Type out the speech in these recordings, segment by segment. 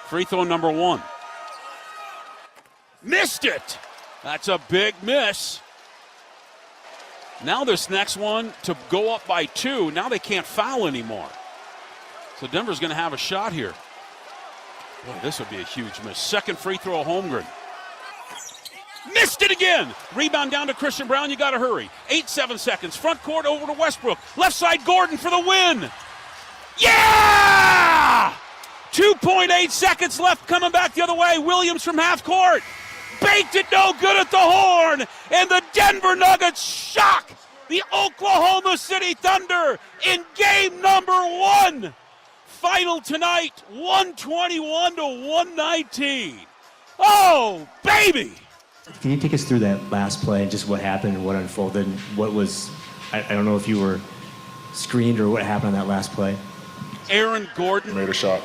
Free throw number 1. Missed it. That's a big miss. Now this next one to go up by 2. Now they can't foul anymore. So Denver's going to have a shot here. Boy, this would be a huge miss. Second free throw, Holmgren. Missed it again. Rebound down to Christian Braun. You got to hurry. 7 seconds. Front court over to Westbrook. Left side Gordon for the win. Yeah! 2.8 seconds left coming back the other way. Williams from half court. Baked it no good at the horn. And the Denver Nuggets shock the Oklahoma City Thunder in game number 1. Final tonight, 121 to 119. Oh, baby! Can you take us through that last play and just what happened and what unfolded? What was, I don't know if you were screened or what happened on that last play. Aaron Gordon made a shot.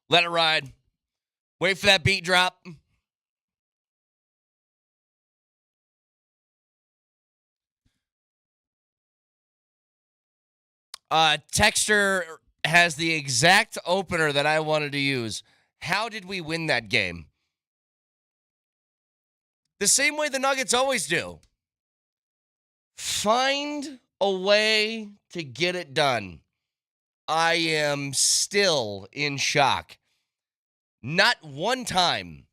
Let it ride. Wait for that beat drop. Texter has the exact opener that I wanted to use. How did we win that game? The same way the Nuggets always do. Find a way to get it done. I am still in shock. Not one time,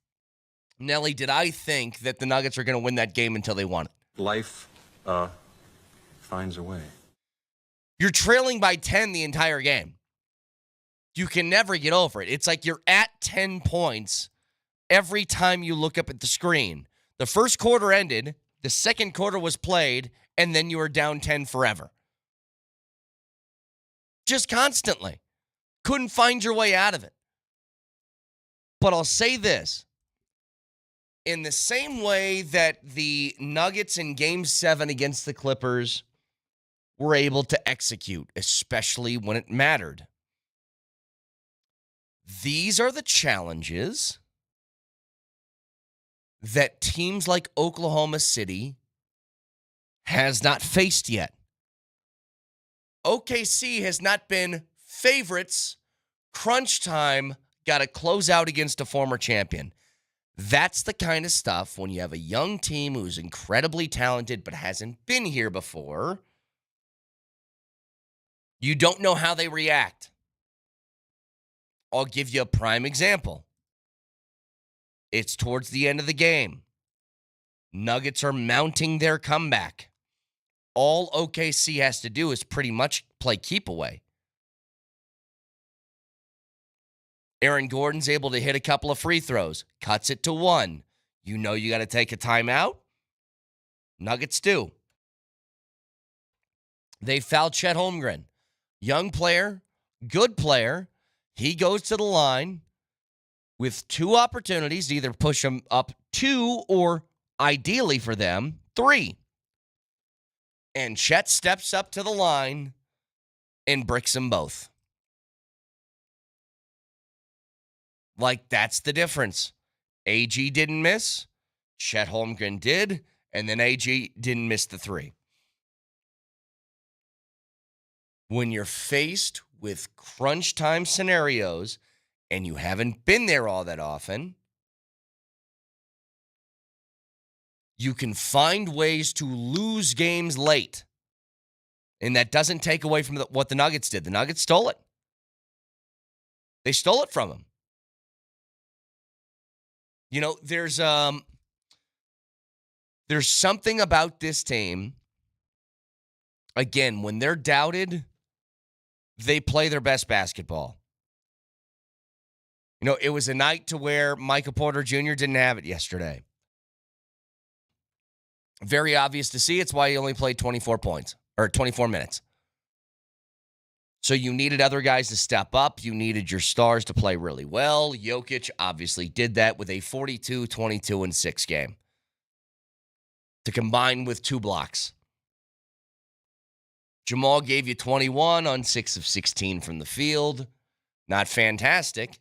Nelly, did I think that the Nuggets are going to win that game until they won it. Life finds a way. You're trailing by 10 the entire game. You can never get over it. It's like you're at 10 points every time you look up at the screen. The first quarter ended, the second quarter was played, and then you were down 10 forever. Just constantly. Couldn't find your way out of it. But I'll say this. In the same way that the Nuggets in Game 7 against the Clippers were able to execute, especially when it mattered, these are the challenges that teams like Oklahoma City has not faced yet. OKC has not been favorites. Crunch time, got to close out against a former champion. That's the kind of stuff when you have a young team who's incredibly talented but hasn't been here before. You don't know how they react. I'll give you a prime example. It's towards the end of the game. Nuggets are mounting their comeback. All OKC has to do is pretty much play keep away. Aaron Gordon's able to hit a couple of free throws, cuts it to 1. You know you got to take a timeout. Nuggets do. They foul Chet Holmgren. Young player, good player. He goes to the line with 2 opportunities to either push him up 2 or, ideally for them, 3. And Chet steps up to the line and bricks them both. Like, that's the difference. AG didn't miss. Chet Holmgren did. And then AG didn't miss the 3. When you're faced with crunch time scenarios and you haven't been there all that often, you can find ways to lose games late. And that doesn't take away from what the Nuggets did. The Nuggets stole it. They stole it from them. You know, there's something about this team. Again, when they're doubted, they play their best basketball. You know, it was a night to where Michael Porter Jr. didn't have it yesterday. Very obvious to see. It's why he only played 24 points or 24 minutes. So you needed other guys to step up. You needed your stars to play really well. Jokic obviously did that with a 42, 22, and 6 game to combine with 2 blocks. Jamal gave you 21 on 6 of 16 from the field. Not fantastic.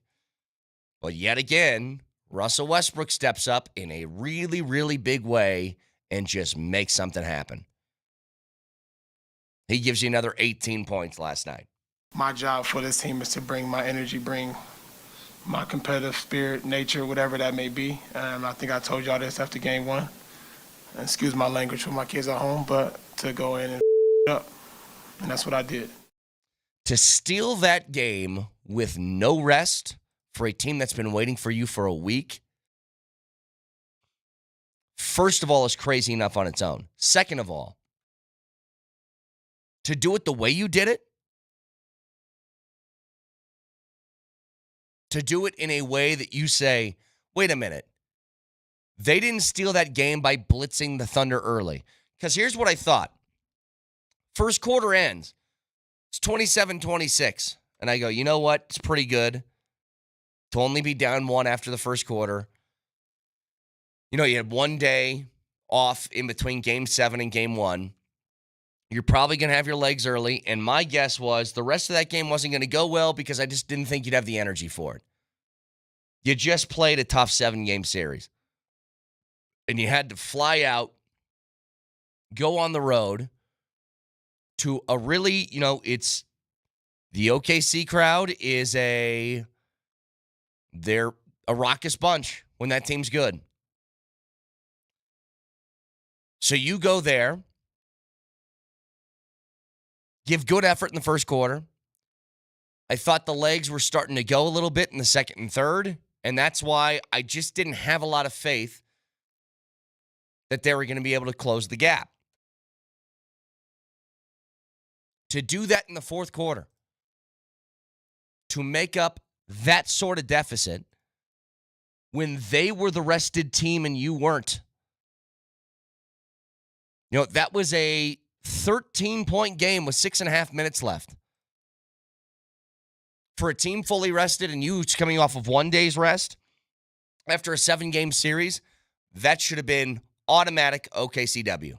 But yet again, Russell Westbrook steps up in a really, really big way and just makes something happen. He gives you another 18 points last night. My job for this team is to bring my energy, bring my competitive spirit, nature, whatever that may be. I think I told y'all this after game one. Excuse my language for my kids at home, but to go in and up. And that's what I did. To steal that game with no rest for a team that's been waiting for you for a week, first of all, is crazy enough on its own. Second of all, to do it the way you did it, to do it in a way that you say, wait a minute, they didn't steal that game by blitzing the Thunder early. Because here's what I thought. First quarter ends. It's 27-26. And I go, you know what? It's pretty good to only be down one after the first quarter. You know, you had 1 day off in between game 7 and game 1. You're probably going to have your legs early. And my guess was the rest of that game wasn't going to go well because I just didn't think you'd have the energy for it. You just played a tough 7-game series. And you had to fly out, go on the road to a really, it's the OKC crowd they're a raucous bunch when that team's good. So you go there, give good effort in the first quarter. I thought the legs were starting to go a little bit in the second and third, and that's why I just didn't have a lot of faith that they were going to be able to close the gap. To do that in the fourth quarter, to make up that sort of deficit when they were the rested team and you weren't. That was a 13-point game with 6.5 minutes left. For a team fully rested and you coming off of 1 day's rest after a 7-game series, that should have been automatic OKCW.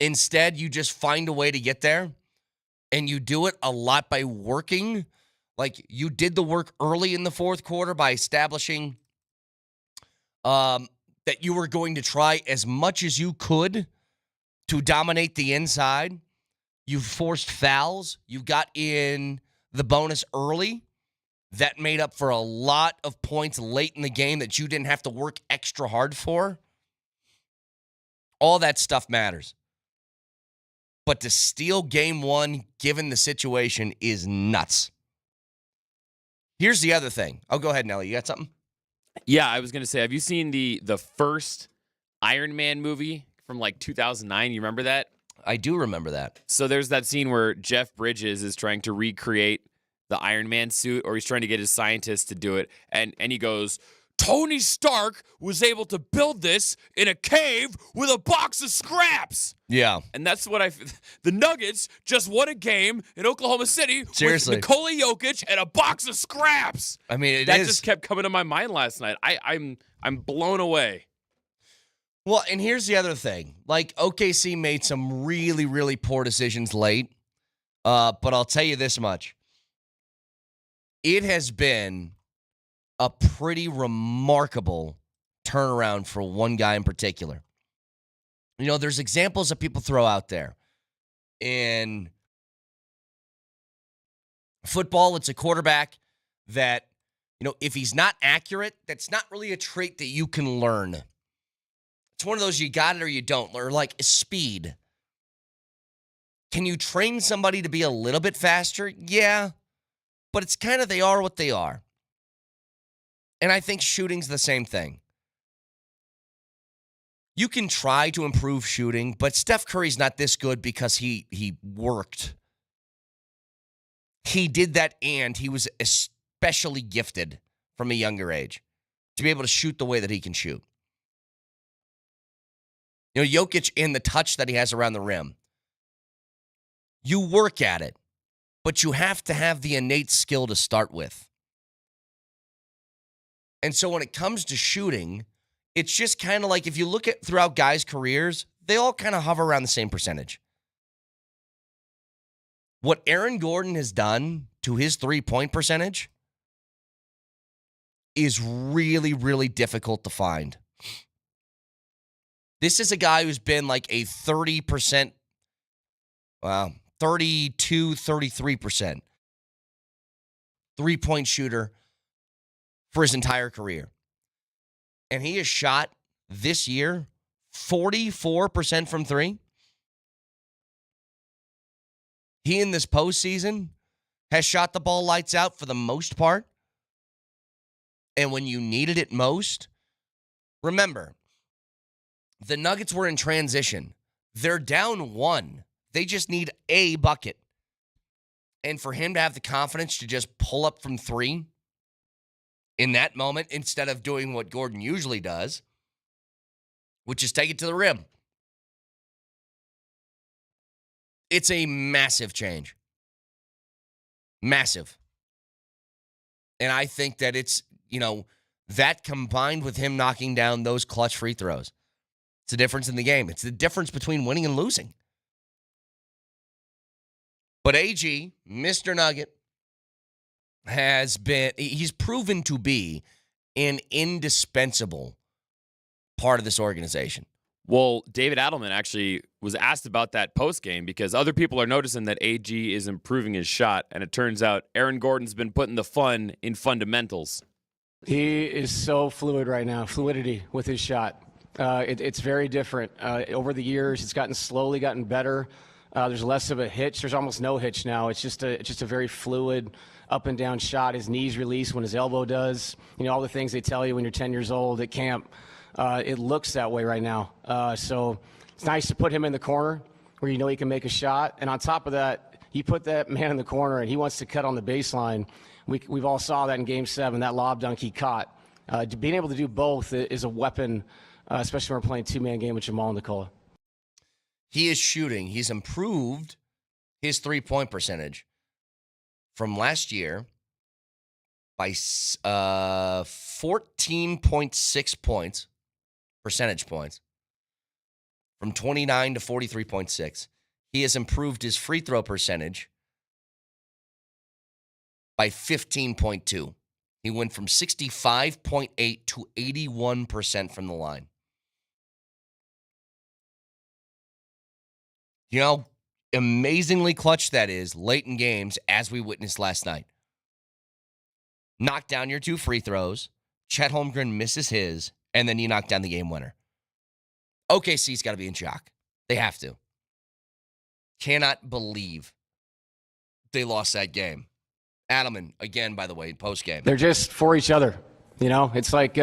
Instead, you just find a way to get there, and you do it a lot by working. Like, you did the work early in the fourth quarter by establishing that you were going to try as much as you could to dominate the inside. You forced fouls. You got in the bonus early. That made up for a lot of points late in the game that you didn't have to work extra hard for. All that stuff matters. But to steal game 1, given the situation, is nuts. Here's the other thing. Oh, go ahead, Nelly. You got something? Yeah, I was going to say, have you seen the first Iron Man movie from like 2009? You remember that? I do remember that. So there's that scene where Jeff Bridges is trying to recreate the Iron Man suit, or he's trying to get his scientists to do it. And he goes, Tony Stark was able to build this in a cave with a box of scraps. Yeah. And that's what the Nuggets just won a game in Oklahoma City Seriously. with Nikola Jokic and a box of scraps. I mean, that just kept coming to my mind last night. I'm blown away. Well, and here's the other thing. Like, OKC made some really, really poor decisions late. But I'll tell you this much. It has been a pretty remarkable turnaround for one guy in particular. There's examples that people throw out there. In football, it's a quarterback that, if he's not accurate, that's not really a trait that you can learn. It's one of those you got it or you don't. Or like speed. Can you train somebody to be a little bit faster? Yeah. But it's kind of they are what they are. And I think shooting's the same thing. You can try to improve shooting, but Steph Curry's not this good because he worked. He did that, and he was especially gifted from a younger age to be able to shoot the way that he can shoot. Jokic, in the touch that he has around the rim, you work at it, but you have to have the innate skill to start with. And so when it comes to shooting, it's just kind of like if you look at throughout guys' careers, they all kind of hover around the same percentage. What Aaron Gordon has done to his three-point percentage is really, really difficult to find. This is a guy who's been like a 30%, 32, 33% three-point shooter for his entire career. And he has shot this year 44% from three. He in this postseason has shot the ball lights out for the most part. And when you needed it most, remember, the Nuggets were in transition. They're down one. They just need a bucket. And for him to have the confidence to just pull up from three in that moment instead of doing what Gordon usually does, which is take it to the rim. It's a massive change. Massive. And I think that it's, that combined with him knocking down those clutch free throws, it's the difference in the game. It's the difference between winning and losing. But AG, Mr. Nugget, he's proven to be an indispensable part of this organization. Well, David Adelman actually was asked about that postgame because other people are noticing that AG is improving his shot, and it turns out Aaron Gordon's been putting the fun in fundamentals. He is so fluid right now, fluidity with his shot. It's very different. Over the years, it's slowly gotten better. There's less of a hitch. There's almost no hitch now. It's just a very fluid up and down shot. His knees release when his elbow does. All the things they tell you when you're 10 years old at camp. It looks that way right now. So it's nice to put him in the corner where he can make a shot. And on top of that, you put that man in the corner and he wants to cut on the baseline. We've all saw that in Game 7, that lob dunk he caught. Being able to do both is a weapon, especially when we're playing two-man game with Jamal and Nikola. He is shooting. He's improved his three-point percentage from last year by 14.6 percentage points, from 29 to 43.6. He has improved his free throw percentage by 15.2. He went from 65.8 to 81% from the line. Amazingly clutch that is late in games, as we witnessed last night. Knock down your two free throws. Chet Holmgren misses his, and then you knock down the game winner. OKC's got to be in shock. They have to. Cannot believe they lost that game. Adelman, again, by the way, post-game. They're just for each other. It's like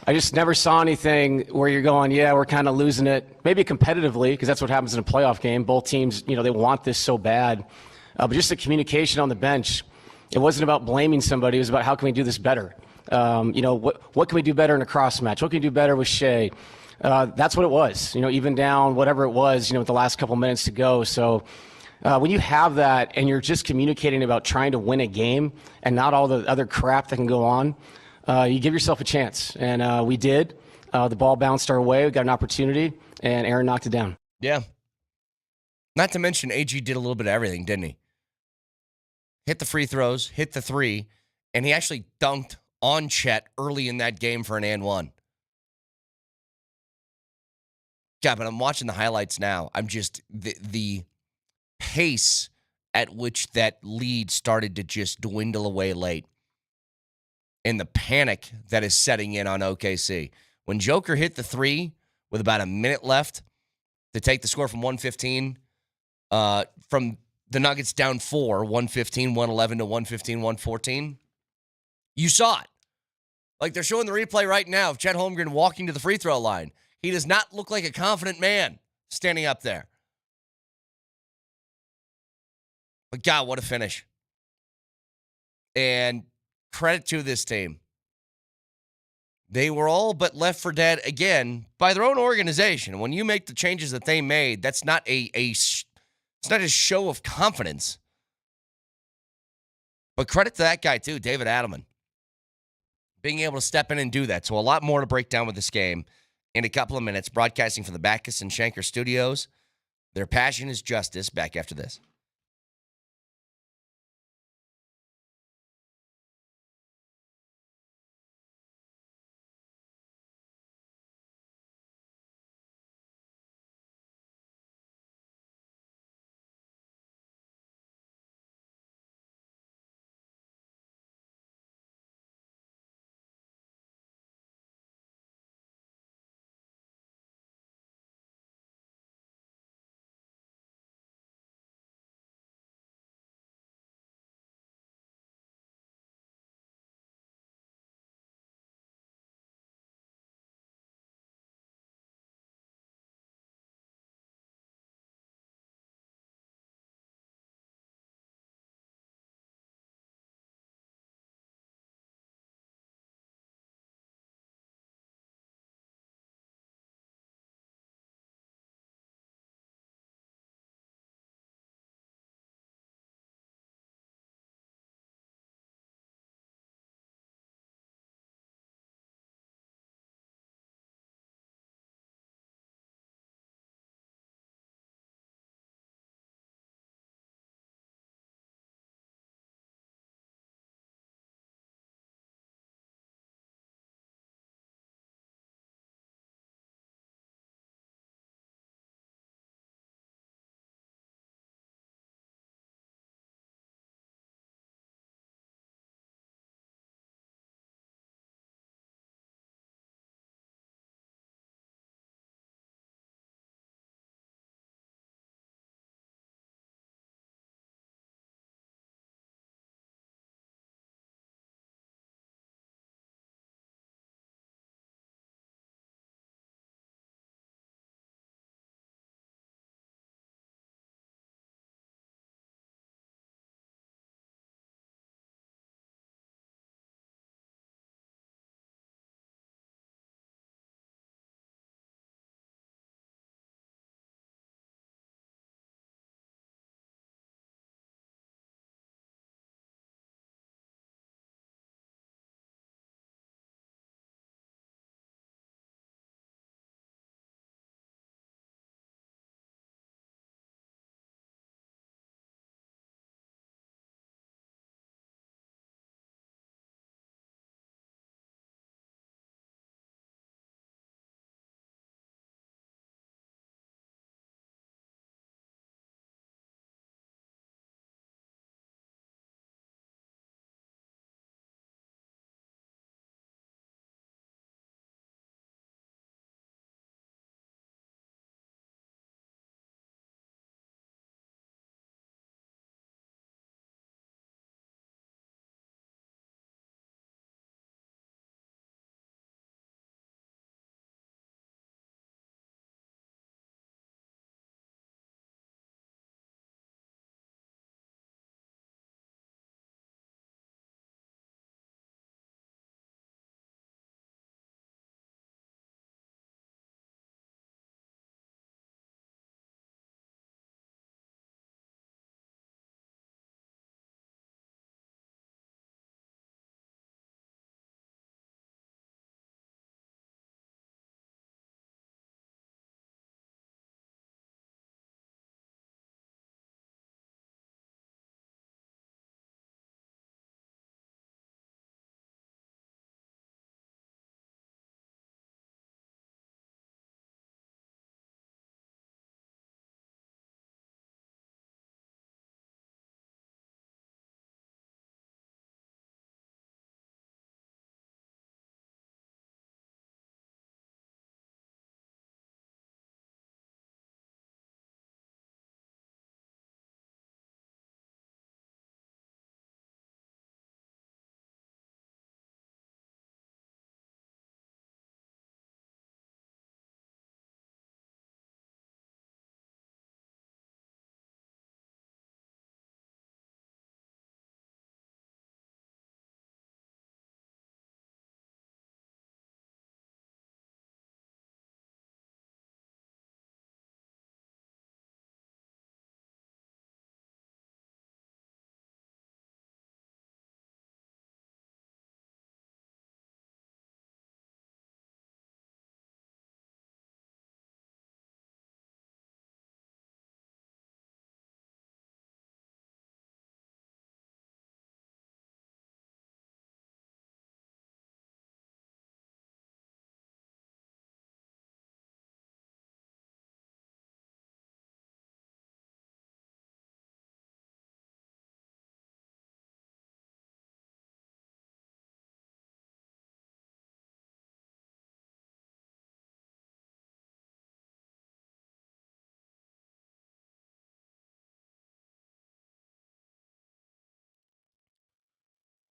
I just never saw anything where you're going, yeah, we're kind of losing it. Maybe competitively, because that's what happens in a playoff game. Both teams, they want this so bad. But just the communication on the bench, it wasn't about blaming somebody. It was about how can we do this better. What can we do better in a cross match? What can we do better with Shea? That's what it was. Even down whatever it was, with the last couple minutes to go. So when you have that and you're just communicating about trying to win a game and not all the other crap that can go on, you give yourself a chance. And we did. The ball bounced our way. We got an opportunity, and Aaron knocked it down. Yeah. Not to mention, AG did a little bit of everything, didn't he? Hit the free throws, hit the three, and he actually dunked on Chet early in that game for an and one. God, but I'm watching the highlights now. I'm just, the pace at which that lead started to just dwindle away late. And the panic that is setting in on OKC. When Joker hit the three with about a minute left to take the score from 115, from the Nuggets down 4, 115, 111 to 115, 114, you saw it. Like they're showing the replay right now of Chet Holmgren walking to the free throw line. He does not look like a confident man standing up there. But God, what a finish. And credit to this team. They were all but left for dead again by their own organization. When you make the changes that they made, that's not it's not a show of confidence. But credit to that guy too, David Adelman, being able to step in and do that. So a lot more to break down with this game in a couple of minutes, broadcasting from the Backus and Shanker studios. Their passion is justice. Back after this.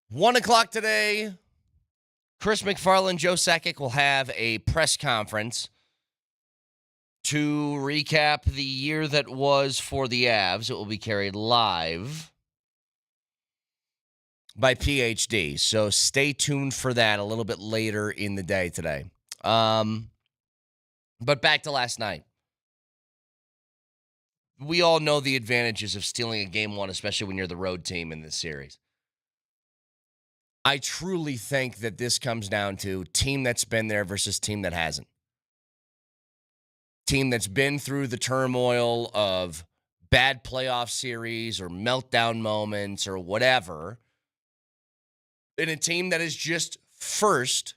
1 o'clock today, Chris MacFarland, Joe Sakic will have a press conference to recap the year that was for the Avs. It will be carried live by PhD. So stay tuned for that a little bit later in the day today. But back to last night. We all know the advantages of stealing a game one, especially when you're the road team in this series. I truly think that this comes down to team that's been there versus team that hasn't. Team that's been through the turmoil of bad playoff series or meltdown moments or whatever, and a team that is just first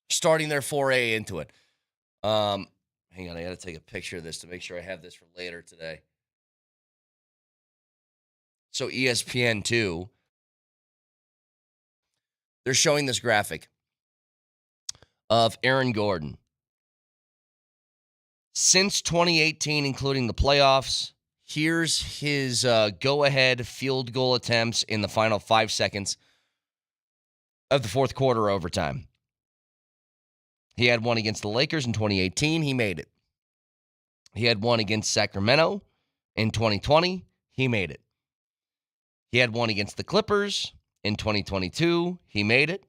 starting their foray into it. Hang on, I got to take a picture of this to make sure I have this for later today. So ESPN2, they're showing this graphic of Aaron Gordon. Since 2018, including the playoffs, here's his go-ahead field goal attempts in the final 5 seconds of the fourth quarter overtime. He had one against the Lakers in 2018. He made it. He had one against Sacramento in 2020. He made it. He had one against the Clippers in 2022. He made it.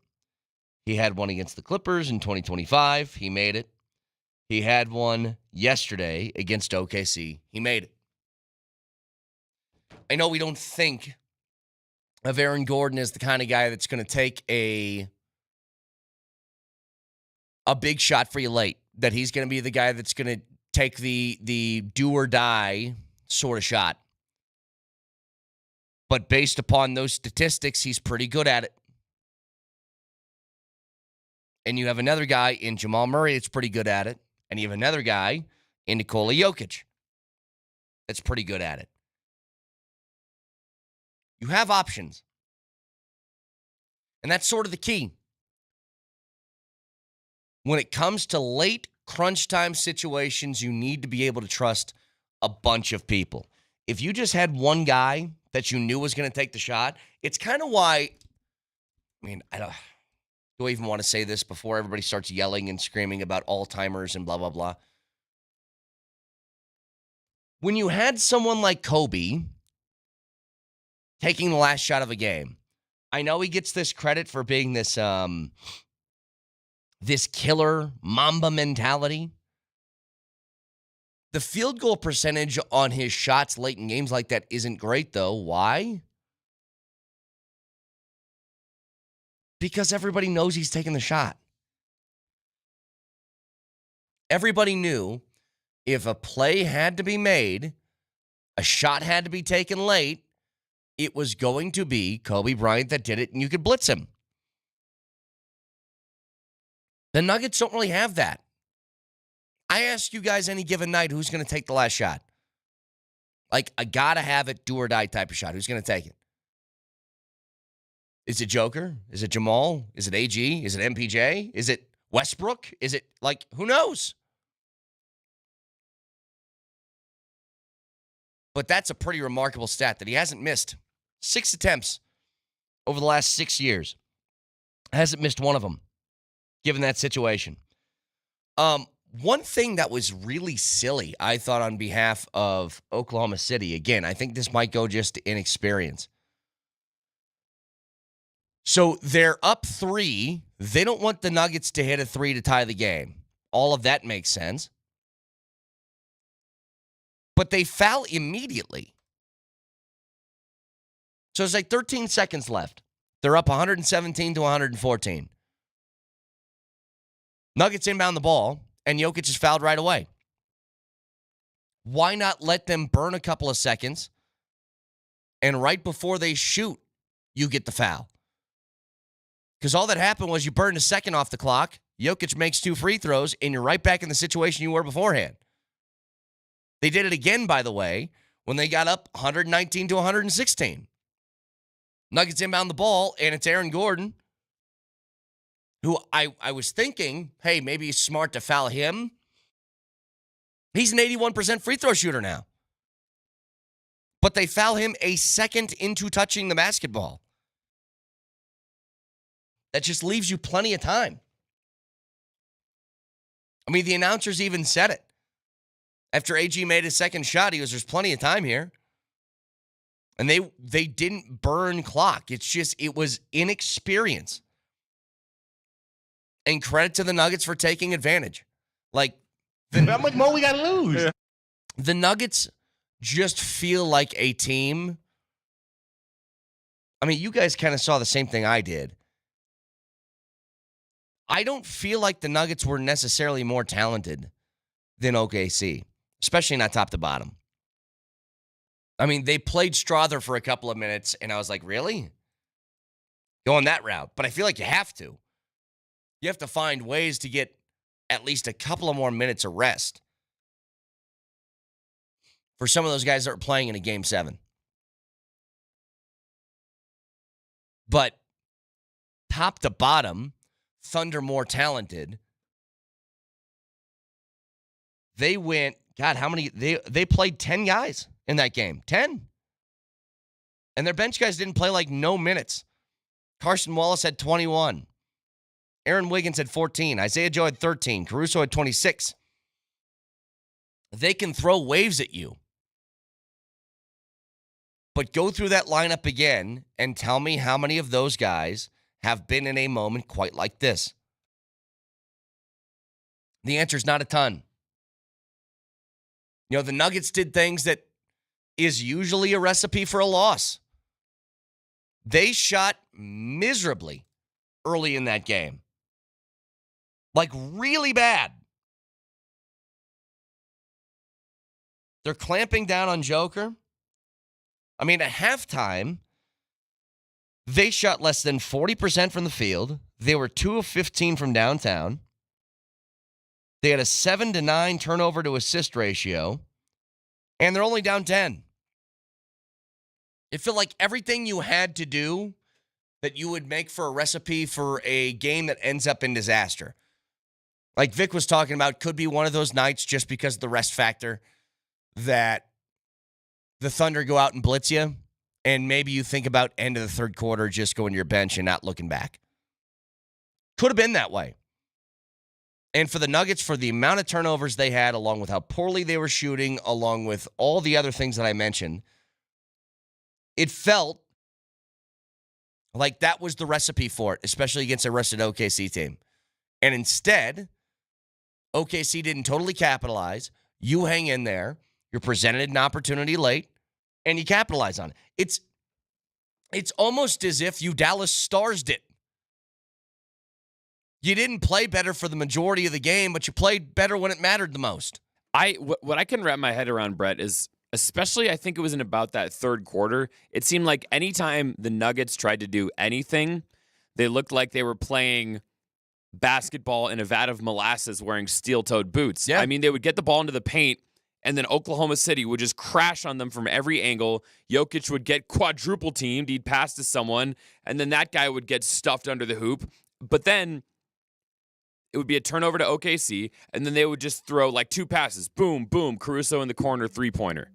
He had one against the Clippers in 2025. He made it. He had one yesterday against OKC. He made it. I know we don't think of Aaron Gordon as the kind of guy that's going to take a big shot for you late, that he's going to be the guy that's going to take the do or die sort of shot. But based upon those statistics, he's pretty good at it. And you have another guy in Jamal Murray that's pretty good at it. And you have another guy in Nikola Jokic that's pretty good at it. You have options. And that's sort of the key. When it comes to late crunch time situations, you need to be able to trust a bunch of people. If you just had one guy that you knew was going to take the shot, it's kind of why, do I even want to say this before everybody starts yelling and screaming about all-timers and blah, blah, blah? When you had someone like Kobe taking the last shot of a game, I know he gets this credit for being this this killer Mamba mentality. The field goal percentage on his shots late in games like that isn't great, though. Why? Because everybody knows he's taking the shot. Everybody knew if a play had to be made, a shot had to be taken late, it was going to be Kobe Bryant that did it, and you could blitz him. The Nuggets don't really have that. I ask you guys any given night, who's going to take the last shot? Like a gotta-have-it, do-or-die type of shot. Who's going to take it? Is it Joker? Is it Jamal? Is it AG? Is it MPJ? Is it Westbrook? Is it, who knows? But that's a pretty remarkable stat that he hasn't missed 6 attempts over the last 6 years. Hasn't missed one of them, given that situation. One thing that was really silly, I thought, on behalf of Oklahoma City, again, I think this might go just to inexperience. So they're up 3. They don't want the Nuggets to hit a 3 to tie the game. All of that makes sense. But they foul immediately. So it's 13 seconds left. They're up 117 to 114. Nuggets inbound the ball, and Jokic is fouled right away. Why not let them burn a couple of seconds, and right before they shoot, you get the foul? Because all that happened was you burned a second off the clock, Jokic makes 2 free throws, and you're right back in the situation you were beforehand. They did it again, by the way, when they got up 119 to 116. Nuggets inbound the ball, and it's Aaron Gordon, who I was thinking, hey, maybe it's smart to foul him. He's an 81% free throw shooter now. But they foul him a second into touching the basketball. That just leaves you plenty of time. I mean, the announcers even said it. After AG made his second shot, he goes, there's plenty of time here. And they didn't burn clock. It's just, it was inexperience. And credit to the Nuggets for taking advantage. Like, How much more we got to lose? Yeah. the Nuggets just feel like a team. I mean, you guys kind of saw the same thing I did. I don't feel like the Nuggets were necessarily more talented than OKC, especially not top to bottom. I mean, they played Strother for a couple of minutes, and I was like, really? Going that route. But I feel like you have to. You have to find ways to get at least a couple of more minutes of rest for some of those guys that are playing in a Game 7. But top to bottom, Thunder more talented. They went, God, how many? They played 10 guys in that game. 10. And their bench guys didn't play like no minutes. Carson Wallace had 21. Aaron Wiggins had 14. Isaiah Joe had 13. Caruso had 26. They can throw waves at you. But go through that lineup again and tell me how many of those guys have been in a moment quite like this. The answer is not a ton. You know, the Nuggets did things that is usually a recipe for a loss. They shot miserably early in that game. Like, really bad. They're clamping down on Joker. I mean, at halftime, they shot less than 40% from the field. They were 2 of 15 from downtown. They had a 7-9 turnover to assist ratio, and they're only down 10. It felt like everything you had to do that you would make for a recipe for a game that ends up in disaster. Like Vic was talking about, could be one of those nights just because of the rest factor that the Thunder go out and blitz you, and maybe you think about end of the third quarter just going to your bench and not looking back. Could have been that way. And for the Nuggets, for the amount of turnovers they had, along with how poorly they were shooting, along with all the other things that I mentioned, it felt like that was the recipe for it, especially against a rested OKC team. And instead, OKC didn't totally capitalize. You hang in there. You're presented an opportunity late, and you capitalize on it. It's almost as if you Dallas Stars did. You didn't play better for the majority of the game, but you played better when it mattered the most. What I can wrap my head around, Brett, is especially I think it was in about that third quarter, it seemed like anytime the Nuggets tried to do anything, they looked like they were playing basketball in a vat of molasses wearing steel-toed boots. Yeah. I mean, they would get the ball into the paint, and then Oklahoma City would just crash on them from every angle. Jokic would get quadruple teamed. He'd pass to someone, and then that guy would get stuffed under the hoop. But then it would be a turnover to OKC, and then they would just throw like 2 passes. Boom, boom, Caruso in the corner, three-pointer.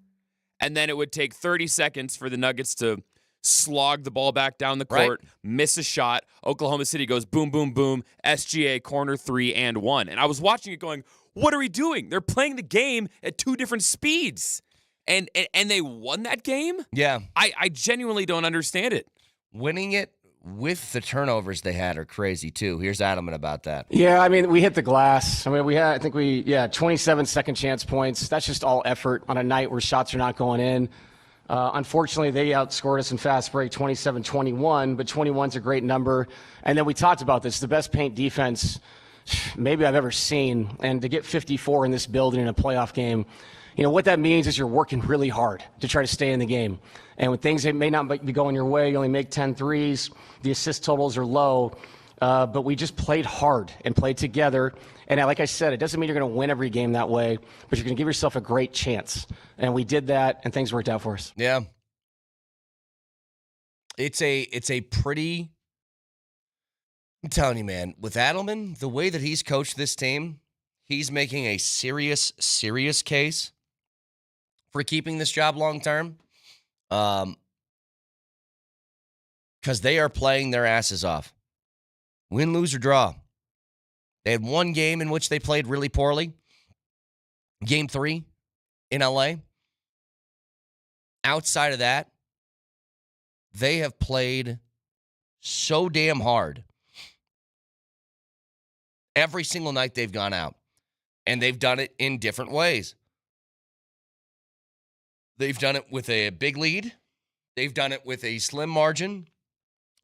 And then it would take 30 seconds for the Nuggets to slog the ball back down the court, miss a shot. Oklahoma City goes boom, boom, boom, SGA, corner 3 and 1. And I was watching it going, what are we doing? They're playing the game at 2 different speeds. And they won that game? Yeah. I genuinely don't understand it. Winning it with the turnovers they had are crazy, too. Here's Adelman about that. Yeah, I mean, we hit the glass. I mean, we had 27 second chance points. That's just all effort on a night where shots are not going in. Unfortunately, they outscored us in fast break 27-21, but 21's a great number. And then we talked about this, the best paint defense maybe I've ever seen. And to get 54 in this building in a playoff game, you know, what that means is you're working really hard to try to stay in the game. And when things may not be going your way, you only make 10 threes, the assist totals are low. But we just played hard and played together. And like I said, it doesn't mean you're going to win every game that way, but you're going to give yourself a great chance. And we did that, and things worked out for us. Yeah. It's a pretty, I'm telling you, man, with Adelman, the way that he's coached this team, he's making a serious case for keeping this job long term. Because they are playing their asses off. Win, lose, or draw. They had one game in which they played really poorly. Game 3 in LA. Outside of that, they have played so damn hard. Every single night they've gone out. And they've done it in different ways. They've done it with a big lead. They've done it with a slim margin.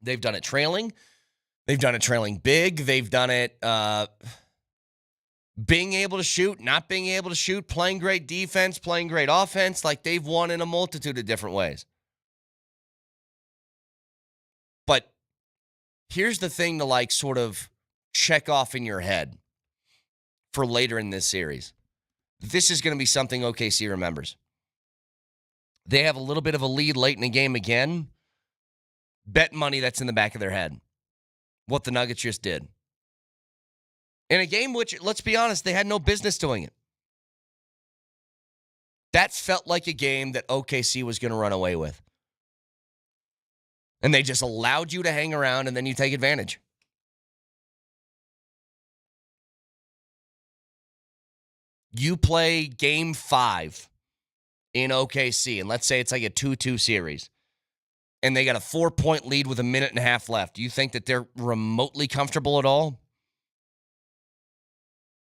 They've done it trailing. They've done it trailing big. They've done it being able to shoot, not being able to shoot, playing great defense, playing great offense. Like, they've won in a multitude of different ways. But here's the thing to, like, sort of check off in your head for later in this series. This is going to be something OKC remembers. They have a little bit of a lead late in the game again. Bet money that's in the back of their head. What the Nuggets just did. In a game which, let's be honest, they had no business doing it. That felt like a game that OKC was going to run away with. And they just allowed you to hang around, and then you take advantage. You play game 5 in OKC, and let's say it's like a 2-2 series, and they got a 4-point lead with a minute and a half left. Do you think that they're remotely comfortable at all?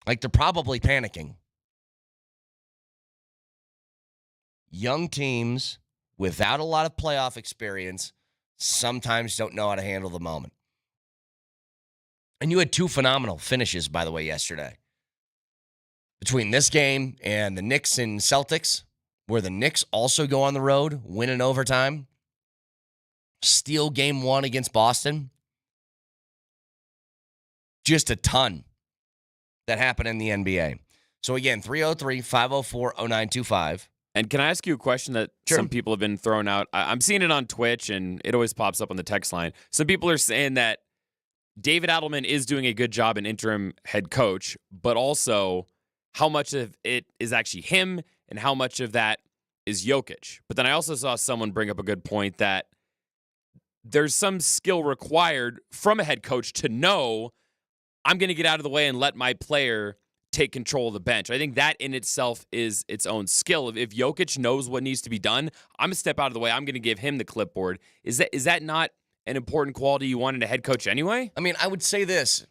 Like, they're probably panicking. Young teams without a lot of playoff experience sometimes don't know how to handle the moment. And you had 2 phenomenal finishes, by the way, yesterday. Between this game and the Knicks and Celtics, where the Knicks also go on the road, win in overtime, steal game 1 against Boston. Just a ton that happened in the NBA. So again, 303-504-0925. And can I ask you a question that some people have been throwing out? I'm seeing it on Twitch, and it always pops up on the text line. Some people are saying that David Adelman is doing a good job in interim head coach, but also how much of it is actually him and how much of that is Jokic. But then I also saw someone bring up a good point that there's some skill required from a head coach to know I'm going to get out of the way and let my player take control of the bench. I think that in itself is its own skill. If Jokic knows what needs to be done, I'm going to step out of the way. I'm going to give him the clipboard. Is that not an important quality you want in a head coach anyway? I mean, I would say this.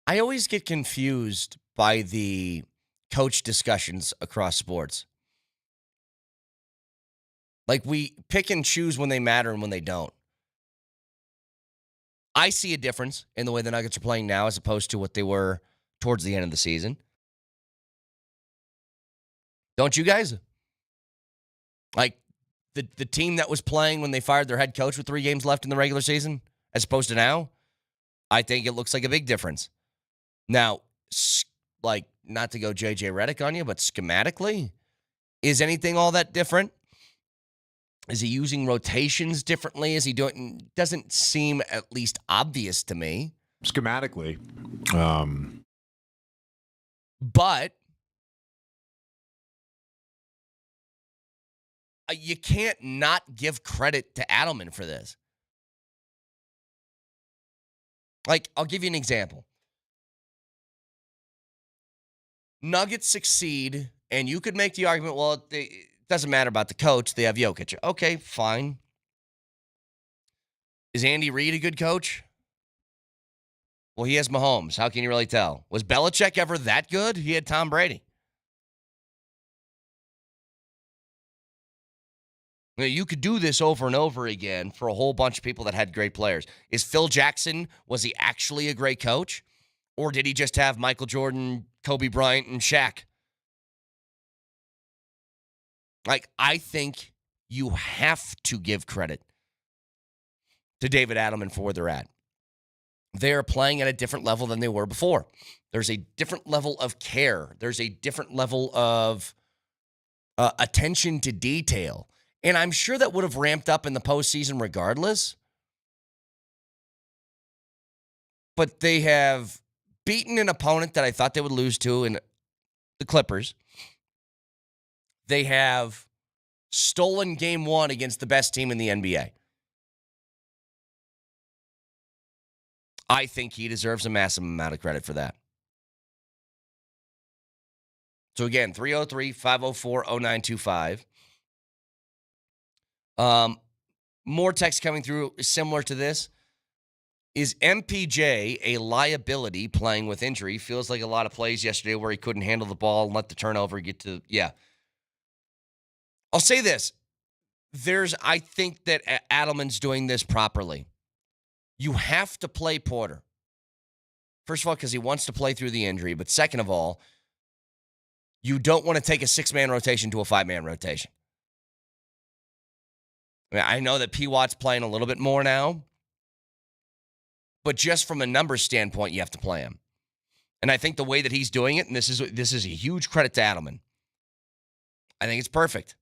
I always get confused by the coach discussions across sports. Like, we pick and choose when they matter and when they don't. I see a difference in the way the Nuggets are playing now as opposed to what they were towards the end of the season. Don't you guys? Like, the team that was playing when they fired their head coach with 3 games left in the regular season as opposed to now, I think it looks like a big difference. Now, like, not to go JJ Redick on you, but schematically, is anything all that different? Is he using rotations differently? Is he doing? Doesn't seem at least obvious to me. Schematically. But you can't not give credit to Adelman for this. Like, I'll give you an example. Nuggets succeed, and you could make the argument, well, it doesn't matter about the coach. They have Jokic. Okay, fine. Is Andy Reid a good coach? Well, he has Mahomes. How can you really tell? Was Belichick ever that good? He had Tom Brady. Now, you could do this over and over again for a whole bunch of people that had great players. Is Phil Jackson, was he actually a great coach? Or did he just have Michael Jordan, Kobe Bryant, and Shaq? Like, I think you have to give credit to David Adelman for where they're at. They are playing at a different level than they were before. There's a different level of care. There's a different level of attention to detail. And I'm sure that would have ramped up in the postseason regardless. But they have beaten an opponent that I thought they would lose to in the Clippers. They have stolen game 1 against the best team in the NBA. I think he deserves a massive amount of credit for that. So again, 303-504-0925. More text coming through similar to this. Is MPJ a liability playing with injury? Feels like a lot of plays yesterday where he couldn't handle the ball and let the turnover get to, yeah. I'll say this. I think that Adelman's doing this properly. You have to play Porter. First of all, because he wants to play through the injury. But second of all, you don't want to take a 6-man rotation to a 5-man rotation. I mean, I know that P. Watt's playing a little bit more now. But just from a numbers standpoint, you have to play him. And I think the way that he's doing it, and this is a huge credit to Adelman, I think it's perfect.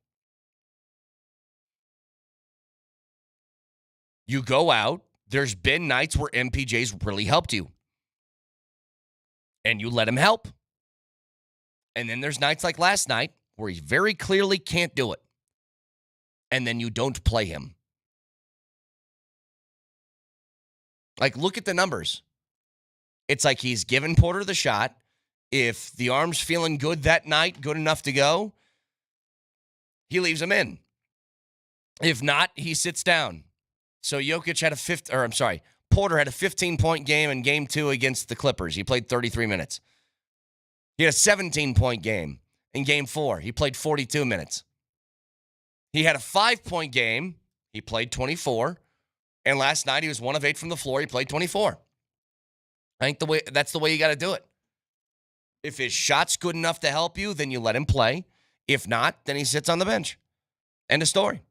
You go out. There's been nights where MPJ's really helped you. And you let him help. And then there's nights like last night where he very clearly can't do it. And then you don't play him. Like, look at the numbers. It's like he's given Porter the shot. If the arm's feeling good that night, good enough to go, he leaves him in. If not, he sits down. So Jokic had Porter had a 15-point game in Game 2 against the Clippers. He played 33 minutes. He had a 17-point game in Game 4. He played 42 minutes. He had a 5-point game. He played 24. And last night, he was 1 of 8 from the floor. He played 24. I think that's the way you got to do it. If his shot's good enough to help you, then you let him play. If not, then he sits on the bench. End of story.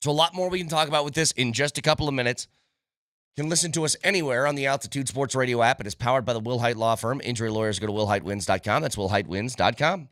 So a lot more we can talk about with this in just a couple of minutes. You can listen to us anywhere on the Altitude Sports Radio app. It is powered by the Will Hite Law Firm. Injury lawyers go to willhitewins.com. That's willhitewins.com.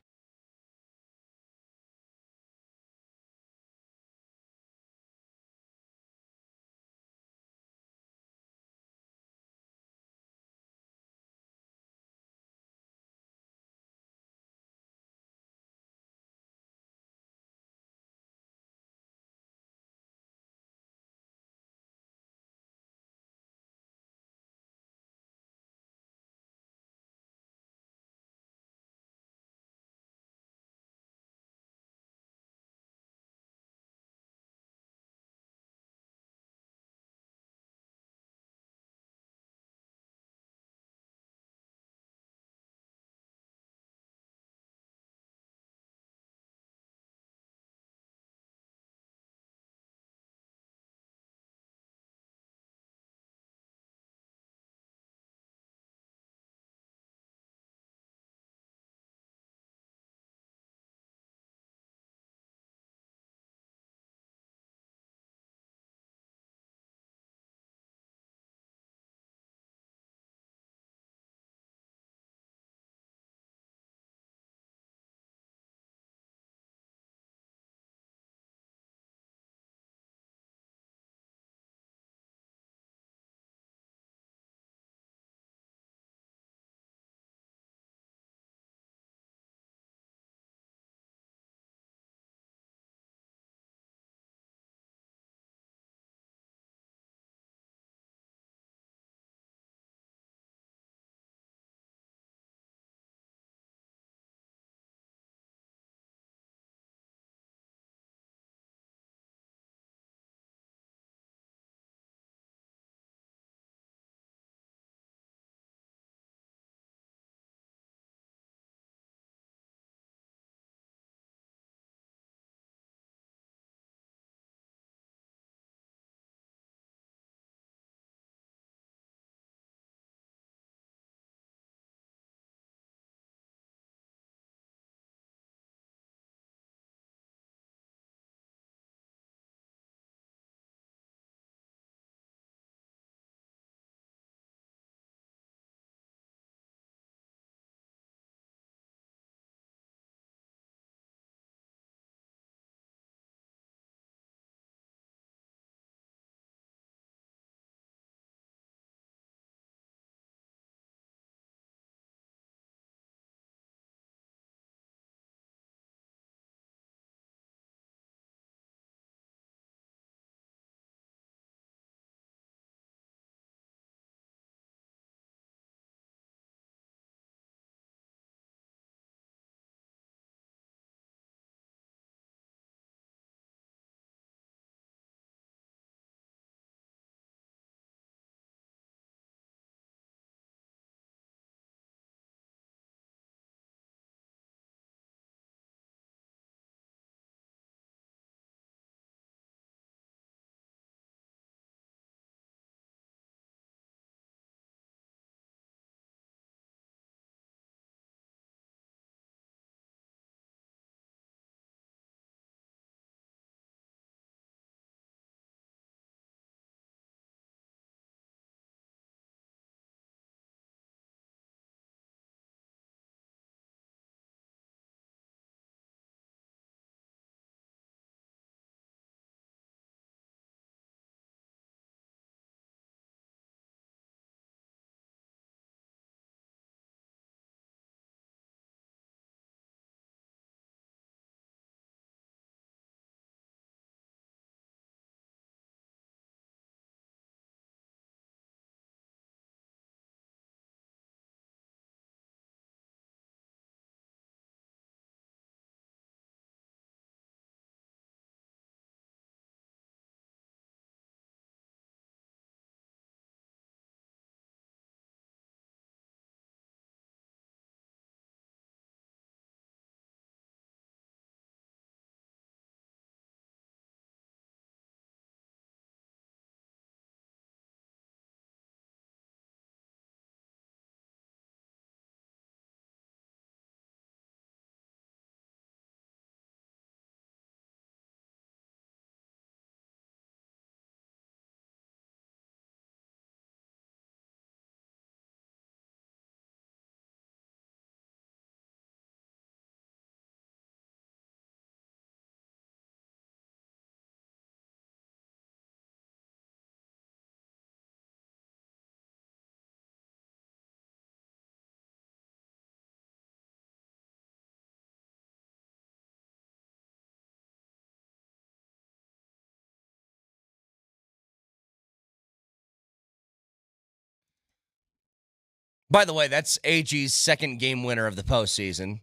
By the way, that's AG's second game winner of the postseason.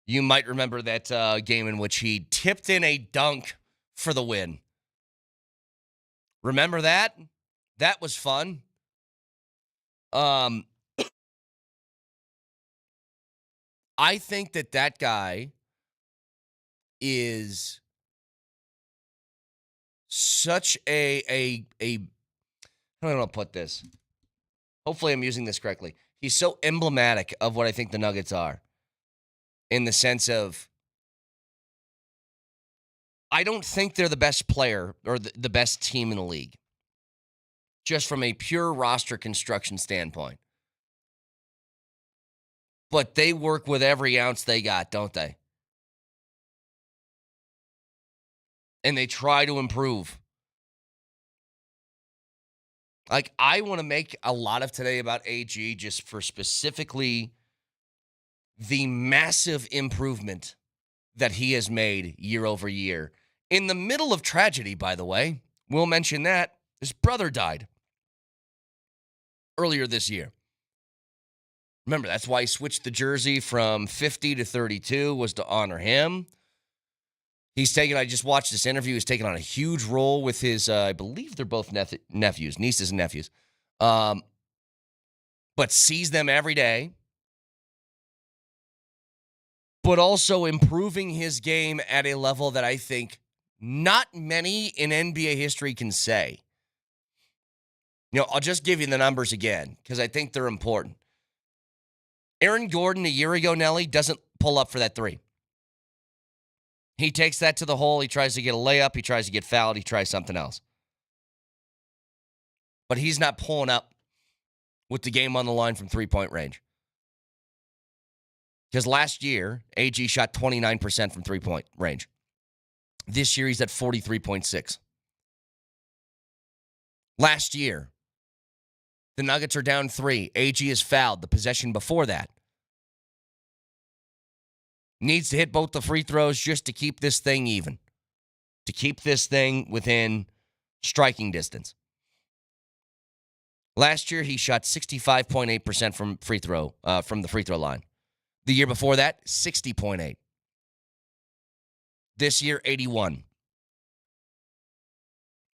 You might remember that game in which he tipped in a dunk for the win. Remember that? That was fun. I think that guy is such a I don't know how to put this. Hopefully I'm using this correctly. He's so emblematic of what I think the Nuggets are, in the sense of, I don't think they're the best player or the best team in the league, just from a pure roster construction standpoint. But they work with every ounce they got, don't they? And they try to improve. Like, I want to make a lot of today about AG just for specifically the massive improvement that he has made year over year. In the middle of tragedy, by the way, we'll mention that his brother died earlier this year. Remember, that's why he switched the jersey from 50 to 32, was to honor him. I just watched this interview, he's taken on a huge role with his, I believe they're both nephews, nieces and nephews, but sees them every day, but also improving his game at a level that I think not many in NBA history can say. I'll just give you the numbers again, because I think they're important. Aaron Gordon, a year ago, Nelly, doesn't pull up for that three. He takes that to the hole. He tries to get a layup. He tries to get fouled. He tries something else. But he's not pulling up with the game on the line from three-point range. Because last year, AG shot 29% from three-point range. This year, he's at 43.6. Last year, the Nuggets are down 3. AG is fouled the possession before that. Needs to hit both the free throws just to keep this thing even. To keep this thing within striking distance. Last year, he shot 65.8% from the free throw line. The year before that, 60.8. This year, 81.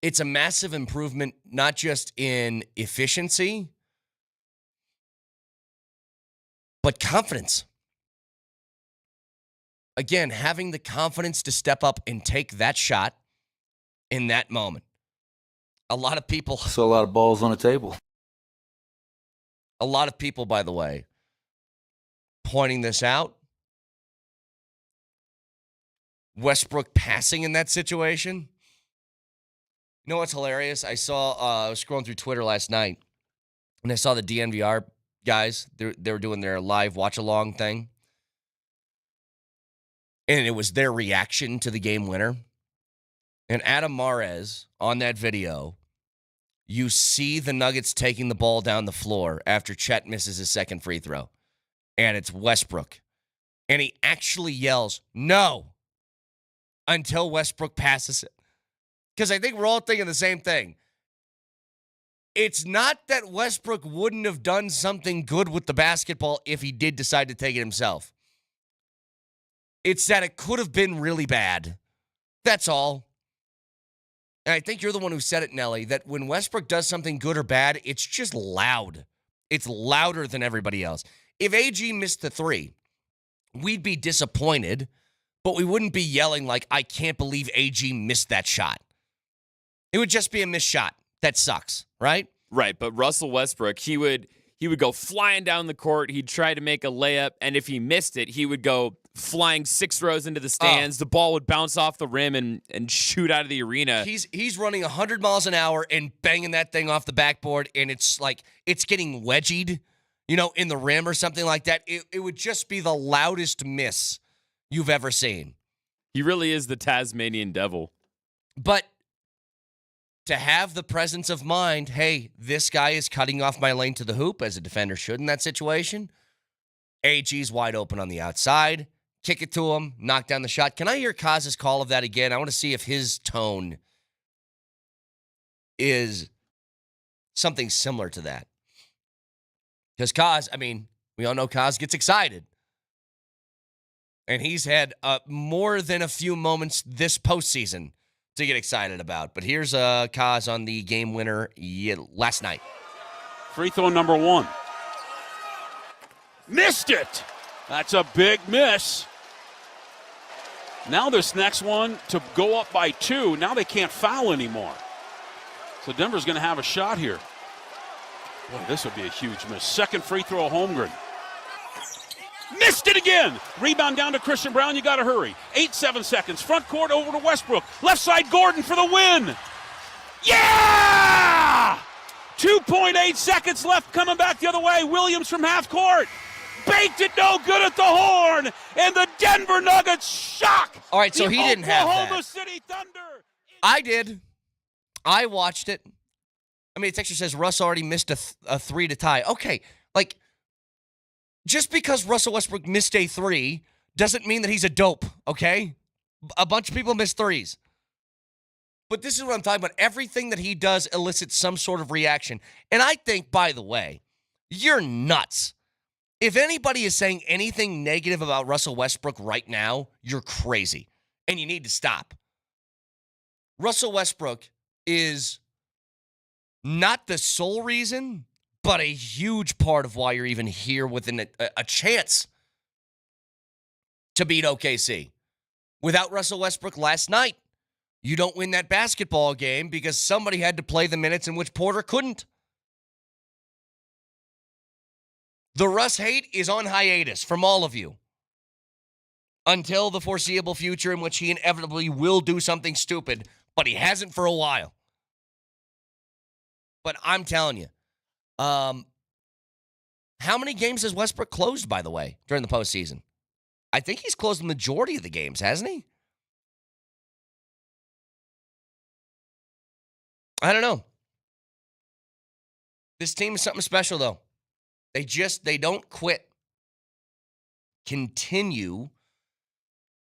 It's a massive improvement, not just in efficiency, but confidence. Again, having the confidence to step up and take that shot in that moment. A lot of people... So a lot of balls on the table. A lot of people, by the way, pointing this out. Westbrook passing in that situation. You know what's hilarious? I was scrolling through Twitter last night, and I saw the DNVR guys. They were doing their live watch-along thing. And it was their reaction to the game winner. And Adam Mares, on that video, you see the Nuggets taking the ball down the floor after Chet misses his second free throw. And it's Westbrook. And he actually yells, "No," until Westbrook passes it. Because I think we're all thinking the same thing. It's not that Westbrook wouldn't have done something good with the basketball if he did decide to take it himself. It's that it could have been really bad. That's all. And I think you're the one who said it, Nelly, that when Westbrook does something good or bad, it's just loud. It's louder than everybody else. If AG missed the three, we'd be disappointed, but we wouldn't be yelling like, "I can't believe AG missed that shot." It would just be a missed shot. That sucks, right? Right, but Russell Westbrook, he would go flying down the court. He'd try to make a layup, and if he missed it, he would go flying 6 rows into the stands. The ball would bounce off the rim and shoot out of the arena. He's running 100 miles an hour and banging that thing off the backboard, and it's like it's getting wedgied, in the rim or something like that. It would just be the loudest miss you've ever seen. He really is the Tasmanian devil. But to have the presence of mind, hey, this guy is cutting off my lane to the hoop, as a defender should in that situation. AG's wide open on the outside. Kick it to him, knock down the shot. Can I hear Kaz's call of that again? I want to see if his tone is something similar to that. Because Kaz, we all know Kaz gets excited. And he's had more than a few moments this postseason to get excited about. But here's Kaz on the game winner last night. Free throw number 1. Missed it. That's a big miss. Now this next one to go up by 2. Now they can't foul anymore. So Denver's going to have a shot here. Boy, this would be a huge miss. Second free throw, Holmgren. Missed it again. Rebound down to Christian Brown. You got to hurry. 7 seconds. Front court over to Westbrook. Left side Gordon for the win. Yeah! 2.8 seconds left coming back the other way. Williams from half court. Baked it no good at the horn. And the Denver Nuggets shock. All right, so he didn't have that. Oklahoma City Thunder. I did. I watched it. Texture says Russ already missed a 3 to tie. Okay, just because Russell Westbrook missed a 3 doesn't mean that he's a dope, okay? A bunch of people miss 3s. But this is what I'm talking about. Everything that he does elicits some sort of reaction. And I think, by the way, you're nuts. If anybody is saying anything negative about Russell Westbrook right now, you're crazy. And you need to stop. Russell Westbrook is not the sole reason, but a huge part of why you're even here with a chance to beat OKC. Without Russell Westbrook last night, you don't win that basketball game because somebody had to play the minutes in which Porter couldn't. The Russ hate is on hiatus from all of you until the foreseeable future in which he inevitably will do something stupid, but he hasn't for a while. But I'm telling you, how many games has Westbrook closed, by the way, during the postseason? I think he's closed the majority of the games, hasn't he? I don't know. This team is something special, though. They don't quit. Continue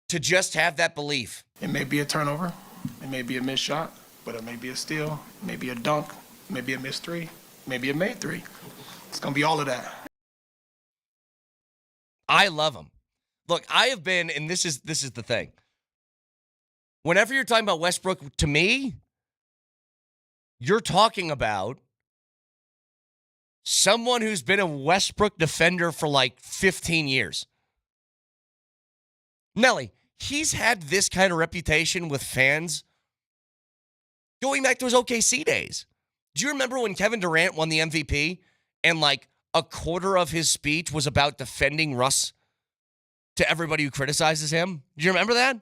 to just have that belief. It may be a turnover. It may be a missed shot, but it may be a steal, maybe a dunk, maybe a missed 3, maybe a made 3. It's going to be all of that. I love him. Look, I have been, and this is the thing. Whenever you're talking about Westbrook, to me, you're talking about someone who's been a Westbrook defender for 15 years. Nelly, he's had this kind of reputation with fans going back to his OKC days. Do you remember when Kevin Durant won the MVP and a quarter of his speech was about defending Russ to everybody who criticizes him? Do you remember that?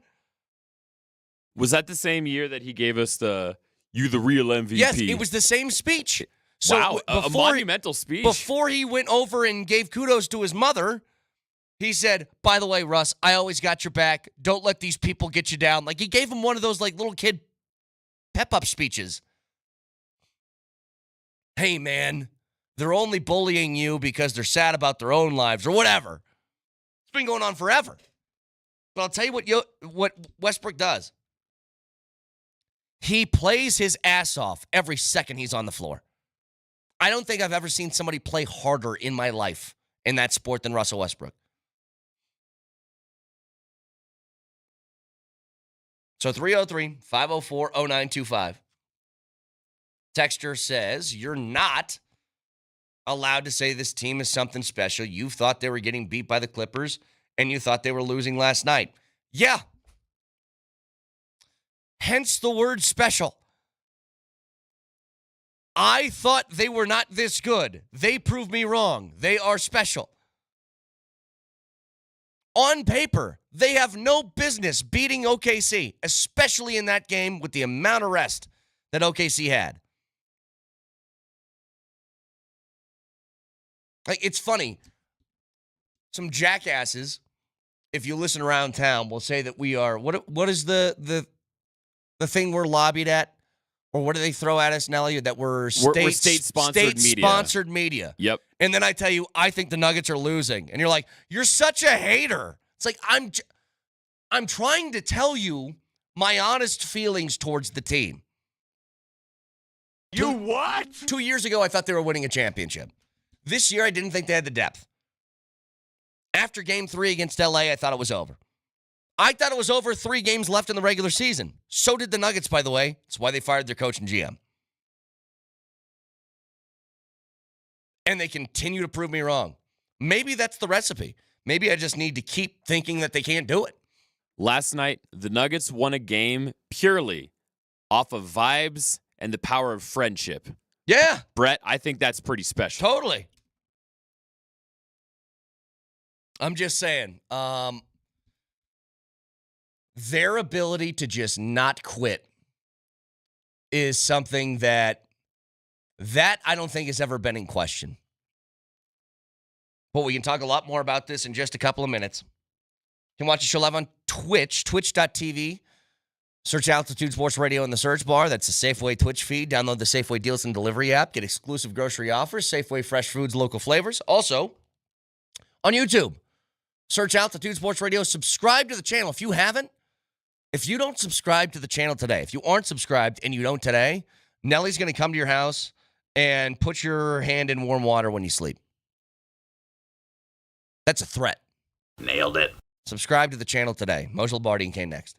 Was that the same year that he gave us the real MVP? Yes, it was the same speech. So wow, a monumental speech. Before he went over and gave kudos to his mother, he said, by the way, Russ, I always got your back. Don't let these people get you down. He gave him one of those little kid pep-up speeches. Hey, man, they're only bullying you because they're sad about their own lives or whatever. It's been going on forever. But I'll tell you what Westbrook does. He plays his ass off every second he's on the floor. I don't think I've ever seen somebody play harder in my life in that sport than Russell Westbrook. So 303-504-0925. Texture says, you're not allowed to say this team is something special. You thought they were getting beat by the Clippers, and you thought they were losing last night. Yeah. Hence the word special. I thought they were not this good. They proved me wrong. They are special. On paper, they have no business beating OKC, especially in that game with the amount of rest that OKC had. It's funny. Some jackasses, if you listen around town, will say that we are, what is the thing we're lobbied at? Or what do they throw at us, Nelly? That we're state-sponsored media. Yep. And then I tell you, I think the Nuggets are losing. And you're like, you're such a hater. It's I'm trying to tell you my honest feelings towards the team. You what? 2 years ago, I thought they were winning a championship. This year, I didn't think they had the depth. After game 3 against LA, I thought it was over. I thought it was over 3 games left in the regular season. So did the Nuggets, by the way. That's why they fired their coach and GM. And they continue to prove me wrong. Maybe that's the recipe. Maybe I just need to keep thinking that they can't do it. Last night, the Nuggets won a game purely off of vibes and the power of friendship. Yeah. Brett, I think that's pretty special. Totally. I'm just saying, their ability to just not quit is something that I don't think has ever been in question. But we can talk a lot more about this in just a couple of minutes. You can watch the show live on Twitch, twitch.tv. Search Altitude Sports Radio in the search bar. That's the Safeway Twitch feed. Download the Safeway Deals and Delivery app. Get exclusive grocery offers, Safeway Fresh Foods, local flavors. Also, on YouTube, search Altitude Sports Radio. Subscribe to the channel if you haven't. If you don't subscribe to the channel today, if you aren't subscribed and you don't today, Nellie's going to come to your house and put your hand in warm water when you sleep. That's a threat. Nailed it. Subscribe to the channel today. Moser, Lombardi, and Kane next.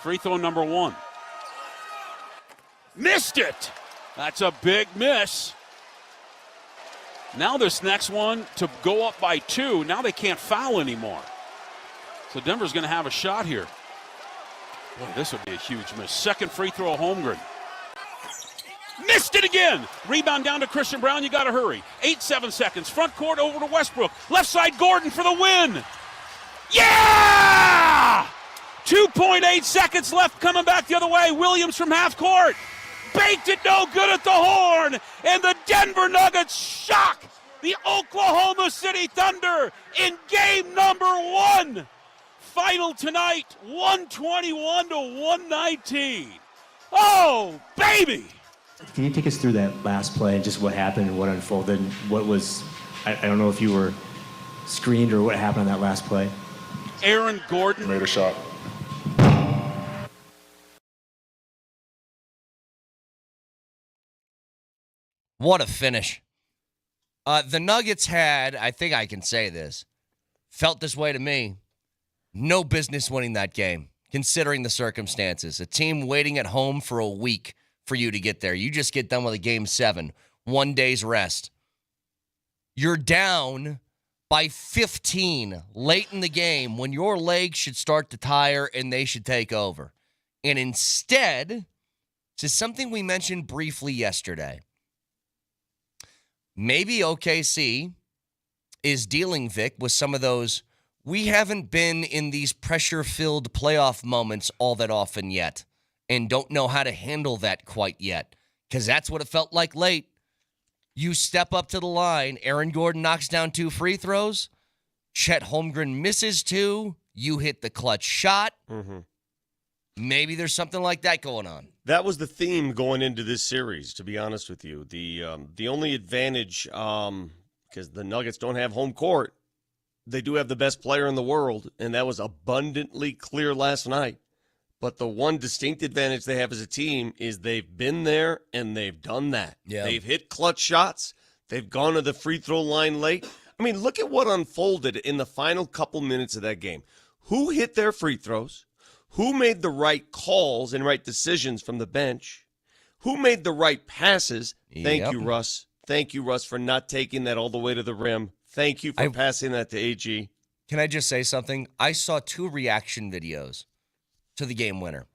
Free throw number 1. Missed it. That's a big miss. Now this next one to go up by 2. Now they can't foul anymore. So Denver's going to have a shot here. Boy, this would be a huge miss. Second free throw, Holmgren. Missed it again. Rebound down to Christian Brown. You got to hurry. 7 seconds. Front court over to Westbrook. Left side Gordon for the win. Yeah! 2.8 seconds left coming back the other way. Williams from half court. Baked it no good at the horn. And the Denver Nuggets shock the Oklahoma City Thunder in game number 1. Final tonight, 121 to 119. Oh, baby! Can you take us through that last play and just what happened and what unfolded? And what was, I don't know if you were screened or what happened on that last play. Aaron Gordon Made a shot. What a finish. The Nuggets had, I think I can say this, felt this way to me, no business winning that game, considering the circumstances. A team waiting at home for a week for you to get there. You just get done with a game 7, 1 day's rest. You're down by 15 late in the game when your legs should start to tire and they should take over. And instead, this is something we mentioned briefly yesterday. Maybe OKC is dealing, Vic, with some of those, we haven't been in these pressure-filled playoff moments all that often yet and don't know how to handle that quite yet, because that's what it felt like late. You step up to the line, Aaron Gordon knocks down 2 free throws, Chet Holmgren misses 2, you hit the clutch shot. Mm-hmm. Maybe there's something like that going on. That was the theme going into this series, to be honest with you. The only advantage, because the Nuggets don't have home court, they do have the best player in the world, and that was abundantly clear last night. But the one distinct advantage they have as a team is they've been there and they've done that. Yeah. They've hit clutch shots. They've gone to the free throw line late. I mean, look at what unfolded in the final couple minutes of that game. Who hit their free throws? Who made the right calls and right decisions from the bench? Who made the right passes? Thank you, Russ. Thank you, Russ, for not taking that all the way to the rim. Thank you for passing that to AG. Can I just say something? I saw 2 reaction videos to the game winner.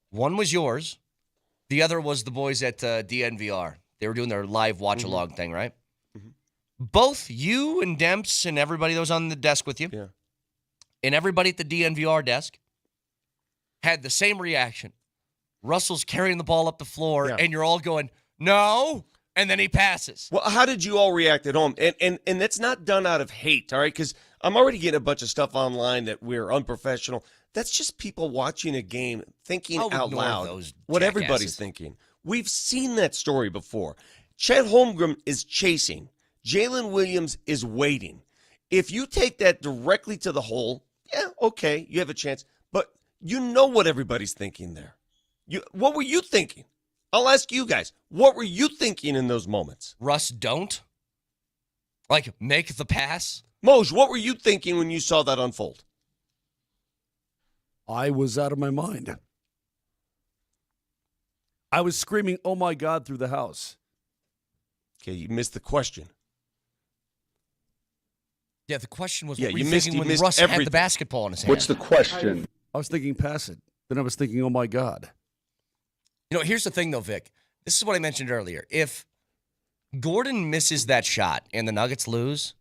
One was yours. The other was the boys at DNVR. They were doing their live watch-along thing, right? Mm-hmm. Both you and Demps and everybody that was on the desk with you, and everybody at the DNVR desk had the same reaction. Russell's carrying the ball up the floor, and you're all going, no, and then he passes. Well, how did you all react at home? And that's not done out of hate, all right? Because I'm already getting a bunch of stuff online that we're unprofessional. That's just people watching a game thinking out loud what everybody's thinking. We've seen that story before. Chet Holmgren is chasing. Jalen Williams is waiting. If you take that directly to the hole, yeah, okay, you have a chance. But you know what everybody's thinking there. What were you thinking? I'll ask you guys. What were you thinking in those moments? Russ, don't. Like, make the pass. Moj, what were you thinking when you saw that unfold? I was out of my mind. I was screaming, oh, my God, through the house. Okay, you missed the question. Yeah, the question was, Yeah, what were you missed- thinking you when missed Russ had everything. the basketball in his hand? What's the question? I was thinking pass it. Then I was thinking, oh, my God. You know, here's the thing, though, Vic. This is what I mentioned earlier. If Gordon misses that shot and the Nuggets lose,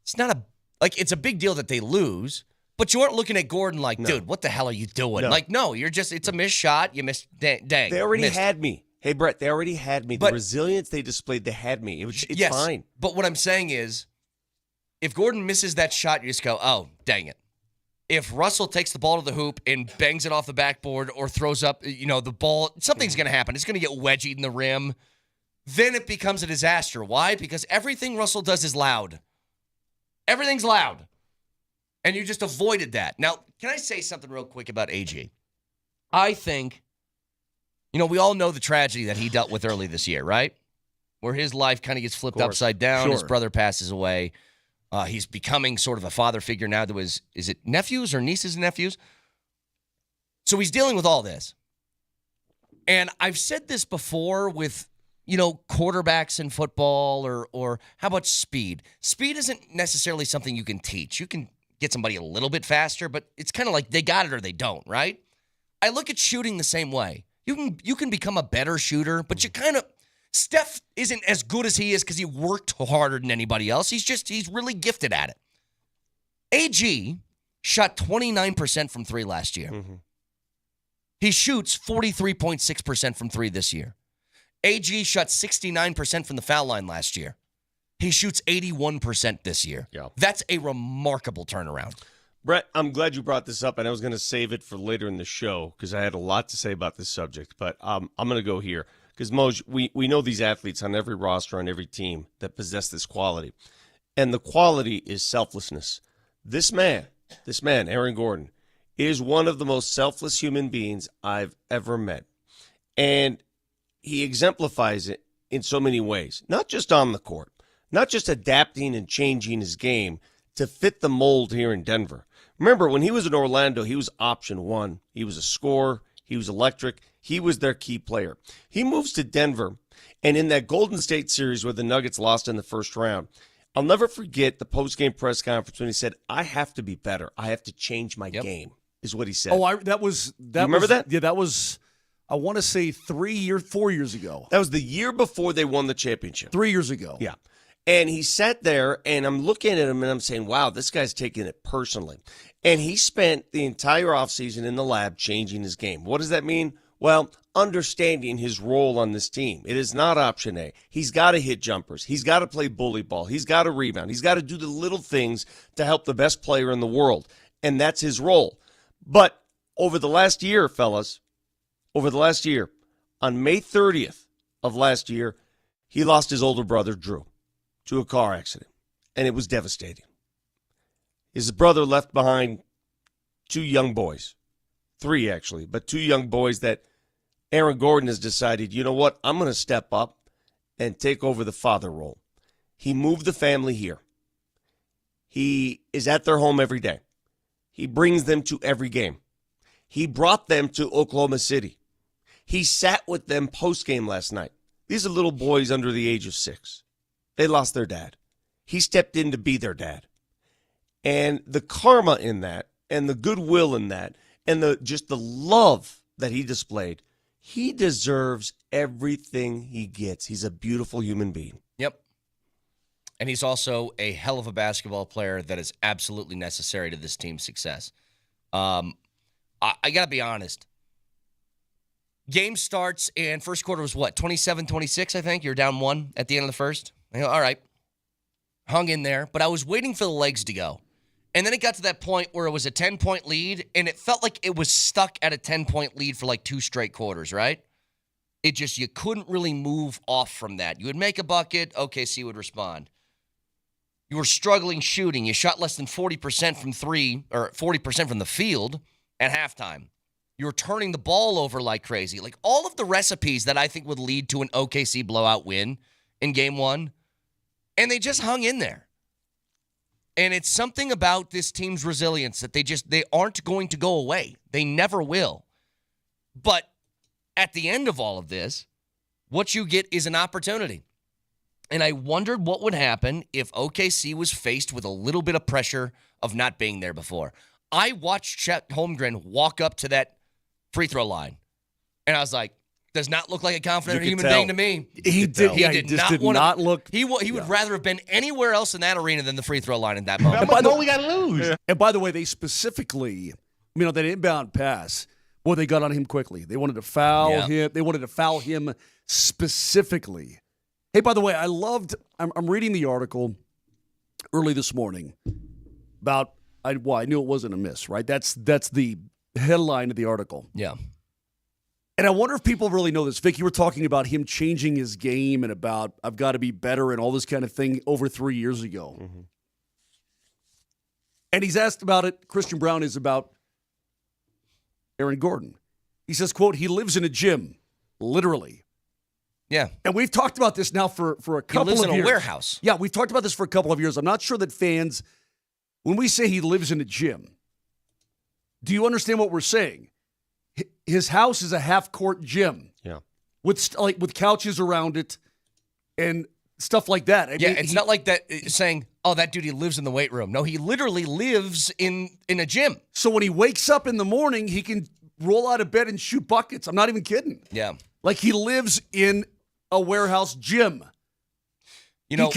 it's not it's a big deal that they lose, but you aren't looking at Gordon like, dude, what the hell are you doing? No. Like, no, it's a missed shot. You missed, dang. They already missed. had me. Hey, Brett, they already had me. But- the resilience they displayed, they had me. It's Yes, fine. But what I'm saying is, if Gordon misses that shot, you just go, oh, dang it. If Russell takes the ball to the hoop and bangs it off the backboard or throws up, the ball, something's going to happen. It's going to get wedgied in the rim. Then it becomes a disaster. Why? Because everything Russell does is loud. Everything's loud. And you just avoided that. Now, can I say something real quick about AG? I think, we all know the tragedy that he dealt with early this year, right? Where his life kind of gets flipped upside down. Sure. His brother passes away. He's becoming sort of a father figure now to his, is it nephews or nieces and nephews? So he's dealing with all this. And I've said this before with, quarterbacks in football or how about speed? Speed isn't necessarily something you can teach. You can get somebody a little bit faster, but it's kind of like they got it or they don't, right? I look at shooting the same way. You can become a better shooter, but Steph isn't as good as he is because he worked harder than anybody else. He's really gifted at it. AG shot 29% from three last year. Mm-hmm. He shoots 43.6% from three this year. AG shot 69% from the foul line last year. He shoots 81% this year. Yeah. That's a remarkable turnaround. Brett, I'm glad you brought this up, and I was going to save it for later in the show because I had a lot to say about this subject, but I'm going to go here because, Moj, we know these athletes on every roster, on every team that possess this quality, and the quality is selflessness. This man, Aaron Gordon, is one of the most selfless human beings I've ever met, and he exemplifies it in so many ways, not just on the court, not just adapting and changing his game to fit the mold here in Denver. Remember, when he was in Orlando, he was option one. He was a scorer. He was electric. He was their key player. He moves to Denver, and in that Golden State series where the Nuggets lost in the first round, I'll never forget the post-game press conference when he said, I have to be better. I have to change my game, is what he said. Oh, that was you remember that? Yeah, that was, I want to say 4 years ago. That was the year before they won the championship. 3 years ago. Yeah. And he sat there, and I'm looking at him, and I'm saying, wow, this guy's taking it personally. And he spent the entire offseason in the lab changing his game. What does that mean? Well, understanding his role on this team. It is not option A. He's got to hit jumpers. He's got to play bully ball. He's got to rebound. He's got to do the little things to help the best player in the world. And that's his role. But over the last year, fellas, on May 30th of last year, he lost his older brother, Drew, to a car accident, and it was devastating. His brother left behind two young boys, three actually, but two young boys that Aaron Gordon has decided, you know what, I'm going to step up and take over the father role. He moved the family here. He is at their home every day. He brings them to every game. He brought them to Oklahoma City. He sat with them post-game last night. These are little boys under the age of 6. They lost their dad. He stepped in to be their dad. And the karma in that, and the goodwill in that, and just the love that he displayed, he deserves everything he gets. He's a beautiful human being. Yep. And he's also a hell of a basketball player that is absolutely necessary to this team's success. I got to be honest. Game starts, and first quarter was what, 27-26, I think? You're down 1 at the end of the first? All right. Hung in there, but I was waiting for the legs to go. And then it got to that point where it was a 10-point lead, and it felt like it was stuck at a 10-point lead for like 2 straight quarters, right? You couldn't really move off from that. You would make a bucket, OKC would respond. You were struggling shooting. You shot less than 40% from three, or 40% from the field at halftime. You were turning the ball over like crazy. Like all of the recipes that I think would lead to an OKC blowout win in game 1, and they just hung in there. And it's something about this team's resilience that they aren't going to go away. They never will. But at the end of all of this, what you get is an opportunity. And I wondered what would happen if OKC was faced with a little bit of pressure of not being there before. I watched Chet Holmgren walk up to that free throw line, and I was like, does not look like a confident human being to me. He did not look. He would rather have been anywhere else in that arena than the free throw line in that moment. By the way, we got to lose. And by the way, they specifically, that inbound pass, they got on him quickly. They wanted to foul him. They wanted to foul him specifically. Hey, by the way, I'm reading the article early this morning about, I knew it wasn't a miss, right? That's the headline of the article. Yeah. And I wonder if people really know this. Vic, you were talking about him changing his game and about I've got to be better and all this kind of thing over 3 years ago. Mm-hmm. And he's asked about it. Christian Brown is about Aaron Gordon. He says, quote, he lives in a gym, literally. Yeah. And we've talked about this now for a couple of years. He lives in a warehouse. Yeah, we've talked about this for a couple of years. I'm not sure that fans, when we say he lives in a gym, do you understand what we're saying? his house is a half-court gym. Yeah. With couches around it and stuff like that. I mean, it's not like that saying, oh, that dude, he lives in the weight room. No, he literally lives in a gym. So when he wakes up in the morning, he can roll out of bed and shoot buckets. I'm not even kidding. Yeah. Like he lives in a warehouse gym. You know,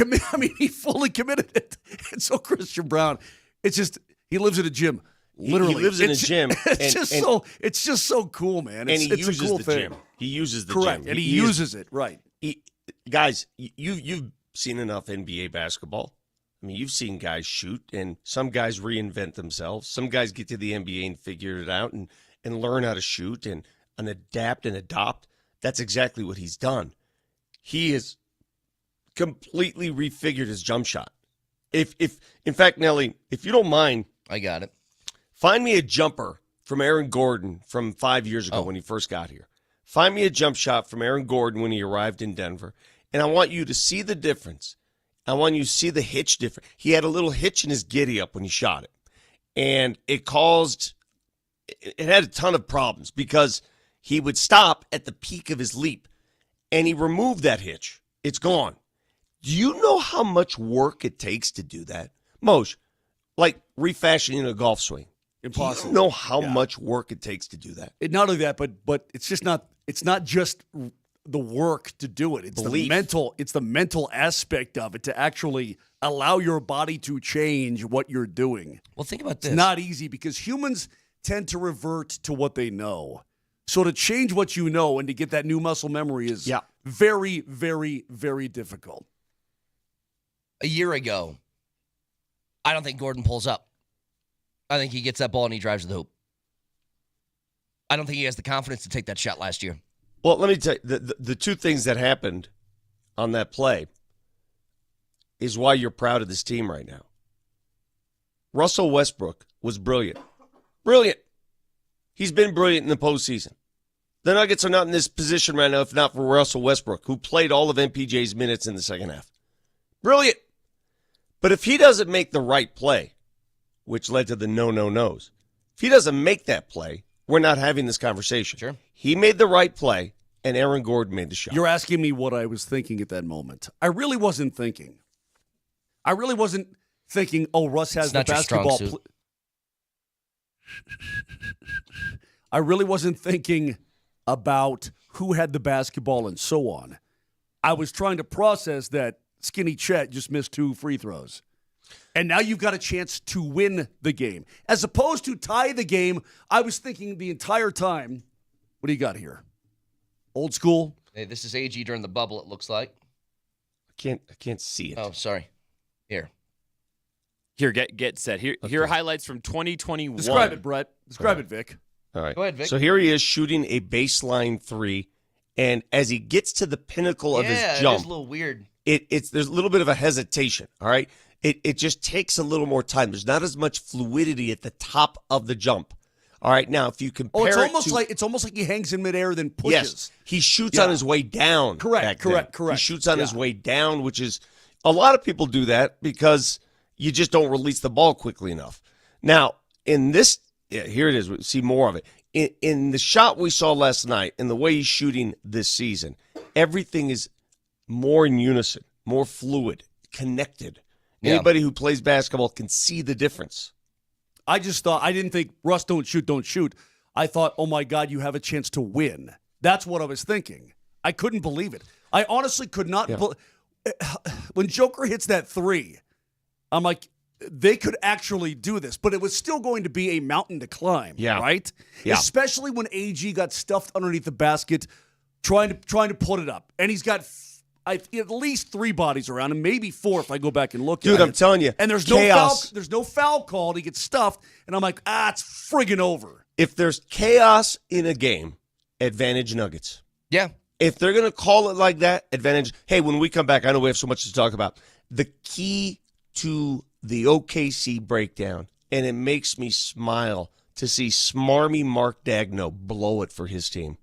he fully committed it. And so Christian Braun, it's just, he lives in a gym. Literally. He lives in a gym. It's just so cool, man. And he it's uses a cool the thing. gym. He uses the Correct. gym. And he uses it, right. Guys, you've seen enough NBA basketball. I mean, you've seen guys shoot, and some guys reinvent themselves. Some guys get to the NBA and figure it out and learn how to shoot and adapt and adopt. That's exactly what he's done. He has completely refigured his jump shot. If in fact, Nelly, if you don't mind, I got it. Find me a jumper from Aaron Gordon from 5 years ago when he first got here. Find me a jump shot from Aaron Gordon when he arrived in Denver. And I want you to see the difference. I want you to see the hitch difference. He had a little hitch in his giddy up when he shot it. And it had a ton of problems because he would stop at the peak of his leap. And he removed that hitch. It's gone. Do you know how much work it takes to do that? Moj, like refashioning a golf swing. Impossible. Do you know how much work it takes to do that? Not only that, but it's just not. It's not just the work to do it. It's Belief. the mental. It's the mental aspect of it to actually allow your body to change what you're doing. Well, think about this. It's not easy because humans tend to revert to what they know. So to change what you know and to get that new muscle memory is very, very, very difficult. A year ago, I don't think Gordon pulls up. I think he gets that ball and he drives to the hoop. I don't think he has the confidence to take that shot last year. Well, let me tell you, the two things that happened on that play is why you're proud of this team right now. Russell Westbrook was brilliant. Brilliant. He's been brilliant in the postseason. The Nuggets are not in this position right now if not for Russell Westbrook, who played all of MPJ's minutes in the second half. Brilliant. But if he doesn't make the right play, which led to the no-no-nos, if he doesn't make that play, we're not having this conversation. Sure. He made the right play, and Aaron Gordon made the shot. You're asking me what I was thinking at that moment. I really wasn't thinking. Oh, Russ has the basketball. I really wasn't thinking about who had the basketball and so on. I was trying to process that Skinny Chet just missed 2 free throws. And now you've got a chance to win the game. As opposed to tie the game, I was thinking the entire time, what do you got here? Old school? Hey, this is AG during the bubble, it looks like. I can't see it. Oh, sorry. Here, get set. Here are highlights from 2021. Describe it, Brett. Describe it, Vic. All right. Go ahead, Vic. So here he is shooting a baseline 3, and as he gets to the pinnacle of his jump, it's a little weird. There's a little bit of a hesitation, all right? It just takes a little more time. There's not as much fluidity at the top of the jump. All right, now if you compare it's almost like he hangs in midair then pushes. Yes, he shoots on his way down. Correct. He shoots on his way down, which is a lot of people do that because you just don't release the ball quickly enough. Now, in this, here it is. We see more of it. In the shot we saw last night and the way he's shooting this season, everything is more in unison, more fluid, connected. Yeah. Anybody who plays basketball can see the difference. I didn't think, Russ, don't shoot. I thought, oh my God, you have a chance to win. That's what I was thinking. I couldn't believe it. I honestly could not. When Joker hits that 3, I'm like, they could actually do this, but it was still going to be a mountain to climb, right? Yeah. Especially when AG got stuffed underneath the basket trying to put it up. And he's got at least 3 bodies around him, maybe 4 if I go back and look at it. Dude, I'm telling you. And there's chaos. no foul called. He gets stuffed, and I'm like, it's friggin' over. If there's chaos in a game, advantage Nuggets. Yeah. If they're going to call it like that, advantage. Hey, when we come back, I know we have so much to talk about. The key to the OKC breakdown, and it makes me smile to see smarmy Mark Daigneault blow it for his team.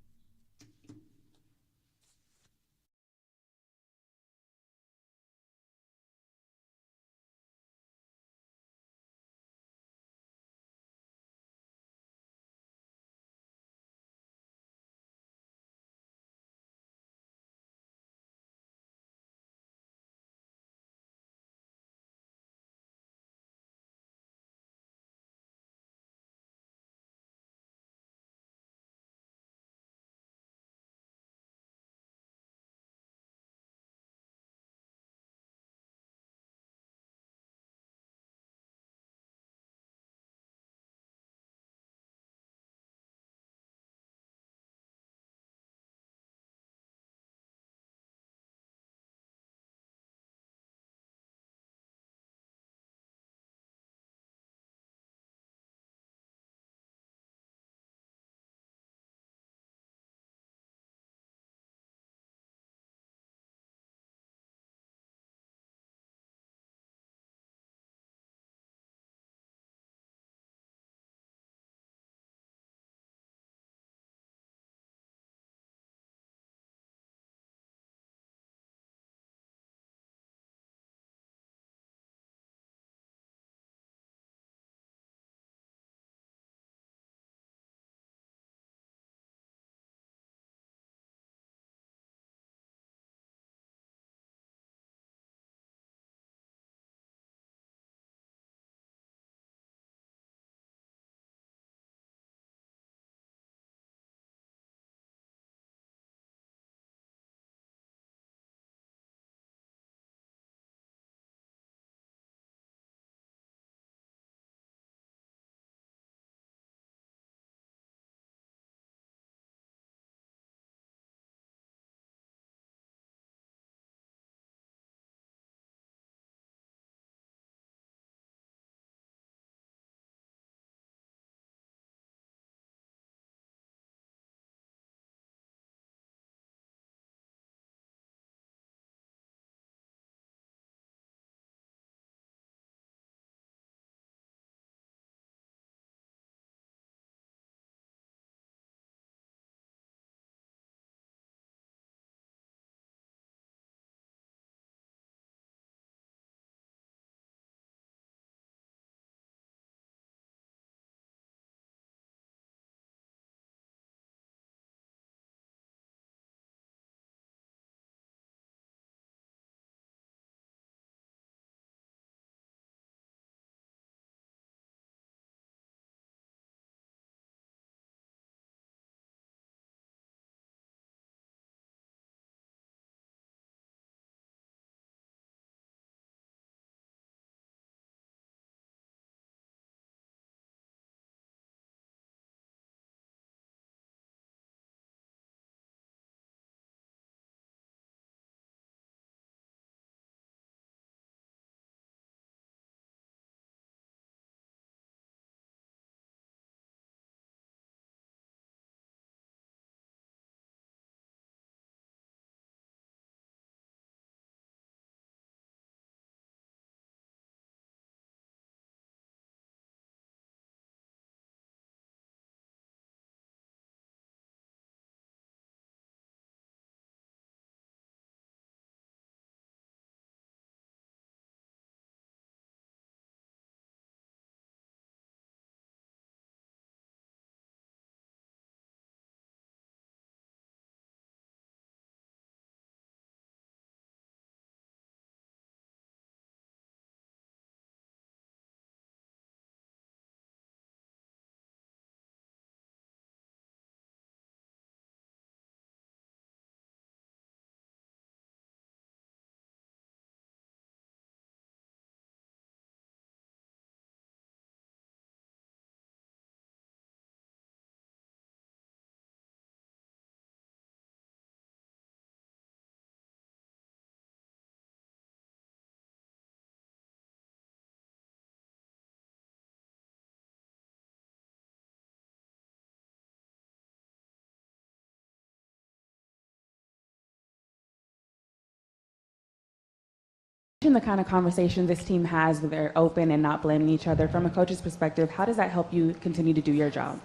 mentioned the kind of conversation this team has where they're open and not blaming each other. From a coach's perspective, how does that help you continue to do your job?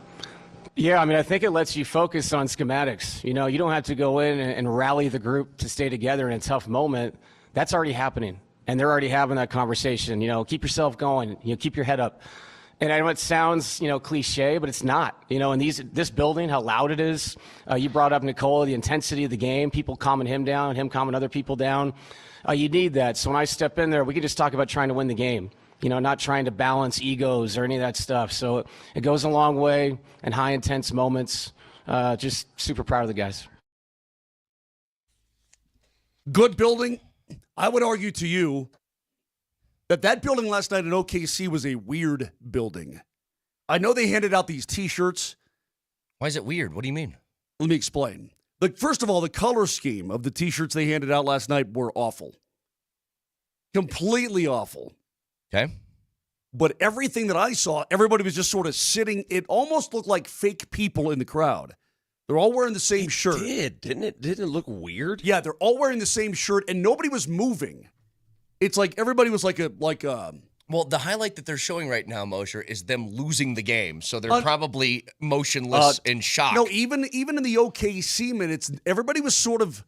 Yeah, I mean, I think it lets you focus on schematics. You know, you don't have to go in and rally the group to stay together in a tough moment. That's already happening, and they're already having that conversation. You know, keep yourself going. You know, keep your head up. And I know it sounds, cliche, but it's not. You know, in this building, how loud it is. You brought up Nikola, the intensity of the game, people calming him down, him calming other people down. You need that. So when I step in there, we can just talk about trying to win the game. You know, not trying to balance egos or any of that stuff. So it goes a long way in high intense moments. Just super proud of the guys. Good building. I would argue to you that building last night in OKC was a weird building. I know they handed out these T-shirts. Why is it weird? What do you mean? Let me explain. First of all, the color scheme of the T-shirts they handed out last night were awful. Completely awful. Okay. But everything that I saw, everybody was just sort of sitting. It almost looked like fake people in the crowd. They're all wearing the same shirt. Didn't it look weird? Yeah, they're all wearing the same shirt, and nobody was moving. It's like everybody was like a. Well, the highlight that they're showing right now, Moser, is them losing the game. So they're probably motionless in shock. No, even in the OKC minutes, everybody was sort of.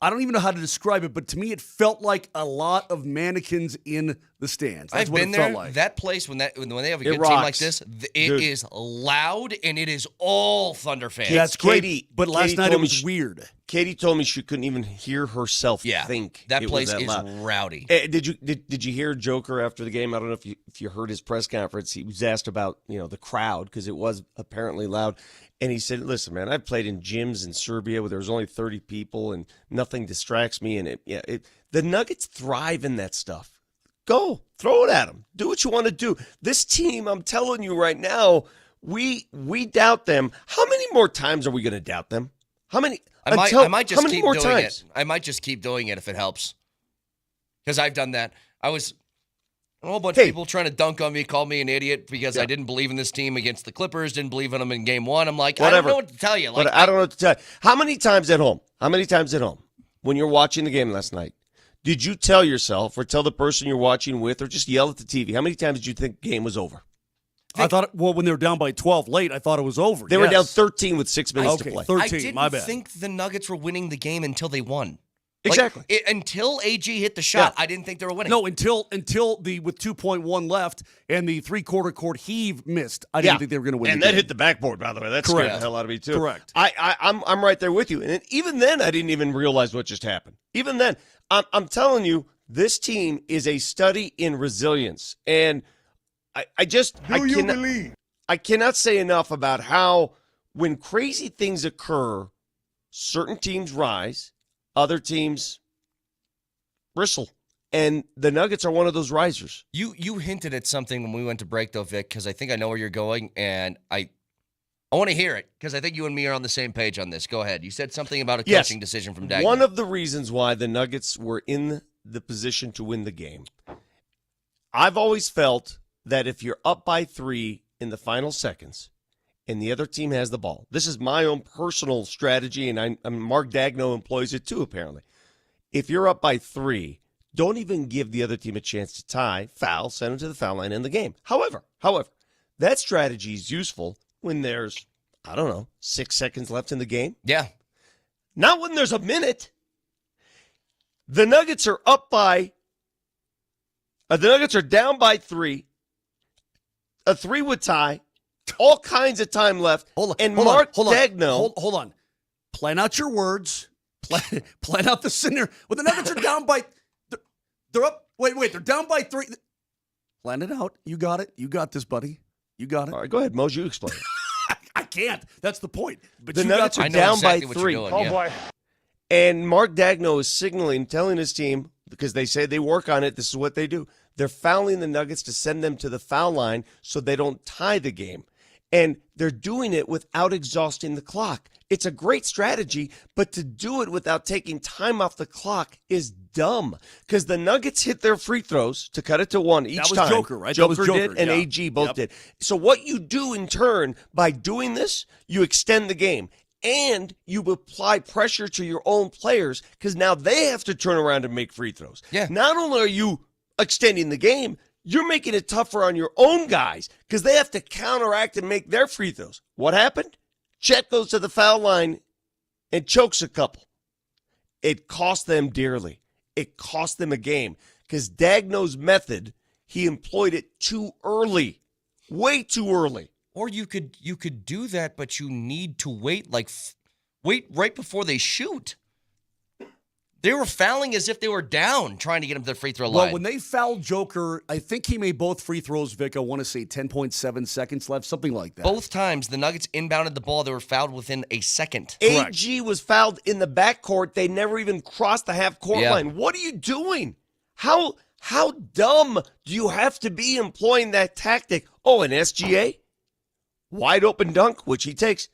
I don't even know how to describe it, but to me, it felt like a lot of mannequins in the stands. That's I've what been it there. Felt like. That place when they have a It good rocks. team like this, it is loud and it is all Thunder fans. Yeah, that's great. Katie, But last Katie night it told me was weird. Katie told me she couldn't even hear herself think. That it place was that is loud. rowdy. Did you hear Joker after the game? I don't know if you heard his press conference. He was asked about the crowd because it was apparently loud, and he said, "Listen, man, I've played in gyms in Serbia where there was only 30 people and nothing distracts me, and the Nuggets thrive in that stuff. Go throw it at them. Do what you want to do. This team, I'm telling you right now, we doubt them. How many more times are we going to doubt them? How many?" I might just keep doing times? it. I might just keep doing it if it helps. Because I've done that. A whole bunch of people trying to dunk on me, called me an idiot because I didn't believe in this team against the Clippers, didn't believe in them in game one. I'm like, Whatever. I don't know what to tell you. I don't know what to tell you. How many times at home when you're watching the game last night, did you tell yourself or tell the person you're watching with or just yell at the TV? How many times did you think the game was over? I thought, when they were down by 12 late, I thought it was over. They were down 13 with 6 minutes to play. 13, my bad. I didn't think the Nuggets were winning the game until they won. Exactly. Until AG hit the shot, I didn't think they were winning. No, until with 2.1 left and the three-quarter court heave missed, I didn't think they were going to win. And the that game. hit the backboard, by the way. That scared the hell out of me too. Correct. I'm right there with you. And even then, I didn't even realize what just happened. Even then, I'm telling you, this team is a study in resilience, and I cannot say enough about how when crazy things occur, certain teams rise, other teams bristle. And the Nuggets are one of those risers. You hinted at something when we went to break, though, Vic, because I think I know where you're going, and I want to hear it, because I think you and me are on the same page on this. Go ahead. You said something about a coaching decision from Dagny. One of the reasons why the Nuggets were in the position to win the game, I've always felt that if you're up by 3 in the final seconds and the other team has the ball, this is my own personal strategy, and Mark Dagno employs it too, apparently. If you're up by 3, don't even give the other team a chance to tie, foul, send them to the foul line, end the game. However, that strategy is useful when there's, 6 seconds left in the game. Yeah. Not when there's a minute. The Nuggets are down by 3. A 3 would tie. All kinds of time left. Hold on. Plan out your words. Plan out the scenario. Well, the Nuggets are down by. They're up. Wait. They're down by 3. Plan it out. You got it. You got this, buddy. You got it. All right, go ahead, Mose. You explain it. I can't. That's the point. But the Nuggets are down by 3. Boy. And Mark Dagno is signaling, telling his team, because they say they work on it, this is what they do. They're fouling the Nuggets to send them to the foul line so they don't tie the game. And they're doing it without exhausting the clock. It's a great strategy, but to do it without taking time off the clock is dumb. Because the Nuggets hit their free throws to cut it to 1 each time. That was Joker, right? Joker did, and AG both did. So what you do in turn, by doing this, you extend the game. and you apply pressure to your own players because now they have to turn around and make free throws. Yeah. Not only are you extending the game, you're making it tougher on your own guys because they have to counteract and make their free throws. What happened? Chet goes to the foul line and chokes a couple. It cost them dearly. It cost them a game because Dagno's method, he employed it too early, way too early. Or you could do that, but you need to wait right before they shoot. They were fouling as if they were down, trying to get him to the free throw line. Well, when they fouled Joker, I think he made both free throws, Vic. I want to say 10.7 seconds left, something like that. Both times the Nuggets inbounded the ball, they were fouled within a second. AG was fouled in the backcourt. They never even crossed the half-court line. What are you doing? How dumb do you have to be employing that tactic? Oh, an SGA? Wide open dunk, which he takes.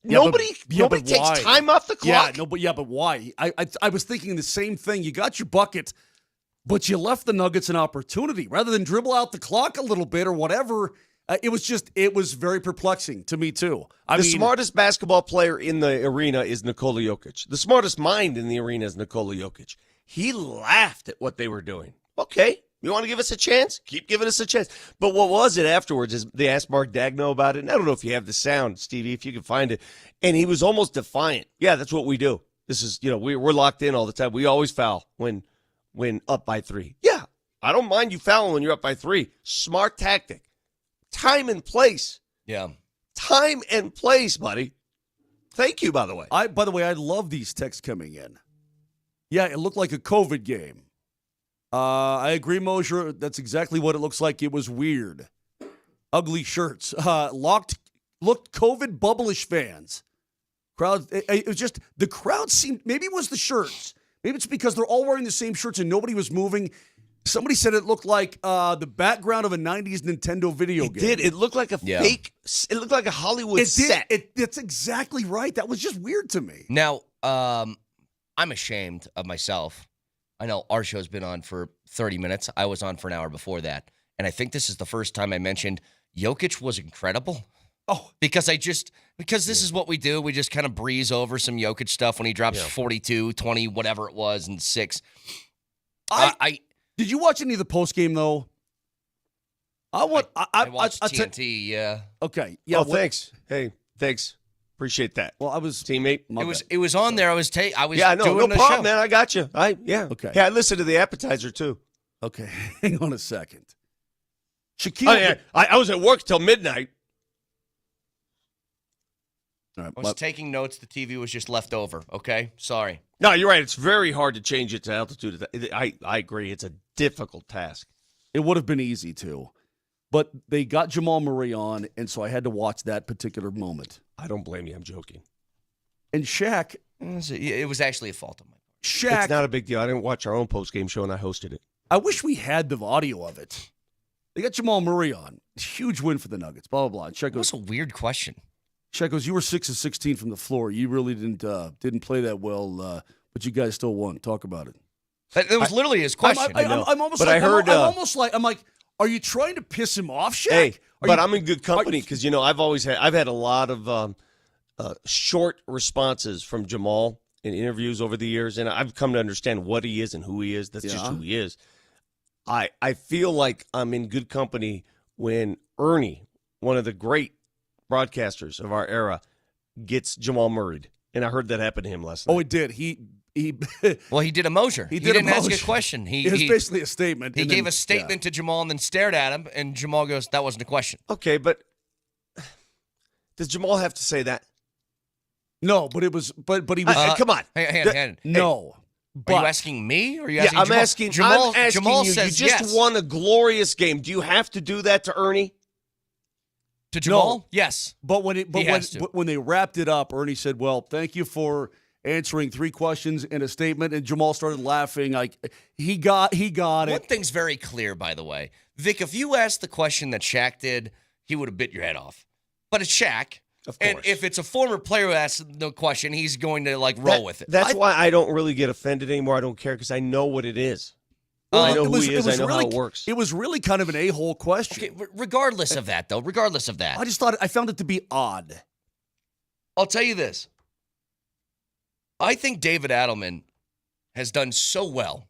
Nobody takes time off the clock. But why? I was thinking the same thing. You got your bucket, but you left the Nuggets an opportunity rather than dribble out the clock a little bit or whatever. It was very perplexing to me too. The smartest basketball player in the arena is Nikola Jokic. The smartest mind in the arena is Nikola Jokic. He laughed at what they were doing. Okay. You want to give us a chance? Keep giving us a chance. But what was it afterwards is they asked Mark Dagno about it. And I don't know if you have the sound, Stevie, if you can find it. And he was almost defiant. Yeah, that's what we do. This is, we're locked in all the time. We always foul when up by 3. Yeah, I don't mind you fouling when you're up by 3. Smart tactic. Time and place. Yeah. Time and place, buddy. Thank you, by the way. I love these texts coming in. Yeah, it looked like a COVID game. I agree, Moser. That's exactly what it looks like. It was weird. Ugly shirts. Looked COVID bubblish fans. Crowd. It was just the crowd seemed. Maybe it was the shirts. Maybe it's because they're all wearing the same shirts and nobody was moving. Somebody said it looked like the background of a '90s Nintendo video game. It did. It looked like a fake. It looked like a Hollywood set. That's exactly right. That was just weird to me. Now, I'm ashamed of myself. I know our show's been on for 30 minutes. I was on for an hour before that. And I think this is the first time I mentioned Jokic was incredible. Oh. Because this is what we do. We just kind of breeze over some Jokic stuff when he drops 42, 20, whatever it was, and 6. Did you watch any of the postgame, though? I watched TNT, yeah. Okay. Yeah. Thanks. Hey, thanks. Appreciate that. Well, I was teammate. It was on there. I was doing no problem, show. Man. I got you. Okay. Yeah, I listened to the appetizer too. Okay, hang on a second. Shaquille. I was at work till midnight. All right, I was taking notes. The TV was just left over. Okay, sorry. No, you're right. It's very hard to change it to altitude. I agree. It's a difficult task. It would have been easy too, but they got Jamal Murray on, and so I had to watch that particular moment. I don't blame you. I'm joking. And Shaq. It was actually a fault of mine. Shaq. It's not a big deal. I didn't watch our own postgame show, and I hosted it. I wish we had the audio of it. They got Jamal Murray on. Huge win for the Nuggets. Blah, blah, blah. Shaq goes, that's a weird question. Shaq goes, you were 6 of 16 from the floor. You really didn't play that well, but you guys still won. Talk about it. That was literally his question. I'm like, are you trying to piss him off, Shaq? Hey, I'm in good company because I've had a lot of short responses from Jamal in interviews over the years, and I've come to understand what he is and who he is. That's just who he is. I feel like I'm in good company when Ernie, one of the great broadcasters of our era, gets Jamal Murray'd, and I heard that happen to him last night. Oh, it did. He well, he did a Moser. He didn't ask a question. It was basically a statement. He gave a statement to Jamal and then stared at him, and Jamal goes, that wasn't a question. Okay, but does Jamal have to say that? No, but it was. But he was. Come on. Hang on. No. Are you asking me? Or are you asking I'm Jamal? asking Jamal. I'm asking Jamal you. says You just won a glorious game. Do you have to do that to Ernie? To Jamal? No. Yes. But when they wrapped it up, Ernie said, "Well, thank you for answering 3 questions in a statement," and Jamal started laughing. Like he got it. One thing's very clear, by the way, Vic. If you asked the question that Shaq did, he would have bit your head off. But it's Shaq. Of course. And if it's a former player who asks the question, he's going to roll with it. That's why I don't really get offended anymore. I don't care because I know what it is. I know who he is. I know how it works. It was really kind of an a-hole question. Okay, regardless of that, though, I just I found it to be odd. I'll tell you this. I think David Adelman has done so well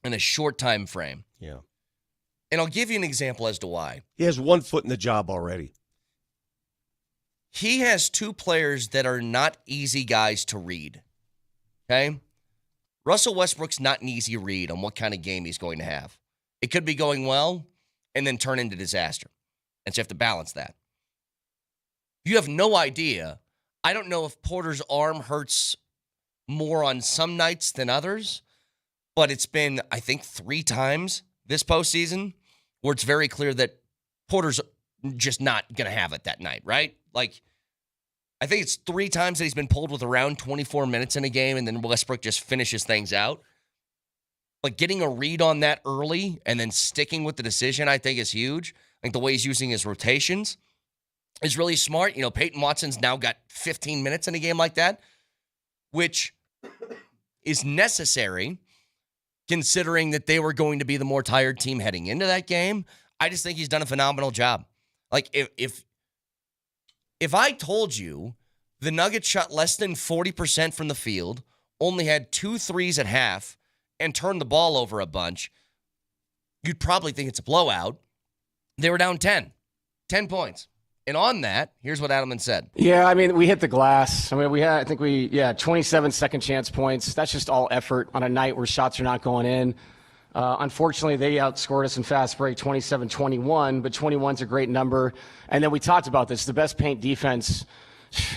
in a short time frame. Yeah. And I'll give you an example as to why. He has 1 foot in the job already. He has two players that are not easy guys to read. Okay? Russell Westbrook's not an easy read on what kind of game he's going to have. It could be going well and then turn into disaster. And so you have to balance that. You have no idea. I don't know if Porter's arm hurts more on some nights than others, but it's been, I think, 3 times this postseason where it's very clear that Porter's just not going to have it that night, right? Like, I think it's 3 times that he's been pulled with around 24 minutes in a game, and then Westbrook just finishes things out. But getting a read on that early and then sticking with the decision, I think, is huge. I think the way he's using his rotations is really smart. You know, Peyton Watson's now got 15 minutes in a game like that, which is necessary considering that they were going to be the more tired team heading into that game. I just think he's done a phenomenal job. Like, if I told you the Nuggets shot less than 40% from the field, only had 2 threes at half, and turned the ball over a bunch, you'd probably think it's a blowout. They were down 10 points. And on that, here's what Adelman said. Yeah, I mean, we hit the glass. I mean, we had, 27 second chance points. That's just all effort on a night where shots are not going in. Unfortunately, they outscored us in fast break 27-21, but 21's a great number. And then we talked about this, the best paint defense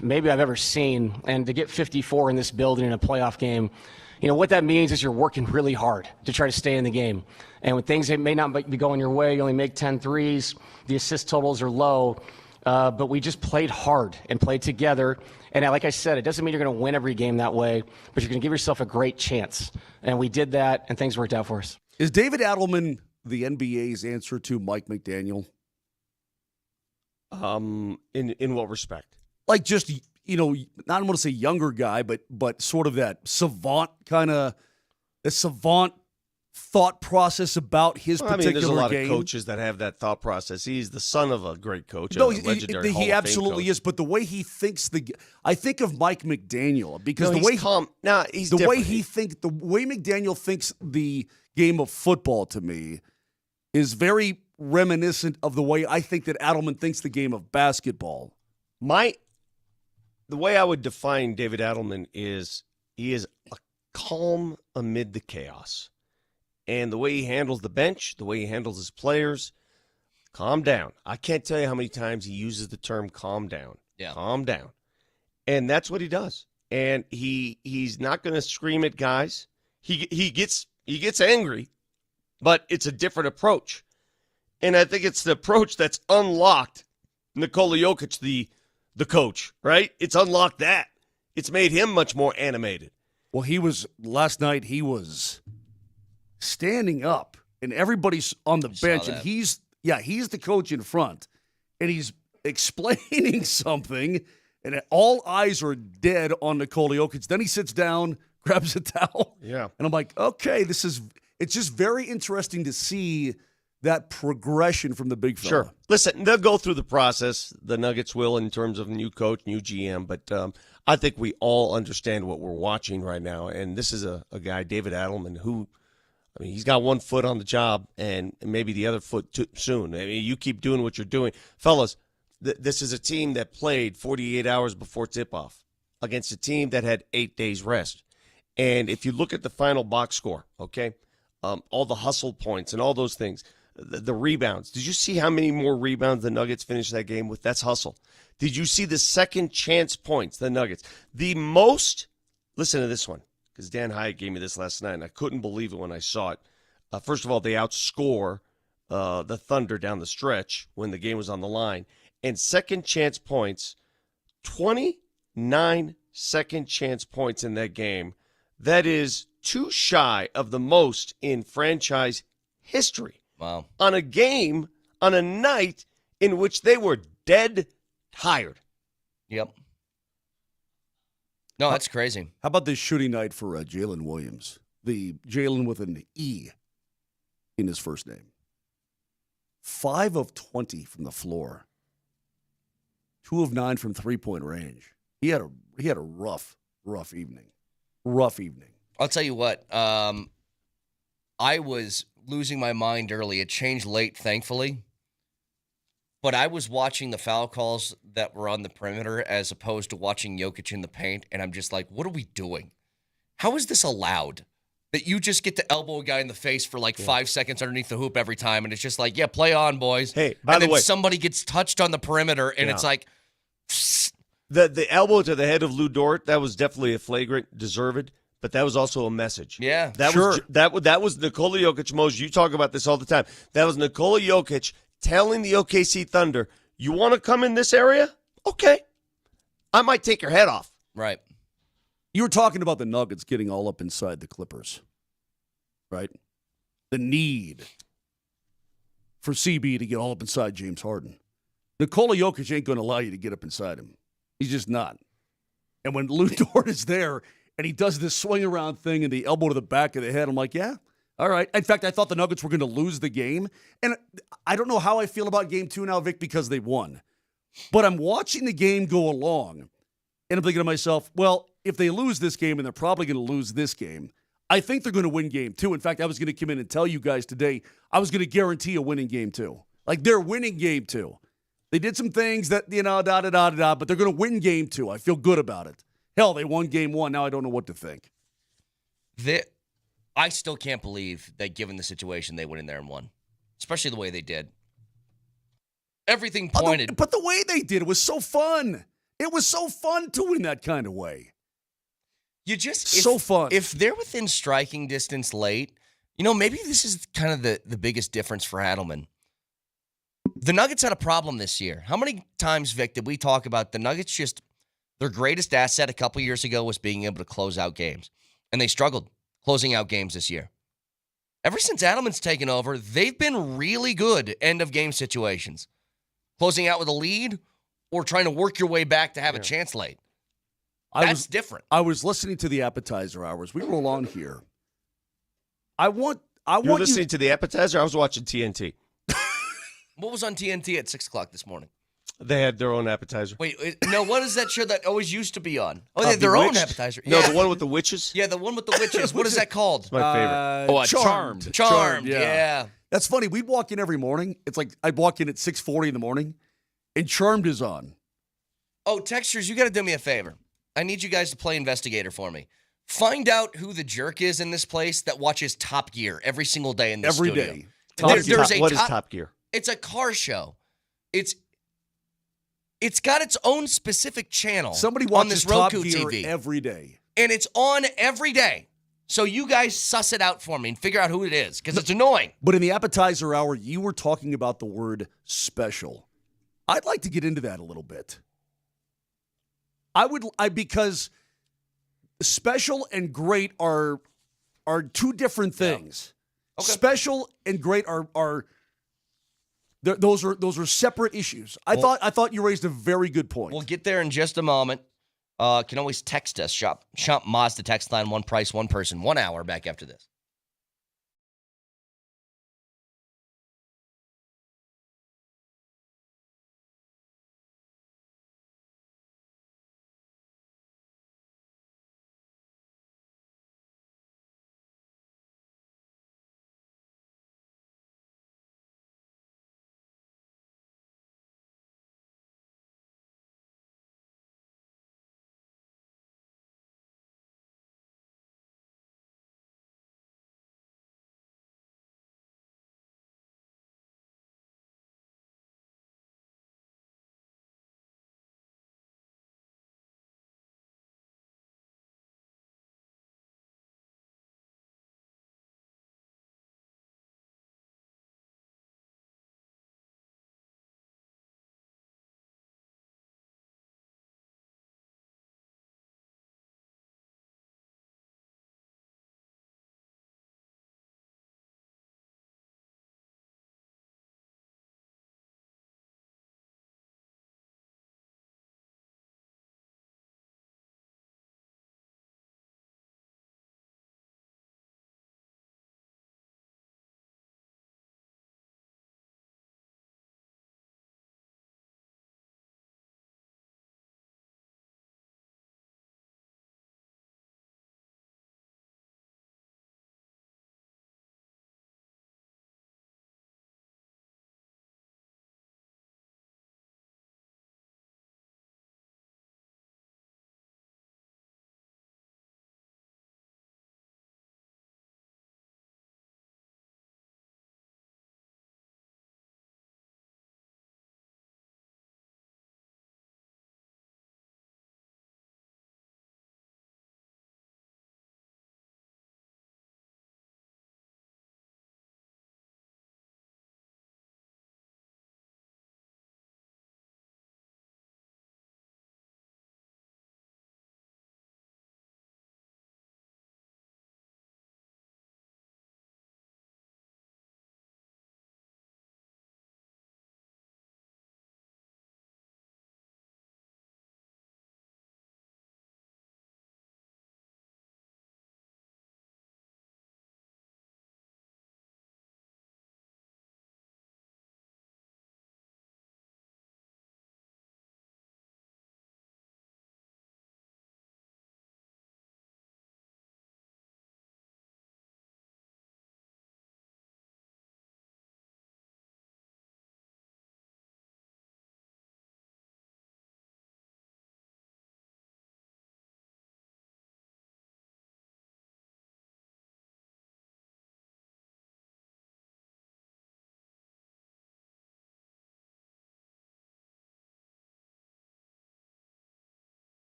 maybe I've ever seen. And to get 54 in this building in a playoff game, you know, what that means is you're working really hard to try to stay in the game. And when things may not be going your way, you only make 10 threes, the assist totals are low. But we just played hard and played together. And like I said, it doesn't mean you're going to win every game that way, but you're going to give yourself a great chance. And we did that, and things worked out for us. Is David Adelman the NBA's answer to Mike McDaniel? In what respect? Like, just, you know, I don't want to say younger guy, but sort of that savant thought process about his particular game. There's a lot of coaches that have that thought process. He's the son of a great coach, no, a legendary Hall he of absolutely Fame coach. is. But the way he thinks I think of Mike McDaniel because no, the way calm. No, he's the different. the way McDaniel thinks the game of football to me is very reminiscent of the way I think that Adelman thinks the game of basketball. The way I would define David Adelman is he is a calm amid the chaos. And the way he handles the bench, the way he handles his players, calm down. I can't tell you how many times he uses the term calm down. Yeah. Calm down. And that's what he does. And he's not going to scream at guys. He gets angry, but it's a different approach. And I think it's the approach that's unlocked Nikola Jokic, the coach, right? It's unlocked that. It's made him much more animated. Well, last night he was standing up, and everybody's on the bench, and he's the coach in front, and he's explaining something, and all eyes are dead on Nikola Jokic. Then he sits down, grabs a towel, and I'm like, okay, it's just very interesting to see that progression from the big fella. Sure. Listen, they'll go through the process. The Nuggets will in terms of new coach, new GM, but I think we all understand what we're watching right now, and this is a guy, David Adelman, who he's got 1 foot on the job and maybe the other foot soon. I mean, you keep doing what you're doing. Fellas, this is a team that played 48 hours before tip-off against a team that had 8 days rest. And if you look at the final box score, okay, all the hustle points and all those things, the rebounds. Did you see how many more rebounds the Nuggets finished that game with? That's hustle. Did you see the second chance points, the Nuggets? The most, listen to this one, because Dan Hyatt gave me this last night, and I couldn't believe it when I saw it. First of all, they outscore the Thunder down the stretch when the game was on the line. And second chance points, 29 second chance points in that game. That is too shy of the most in franchise history. Wow. On a night in which they were dead tired. Yep. No, that's crazy. How about this shooting night for Jalen Williams? The Jalen with an E in his first name. 5 of 20 from the floor. 2 of 9 from three-point range. He had a rough evening. Rough evening. I'll tell you what. I was losing my mind early. It changed late, thankfully. But I was watching the foul calls that were on the perimeter as opposed to watching Jokic in the paint, and I'm just like, what are we doing? How is this allowed? That you just get to elbow a guy in the face for like 5 seconds underneath the hoop every time, and it's just like, yeah, play on, boys. Hey, by the way, somebody gets touched on the perimeter, and it's like... The elbow to the head of Lou Dort, that was definitely a flagrant, deserved, but that was also a message. Yeah, that was Nikola Jokic. Moser, you talk about this all the time. That was Nikola Jokic telling the OKC Thunder, you want to come in this area? Okay. I might take your head off. Right. You were talking about the Nuggets getting all up inside the Clippers, right? The need for CB to get all up inside James Harden. Nikola Jokic ain't going to allow you to get up inside him. He's just not. And when Lou Dort is there and he does this swing around thing and the elbow to the back of the head, I'm like, yeah, all right. In fact, I thought the Nuggets were going to lose the game. And I don't know how I feel about game 2 now, Vic, because they won. But I'm watching the game go along, and I'm thinking to myself, well, if they lose this game, and they're probably going to lose this game, I think they're going to win game 2. In fact, I was going to come in and tell you guys today, I was going to guarantee a winning game 2. Like, they're winning game 2. They did some things that, but they're going to win game 2. I feel good about it. Hell, they won game 1. Now I don't know what to think. I still can't believe that given the situation, they went in there and won, especially the way they did. Everything pointed. But the way they did, it was so fun. It was so fun to win that kind of way. So fun. If they're within striking distance late, maybe this is kind of the biggest difference for Adelman. The Nuggets had a problem this year. How many times, Vic, did we talk about the Nuggets their greatest asset a couple years ago was being able to close out games, and they struggled closing out games this year. Ever since Adelman's taken over, they've been really good end-of-game situations. Closing out with a lead or trying to work your way back to have a chance late. That's different. I was listening to the appetizer hours. We roll on here. You're listening to the appetizer? I was watching TNT. What was on TNT at 6 o'clock this morning? They had their own appetizer. Wait, no, what is that show that always used to be on? Oh, they had their own appetizer. No, the one with the witches? Yeah, the one with the witches. What is that called? It's my favorite. Charmed. Charmed, yeah. That's funny. We'd walk in every morning. It's like I'd walk in at 6:40 in the morning, and Charmed is on. Oh, Textures, you got to do me a favor. I need you guys to play investigator for me. Find out who the jerk is in this place that watches Top Gear every single day in this studio. Every day. What is Top Gear? It's a car show. It's got its own specific channel. Somebody on watches this Roku Top Gear TV every day. And it's on every day. So you guys suss it out for me and figure out who it is, because it's annoying. But in the appetizer hour, you were talking about the word special. I'd like to get into that a little bit. Because special and great are two different things. Yeah. Okay. Special and great are those are separate issues. I thought you raised a very good point. We'll get there in just a moment. Can always text us. Shop Mazda text line, one price, one person, 1 hour. Back after this.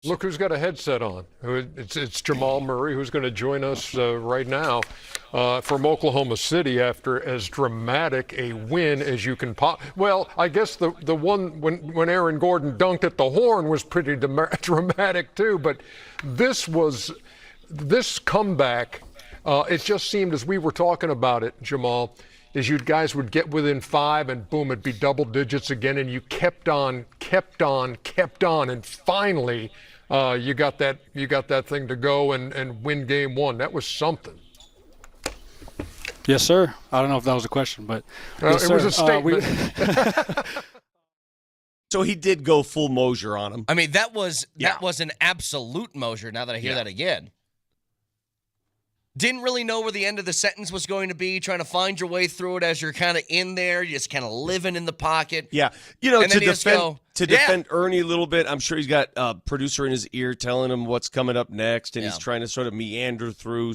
Look who's got a headset on. It's Jamal Murray, who's going to join us right now from Oklahoma City after as dramatic a win as you can Well, I guess the one when Aaron Gordon dunked at the horn was pretty dramatic too, but this comeback, it just seemed as we were talking about it, Jamal, is you guys would get within 5 and boom, it'd be double digits again, and you kept on, and finally you got that thing to go and win game 1. That was something. Yes, sir. I don't know if that was a question, but yes, it was a statement. So he did go full Moser on him. I mean, that was an absolute Moser. Now that I hear that again. Didn't really know where the end of the sentence was going to be, trying to find your way through it as you're kind of in there, you're just kind of living in the pocket. Yeah. To defend Ernie a little bit, I'm sure he's got a producer in his ear telling him what's coming up next, and he's trying to sort of meander through.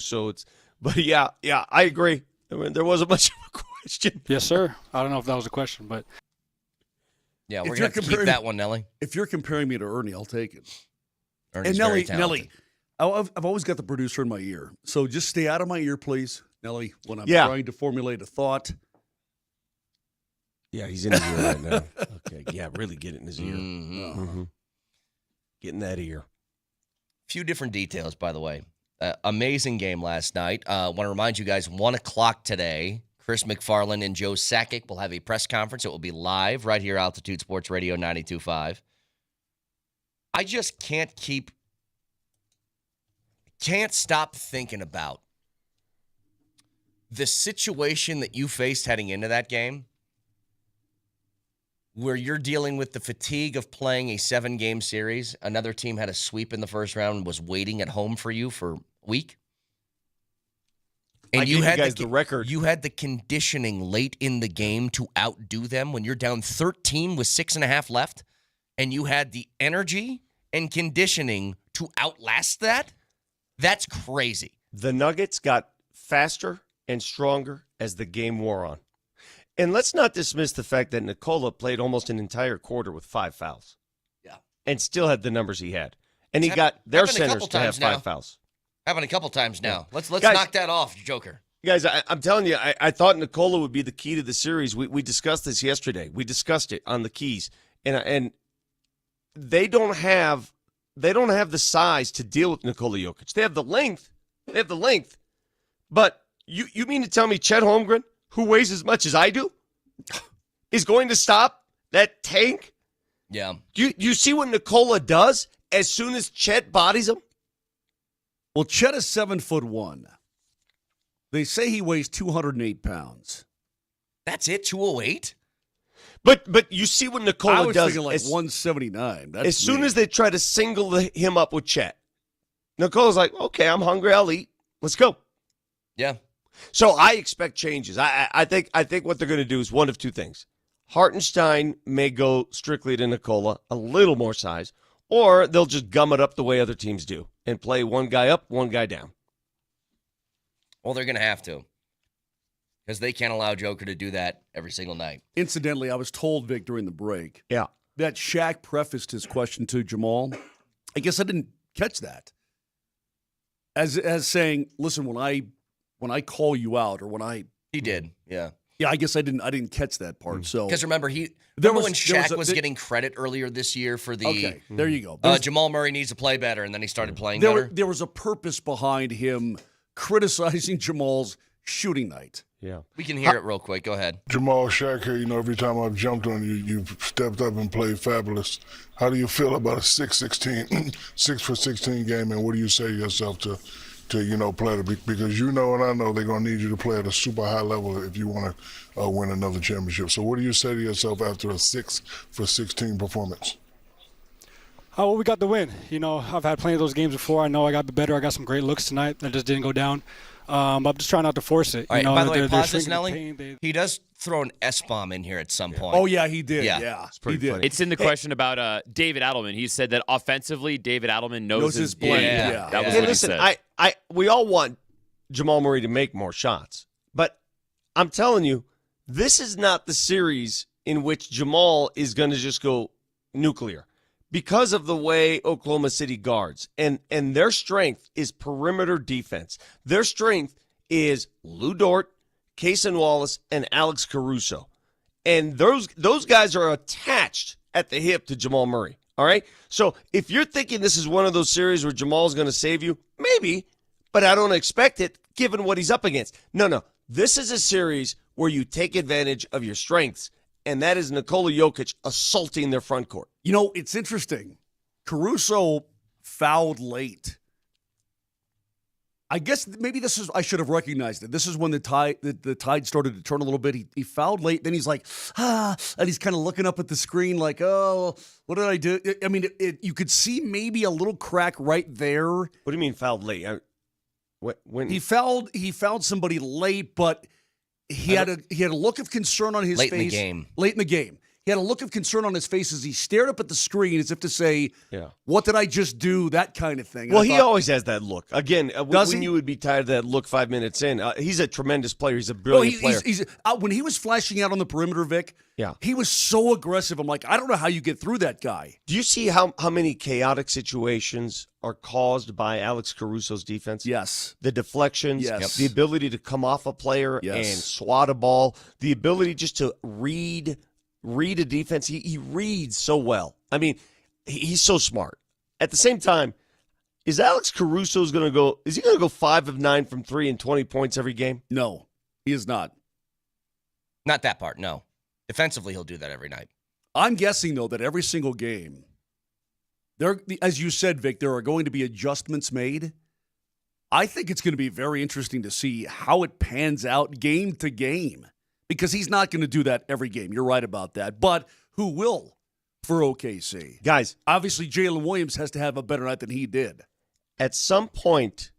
But I agree. I mean, there wasn't much of a question. Yes, sir. I don't know if that was a question, but. Yeah, we're going to keep that one, Nelly. If you're comparing me to Ernie, I'll take it. Ernie's and very talented. Nelly, I've always got the producer in my ear, so just stay out of my ear, please, Nelly, when I'm trying to formulate a thought. Yeah, he's in his ear right now. Okay, yeah, really get it in his ear. Mm-hmm. Get in that ear. Few different details, by the way. Amazing game last night. Want to remind you guys, 1 o'clock today, Chris MacFarland and Joe Sakic will have a press conference. It will be live right here, Altitude Sports Radio 92.5. I just can't stop thinking about the situation that you faced heading into that game, where you're dealing with the fatigue of playing a 7-game series. Another team had a sweep in the first round and was waiting at home for you for a week. And you had the record. You had the conditioning late in the game to outdo them when you're down 13 with 6.5 left, and you had the energy and conditioning to outlast that. That's crazy. The Nuggets got faster and stronger as the game wore on. And let's not dismiss the fact that Nikola played almost an entire quarter with 5 fouls. Yeah. And still had the numbers he had. And he got their centers to have 5 fouls. Happened a couple times now. Let's guys, knock that off, Joker. Guys, I'm telling you, I thought Nikola would be the key to the series. We discussed this yesterday. We discussed it on the keys. And they don't have the size to deal with Nikola Jokic. They have the length. But you mean to tell me Chet Holmgren, who weighs as much as I do, is going to stop that tank? Yeah. You see what Nikola does as soon as Chet bodies him? Well, Chet is 7'1". They say he weighs 208 pounds. That's it, 208? But you see what Nikola does. I was thinking like 179. As soon as they try to single him up with Chet, Nikola's like, okay, I'm hungry, I'll eat. Let's go. Yeah. So I expect changes. I think what they're going to do is one of two things. Hartenstein may go strictly to Nikola, a little more size, or they'll just gum it up the way other teams do and play one guy up, one guy down. Well, they're going to have to, because they can't allow Joker to do that every single night. Incidentally, I was told, Vic, during the break, that Shaq prefaced his question to Jamal. I guess I didn't catch that. As saying, listen, when I call you out, or when I... He did, yeah. Yeah, I guess I didn't catch that part. So because remember when Shaq was getting credit earlier this year for the okay, there you go. Jamal Murray needs to play better, and then he started playing better. There was a purpose behind him criticizing Jamal's shooting night. Yeah, we can hear it real quick. Go ahead, Jamal. Shaq here. Every time I've jumped on you, you've stepped up and played fabulous. How do you feel about a 6 for 16 game, and what do you say to yourself to play it? Because and I know they're going to need you to play at a super high level if you want to win another championship. So what do you say to yourself after a 6 for 16 performance? Well, we got the win. I've had plenty of those games before. I know I got the better. I got some great looks tonight that just didn't go down. But I'm just trying not to force it. All right, by the way, pause this, Nelly. He does throw an S-bomb in here at some point. Oh, yeah, he did. Yeah. It's pretty funny. It's in the question about David Adelman. He said that offensively, David Adelman knows his blame. Yeah. That was what he said. We all want Jamal Murray to make more shots. But I'm telling you, this is not the series in which Jamal is going to just go nuclear. because of the way Oklahoma City guards. And their strength is perimeter defense. Their strength is Lou Dort, Cason Wallace, and Alex Caruso. And those guys are attached at the hip to Jamal Murray. All right? So if you're thinking this is one of those series where Jamal's going to save you, maybe, but I don't expect it given what he's up against. No. This is a series where you take advantage of your strengths, and that is Nikola Jokic assaulting their front court. You know, it's interesting. Caruso fouled late. I guess maybe I should have recognized it. This is when the tide started to turn a little bit. He fouled late. Then he's like, and he's kind of looking up at the screen like, oh, what did I do? I mean, you could see maybe a little crack right there. What do you mean fouled late? When he fouled somebody late, but he had a look of concern on his face. Late in the game. Late in the game. He had a look of concern on his face as he stared up at the screen as if to say, what did I just do? That kind of thing. Well, he always has that look. Again, when you would be tired of that look 5 minutes in. He's a tremendous player. He's a brilliant player. When he was flashing out on the perimeter, Vic, he was so aggressive. I'm like, I don't know how you get through that guy. Do you see how many chaotic situations are caused by Alex Caruso's defense? Yes. The deflections, the ability to come off a player and swat a ball, the ability just to read a defense. He reads so well. I mean, he's so smart. At the same time, is Alex Caruso going to go 5 of 9 from 3 and 20 points every game? No, he is not. Not that part, no. Defensively, he'll do that every night. I'm guessing, though, that every single game, as you said, Vic, there are going to be adjustments made. I think it's going to be very interesting to see how it pans out game to game. Because he's not going to do that every game. You're right about that. But who will for OKC? Guys, obviously Jalen Williams has to have a better night than he did. At some point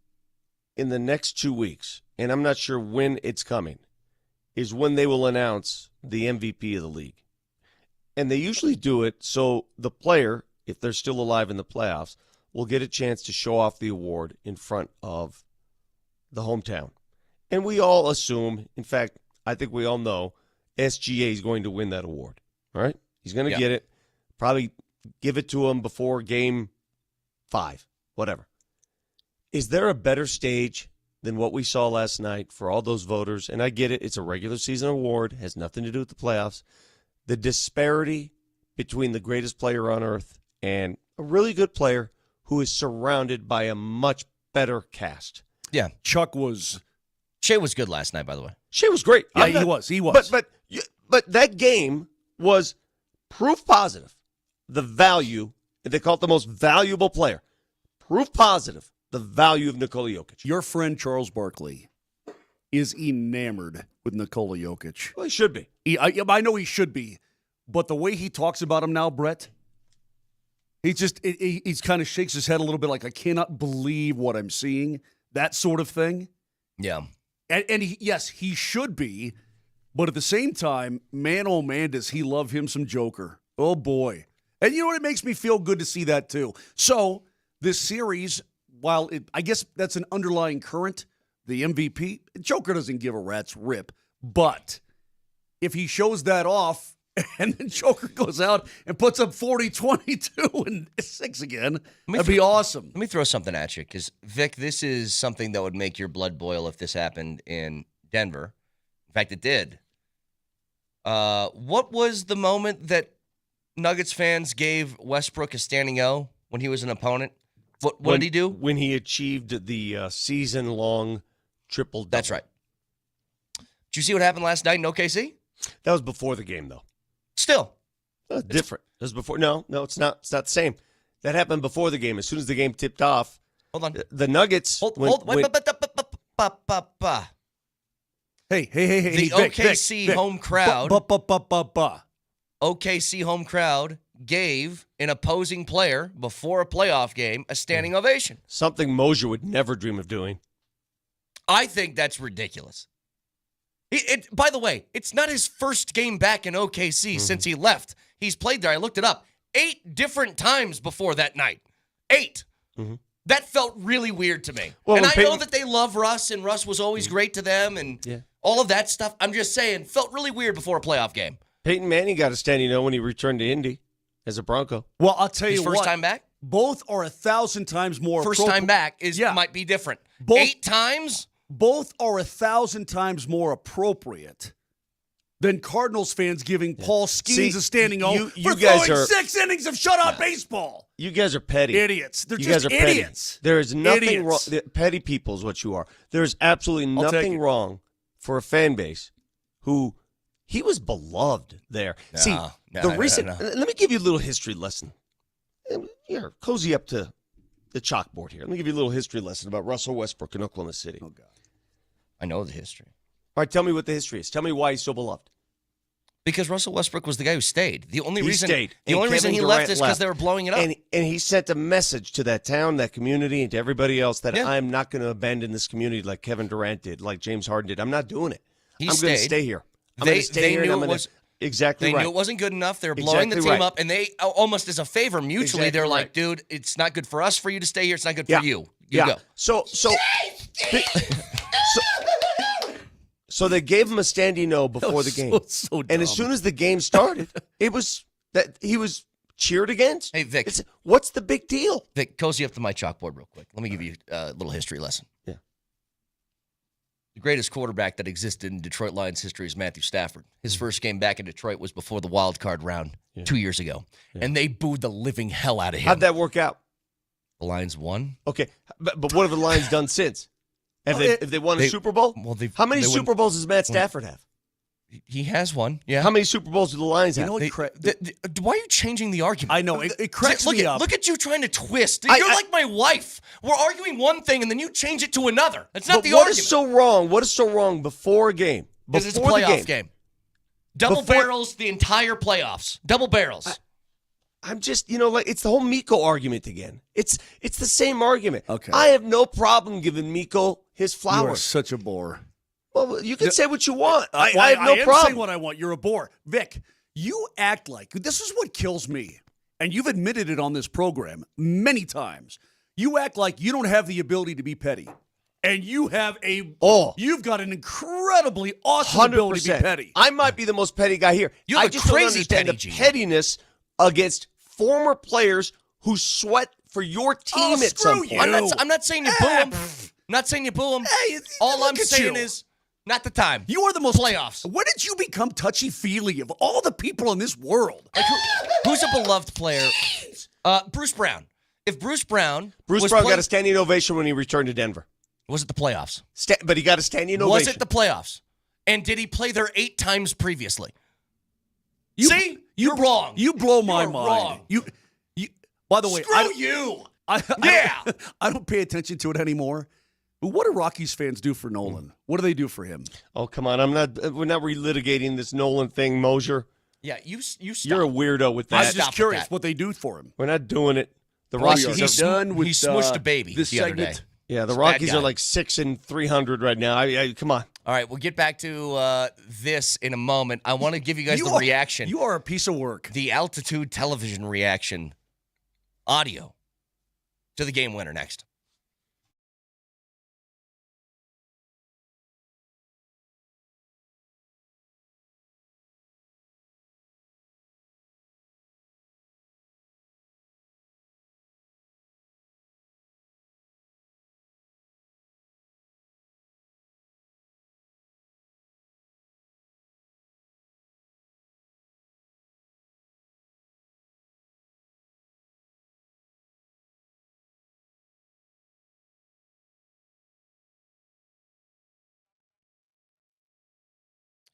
in the next 2 weeks, and I'm not sure when it's coming, is when they will announce the MVP of the league. And they usually do it so the player, if they're still alive in the playoffs, will get a chance to show off the award in front of the hometown. And we all assume, in fact, I think we all know SGA is going to win that award, all right? He's going to get it, probably give it to him before game 5, whatever. Is there a better stage than what we saw last night for all those voters? And I get it. It's a regular season award. Has nothing to do with the playoffs. The disparity between the greatest player on earth and a really good player who is surrounded by a much better cast. Yeah. Shea was good last night, by the way. Shea was great. Yeah, he was. But that game was proof positive. The value, they call it the most valuable player. Proof positive, the value of Nikola Jokic. Your friend Charles Barkley is enamored with Nikola Jokic. Well, he should be. I know he should be. But the way he talks about him now, Brett, he's kind of shakes his head a little bit like, I cannot believe what I'm seeing. That sort of thing. Yeah. And he should be, but at the same time, man, oh man, does he love him some Joker. Oh boy. And you know what? It makes me feel good to see that too. So this series, while I guess that's an underlying current, the MVP, Joker doesn't give a rat's rip. But if he shows that off and then Joker goes out and puts up 40, 22, and 6 again, that'd be awesome. Let me throw something at you, because, Vic, this is something that would make your blood boil if this happened in Denver. In fact, it did. What was the moment that Nuggets fans gave Westbrook a standing O when he was an opponent? What did he do? When he achieved the season-long triple-double. That's right. Did you see what happened last night in OKC? That was before the game, though. Still. Different. That was before. No, it's not. It's not the same. That happened before the game. As soon as the game tipped off. Hold on. The Nuggets. Hey. The OKC home crowd. OKC home crowd gave an opposing player before a playoff game a standing ovation. Something Moser would never dream of doing. I think that's ridiculous. By the way, it's not his first game back in OKC since he left. He's played there. I looked it up 8 different times before that night. 8. That felt really weird to me. Well, and I know that they love Russ, and Russ was always great to them, and all of that stuff. I'm just saying, felt really weird before a playoff game. Peyton Manning got a standing O when he returned to Indy. as a Bronco. Well, I'll tell you His what. first time back? Both are 1,000 times more. First time back might be different. Both, 8 times? Both are 1,000 times more appropriate than Cardinals fans giving Paul Skeens a standing ovation for guys throwing are 6 innings of shutout baseball. You guys are petty. Idiots. They're you just guys are idiots. Petty. There is nothing wrong. Idiots. Petty people is what you are. There is absolutely nothing wrong for a fan base who he was beloved there. Let me give you a little history lesson. Here, cozy up to the chalkboard here. Let me give you a little history lesson about Russell Westbrook in Oklahoma City. Oh, God. I know the history. All right, tell me what the history is. Tell me why he's so beloved. Because Russell Westbrook was the guy who stayed. The only reason he Kevin left Durant is because they were blowing it up. And he sent a message to that town, that community, and to everybody else that I'm not going to abandon this community like Kevin Durant did, like James Harden did. I'm not doing it. I'm going to stay here. I'm going to stay here. Exactly right. They knew it wasn't good enough. They were blowing the team up, and they almost as a favor mutually, they're like, dude, it's not good for us for you to stay here. It's not good for you. You go. So they gave him a standing no before the game. So and as soon as the game started, it was that he was cheered against. Hey, Vic. What's the big deal? Vic, cozy up to my chalkboard real quick. Let me give you a little history lesson. Yeah. The greatest quarterback that existed in Detroit Lions history is Matthew Stafford. His first game back in Detroit was before the wild card round 2 years ago. Yeah. And they booed the living hell out of him. How'd that work out? The Lions won. Okay, but what have the Lions done since? If they won a Super Bowl? Well, how many Super Bowls does Matt Stafford have? He has one, yeah. How many Super Bowls do the Lions have? Why are you changing the argument? I know. It cracks me up. Look at you trying to twist. You're like my wife. We're arguing one thing, and then you change it to another. That's not the argument. What is so wrong? What is so wrong before a game? Because it's a playoff game. Double barrels the entire playoffs. Double barrels. I'm just, it's the whole Miko argument again. It's the same argument. Okay. I have no problem giving Miko his flowers. You are such a bore. Well, you can say what you want. I have no problem. I am saying what I want. You're a bore. Vic, you act like, this is what kills me, and you've admitted it on this program many times. You act like you don't have the ability to be petty. And you have you've got an incredibly awesome 100%. ability to be petty. I might be the most petty guy here. You have I just crazy don't understand the pettiness against former players who sweat for your team at some point. I'm not saying you boo him. I'm not saying you boo him. Hey, all I'm saying is not the time. You are the most playoffs. When did you become touchy-feely of all the people in this world? Like, who's a beloved player? Bruce Brown. If Bruce Brown got a standing ovation when he returned to Denver. Was it the playoffs? But he got a standing ovation. Was it the playoffs? And did he play there 8 times previously? You're wrong. You blow my You're mind. Wrong. You. By the way, I don't pay attention to it anymore. But what do Rockies fans do for Nolan? What do they do for him? Oh, come on! We're not relitigating this Nolan thing, Moser. Yeah, you stop. You're a weirdo with that. I'm just curious what they do for him. We're not doing it. The Rockies Rockies are done with. He smushed a baby this the segment. other day. Yeah, the Rockies are like 6-300 right now. Come on. All right, we'll get back to this in a moment. I want to give you guys the reaction. You are a piece of work. The Altitude Television reaction audio to the game winner next.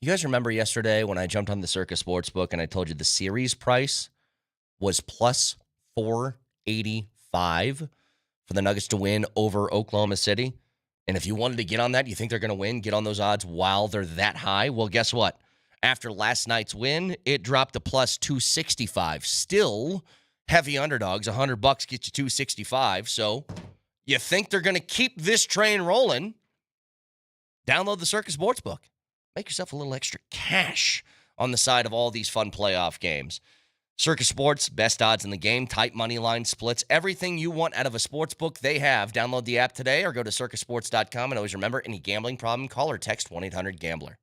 You guys remember yesterday when I jumped on the Circus Sportsbook and I told you the series price was plus 485 for the Nuggets to win over Oklahoma City? And if you wanted to get on that, you think they're going to win, get on those odds while they're that high? Well, guess what? After last night's win, it dropped to plus 265. Still heavy underdogs. $100 gets you 265. So you think they're going to keep this train rolling? Download the Circus Sportsbook. Make yourself a little extra cash on the side of all these fun playoff games. Circus Sports, best odds in the game, tight money line splits, everything you want out of a sports book, they have. Download the app today or go to circusports.com. And always remember, any gambling problem, call or text 1-800-GAMBLER.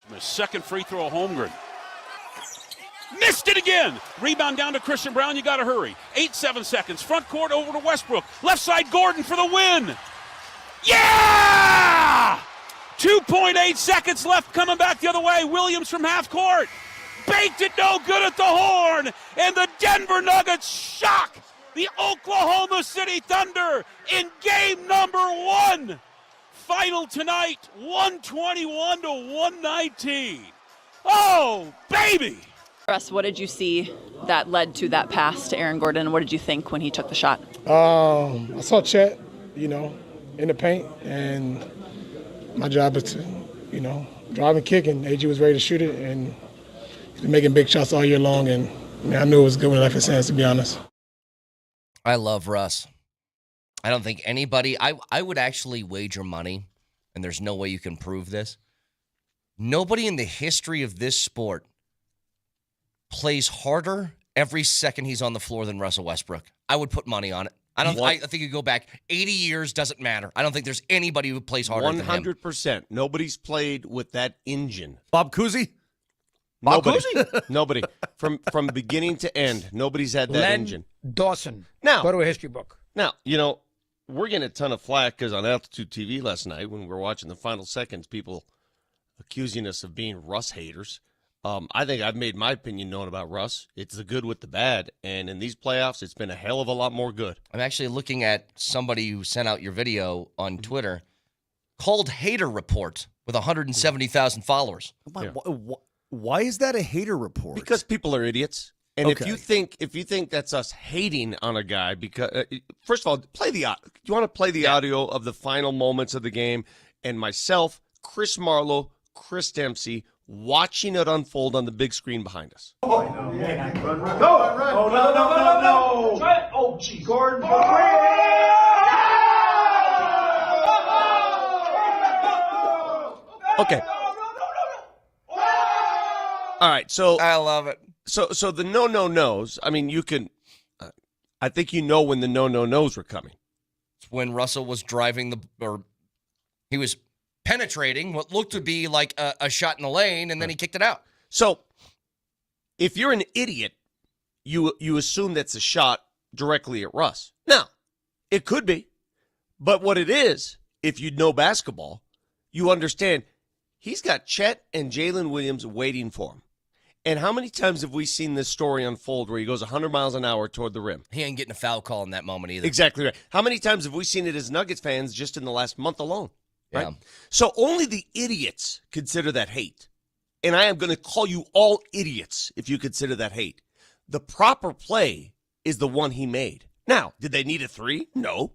The second free throw, Holmgren. Missed it again. Rebound down to Christian Brown. You got to hurry. 7 seconds. Front court over to Westbrook. Left side, Gordon for the win. Yeah! 2.8 seconds left coming back the other way. Williams from half court. Baked it no good at the horn. And the Denver Nuggets shock the Oklahoma City Thunder in game number 1. Final tonight, 121 to 119. Oh, baby! Russ, what did you see that led to that pass to Aaron Gordon? What did you think when he took the shot? I saw Chet, in the paint, and my job is to, drive and kick, and AG was ready to shoot it, and he's been making big shots all year long, and I knew it was good when I left his hands, to be honest. I love Russ. I don't think anybody, I would actually wager money, and there's no way you can prove this. Nobody in the history of this sport plays harder every second he's on the floor than Russell Westbrook. I would put money on it. I think you go back 80 years, doesn't matter. I don't think there's anybody who plays harder than him. 100%. Nobody's played with that engine. Bob Cousy? Nobody. From beginning to end, nobody's had that engine. Dawson. Now, go to a history book. Now, we're getting a ton of flack because on Altitude TV last night when we were watching the final seconds, people accusing us of being Russ haters. I think I've made my opinion known about Russ. It's the good with the bad, and in these playoffs, it's been a hell of a lot more good. I'm actually looking at somebody who sent out your video on Twitter called Hater Report with 170,000 followers. Why is that a hater report? Because people are idiots. And if you think that's us hating on a guy, because first of all, play the audio. You want to play the audio of the final moments of the game, and myself, Chris Marlowe, Chris Dempsey, watching it unfold on the big screen behind us. Go! Oh, no. Oh, geez. Gordon for Okay. All right, so I love it. So the no-no-nos, I mean, you can I think when the no-no-nos were coming. It's when Russell was driving he was penetrating what looked to be like a shot in the lane, and then he kicked it out. So if you're an idiot, you assume that's a shot directly at Russ. Now, it could be, but what it is, if you know basketball, you understand he's got Chet and Jalen Williams waiting for him. And how many times have we seen this story unfold where he goes 100 miles an hour toward the rim? He ain't getting a foul call in that moment either. Exactly right. How many times have we seen it as Nuggets fans just in the last month alone? Right? Yeah. So only the idiots consider that hate. And I am going to call you all idiots if you consider that hate. The proper play is the one he made. Now, did they need a three? No.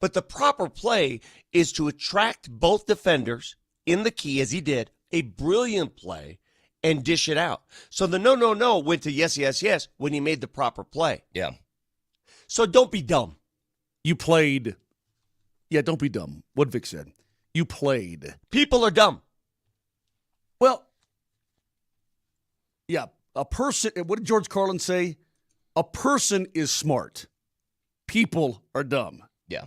But the proper play is to attract both defenders in the key, as he did, a brilliant play, and dish it out. So the no went to yes when he made the proper play. Yeah. So don't be dumb. You played. Yeah, don't be dumb. What Vic said. You played. People are dumb. Well, yeah, a person, what did George Carlin say? A person is smart. People are dumb. Yeah.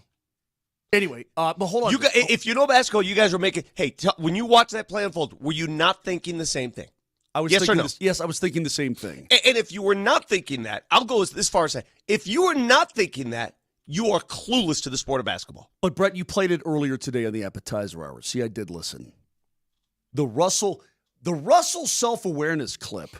Anyway, but hold on. If you know basketball, you guys are making, when you watch that play unfold, were you not thinking the same thing? I was yes thinking or no? Yes, I was thinking the same thing. And if you were not thinking that, I'll go as far as say, if you were not thinking that, you are clueless to the sport of basketball. But, Brett, you played it earlier today on the appetizer hour. See, I did listen. The Russell self-awareness clip,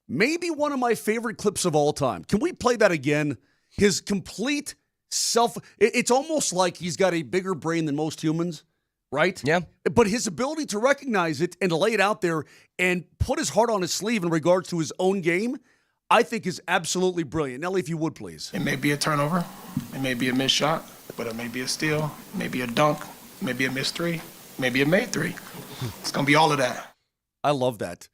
maybe one of my favorite clips of all time. Can we play that again? His complete it's almost like he's got a bigger brain than most humans, right? Yeah. But his ability to recognize it and to lay it out there and put his heart on his sleeve in regards to his own game, I think is absolutely brilliant. Nelly, if you would, please. It may be a turnover. It may be a missed shot, but it may be a steal, maybe a dunk, maybe a missed three, maybe a made three. It's going to be all of that. I love that.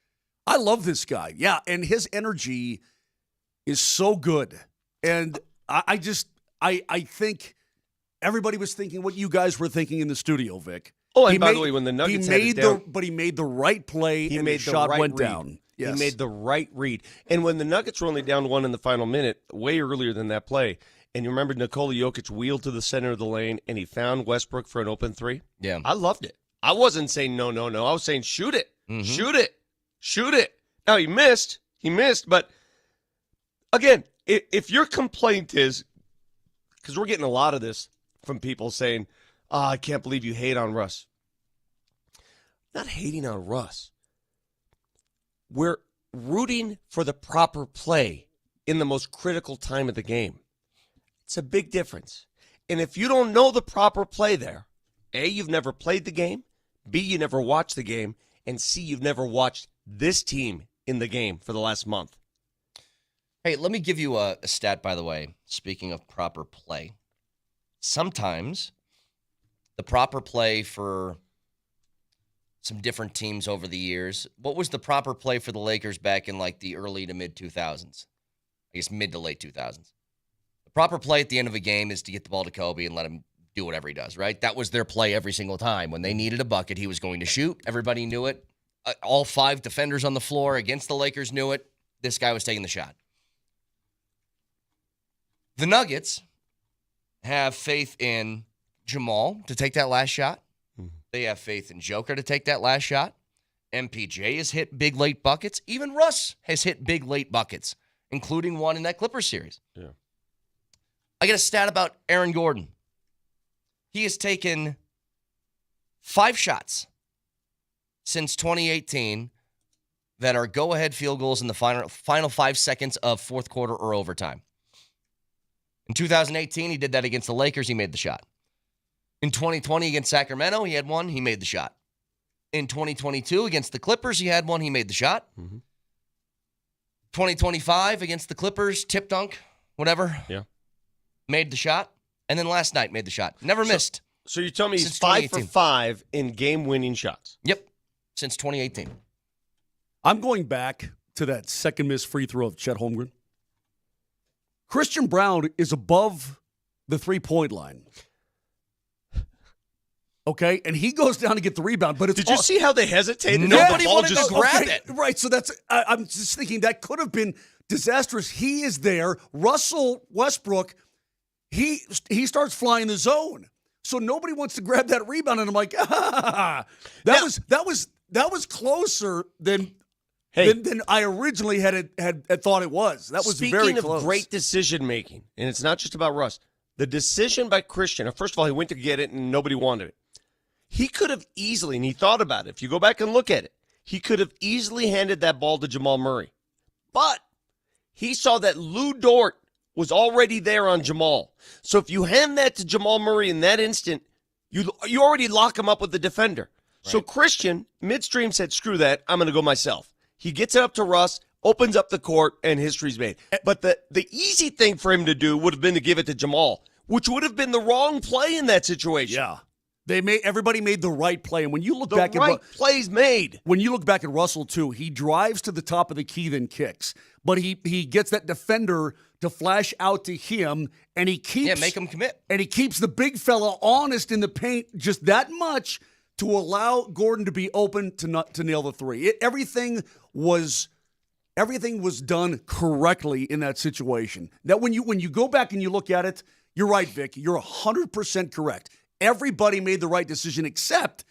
I love this guy. Yeah, and his energy is so good. And I think everybody was thinking what you guys were thinking in the studio, Vic. Oh, and by the way, when the Nuggets had it down, but he made the right play and the shot went down. Yes. He made the right read. And when the Nuggets were only down one in the final minute, way earlier than that play, and you remember Nikola Jokic wheeled to the center of the lane and he found Westbrook for an open three? Yeah. I loved it. I wasn't saying no. I was saying shoot it. Shoot it. Now, he missed, but again, if your complaint is, because we're getting a lot of this from people saying, I can't believe you hate on Russ. Not hating on Russ. We're rooting for the proper play in the most critical time of the game. It's a big difference. And if you don't know the proper play there, A, you've never played the game, B, you never watched the game, and C, you've never watched this team in the game for the last month. Hey, let me give you a stat, by the way, speaking of proper play. Sometimes the proper play for some different teams over the years, what was the proper play for the Lakers back in like the early to mid 2000s? I guess mid to late 2000s. The proper play at the end of a game is to get the ball to Kobe and let him do whatever he does, right? That was their play every single time. When they needed a bucket, he was going to shoot. Everybody knew it. All 5 defenders on the floor against the Lakers knew it. This guy was taking the shot. The Nuggets have faith in Jamal to take that last shot. They have faith in Joker to take that last shot. MPJ has hit big late buckets. Even Russ has hit big late buckets, including one in that Clippers series. Yeah. I got a stat about Aaron Gordon. He has taken 5 shots since 2018 that are go-ahead field goals in the final 5 seconds of fourth quarter or overtime. In 2018, he did that against the Lakers. He made the shot. In 2020 against Sacramento, he had one. He made the shot. In 2022 against the Clippers, he had one. He made the shot. 2025 against the Clippers, tip dunk, whatever. Yeah. Made the shot. And then last night made the shot. Never missed. So you tell me he's Since 5 for 2018. 5 in game-winning shots. Yep. Since 2018. I'm going back to that second missed free throw of Chet Holmgren. Christian Brown is above the three-point line. Okay, and he goes down to get the rebound, but it's Did you see how they hesitated? Nobody wanted to grab it. Right, so that's I'm just thinking that could have been disastrous. He is there. Russell Westbrook, he starts flying the zone. So nobody wants to grab that rebound, and I'm like, that was closer than I originally had thought it was. That was very close. Speaking of great decision making, and it's not just about Russ, the decision by Christian. First of all, he went to get it, and nobody wanted it. He could have easily, and he thought about it. If you go back and look at it, he could have easily handed that ball to Jamal Murray, but he saw that Lou Dort was already there on Jamal. So if you hand that to Jamal Murray in that instant, you already lock him up with the defender. Right. So Christian, midstream, said, screw that, I'm going to go myself. He gets it up to Russ, opens up the court, and history's made. But the easy thing for him to do would have been to give it to Jamal, which would have been the wrong play in that situation. Yeah. Everybody made the right play. And when you look back at plays made. When you look back at Russell, too, he drives to the top of the key, then kicks. But he gets that defender to flash out to him, and he keeps make him commit. And he keeps the big fella honest in the paint just that much to allow Gordon to be open to nail the three. Everything was done correctly in that situation. That when you go back and you look at it, you're right, Vic. You're 100% correct. Everybody made the right decision except,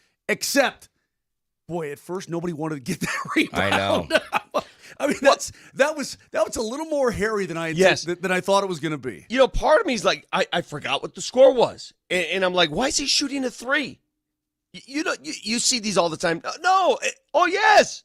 boy, at first nobody wanted to get that rebound. I know. I mean, that was a little more hairy than I thought it was going to be. You know, part of me is like, I forgot what the score was, and I'm like, why is he shooting a three? You see these all the time. No. Oh yes.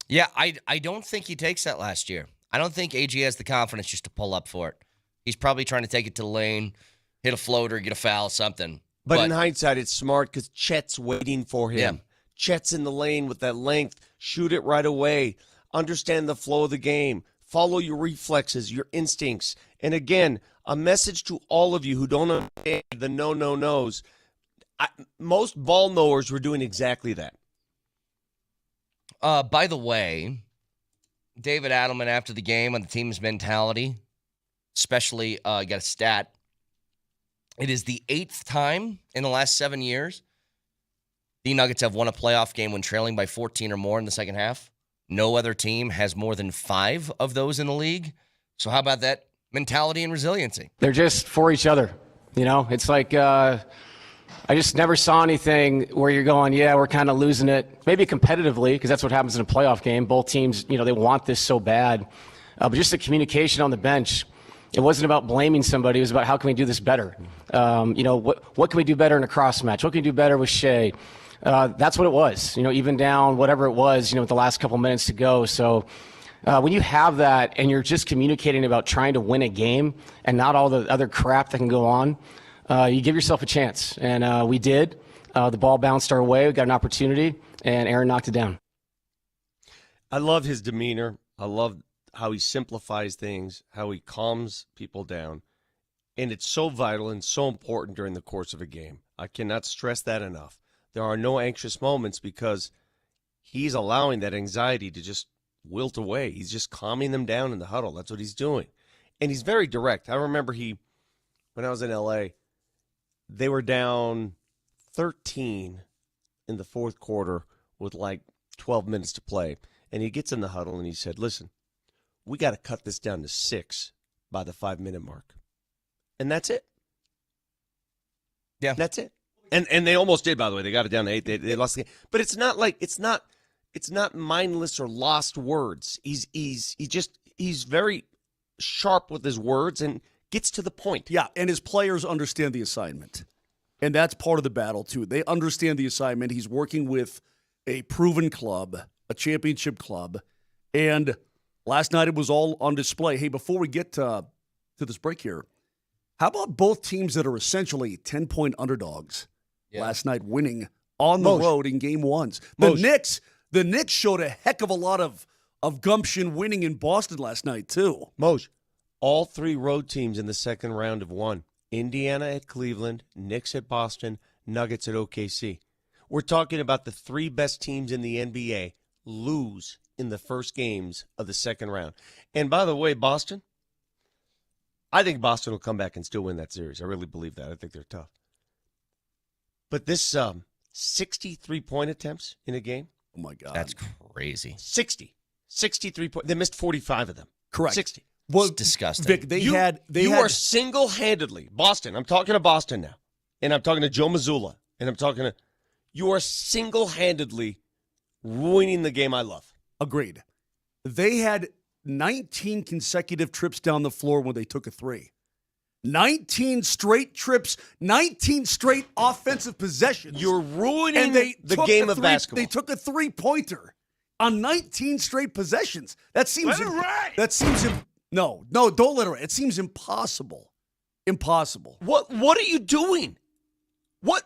Yeah, I don't think he takes that last year. I don't think AG has the confidence just to pull up for it. He's probably trying to take it to the lane, hit a floater, get a foul, something. But in hindsight, it's smart because Chet's waiting for him. Yeah. Chet's in the lane with that length. Shoot it right away. Understand the flow of the game. Follow your reflexes, your instincts. And again, a message to all of you who don't understand the no-no-nos. Most ball knowers were doing exactly that. By the way, David Adelman, after the game on the team's mentality, especially got a stat. It is the 8th time in the last 7 years the Nuggets have won a playoff game when trailing by 14 or more in the second half. No other team has more than 5 of those in the league. So how about that mentality and resiliency? They're just for each other. You know, it's like I just never saw anything where you're going, yeah, we're kind of losing it. Maybe competitively, because that's what happens in a playoff game. Both teams, they want this so bad. But just the communication on the bench, it wasn't about blaming somebody. It was about how can we do this better. What can we do better in a cross match? What can we do better with Shea? That's what it was. Even down whatever it was. With the last couple minutes to go. So when you have that and you're just communicating about trying to win a game and not all the other crap that can go on, you give yourself a chance. And we did. The ball bounced our way. We got an opportunity, and Aaron knocked it down. I love his demeanor. I love how he simplifies things, how he calms people down. And it's so vital and so important during the course of a game. I cannot stress that enough. There are no anxious moments because he's allowing that anxiety to just wilt away. He's just calming them down in the huddle. That's what he's doing. And he's very direct. I remember when I was in L.A., they were down 13 in the fourth quarter with like 12 minutes to play. And he gets in the huddle and he said, listen, we got to cut this down to 6 by the 5-minute mark. And that's it. Yeah. That's it. And they almost did, by the way. They got it down to 8. They lost the game. But it's not like it's not mindless or lost words. He's very sharp with his words and gets to the point. Yeah, and his players understand the assignment. And that's part of the battle, too. They understand the assignment. He's working with a proven club, a championship club. And last night it was all on display. Hey, before we get to this break here, how about both teams that are essentially 10-point underdogs last night winning on the road in game ones? The Knicks showed a heck of a lot of gumption winning in Boston last night, too. Moj, all 3 road teams in the second round have won. Indiana at Cleveland, Knicks at Boston, Nuggets at OKC. We're talking about the 3 best teams in the NBA lose in the first games of the second round. And by the way, Boston, I think Boston will come back and still win that series. I really believe that. I think they're tough. But this 63-point attempts in a game. Oh, my God. That's crazy. 63 points. They missed 45 of them. Correct. 60. Well, it's disgusting. Vic, you are single-handedly, Boston, I'm talking to Boston now, and I'm talking to Joe Mazzulla, and you are single-handedly ruining the game I love. Agreed. They had 19 consecutive trips down the floor when they took a 3. 19 straight trips, 19 straight offensive possessions. You're ruining the game of basketball. They took a 3-pointer on 19 straight possessions. That seems No, don't let her. It seems impossible. Impossible. What are you doing? What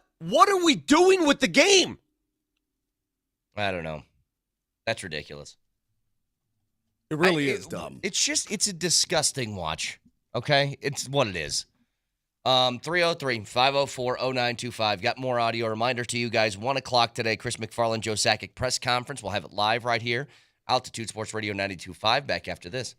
are we doing with the game? I don't know. That's ridiculous. It really is dumb. It's a disgusting watch. Okay? It's what it is. 303-504-0925. Got more audio. Reminder to you guys, 1 o'clock today, Chris MacFarland, Joe Sakic press conference. We'll have it live right here. Altitude Sports Radio 92.5. Back after this.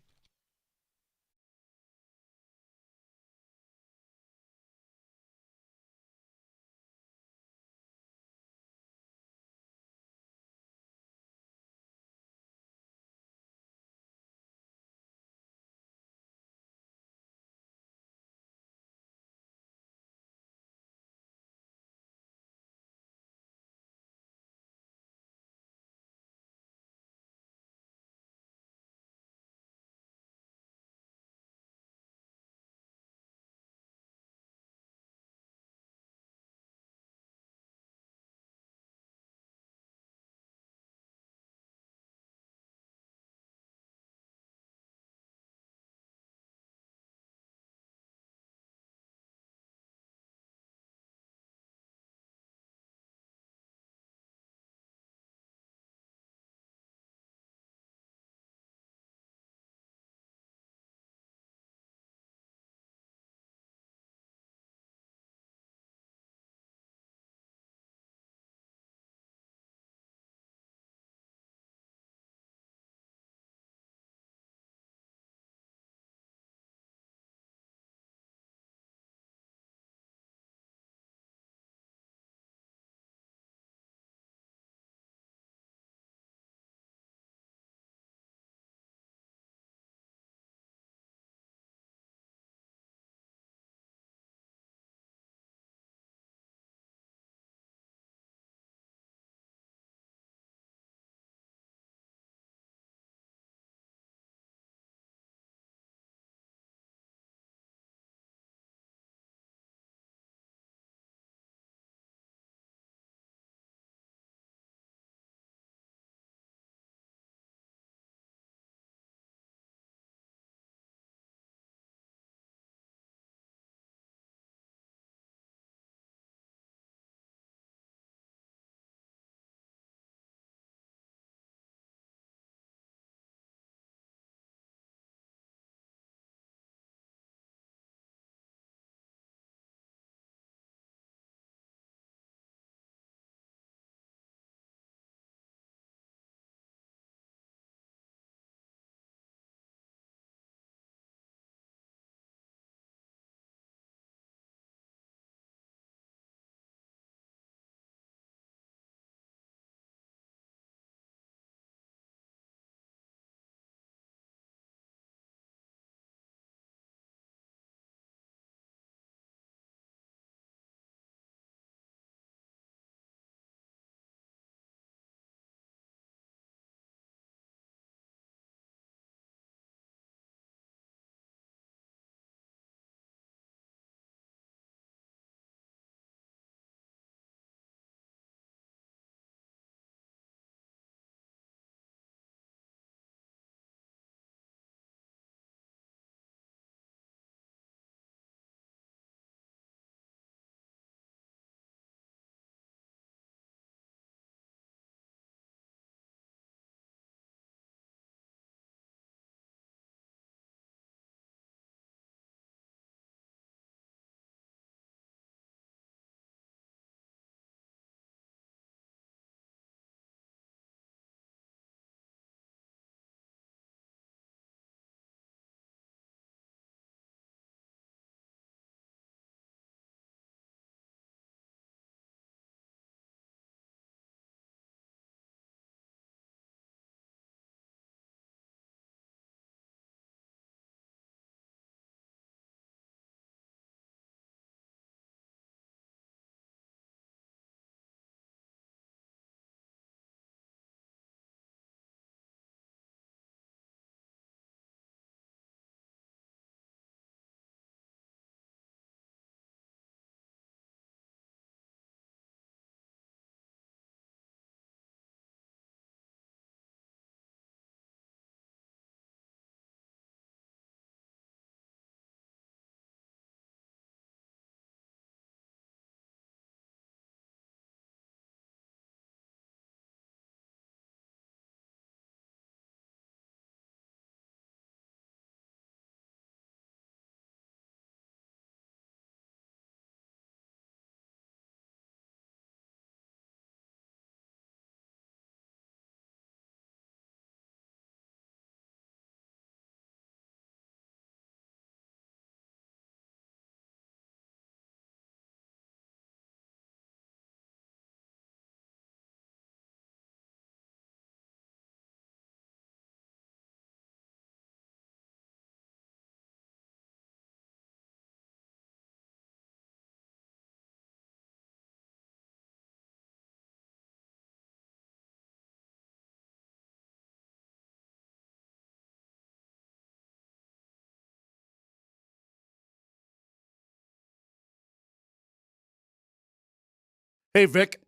Hey, Vic.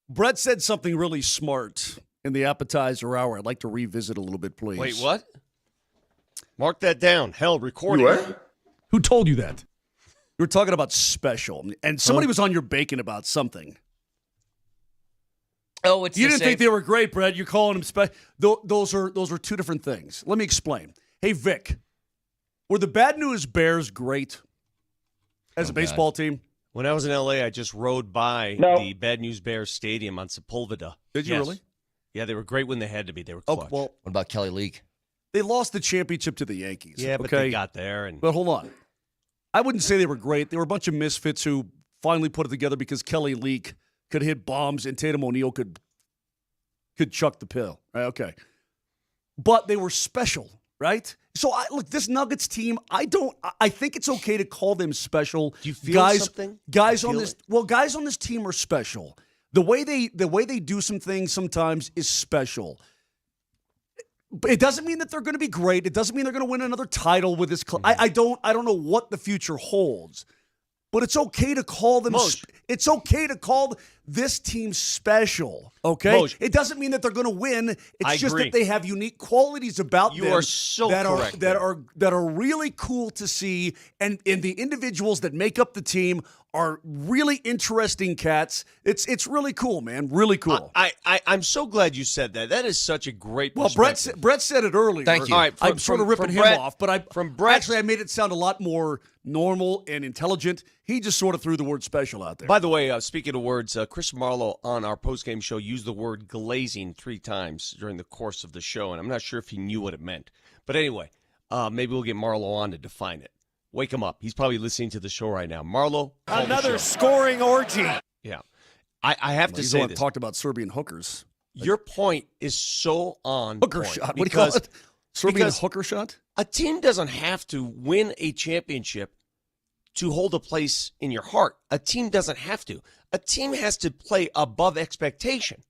Brett said something really smart in the appetizer hour. I'd like to revisit a little bit, please. Wait, what? Mark that down. Hell, recording. Who told you that? You were talking about special, and somebody was on your bacon about something. Oh, it's you didn't think they were great, Brett. You're calling them special. Those are two different things. Let me explain. Hey, Vic, were the Bad News Bears great as a baseball team? When I was in L.A., I just rode by the Bad News Bears Stadium on Sepulveda. Did you really? Yeah, they were great when they had to be. They were clutch. Well, what about Kelly Leak? They lost the championship to the Yankees. Yeah, but they got there. But hold on. I wouldn't say they were great. They were a bunch of misfits who finally put it together because Kelly Leak could hit bombs and Tatum O'Neal could chuck the pill. Right? Okay. But they were special, right? So, look, this Nuggets team, I think it's okay to call them special. Do you feel something? Guys on this team are special. The way they do some things sometimes is special. But it doesn't mean that they're going to be great. It doesn't mean they're going to win another title with this club. I don't know what the future holds. But it's okay to call them. It's okay to call this team special. Okay, it doesn't mean that they're going to win. It's just that they have unique qualities about them. You are so correct. That are really cool to see, and the individuals that make up the team are really interesting cats. It's really cool, man. Really cool. I'm so glad you said that. That is such a great perspective. Well, Brett said it earlier. Thank you. All right, I'm sort of ripping him off, but I made it sound a lot more normal and intelligent. He just sort of threw the word special out there. By the way, speaking of words, Chris Marlowe on our postgame show used the word glazing 3 times during the course of the show, and I'm not sure if he knew what it meant. But anyway, maybe we'll get Marlowe on to define it. Wake him up. He's probably listening to the show right now. Marlowe, another scoring orgy. Yeah. I have to say this. Talked about Serbian hookers. Your point is so on hooker point. Shot. What do you call it? Serbian hooker shot? A team doesn't have to win a championship to hold a place in your heart. A team doesn't have to. A team has to play above expectation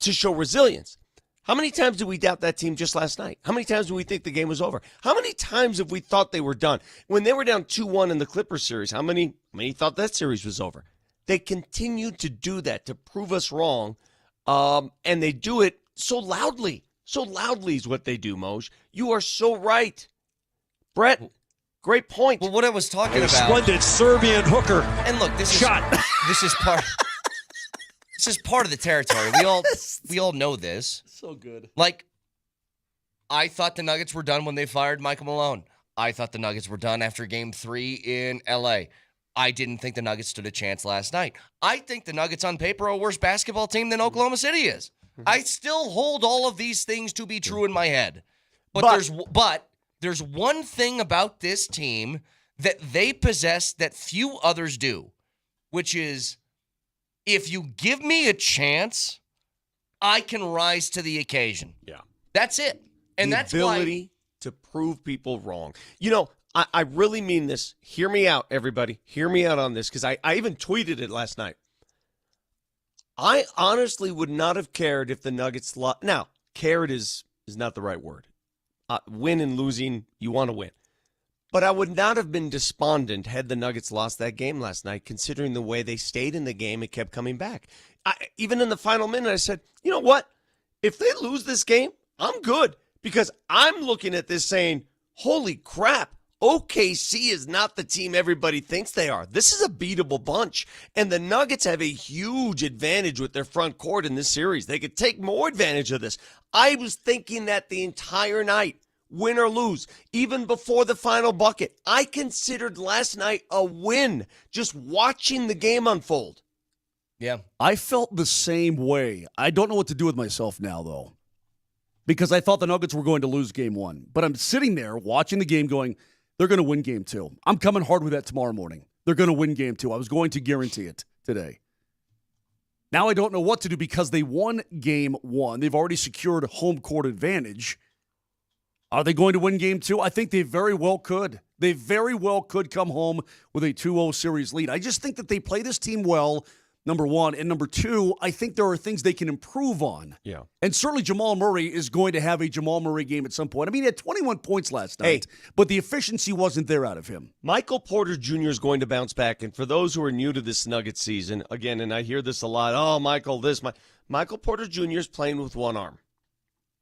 to show resilience. How many times did we doubt that team just last night? How many times did we think the game was over? How many times have we thought they were done? When they were down 2-1 in the Clippers series, how many thought that series was over? They continued to do that to prove us wrong, and they do it so loudly. So loudly is what they do, Moj. You are so right. Brett, great point. Well, what I was talking about. Splendid Serbian hooker. And look, this is part. This is part of the territory. We all know this. So good. Like, I thought the Nuggets were done when they fired Michael Malone. I thought the Nuggets were done after Game 3 in L.A. I didn't think the Nuggets stood a chance last night. I think the Nuggets on paper are a worse basketball team than Oklahoma City is. I still hold all of these things to be true in my head. But there's one thing about this team that they possess that few others do, which is if you give me a chance, I can rise to the occasion. Yeah. That's it. And that's the ability to prove people wrong. You know, I really mean this. Hear me out, everybody. Hear me out on this, because I even tweeted it last night. I honestly would not have cared if the Nuggets lost. Now, cared is not the right word. Win and losing, you want to win. But I would not have been despondent had the Nuggets lost that game last night, considering the way they stayed in the game and kept coming back. Even in the final minute, I said, you know what? If they lose this game, I'm good. Because I'm looking at this saying, holy crap, OKC is not the team everybody thinks they are. This is a beatable bunch. And the Nuggets have a huge advantage with their front court in this series. They could take more advantage of this. I was thinking that the entire night, win or lose, even before the final bucket. I considered last night a win, just watching the game unfold. Yeah. I felt the same way. I don't know what to do with myself now, though, because I thought the Nuggets were going to lose game 1. But I'm sitting there watching the game going, they're going to win game 2. I'm coming hard with that tomorrow morning. They're going to win game 2. I was going to guarantee it today. Now I don't know what to do because they won game 1. They've already secured home court advantage. Are they going to win game 2? I think they very well could. They very well could come home with a 2-0 series lead. I just think that they play this team well. number one. And number two, I think there are things they can improve on. Yeah. And certainly Jamal Murray is going to have a Jamal Murray game at some point. I mean, he had 21 points last night, but the efficiency wasn't there out of him. Michael Porter Jr. is going to bounce back. And for those who are new to this Nuggets season, again, and I hear this a lot, Michael Porter Jr. is playing with one arm.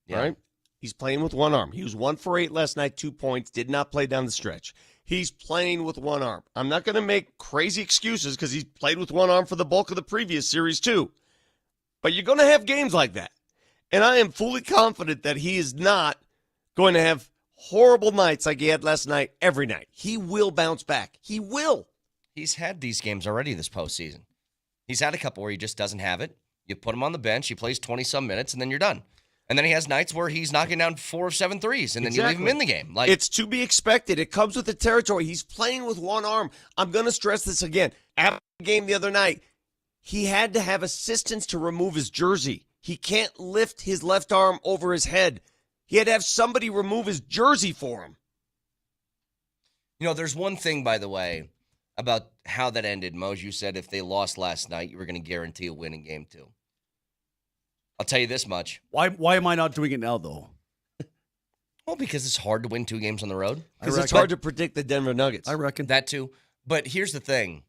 Yeah. Right? He's playing with one arm. He was 1 for 8 last night, 2 points, did not play down the stretch. He's playing with one arm. I'm not going to make crazy excuses because he's played with one arm for the bulk of the previous series too. But you're going to have games like that. And I am fully confident that he is not going to have horrible nights like he had last night every night. He will bounce back. He will. He's had these games already this postseason. He's had a couple where he just doesn't have it. You put him on the bench, he plays 20-some minutes, and then you're done. And then he has nights where he's knocking down 4 of 7 threes, and then you leave him in the game. Like, it's to be expected. It comes with the territory. He's playing with one arm. I'm going to stress this again. After the game the other night, he had to have assistance to remove his jersey. He can't lift his left arm over his head. He had to have somebody remove his jersey for him. You know, there's one thing, by the way, about how that ended. Mose, you said if they lost last night, you were going to guarantee a win in game 2. I'll tell you this much. Why am I not doing it now, though? Well, because it's hard to win 2 games on the road. Because it's hard to predict the Denver Nuggets. I reckon. That too. But here's the thing.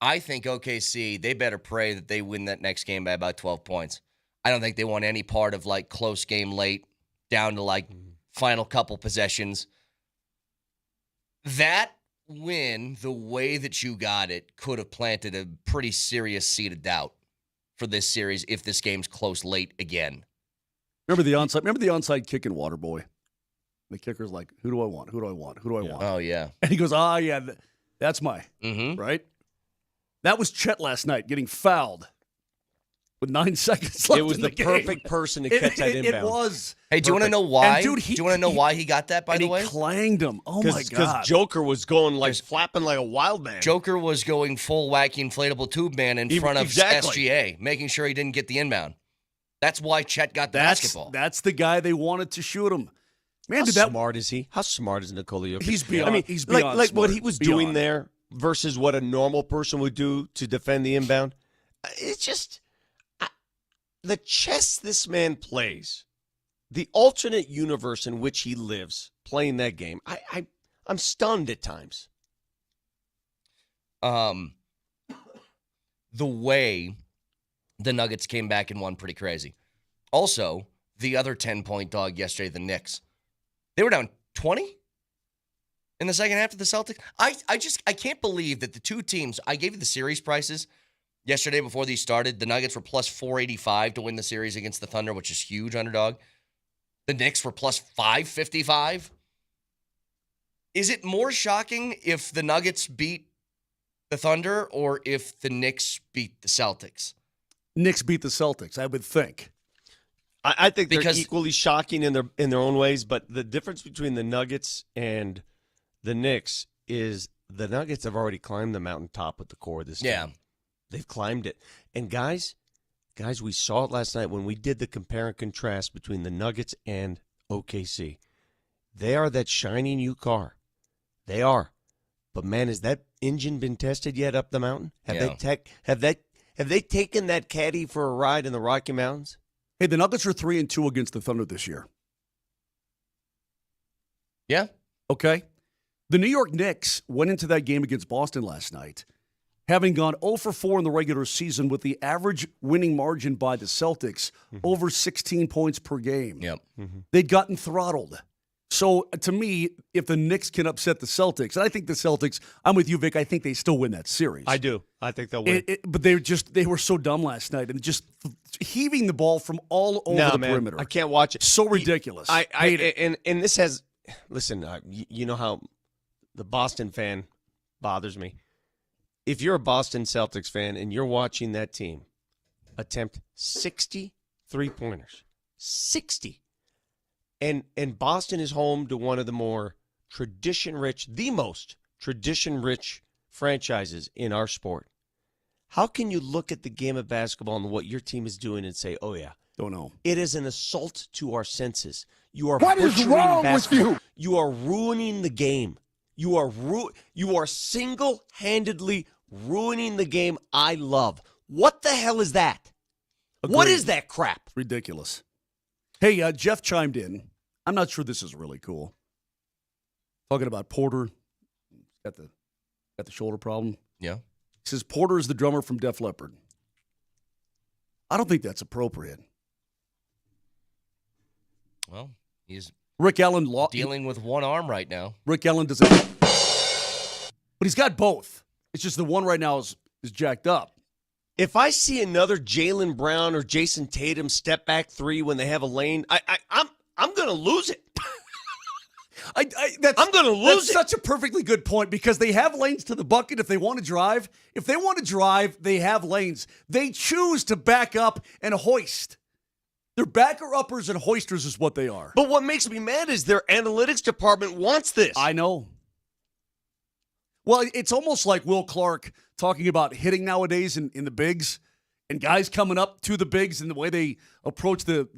I think OKC, they better pray that they win that next game by about 12 points. I don't think they want any part of, like, close game late, down to, like, final couple possessions. That win, the way that you got it, could have planted a pretty serious seed of doubt for this series if this game's close late again. Remember the onside kick in Waterboy? The kicker's like, who do I want? Who do I want? Who do I want? Oh, yeah. And he goes, that's my, right? That was Chet last night getting fouled with 9 seconds left. It was in the game. perfect person to catch that inbound. It was. Hey, do you want to know why? Do you want to know why he got that, by the way? He clanged him. Oh, my God. Because Joker was going, like, flapping like a wild man. Joker was going full wacky inflatable tube man in front of SGA, making sure he didn't get the inbound. That's why Chet got the basketball. That's the guy they wanted to shoot him. Man, How smart is he? How smart is Nikola Jokic? He's beyond. I mean, he's beyond like smart. what he was doing there versus what a normal person would do to defend the inbound. It's just the chess this man plays, the alternate universe in which he lives, playing that game. I'm stunned at times. The way the Nuggets came back and won, pretty crazy. Also, the other 10-point dog yesterday, the Knicks. They were down 20 in the second half of the Celtics. I can't believe that the two teams, I gave you the series prices yesterday before these started. The Nuggets were plus 485 to win the series against the Thunder, which is huge underdog. The Knicks were plus 555. Is it more shocking if the Nuggets beat the Thunder or if the Knicks beat the Celtics? Knicks beat the Celtics, I would think. I think they're equally shocking in their own ways, but the difference between the Nuggets and the Knicks is the Nuggets have already climbed the mountaintop with the core of this team. Yeah. They've climbed it. And guys, we saw it last night when we did the compare and contrast between the Nuggets and OKC. They are that shiny new car. They are. But man, has that engine been tested yet up the mountain? Have they taken that caddy for a ride in the Rocky Mountains? Hey, the Nuggets are 3-2 against the Thunder this year. Yeah. Okay. The New York Knicks went into that game against Boston last night, having gone 0 for 4 in the regular season with the average winning margin by the Celtics over 16 points per game. Yep. They'd gotten throttled. So, to me, if the Knicks can upset the Celtics, and I think the Celtics, I'm with you, Vic, I think they still win that series. I do. I think they'll win. But they were so dumb last night and just heaving the ball from all over the perimeter. I can't watch it. So ridiculous. I hate it. And this has, listen, you know how the Boston fan bothers me. If you're a Boston Celtics fan and you're watching that team attempt 60 3-pointers, 60. And Boston is home to one of the more the most tradition-rich franchises in our sport. How can you look at the game of basketball and what your team is doing and say, oh, yeah. Don't know. It is an assault to our senses. You are What is wrong basketball. with you? You are ruining the game. You are single-handedly ruining the game I love. What the hell is that? What is that crap? It's ridiculous. Hey, Jeff chimed in. I'm not sure this is really cool. Talking about Porter. Got the shoulder problem. Yeah. He says Porter is the drummer from Def Leppard. I don't think that's appropriate. Well, he's Rick Allen dealing with one arm right now. Rick Allen doesn't. But he's got both. It's just the one right now is jacked up. If I see another Jaylen Brown or Jason Tatum step back three when they have a lane, I'm going to lose it. I'm going to lose it. That's such a perfectly good point because they have lanes to the bucket if they want to drive. If they want to drive, they have lanes. They choose to back up and hoist. They're backer-uppers and hoisters is what they are. But what makes me mad is their analytics department wants this. I know. Well, it's almost like Will Clark talking about hitting nowadays in the bigs and guys coming up to the bigs and the way they approach the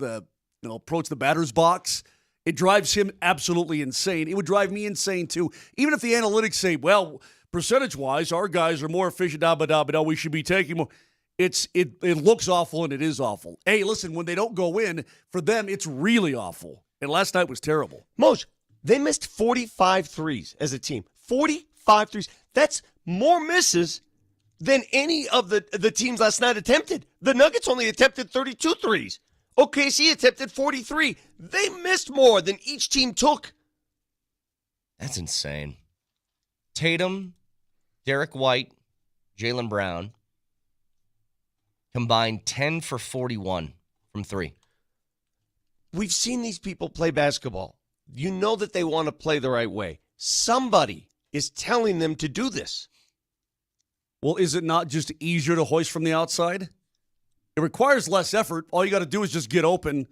batter's box. It drives him absolutely insane. It would drive me insane too. Even if the analytics say, well, percentage-wise, our guys are more efficient, we should be taking more. It looks awful and it is awful. Hey, listen, when they don't go in, for them, it's really awful. And last night was terrible. Moj, they missed 45 threes as a team. 45 threes. That's more misses than any of the teams last night attempted. The Nuggets only attempted 32 threes. OKC attempted 43. They missed more than each team took. That's insane. Tatum, Derek White, Jaylen Brown combined 10 for 41 from three. We've seen these people play basketball. You know that they want to play the right way. Somebody is telling them to do this. Well, is it not just easier to hoist from the outside? It requires less effort. All you got to do is just get open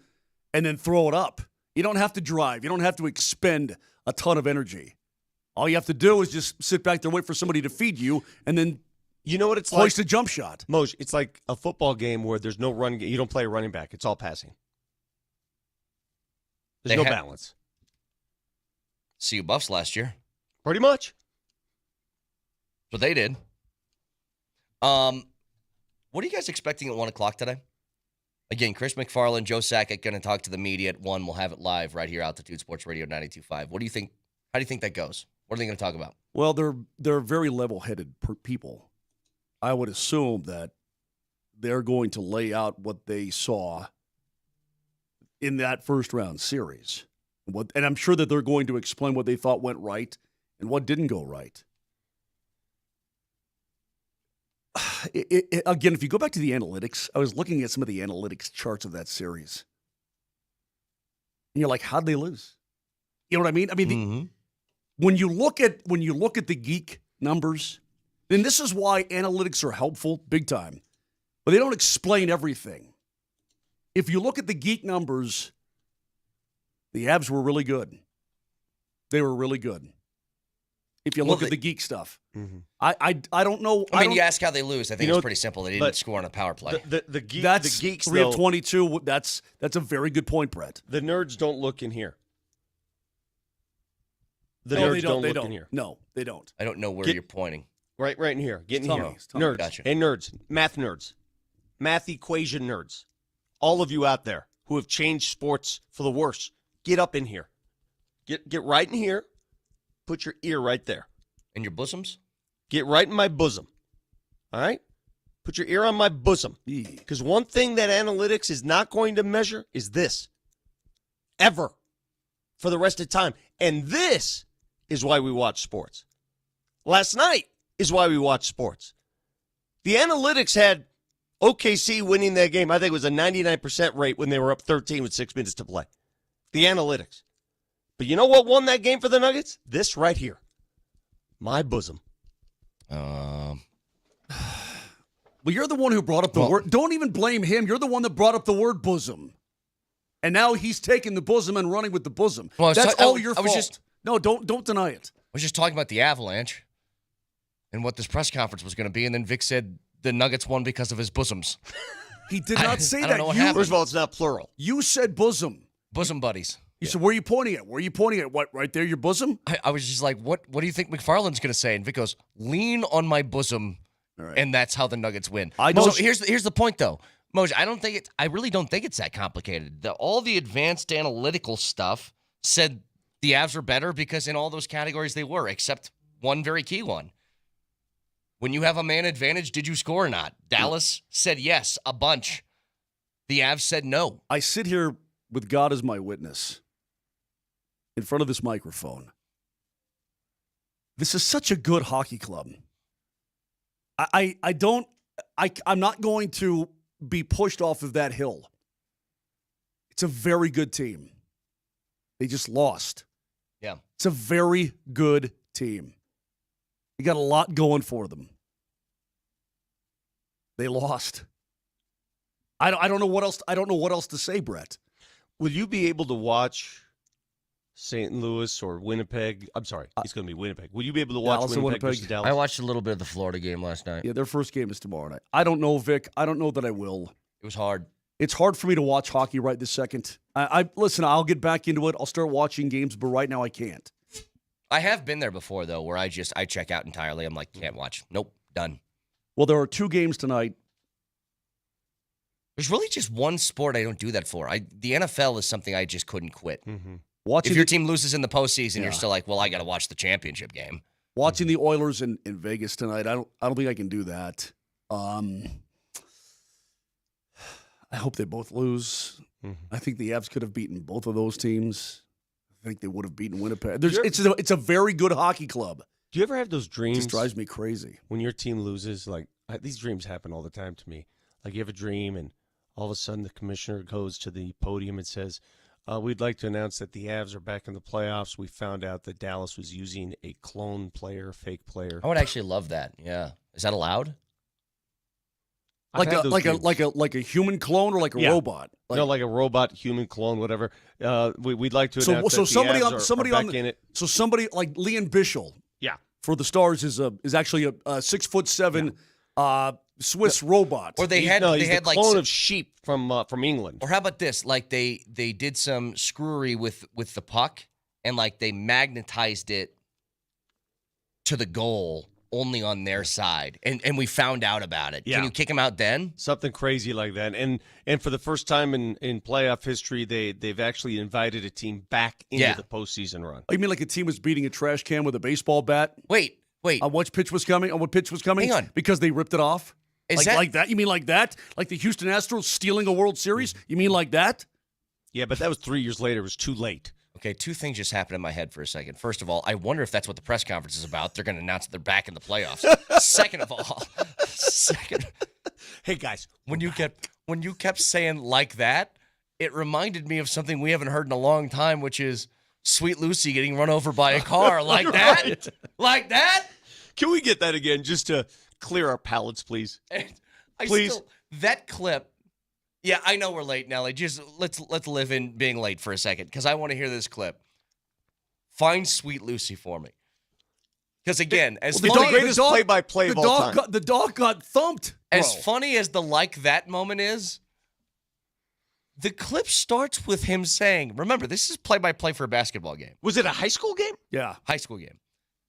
and then throw it up. You don't have to drive. You don't have to expend a ton of energy. All you have to do is just sit back there, wait for somebody to feed you, and then you know what it's hoist like? A jump shot. Moj, it's like a football game where there's no run. You don't play a running back. It's all passing. There's no balance. CU Buffs last year. Pretty much. But they did. What are you guys expecting at 1 o'clock today? Again, Chris MacFarland, Joe Sakic going to talk to the media at 1. We'll have it live right here, Altitude Sports Radio 92.5. What do you think? How do you think that goes? What are they going to talk about? Well, they're very level-headed people. I would assume that they're going to lay out what they saw in that first-round series. And I'm sure that they're going to explain what they thought went right and what didn't go right. Again, if you go back to the analytics, I was looking at some of the analytics charts of that series. And you're like, how'd they lose? You know what I mean? I mean, when you look at the geek numbers, then this is why analytics are helpful big time. But they don't explain everything. If you look at the geek numbers, the Avs were really good. They were really good. If you look at the geek stuff. I don't know. You ask how they lose. I think it's pretty simple. They didn't score on a power play. The geeks, 3 of 22. That's a very good point, Brett. The nerds don't look in here. Nerds don't look in here. No, they don't. I don't know where you're pointing. Right in here. Get in here. Nerds. Gotcha. Hey, nerds. Math nerds. Math equation nerds. All of you out there who have changed sports for the worse, get up in here. Get right in here. Put your ear right there. In your bosoms? Get right in my bosom. All right? Put your ear on my bosom. Because one thing that analytics is not going to measure is this. Ever. For the rest of time. And this is why we watch sports. Last night is why we watch sports. The analytics had OKC winning that game. I think it was a 99% rate when they were up 13 with 6 minutes to play. The analytics. But you know what won that game for the Nuggets? This right here. My bosom. Well, you're the one who brought up the word. Don't even blame him. You're the one that brought up the word bosom. And now he's taking the bosom and running with the bosom. Well, that's all your fault. No, don't deny it. I was just talking about the Avalanche and what this press conference was going to be, and then Vic said the Nuggets won because of his bosoms. He did not say that. I don't know what happened. First of all, it's not plural. You said bosom. Bosom buddies. You said, where are you pointing at? Where are you pointing at? What, right there, your bosom? I was just like, what do you think MacFarland's going to say? And Vic goes, lean on my bosom right. And that's how the Nuggets win. So here's the point, though. Moj, I really don't think it's that complicated. All the advanced analytical stuff said the Avs were better because in all those categories they were, except one very key one. When you have a man advantage, did you score or not? Dallas said yes, a bunch. The Avs said no. I sit here with God as my witness in front of this microphone. This is such a good hockey club. I'm not going to be pushed off of that hill. It's a very good team. They just lost. Yeah. It's a very good team. They got a lot going for them. They lost. I don't know what else. I don't know what else to say, Brett. Will you be able to watch St. Louis or Winnipeg? I'm sorry, it's going to be Winnipeg. Will you be able to watch Winnipeg versus Dallas? I watched a little bit of the Florida game last night. Yeah, their first game is tomorrow night. I don't know, Vic. I don't know that I will. It was hard. It's hard for me to watch hockey right this second. Listen, I'll get back into it. I'll start watching games, but right now I can't. I have been there before, though, where I check out entirely. I'm like, can't watch. Nope, done. Well, there are 2 games tonight. There's really just one sport I don't do that for. The NFL is something I just couldn't quit. Mm-hmm. If your team loses in the postseason, you're still like, well, I got to watch the championship game. Watching the Oilers in Vegas tonight, I don't think I can do that. I hope they both lose. Mm-hmm. I think the Avs could have beaten both of those teams. I think they would have beaten Winnipeg. It's a very good hockey club. Do you ever have those dreams? It just drives me crazy. When your team loses, like these dreams happen all the time to me. Like you have a dream and all of a sudden the commissioner goes to the podium and says, we'd like to announce that the Avs are back in the playoffs. We found out that Dallas was using a clone player, fake player. I would actually love that. Yeah. Is that allowed? Like a human clone or like a robot? Like a robot, human clone, whatever. We'd like to announce that the Avs are back in it. So somebody like Leon Bischel, for the Stars is actually a 6'7" Swiss robot. Or they had the clone of sheep from England. Or how about this? Like they did some screwery with the puck and like they magnetized it to the goal only on their side. And we found out about it. Yeah. Can you kick him out then? Something crazy like that. And for the first time in playoff history, they've actually invited a team back into the postseason run. Oh, you mean like a team was beating a trash can with a baseball bat? Wait. On what pitch was coming? Hang on. Because they ripped it off? Like that? You mean like that? Like the Houston Astros stealing a World Series? You mean like that? Yeah, but that was 3 years later. It was too late. Okay, 2 things just happened in my head for a second. First of all, I wonder if that's what the press conference is about. They're going to announce that they're back in the playoffs. Second of all, hey guys, when you kept saying like that, it reminded me of something we haven't heard in a long time, which is Sweet Lucy getting run over by a car like that. Right. Like that? Can we get that again just to clear our palates, please? Please. That clip. Yeah, I know we're late, Nelly. Just let's live in being late for a second because I want to hear this clip. Find Sweet Lucy for me. Because again, the greatest play-by-play of all time. The dog got thumped. Bro. As funny as the like that moment is, the clip starts with him saying, remember, this is play-by-play for a basketball game. Was it a high school game? Yeah. High school game.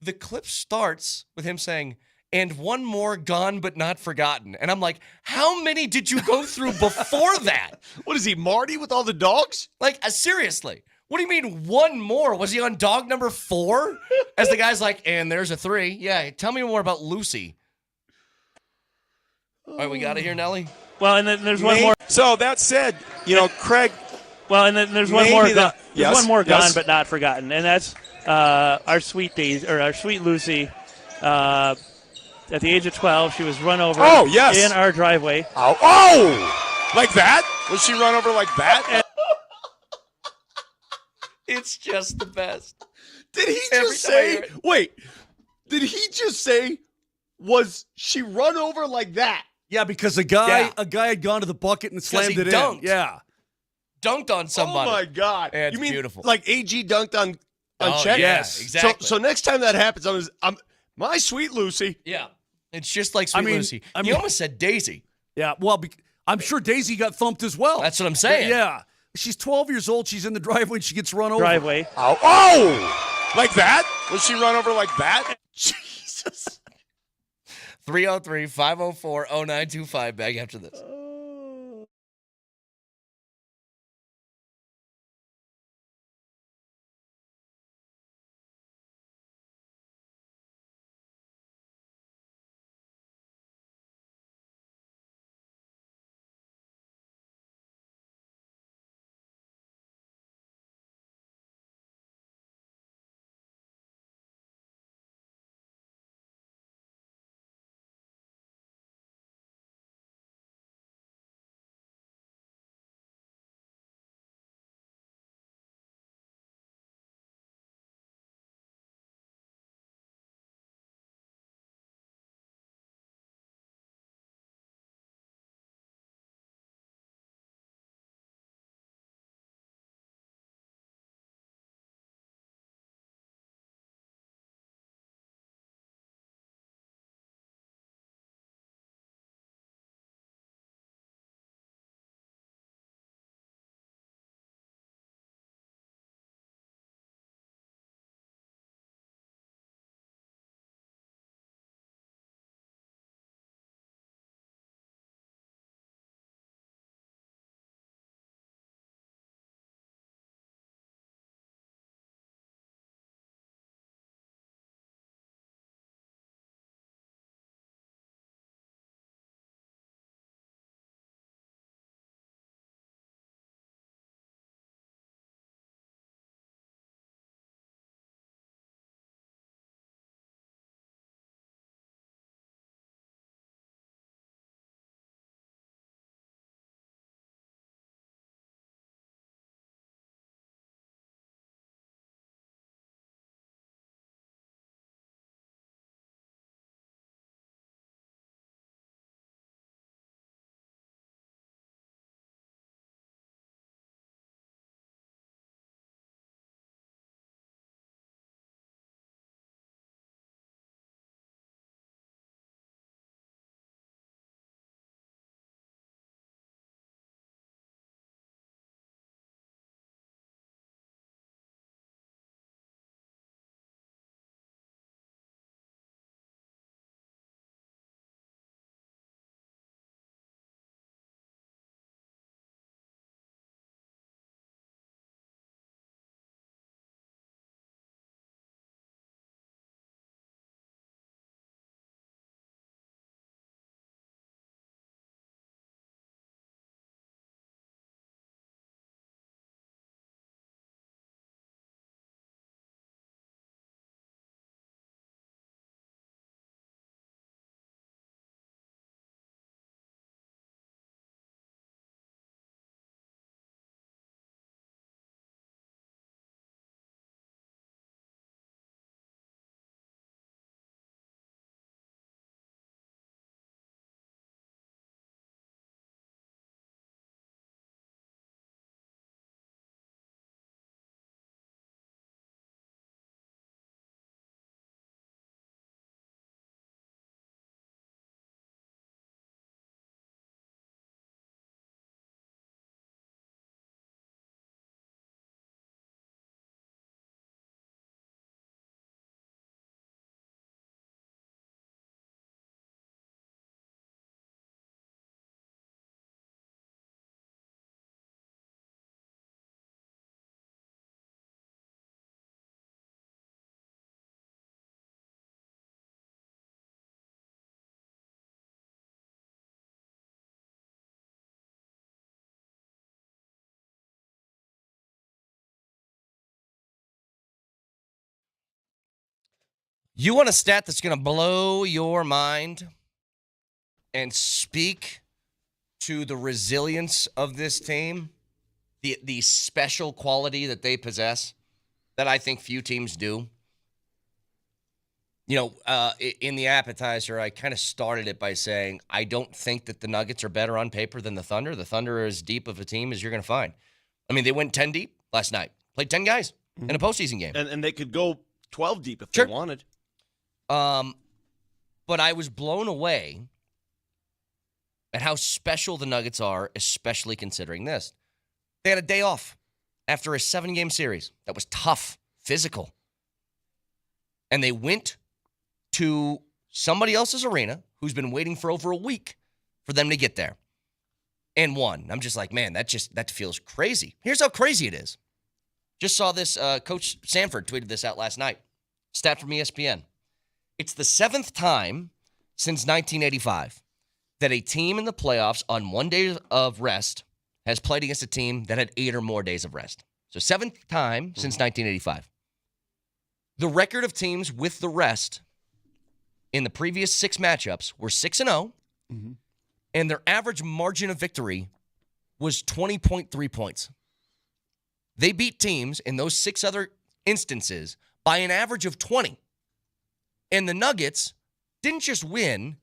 The clip starts with him saying, and one more gone but not forgotten. And I'm like, how many did you go through before that? What is he, Marty with all the dogs? Like, seriously. What do you mean one more? Was he on dog number 4? As the guy's like, and there's a 3. Yeah, tell me more about Lucy. All right, we got it here, Nelly. Well, and then there's one more. So that said, Craig. Well, and then there's one more. There's one more gone but not forgotten, and that's our sweet Lucy. At the age of 12, she was run over in our driveway. Oh, like that? Was she run over like that? It's just the best. Did he just say, wait, did he just say, was she run over like that? Yeah, because a guy had gone to the bucket and slammed it in. Yeah. Dunked on somebody. Oh, my God. Yeah, you mean beautiful. Like AG dunked on Chet? Yes, exactly. So next time that happens, I'm my Sweet Lucy. Yeah. It's just like Sweet Lucy. You almost said Daisy. Yeah, well, I'm sure Daisy got thumped as well. That's what I'm saying. Yeah. She's 12 years old. She's in the driveway and she gets run over. Oh, like that? Was she run over like that? Jesus. 303-504-0925. Back after this. You want a stat that's going to blow your mind and speak to the resilience of this team, the special quality that they possess that I think few teams do? You know, in the appetizer, I kind of started it by saying I don't think that the Nuggets are better on paper than the Thunder. The Thunder are as deep of a team as you're going to find. I mean, they went 10 deep last night, played 10 guys in a postseason game. And they could go 12 deep if they wanted. But I was blown away at how special the Nuggets are, especially considering this. They had a day off after a 7-game series that was tough, physical. And they went to somebody else's arena who's been waiting for over a week for them to get there, and won. I'm just like, man, that feels crazy. Here's how crazy it is. Just saw this. Coach Sanford tweeted this out last night. Stat from ESPN. It's the 7th time since 1985 that a team in the playoffs on 1 day of rest has played against a team that had 8 or more days of rest. So 7th time since 1985. The record of teams with the rest in the previous 6 matchups were 6-0, and their average margin of victory was 20.3 points. They beat teams in those 6 other instances by an average of 20. And the Nuggets didn't just win,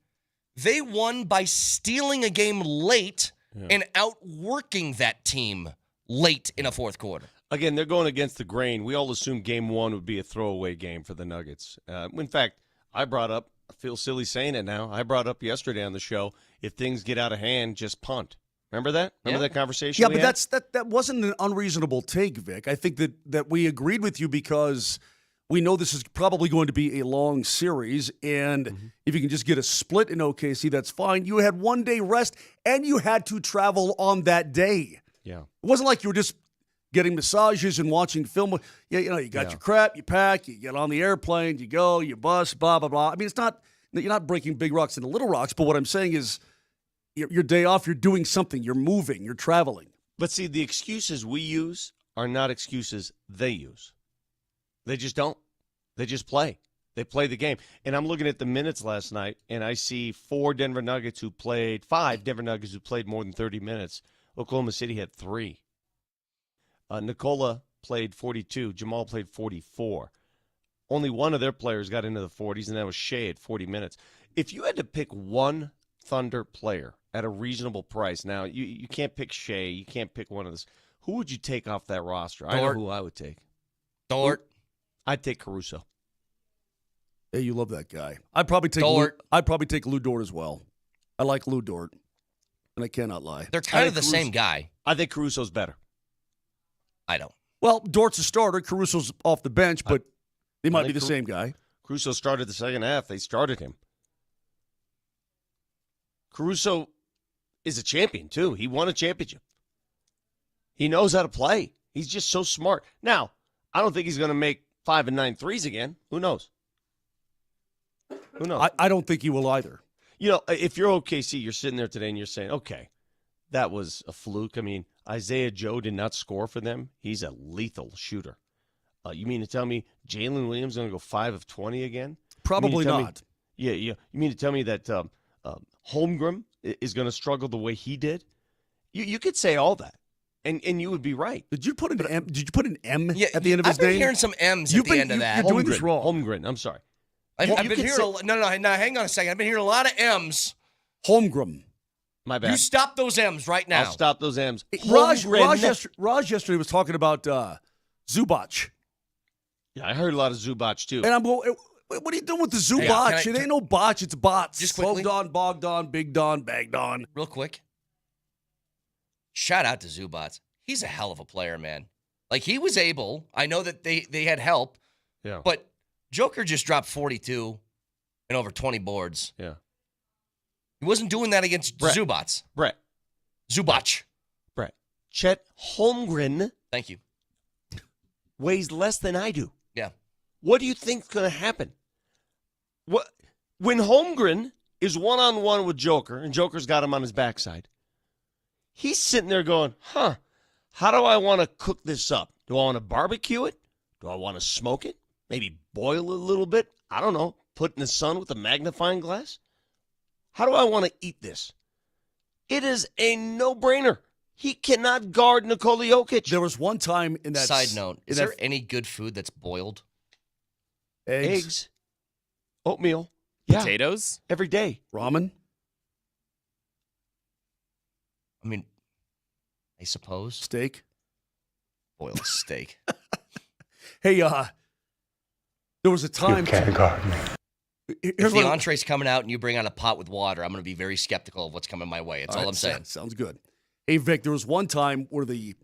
they won by stealing a game late and outworking that team late in a fourth quarter. Again, they're going against the grain. We all assumed game 1 would be a throwaway game for the Nuggets. In fact, I feel silly saying it now, I brought up yesterday on the show, if things get out of hand, just punt. Remember that? Remember that conversation? Yeah, but that wasn't an unreasonable take, Vic. I think that we agreed with you because we know this is probably going to be a long series, and if you can just get a split in OKC, that's fine. You had 1 day rest, and you had to travel on that day. Yeah. It wasn't like you were just getting massages and watching film. Yeah, you got your crap, you pack, you get on the airplane, you go, you bus, blah, blah, blah. I mean, it's not – you're not breaking big rocks into little rocks, but what I'm saying is your day off, you're doing something. You're moving. You're traveling. But see, the excuses we use are not excuses they use. They just don't. They just play. They play the game. And I'm looking at the minutes last night, and I see 5 Denver Nuggets who played more than 30 minutes. Oklahoma City had 3. Nikola played 42. Jamal played 44. Only one of their players got into the 40s, and that was Shea at 40 minutes. If you had to pick one Thunder player at a reasonable price, now you can't pick Shea, you can't pick one of this. Who would you take off that roster? I know who I would take. Dort. I'd take Caruso. Hey, you love that guy. I'd probably take Lou Dort as well. I like Lou Dort, and I cannot lie. They're kind of the same guy. I think Caruso's better. I don't. Well, Dort's a starter. Caruso's off the bench, but they might be the same guy. Caruso started the second half. They started him. Caruso is a champion, too. He won a championship. He knows how to play. He's just so smart. Now, I don't think he's going to make 5 and 9 threes again. Who knows? Who knows? I don't think he will either. You know, if you're OKC, you're sitting there today and you're saying, okay, that was a fluke. I mean, Isaiah Joe did not score for them. He's a lethal shooter. You mean to tell me Jalen Williams is going to go 5 of 20 again? Probably not. Yeah. You mean to tell me that Holmgren is going to struggle the way he did? You could say all that, and you would be right. Did you put an M? Did you put an M at the end of his I've been name? hearing some M's at the end of that. You're doing this wrong. Holmgren. I'm sorry. I've been hearing no, hang on a second. I've been hearing a lot of M's. Holmgren. My bad. You stop those M's right now. I'll stop those M's. Raj yesterday was talking about Zubac. Yeah, I heard a lot of Zubac, too. And I'm going, what are you doing with the Zubac? It ain't no botch, it's bots. Just quickly. Bogged on, Big Don, bagged on. Real quick. Shout out to Zubac. He's a hell of a player, man. Like, he was able, I know that they had help, but Joker just dropped 42 and over 20 boards. Yeah. He wasn't doing that against Zubac. Zubac. Brett. Chet Holmgren. Thank you. Weighs less than I do. Yeah. What do you think's going to happen? When Holmgren is one-on-one with Joker, and Joker's got him on his backside, he's sitting there going, how do I want to cook this up? Do I want to barbecue it? Do I want to smoke it? Maybe boil it a little bit? I don't know. Put it in the sun with a magnifying glass? How do I want to eat this? It is a no-brainer. He cannot guard Nikola Jokic. There was one time in that... Side note, is there any good food that's boiled? Eggs. Oatmeal. Potatoes? Every day. Ramen. I mean, I suppose. Steak. Boiled steak. Hey, there was a time... You can't guard me. If the entree's coming out and you bring out a pot with water, I'm going to be very skeptical of what's coming my way. That's all I'm saying. Sounds good. Hey, Vic, there was one time where the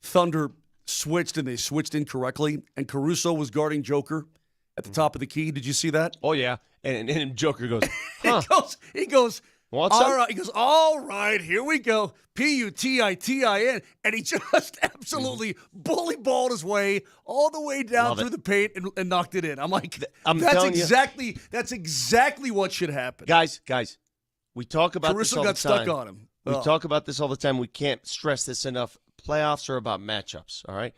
Thunder switched, and they switched incorrectly, and Caruso was guarding Joker at the top of the key. Did you see that? Oh, yeah. And Joker goes, huh. He goes, Want all some? right. He goes, all right, here we go. P-U-T-I-T-I-N. And he just absolutely bully balled his way all the way down Love through it. the paint and knocked it in. I'm like, I'm that's telling you. exactly what should happen. Guys, we talk about this Caruso all got the time. stuck on him. We Oh. talk about this all the time. We can't stress this enough. Playoffs are about matchups, all right?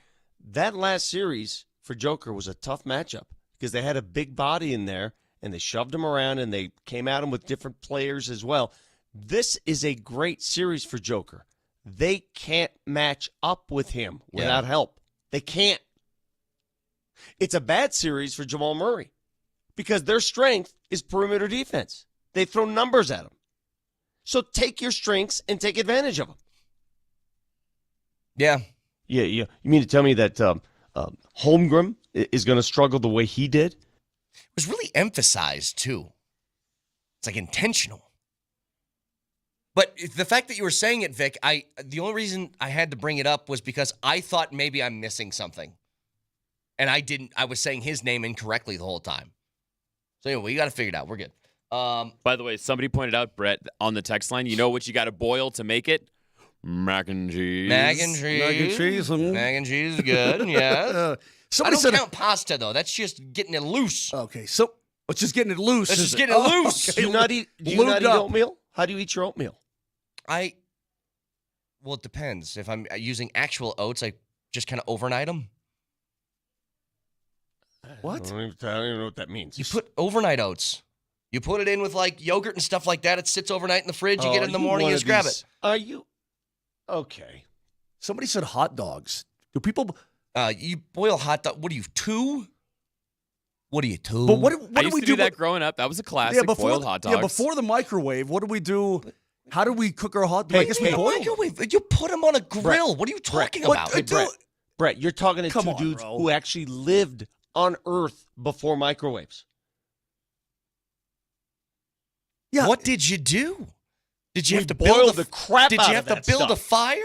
That last series for Joker was a tough matchup because they had a big body in there, and they shoved him around, and they came at him with different players as well. This is a great series for Joker. They can't match up with him without help. They can't. It's a bad series for Jamal Murray because their strength is perimeter defense. They throw numbers at him. So take your strengths and take advantage of them. Yeah. Yeah. You mean to tell me that Holmgren is going to struggle the way he did? It was really emphasized, too. It's like intentional. But the fact that you were saying it, Vic, the only reason I had to bring it up was because I thought maybe I'm missing something. And I didn't. I was saying his name incorrectly the whole time. So anyway, we got to figure it out. We're good. By the way, somebody pointed out, Brett, on the text line, you know what you got to boil to make it? Mac and cheese. Mac and cheese. Mac and cheese. Mac and cheese is good, yeah. I don't count pasta, though. That's just getting it loose. Okay, so it's just getting it loose. That's just is getting it? it loose. Do you not eat oatmeal? How do you eat your oatmeal? Well, it depends. If I'm using actual oats, I just kind of overnight them. What? I don't even know what that means. You put overnight oats. You put it in with like yogurt and stuff like that. It sits overnight in the fridge. You get it in the morning, you just grab it. Are you? Okay. Somebody said hot dogs. Do people? You boil hot dog. What are you, 2? What are you, 2? But what I do used we to do do that growing up. That was a classic, boiled hot dogs. Yeah, before the microwave, what do we do? How do we cook our hot dogs? I guess we boil them. Microwave. You put them on a grill. What are you talking about? Hey, Brett, you're talking to two dudes who actually lived on Earth before microwaves. Yeah. What did you do? Did you We have to boiled build the crap Did out you of have to that build a stuff. fire?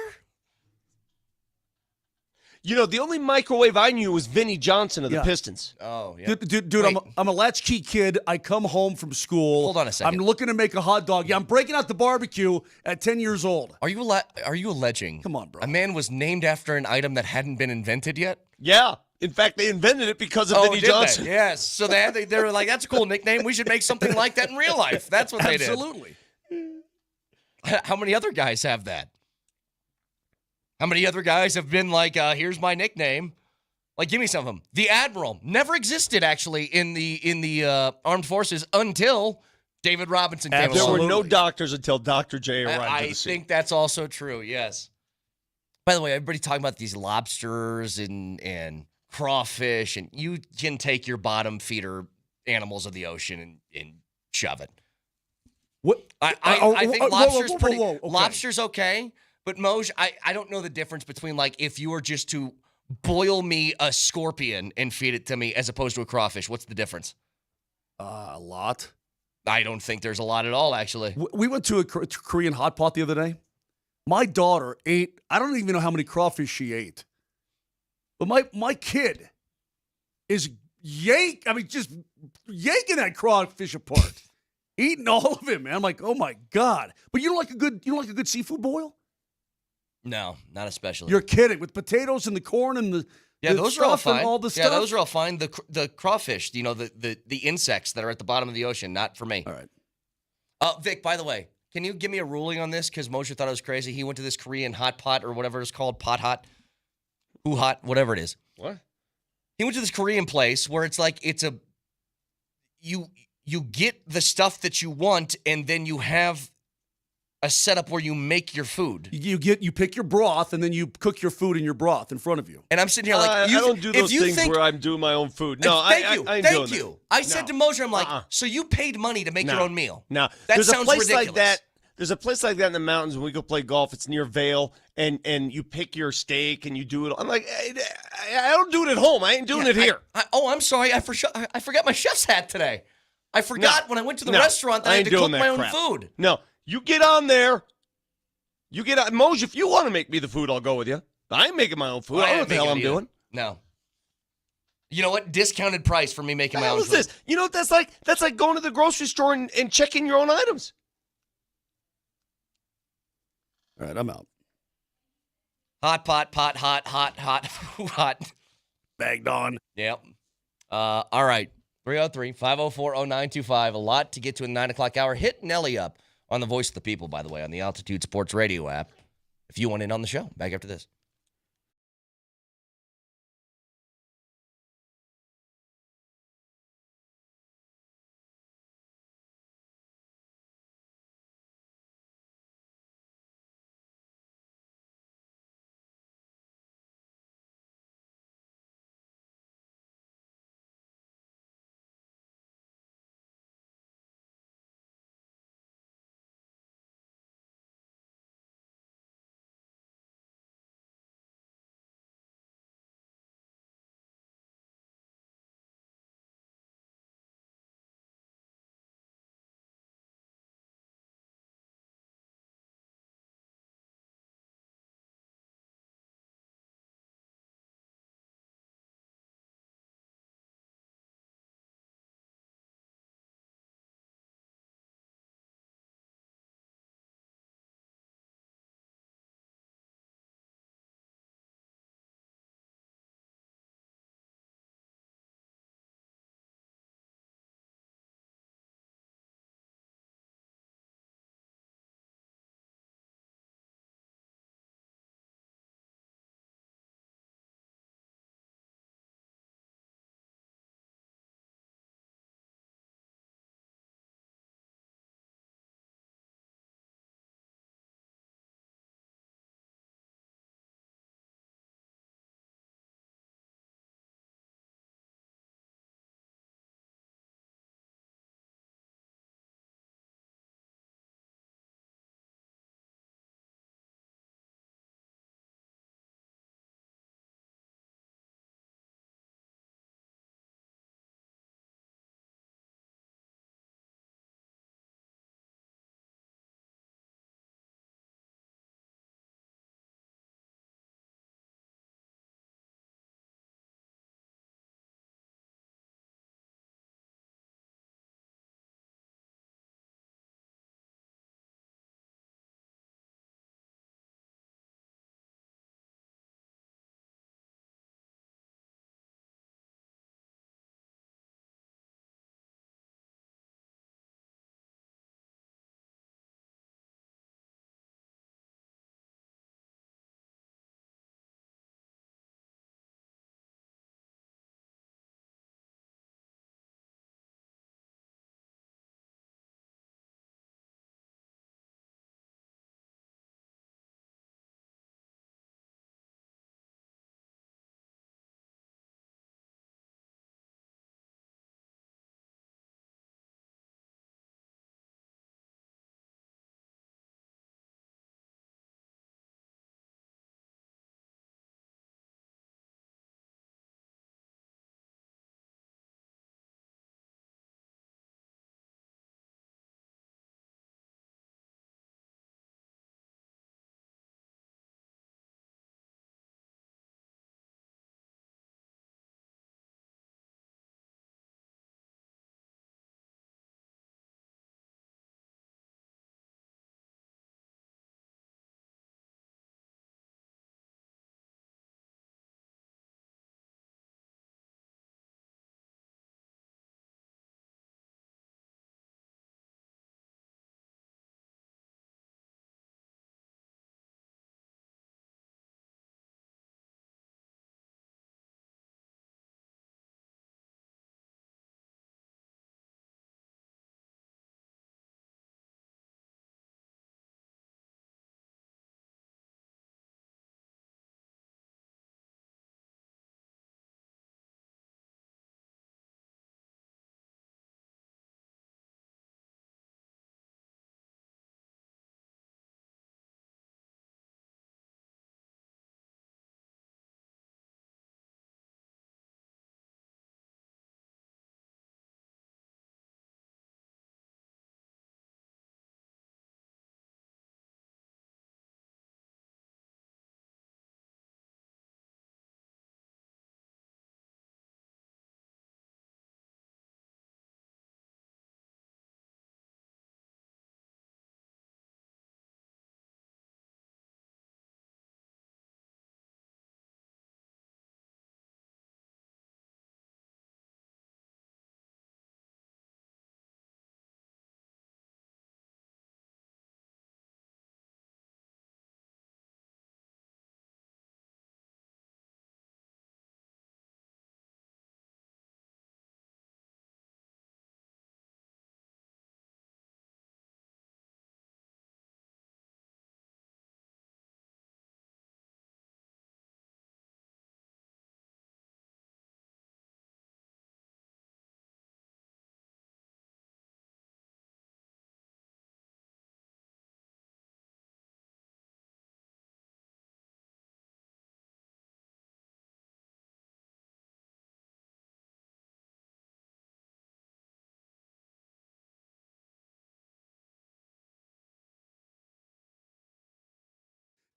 You know, the only microwave I knew was Vinnie Johnson of the Yeah. Pistons. Oh, yeah. Dude, I'm a latchkey kid. I come home from school. Hold on a second. I'm looking to make a hot dog. Yeah, I'm breaking out the barbecue at 10 years old. Are you alleging? Come on, bro. A man was named after an item that hadn't been invented yet? Yeah. In fact, they invented it because of Vinnie did Johnson. They? Yes. So they were like, that's a cool nickname. We should make something like that in real life. That's what they did. Absolutely. How many other guys have that? How many other guys have been like, here's my nickname? Like, give me some of them. The Admiral never existed, actually, in the armed forces until David Robinson came along. There were no doctors until Dr. J arrived I to the scene. think that's also true, yes. By the way, everybody's talking about these lobsters and crawfish, and you can take your bottom feeder animals of the ocean and shove it. What? I think lobster's pretty. Okay. Lobster's okay, but Moj, I don't know the difference between like if you were just to boil me a scorpion and feed it to me as opposed to a crawfish. What's the difference? A lot. I don't think there's a lot at all, actually. We went to a Korean hot pot the other day. My daughter ate, I don't even know how many crawfish she ate. But my kid is just yanking that crawfish apart. Eating all of it, man. I'm like, oh my God. But you don't like a good seafood boil? No, not especially. You're kidding. With potatoes and the corn and the those are all stuff and fine. all the stuff. Yeah, those are all fine. The crawfish, the insects that are at the bottom of the ocean, not for me. All right. Vic, by the way, can you give me a ruling on this? Because Moser thought it was crazy. He went to this Korean hot pot or whatever it's called, pot hot, who hot, whatever it is. What? He went to this Korean place where it's like you get the stuff that you want, and then you have a setup where you make your food. You pick your broth, and then you cook your food in your broth in front of you. And I'm sitting here like, I don't do those things where I'm doing my own food. No, thank you. I said to Moser, I'm like, so you paid money to make your own meal? No, that there's sounds a place ridiculous. like that. There's a place like that in the mountains when we go play golf. It's near Vail, and you pick your steak and you do it. I'm like, I don't do it at home. I ain't doing it here. I'm sorry. I forgot my chef's hat today. I forgot when I went to the restaurant that I had to cook my own food. No, you get on there. You get on. Moj, if you want to make me the food, I'll go with you. I ain't making my own food. I don't know what the hell I'm doing. No. You know what? Discounted price for me making my own What food. is this? You know what that's like? That's like going to the grocery store and checking your own items. All right, I'm out. Hot hot. Bagged on. Yep. All right. 303-504-0925. A lot to get to in the 9 o'clock hour. Hit Nelly up on the Voice of the People, by the way, on the Altitude Sports Radio app if you want in on the show. Back after this.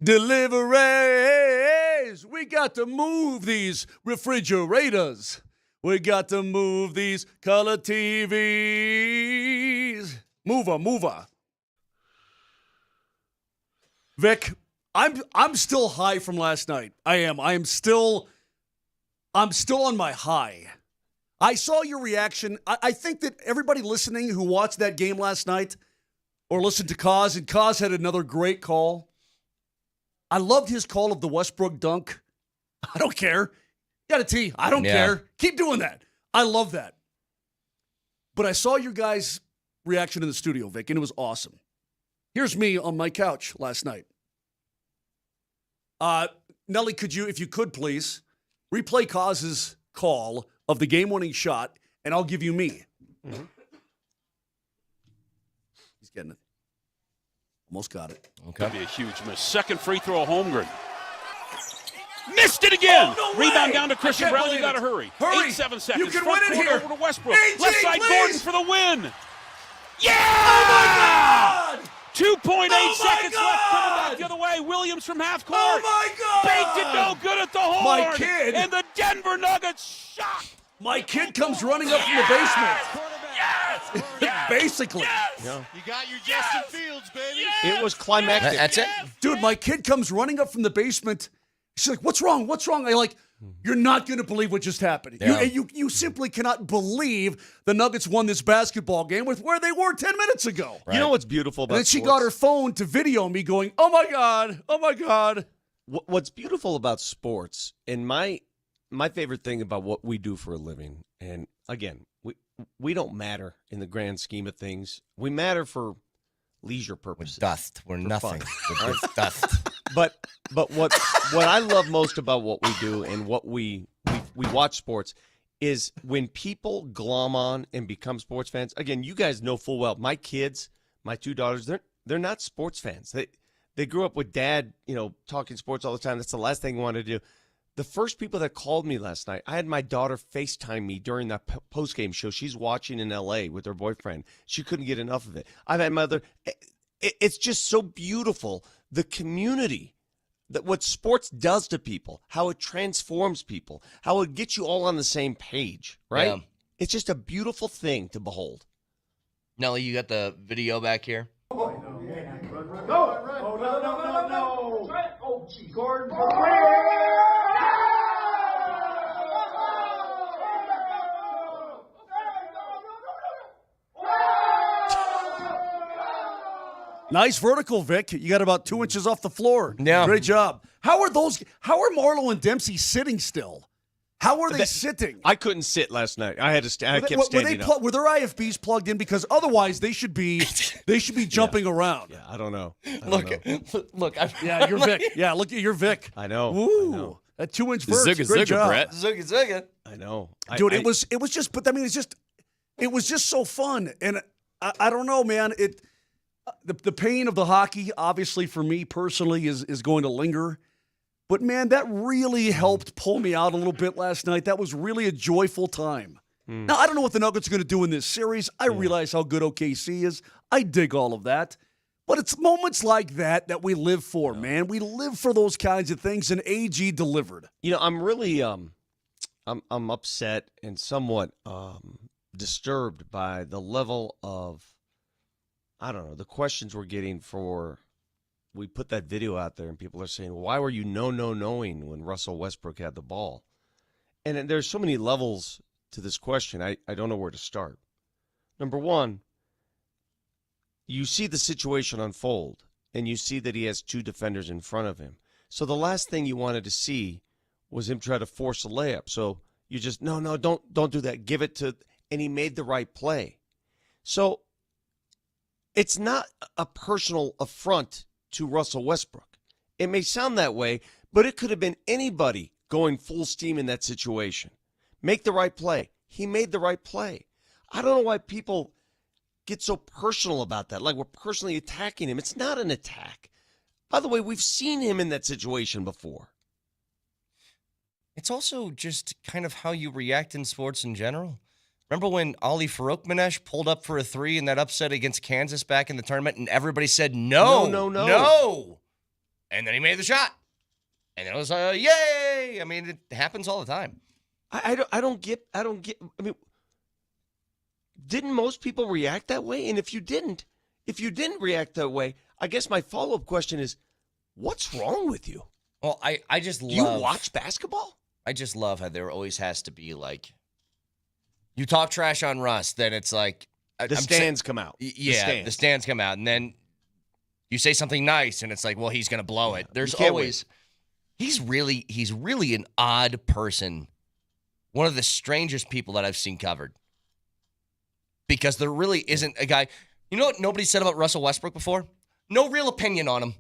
Deliveries. We got to move these refrigerators. We got to move these color TVs. Mover. Vic, I'm still high from last night. I am. I'm still on my high. I saw your reaction. I think that everybody listening who watched that game last night or listened to Kaz, and Kaz had another great call. I loved his call of the Westbrook dunk. I don't care. Got a T. I don't care. Keep doing that. I love that. But I saw your guys' reaction in the studio, Vic, and it was awesome. Here's me on my couch last night. Nelly, if you could please, replay Kaz's call of the game-winning shot, and I'll give you me. Mm-hmm. He's getting it. Almost got it. Okay. That'd be a huge miss. Second free throw, Holmgren. Missed it again. Oh, no Rebound way. down to Christian Brown. You got to hurry. 8-7 seconds. You can Front win it corner here. Over to Westbrook. AG, Left side, please. Gordon for the win. Yeah! Oh, my God! 2.8 seconds left. Coming back the other way. Williams from half court. Oh, my God! Baked it no good at the horn. My kid. And the Denver Nuggets shot. My kid comes running up from the basement. Yes! Basically. Yes! Yeah. You got your Justin Fields, baby. It was climactic. That's it? Dude, my kid comes running up from the basement. She's like, what's wrong? What's wrong? I'm like, you're not going to believe what just happened. Yeah. You simply cannot believe the Nuggets won this basketball game with where they were 10 minutes ago. Right. You know what's beautiful about And then she sports? got her phone to video me going, oh, my God. Oh, my God. What's beautiful about sports, and my favorite thing about what we do for a living, and again, we don't matter in the grand scheme of things. We matter for leisure purposes. Dust. We're nothing. We're just dust. But what I love most about what we do and what we watch sports is when people glom on and become sports fans. Again, you guys know full well. My kids, my two daughters, they're not sports fans. They grew up with dad, talking sports all the time. That's the last thing we wanted to do. The first people that called me last night, I had my daughter FaceTime me during that postgame show. She's watching in L.A. with her boyfriend. She couldn't get enough of it. I've had my other. It's just so beautiful, the community, that what sports does to people, how it transforms people, how it gets you all on the same page, right? Yeah. It's just a beautiful thing to behold. Nelly, you got the video back here? Go! Oh, no. Oh, gee. Gordon. Nice vertical, Vic. You got about 2 inches off the floor. Yeah. Great job. How are Marlo and Dempsey sitting still? How are they sitting? I couldn't sit last night. I had to. I kept standing up. Were their IFBs plugged in? Because otherwise they should be jumping around. Yeah, I don't know. Look. Yeah, you're Vic. Yeah, look at your Vic. I know. Ooh, I know. that 2-inch verse. Zugga, Great zugga, job. Brett. Zugga. I know. Dude, it was just. But I mean, it was just so fun, and I don't know, man. The pain of the hockey, obviously for me personally, is going to linger. But, man, that really helped pull me out a little bit last night. That was really a joyful time. Now, I don't know what the Nuggets are going to do in this series. I realize how good OKC is. I dig all of that. But it's moments like that we live for, man. We live for those kinds of things, and AG delivered. I'm really I'm upset and somewhat disturbed by the level of, I don't know, the questions we're getting for. We put that video out there and people are saying, why were you knowing when Russell Westbrook had the ball? And there's so many levels to this question. I don't know where to start. Number one, you see the situation unfold and you see that he has two defenders in front of him. So the last thing you wanted to see was him try to force a layup. So you just, no, don't do that. Give it to, and he made the right play. So it's not a personal affront to Russell Westbrook. It may sound that way, but it could have been anybody going full steam in that situation. Make the right play. He made the right play. I don't know why people get so personal about that, like we're personally attacking him. It's not an attack. By the way, we've seen him in that situation before. It's also just kind of how you react in sports in general. Remember when Ali Faroukmanesh pulled up for a three in that upset against Kansas back in the tournament and everybody said, no. And then he made the shot. And then it was yay. I mean, it happens all the time. I don't get. I mean, didn't most people react that way? And if you didn't react that way, I guess my follow-up question is, what's wrong with you? Well, I just love. Do you watch basketball? I just love how there always has to be like, you talk trash on Russ, then it's like the stands come out. Yeah, the stands come out, and then you say something nice, and it's like, well, he's gonna blow it. There's always. He's really an odd person. One of the strangest people that I've seen covered. Because there really isn't a guy. You know what nobody said about Russell Westbrook before? No real opinion on him.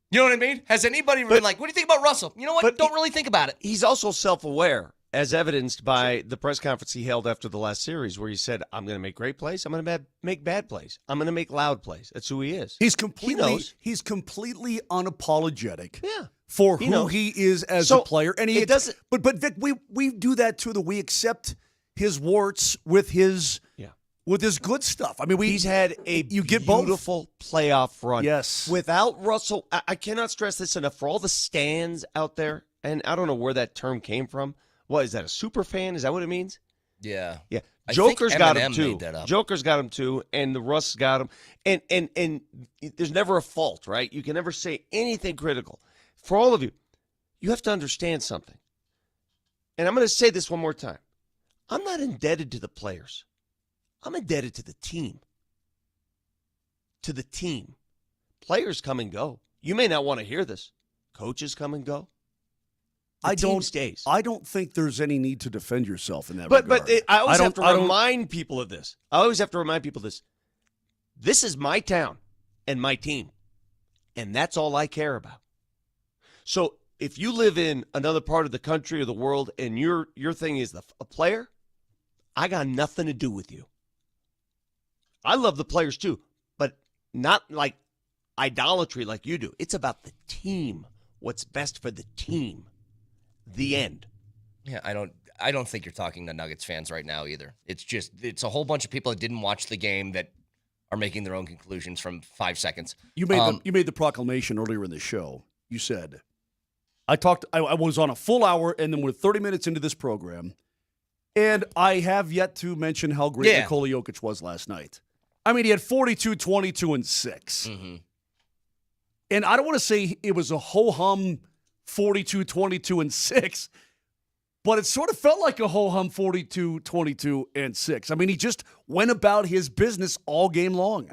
You know what I mean? Has anybody been like, what do you think about Russell? You know what? Don't really think about it. He's also self-aware, as evidenced by the press conference he held after the last series, where he said, I'm going to make great plays. I'm going to make bad plays. I'm going to make loud plays. That's who he is. He's completely unapologetic. Yeah. For who he is as a player. And it doesn't. But Vic, we do that too, that we accept his warts with his good stuff. I mean, he's had a beautiful playoff run. Yes. Without Russell, I cannot stress this enough. For all the stands out there, and I don't know where that term came from. What, is that a super fan? Is that what it means? Yeah. Yeah. I Joker's think got Eminem him too. made that up. Joker's got him too, and the Russ got him. And there's never a fault, right? You can never say anything critical. For all of you, you have to understand something. And I'm going to say this one more time. I'm not indebted to the players. I'm indebted to the team. To the team. Players come and go. You may not want to hear this. Coaches come and go. The team stays. I don't think there's any need to defend yourself in that regard. But I always have to remind people of this. I always have to remind people of this. This is my town and my team. And that's all I care about. So if you live in another part of the country or the world and your thing is a player, I got nothing to do with you. I love the players too, but not like idolatry like you do. It's about the team, what's best for the team. The end. Yeah, I don't think you're talking to Nuggets fans right now either. It's a whole bunch of people that didn't watch the game that are making their own conclusions from 5 seconds. You made the proclamation earlier in the show. You said, I was on a full hour, and then we're 30 minutes into this program, and I have yet to mention how great Nikola Jokic was last night. I mean, he had 42, 22, and 6. Mm-hmm. And I don't want to say it was a ho-hum 42, 22, and 6, but it sort of felt like a ho-hum 42, 22, and 6. I mean, he just went about his business all game long.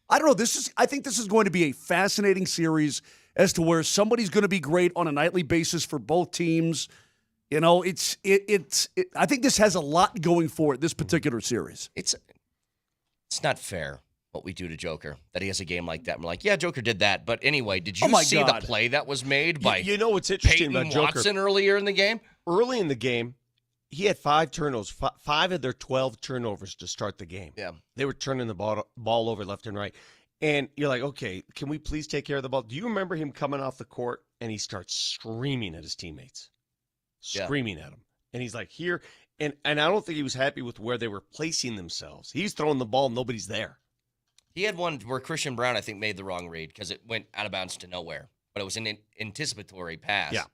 I don't know. I think this is going to be a fascinating series as to where somebody's going to be great on a nightly basis for both teams. You know, I think this has a lot going for it, this particular series. It's not fair what we do to Joker, that he has a game like that. And we're like, yeah, Joker did that. But anyway, did you see the play that was made by you know what's interesting Peyton about Joker? Watson earlier in the game? Early in the game, he had 5 turnovers, 5 of their 12 turnovers to start the game. Yeah. They were turning the ball over left and right. And you're like, okay, can we please take care of the ball? Do you remember him coming off the court and he starts screaming at his teammmates? Screaming at them. And he's like, here. And I don't think he was happy with where they were placing themselves. He's throwing the ball, nobody's there. He had one where Christian Brown, I think, made the wrong read because it went out of bounds to nowhere. But it was an anticipatory pass. Yeah.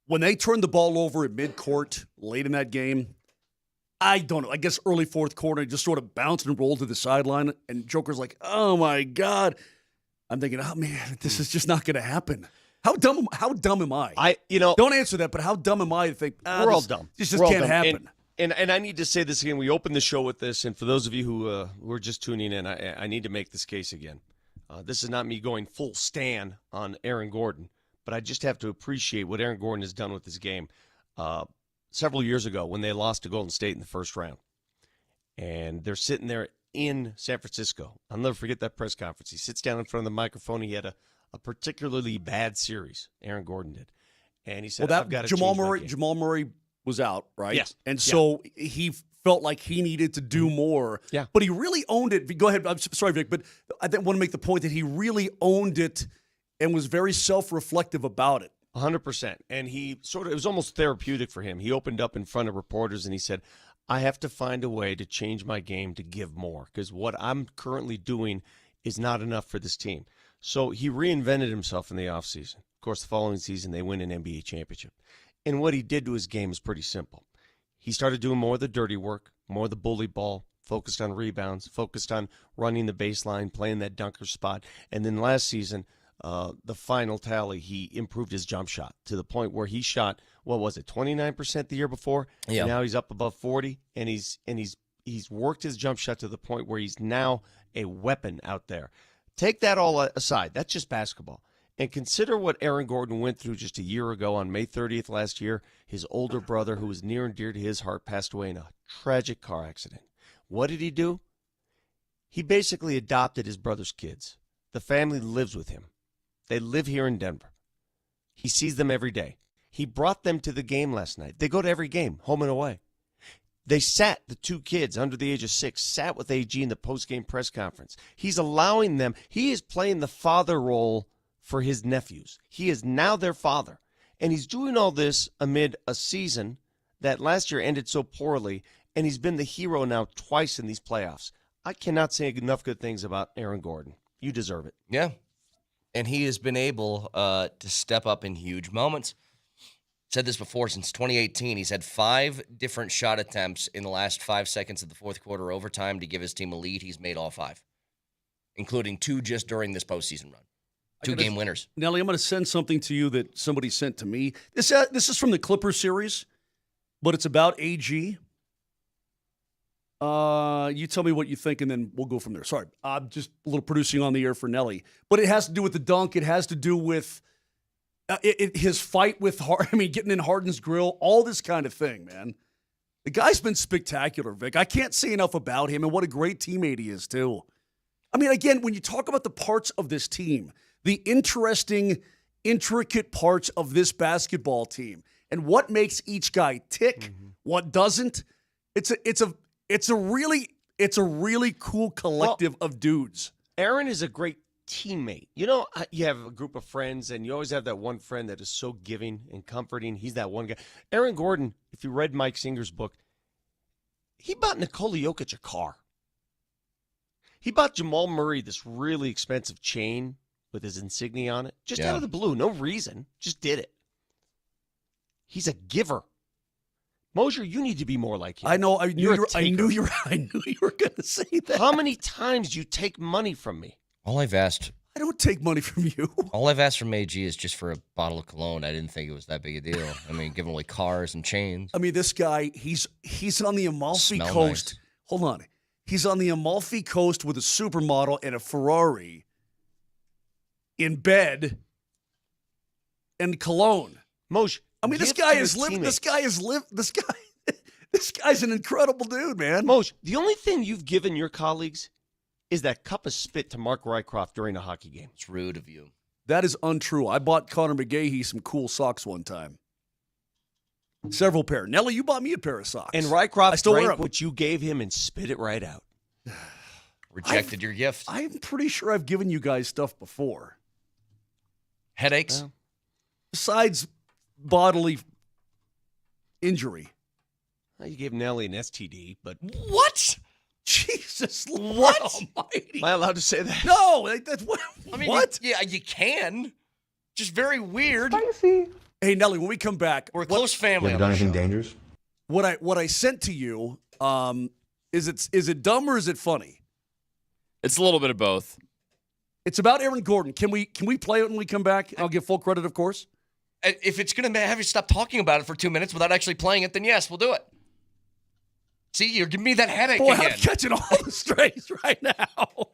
When they turned the ball over at midcourt late in that game, I don't know. I guess early fourth quarter, it just sort of bounced and rolled to the sideline. And Joker's like, oh, my God. I'm thinking, oh, man, this is just not going to happen. How dumb am I? Don't answer that, but how dumb am I to think, we're all dumb. This just can't happen. And I need to say this again. We opened the show with this, and for those of you who are just tuning in, I need to make this case again. This is not me going full Stan on Aaron Gordon, but I just have to appreciate what Aaron Gordon has done with this game. Several years ago when they lost to Golden State in the first round, and they're sitting there in San Francisco. I'll never forget that press conference. He sits down in front of the microphone. He had a particularly bad series, Aaron Gordon did. And he said, I've got to Jamal change my Murray. game. Jamal Murray was out, right? Yes. And so he felt like he needed to do more. Yeah. But he really owned it. Go ahead. I'm sorry, Vic, but I want to make the point that he really owned it and was very self-reflective about it. 100%. And it was almost therapeutic for him. He opened up in front of reporters and he said, I have to find a way to change my game to give more because what I'm currently doing is not enough for this team. So he reinvented himself in the offseason. Of course, the following season, they win an NBA championship. And what he did to his game is pretty simple. He started doing more of the dirty work, more of the bully ball, focused on rebounds, focused on running the baseline, playing that dunker spot. And then last season, the final tally, he improved his jump shot to the point where he shot, 29% the year before? Yeah. Now he's up above 40, and he's worked his jump shot to the point where he's now a weapon out there. Take that all aside. That's just basketball. And consider what Aaron Gordon went through just a year ago on May 30th last year. His older brother, who was near and dear to his heart, passed away in a tragic car accident. What did he do? He basically adopted his brother's kids. The family lives with him. They live here in Denver. He sees them every day. He brought them to the game last night. They go to every game, home and away. They sat, the two kids under the age of 6, sat with AG in the postgame press conference. He's allowing them, he is playing the father role for his nephews. He is now their father. And he's doing all this amid a season that last year ended so poorly, and he's been the hero now twice in these playoffs. I cannot say enough good things about Aaron Gordon. You deserve it. Yeah. And he has been able to step up in huge moments. Said this before, since 2018, he's had 5 different shot attempts in the last 5 seconds of the fourth quarter overtime to give his team a lead. He's made all 5, including 2 just during this postseason run. 2 game winners. Nelly, I'm going to send something to you that somebody sent to me. This is from the Clipper series, but it's about AG. You tell me what you think, and then we'll go from there. Sorry, I'm just a little producing on the air for Nelly. But it has to do with the dunk. It has to do with his fight with getting in Harden's grill, all this kind of thing, man. The guy's been spectacular, Vic. I can't say enough about him and what a great teammate he is, too. I mean, again, when you talk about the parts of this team, the interesting, intricate parts of this basketball team, and what makes each guy tick, what doesn't, it's a really cool collective of dudes. Aaron is a great teammate. You know, you have a group of friends, and you always have that one friend that is so giving and comforting. He's that one guy. Aaron Gordon, if you read Mike Singer's book, he bought Nikola Jokic a car. He bought Jamal Murray this really expensive chain with his insignia on it, just out of the blue, no reason, just did it. He's a giver. Moser, you need to be more like him. I know. I knew you were going to say that. How many times do you take money from me? All I've asked. I don't take money from you. All I've asked from AG is just for a bottle of cologne. I didn't think it was that big a deal. I mean, giving away cars and chains. I mean, this guy, he's on the Amalfi Smell Coast. nice. Hold on. He's on the Amalfi Coast with a supermodel and a Ferrari in bed and cologne. Moshe, I mean, this guy's an incredible dude, man. Moshe, the only thing you've given your colleagues is that cup of spit to Mark Rycroft during a hockey game. It's rude of you. That is untrue. I bought Connor McGahee some cool socks one time. Several pair. Nelly, you bought me a pair of socks. And Rycroft wear drank them. what you gave him and spit it right out. Rejected your gift. I'm pretty sure I've given you guys stuff before. Headaches? Besides bodily injury. Well, you gave Nelly an STD, but... What? Jesus Lord What? Almighty. Am I allowed to say that? No. That's what? I mean, what? You can. Just very weird. Hey, Nelly, when we come back... We're a close family. You ever done anything dangerous? What I sent to you, is it dumb or is it funny? It's a little bit of both. It's about Aaron Gordon. Can we play it when we come back? I'll give full credit, of course. If it's going to have you stop talking about it for 2 minutes without actually playing it, then yes, we'll do it. See, you're giving me that headache Boy, again. I'm catching all the strays right now.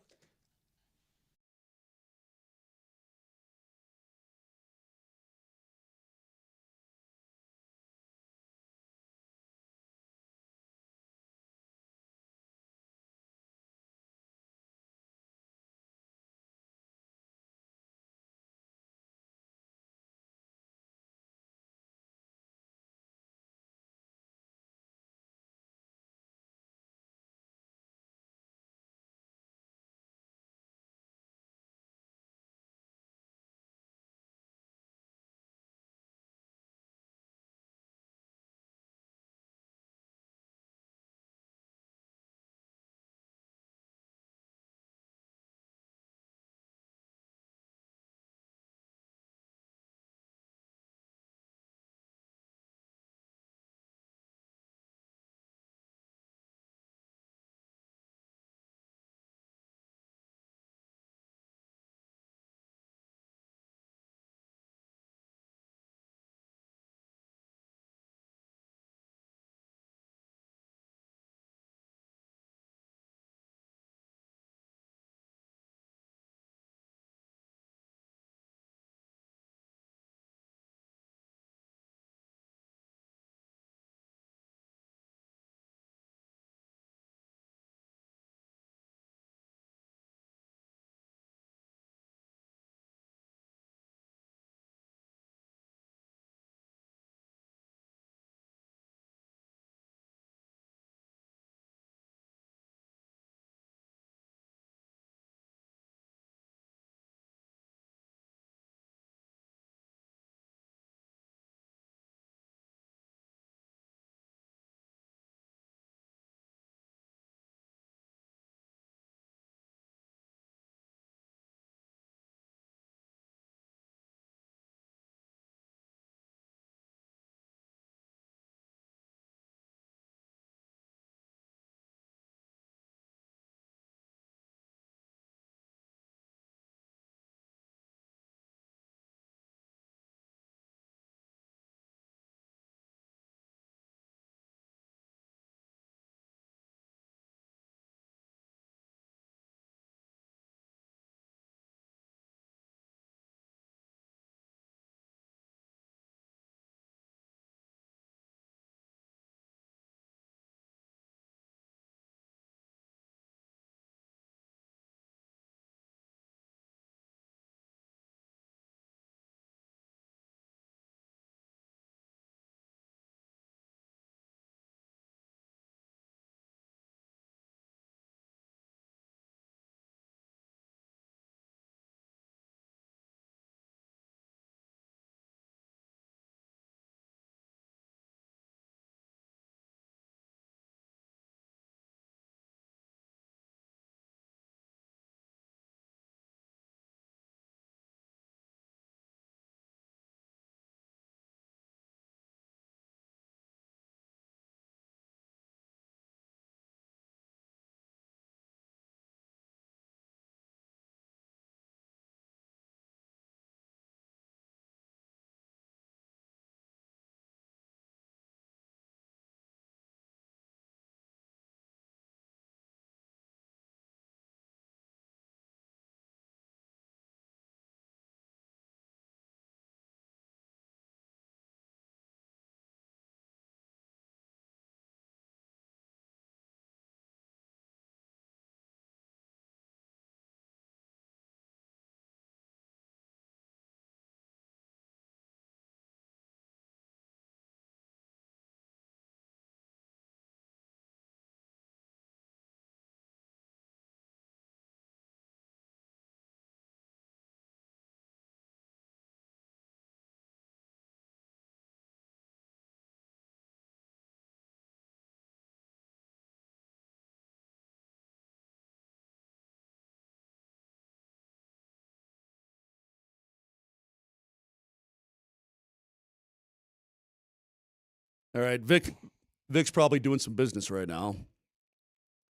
All right, Vic's probably doing some business right now.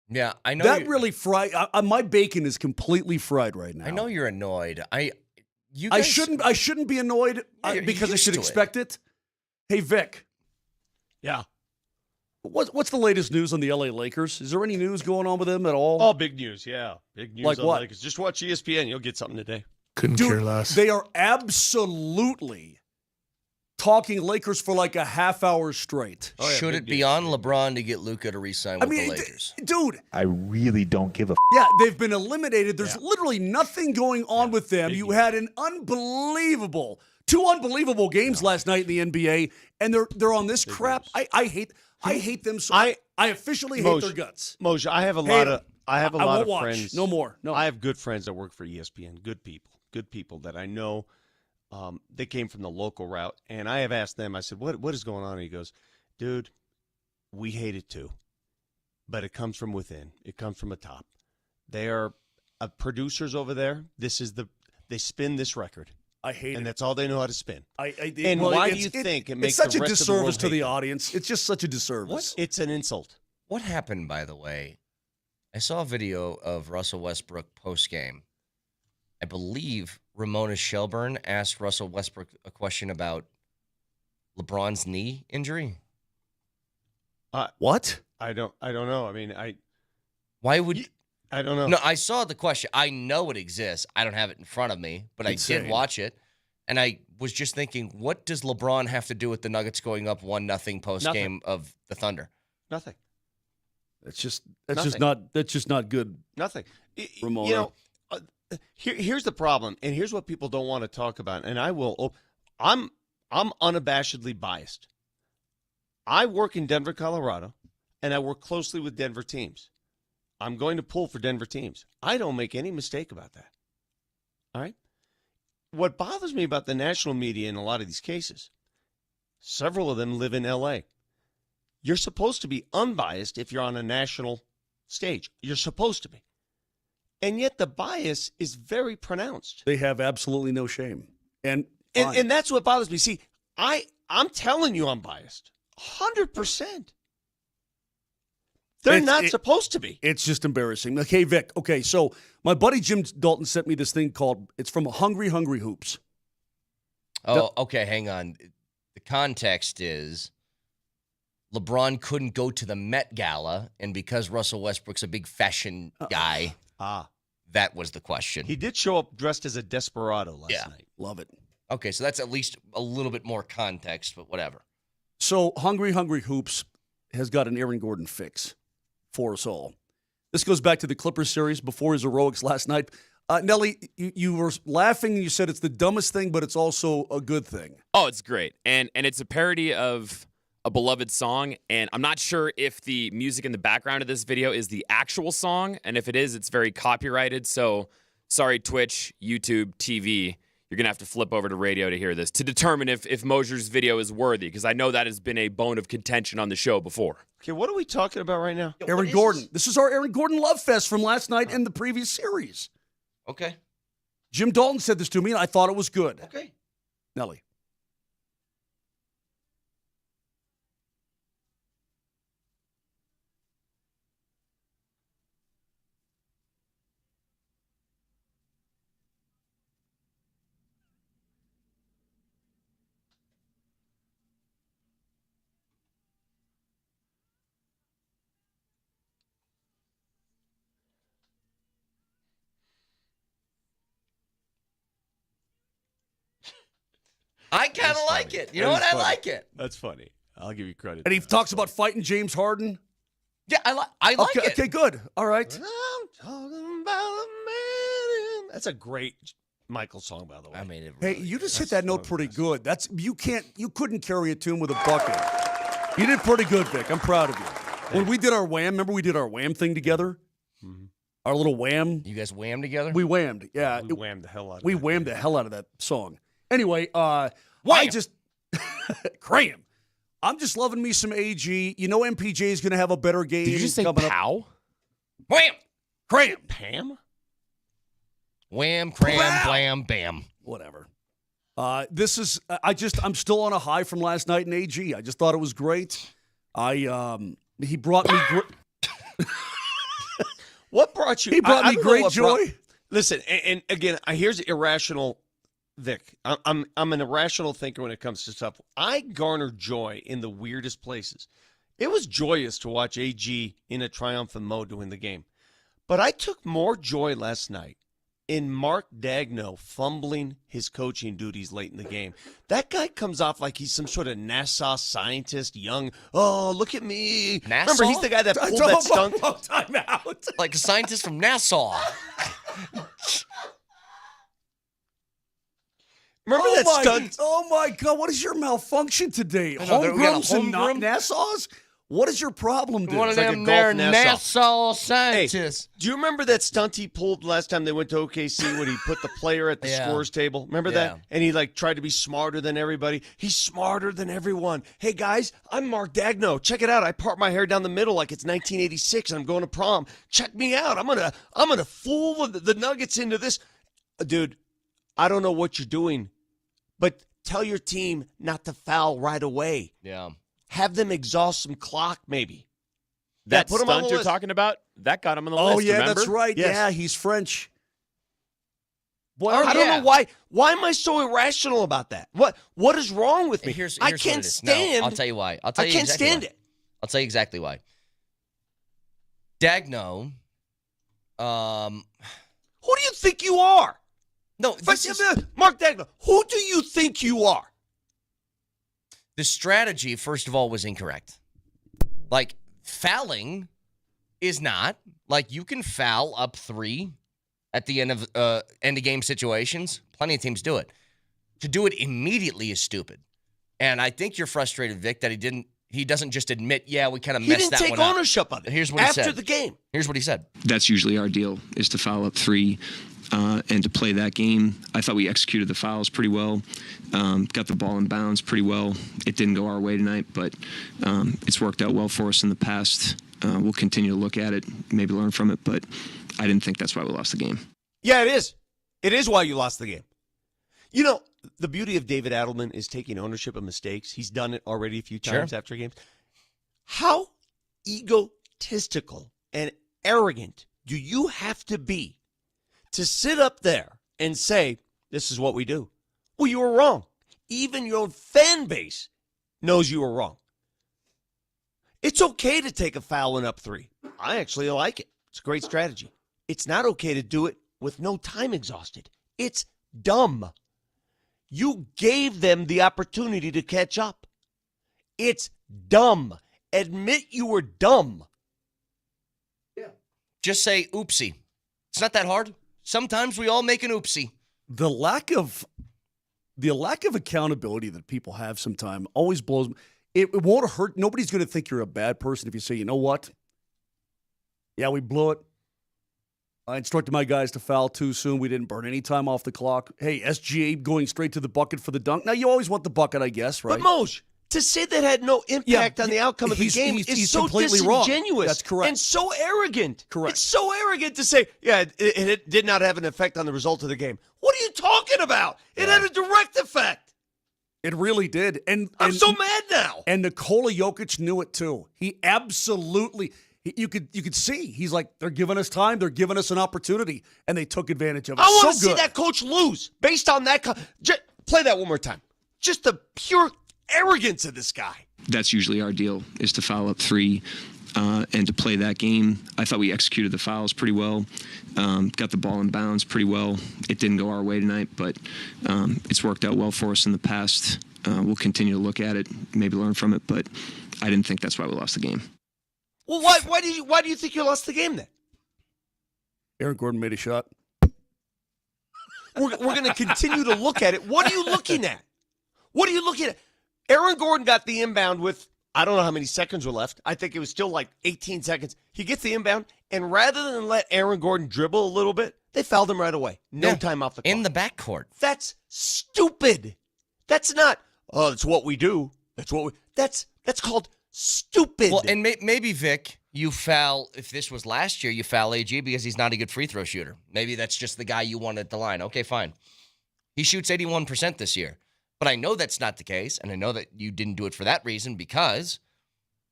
Yeah, I know. That really fried. My bacon is completely fried right now. I know you're annoyed. I shouldn't be annoyed because I should expect it. Hey, Vic. Yeah. What's the latest news on the LA Lakers? Is there any news going on with them at all? Oh, big news, yeah. Big news Like on what? the Lakers. Just watch ESPN. You'll get something today. Couldn't care less. They are absolutely talking Lakers for like a half hour straight. Should it be on LeBron to get Luka to re-sign with the Lakers? Dude. I really don't give a Yeah, they've been eliminated. There's literally nothing going on with them. You had two unbelievable games last night in the NBA, and they're on this crap. I hate them so I officially hate their guts. Moshe, I have a Hate lot them. of watch. friends. No more. No. I have good friends that work for ESPN. Good people that I know. They came from the local route, and I have asked them. I said, "What is going on?" And he goes, "Dude, we hate it too, but it comes from within. It comes from the top. They are producers over there. They spin this record. I hate it, and that's all they know how to spin. Why do you think it makes it's such the a rest disservice of the to the audience? It's just such a disservice. It's an insult. What happened, by the way? I saw a video of Russell Westbrook post-game. I believe Ramona Shelburne asked Russell Westbrook a question about LeBron's knee injury. What? I don't know. I mean, Why would I don't know. No, I saw the question. I know it exists. I don't have it in front of me, but Insane. I did watch it, and I was just thinking, what does LeBron have to do with the Nuggets going up 1-0 post game of the Thunder? Nothing. That's just not good. Nothing. Ramona. You know, here's the problem, and here's what people don't want to talk about. And I'm unabashedly biased. I work in Denver, Colorado, and I work closely with Denver teams. I'm going to pull for Denver teams. I don't make any mistake about that. All right? What bothers me about the national media in a lot of these cases, several of them live in L.A. You're supposed to be unbiased if you're on a national stage. You're supposed to be. And yet the bias is very pronounced. They have absolutely no shame. And that's what bothers me. See, I'm telling you I'm biased. 100%. They're not supposed to be. It's just embarrassing. Okay, Vic. Okay, so my buddy Jim Dalton sent me this thing called, it's from Hungry Hoops. Oh, okay, hang on. The context is LeBron couldn't go to the Met Gala, and because Russell Westbrook's a big fashion guy, that was the question. He did show up dressed as a desperado last night. Love it. Okay, so that's at least a little bit more context, but whatever. So Hungry Hoops has got an Aaron Gordon fix for us all. This goes back to the Clippers series before his heroics last night. Nelly, you were laughing and you said it's the dumbest thing, but it's also a good thing. Oh, it's great. And it's a parody of a beloved song, and I'm not sure if the music in the background of this video is the actual song, and if it is, it's very copyrighted. So sorry, Twitch, YouTube, TV. You're going to have to flip over to radio to hear this to determine if Moser's video is worthy, because I know that has been a bone of contention on the show before. Okay, what are we talking about right now? Aaron Gordon. This is our Aaron Gordon love fest from last night and the previous series. Okay. Jim Dalton said this to me, and I thought it was good. Okay. Nelly. I kind of like it. You know what? I like it. That's funny. I'll give you credit. And he talks about fighting James Harden. Yeah, I like it. Okay, good. All right. I'm talking about a man. That's a great Michael song, by the way. I mean, Hey, you just hit that note pretty good. You couldn't carry a tune with a bucket. You did pretty good, Vic. I'm proud of you. When we did our wham, remember we did our wham thing together? Mm-hmm. Our little wham. You guys whammed together? We whammed, yeah. We whammed the hell out of it. We whammed the hell out of that song. Anyway, I just cram. I'm just loving me some AG. You know MPJ is going to have a better game. Did you just say pow? Wham! Cram. Pam? Wham, cram, blam, bam. Whatever. I'm still on a high from last night in AG. I just thought it was great. He brought me. What brought you? He brought me great joy. Listen, and again, here's irrational, Vic. I'm an irrational thinker when it comes to stuff. I garner joy in the weirdest places. It was joyous to watch AG in a triumphant mode to win the game, but I took more joy last night in Mark Daigneault fumbling his coaching duties late in the game. That guy comes off like he's some sort of NASA scientist, young. Oh, look at me. NASA? Remember, he's the guy that pulled that stunt. Time out. Like a scientist from Nassau. Remember that stunt? Oh, my God. What is your malfunction today? Homegrowns and not NASA's? What is your problem, dude? One of them there Nassau scientists. Hey, do you remember that stunt he pulled last time they went to OKC when he put the player at the scorer's table? Remember that? And he tried to be smarter than everybody. He's smarter than everyone. Hey, guys, I'm Mark Daigneault. Check it out. I part my hair down the middle like it's 1986 and I'm going to prom. Check me out. I'm gonna fool the Nuggets into this. Dude, I don't know what you're doing, but tell your team not to foul right away. Yeah. Have them exhaust some clock, maybe. That put him on the stunt you're list. talking about, that got him on the Oh, list, yeah, remember? that's right. Yes. Yeah, he's French. Boy, I don't know why. Why am I so irrational about that? What is wrong with me? Here's I what can't it is. stand. No, I'll tell you why. I can't stand it. I'll tell you exactly why. Daigneault. Who do you think you are? No, Mark Daigneault. Who do you think you are? The strategy, first of all, was incorrect. Like, fouling is not. Like, you can foul up 3 at the end of game situations. Plenty of teams do it. To do it immediately is stupid. And I think you're frustrated, Vic, that he doesn't just admit, yeah, we kind of messed that one up. He didn't take ownership of it. Here's what he said. After the game. Here's what he said. That's usually our deal, is to foul up 3 and to play that game. I thought we executed the fouls pretty well, got the ball in bounds pretty well. It didn't go our way tonight, but it's worked out well for us in the past. We'll continue to look at it, maybe learn from it, but I didn't think that's why we lost the game. Yeah, it is. It is why you lost the game. You know, the beauty of David Adelman is taking ownership of mistakes. He's done it already a few times after games. How egotistical and arrogant do you have to be to sit up there and say, this is what we do? Well, you were wrong. Even your own fan base knows you were wrong. It's okay to take a foul in up 3. I actually like it. It's a great strategy. It's not okay to do it with no time exhausted. It's dumb. You gave them the opportunity to catch up. It's dumb. Admit you were dumb. Yeah. Just say oopsie. It's not that hard. Sometimes we all make an oopsie. The lack of accountability that people have sometimes always blows me. It won't hurt. Nobody's going to think you're a bad person if you say, you know what? Yeah, we blew it. I instructed my guys to foul too soon. We didn't burn any time off the clock. Hey, SGA going straight to the bucket for the dunk. Now, you always want the bucket, I guess, right? But Moj, to say that had no impact on the outcome of the game is so disingenuous. Wrong. That's correct. And so arrogant. Correct. It's so arrogant to say, yeah, it did not have an effect on the result of the game. What are you talking about? It had a direct effect. It really did. And I'm so mad now. And Nikola Jokic knew it too. He absolutely... You could see. He's like, they're giving us time. They're giving us an opportunity. And they took advantage of it. I want to so see that coach lose based on that. Play that one more time. Just the pure arrogance of this guy. That's usually our deal, is to foul up 3 and to play that game. I thought we executed the fouls pretty well, got the ball in bounds pretty well. It didn't go our way tonight, but it's worked out well for us in the past. We'll continue to look at it, maybe learn from it, but I didn't think that's why we lost the game. Well, why do you think you lost the game then? Aaron Gordon made a shot. We're going to continue to look at it. What are you looking at? What are you looking at? Aaron Gordon got the inbound with, I don't know how many seconds were left. I think it was still like 18 seconds. He gets the inbound, and rather than let Aaron Gordon dribble a little bit, they fouled him right away. No time off the clock. In the backcourt. That's stupid. That's not, oh, that's what we do. That's called stupid. Well, and maybe, Vic, you foul, if this was last year, you foul AG because he's not a good free throw shooter. Maybe that's just the guy you want at the line. Okay, fine. He shoots 81% this year. But I know that's not the case, and I know that you didn't do it for that reason because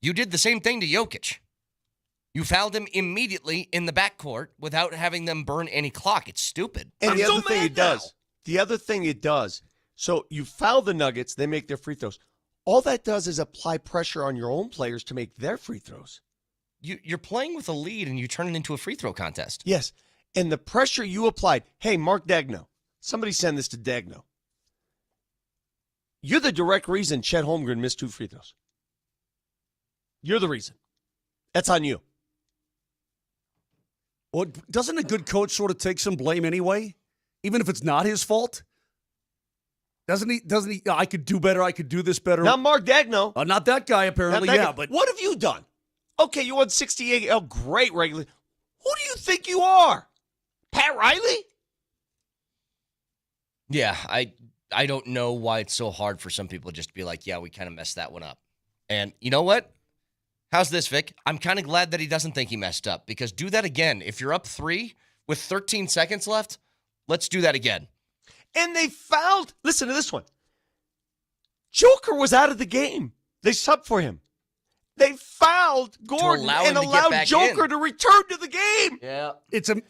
you did the same thing to Jokic. You fouled him immediately in the backcourt without having them burn any clock. It's stupid. And the other thing it does, so you foul the Nuggets, they make their free throws. All that does is apply pressure on your own players to make their free throws. You're playing with a lead, and you turn it into a free throw contest. Yes, and the pressure you applied. Hey, Mark Dagno, somebody send this to Dagno. You're the direct reason Chet Holmgren missed 2 free throws. You're the reason. That's on you. Well, doesn't a good coach sort of take some blame anyway? Even if it's not his fault? Doesn't he? I could do better. I could do this better. Not Mark Dagno. Not that guy, apparently. That yeah, guy. but what have you done? Okay, you won 68. Oh, great regular. Who do you think you are? Pat Riley? Yeah, I don't know why it's so hard for some people just to be like, yeah, we kind of messed that one up. And you know what? How's this, Vic? I'm kind of glad that he doesn't think he messed up because do that again. If you're up 3 with 13 seconds left, let's do that again. And they fouled. Listen to this one. Joker was out of the game. They subbed for him. They fouled Gordon and allowed Joker to return to the game. Yeah.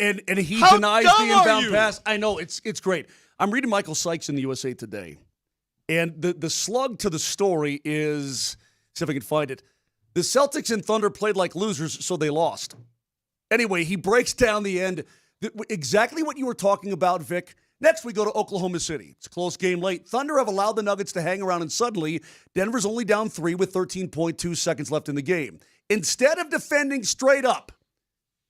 And he How denies dumb the are inbound you? pass. I know, it's great. I'm reading Michael Sykes in the USA Today. And the slug to the story is, see if I can find it. The Celtics and Thunder played like losers, so they lost. Anyway, he breaks down the end. Exactly what you were talking about, Vic. Next, we go to Oklahoma City. It's a close game late. Thunder have allowed the Nuggets to hang around, and suddenly, Denver's only down 3 with 13.2 seconds left in the game. Instead of defending straight up,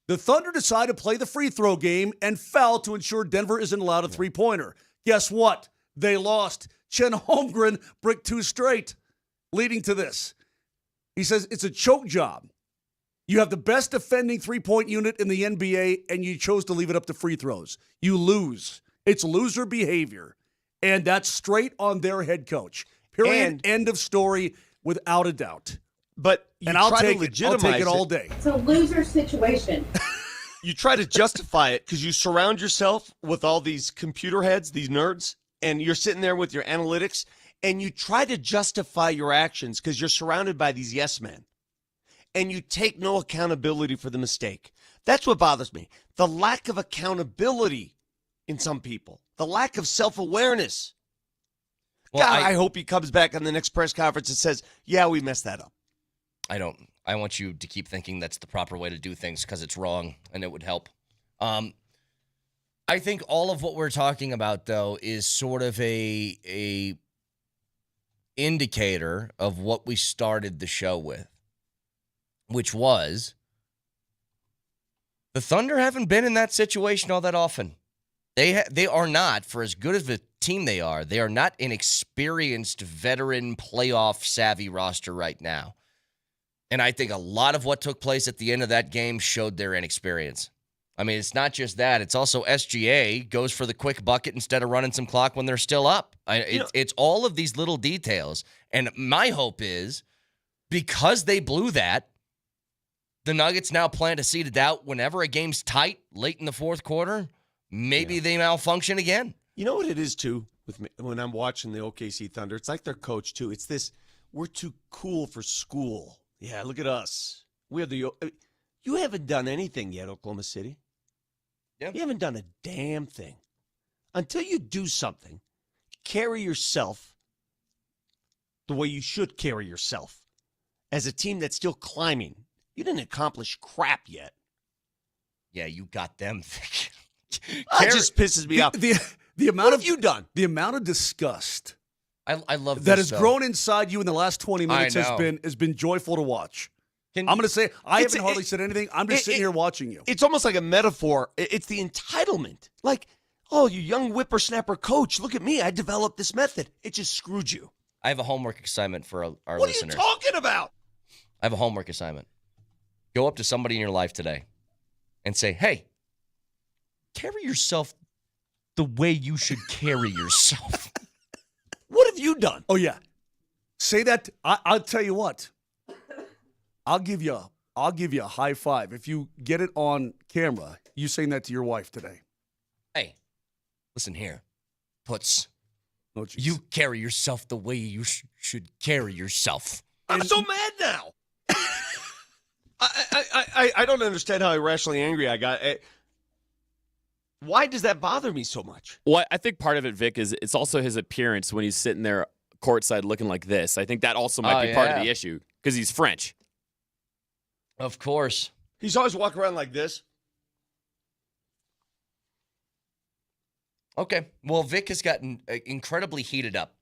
the Thunder decide to play the free throw game and foul to ensure Denver isn't allowed a three-pointer. Guess what? They lost. Chet Holmgren bricked 2 straight, leading to this. He says it's a choke job. You have the best defending three-point unit in the NBA, and you chose to leave it up to free throws. You lose. It's loser behavior, and that's straight on their head coach. Period. And end of story, without a doubt. But you and I'll try take to it. legitimize I'll take it all day. It's a loser situation. You try to justify it because you surround yourself with all these computer heads, these nerds, and you're sitting there with your analytics, and you try to justify your actions because you're surrounded by these yes men, and you take no accountability for the mistake. That's what bothers me. The lack of accountability in some people, the lack of self-awareness. Well, God, I hope he comes back on the next press conference and says, yeah, we messed that up. I don't. I want you to keep thinking that's the proper way to do things because it's wrong and it would help. I think all of what we're talking about, though, is sort of a indicator of what we started the show with, which was the Thunder haven't been in that situation all that often. They are not, for as good of a team they are not an experienced veteran playoff savvy roster right now. And I think a lot of what took place at the end of that game showed their inexperience. I mean, it's not just that. It's also SGA goes for the quick bucket instead of running some clock when they're still up. It's all of these little details. And my hope is because they blew that, the Nuggets now plan to seed it out whenever a game's tight late in the fourth quarter. Maybe they malfunction again. You know what it is, too, with me, when I'm watching the OKC Thunder? It's like their coach, too. It's this, we're too cool for school. Yeah, look at us. We're the. You haven't done anything yet, Oklahoma City. Yeah. You haven't done a damn thing. Until you do something, carry yourself the way you should carry yourself as a team that's still climbing. You didn't accomplish crap yet. Yeah, you got them. That just pisses me off. The amount what have you done? The amount of disgust I love this, that has though. grown inside you in the last 20 minutes has been joyful to watch. I'm going to say, I haven't hardly said anything. I'm just sitting here watching you. It's almost like a metaphor. It's the entitlement. Like, oh, you young whippersnapper coach, look at me. I developed this method. It just screwed you. I have a homework assignment for our what listeners. What are you talking about? I have a homework assignment. Go up to somebody in your life today and say, hey, carry yourself the way you should carry yourself. What have you done? Oh, yeah. Say that. I'll tell you what. I'll give you a high five. If you get it on camera, you saying that to your wife today. Hey, listen here. puts. Oh, you carry yourself the way you should carry yourself. I'm so mad now. I don't understand how irrationally angry I got. Why does that bother me so much? Well, I think part of it, Vic, is it's also his appearance when he's sitting there courtside looking like this. I think that also might be part of the issue because he's French. Of course. He's always walking around like this. Okay. Well, Vic has gotten incredibly heated up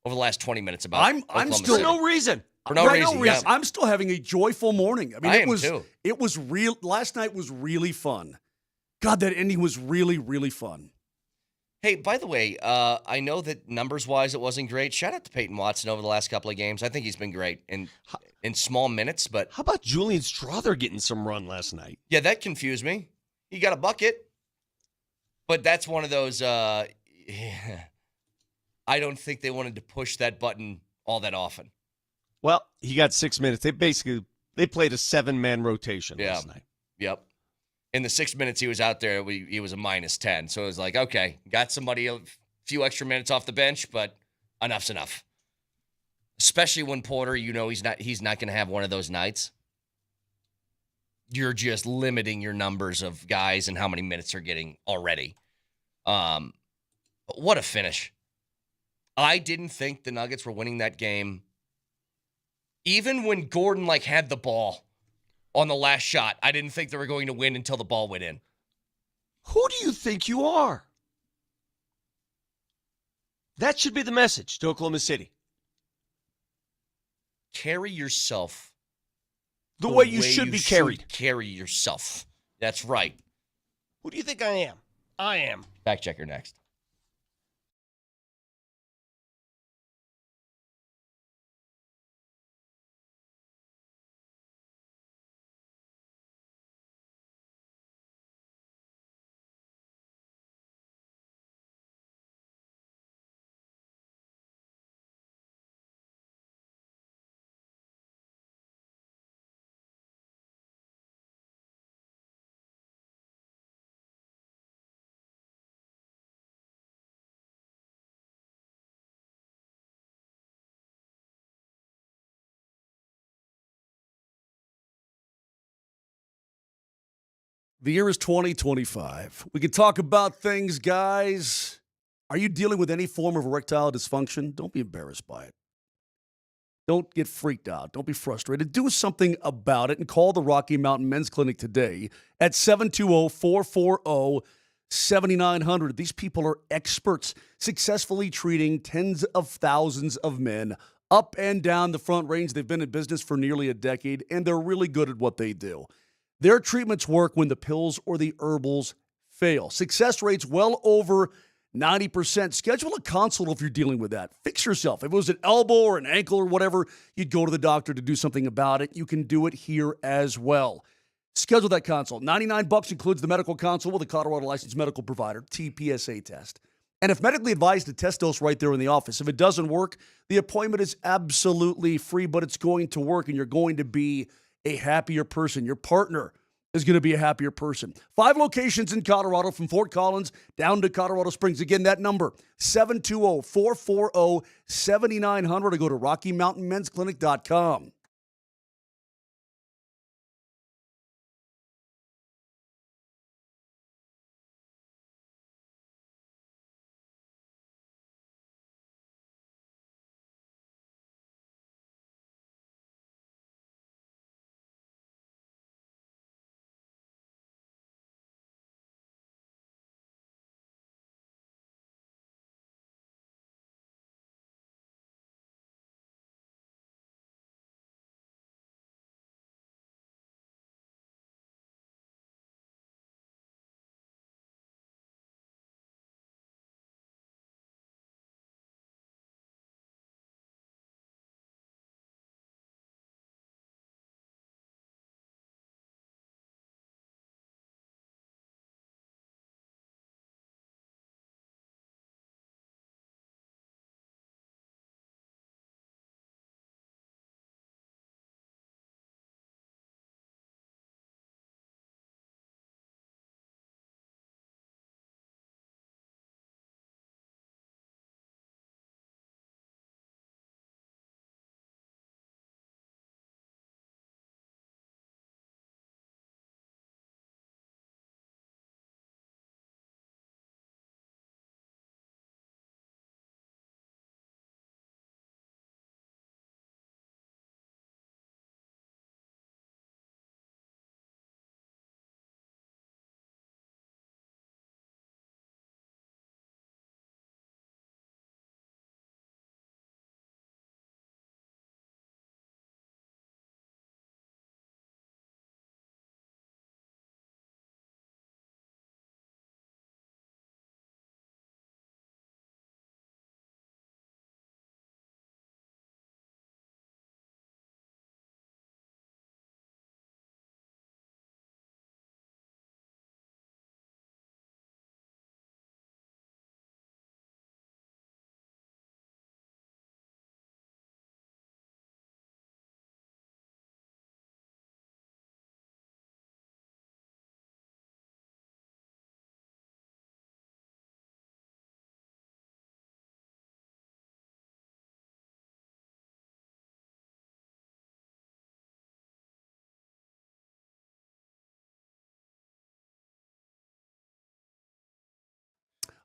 over the last 20 minutes about I'm still for no reason. For no reason. Yeah. I'm still having a joyful morning. I mean, I am too. It was real. Last night was really fun. God, that ending was really, really fun. Hey, by the way, I know that numbers-wise it wasn't great. Shout out to Peyton Watson over the last couple of games. I think he's been great in small minutes. But how about Julian Strother getting some run last night? Yeah, that confused me. He got a bucket, but that's one of those. I don't think they wanted to push that button all that often. Well, he got 6 minutes. They played a 7-man rotation last night. Yep. In the 6 minutes he was out there, he was a -10. So it was like, okay, got somebody a few extra minutes off the bench, but enough's enough. Especially when Porter, he's not going to have one of those nights. You're just limiting your numbers of guys and how many minutes they're getting already. But what a finish. I didn't think the Nuggets were winning that game. Even when Gordon had the ball on the last shot, I didn't think they were going to win until the ball went in. Who do you think you are? That should be the message to Oklahoma City. Carry yourself the way you should be carried. Carry yourself. That's right. Who do you think I am? I am. Fact checker next. The year is 2025. We can talk about things, guys. Are you dealing with any form of erectile dysfunction? Don't be embarrassed by it. Don't get freaked out. Don't be frustrated. Do something about it and call the Rocky Mountain Men's Clinic today at 720-440-7900. These people are experts, successfully treating tens of thousands of men up and down the Front Range. They've been in business for nearly a decade, and they're really good at what they do. Their treatments work when the pills or the herbals fail. Success rates well over 90%. Schedule a consult if you're dealing with that. Fix yourself. If it was an elbow or an ankle or whatever, you'd go to the doctor to do something about it. You can do it here as well. Schedule that consult. $99 includes the medical consult with a Colorado licensed medical provider, TPSA test. And if medically advised, the test dose right there in the office. If it doesn't work, the appointment is absolutely free, but it's going to work and you're going to be a happier person. Your partner is going to be a happier person. 5 locations in Colorado from Fort Collins down to Colorado Springs. Again, that number, 720-440-7900 or go to RockyMountainMen'sClinic.com.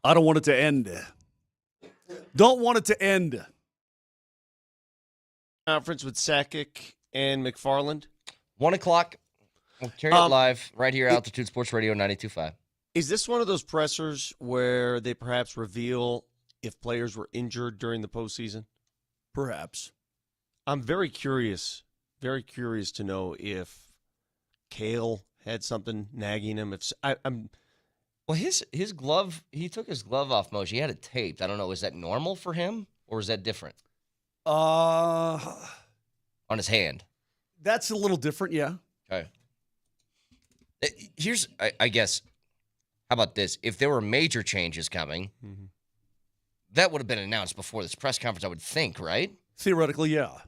I don't want it to end. Don't want it to end. Conference with Sakic and MacFarland. 1 o'clock. We'll carry it live right here, Altitude Sports Radio 92.5. Is this one of those pressers where they perhaps reveal if players were injured during the postseason? Perhaps. I'm very curious to know if Cale had something nagging him. Well, his glove, he took his glove off, Moj. He had it taped. I don't know. Is that normal for him or is that different? On his hand. That's a little different, yeah. Okay. Here's, I guess, how about this? If there were major changes coming, that would have been announced before this press conference, I would think, right? Theoretically, yeah.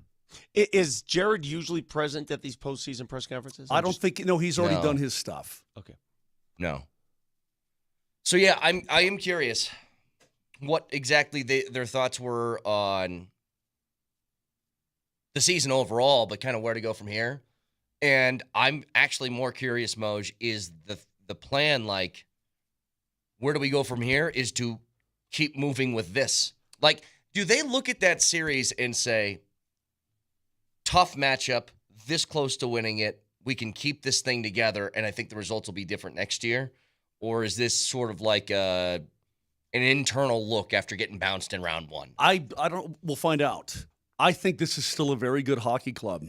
Is Jared usually present at these postseason press conferences? I don't think. No, he's already done his stuff. Okay. No. So yeah, I am curious what exactly their thoughts were on the season overall, but kind of where to go from here. And I'm actually more curious, Moj, is the plan, like, where do we go from here, is to keep moving with this? Like, do they look at that series and say, tough matchup, this close to winning it, we can keep this thing together, and I think the results will be different next year? Or is this sort of like an internal look after getting bounced in round one? I don't. We'll find out. I think this is still a very good hockey club.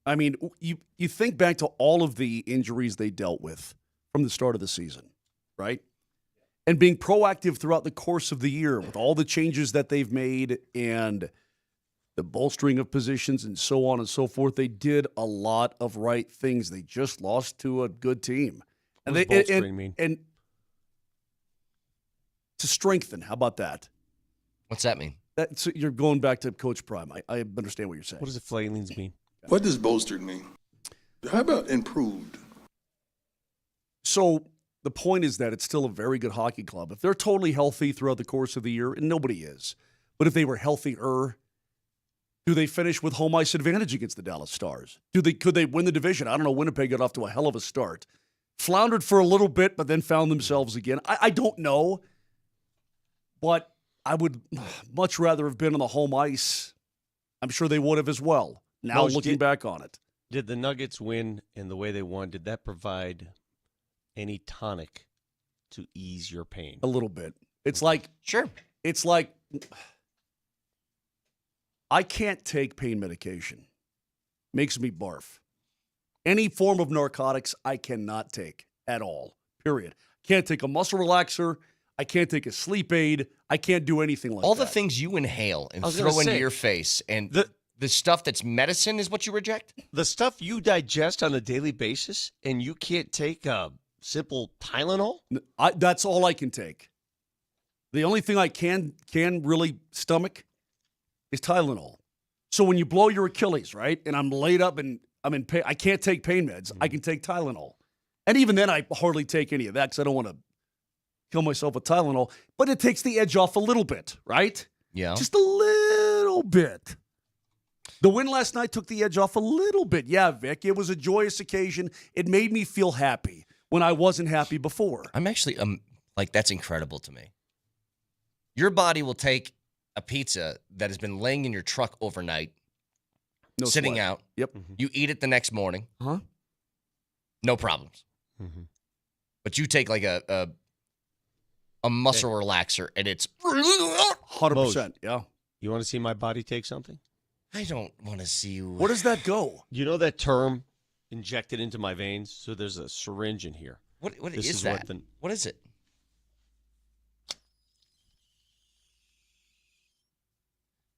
I mean, you think back to all of the injuries they dealt with from the start of the season, right? And being proactive throughout the course of the year with all the changes that they've made and the bolstering of positions and so on and so forth. They did a lot of right things. They just lost to a good team. And what does bolstering mean? And to strengthen, how about that? What's that mean? You're going back to Coach Prime. I understand what you're saying. What does the flailings mean? What does bolstered mean? How about improved? So the point is that it's still a very good hockey club. If they're totally healthy throughout the course of the year, and nobody is, but if they were healthier, do they finish with home ice advantage against the Dallas Stars? Could they win the division? I don't know. Winnipeg got off to a hell of a start. Floundered for a little bit, but then found themselves again. I don't know, but I would much rather have been on the home ice. I'm sure they would have as well. Now looking back on it. Did the Nuggets win in the way they won? Did that provide any tonic to ease your pain? A little bit. It's like, sure. It's like, I can't take pain medication. Makes me barf. Any form of narcotics I cannot take at all, period. Can't take a muscle relaxer. I can't take a sleep aid. I can't do anything like that. All the things you inhale and throw into your face, and the stuff that's medicine is what you reject? The stuff you digest on a daily basis, and you can't take a simple Tylenol? That's all I can take. The only thing I can really stomach is Tylenol. So when you blow your Achilles, right, and I'm laid up and I'm in pain, I can't take pain meds. I can take Tylenol. And even then, I hardly take any of that because I don't want to kill myself with Tylenol. But it takes the edge off a little bit, right? Yeah. Just a little bit. The win last night took the edge off a little bit. Yeah, Vic, it was a joyous occasion. It made me feel happy when I wasn't happy before. I'm actually, that's incredible to me. Your body will take a pizza that has been laying in your truck overnight, sitting sweat. out. Yep. You eat it the next morning. Huh? No problems. But you take like a muscle relaxer, and it's 100%. Yeah. You want to see my body take something? I don't want to see you. Where does that go? You know that term, injected into my veins? So there's a syringe in here. What This is is that? what What is it?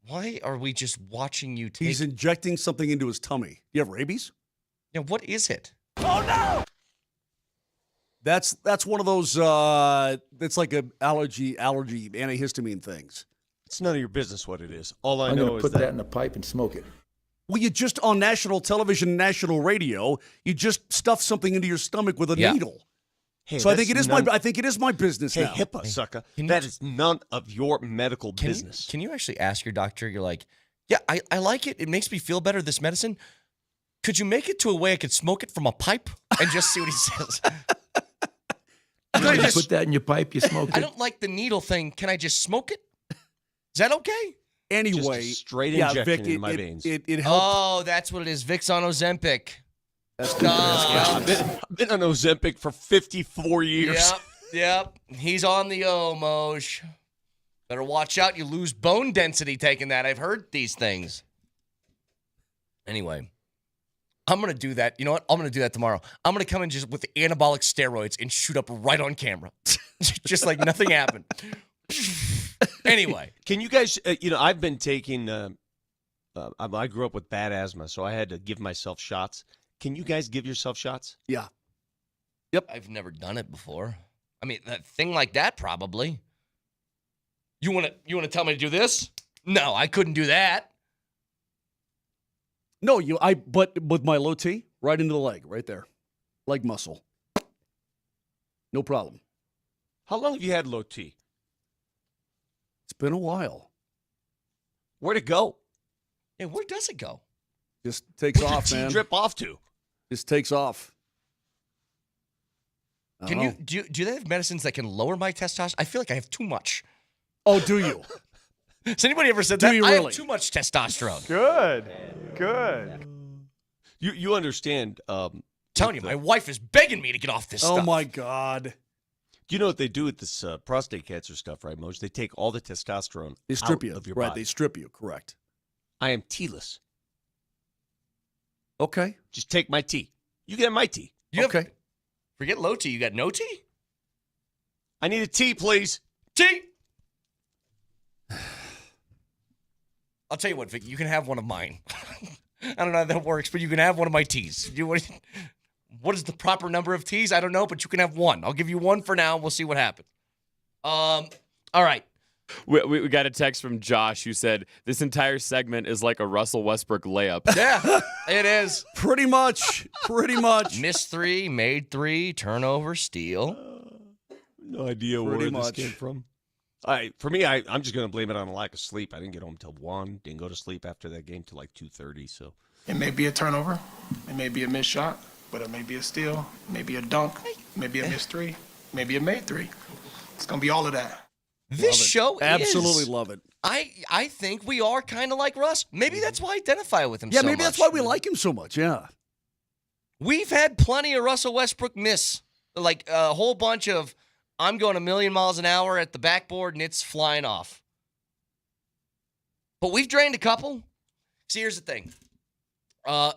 Why are we just watching you take? He's injecting something into his tummy. Do you have rabies? Yeah, what is it? Oh, no! That's one of those, it's like an allergy, antihistamine things. It's none of your business what it is. All I I'm know going is to put that in a pipe and smoke it. Well, you just, on national television, national radio, you just stuff something into your stomach with a needle. Hey, so I think it is my business hey, now. HIPAA, sucker. That is none of your medical business. Can you actually ask your doctor? You're like, yeah, I like it. It makes me feel better, this medicine. Could you make it to a way I could smoke it from a pipe and just see what he says? I put that in your pipe, you smoke it. I don't like the needle thing. Can I just smoke it? Is that okay? Anyway, just a straight yeah, injection Vic, into my veins. It helped. Oh, that's what it is. Vicks on Ozempic. That's good. I've been on Ozempic for 54 years. Yep. He's on the O, Moj. Better watch out. You lose bone density taking that. I've heard these things. Anyway, I'm going to do that. You know what? I'm going to do that tomorrow. I'm going to come in just with the anabolic steroids and shoot up right on camera. Just like nothing happened. Anyway. Can you guys, I've been taking, I grew up with bad asthma, so I had to give myself shots. Can you guys give yourself shots? Yeah. Yep. I've never done it before. I mean, a thing like that, probably. You want to tell me to do this? No, I couldn't do that. No, but with my low T, right into the leg, right there. Leg muscle. No problem. How long have you had low T? It's been a while. Where'd it go? Yeah, where does it go? Just takes Where'd off, your T man. drip off to? Just takes off. Can you do they have medicines that can lower my testosterone? I feel like I have too much. Oh, do you? Has anybody ever said Do that? you I really? have too much testosterone. Good. You understand? Telling you, my wife is begging me to get off this stuff. Oh my God. Do you know what they do with this prostate cancer stuff, right, Moj? They take all the testosterone They strip out you. of your Right, body. they strip you, correct. I am T-less. Okay. Just take my T. You get my T. Okay. Forget low T. You got no T? I need a T, please. T. I'll tell you what, Vic. You can have one of mine. I don't know how that works, but you can have one of my T's. What is the proper number of T's? I don't know, but you can have one. I'll give you one for now. We'll see what happens. All right. We got a text from Josh who said, this entire segment is like a Russell Westbrook layup. Yeah, it is. Pretty much. Missed 3, made 3, turnover, steal. No idea Pretty where much. this came from. For me, I'm just going to blame it on a lack of sleep. I didn't get home till 1. Didn't go to sleep after that game till like 2:30. So It may be a turnover. It may be a missed shot, but it may be a steal, maybe a dunk, maybe a missed 3, maybe a made 3. It's going to be all of that. This show Absolutely is. love it. I think we are kind of like Russ. Maybe that's why I identify with him Yeah, so maybe much. that's why we like him so much. Yeah. We've had plenty of Russell Westbrook miss. Like a whole bunch of, I'm going a million miles an hour at the backboard and it's flying off. But we've drained a couple. See, here's the thing. Can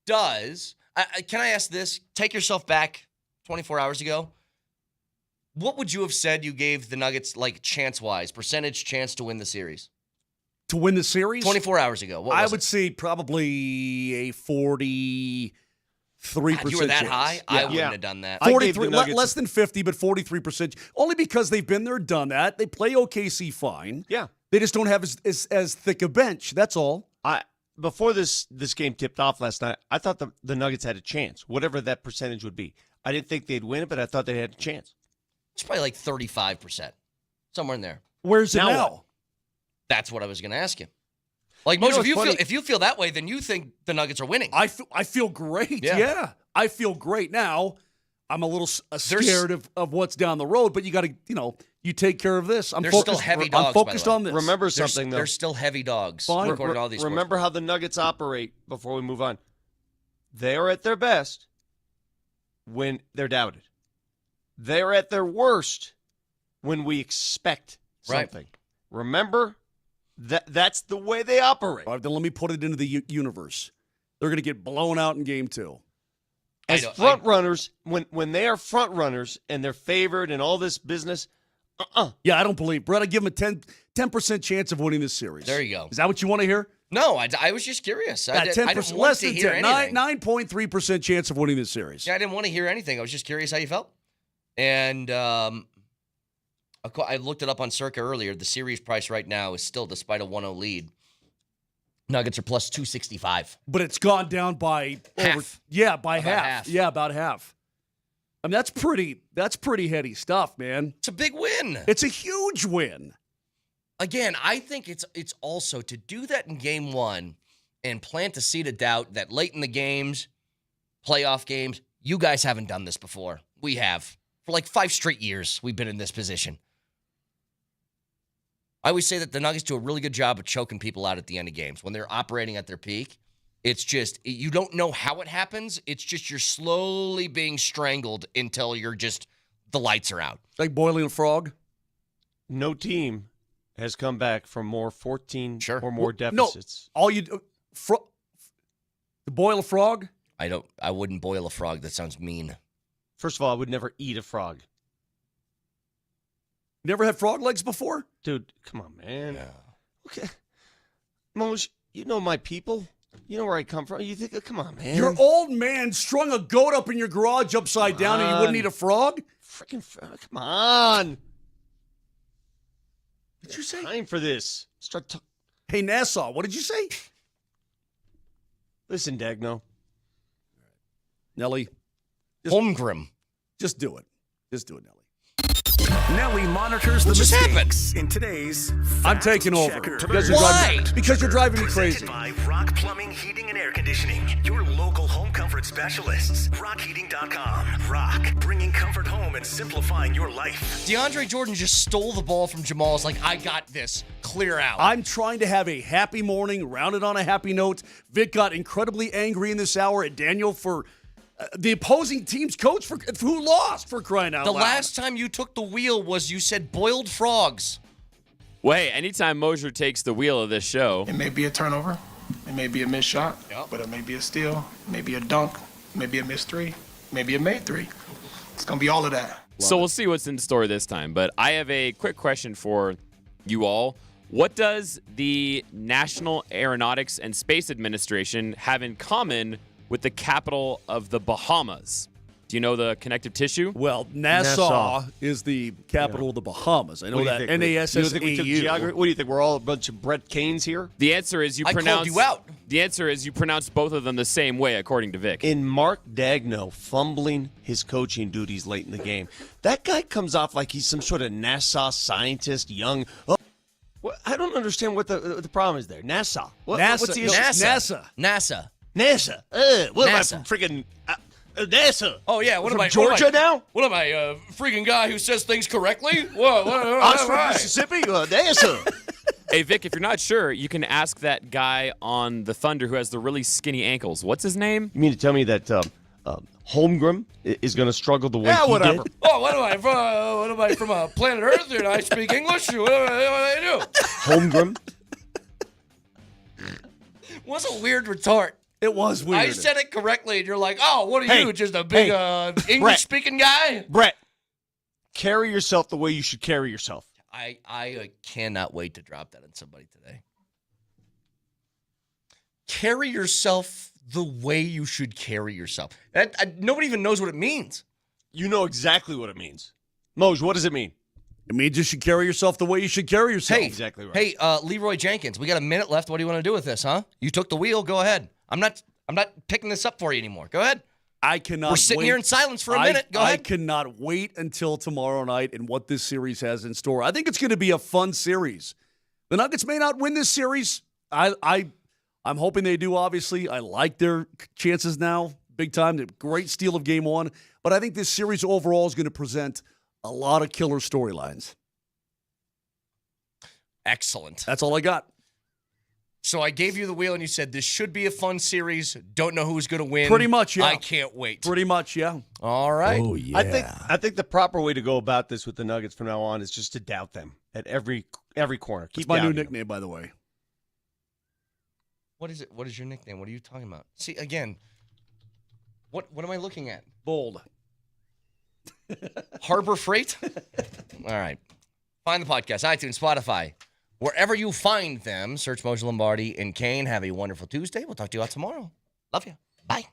I ask this? Take yourself back 24 hours ago. What would you have said you gave the Nuggets, like, chance-wise, percentage chance to win the series? To win the series? 24 hours ago. What I was would it? say probably a 43% God, you were that chance. high? Yeah. I wouldn't have done that. 43, less than 50, but 43%. Only because they've been there, done that. They play OKC fine. Yeah. They just don't have as thick a bench. That's all. Before this game tipped off last night, I thought the Nuggets had a chance, whatever that percentage would be. I didn't think they'd win it, but I thought they had a chance. It's probably like 35%. Somewhere in there. Where's it now? What? That's what I was going to ask you. Like, You know Moser, what's funny? if you feel that way, then you think the Nuggets are winning. I feel great. Yeah. I feel great now. I'm a little scared of what's down the road, but you got to, you take care of this. They're still heavy dogs, I'm focused by the way. on this. Remember something, though. They're still heavy dogs. Fine. According to all these sports. Remember how the Nuggets operate before we move on. They are at their best when they're doubted. They're at their worst when we expect something. Right. Remember, that's the way they operate. All right, then let me put it into the universe. They're going to get blown out in game 2. As front runners, when they are front runners and they're favored and all this business, Yeah, I don't believe. Brett, I give them a 10% chance of winning this series. There you go. Is that what you want to hear? No, I was just curious. I 10%, didn't want less to than hear 10. anything. 9.3% chance of winning this series. Yeah, I didn't want to hear anything. I was just curious how you felt. And I looked it up on Circa earlier. The series price right now is still, despite a 1-0 lead, Nuggets are plus 265. But it's gone down by half. By half. Yeah, about half. I mean, that's pretty heady stuff, man. It's a big win. It's a huge win. Again, I think it's also to do that in game 1 and plant a seed of doubt that late in the games, playoff games, you guys haven't done this before. We have. For like 5 straight years, we've been in this position. I always say that the Nuggets do a really good job of choking people out at the end of games. When they're operating at their peak, it's just, you don't know how it happens. It's just you're slowly being strangled until the lights are out. Like boiling a frog? No team has come back from 14 or more deficits. No, all you do, to boil a frog? I wouldn't boil a frog. That sounds mean. First of all, I would never eat a frog. Never had frog legs before? Dude, come on, man. Yeah. Okay. Moj, you know my people. You know where I come from. You think, come on, man. Your old man strung a goat up in your garage upside down and you wouldn't eat a frog? Freaking frog. Come on. What did you say? Time for this. Hey, Nassau, what did you say? Listen, Dagno. Nelly. Holmgren. Just do it. Just do it, Nelly. Nelly monitors the mistakes in today's I'm taking over. Why? Because you're driving me crazy. By Rock Plumbing, Heating, and Air Conditioning, your local home comfort specialists. RockHeating.com. Rock, bringing comfort home and simplifying your life. DeAndre Jordan just stole the ball from Jamal. It's like, I got this. Clear out. I'm trying to have a happy morning, rounded on a happy note. Vic got incredibly angry in this hour at Daniel for the opposing team's coach who lost, for crying out loud. The last time you took the wheel was you said boiled frogs. Well, hey, anytime Moser takes the wheel of this show. It may be a turnover. It may be a missed shot. But it may be a steal. It may be a dunk. Maybe a missed 3. Maybe a made 3. It's going to be all of that. So we'll see what's in store this time. But I have a quick question for you all. What does the National Aeronautics and Space Administration have in common with the capital of the Bahamas? Do you know the connective tissue? Well, Nassau is the capital of the Bahamas. I know that. NASSAU. What do you think? We're all a bunch of Brett Canes here? The answer is I called you out. The answer is you pronounce both of them the same way, according to Vic. In Mark Dagno fumbling his coaching duties late in the game, that guy comes off like he's some sort of NASA scientist, young. Well, I don't understand what the problem is there. NASA. What's the issue? NASA. What am I from freaking NASA? Oh, yeah. What from am I? Georgia now? What am I, freaking guy who says things correctly? What Oxford, Mississippi? NASA. Hey, Vic, if you're not sure, you can ask that guy on the Thunder who has the really skinny ankles. What's his name? You mean to tell me that Holmgren is going to struggle the way he whatever. did? Oh, what am I from planet Earth? And I speak English? What do I do? Holmgren? What's a weird retort? It was weird. I said it correctly, and you're like, oh, what are you, just a big English-speaking guy? Brett, carry yourself the way you should carry yourself. I cannot wait to drop that on somebody today. Carry yourself the way you should carry yourself. Nobody even knows what it means. You know exactly what it means. Moj, what does it mean? It means you should carry yourself the way you should carry yourself. Hey, exactly right. Hey, Leroy Jenkins, we got a minute left. What do you want to do with this, huh? You took the wheel. Go ahead. I'm not picking this up for you anymore. Go ahead. I cannot. We're sitting wait. here in silence for a minute. Go ahead. I cannot wait until tomorrow night and what this series has in store. I think it's going to be a fun series. The Nuggets may not win this series. I'm hoping they do. Obviously, I like their chances now, big time. Great steal of Game 1, but I think this series overall is going to present a lot of killer storylines. Excellent. That's all I got. So I gave you the wheel, and you said this should be a fun series. Don't know who's going to win. Pretty much, yeah. I can't wait. Pretty much, yeah. All right. Oh, yeah. I think the proper way to go about this with the Nuggets from now on is just to doubt them at every corner. It's my new nickname, by the way. What is it? What is your nickname? What are you talking about? See, again, what am I looking at? Bold. Harbor Freight? All right. Find the podcast, iTunes, Spotify. Wherever you find them, search Moser, Lombardi, and Kane. Have a wonderful Tuesday. We'll talk to you all tomorrow. Love you. Bye.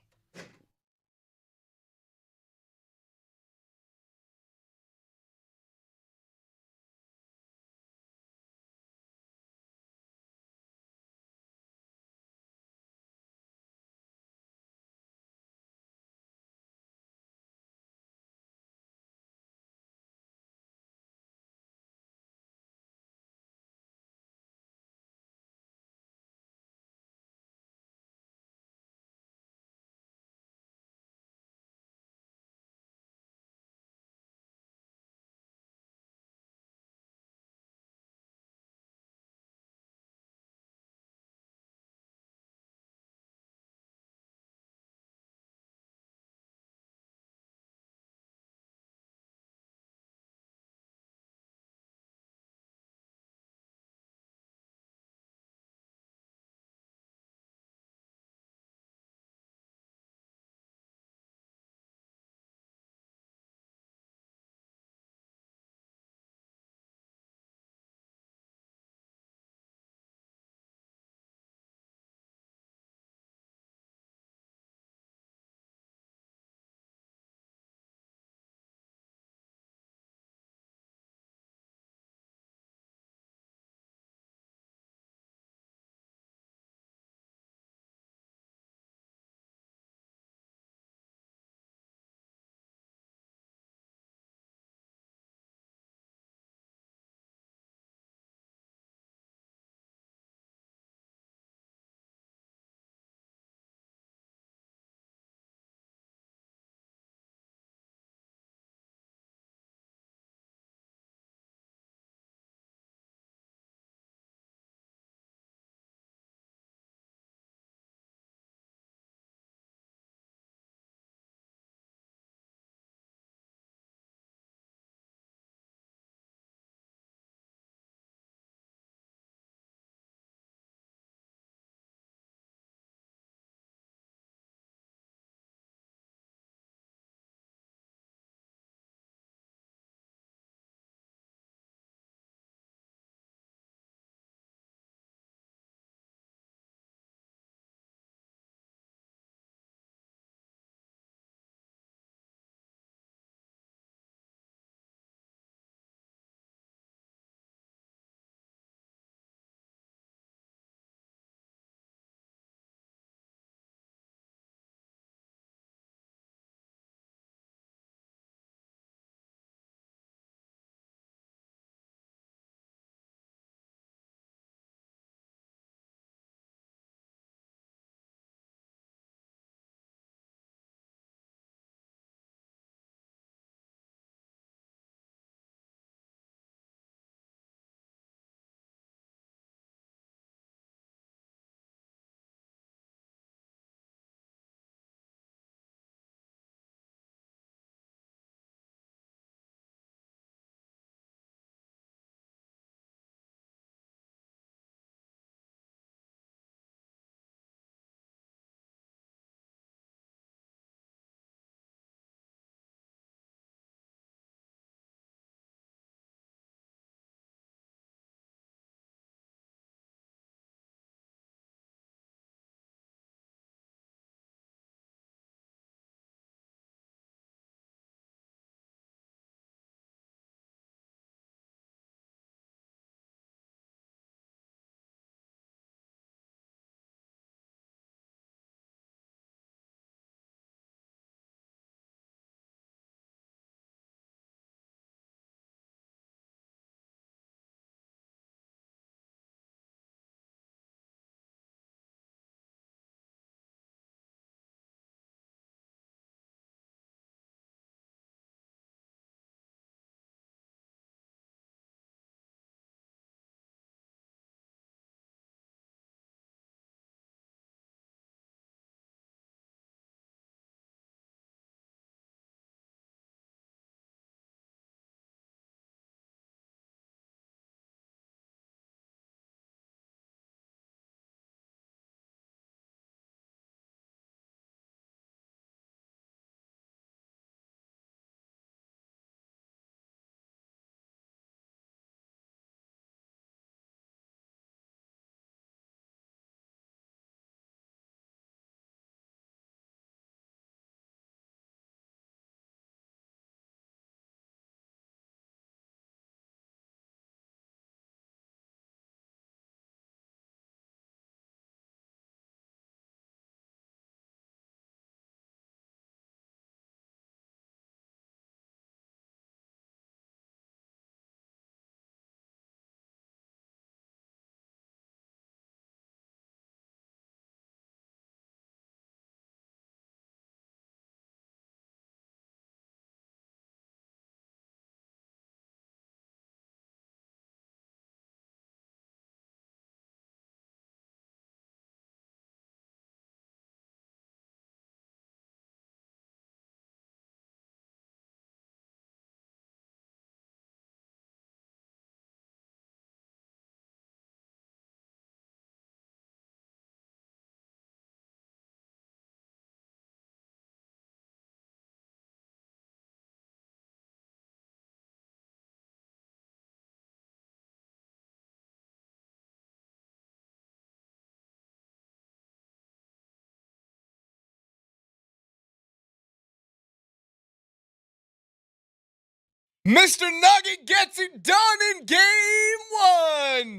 Mr. Nugget gets it done in game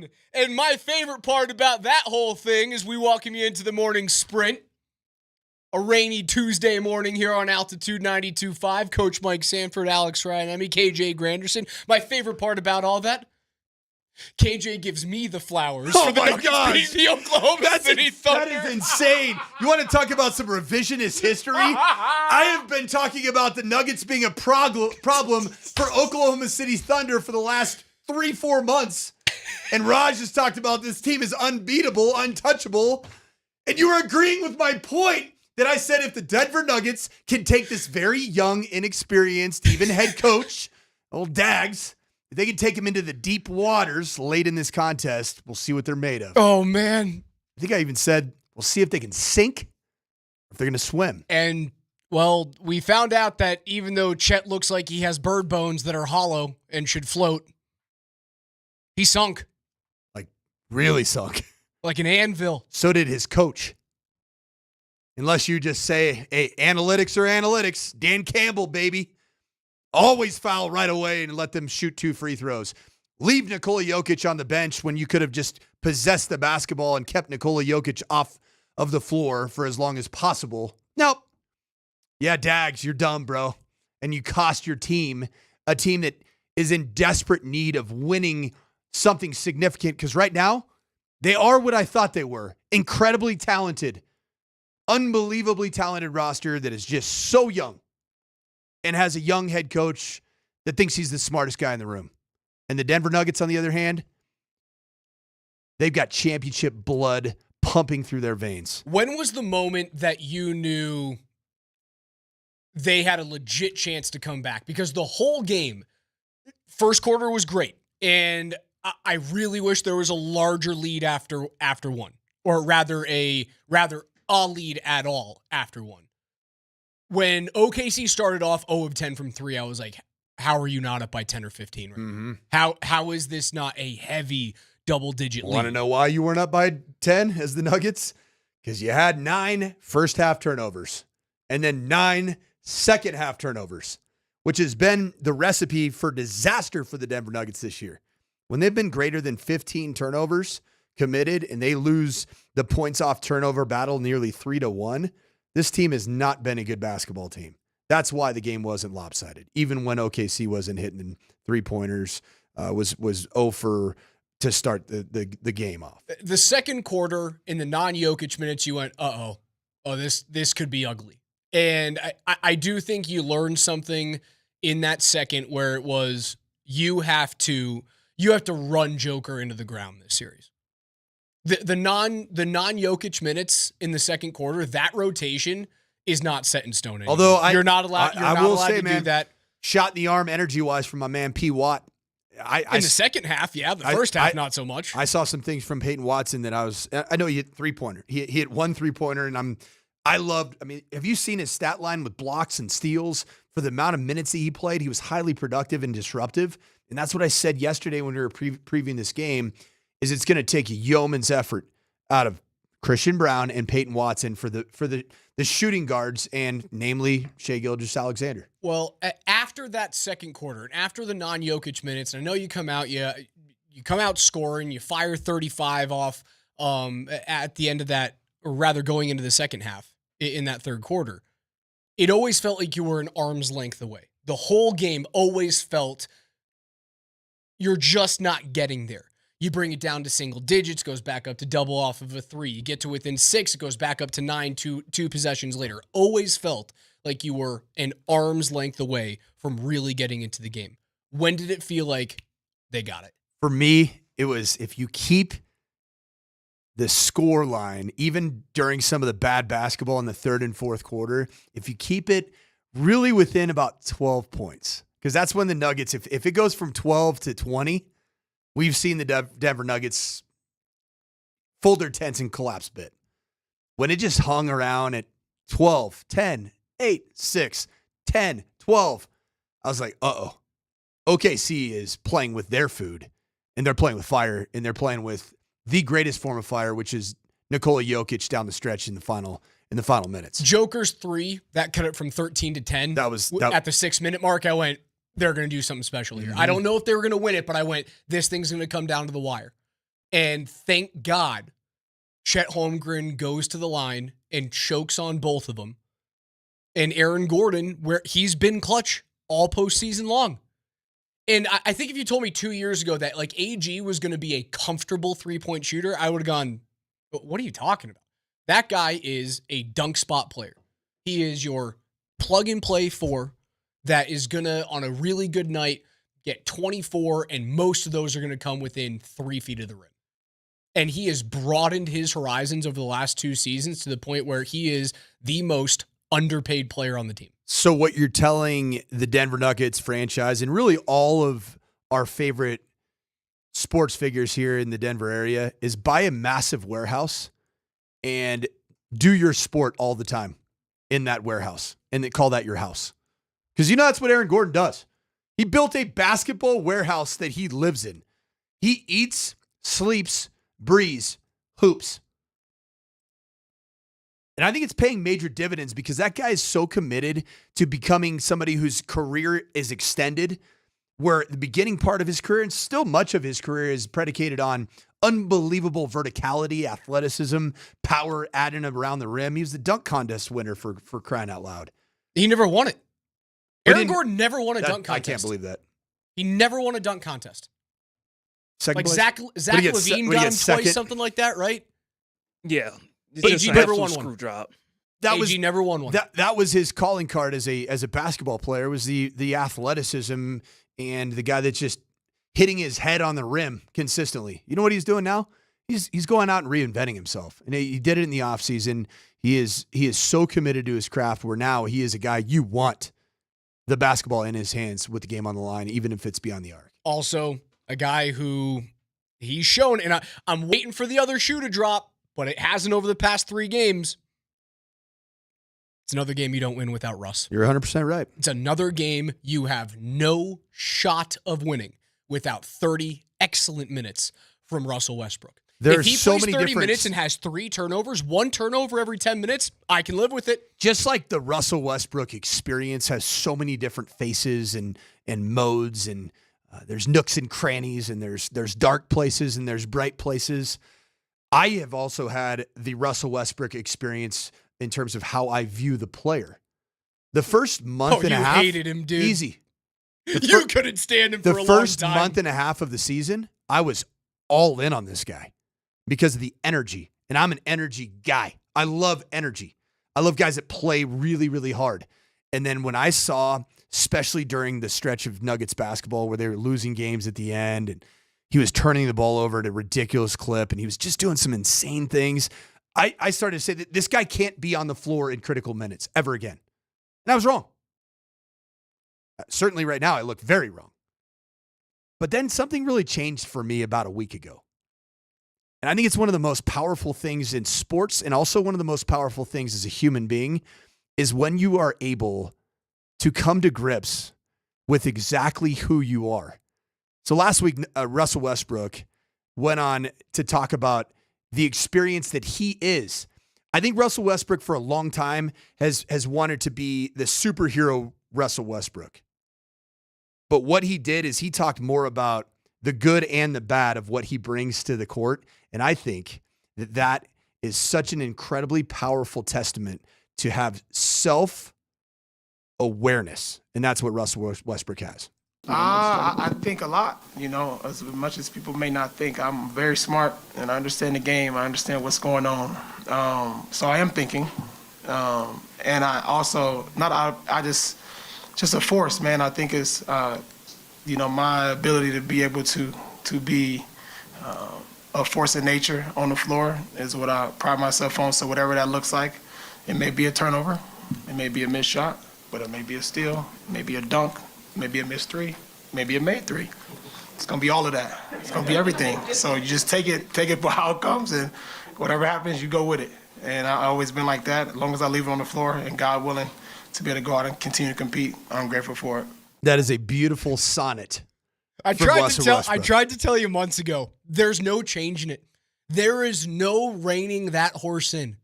1. And my favorite part about that whole thing is we welcome you into the morning sprint. A rainy Tuesday morning here on Altitude 92.5. Coach Mike Sanford, Alex Ryan, KJ Granderson. My favorite part about all that, KJ gives me the flowers for the Nuggets beating the Oklahoma City Thunder. That is insane. You want to talk about some revisionist history? I have been talking about the Nuggets being a problem for Oklahoma City Thunder for the last 3-4 months. And Raj has talked about this team is unbeatable, untouchable. And you were agreeing with my point that I said if the Denver Nuggets can take this very young, inexperienced, even head coach, old Dags, if they can take him into the deep waters late in this contest, we'll see what they're made of. Oh, man. I think I even said, we'll see if they can sink or if they're going to swim. And, well, we found out that even though Chet looks like he has bird bones that are hollow and should float, he sunk. Like, really sunk. Like an anvil. So did his coach. Unless you just say, hey, analytics are analytics. Dan Campbell, baby. Always foul right away and let them shoot 2 free throws. Leave Nikola Jokic on the bench when you could have just possessed the basketball and kept Nikola Jokic off of the floor for as long as possible. Nope. Yeah, Dags, you're dumb, bro. And you cost your team, a team that is in desperate need of winning something significant, because right now, they are what I thought they were. Incredibly talented. Unbelievably talented roster that is just so young. And has a young head coach that thinks he's the smartest guy in the room. And the Denver Nuggets, on the other hand, they've got championship blood pumping through their veins. When was the moment that you knew they had a legit chance to come back? Because the whole game, first quarter was great. And I really wish there was a larger lead after one. Or rather a lead at all after one. When OKC started off 0 of 10 from 3, I was like, how are you not up by 10 or 15 right now? How is this not a heavy double-digit lead? Want to know why you weren't up by 10 as the Nuggets? Because you had 9 first-half turnovers and then 9 second-half turnovers, which has been the recipe for disaster for the Denver Nuggets this year. When they've been greater than 15 turnovers committed and they lose the points off turnover battle nearly 3-1, this team has not been a good basketball team. That's why the game wasn't lopsided. Even when OKC wasn't hitting 3-pointers, was 0 for to start the game off. The second quarter in the non-Jokic minutes, you went, this could be ugly. And I do think you learned something in that second where it was you have to run Joker into the ground this series. The non-Jokic minutes in the second quarter, that rotation is not set in stone anymore. Although you're not allowed to do that. Shot in the arm energy-wise from my man P. Watt. In the second half, yeah. The first half, not so much. I saw some things from Peyton Watson that I know he hit 3-pointer. He hit 1 3-pointer, and have you seen his stat line with blocks and steals for the amount of minutes that he played? He was highly productive and disruptive. And that's what I said yesterday when we were previewing this game, is it's going to take a yeoman's effort out of Christian Brown and Peyton Watson for the shooting guards, and namely Shai Gilgeous-Alexander. Well, after that second quarter and after the non-Jokic minutes, and I know you come out scoring, you fire 35 off at the end of that, or rather going into the second half in that third quarter. It always felt like you were an arm's length away. The whole game always felt you're just not getting there. You bring it down to single digits, goes back up to double off of a 3. You get to within 6, it goes back up to 9 two possessions later. Always felt like you were an arm's length away from really getting into the game. When did it feel like they got it? For me, it was if you keep the score line, even during some of the bad basketball in the third and fourth quarter, if you keep it really within about 12 points, because that's when the Nuggets, if it goes from 12 to 20, we've seen the Denver Nuggets fold their tents and collapse a bit. When it just hung around at 12, 10, 8, 6, 10, 12, I was like, uh-oh. OKC is playing with their food, and they're playing with fire, and they're playing with the greatest form of fire, which is Nikola Jokic down the stretch in the final minutes. Joker's 3, that cut it from 13 to 10. That was at the 6-minute mark. I went, they're going to do something special here. I don't know if they were going to win it, but I went, this thing's going to come down to the wire. And thank God, Chet Holmgren goes to the line and chokes on both of them. And Aaron Gordon, where he's been clutch all postseason long. And I think if you told me 2 years ago that like AG was going to be a comfortable three-point shooter, I would have gone, what are you talking about? That guy is a dunk spot player. He is your plug-and-play four that is going to, on a really good night, get 24, and most of those are going to come within 3 feet of the rim. And he has broadened his horizons over the last 2 seasons to the point where he is the most underpaid player on the team. So what you're telling the Denver Nuggets franchise and really all of our favorite sports figures here in the Denver area is buy a massive warehouse and do your sport all the time in that warehouse, and they call that your house. Because you know that's what Aaron Gordon does. He built a basketball warehouse that he lives in. He eats, sleeps, breathes, hoops. And I think it's paying major dividends because that guy is so committed to becoming somebody whose career is extended, where the beginning part of his career and still much of his career is predicated on unbelievable verticality, athleticism, power adding around the rim. He was the dunk contest winner for crying out loud. He never won it. Aaron Gordon never won a dunk contest. I can't believe that. He never won a dunk contest. Second like place? Zach Levine got him twice, something like that, right? Yeah. AG never won one. Drop. AG never won one. That was his calling card as a basketball player, was the athleticism and the guy that's just hitting his head on the rim consistently. You know what he's doing now? He's going out and reinventing himself. And he did it in the offseason. He is so committed to his craft where now he is a guy you want the basketball in his hands with the game on the line, even if it's beyond the arc. Also, a guy who he's shown, and I'm waiting for the other shoe to drop, but it hasn't over the past 3 games. It's another game you don't win without Russ. You're 100% right. It's another game you have no shot of winning without 30 excellent minutes from Russell Westbrook. If he plays 30 minutes and has 3 turnovers, 1 turnover every 10 minutes, I can live with it. Just like the Russell Westbrook experience has so many different faces and modes, and there's nooks and crannies, and there's dark places and there's bright places. I have also had the Russell Westbrook experience in terms of how I view the player. The first month and a half, you hated him, dude. Easy. You couldn't stand him for a long time. The first month and a half of the season, I was all in on this guy because of the energy, and I'm an energy guy. I love energy. I love guys that play really, really hard. And then when I saw, especially during the stretch of Nuggets basketball where they were losing games at the end, and he was turning the ball over at a ridiculous clip, and he was just doing some insane things, I started to say that this guy can't be on the floor in critical minutes ever again. And I was wrong. Certainly right now I look very wrong. But then something really changed for me about a week ago. And I think it's one of the most powerful things in sports, and also one of the most powerful things as a human being, is when you are able to come to grips with exactly who you are. So last week, Russell Westbrook went on to talk about the experience that he is. I think Russell Westbrook for a long time has wanted to be the superhero Russell Westbrook. But what he did is he talked more about the good and the bad of what he brings to the court. And I think that is such an incredibly powerful testament to have self-awareness. And that's what Russell Westbrook has. I think a lot, as much as people may not think. I'm very smart and I understand the game. I understand what's going on. So I am thinking. And I also, just a force, man. I think it's, my ability to be able to be a force in nature on the floor is what I pride myself on. So whatever that looks like, it may be a turnover, it may be a missed shot, but it may be a steal, it may be a dunk, maybe a missed 3, maybe a made 3. It's gonna be all of that. It's gonna be everything. So you just take it for how it comes, and whatever happens, you go with it. And I've always been like that. As long as I leave it on the floor, and God willing, to be able to go out and continue to compete, I'm grateful for it. That is a beautiful sonnet. I tried to tell you months ago, there's no changing it. There is no reining that horse in.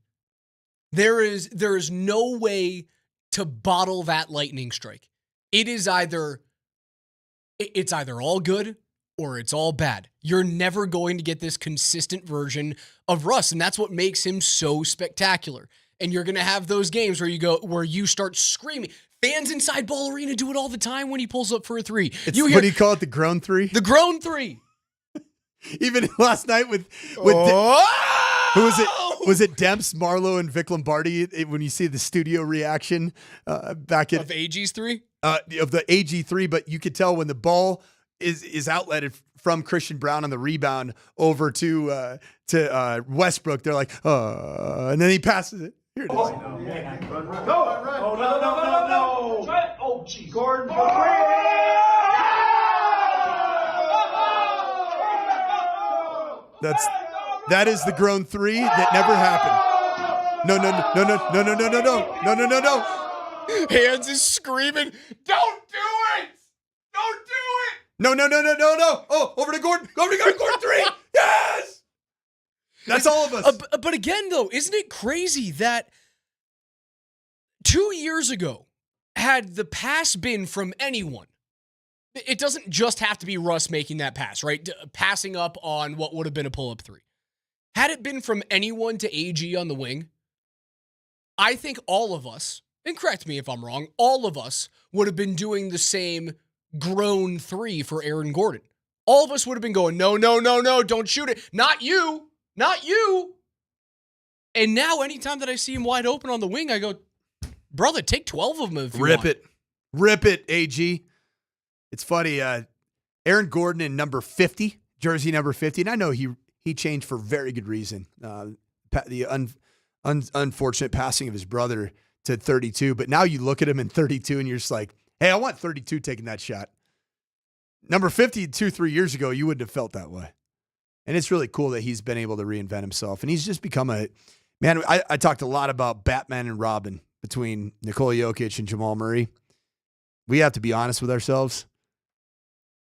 There is no way to bottle that lightning strike. It is either It's either all good or it's all bad. You're never going to get this consistent version of Russ, and that's what makes him so spectacular. And you're going to have those games where you start screaming. Fans inside Ball Arena do it all the time when he pulls up for a three. What do you call it? The grown three? The grown three. Even last night with who was it? Was it Demps, Marlowe, and Vic Lombardi? When you see the studio reaction back at of AG's three, of the AG3, but you could tell when the ball is outletted from Christian Brown on the rebound over to Westbrook, they're like, and then he passes it. Here it is. Go. No. Oh, geez. Gordon for That is the grown three that never happened. No. Hands is screaming, don't do it! Don't do it! No. Oh, over to Gordon. Gordon three. Yes! That's all of us. But again, though, isn't it crazy that 2 years ago, had the pass been from anyone, it doesn't just have to be Russ making that pass, right? Passing up on what would have been a pull-up three. Had it been from anyone to AG on the wing, I think all of us, and correct me if I'm wrong, all of us would have been doing the same grown three for Aaron Gordon. All of us would have been going, no, don't shoot it. Not you. And now anytime that I see him wide open on the wing, I go, brother, take 12 of them if you want. Rip it, AG. It's funny. Aaron Gordon in number 50, jersey number 50, and I know he changed for very good reason. The unfortunate passing of his brother to 32, but now you look at him in 32 and you're just like, hey, I want 32 taking that shot. Number 50, 2-3 years ago, you wouldn't have felt that way. And it's really cool that he's been able to reinvent himself. And he's just become man, I talked a lot about Batman and Robin between Nikola Jokic and Jamal Murray. We have to be honest with ourselves.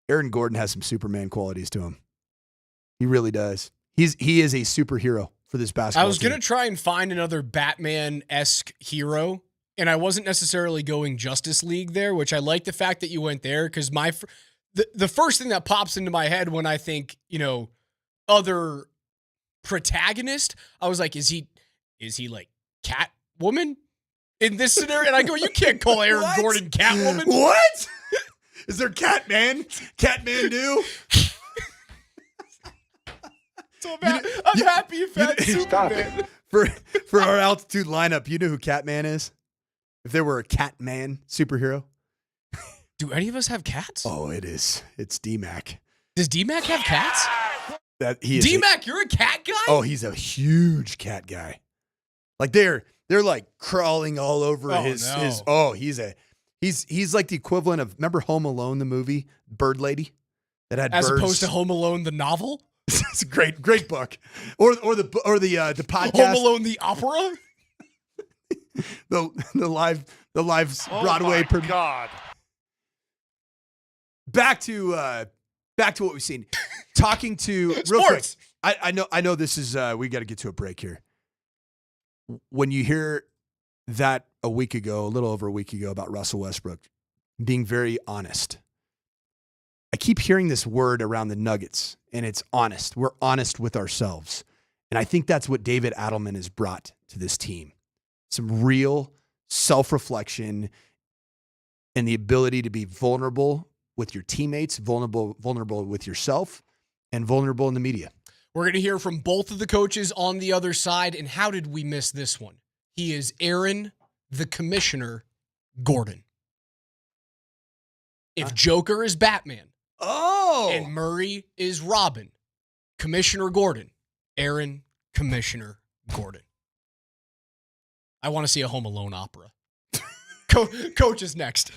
Aaron Gordon has some Superman qualities to him. He really does. He is a superhero for this basketball team. I was going to try and find another Batman-esque hero, and I wasn't necessarily going Justice League there, which I like the fact that you went there, because the first thing that pops into my head when I think, other protagonist, I was like, is he like Catwoman in this scenario? And I go, you can't call Aaron Gordon Catwoman. What? Is there Catman? Catman do? So I'm happy you found Superman. For our altitude lineup, you know who Catman is? If there were a Catman superhero. Do any of us have cats? Oh, it is. It's DMac. Does DMac have cats? DMac, you're a cat guy? Oh, he's a huge cat guy. Like they're like crawling all over his. He's like the equivalent of, remember Home Alone, the movie Bird Lady, that had as birds. Opposed to Home Alone the novel. It's a great book, or the podcast Home Alone the opera. the live Broadway. Oh my God. Back to what we've seen. Talking to real Sports. quick. I know this is we got to get to a break here. When you hear that a little over a week ago about Russell Westbrook being very honest, I keep hearing this word around the Nuggets, and it's honest. We're honest with ourselves. And I think that's what David Adelman has brought to this team. Some real self-reflection and the ability to be vulnerable with your teammates, vulnerable with yourself, and vulnerable in the media. We're going to hear from both of the coaches on the other side. And how did we miss this one? He is Aaron, the Commissioner, Gordon. If Joker is Batman, and Murray is Robin, Commissioner Gordon, Aaron, Commissioner Gordon. I want to see a Home Alone opera. Coach is next.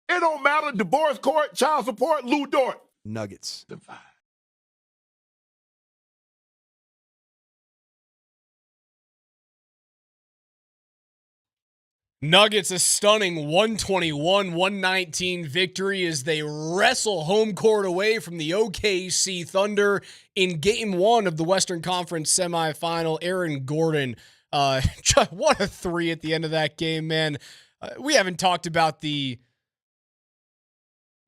It don't matter. Divorce court, child support, Lou Dort. Nuggets. Nuggets a stunning 121-119 victory as they wrestle home court away from the OKC Thunder in Game 1 of the Western Conference semifinal. Aaron Gordon, what a three at the end of that game, man. We haven't talked about the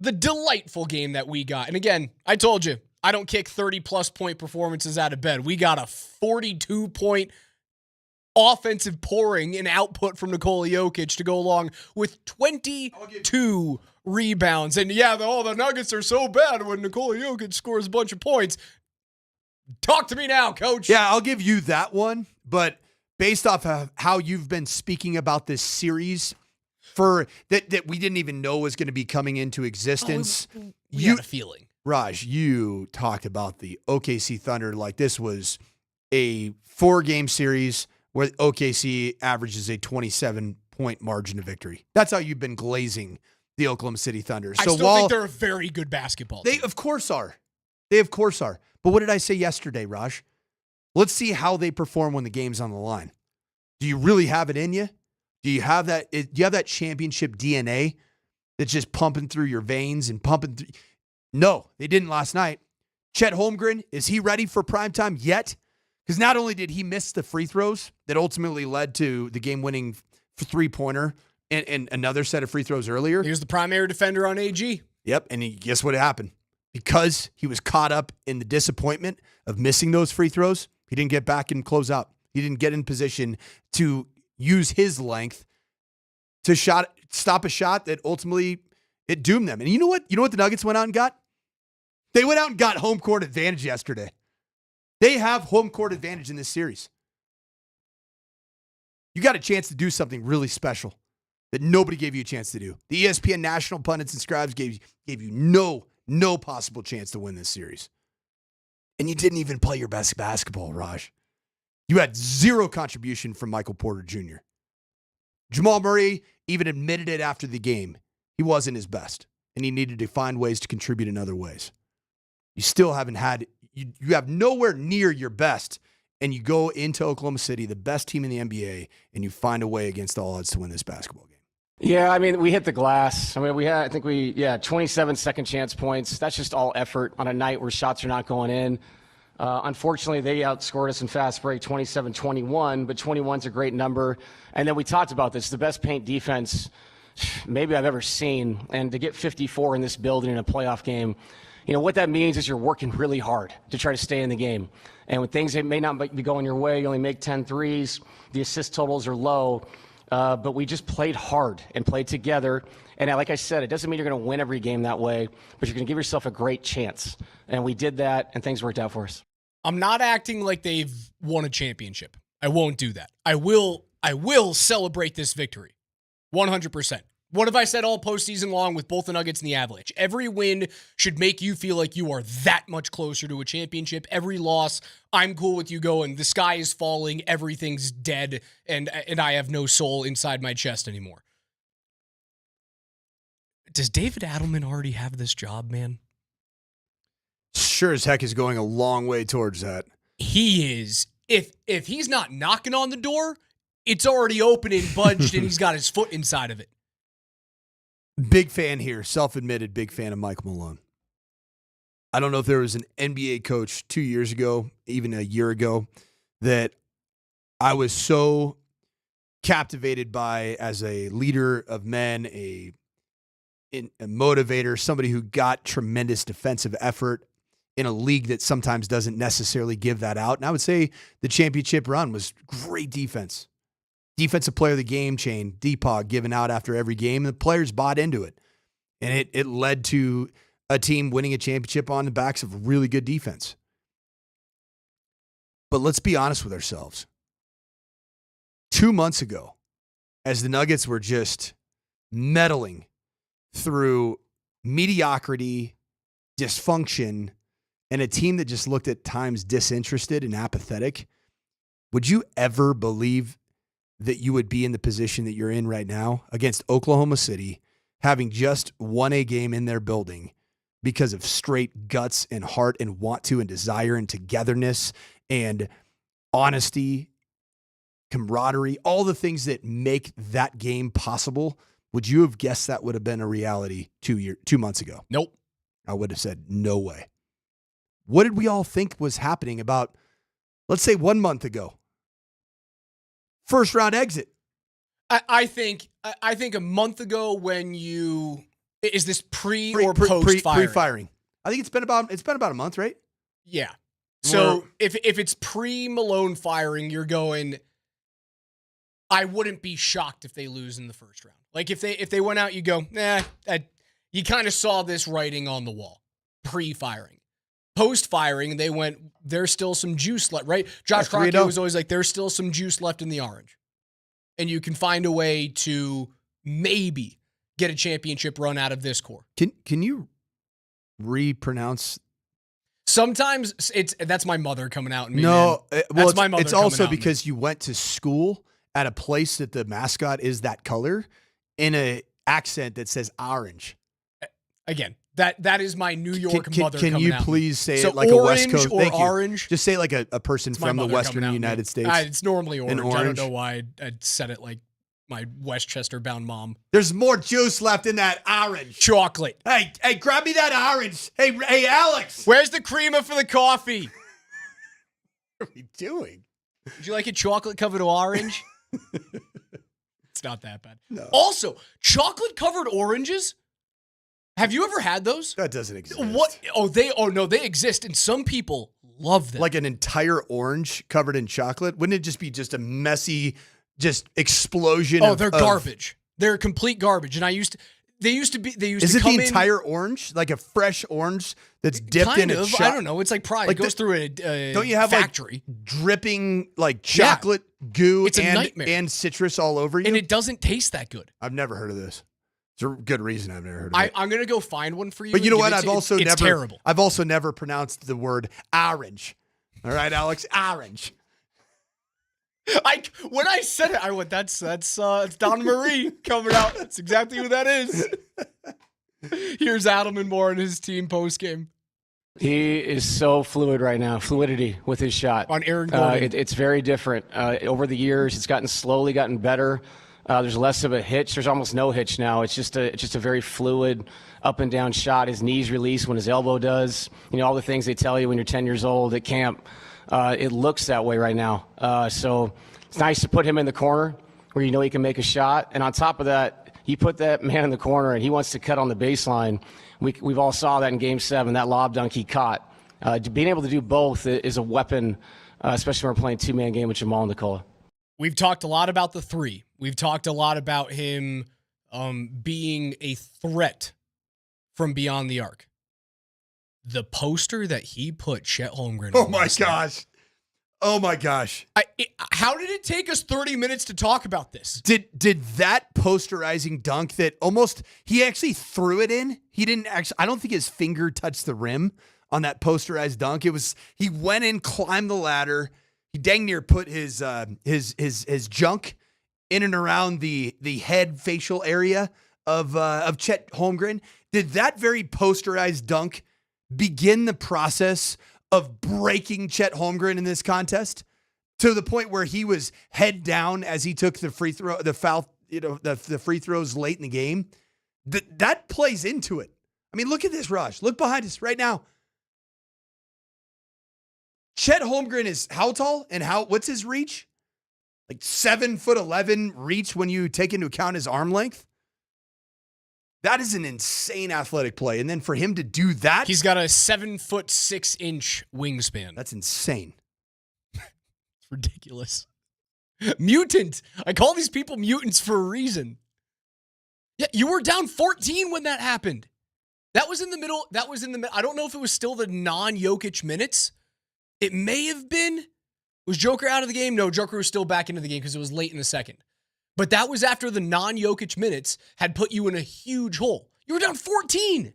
delightful game that we got. And again, I told you, I don't kick 30-plus point performances out of bed. We got a 42-point offensive pouring and output from Nikola Jokic to go along with 22 rebounds. And yeah, the Nuggets are so bad when Nikola Jokic scores a bunch of points. Talk to me now, coach. Yeah, I'll give you that one. But based off of how you've been speaking about this series for that we didn't even know was going to be coming into existence. We had a feeling. Raj, you talked about the OKC Thunder like this was a 4-game series where OKC averages a 27-point margin of victory. That's how you've been glazing the Oklahoma City Thunder. So I still think they're a very good basketball team. They of course are. They of course are. But what did I say yesterday, Raj? Let's see how they perform when the game's on the line. Do you really have it in you? Do you have that championship DNA that's just pumping through your veins and pumping through? No, they didn't last night. Chet Holmgren, is he ready for primetime yet? Because not only did he miss the free throws that ultimately led to the game-winning three-pointer and another set of free throws earlier. He was the primary defender on AG. Yep, and guess what happened? Because he was caught up in the disappointment of missing those free throws, he didn't get back and close out. He didn't get in position to use his length to stop a shot that ultimately it doomed them. And you know what? You know what the Nuggets went out and got? They went out and got home court advantage yesterday. They have home court advantage in this series. You got a chance to do something really special that nobody gave you a chance to do. The ESPN national pundits and scribes gave you no possible chance to win this series. And you didn't even play your best basketball, Raj. You had zero contribution from Michael Porter Jr. Jamal Murray even admitted it after the game. He wasn't his best, and he needed to find ways to contribute in other ways. You still haven't had, you have nowhere near your best, and you go into Oklahoma City, the best team in the NBA, and you find a way against all odds to win this basketball game. Yeah, I mean, we hit the glass. I mean, we had, 27 second chance points. That's just all effort on a night where shots are not going in. Unfortunately, they outscored us in fast break 27-21, but 21's a great number. And then we talked about this, the best paint defense maybe I've ever seen. And to get 54 in this building in a playoff game, you know, what that means is you're working really hard to try to stay in the game. And when things may not be going your way, you only make 10 threes, the assist totals are low. But we just played hard and played together. And like I said, it doesn't mean you're going to win every game that way, but you're going to give yourself a great chance. And we did that, and things worked out for us. I'm not acting like they've won a championship. I won't do that. I will celebrate this victory. 100%. What have I said all postseason long with both the Nuggets and the Avalanche? Every win should make you feel like you are that much closer to a championship. Every loss, I'm cool with you going, the sky is falling, everything's dead, and I have no soul inside my chest anymore. Does David Adelman already have this job, man? Sure as heck is going a long way towards that. He is. If he's not knocking on the door, it's already open and budged, and he's got his foot inside of it. Big fan here, self-admitted big fan of Michael Malone. I don't know if there was an NBA coach 2 years ago, even a year ago, that I was so captivated by as a leader of men, a motivator, somebody who got tremendous defensive effort in a league that sometimes doesn't necessarily give that out. And I would say the championship run was great defense. Defensive player of the game chain, Deepak, given out after every game. The players bought into it. And it led to a team winning a championship on the backs of really good defense. But let's be honest with ourselves. 2 months ago, as the Nuggets were just meddling through mediocrity, dysfunction, and a team that just looked at times disinterested and apathetic, would you ever believe that you would be in the position that you're in right now against Oklahoma City, having just won a game in their building because of straight guts and heart and want to and desire and togetherness and honesty, camaraderie, all the things that make that game possible. Would you have guessed that would have been a reality 2 months ago? Nope. I would have said, no way. What did we all think was happening about, let's say, 1 month ago? First round exit. I think a month ago when is this pre or post firing? Pre-firing. I think it's been about a month, right? Yeah. So if it's pre-Malone firing, you're going, I wouldn't be shocked if they lose in the first round. Like if they went out, you go, you kind of saw this writing on the wall. Pre-firing. Post-firing, they went, there's still some juice left, right? Josh Kroenke was always like, there's still some juice left in the orange. And you can find a way to maybe get a championship run out of this core. Can you repronounce? Sometimes that's my mother coming out. No, well, my mother. It's also because you went to school at a place that the mascot is that color in an accent that says orange. Again, that is my New York mother. Can coming you out. please say So it like a West Coast? or Thank you. orange? Just say it like a person from the Western United States. It's normally orange. An orange. I don't know why I said it like my Westchester-bound mom. There's more juice left in that orange. Chocolate. Hey, grab me that orange. Hey, Alex. Where's the creamer for the coffee? What are we doing? Would you like a chocolate-covered orange? It's not that bad. No. Also, chocolate-covered oranges? Have you ever had those? That doesn't exist. What? No, they exist, and some people love them. Like an entire orange covered in chocolate? Wouldn't it just be just a messy, just explosion? Oh, they're garbage. They're complete garbage. And they used to come in. Is it the entire orange? Like a fresh orange that's dipped in a chocolate? I don't know. It's like probably goes through a don't you have factory. Like dripping like chocolate goo it's a nightmare. And citrus all over you? And it doesn't taste that good. I've never heard of this. It's a good reason I've never heard of it. I'm going to go find one for you. But you know what? It's terrible. I've also never pronounced the word orange. All right, Alex? Orange. When I said it, I went, that's Don Marie coming out. That's exactly who that is. Here's Adelman Moore and his team post-game. He is so fluid right now, fluidity with his shot. On Aaron Gordon. It's very different. Over the years, it's gotten better. There's less of a hitch. There's almost no hitch now. It's just a very fluid up and down shot. His knees release when his elbow does. You know, all the things they tell you when you're 10 years old at camp. It looks that way right now. So it's nice to put him in the corner where you know he can make a shot. And on top of that, you put that man in the corner and he wants to cut on the baseline. We've all saw that in Game 7, that lob dunk he caught. Being able to do both is a weapon, especially when we're playing two-man game with Jamal and Nikola. We've talked a lot about the three. We've talked a lot about him being a threat from beyond the arc. The poster that he put Chet Holmgren on. Oh, my gosh. Oh, my gosh. How did it take us 30 minutes to talk about this? Did that posterizing dunk that he actually threw it in? He didn't actually, I don't think his finger touched the rim on that posterized dunk. He went in, climbed the ladder. He dang near put his junk in and around the head facial area of Chet Holmgren. Did that very posterized dunk begin the process of breaking Chet Holmgren in this contest to the point where he was head down as he took the free throws late in the game? That plays into it. I mean, look at this, Raj. Look behind us right now. Chet Holmgren is how tall and what's his reach? Like 7'11" reach when you take into account his arm length. That is an insane athletic play. And then for him to do that. He's got a 7'6" wingspan. That's insane. It's ridiculous. Mutant. I call these people mutants for a reason. Yeah, you were down 14 when that happened. That was in the middle. I don't know if it was still the non-Jokic minutes. It may have been. Was Joker out of the game? No, Joker was still back into the game because it was late in the second. But that was after the non-Jokic minutes had put you in a huge hole. You were down 14.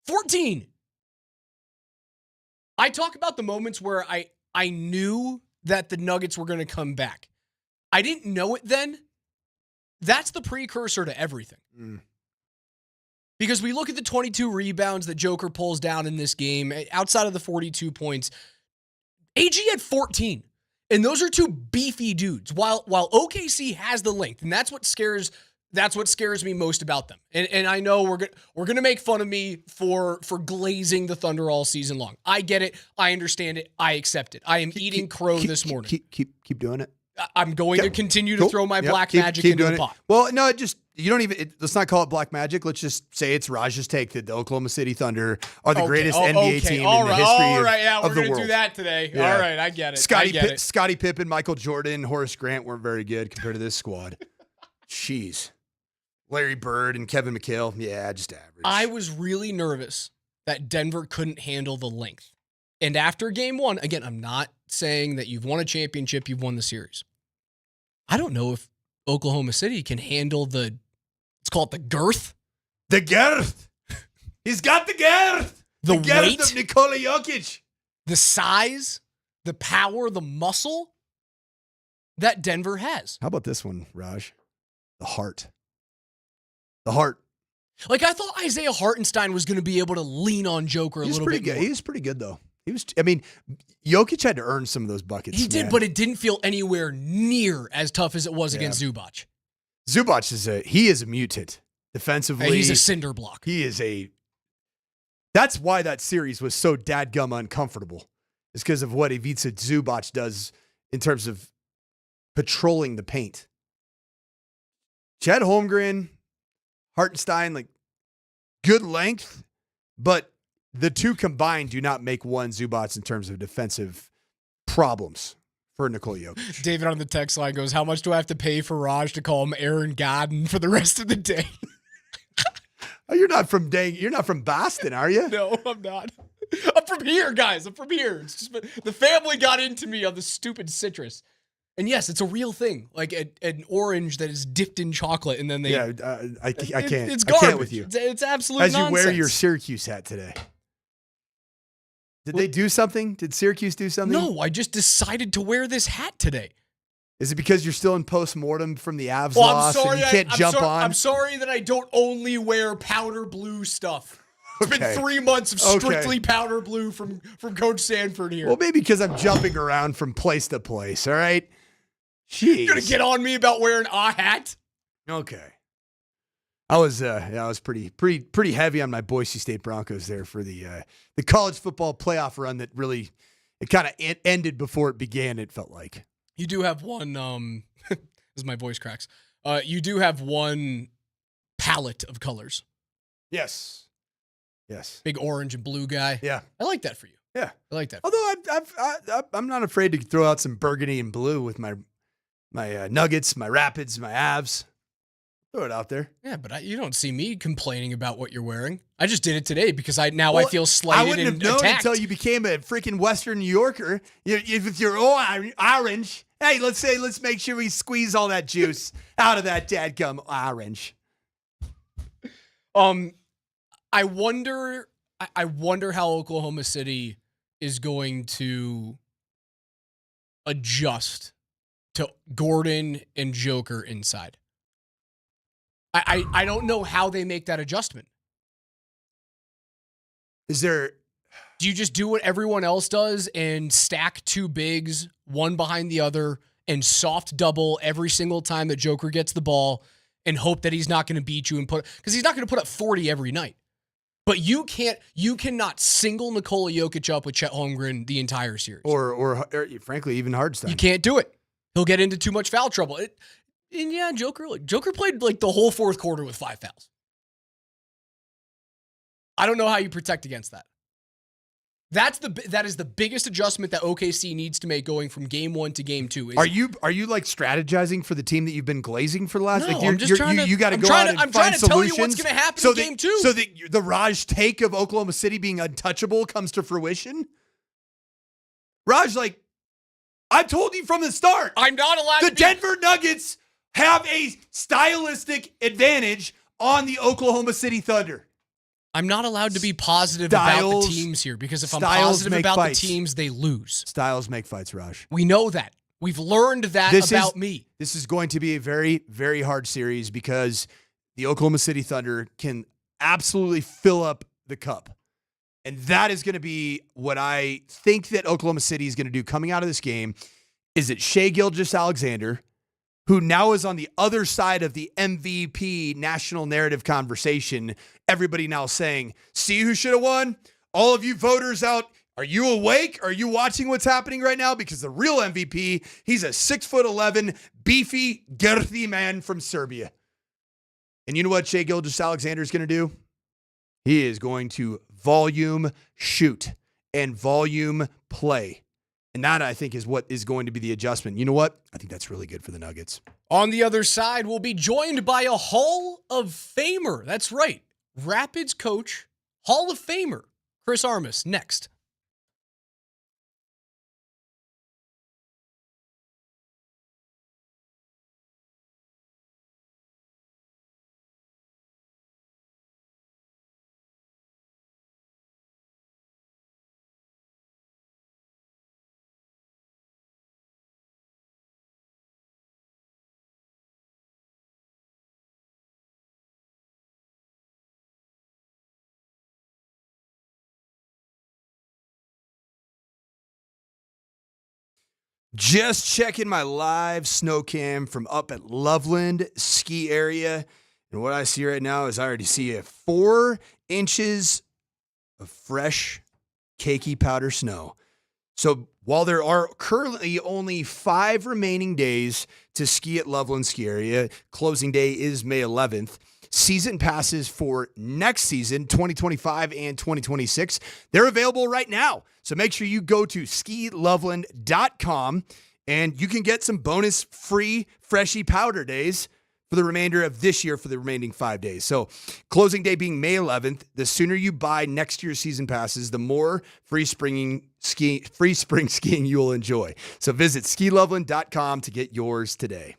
14. I talk about the moments where I knew that the Nuggets were going to come back. I didn't know it then. That's the precursor to everything. Because we look at the 22 rebounds that Joker pulls down in this game, outside of the 42 points, AG had 14. And those are two beefy dudes. While OKC has the length, and that's what scares me most about them. And I know we're gonna make fun of me for glazing the Thunder all season long. I get it. I understand it. I accept it. I am eating crow this morning. Keep doing it. I'm going to continue to throw my black magic into the pot. Well, no, you don't even. Let's not call it black magic. Let's just say it's Raj's take that the Oklahoma City Thunder are the greatest NBA team in the history of the world. All right, yeah, we're going to do that today. Yeah. All right, I get it. Scottie Pippen, Michael Jordan, Horace Grant weren't very good compared to this squad. Jeez. Larry Bird and Kevin McHale, yeah, just average. I was really nervous that Denver couldn't handle the length. And after game one, again, I'm not saying that you've won a championship, you've won the series. I don't know if Oklahoma City can handle let's call it the girth. The girth. He's got the girth. The girth weight of Nikola Jokic. The size, the power, the muscle that Denver has. How about this one, Raj? The heart. The heart. Like, I thought Isaiah Hartenstein was going to be able to lean on Joker a little bit more. He was pretty good, though. Jokic had to earn some of those buckets. He did, but it didn't feel anywhere near as tough as it was against Zubac. Zubac is a mutant defensively. Hey, he's a cinder block. That's why that series was so dadgum uncomfortable. It's because of what Ivica Zubac does in terms of patrolling the paint. Chet Holmgren, Hartenstein, good length, but the two combined do not make one Zubac in terms of defensive problems for Nikola Jokic. David on the text line goes, how much do I have to pay for Raj to call him Aaron Godden for the rest of the day? Oh, you're not from Boston, are you? No, I'm not. I'm from here, guys. I'm from here. It's just the family got into me on the stupid citrus. And yes, it's a real thing, like an orange that is dipped in chocolate, and then they. Yeah, I can't. It's garbage. I can't with you. It's absolute nonsense. nonsense. As you wear your Syracuse hat today. Did they do something? Did Syracuse do something? No, I just decided to wear this hat today. Is it because you're still in post-mortem from the Avs loss and you can't jump on? I'm sorry that I don't only wear powder blue stuff. It's been 3 months of strictly powder blue from Coach Sanford here. Well, maybe because I'm jumping around from place to place, all right? Jeez. You're going to get on me about wearing a hat? Okay. I was pretty heavy on my Boise State Broncos there for the college football playoff run that really it kind of ended before it began. It felt like you do have one. As my voice cracks, you do have one palette of colors. Yes. Big orange and blue guy. Yeah, I like that for you. Yeah, I like that. Although I'm not afraid to throw out some burgundy and blue with my Nuggets, my Rapids, my Avs. Throw it out there. Yeah, but you don't see me complaining about what you're wearing. I just did it today because I feel slighted and I wouldn't have known attacked. until you became a freaking Western New Yorker. With your orange. Hey, let's make sure we squeeze all that juice out of that dadgum orange. I wonder how Oklahoma City is going to adjust to Gordon and Joker inside. I don't know how they make that adjustment. Do you just do what everyone else does and stack two bigs, one behind the other, and soft double every single time that Joker gets the ball and hope that he's not going to beat you because he's not going to put up 40 every night. But you cannot single Nikola Jokic up with Chet Holmgren the entire series. Or frankly, even Hartenstein. You can't do it. He'll get into too much foul trouble. Joker played like the whole fourth quarter with 5 fouls. I don't know how you protect against that. That is the biggest adjustment that OKC needs to make going from game 1 to game 2. Are you like strategizing for the team that you've been glazing for the last? No, I'm trying to tell you what's going to happen in game 2. So that the Raj take of Oklahoma City being untouchable comes to fruition. Raj, I told you from the start, I'm not allowed. The Denver Nuggets have a stylistic advantage on the Oklahoma City Thunder. I'm not allowed to be positive about the teams here because if I'm positive about the teams, they lose. Styles make fights, Raj. We know that. We've learned that about me. This is going to be a very, very hard series because the Oklahoma City Thunder can absolutely fill up the cup. And that is going to be what I think that Oklahoma City is going to do coming out of this game. Is it Shai Gilgeous-Alexander, who now is on the other side of the MVP national narrative conversation? Everybody now saying, see who should have won? All of you voters out, are you awake? Are you watching what's happening right now? Because the real MVP, he's a 6'11", beefy, girthy man from Serbia. And you know what Shai Gilgeous-Alexander is going to do? He is going to volume shoot and volume play. And that, I think, is what is going to be the adjustment. You know what? I think that's really good for the Nuggets. On the other side, we'll be joined by a Hall of Famer. That's right. Rapids coach, Hall of Famer, Chris Armas, next. Just checking my live snow cam from up at Loveland ski area. And what I see right now is I already see 4 inches of fresh, cakey powder snow. So while there are currently only 5 remaining days to ski at Loveland ski area, closing day is May 11th. Season passes for next season, 2025 and 2026, they're available right now. So make sure you go to skiloveland.com and you can get some bonus free freshy powder days for the remainder of this year for the remaining 5 days. So closing day being May 11th, the sooner you buy next year's season passes, the more free spring skiing you will enjoy. So visit skiloveland.com to get yours today.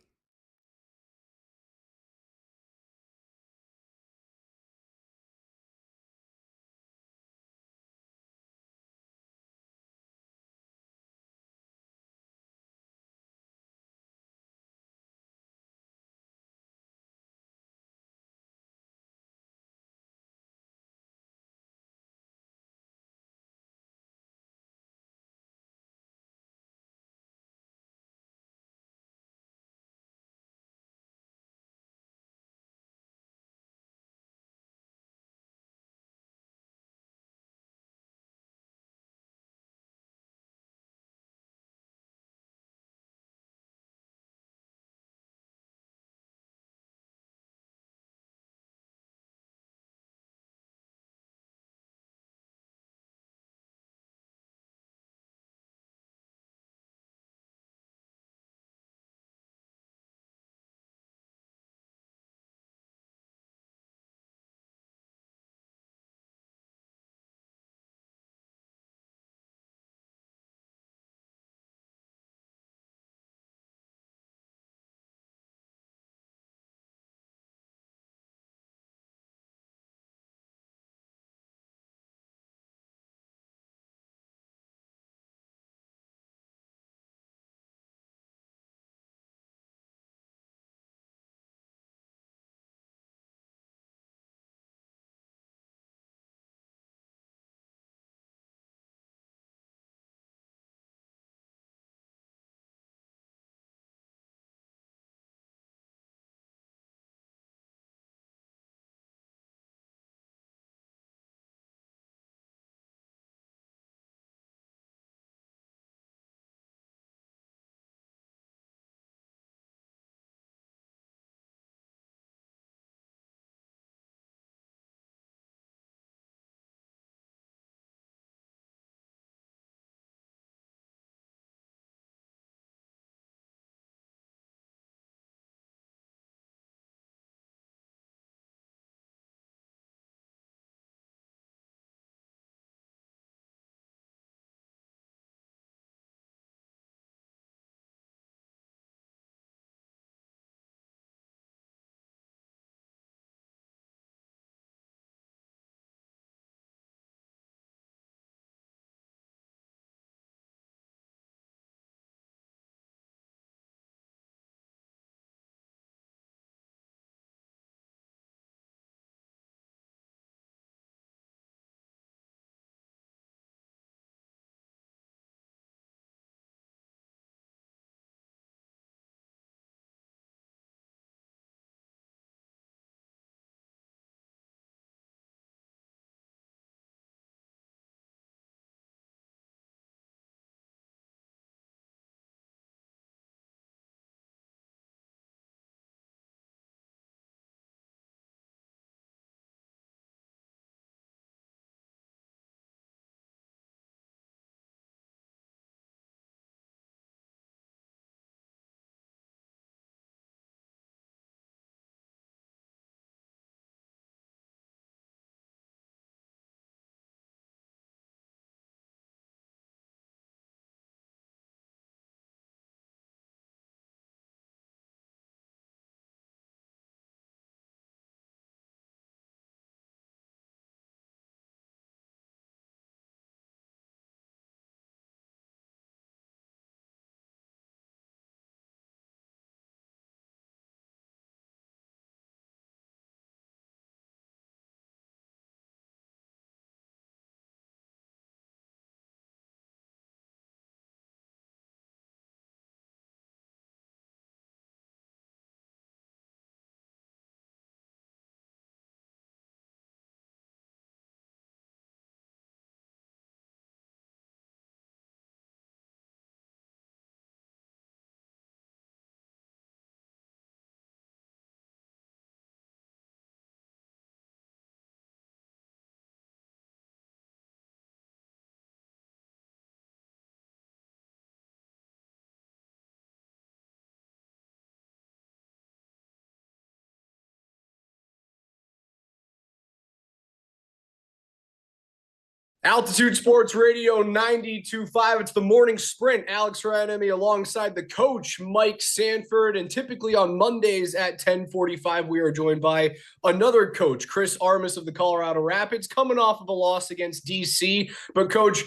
Altitude Sports Radio 92.5. It's the morning sprint. Alex Ryanemi alongside the coach, Mike Sanford. And typically on Mondays at 10:45, we are joined by another coach, Chris Armas of the Colorado Rapids, coming off of a loss against DC. But, Coach,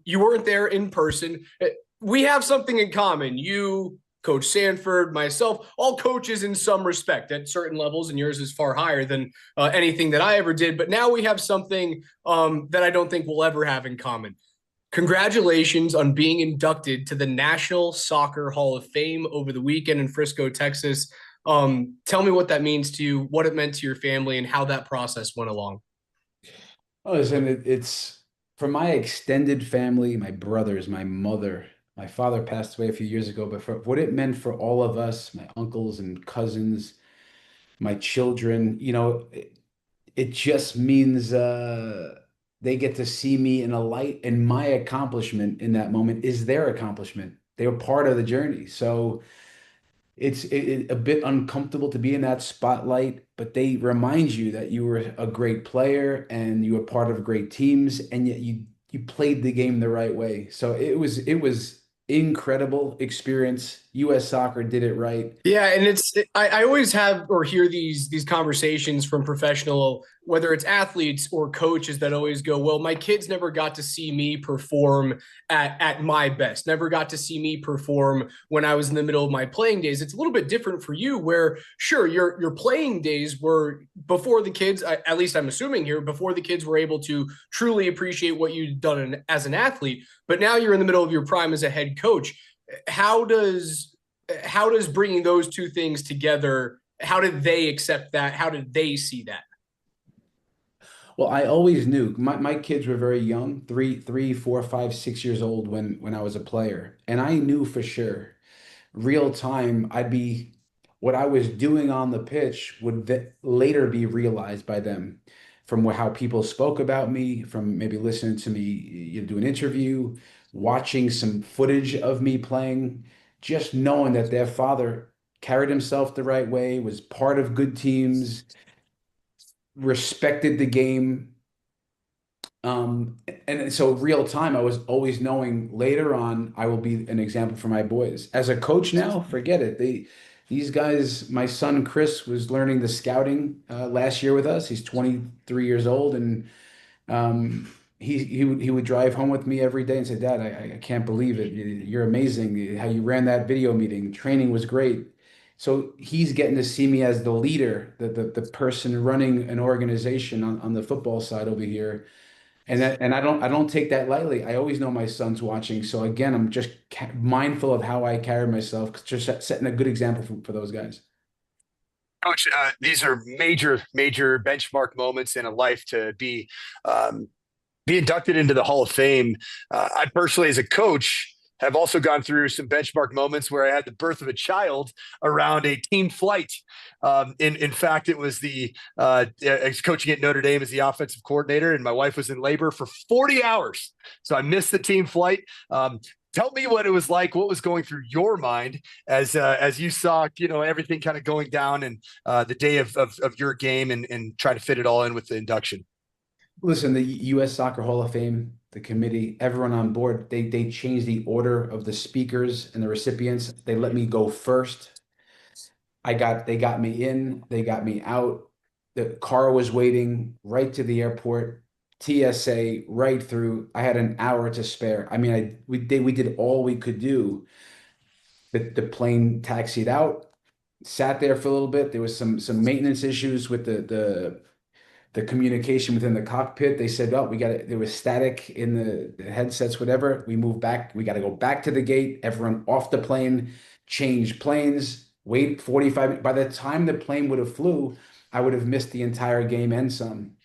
you weren't there in person. We have something in common. You, Coach Sanford, myself, all coaches in some respect at certain levels, and yours is far higher than anything that I ever did. But now we have something that I don't think we'll ever have in common. Congratulations on being inducted to the National Soccer Hall of Fame over the weekend in Frisco, Texas. Tell me what that means to you, what it meant to your family, and how that process went along. Oh, listen, it's for my extended family, my brothers, my mother. My father passed away a few years ago, but for what it meant for all of us, my uncles and cousins, my children, it just means they get to see me in a light, and my accomplishment in that moment is their accomplishment. They were part of the journey. So it's a bit uncomfortable to be in that spotlight, but they remind you that you were a great player and you were part of great teams, and yet you played the game the right way. So it was incredible experience. U.S. Soccer did it right. Yeah, and I always have or hear these conversations from professional, whether it's athletes or coaches, that always go, well, my kids never got to see me perform at my best, never got to see me perform when I was in the middle of my playing days. It's a little bit different for you, where sure, your playing days were before the kids, at least I'm assuming here, before the kids were able to truly appreciate what you'd done as an athlete, but now you're in the middle of your prime as a head coach. How does bringing those two things together, how did they accept that? How did they see that? Well, I always knew my kids were very young, 3, 4, 5, 6 years old when I was a player. And I knew for sure, real time, what I was doing on the pitch would later be realized by them from how people spoke about me, from maybe listening to me do an interview, watching some footage of me playing, just knowing that their father carried himself the right way, was part of good teams, respected the game. And so real time, I was always knowing later on, I will be an example for my boys. As a coach now, forget it. These guys, my son, Chris, was learning the scouting last year with us. He's 23 years old. And he would drive home with me every day and say, Dad, I can't believe it. You're amazing. How you ran that video meeting. Training was great. So he's getting to see me as the leader, the person running an organization on the football side over here. And I don't take that lightly. I always know my son's watching. So again, I'm just mindful of how I carry myself, just setting a good example for those guys. Coach, these are major benchmark moments in a life to be inducted into the Hall of Fame. I personally, as a coach, have also gone through some benchmark moments where I had the birth of a child around a team flight. In fact, it was I was coaching at Notre Dame as the offensive coordinator, and my wife was in labor for 40 hours. So I missed the team flight. Tell me what it was like, what was going through your mind as you saw, everything kind of going down and the day of your game and trying to fit it all in with the induction. Listen, the U.S. Soccer Hall of Fame, the committee, everyone on board, they changed the order of the speakers and the recipients. They let me go first. They got me in, they got me out. The car was waiting right to the airport, TSA right through. I had an hour to spare. I mean, we did all we could do. The plane taxied out, sat there for a little bit. There was some maintenance issues with the communication within the cockpit. They said, oh, there was static in the headsets, whatever. We moved back. We got to go back to the gate. Everyone off the plane, change planes, wait 45 minutes. By the time the plane would have flew, I would have missed the entire game and some.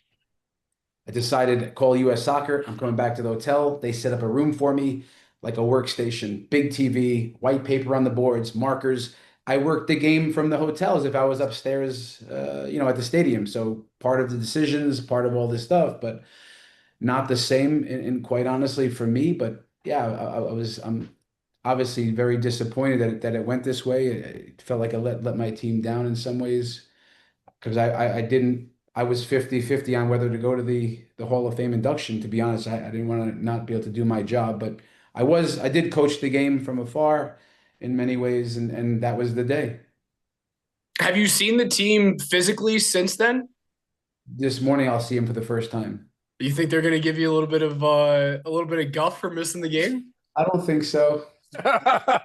I decided to call U.S. Soccer. I'm coming back to the hotel. They set up a room for me, like a workstation, big TV, white paper on the boards, markers. I worked the game from the hotel as if I was upstairs, at the stadium. So part of the decisions, part of all this stuff, but not the same. And quite honestly, for me, but yeah, I'm obviously very disappointed that it went this way. It felt like I let my team down in some ways because I didn't I was 50-50 on whether to go to the Hall of Fame induction. To be honest, I didn't want to not be able to do my job, but I did coach the game from afar in many ways, and that was the day. Have you seen the team physically since then? This morning, I'll see him for the first time. Do you think they're going to give you a little bit of guff for missing the game? I don't think so. I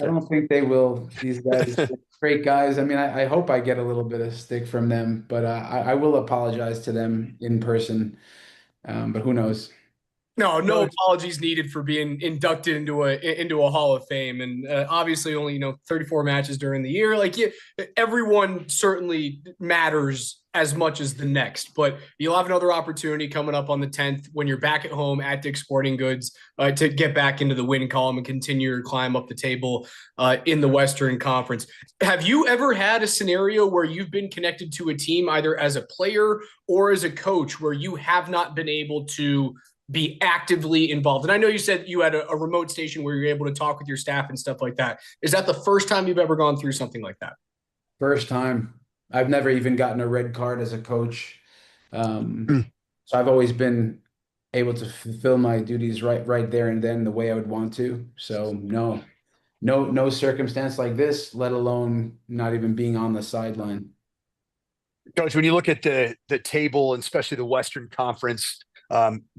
don't think they will. These guys, great guys. I mean, I hope I get a little bit of stick from them, but I will apologize to them in person. But who knows? No apologies needed for being inducted into a Hall of Fame, and obviously only 34 matches during the year. Like everyone certainly matters as much as the next, but you'll have another opportunity coming up on the 10th when you're back at home at Dick's Sporting Goods to get back into the win column and continue your climb up the table in the Western Conference. Have you ever had a scenario where you've been connected to a team either as a player or as a coach where you have not been able to be actively involved? And I know you said you had a remote station where you're able to talk with your staff and stuff like that. Is that the first time you've ever gone through something like that? First time. I've never even gotten a red card as a coach. So I've always been able to fulfill my duties right there and then the way I would want to. So no circumstance like this, let alone not even being on the sideline. Coach, when you look at the table, and especially the Western Conference,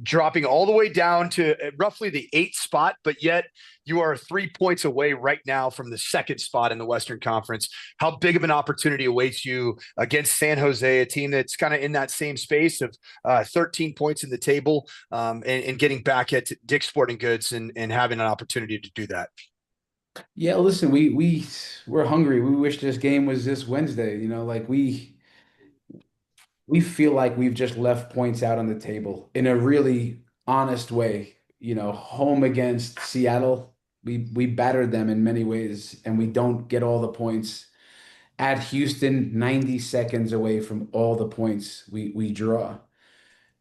dropping all the way down to roughly the 8th spot, but yet you are 3 points away right now from the 2nd spot in the Western Conference. How big of an opportunity awaits you against San Jose, a team that's kind of in that same space of 13 points in the table, and getting back at Dick's Sporting Goods and having an opportunity to do that? Yeah, listen, we're hungry. We wish this game was this Wednesday. We feel like we've just left points out on the table in a really honest way. Home against Seattle, we battered them in many ways, and we don't get all the points. At Houston, 90 seconds away from all the points we draw.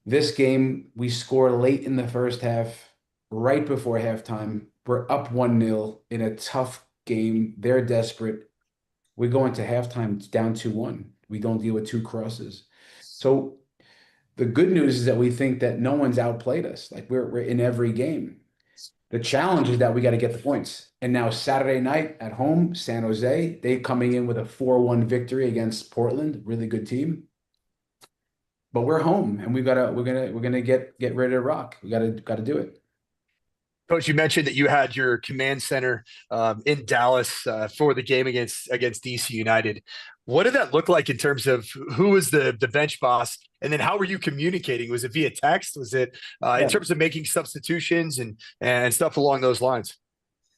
This game, we score late in the first half, right before halftime. We're up 1-0 in a tough game. They're desperate. We go into halftime down 2-1. We don't deal with 2 crosses. So the good news is that we think that no one's outplayed us. Like we're in every game. The challenge is that we got to get the points. And now Saturday night at home, San Jose, they coming in with a 4-1 victory against Portland, really good team. But we're home, and we're gonna get ready to rock. We gotta do it. Coach, you mentioned that you had your command center in Dallas for the game against DC United. What did that look like in terms of who was the bench boss? And then how were you communicating? Was it via text? Was it in terms of making substitutions and stuff along those lines?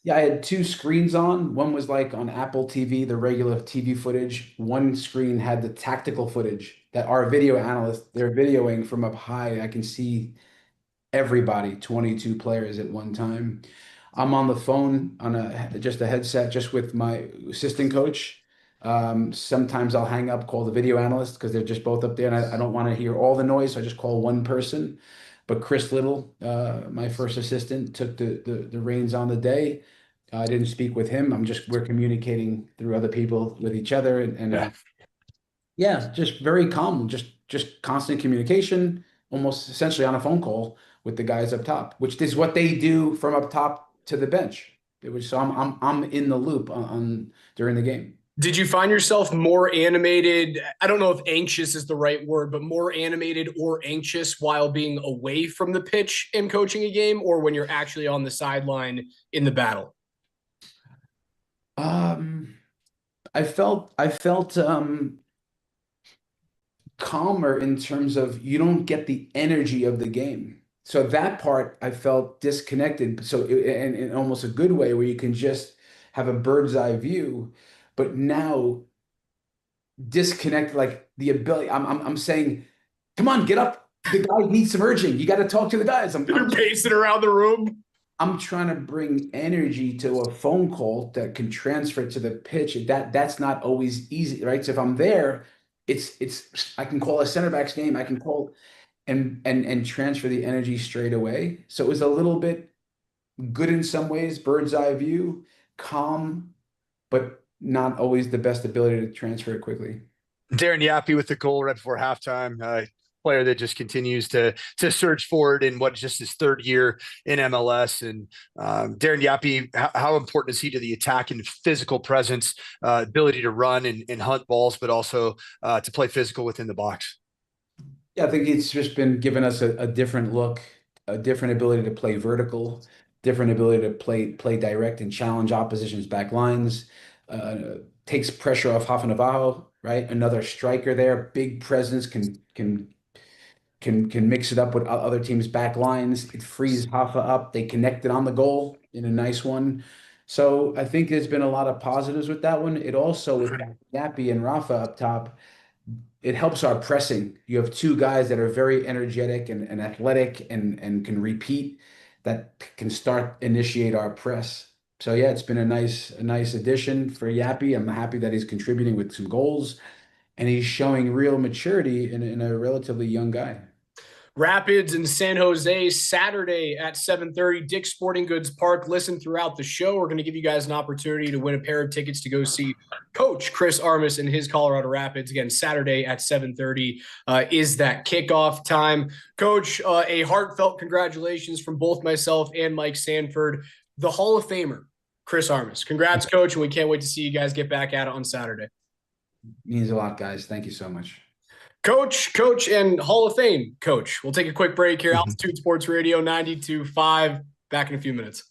Yeah, I had 2 screens on. One was like on Apple TV, the regular TV footage. One screen had the tactical footage that our video analysts, they're videoing from up high. I can see everybody, 22 players at one time. I'm on the phone on just a headset, just with my assistant coach. Sometimes I'll hang up, call the video analyst because they're just both up there, and I don't want to hear all the noise, so I just call one person. But Chris Little, my first assistant, took the reins on the day. I didn't speak with him. We're communicating through other people with each other, and just very calm, just constant communication, almost essentially on a phone call with the guys up top, which is what they do from up top to the bench. So I'm in the loop on during the game. Did you find yourself more animated? I don't know if anxious is the right word, but more animated or anxious while being away from the pitch and coaching a game, or when you're actually on the sideline in the battle? I felt calmer in terms of you don't get the energy of the game. So that part I felt disconnected. So in almost a good way where you can just have a bird's eye view, but now disconnect, like the ability. I'm saying, come on, get up. The guy needs some urging. You got to talk to the guys. You're pacing around the room. I'm trying to bring energy to a phone call that can transfer to the pitch. That's not always easy, right? So if I'm there, I can call a center backs game. I can call and transfer the energy straight away. So it was a little bit good in some ways, bird's eye view, calm, but not always the best ability to transfer it quickly. Darren Yappy with the goal right before halftime. Player that just continues to surge forward in what just his third year in MLS. And Darren Yappy, how important is he to the attack and physical presence, ability to run and hunt balls, but also to play physical within the box? Yeah, I think it's just been giving us a different look, a different ability to play vertical, different ability to play direct and challenge opposition's back lines. Takes pressure off Rafa Navarro, right? Another striker there, big presence, can mix it up with other teams' back lines. It frees Rafa up. They connected on the goal in a nice one. So I think there's been a lot of positives with that one. It also, with Yappy and Rafa up top, it helps our pressing. You have two guys that are very energetic and athletic and can repeat, that can initiate our press. So yeah, it's been a nice addition for Yappy. I'm happy that he's contributing with some goals, and he's showing real maturity in a relatively young guy. Rapids and San Jose Saturday at 7:30, Dick's Sporting Goods Park. Listen throughout the show. We're going to give you guys an opportunity to win a pair of tickets to go see Coach Chris Armas and his Colorado Rapids. Again, Saturday at 7:30 is that kickoff time. Coach, a heartfelt congratulations from both myself and Mike Sanford, the Hall of Famer, Chris Armas. Congrats, Coach, and we can't wait to see you guys get back at it on Saturday. Means a lot, guys. Thank you so much. Coach, and Hall of Fame, Coach. We'll take a quick break here. Altitude Sports Radio 92.5. Back in a few minutes.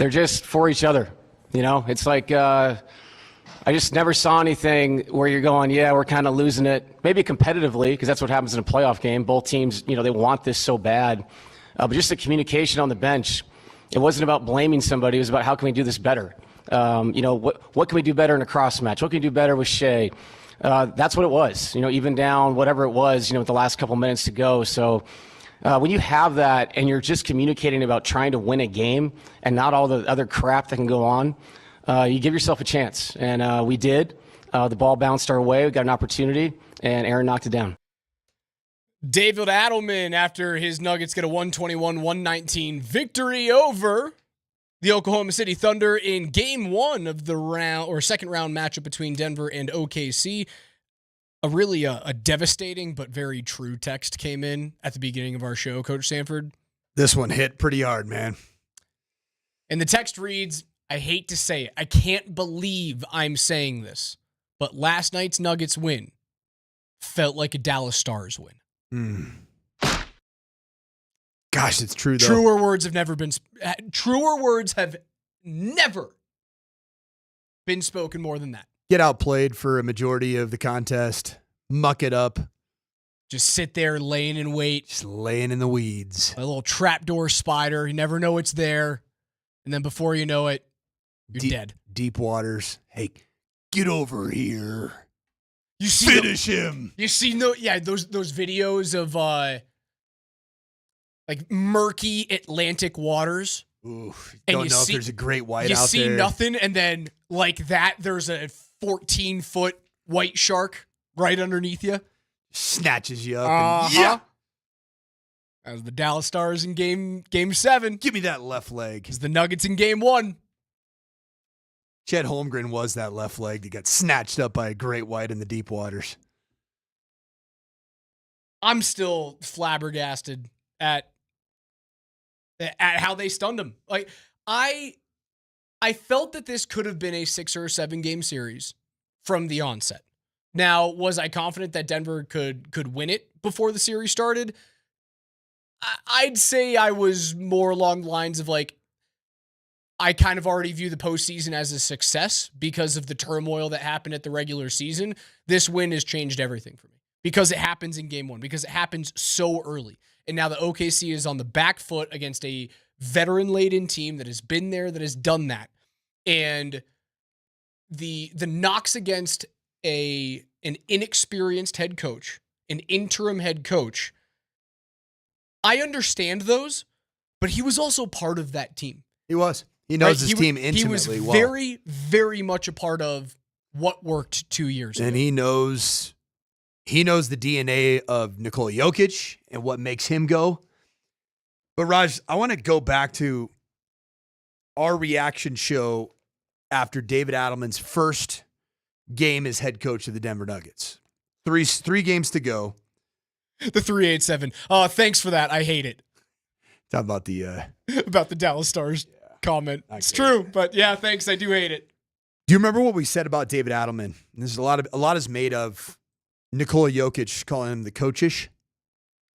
They're just for each other. It's like I just never saw anything where you're going, yeah, we're kind of losing it. Maybe competitively, because that's what happens in a playoff game. Both teams, they want this so bad. But just the communication on the bench, it wasn't about blaming somebody. It was about how can we do this better. What can we do better in a cross match? What can we do better with Shea? That's what it was. Even down whatever it was, with the last couple minutes to go. So when you have that and you're just communicating about trying to win a game and not all the other crap that can go on, you give yourself a chance. And we did. The ball bounced our way. We got an opportunity, and Aaron knocked it down. David Adelman, after his Nuggets get a 121-119 victory over the Oklahoma City Thunder in Game 1 of the second round matchup between Denver and OKC. A devastating but very true text came in at the beginning of our show, Coach Sanford. This one hit pretty hard, man. And the text reads, I hate to say it, I can't believe I'm saying this, but last night's Nuggets win felt like a Dallas Stars win. Gosh, it's true, though. Truer words have never been spoken more than that. Get outplayed for a majority of the contest. Muck it up. Just sit there laying in wait. Just laying in the weeds. A little trapdoor spider. You never know it's there. And then before you know it, you're dead. Deep waters. Hey, get over here. You see Finish him. You see those videos of like murky Atlantic waters. Ooh, don't know if there's a great white out there. You see nothing, and then like that, there's a 14-foot white shark right underneath you. Snatches you up. Yeah. That was the Dallas Stars in game 7. Give me that left leg. It's the Nuggets in game 1. Chet Holmgren was that left leg that got snatched up by a great white in the deep waters. I'm still flabbergasted at how they stunned him. Like I felt that this could have been a 6 or 7 game series from the onset. Now, was I confident that Denver could win it before the series started? I'd say I was more along the lines of like, I kind of already view the postseason as a success because of the turmoil that happened at the regular season. This win has changed everything for me because it happens in game 1, because it happens so early. And now the OKC is on the back foot against a veteran-laden team that has been there, that has done that. And the knocks against an inexperienced head coach, an interim head coach, I understand those, but he was also part of that team. He was. He knows his team intimately well. He was very, very much a part of what worked 2 years ago. And he knows the DNA of Nikola Jokic and what makes him go. But Raj, I want to go back to our reaction show after David Adelman's first game as head coach of the Denver Nuggets. Three games to go. The 387. Thanks for that. I hate it. Talk about the about the Dallas Stars comment. It's true, but yeah, thanks. I do hate it. Do you remember what we said about David Adelman? There's a lot is made of Nikola Jokic calling him the coachish,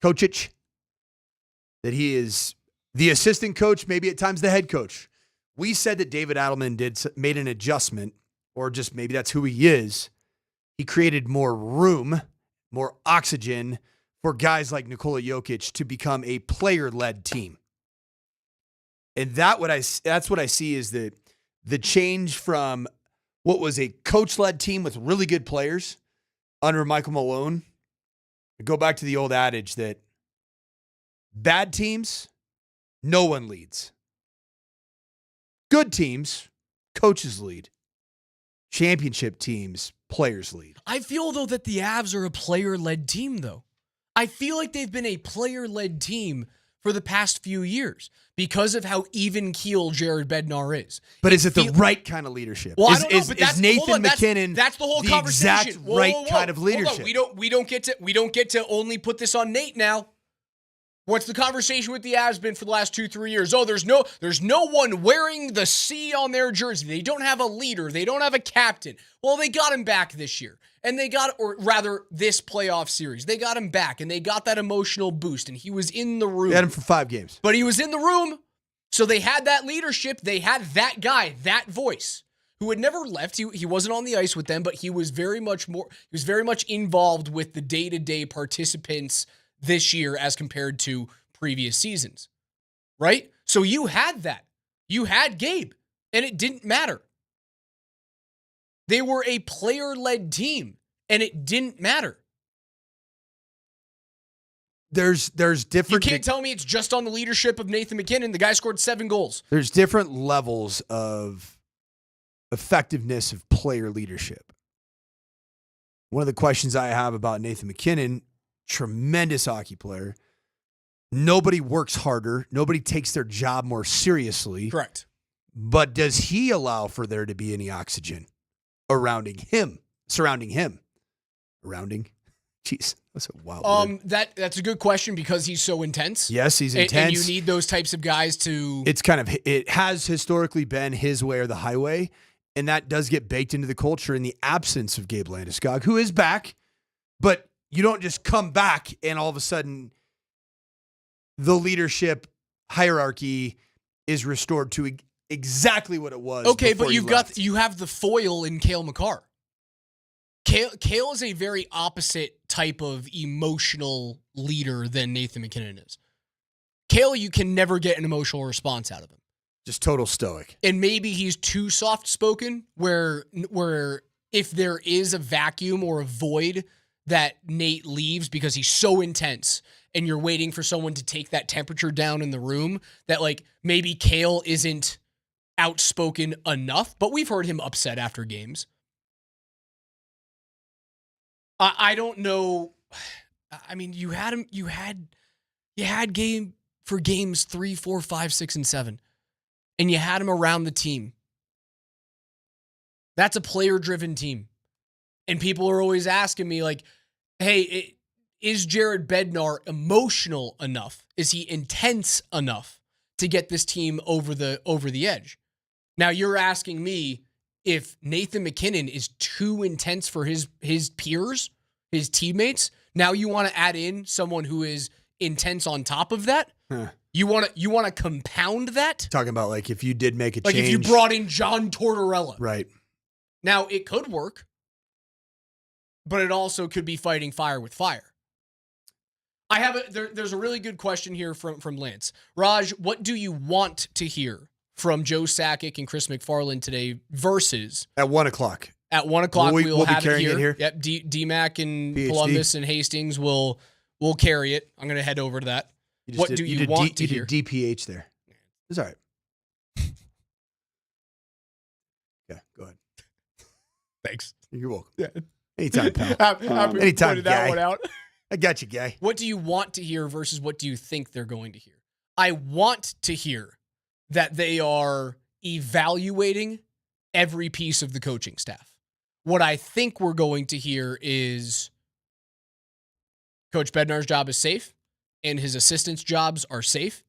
that he is the assistant coach, maybe at times the head coach. We said that David Adelman made an adjustment, or just maybe that's who he is. He created more room, more oxygen for guys like Nikola Jokic to become a player-led team. And that's what I see is the change from what was a coach-led team with really good players under Michael Malone. Go back to the old adage that bad teams, no one leads. Good teams, coaches lead. Championship teams, players lead. I feel, though, that the Avs are a player-led team, though. I feel like they've been a player-led team for the past few years because of how even-keeled Jared Bednar is. But is it the right kind of leadership? Well, I don't know, but is Nathan McKinnon that's the whole the conversation. exact right kind of leadership? We don't get to only put this on Nate now. What's the conversation with the Avs been for the last 2-3 years? Oh, there's no one wearing the C on their jersey. They don't have a leader. They don't have a captain. Well, they got him back this year. And this playoff series. They got him back, and they got that emotional boost, and he was in the room. They had him for 5 games. But he was in the room, So they had that leadership. They had that guy, that voice, who had never left. He wasn't on the ice with them, but he was very much involved with the day-to-day participants this year as compared to previous seasons. Right? So you had that. You had Gabe, and it didn't matter. They were a player-led team, and it didn't matter. There's different. You can't tell me it's just on the leadership of Nathan MacKinnon. The guy scored 7 goals. There's different levels of effectiveness of player leadership. One of the questions I have about Nathan MacKinnon, tremendous hockey player. Nobody works harder. Nobody takes their job more seriously. Correct. But does he allow for there to be any oxygen surrounding him? Jeez, that's a wild word. That's a good question because he's so intense. Yes, he's intense. And you need those types of guys to... It has historically been his way or the highway, and that does get baked into the culture in the absence of Gabe Landeskog, who is back, but you don't just come back and all of a sudden the leadership hierarchy is restored to exactly what it was. Okay, but you have the foil in Cale Makar. Cale is a very opposite type of emotional leader than Nathan MacKinnon is. Cale, you can never get an emotional response out of him. Just total stoic. And maybe he's too soft-spoken, where if there is a vacuum or a void that Nate leaves because he's so intense and you're waiting for someone to take that temperature down in the room, that like maybe Cale isn't outspoken enough, but we've heard him upset after games. I don't know. I mean, you had him. You had game for games 3, 4, 5, 6, and 7, and you had him around the team. That's a player-driven team, and people are always asking me like, "Hey, is Jared Bednar emotional enough? Is he intense enough to get this team over the edge?" Now you're asking me if Nathan MacKinnon is too intense for his peers, his teammates. Now you want to add in someone who is intense on top of that? Huh. You want to compound that? Talking about like if you did make a like change. If you brought in John Tortorella. Right. Now it could work, but it also could be fighting fire with fire. There's a really good question here from Lance. Raj, what do you want to hear from Joe Sakic and Chris MacFarland today versus at 1:00? At 1:00, we'll have be carrying it here. It here. Yep, DMac and PhD. Polumbus and Hastings will carry it. I'm going to head over to that. What do you want to hear? You did DPH there. It's all right. Yeah, go ahead. Thanks. You're welcome. Yeah. Anytime, pal. Anytime, that one out. I got you, guy. What do you want to hear versus what do you think they're going to hear? I want to hear that they are evaluating every piece of the coaching staff. What I think we're going to hear is Coach Bednar's job is safe and his assistants' jobs are safe.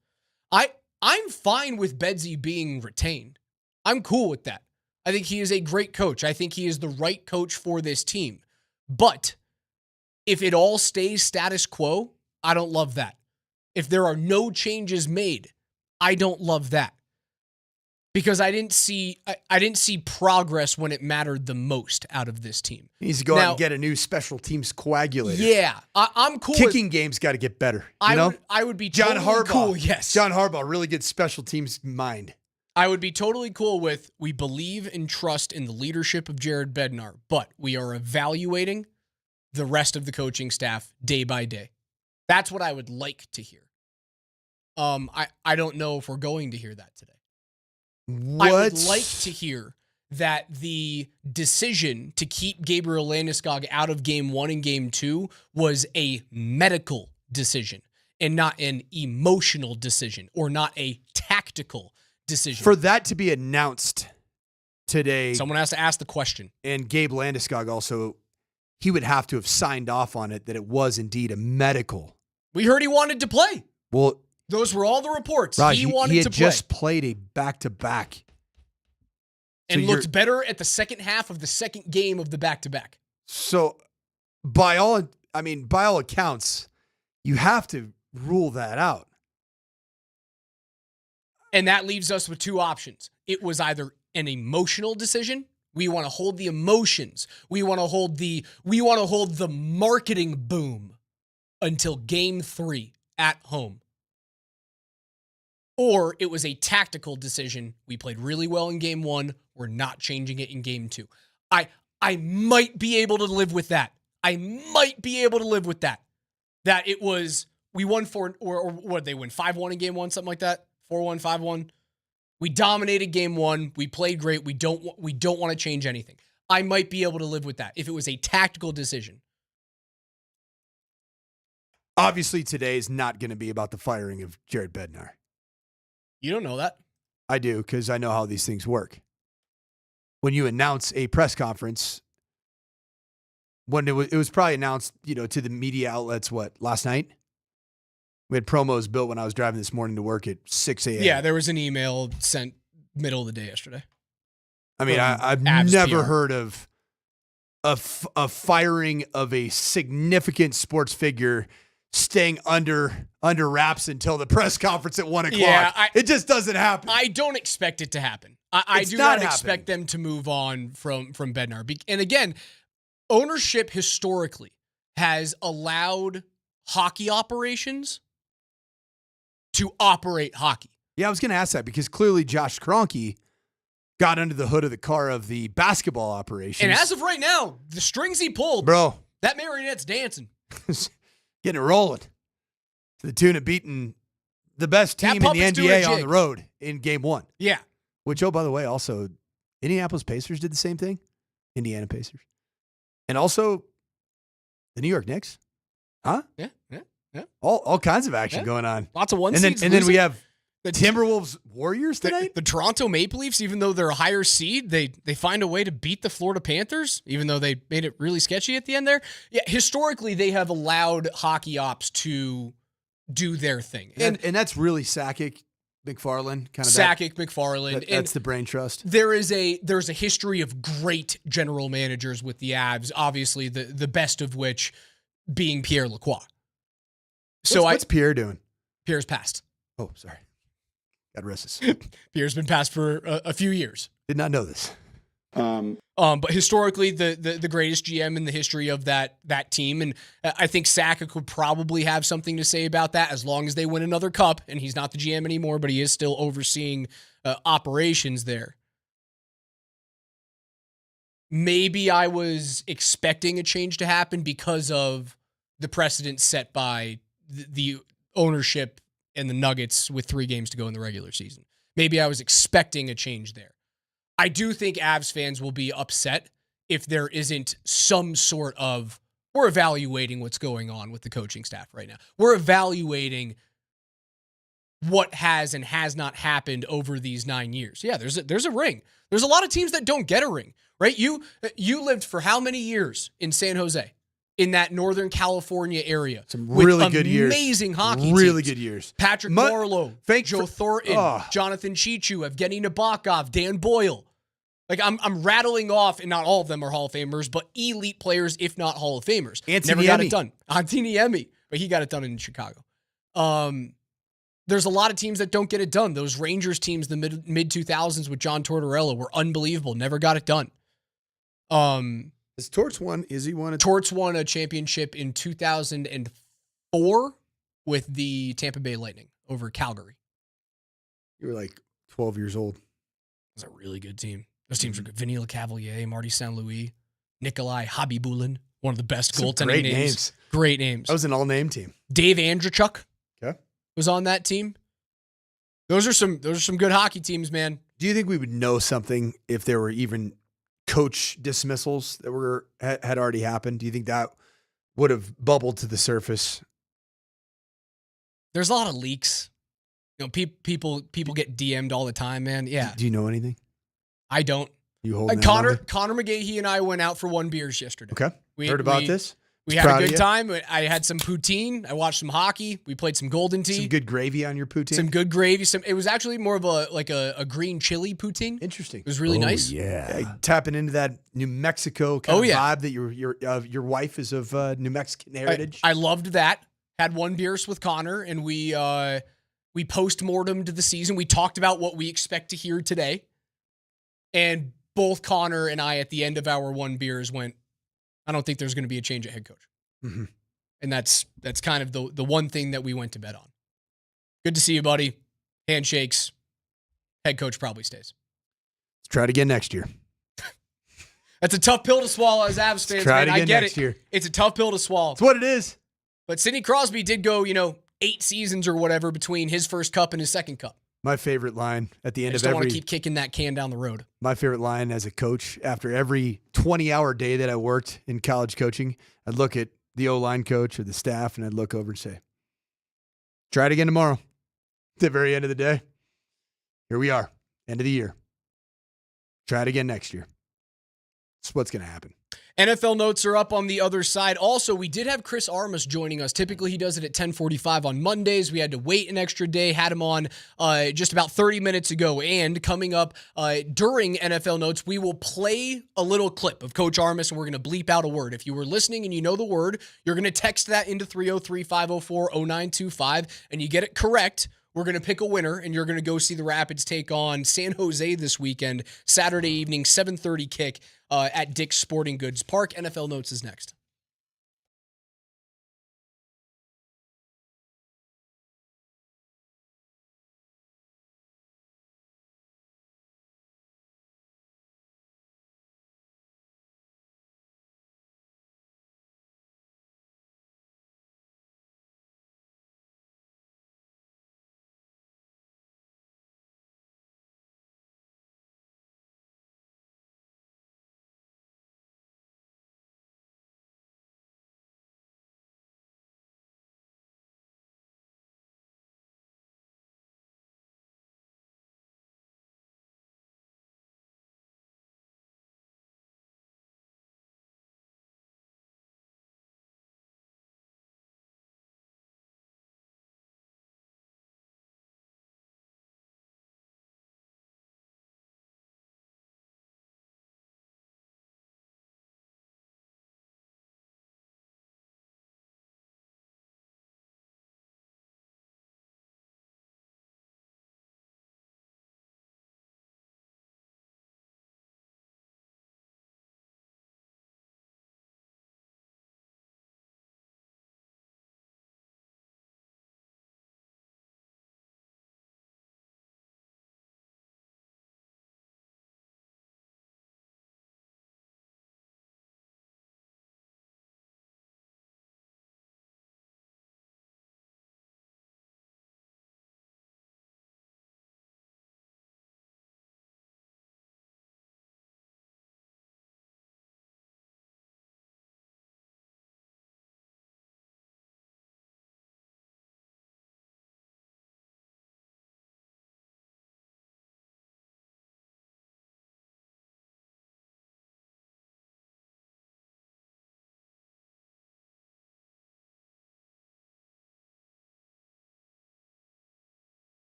I'm fine with Bedsy being retained. I'm cool with that. I think he is a great coach. I think he is the right coach for this team. But if it all stays status quo, I don't love that. If there are no changes made, I don't love that. Because I didn't see progress when it mattered the most out of this team. He needs to go out and get a new special teams coagulator. Yeah, I'm cool. Kicking game's got to get better. I would be John totally Harbaugh. cool. Yes, John Harbaugh, really good special teams mind. I would be totally cool with we believe and trust in the leadership of Jared Bednar, but we are evaluating the rest of the coaching staff day by day. That's what I would like to hear. I don't know if we're going to hear that today. I would like to hear that the decision to keep Gabriel Landeskog out of Game 1 and Game 2 was a medical decision and not an emotional decision or not a tactical decision. For that to be announced today, someone has to ask the question. And Gabe Landeskog also, he would have to have signed off on it that it was indeed a medical. We heard he wanted to play. Well, those were all the reports. Raj, he wanted he had to play. Just played a back-to-back. And looked better at the second half of the second game of the back-to-back. So by all accounts, you have to rule that out. And that leaves us with two options. It was either an emotional decision. We want to hold the emotions. We want to hold the marketing boom until game 3 at home. Or it was a tactical decision. We played really well in game 1. We're not changing it in game 2. I might be able to live with that. That it was, we won 4, or what did they win? 5-1 in game 1, something like that? 4-1, 5-1. We dominated game 1. We played great. We don't want to change anything. I might be able to live with that if it was a tactical decision. Obviously, today is not going to be about the firing of Jared Bednar. You don't know that. I do, because I know how these things work. When you announce a press conference, when it was probably announced, to the media outlets, last night? We had promos built when I was driving this morning to work at 6 a.m. Yeah, there was an email sent middle of the day yesterday. I mean, I've never heard of a firing of a significant sports figure staying under wraps until the press conference at 1 o'clock. Yeah, it just doesn't happen. I don't expect it to happen. I do not expect them to move on from Bednar. And again, ownership historically has allowed hockey operations to operate hockey. Yeah, I was going to ask that because clearly Josh Kroenke got under the hood of the car of the basketball operations. And as of right now, the strings he pulled, bro, that marionette's dancing. Getting it rolling to the tune of beating the best team in the NBA on the road in game 1. Yeah. Which, oh, by the way, also Indianapolis Pacers did the same thing. Indiana Pacers. And also the New York Knicks. Huh? Yeah. All kinds of action going on. Lots of one and seeds. And then we have the Timberwolves Warriors tonight. The Toronto Maple Leafs, even though they're a higher seed, they find a way to beat the Florida Panthers, even though they made it really sketchy at the end there. Yeah, historically, they have allowed hockey ops to do their thing. And that's really Sakic, MacFarland, kind of Sakic, MacFarland. That's the brain trust. There's a history of great general managers with the Avs, obviously the best of which being Pierre Lacroix. What's Pierre doing? Pierre's passed. Oh, sorry. God rest his. Pierre's been passed for a few years. Did not know this. But historically, the greatest GM in the history of that team, and I think Sakic would probably have something to say about that as long as they win another cup. And he's not the GM anymore, but he is still overseeing operations there. Maybe I was expecting a change to happen because of the precedent set by the ownership and the Nuggets with 3 games to go in the regular season. Maybe I was expecting a change there. I do think Avs fans will be upset if there isn't some sort of, we're evaluating what's going on with the coaching staff right now. We're evaluating what has and has not happened over these 9 years. Yeah, there's a ring. There's a lot of teams that don't get a ring, right? You lived for how many years in San Jose? In that Northern California area. Some really good years. Amazing hockey Really teams. good years. Patrick Marleau, Joe Thornton, Jonathan Chichu, Evgeny Nabokov, Dan Boyle. Like I'm rattling off, and not all of them are Hall of Famers, but elite players, if not Hall of Famers. Never got it done. Antiniemi, but he got it done in Chicago. There's a lot of teams that don't get it done. Those Rangers teams, the mid 2000s with John Tortorella, were unbelievable. Never got it done. Is Torts won? Is he won? Torts won a championship in 2004 with the Tampa Bay Lightning over Calgary. You were like 12 years old. It was a really good team. Those teams were good. Vinny LeCavalier, Marty St. Louis, Nikolai Habibulin, one of the best goaltending names. Great names. That was an all-name team. Dave Andrechuk okay. was on that team. Those are some good hockey teams, man. Do you think we would know something if there were even coach dismissals that had already happened? Do you think that would have bubbled to the surface? There's a lot of leaks. You know, people get DM'd all the time, man. Yeah. Do you know anything? I don't. You hold Connor McGahee and I went out for 1 beers yesterday. Okay. Heard about this? We had a good time. I had some poutine. I watched some hockey. We played some Golden Tee. Some good gravy on your poutine? Some good gravy. It was actually more of a green chili poutine. Interesting. It was really nice. Yeah. Tapping into that New Mexico kind of vibe that your wife is of New Mexican heritage. I loved that. Had 1 beers with Connor, and we We post-mortemed the season. We talked about what we expect to hear today. And both Connor and I, at the end of our one beers, went, I don't think there's going to be a change at head coach. Mm-hmm. And that's kind of the one thing that we went to bed on. Good to see you, buddy. Handshakes. Head coach probably stays. Let's try it again next year. That's a tough pill to swallow as Avs fans, man. I get it. Year. It's a tough pill to swallow. It's what it is. But Sidney Crosby did go, 8 seasons or whatever between his first cup and his second cup. My favorite line at the end of I just don't want to keep kicking that can down the road. My favorite line as a coach, after every 20-hour day that I worked in college coaching, I'd look at the O-line coach or the staff, and I'd look over and say, try it again tomorrow. At the very end of the day, here we are, end of the year. Try it again next year. That's what's going to happen. NFL notes are up on the other side. Also, we did have Chris Armas joining us. Typically, he does it at 10:45 on Mondays. We had to wait an extra day, had him on just about 30 minutes ago. And coming up during NFL notes, we will play a little clip of Coach Armas, and we're going to bleep out a word. If you were listening and you know the word, you're going to text that into 303-504-0925, and you get it correct. We're going to pick a winner, and you're going to go see the Rapids take on San Jose this weekend, Saturday evening, 7:30 kick at Dick's Sporting Goods Park. NFL Notes is next.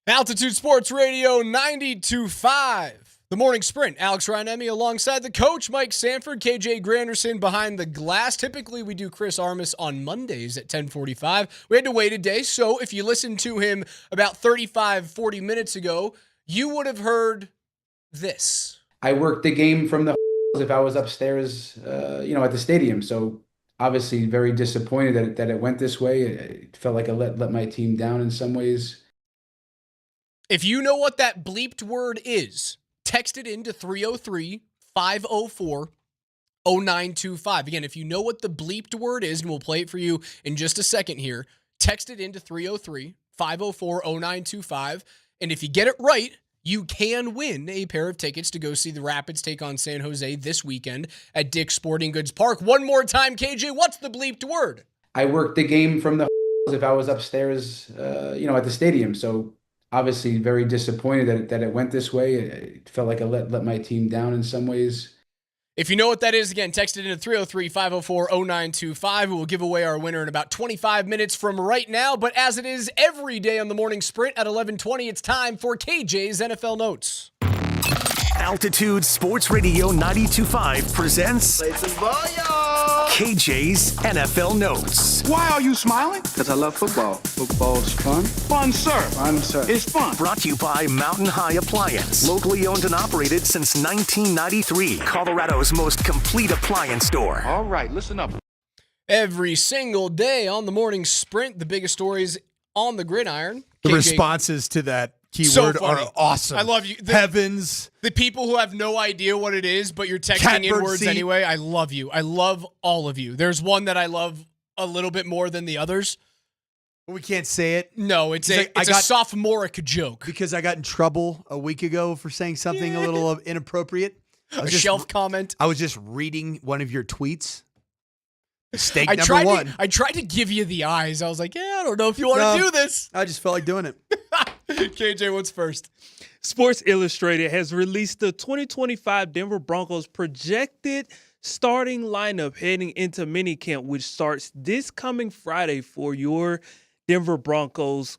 Altitude Sports Radio 92.5. The Morning Sprint. Alex Ryanemi alongside the coach, Mike Sanford, KJ Granderson behind the glass. Typically, we do Chris Armas on Mondays at 10:45. We had to wait a day, so if you listened to him about 35, 40 minutes ago, you would have heard this. I worked the game from the if I was upstairs, at the stadium. So obviously very disappointed that it went this way. It felt like I let my team down in some ways. If you know what that bleeped word is, text it into 303-504-0925. Again, if you know what the bleeped word is, and we'll play it for you in just a second here, text it into 303-504-0925. And if you get it right, you can win a pair of tickets to go see the Rapids take on San Jose this weekend at Dick's Sporting Goods Park. One more time, KJ, what's the bleeped word? I worked the game from the if I was upstairs, at the stadium. So obviously very disappointed that it went this way. It felt like I let my team down in some ways. If you know what that is, again, text it into 303-504-0925. We will give away our winner in about 25 minutes from right now. But as it is every day on the Morning Sprint at 11:20, it's time for KJ's NFL Notes. Altitude Sports Radio 92.5 presents KJ's NFL Notes. Why are you smiling? Because I love football. Football's fun. Fun, sir. Fun, sir. It's fun. Brought to you by Mountain High Appliance. Locally owned and operated since 1993. Colorado's most complete appliance store. All right, listen up. Every single day on the Morning Sprint, the biggest stories on the gridiron. The KJ, responses to that so keyword funny. are awesome. I love you. Heavens. The people who have no idea what it is, but you're texting in words anyway. I love you. I love all of you. There's one that I love a little bit more than the others. We can't say it. No, it's a sophomoric joke. Because I got in trouble a week ago for saying something a little inappropriate. A shelf comment. I was just reading one of your tweets. Mistake number one. I tried to give you the eyes. I was like, I don't know if you want to do this. I just felt like doing it. KJ, what's first? Sports Illustrated has released the 2025 Denver Broncos projected starting lineup heading into minicamp, which starts this coming Friday for your Denver Broncos.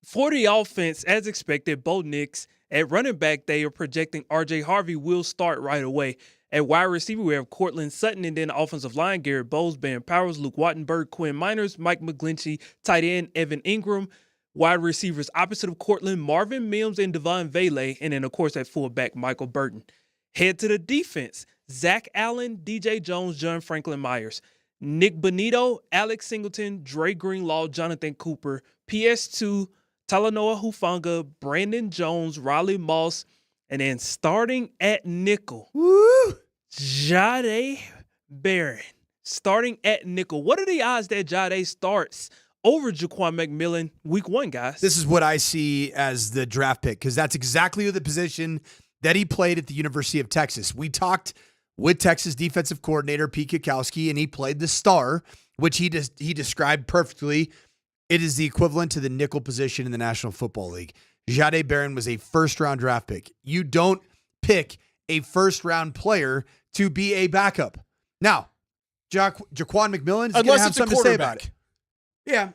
For the offense, as expected, Bo Nix at running back, they are projecting R.J. Harvey will start right away. At wide receiver, we have Cortland Sutton, and then offensive line, Garrett Bowles, Ben Powers, Luke Wattenberg, Quinn Miners, Mike McGlinchey, tight end, Evan Ingram. Wide receivers opposite of Cortland, Marvin Mims and Devon Vele, and then, of course, at fullback, Michael Burton. Head to the defense, Zach Allen, DJ Jones, John Franklin Myers, Nick Bonito, Alex Singleton, Dre Greenlaw, Jonathan Cooper, PS2, Talanoa Hufanga, Brandon Jones, Riley Moss, and then starting at nickel, Jade Barron. Starting at nickel. What are the odds that Jade starts over Jaquan McMillan week one, guys? This is what I see as the draft pick, because that's exactly the position that he played at the University of Texas. We talked with Texas defensive coordinator Pete Kwiatkowski, and he played the star, which he described perfectly. It is the equivalent to the nickel position in the National Football League. Jade Barron was a first-round draft pick. You don't pick a first-round player to be a backup. Now, Jaquan McMillan is going to have something to say about it. Yeah.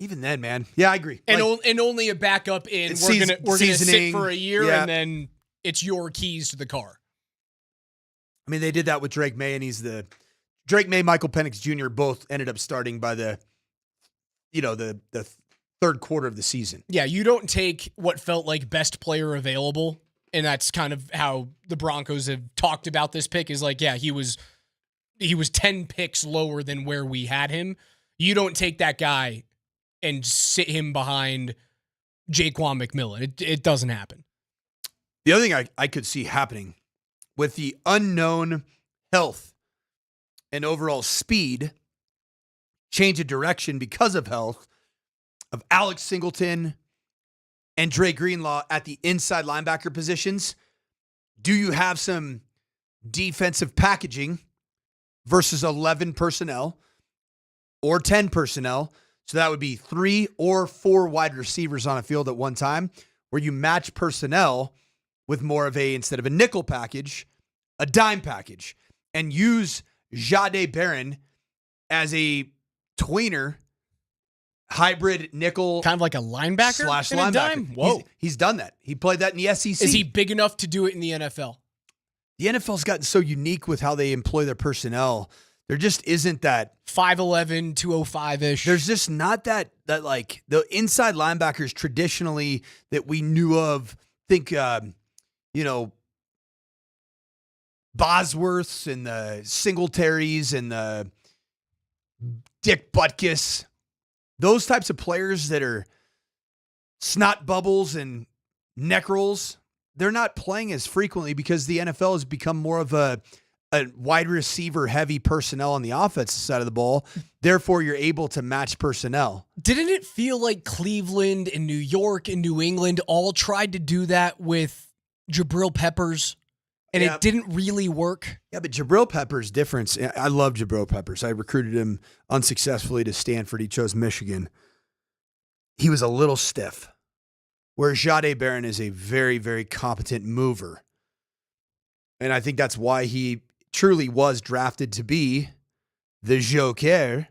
Even then, man. Yeah, I agree. And only a backup in we're gonna sit for a year and then it's your keys to the car. I mean, they did that with Drake May, and Drake May, Michael Penix Jr. both ended up starting by the third quarter of the season. Yeah, you don't take what felt like best player available, and that's kind of how the Broncos have talked about this pick is like, yeah, he was 10 picks lower than where we had him. You don't take that guy and sit him behind Jaquan McMillan. It doesn't happen. The other thing I could see happening with the unknown health and overall speed, change of direction because of health, of Alex Singleton and Dre Greenlaw at the inside linebacker positions, do you have some defensive packaging versus 11 personnel or 10 personnel? So that would be 3 or 4 wide receivers on a field at one time, where you match personnel with more of instead of a nickel package, a dime package, and use Jade Barron as a tweener hybrid nickel. Kind of like a linebacker slash in a linebacker. dime? Whoa. He's done that. He played that in the SEC. Is he big enough to do it in the NFL? The NFL's gotten so unique with how they employ their personnel. There just isn't that 5'11", 205-ish. There's just not that like the inside linebackers traditionally that we knew of. Think, Bosworths and the Singletaries and the Dick Butkus. Those types of players that are snot bubbles and neck rolls, they're not playing as frequently because the NFL has become more of a wide receiver heavy personnel on the offensive side of the ball. Therefore, you're able to match personnel. Didn't it feel like Cleveland and New York and New England all tried to do that with Jabril Peppers, and it didn't really work? Yeah, but Jabril Peppers' difference. I love Jabril Peppers. I recruited him unsuccessfully to Stanford. He chose Michigan. He was a little stiff, where Jahdae Barron is a very, very competent mover. And I think that's why he truly was drafted to be the joker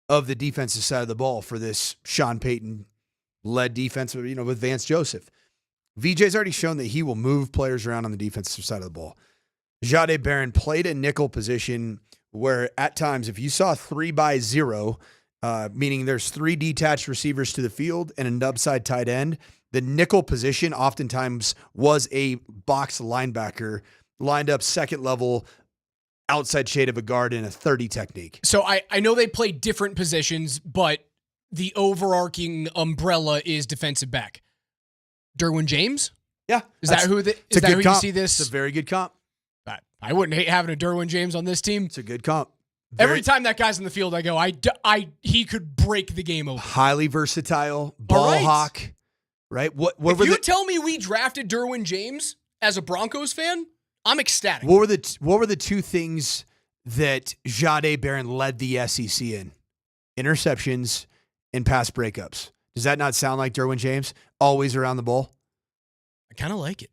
of the defensive side of the ball for this Sean Payton-led defense, with Vance Joseph. VJ's already shown that he will move players around on the defensive side of the ball. Jahdae Barron played a nickel position where at times, if you saw 3-by-0, meaning there's 3 detached receivers to the field and a nub side tight end, the nickel position oftentimes was a box linebacker lined up second level outside shade of a guard in a 30 technique. So I know they play different positions, but the overarching umbrella is defensive back. Derwin James? Yeah. Is that who you see this? It's a very good comp. I wouldn't hate having a Derwin James on this team. It's a good comp. Every time that guy's in the field, I go, he could break the game open. Highly versatile, ball hawk, right? If you tell me we drafted Derwin James as a Broncos fan, I'm ecstatic. What were the 2 things that Jahdae Barron led the SEC in? Interceptions and pass breakups. Does that not sound like Derwin James? Always around the ball? I kind of like it.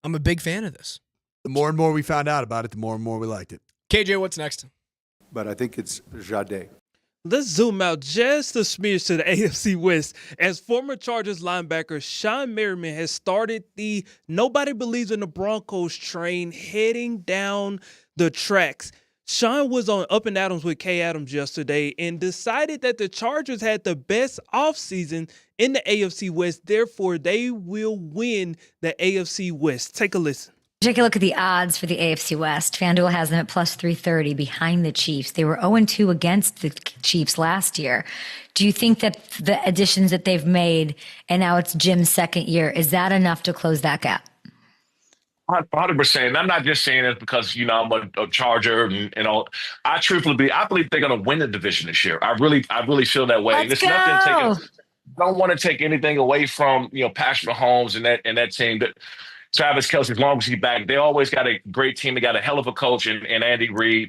I'm a big fan of this. The more and more we found out about it, the more and more we liked it. KJ, what's next? But I think it's Jahdae. Let's zoom out just a smidge to the AFC West as former Chargers linebacker Sean Merriman has started the Nobody Believes in the Broncos train heading down the tracks. Sean was on Up and Adams with Kay Adams yesterday and decided that the Chargers had the best offseason in the AFC West. Therefore, they will win the AFC West. Take a listen. Take a look at the odds for the AFC West. FanDuel has them at plus 330 behind the Chiefs. They were 0-2 against the Chiefs last year. Do you think that the additions that they've made, and now it's Jim's second year, is that enough to close that gap? 100%. I'm not just saying it because, I'm a Charger and all. I believe they're going to win the division this year. I really feel that way. Let's go. Don't want to take anything away from, Patrick Mahomes and that team. That Travis Kelce, as long as he's back, they always got a great team. They got a hell of a coach in Andy Reid.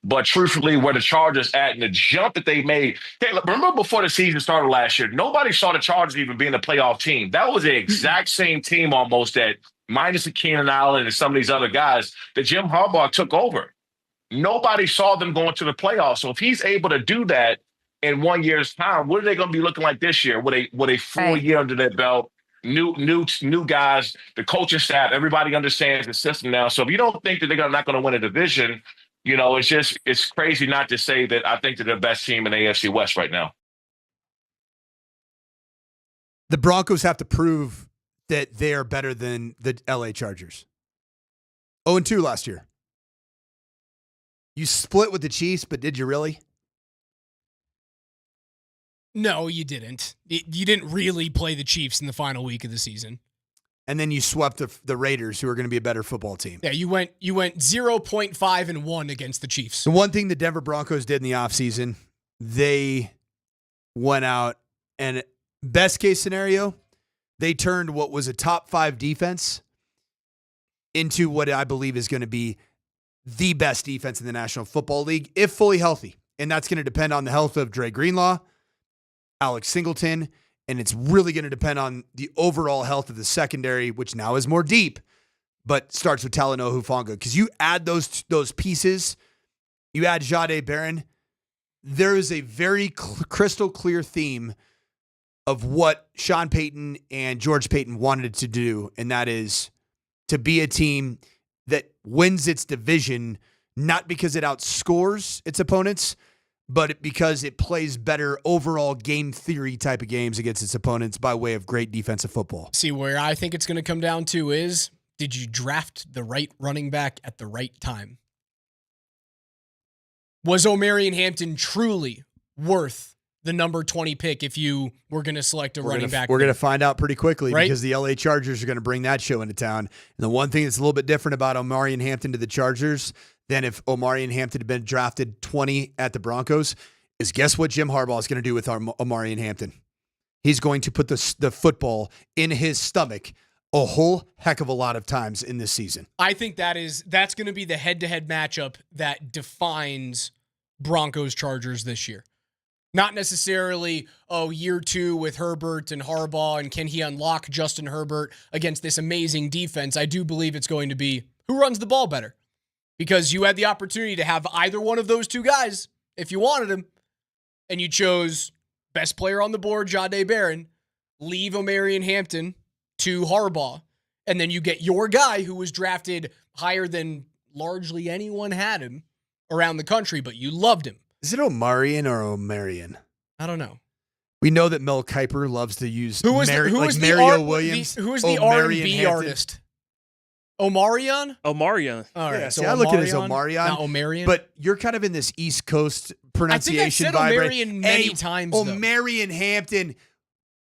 But truthfully, where the Chargers at and the jump that they made, hey, remember before the season started last year, nobody saw the Chargers even being a playoff team. That was the exact same team almost that minus the Keenan Allen and some of these other guys that Jim Harbaugh took over. Nobody saw them going to the playoffs. So if he's able to do that in 1 year's time, what are they going to be looking like this year with a full year under their belt? New guys, the coaching staff, everybody understands the system now. So if you don't think that they're not going to win a division, it's crazy not to say that I think they're the best team in the AFC West right now. The Broncos have to prove that they are better than the LA Chargers. 0-2 last year. You split with the Chiefs, but did you really? No, you didn't. You didn't really play the Chiefs in the final week of the season. And then you swept the Raiders, who are going to be a better football team. Yeah, you went 0.5-1 against the Chiefs. The one thing the Denver Broncos did in the offseason, they went out and best case scenario, they turned what was a top 5 defense into what I believe is going to be the best defense in the National Football League, if fully healthy. And that's going to depend on the health of Dre Greenlaw, Alex Singleton, and it's really going to depend on the overall health of the secondary, which now is more deep, but starts with Talanoa Hufanga. Because you add those pieces, you add Jahdae Barron, there is a very crystal clear theme of what Sean Payton and George Payton wanted to do, and that is to be a team that wins its division, not because it outscores its opponents, but because it plays better overall game theory type of games against its opponents by way of great defensive football. See, where I think it's going to come down to is, did you draft the right running back at the right time? Was Omarion Hampton truly worth the number 20 pick if you were going to select a running back? We're going to find out pretty quickly, right? Because the LA Chargers are going to bring that show into town. And the one thing that's a little bit different about Omarion Hampton to the Chargers than if Omarion Hampton had been drafted 20 at the Broncos is, guess what Jim Harbaugh is going to do with Omarion Hampton? He's going to put the football in his stomach a whole heck of a lot of times in this season. I think that's going to be the head-to-head matchup that defines Broncos-Chargers this year. Not necessarily, year 2 with Herbert and Harbaugh, and can he unlock Justin Herbert against this amazing defense? I do believe it's going to be who runs the ball better. Because you had the opportunity to have either one of those two guys if you wanted him, and you chose best player on the board, Jahdae Barron, leave Omarion Hampton to Harbaugh, and then you get your guy who was drafted higher than largely anyone had him around the country, but you loved him. Is it Omarion or Omarion? I don't know. We know that Mel Kiper loves to use Mario Williams. Who is the R&B artist? Omarion? Omarion. All right. Yeah, so see, I look at it as Omarion. Not Omarion. But you're kind of in this East Coast pronunciation I think I've said vibe. Omarion many times, though. Omarion Hampton,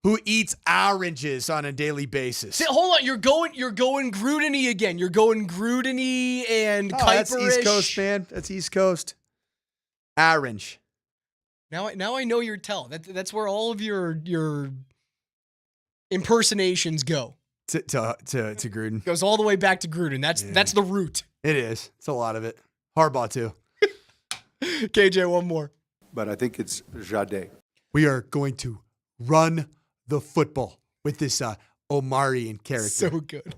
who eats oranges on a daily basis. See, hold on. You're going Gruden-y again. You're going Gruden-y and Kuiperish. That's East Coast, man. That's East Coast. Orange. Now I know your tell. That's where all of your impersonations go. To Gruden. Goes all the way back to Gruden. That's the root. It is. It's a lot of it. Harbaugh, too. KJ, one more. But I think it's Jahdae. We are going to run the football with this Omarion character. So good.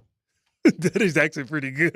That is actually pretty good.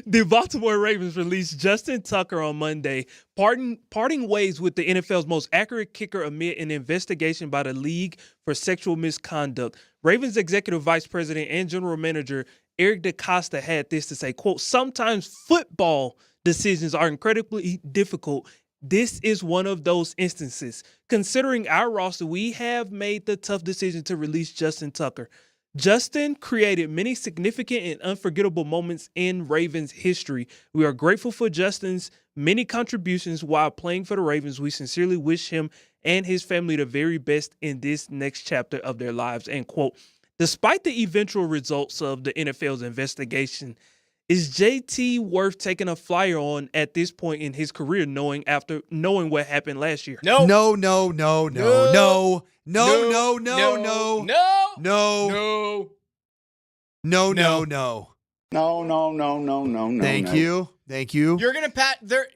The Baltimore Ravens released Justin Tucker on Monday, parting ways with the NFL's most accurate kicker amid an investigation by the league for sexual misconduct. Ravens executive vice president and general manager Eric DeCosta had this to say, quote, "Sometimes football decisions are incredibly difficult. This is one of those instances. Considering our roster, we have made the tough decision to release Justin Tucker. Justin created many significant and unforgettable moments in Ravens history. We are grateful for Justin's many contributions while playing for the Ravens. We sincerely wish him and his family the very best in this next chapter of their lives," end quote. Despite the eventual results of the NFL's investigation, is JT worth taking a flyer on at this point in his career, knowing what happened last year? No. No. Thank you. You're gonna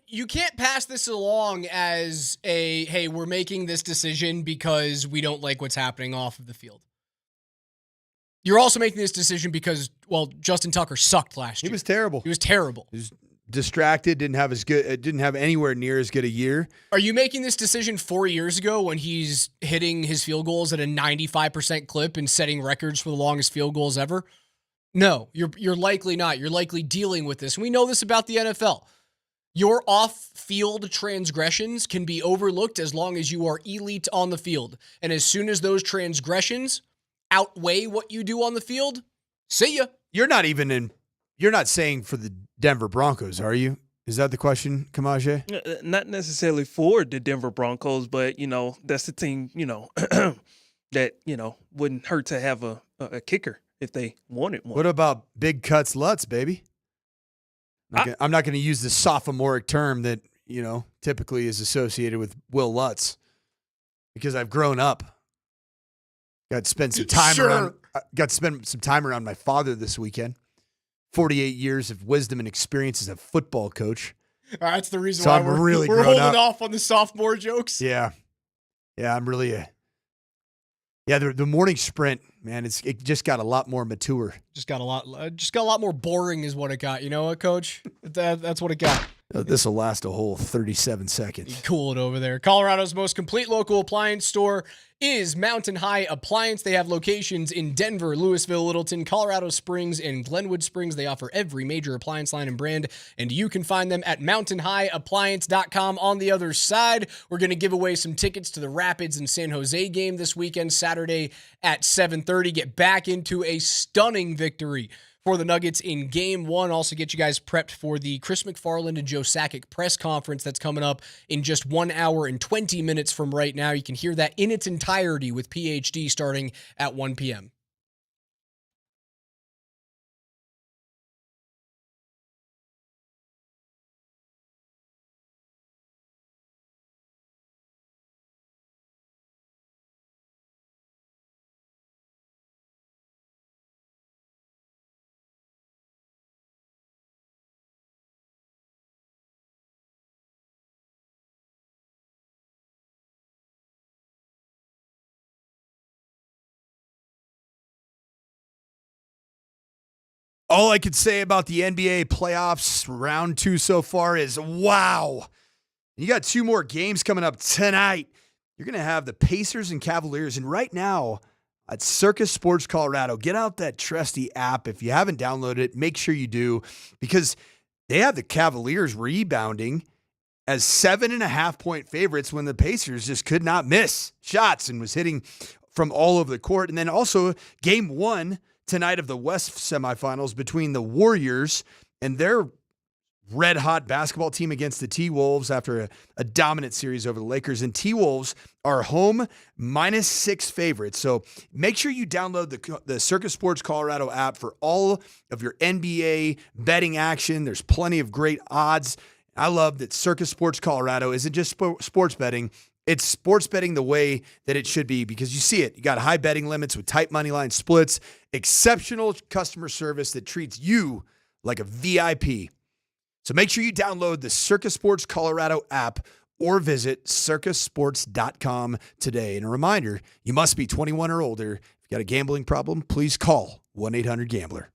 you can't pass this along as hey, we're making this decision because we don't like what's happening off of the field. You're also making this decision because, well, Justin Tucker sucked last year. He was terrible. He was terrible. He was distracted, didn't have anywhere near as good a year. Are you making this decision 4 years ago when he's hitting his field goals at a 95% clip and setting records for the longest field goals ever? No, you're likely not. You're likely dealing with this. And we know this about the NFL. Your off-field transgressions can be overlooked as long as you are elite on the field. And as soon as those transgressions outweigh what you do on the field, see ya. You're not saying for the Denver Broncos, are you? Is that the question, Kamaje? Not necessarily for the Denver Broncos, but, that's the team, that, wouldn't hurt to have a kicker if they wanted one. What about Big Cuts Lutz, baby? I'm not going to use the sophomoric term that, typically is associated with Will Lutz because I've grown up. Got to spend some time around my father this weekend. 48 years of wisdom and experience as a football coach. That's the reason so why I'm we're really holding up. off on the sophomore jokes. Yeah, I'm really the morning sprint, man. It just got a lot more mature. Just got a lot more boring, is what it got. You know what, Coach? That's what it got. This will last a whole 37 seconds. Cool it over there. Colorado's most complete local appliance store is Mountain High Appliance. They have locations in Denver, Louisville, Littleton, Colorado Springs, and Glenwood Springs. They offer every major appliance line and brand, and you can find them at mountainhighappliance.com. On the other side, we're going to give away some tickets to the Rapids and San Jose game this weekend, Saturday at 7:30. Get back into a stunning victory for the Nuggets in Game 1. Also get you guys prepped for the Chris MacFarland and Joe Sakic press conference that's coming up in just 1 hour and 20 minutes from right now. You can hear that in its entirety with PhD starting at 1 p.m. All I could say about the NBA playoffs round 2 so far is wow. You got 2 more games coming up tonight. You're going to have the Pacers and Cavaliers. And right now at Circus Sports Colorado, get out that trusty app. If you haven't downloaded it, make sure you do, because they have the Cavaliers rebounding as 7.5-point favorites when the Pacers just could not miss shots and was hitting from all over the court. And then also Game 1 tonight of the West semifinals between the Warriors and their red-hot basketball team against the T-Wolves after a dominant series over the Lakers. And T-Wolves are home -6 favorites. So make sure you download the Circus Sports Colorado app for all of your NBA betting action. There's plenty of great odds. I love that Circus Sports Colorado isn't just sports betting. It's sports betting the way that it should be, because you see it. You got high betting limits with tight money line splits, exceptional customer service that treats you like a VIP. So make sure you download the Circus Sports Colorado app or visit circussports.com today. And a reminder, you must be 21 or older. If you got a gambling problem, please call 1-800-GAMBLER.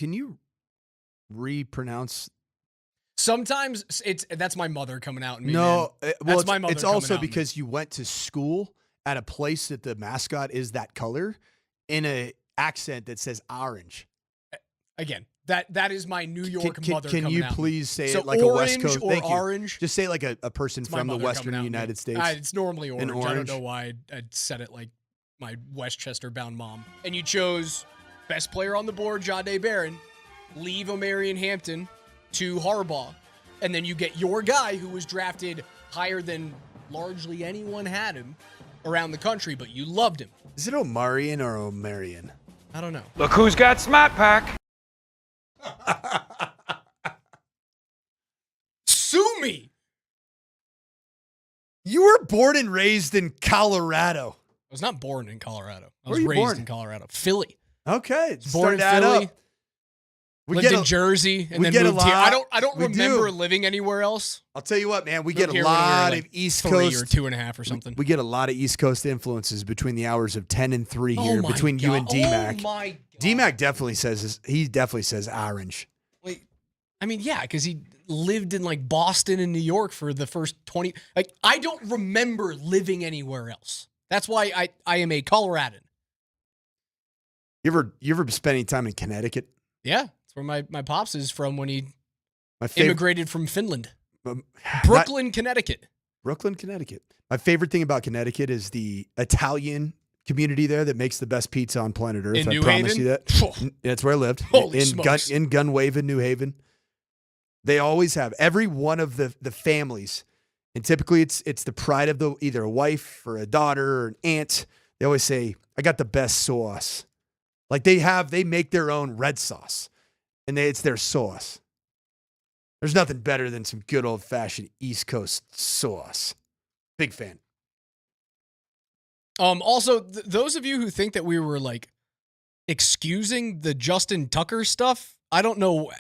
can you repronounce? Sometimes that's my mother coming out. No, that's my mother. It's also because you went to school at a place that the mascot is that color in a accent that says orange. Again, that is my New York mother. Can you please say it like a West Coast? Or Thank orange? You. Just say it like a person from the Western United States. It's normally orange. I don't know why I said it like my Westchester-bound mom. And you chose best player on the board, Jahdae Barron. Leave Omarion Hampton to Harbaugh. And then you get your guy who was drafted higher than largely anyone had him around the country, but you loved him. Is it Omarion or Omarion? I don't know. Look who's got Smart Pack. Sue me. You were born and raised in Colorado. I was not born in Colorado. I Where was were you raised born? in Colorado. Philly. Okay. Born in Philly. Lived in Jersey and then moved here. I don't remember living anywhere else. I'll tell you what, man. We get a lot of East Coast. 3 or 2.5 or something. We get a lot of East Coast influences between the hours of 10 and 3 here, between you and DMac. Oh my God. DMac definitely says orange. Wait, I mean, yeah, because he lived in like Boston and New York for the first 20. Like, I don't remember living anywhere else. That's why I am a Coloradan. You ever spend any time in Connecticut? Yeah, that's where my pops is from when he immigrated from Finland. Connecticut. Brooklyn, Connecticut. My favorite thing about Connecticut is the Italian community there that makes the best pizza on planet Earth. In New promise Haven? you that. That's where I lived. Holy in smokes. in Gunwave, New Haven. They always have every one of the families, and typically it's the pride of either a wife or a daughter or an aunt. They always say, "I got the best sauce." Like they make their own red sauce, and it's their sauce. There's nothing better than some good old fashioned East Coast sauce. Big fan. Also, those of you who think that we were like excusing the Justin Tucker stuff, I don't know.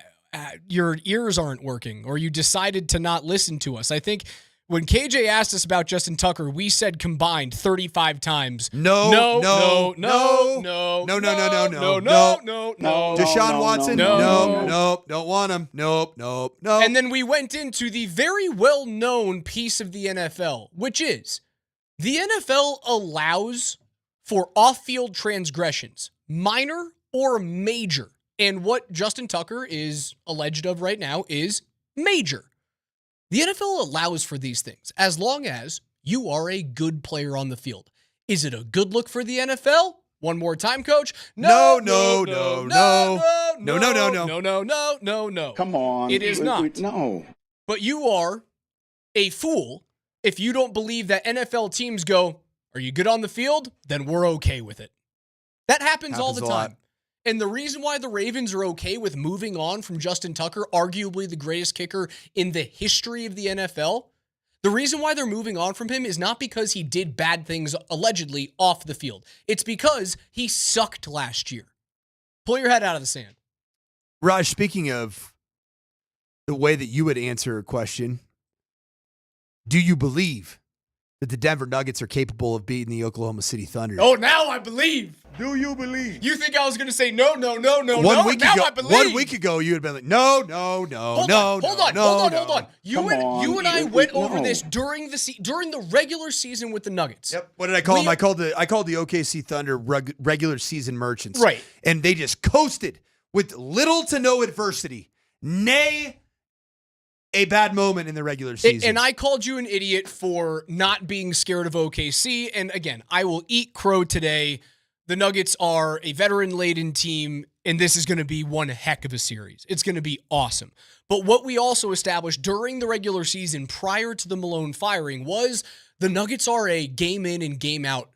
Your ears aren't working, or you decided to not listen to us. I think when KJ asked us about Justin Tucker, we said combined 35 times. No. Deshaun Watson? No. Don't want him. No. And then we went into the very well-known piece of the NFL, which is the NFL allows for off-field transgressions, minor or major. And what Justin Tucker is alleged of right now is major. The NFL allows for these things as long as you are a good player on the field. Is it a good look for the NFL? One more time, Coach. No. Come on. It is not. No. But you are a fool if you don't believe that NFL teams go, are you good on the field? Then we're okay with it. That happens all the time. And the reason why the Ravens are okay with moving on from Justin Tucker, arguably the greatest kicker in the history of the NFL, the reason why they're moving on from him is not because he did bad things allegedly off the field. It's because he sucked last year. Pull your head out of the sand. Raj, speaking of the way that you would answer a question, do you believe that the Denver Nuggets are capable of beating the Oklahoma City Thunder? Oh, now I believe. Do you believe? You think I was going to say no. Now I believe. 1 week ago, you would have been like, no. Hold on. You and I went over this during the regular season with the Nuggets. Yep. What did I call them? I called the OKC Thunder regular season merchants. Right. And they just coasted with little to no adversity. Nay, a bad moment in the regular season. And I called you an idiot for not being scared of OKC. And again, I will eat crow today. The Nuggets are a veteran-laden team, and this is going to be one heck of a series. It's going to be awesome. But what we also established during the regular season prior to the Malone firing was the Nuggets are a game in and game out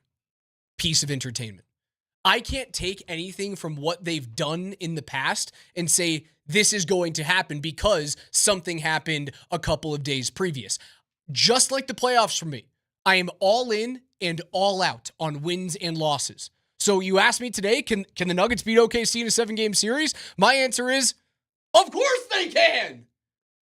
piece of entertainment. I can't take anything from what they've done in the past and say this is going to happen because something happened a couple of days previous. Just like the playoffs for me, I am all in and all out on wins and losses. So you asked me today, can the Nuggets beat OKC in a 7-game series? My answer is, of course they can.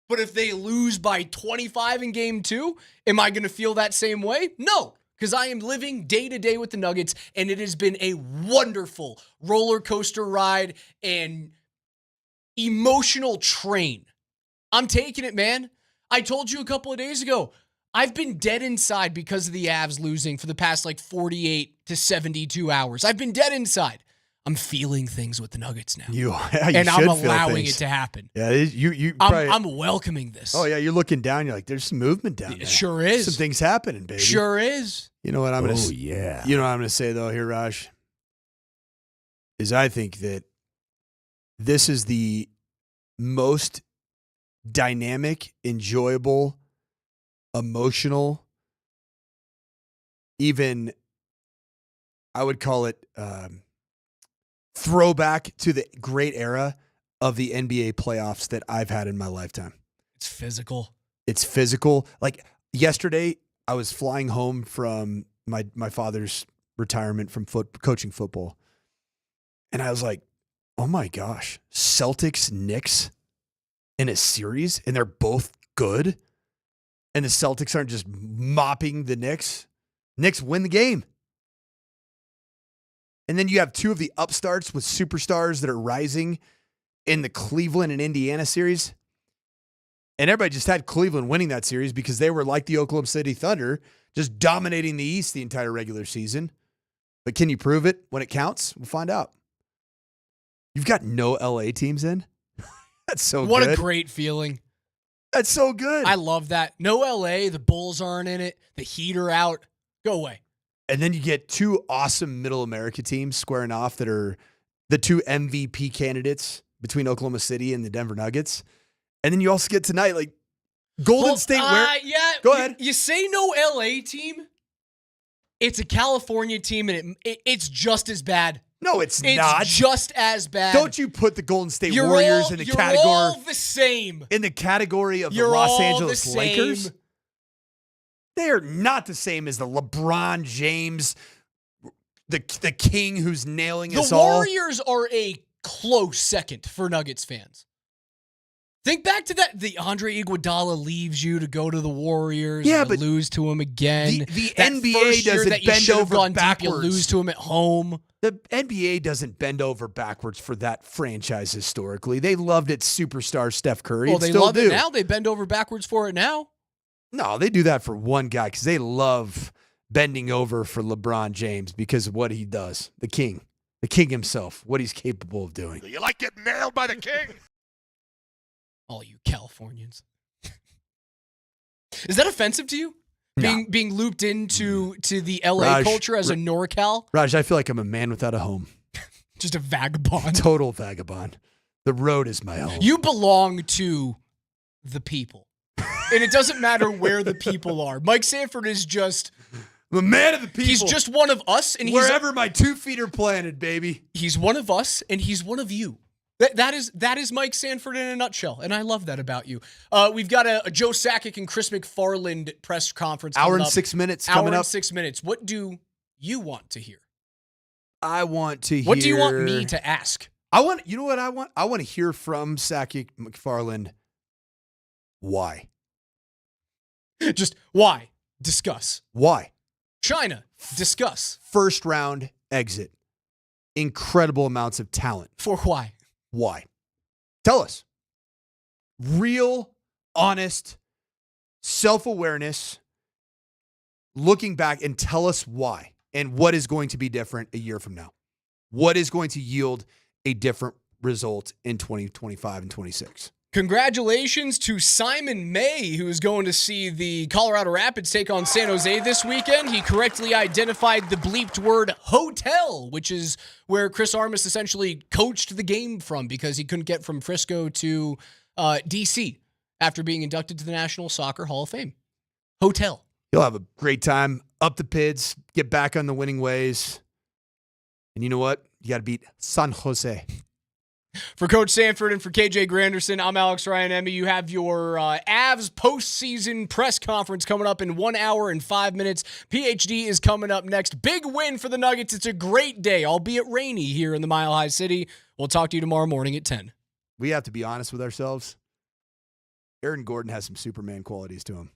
But if they lose by 25 in game 2, am I going to feel that same way? No, because I am living day to day with the Nuggets, and it has been a wonderful roller coaster ride and emotional train. I'm taking it, man. I told you a couple of days ago, I've been dead inside because of the Avs losing for the past 48 to 72 hours. I've been dead inside. I'm feeling things with the Nuggets now. And I'm allowing it to happen. Yeah, I'm welcoming this. Oh, yeah, you're looking down. You're like, there's some movement down there. It sure is. Some things happening, baby. Sure is. You know what I'm going to say? yeah. You know what I'm going to say, though, here, Raj? Is I think that this is the most dynamic, enjoyable, emotional, even I would call it throwback to the great era of the NBA playoffs that I've had in my lifetime. It's physical. It's physical. Like yesterday, I was flying home from my father's retirement from coaching football. And I was like, oh my gosh, Celtics, Knicks in a series, and they're both good. And the Celtics aren't just mopping the Knicks. Knicks win the game. And then you have two of the upstarts with superstars that are rising in the Cleveland and Indiana series. And everybody just had Cleveland winning that series because they were like the Oklahoma City Thunder, just dominating the East the entire regular season. But can you prove it when it counts? We'll find out. You've got no LA teams in? That's so good. What a great feeling. That's so good. I love that. No LA, the Bulls aren't in it. The Heat are out. Go away. And then you get two awesome Middle America teams squaring off that are the two MVP candidates between Oklahoma City and the Denver Nuggets. And then you also get tonight, Golden State. Go ahead. You say no LA team. It's a California team, and it's just as bad. No, it's not. It's just as bad. Don't you put the Golden State Warriors in the category? You're all the same. In the category of the Los Angeles Lakers? They are not the same as the LeBron James, the king who's nailing us all. The Warriors are a close second for Nuggets fans. Think back to that. The Andre Iguodala leaves you to go to the Warriors. Yeah, and but lose to him again. The that NBA doesn't bend over backwards. You lose to him at home. The NBA doesn't bend over backwards for that franchise historically. They loved its superstar Steph Curry. Well, they still love do. it now. They bend over backwards for it now. No, they do that for one guy because they love bending over for LeBron James because of what he does. The king himself, what he's capable of doing. You like getting nailed by the king? All you Californians. Is that offensive to you? No. Being looped into the LA culture as a NorCal? Raj, I feel like I'm a man without a home. Just a vagabond. Total vagabond. The road is my home. You belong to the people. And it doesn't matter where the people are. Mike Sanford is just the man of the people. He's just one of us, and wherever my 2 feet are planted, baby. He's one of us, and he's one of you. That is Mike Sanford in a nutshell, and I love that about you. We've got a Joe Sakic and Chris MacFarland press conference. Hour and 6 minutes coming up. 6 minutes. What do you want to hear? I want to hear. What do you want me to ask? You know what I want? I want to hear from Sakic, MacFarland. Why? Just why? Discuss. Why? China. Discuss. First round exit. Incredible amounts of talent. For why? Why? Tell us. Real, honest, self-awareness, looking back, and tell us why and what is going to be different a year from now. What is going to yield a different result in 2025 and 26? Congratulations to Simon May, who is going to see the Colorado Rapids take on San Jose this weekend. He correctly identified the bleeped word hotel, which is where Chris Armas essentially coached the game from because he couldn't get from Frisco to D.C. after being inducted to the National Soccer Hall of Fame. Hotel. You'll have a great time. Up the PIDs, get back on the winning ways. And you know what? You got to beat San Jose. For Coach Sanford and for KJ Granderson, I'm Alex Ryan Emmy. You have your Avs postseason press conference coming up in 1 hour and 5 minutes. PhD is coming up next. Big win for the Nuggets. It's a great day, albeit rainy here in the Mile High City. We'll talk to you tomorrow morning at 10. We have to be honest with ourselves. Aaron Gordon has some Superman qualities to him.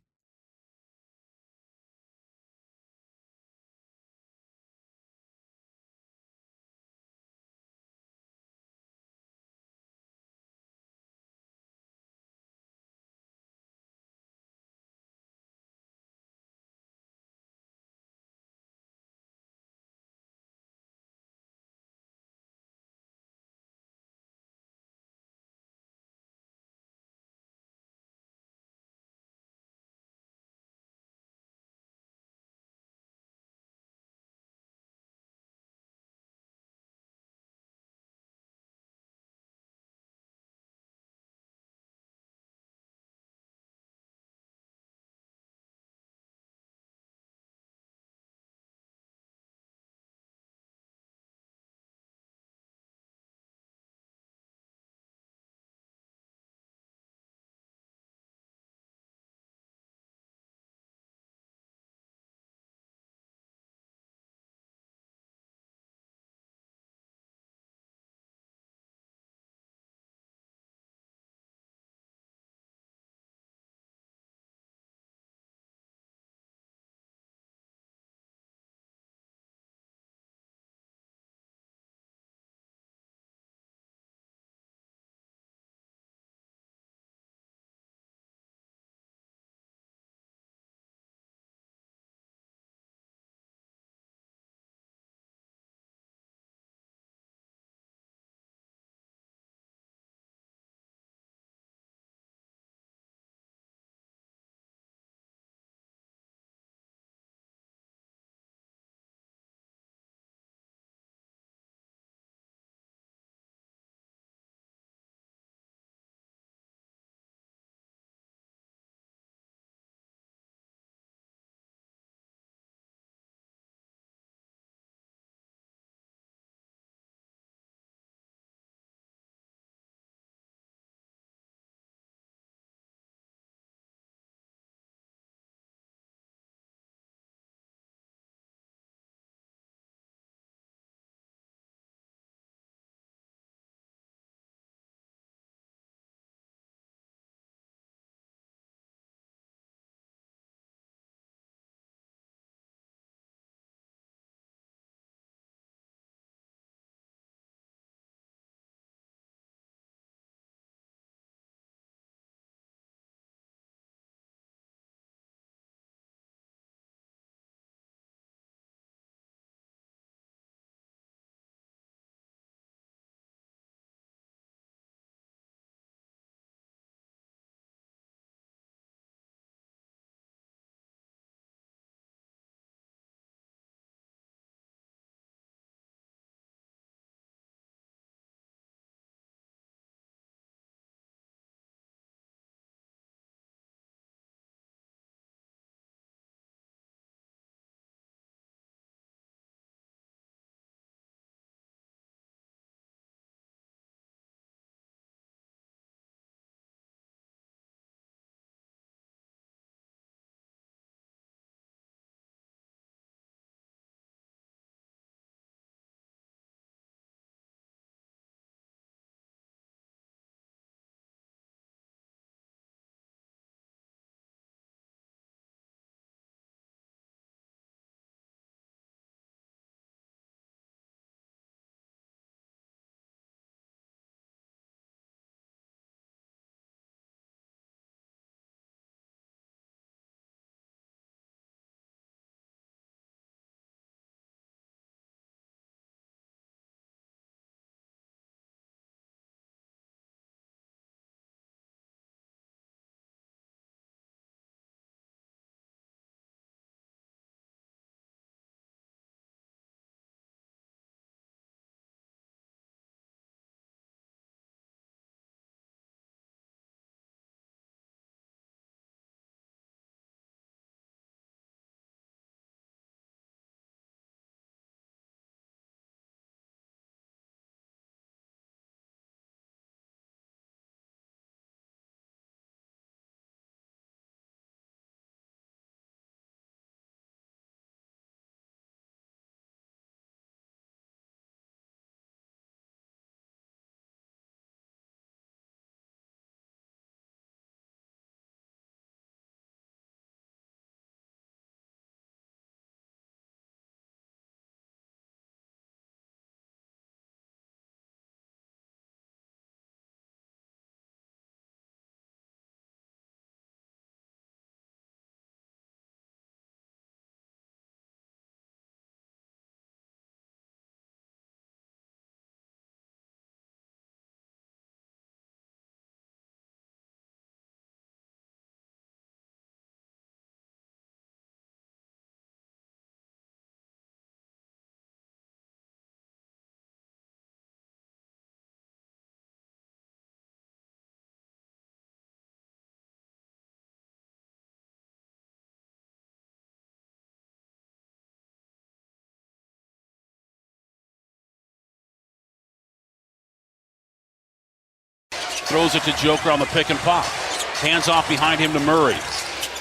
Throws it to Joker on the pick and pop. Hands off behind him to Murray.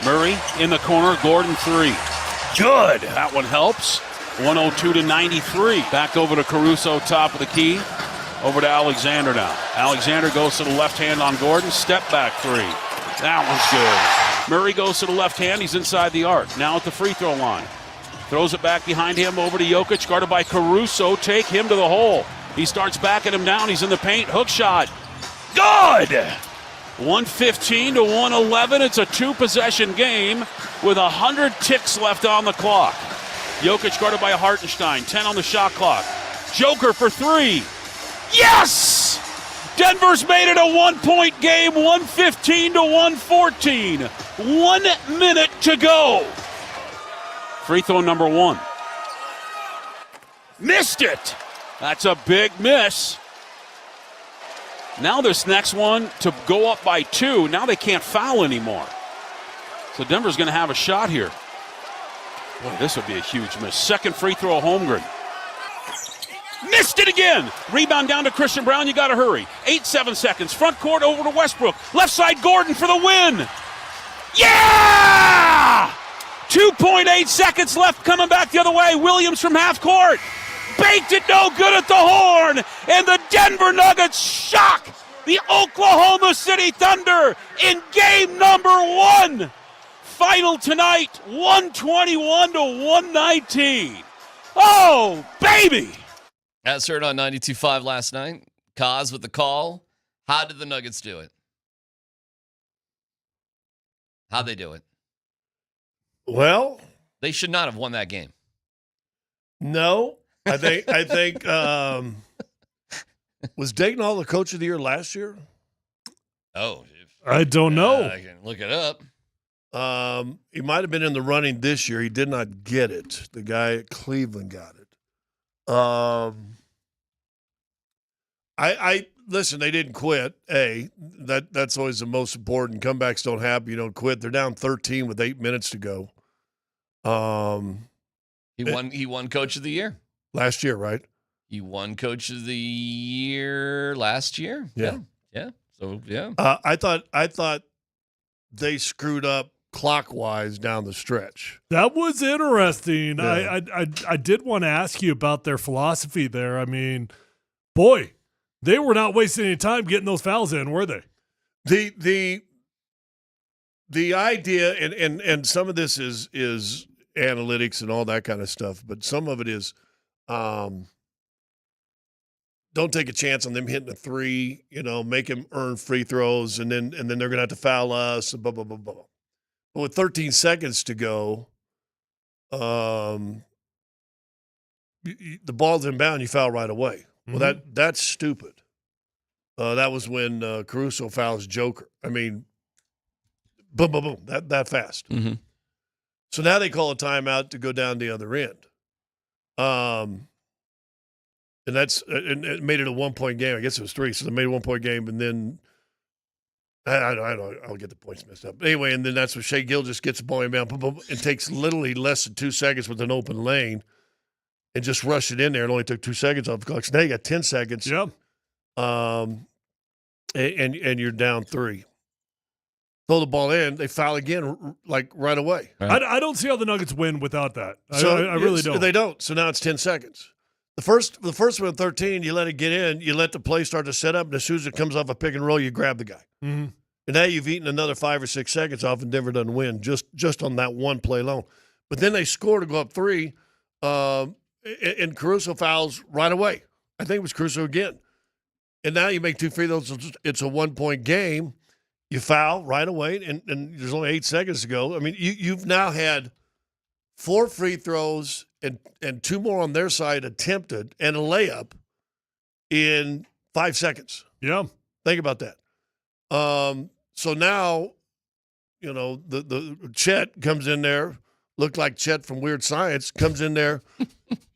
Murray in the corner. Gordon 3. Good. That one helps. 102-93. Back over to Caruso, top of the key. Over to Alexander now. Alexander goes to the left hand on Gordon. Step back 3. That one's good. Murray goes to the left hand. He's inside the arc. Now at the free throw line. Throws it back behind him over to Jokic. Guarded by Caruso. Take him to the hole. He starts backing him down. He's in the paint. Hook shot. Good! 115-111. It's a 2-possession game with 100 ticks left on the clock. Jokic guarded by Hartenstein. 10 on the shot clock. Joker for 3. Yes! Denver's made it a 1-point game. 115-114. 1 minute to go. Free throw number 1. Missed it! That's a big miss. Now this next one to go up by 2. Now they can't foul anymore. So Denver's going to have a shot here. Boy, this would be a huge miss. Second free throw, Holmgren. Missed it again. Rebound down to Christian Brown. You got to hurry. 8-7 seconds. Front court over to Westbrook. Left side Gordon for the win. Yeah! 2.8 seconds left coming back the other way. Williams from half court. Baked it no good at the horn. And the Denver Nuggets shock the Oklahoma City Thunder in game number 1. Final tonight, 121-119. Oh, baby! As heard on 92.5 last night, Kaz with the call. How did the Nuggets do it? How'd they do it? Well, they should not have won that game. No, I think was Dagnall the coach of the year last year? Oh, I don't know. I can look it up. He might have been in the running this year. He did not get it. The guy at Cleveland got it. I listen. They didn't quit. That's always the most important. Comebacks don't happen. You don't quit. They're down 13 with 8 minutes to go. He won Coach of the Year last year, right? He won Coach of the Year last year. Yeah. So yeah. I thought they screwed up clockwise down the stretch. That was interesting. Yeah. I did want to ask you about their philosophy there. I mean, boy, they were not wasting any time getting those fouls in, were they? The idea, and some of this is analytics and all that kind of stuff, but some of it is don't take a chance on them hitting a 3, make them earn free throws, and then they're going to have to foul us, and blah, blah, blah, blah. But with 13 seconds to go, the ball's inbound, you foul right away. Mm-hmm. Well, that's stupid. That was when Caruso fouls Joker. I mean, boom, boom, boom, that fast. Mm-hmm. So now they call a timeout to go down the other end. And it made it a 1-point game. I guess it was 3, so they made a 1-point game, and then I'll get the points messed up. Anyway, and then that's when Shea Gilgeous gets the ball inbound. Boom, boom, it takes literally less than 2 seconds with an open lane, and just rush it in there. It only took 2 seconds off the clock. So now you got 10 seconds. Yep. And you're down 3. Throw the ball in, they foul again, like right away. I don't see how the Nuggets win without that. So I really don't. They don't. So now it's 10 seconds. The first one, 13, you let it get in, you let the play start to set up, and as soon as it comes off a pick and roll, you grab the guy. Mm-hmm. And now you've eaten another 5 or 6 seconds off, and Denver doesn't win just on that one play alone. But then they score to go up 3, and Caruso fouls right away. I think it was Caruso again. And now you make 2 free throws. It's a 1-point game. You foul right away, and there's only 8 seconds to go. I mean, you've now had 4 free throws and 2 more on their side attempted and a layup in 5 seconds. Yeah. Think about that. So now, the Chet comes in there, looked like Chet from Weird Science, comes in there,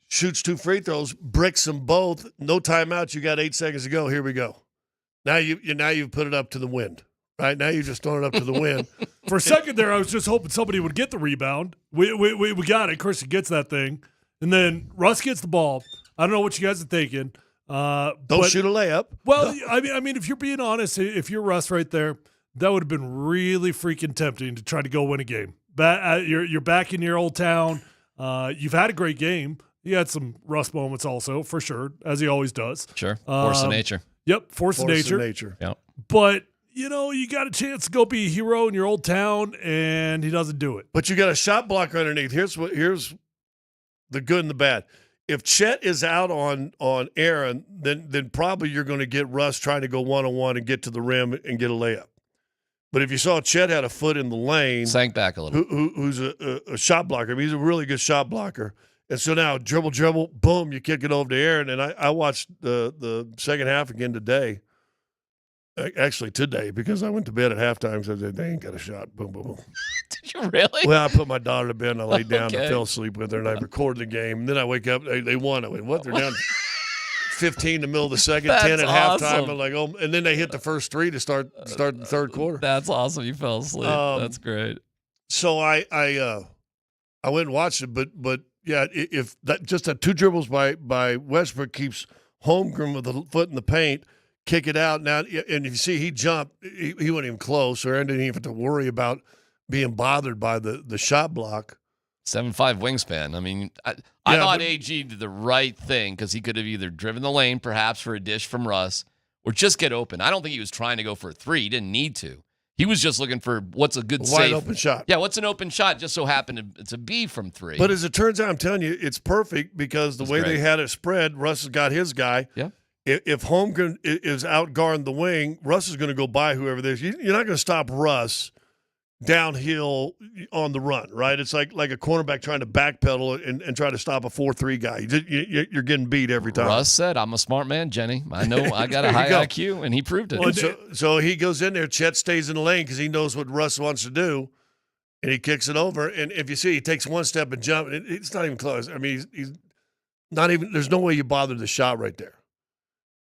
shoots 2 free throws, bricks them both, no timeouts, you got 8 seconds to go, here we go. Now you've put it up to the wind. Right now, you just throwing it up to the wind. For a second there, I was just hoping somebody would get the rebound. We got it. Christian gets that thing. And then Russ gets the ball. I don't know what you guys are thinking. Don't shoot a layup. Well, I mean, if you're being honest, if you're Russ right there, that would have been really freaking tempting to try to go win a game. You're back in your old town. You've had a great game. He had some Russ moments also, for sure, as he always does. Sure. Force of nature. Yep, force of nature. Yep. But, you got a chance to go be a hero in your old town, and he doesn't do it. But you got a shot blocker underneath. Here's the good and the bad. If Chet is out on Aaron, then probably you're going to get Russ trying to go one-on-one and get to the rim and get a layup. But if you saw Chet had a foot in the lane, sank back a little. Who's a shot blocker? I mean, he's a really good shot blocker. And so now dribble, boom, you kick it over to Aaron. And I watched the second half again today. Actually today, because I went to bed at halftime, so they ain't got a shot. Boom, boom, boom. Did you really? Well, I put my daughter to bed and I laid down and fell asleep with her, and I recorded the game. And then I wake up, they won. I went, what? They're down 15 in the middle of the second, That's 10 at awesome. halftime. I'm like, oh, and then they hit the first three to start the third quarter. That's awesome. You fell asleep. That's great. So I went and watched it, but yeah, if that just that two dribbles by Westbrook keeps Holmgren with the foot in the paint, kick it out now, and if you see he jumped, he wasn't even close, or didn't even have to worry about being bothered by the shot block. 7'5" wingspan. I mean, I thought AG did the right thing because he could have either driven the lane, perhaps for a dish from Russ, or just get open. I don't think he was trying to go for a three. He didn't need to. He was just looking for what's a good wide safe. open shot. Yeah, what's an open shot? Just so happened to be from three. But as it turns out, I'm telling you, it's perfect because the way they had it spread, Russ has got his guy. Yeah. If Holmgren is out guarding the wing, Russ is going to go by whoever it is. You're not going to stop Russ downhill on the run, right? It's like a cornerback trying to backpedal and try to stop a 4-3 guy. You're getting beat every time. Russ said, I'm a smart man, Jenny. I know I got a high IQ, and he proved it. Well, so he goes in there. Chet stays in the lane because he knows what Russ wants to do, and he kicks it over. And if you see, he takes one step and jump. It's not even close. I mean, he's not even – there's no way you bother the shot right there.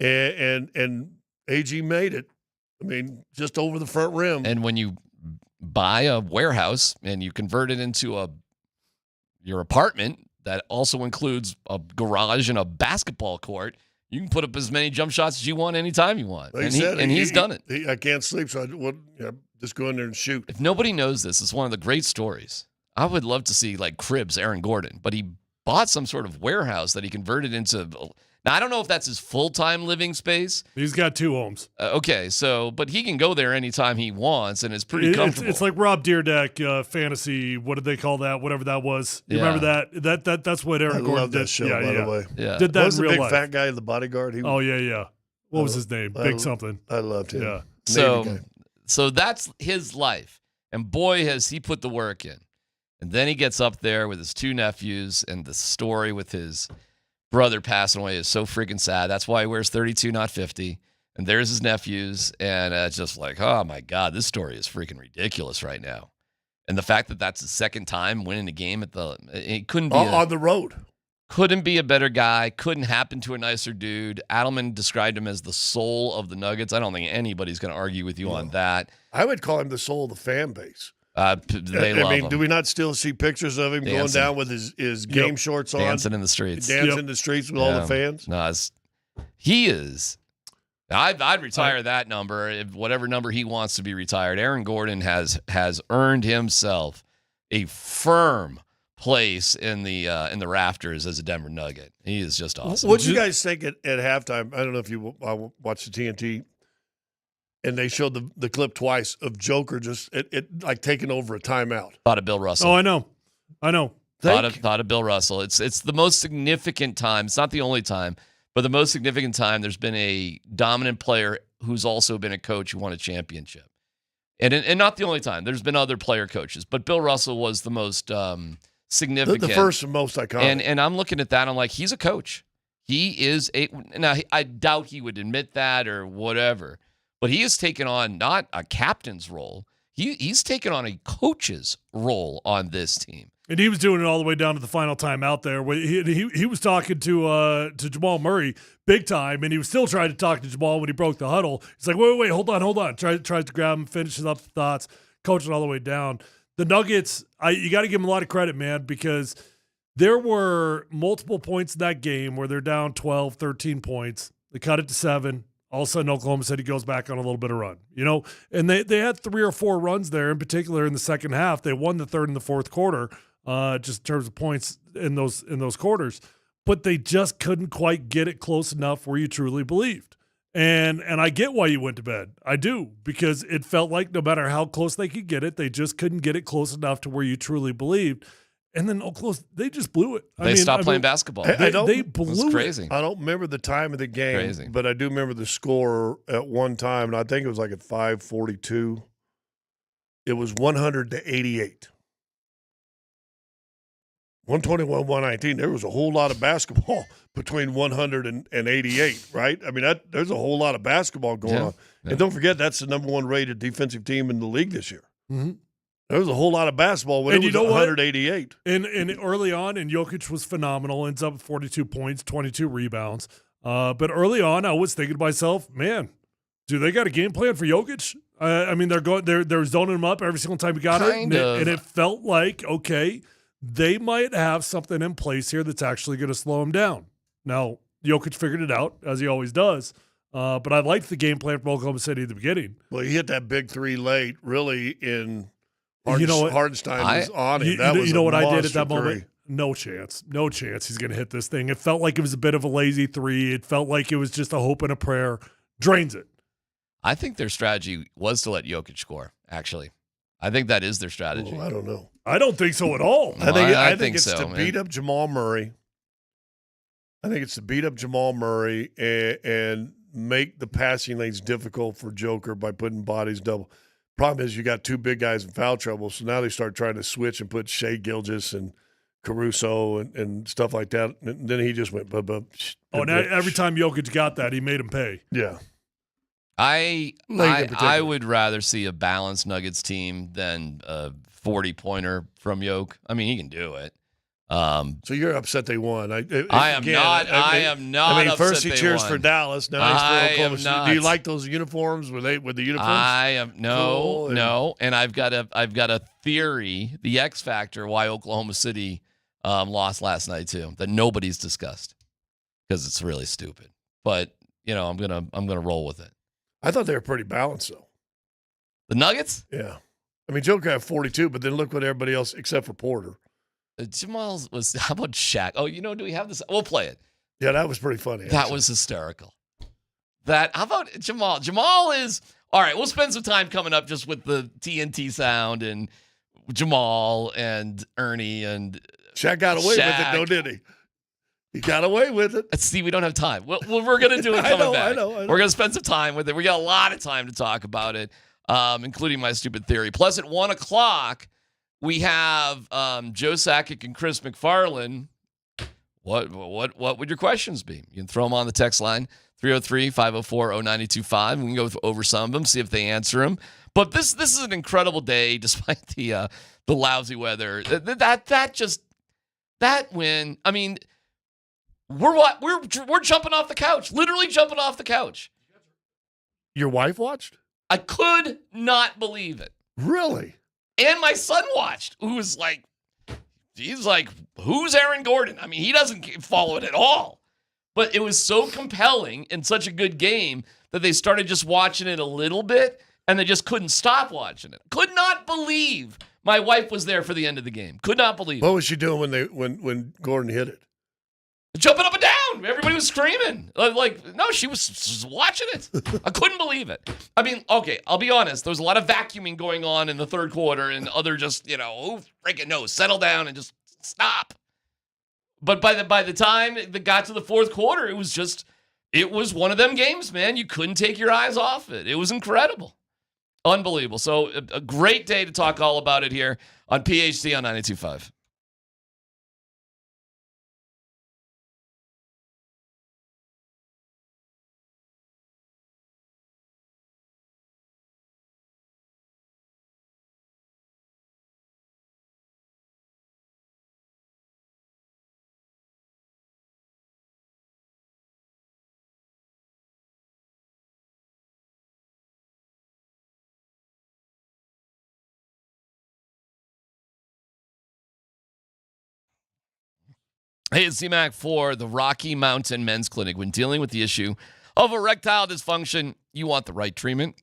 And AG made it. I mean, just over the front rim. And when you buy a warehouse and you convert it into your apartment that also includes a garage and a basketball court, you can put up as many jump shots as you want anytime you want. Like he's done it. I can't sleep, so I just go in there and shoot. If nobody knows this, it's one of the great stories. I would love to see like Cribs, Aaron Gordon, but he bought some sort of warehouse that he converted into. Now, I don't know if that's his full-time living space. He's got 2 homes. Okay, but he can go there anytime he wants, and it's pretty comfortable. It's like Rob Dyrdek fantasy. What did they call that? Whatever that was. You remember that? That's what Aaron Gordon love did. that show, by the way. Yeah. Did that was in the real big life. fat guy, the bodyguard? Yeah. What was his name? Big something. I loved him. Yeah. So that's his life, and boy, has he put the work in. And then he gets up there with his 2 nephews, and the story with his brother passing away is so freaking sad. That's why he wears 32, not 50. And there's his nephews, and it's just like, oh my God, this story is freaking ridiculous right now. And the fact that that's the second time winning a game it couldn't be on the road. Couldn't be a better guy. Couldn't happen to a nicer dude. Adelman described him as the soul of the Nuggets. I don't think anybody's going to argue with you on that. I would call him the soul of the fan base. They love him. Do we not still see pictures of him going down with his game shorts on? Dancing in the streets. Dancing in the streets with all the fans? No, he is. I'd retire that number, if whatever number he wants to be retired. Aaron Gordon has earned himself a firm place in the rafters as a Denver Nugget. He is just awesome. What did you guys think at halftime? I don't know if you watched the TNT. And they showed the clip twice of Joker just like taking over a timeout. Thought of Bill Russell. Oh, I know. Thought of Bill Russell. It's the most significant time. It's not the only time, but the most significant time there's been a dominant player who's also been a coach who won a championship. And not the only time. There's been other player coaches, but Bill Russell was the most significant. The first and most iconic. And I'm looking at that, I'm like, he's a coach. He is now I doubt he would admit that or whatever. But he has taken on not a captain's role. He's taken on a coach's role on this team. And he was doing it all the way down to the final time out there. He was talking to Jamal Murray big time, and he was still trying to talk to Jamal when he broke the huddle. He's like, wait, hold on. Tries to grab him, finishes up the thoughts, coaching all the way down. The Nuggets, you got to give them a lot of credit, man, because there were multiple points in that game where they're down 12, 13 points. They cut it to 7. All of a sudden, Oklahoma City goes back on a little bit of run, and they had 3 or 4 runs there, in particular in the second half. They won the third and the fourth quarter, just in terms of points in those quarters, but they just couldn't quite get it close enough where you truly believed. And I get why you went to bed. I do, because it felt like no matter how close they could get it, they just couldn't get it close enough to where you truly believed. And then Oklahoma, they just blew it. They stopped playing basketball. They blew crazy. it. I don't remember the time of the game, but I do remember the score at one time, and I think it was like at 5:42. It was 100-88. 121, 119. There was a whole lot of basketball between 100 and 88, right? I mean, there's a whole lot of basketball going on. Yeah. And don't forget, that's the number 1 rated defensive team in the league this year. Mm-hmm. There was a whole lot of basketball when it was 188. And early on, and Jokic was phenomenal, ends up with 42 points, 22 rebounds. But early on, I was thinking to myself, man, do they got a game plan for Jokic? I mean, they're zoning him up every single time he got it. And it felt like, okay, they might have something in place here that's actually going to slow him down. Now, Jokic figured it out, as he always does. But I liked the game plan from Oklahoma City at the beginning. Well, he hit that big 3 late, really, in Hardenstein was on him. You know what I did at that moment? No chance he's going to hit this thing. It felt like it was a bit of a lazy 3. It felt like it was just a hope and a prayer. Drains it. I think their strategy was to let Jokic score, actually. I think that is their strategy. Oh, I don't know. I don't think so at all. I think it's so, to beat up Jamal Murray. I think it's to beat up Jamal Murray and make the passing lanes difficult for Joker by putting bodies double. Problem is you got 2 big guys in foul trouble, so now they start trying to switch and put Shea Gilgeous and Caruso and stuff like that. And then he just went, now every time Jokic got that, he made him pay. Yeah. I would rather see a balanced Nuggets team than a 40-pointer from Yoke. I mean, he can do it. So you're upset they won. I am not. I mean, first he cheers won. for Dallas. Now he's for Oklahoma City. Do you like those uniforms? With the uniforms? I am cool. no. And I've got a theory, the X factor, why Oklahoma City lost last night too, that nobody's discussed because it's really stupid. But I'm gonna roll with it. I thought they were pretty balanced though. The Nuggets? Yeah. I mean, Joker had 42, but then look what everybody else except for Porter. Jamal's was. How about Shaq? Oh, do we have this? We'll play it. Yeah, that was pretty funny. That was hysterical. How about Jamal? Jamal is all right. We'll spend some time coming up just with the TNT sound and Jamal and Ernie and Shaq got away with it, though, did he? He got away with it. See, we don't have time. Well, we're going to do it coming back. I know. We're going to spend some time with it. We got a lot of time to talk about it, including my stupid theory. Plus, at 1 o'clock, we have Joe Sakic and Chris MacFarland. What would your questions be? You can throw them on the text line, 303-504-0925. We can go over some of them, see if they answer them. But this is an incredible day, despite the lousy weather. That win. I mean, we're jumping off the couch, literally jumping off the couch. Your wife watched? I could not believe it. Really? And my son watched, he's like, who's Aaron Gordon? I mean, he doesn't follow it at all. But it was so compelling and such a good game that they started just watching it a little bit, and they just couldn't stop watching it. Could not believe my wife was there for the end of the game. Could not believe it. What was she doing when Gordon hit it? Jumping up and down. Everybody was screaming. No, she was watching it. I couldn't believe it. I mean, okay, I'll be honest. There was a lot of vacuuming going on in the third quarter and other just, who freaking knows, settle down and just stop. But by the time it got to the fourth quarter, it was one of them games, man. You couldn't take your eyes off it. It was incredible. Unbelievable. So a great day to talk all about it here on PHC on 92.5. Hey, it's DMac for the Rocky Mountain Men's Clinic. When dealing with the issue of erectile dysfunction, you want the right treatment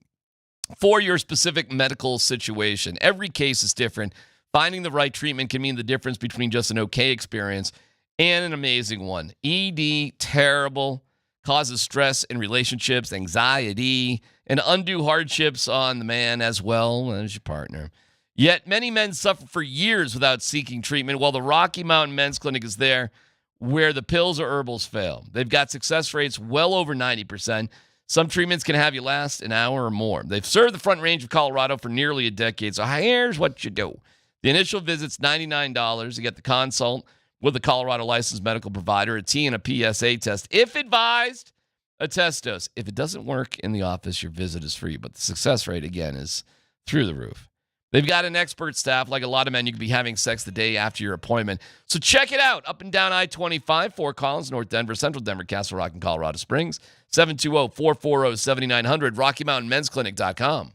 for your specific medical situation. Every case is different. Finding the right treatment can mean the difference between just an okay experience and an amazing one. ED, terrible, causes stress in relationships, anxiety, and undue hardships on the man as well as your partner. Yet many men suffer for years without seeking treatment, while the Rocky Mountain Men's Clinic is there where the pills or herbals fail. They've got success rates well over 90%. Some treatments can have you last an hour or more. They've served the Front Range of Colorado for nearly a decade, so here's what you do. The initial visit's $99. You get the consult with a Colorado licensed medical provider, a T and a PSA test. If advised, a test dose. If it doesn't work in the office, your visit is free, but the success rate, again, is through the roof. They've got an expert staff. Like a lot of men, you could be having sex the day after your appointment. So check it out. Up and down I-25, Fort Collins, North Denver, Central Denver, Castle Rock, and Colorado Springs. 720-440-7900, RockyMountainMen'sClinic.com.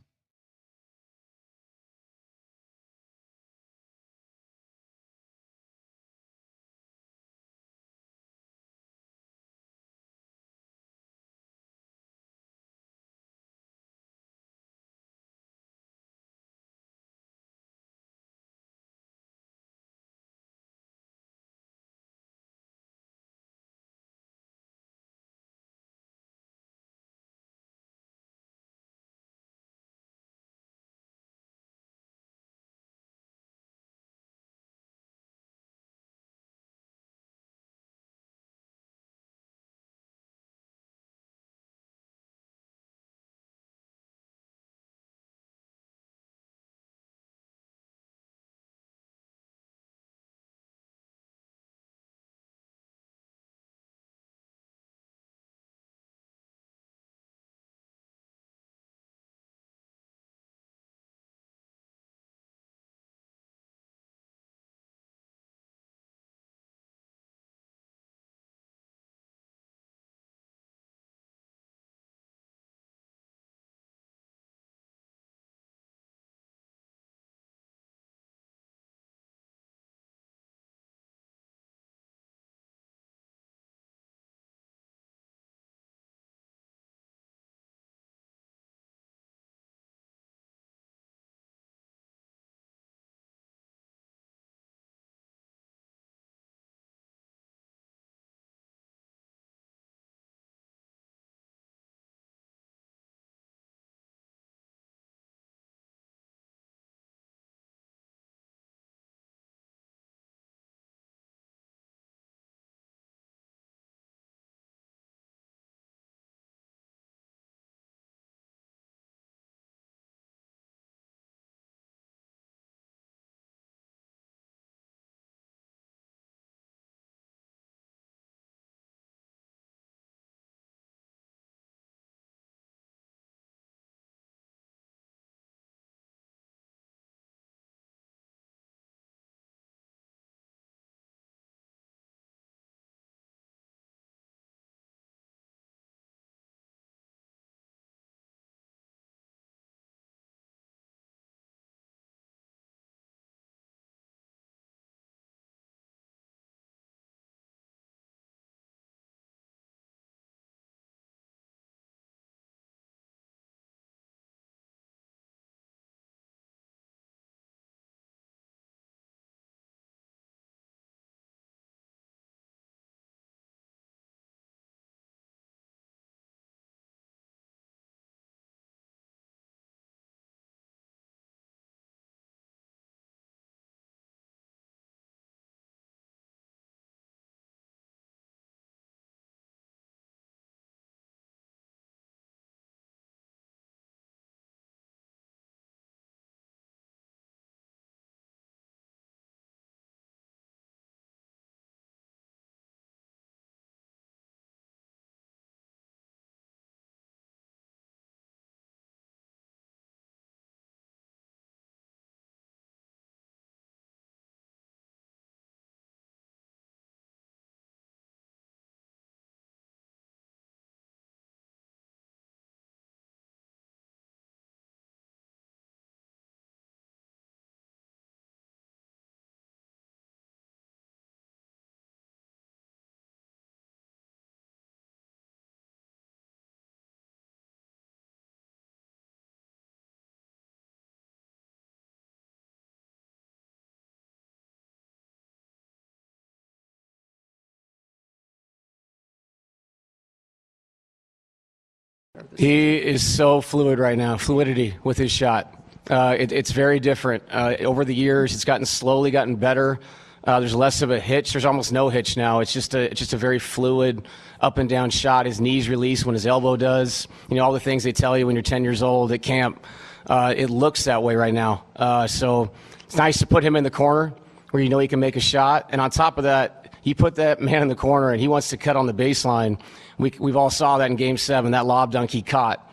He is so fluid right now, fluidity with his shot. It's very different. Over the years, it's slowly gotten better. There's less of a hitch. There's almost no hitch now. It's just a very fluid up and down shot. His knees release when his elbow does. All the things they tell you when you're 10 years old at camp. It looks that way right now. So it's nice to put him in the corner where he can make a shot. And on top of that, you put that man in the corner and he wants to cut on the baseline. We've all saw that in Game 7, that lob dunk he caught.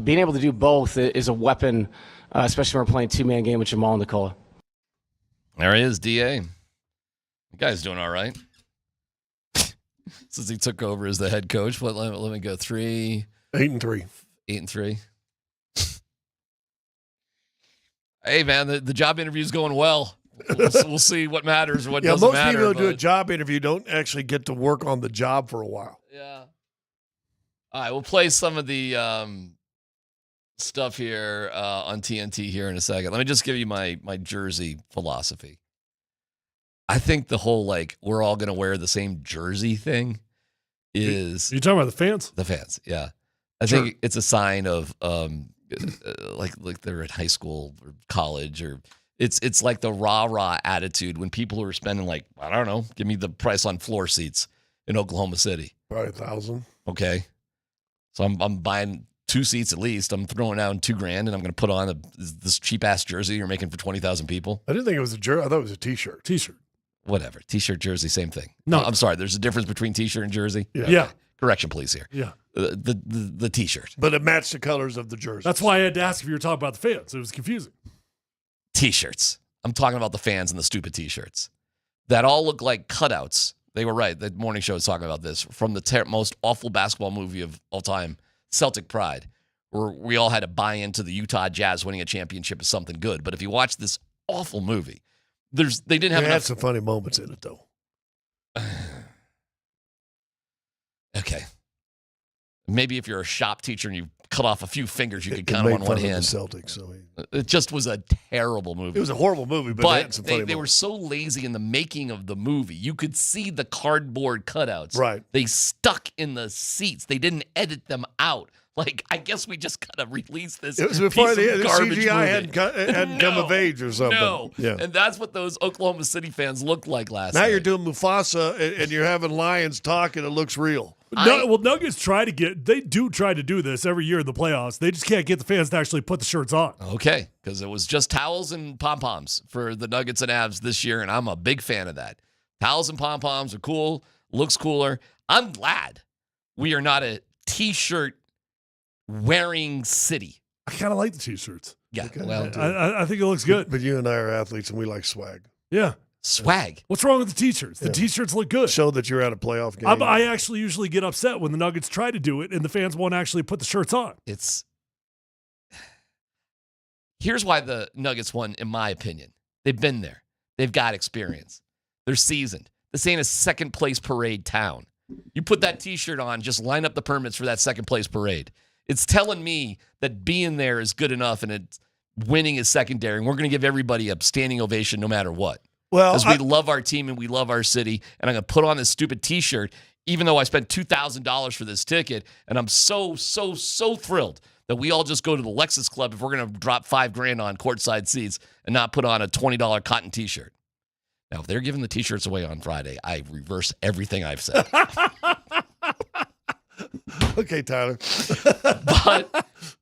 Being able to do both is a weapon, especially when we're playing two-man game with Jamal and Nicola. There he is, DA. The guy's doing all right. Since he took over as the head coach. Let me go 3. 8-3. 8-3. Hey, man, the job interview's going well. We'll see what matters and what doesn't matter. Most people who do a job interview don't actually get to work on the job for a while. Yeah. All right, we'll play some of the stuff here on TNT here in a second. Let me just give you my jersey philosophy. I think the whole, we're all going to wear the same jersey thing is... You're talking about the fans? The fans, yeah. I think it's a sign of, like they're at high school or college, or it's like the rah-rah attitude when people are spending, I don't know, give me the price on floor seats in Oklahoma City. Probably $1,000. Okay. So I'm buying 2 seats at least. I'm throwing down $2,000, and I'm going to put on this cheap-ass jersey you're making for 20,000 people. I didn't think it was a jersey. I thought it was a T-shirt. T-shirt. Whatever. T-shirt, jersey, same thing. No. I'm sorry. There's a difference between T-shirt and jersey. Yeah. Yeah. Correction, please, here. Yeah. The T-shirt. But it matched the colors of the jersey. That's why I had to ask if you were talking about the fans. It was confusing. T-shirts. I'm talking about the fans and the stupid T-shirts that all look like cutouts. They were right. The morning show was talking about this from the most awful basketball movie of all time, Celtic Pride, where we all had to buy into the Utah Jazz winning a championship as something good. But if you watch this awful movie, they didn't have It enough. had some funny moments in it, though. Okay. Maybe if you're a shop teacher and you cut off a few fingers, you could count them on one hand. The Celtics, so it just was a terrible movie. It was a horrible movie, but it had some funny they were so lazy in the making of the movie. You could see the cardboard cutouts. Right. They stuck in the seats. They didn't edit them out. I guess we just gotta release this. It was before piece the of garbage CGI movie. hadn't come of age or something. No. Yeah. And that's what those Oklahoma City fans looked like last Now night. you're doing Mufasa and you're having lions talking. It looks real. Nuggets try to do this every year in the playoffs. They just can't get the fans to actually put the shirts on. Okay, because it was just towels and pom-poms for the Nuggets and Avs this year, and I'm a big fan of that. Towels and pom-poms are cool, looks cooler. I'm glad we are not a T-shirt wearing city. I kind of like the T-shirts. Yeah, Okay. well, I think it looks good. But you and I are athletes, and we like swag. Yeah. Swag. What's wrong with the T-shirts? The T-shirts look good. Show that you're at a playoff game. I actually usually get upset when the Nuggets try to do it and the fans won't actually put the shirts on. Here's why the Nuggets won, in my opinion. They've been there. They've got experience. They're seasoned. This ain't a second-place parade town. You put that T-shirt on, just line up the permits for that second-place parade. It's telling me that being there is good enough and winning is secondary, and we're going to give everybody a standing ovation no matter what. Well, because we love our team and we love our city, and I'm going to put on this stupid T-shirt, even though I spent $2,000 for this ticket, and I'm so thrilled that we all just go to the Lexus Club if we're going to drop $5,000 on courtside seats and not put on a $20 cotton T-shirt. Now, if they're giving the T-shirts away on Friday, I reverse everything I've said. Okay, Tyler.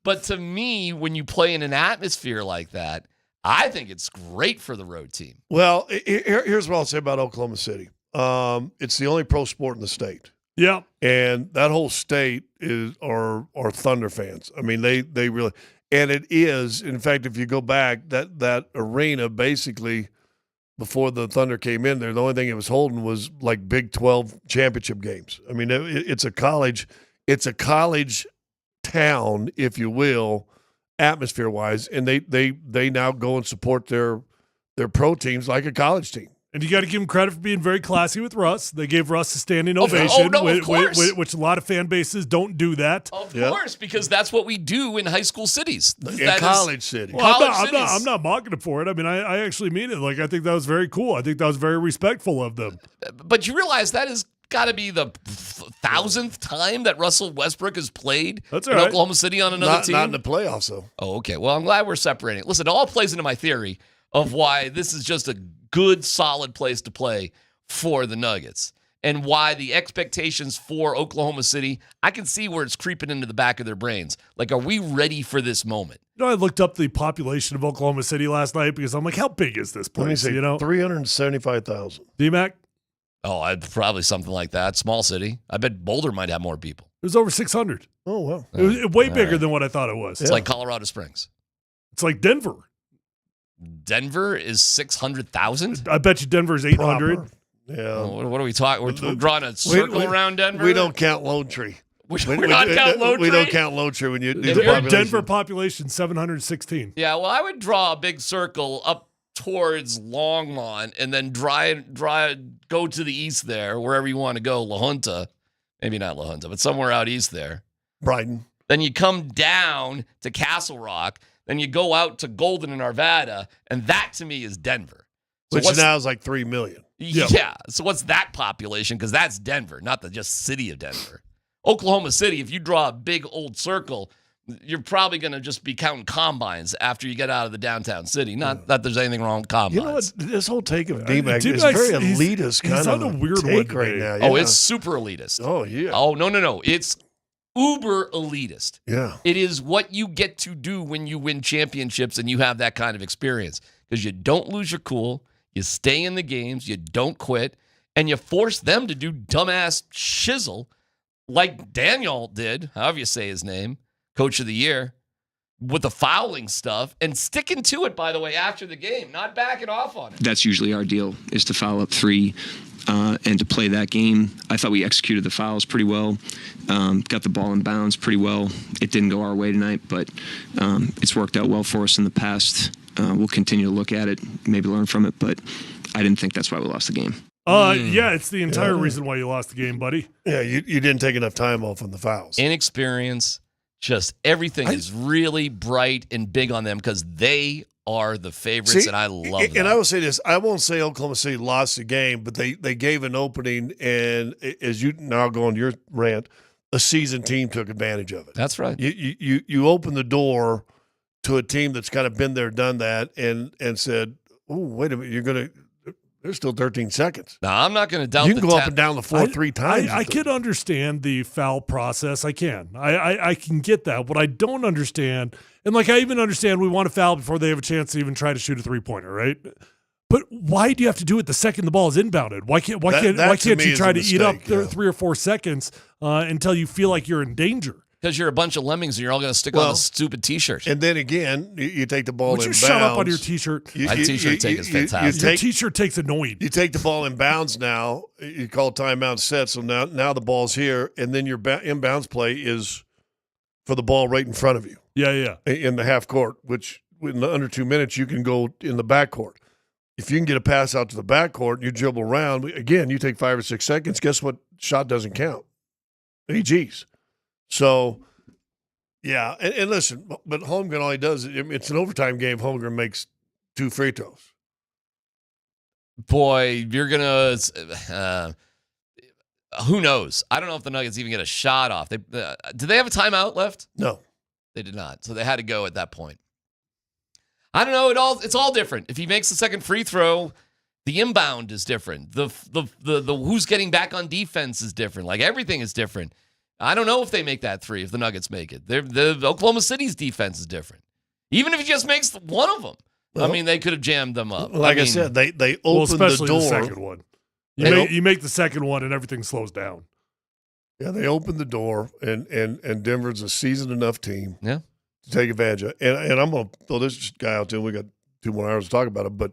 but to me, when you play in an atmosphere like that, I think it's great for the road team. Well, here's what I'll say about Oklahoma City. It's the only pro sport in the state. Yeah. And that whole state are Thunder fans. I mean, they really – and it is, in fact, if you go back, that arena basically before the Thunder came in there, the only thing it was holding was like Big 12 championship games. I mean, it's a college town, if you will, atmosphere-wise, and they now go and support their pro teams like a college team. And you got to give them credit for being very classy with Russ. They gave Russ a standing ovation, which a lot of fan bases don't do that. Of course, because that's what we do in high school cities. In college cities. Well, I'm not mocking them for it. I mean, I actually mean it. I think that was very cool. I think that was very respectful of them. But you realize that is got to be the 1,000th time that Russell Westbrook has played That's in all right. Oklahoma City on another team. Not in the playoffs, though. Oh, okay. Well, I'm glad we're separating. Listen, it all plays into my theory of why this is just a good, solid place to play for the Nuggets. And why the expectations for Oklahoma City, I can see where it's creeping into the back of their brains. Like, are we ready for this moment? I looked up the population of Oklahoma City last night because I'm like, how big is this Let me place? see, 375,000. DMac? Oh, probably something like that. Small city. I bet Boulder might have more people. It was over 600. Oh, wow. It was way bigger right. than what I thought it was. It's like Colorado Springs. It's like Denver. Denver is 600,000? I bet you Denver's 800. Yeah. What are we talking? We're drawing a circle around Denver? We don't count Lone Tree. We're not counting Lone We Tree? don't count Lone Tree when you do the Denver, population. Denver population 716. Yeah, well, I would draw a big circle up towards Longmont and then go to the east there, wherever you want to go, La Junta. Maybe not La Junta, but somewhere out east there. Brighton. Then you come down to Castle Rock. Then you go out to Golden and Arvada. And that, to me, is Denver. So Which now is like 3 million. Yeah. So what's that population? Because that's Denver, not the just city of Denver. Oklahoma City, if you draw a big old circle, you're probably going to just be counting combines after you get out of the downtown city. Not that there's anything wrong with combines. You know what? This whole take of DMac is DMac's- very he's- elitist he's kind on of a weird take one right today. now. Oh, Yeah. it's super elitist. Oh, yeah. Oh, no. It's uber elitist. Yeah. It is what you get to do when you win championships and you have that kind of experience. Because you don't lose your cool, you stay in the games, you don't quit, and you force them to do dumbass shizzle like Daniel did, however you say his name, Coach of the Year, with the fouling stuff and sticking to it, by the way, after the game, not backing off on it. That's usually our deal, is to foul up 3 and to play that game. I thought we executed the fouls pretty well, got the ball in bounds pretty well. It didn't go our way tonight, but it's worked out well for us in the past. We'll continue to look at it, maybe learn from it, but I didn't think that's why we lost the game. Yeah, it's the entire reason why you lost the game, buddy. Yeah, you didn't take enough time off on the fouls. Inexperience, just everything is really bright and big on them because they are the favorites, and I love that. And I will say this, I won't say Oklahoma City lost the game, but they gave an opening, and as you now go on your rant, a seasoned team took advantage of it. That's right. You open the door to a team that's kind of been there, done that, and said, oh, wait a minute, there's still 13 seconds. Now, I'm not going to doubt you can go up and down the floor 3 times. I can understand the foul process. I can. I can get that. What I don't understand, and like I even understand we want to foul before they have a chance to even try to shoot a 3-pointer, right? But why do you have to do it the second the ball is inbounded? Why can't you try to eat up 3 or 4 seconds until you feel like you're in danger? Because you're a bunch of lemmings and you're all going to stick on a stupid T-shirt. And then again, you take the ball Would in you bounds. shut up on your T-shirt? My T-shirt take is fantastic. Your T-shirt takes annoying. You take the ball in bounds now. You call timeout set. So now the ball's here, and then your inbounds play is for the ball right in front of you. Yeah. In the half court, which in under 2 minutes you can go in the back court. If you can get a pass out to the back court, you dribble around. Again, you take 5 or 6 seconds. Guess what? Shot doesn't count. AGs. So. Yeah, and listen, but Holmgren, all he does, it's an overtime game. Holmgren makes 2 free throws. Boy, you're going to who knows? I don't know if the Nuggets even get a shot off. Did they have a timeout left? No. They did not, so they had to go at that point. I don't know. It's all different. If he makes the second free throw, the inbound is different. The who's getting back on defense is different. Like, everything is different. I don't know if they make that 3, if the Nuggets make it. The Oklahoma City's defense is different. Even if he just makes one of them. Well, I mean, they could have jammed them up. I said, they opened the door. The second one. You make the second one and everything slows down. Yeah, they opened the door, and Denver's a seasoned enough team to take advantage of. And I'm going to throw this guy out there. We got 2 more hours to talk about it. But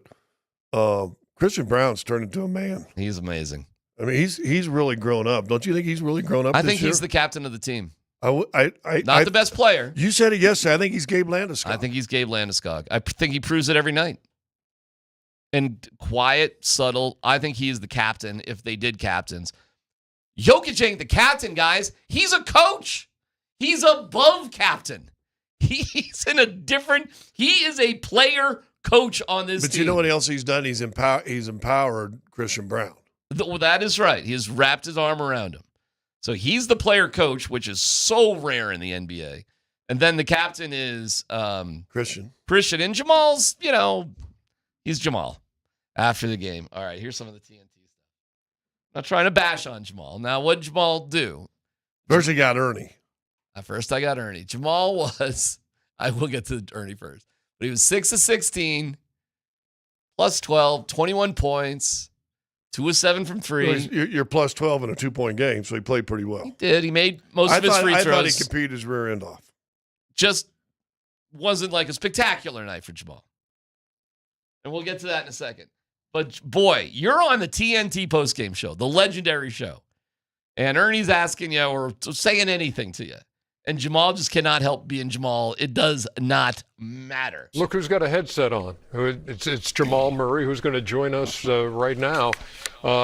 Christian Brown's turned into a man. He's amazing. I mean, he's really grown up. Don't you think he's really grown up? I think he's the captain of the team. Not the best player. You said it yesterday. I think he's Gabe Landeskog. I think he's Gabe Landeskog. I think he proves it every night. And quiet, subtle. I think he is the captain if they did captains. Jokic ain't the captain, guys. He's a coach. He's above captain. He's in a different. He is a player coach on this team. But you know what else he's done? He's empowered Christian Brown. Well, that is right. He has wrapped his arm around him. So he's the player coach, which is so rare in the NBA. And then the captain is Christian. And Jamal's, he's Jamal after the game. All right, here's some of the TNT stuff. Not trying to bash on Jamal. Now, what did Jamal do? First, he got Ernie. At first, I got Ernie. Jamal was, I will get to Ernie first, but he was 6 of 16, plus 12, 21 points, 2 of 7 from 3. Well, you're plus 12 in a 2-point game, so he played pretty well. He did. He made most of his free throws. I thought he competed his rear end off. Just wasn't like a spectacular night for Jamal. And we'll get to that in a second. But, boy, you're on the TNT postgame show, the legendary show. And Ernie's asking you or saying anything to you. And Jamal just cannot help being Jamal. It does not matter. Look who's got a headset on. It's Jamal Murray, who's going to join us right now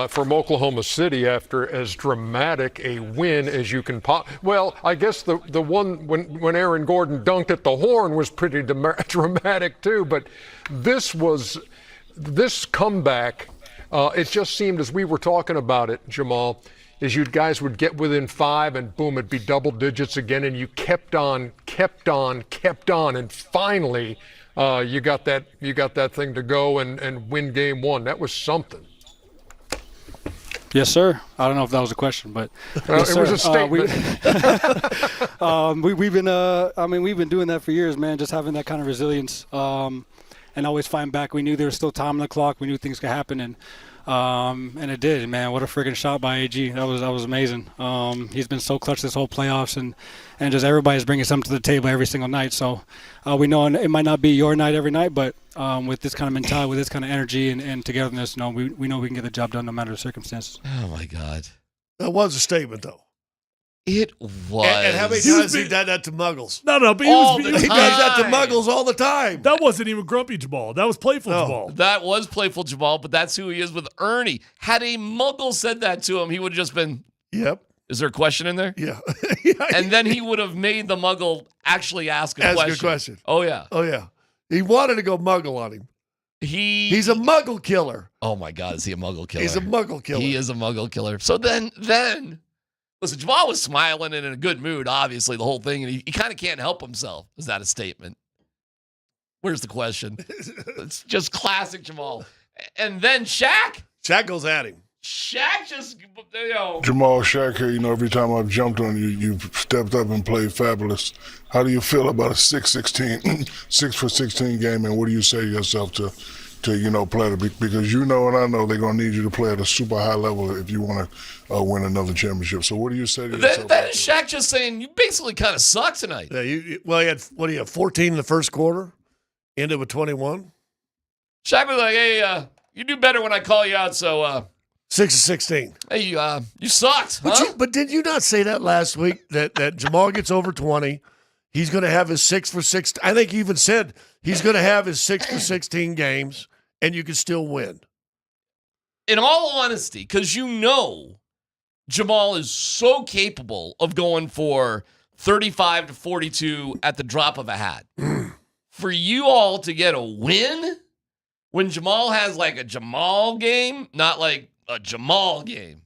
from Oklahoma City after as dramatic a win as you can Well, I guess the one when Aaron Gordon dunked at the horn was pretty dramatic too. But this comeback, it just seemed as we were talking about it, Jamal, is you guys would get within 5 and boom, it'd be double digits again, and you kept on, and finally you got that thing to go and win game 1. That was something. Yes, sir. I don't know if that was a question, but yes, it was a statement. We've been doing that for years, man. Just having that kind of resilience and always fighting back. We knew there was still time on the clock. We knew things could happen, and it did, man. What a freaking shot by AG. That was amazing. He's been so clutch this whole playoffs, and just everybody's bringing something to the table every single night. So we know it might not be your night every night, but with this kind of mentality, with this kind of energy and togetherness, we know we can get the job done no matter the circumstances. Oh, my God. That was a statement, though. It was. And how many times has he done that to Muggles? No, but he does that to Muggles all the time. That wasn't even grumpy Jamal. That was playful Jamal. That was playful Jamal, but that's who he is with Ernie. Had a Muggle said that to him, he would have just been, yep. Is there a question in there? Yeah. And then he would have made the Muggle actually ask a question. Oh, yeah. Oh, yeah. He wanted to go Muggle on him. He's a Muggle killer. Oh, my God, is he a Muggle killer? He's a Muggle killer. He is a Muggle killer. So then... Listen, Jamal was smiling and in a good mood, obviously, the whole thing, and he kind of can't help himself. Is that a statement? Where's the question? It's just classic Jamal. And then Shaq goes at him. Shaq just, Jamal, Shaq here, every time I've jumped on you, you've stepped up and played fabulous. How do you feel about a 6 for 16 game, and what do you say to yourself to play it? Because and I know they're going to need you to play at a super high level if you want to win another championship. So what do you say to yourself? That is Shaq just saying, you basically kind of suck tonight. Yeah, he had 14 in the first quarter, ended with 21. Shaq was like, hey, you do better when I call you out, so... 6 of 16. Hey, you sucked, huh? But did you not say that last week, that Jamal gets over 20, he's going to have his 6 for 16? I think he even said he's going to have his 6 for 16 games, and you can still win. In all honesty, because Jamal is so capable of going for 35 to 42 at the drop of a hat. For you all to get a win when Jamal has like a Jamal game, not like a Jamal game.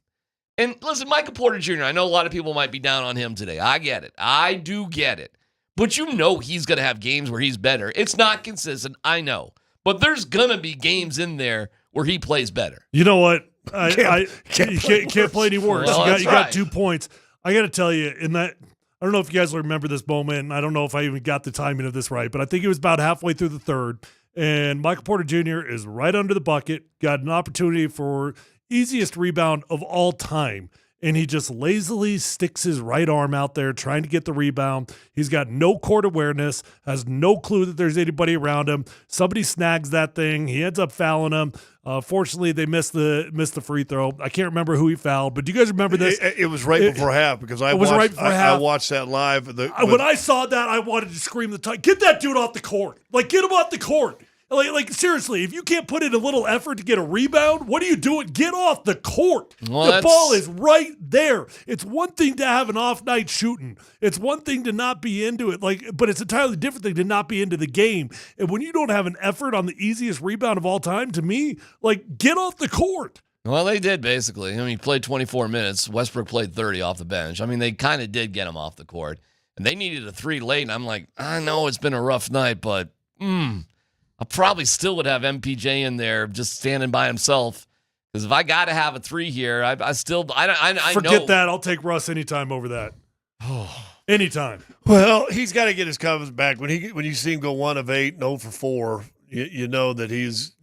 And listen, Michael Porter Jr., I know a lot of people might be down on him today. I get it. I do get it. But he's going to have games where he's better. It's not consistent, I know. But there's going to be games in there where he plays better. You know what? You can't play any worse. Well, you got 2 points. I got to tell you, in that, I don't know if you guys remember this moment, and I don't know if I even got the timing of this right, but I think it was about halfway through the third, and Michael Porter Jr. is right under the bucket, got an opportunity for easiest rebound of all time, and he just lazily sticks his right arm out there trying to get the rebound. He's got no court awareness, has no clue that there's anybody around him. Somebody snags that thing. He ends up fouling him. Fortunately, they missed the free throw. I can't remember who he fouled, but do you guys remember this? It was right before half because I watched that live. When I saw that, I wanted to scream get that dude off the court. Get him off the court. Seriously, if you can't put in a little effort to get a rebound, what are you doing? Get off the court. The ball is right there. It's one thing to have an off night shooting. It's one thing to not be into it, but it's an entirely different thing to not be into the game. And when you don't have an effort on the easiest rebound of all time, to me, get off the court. Well, they did, basically. I mean, he played 24 minutes. Westbrook played 30 off the bench. I mean, they kind of did get him off the court. And they needed a 3 late, and I'm like, I know it's been a rough night, but I probably still would have MPJ in there just standing by himself. Because if I got to have a 3 here, I Forget that. I'll take Russ anytime over that. Anytime. Well, he's got to get his confidence back. When you see him go 1 of 8, 0 for 4, you know that he's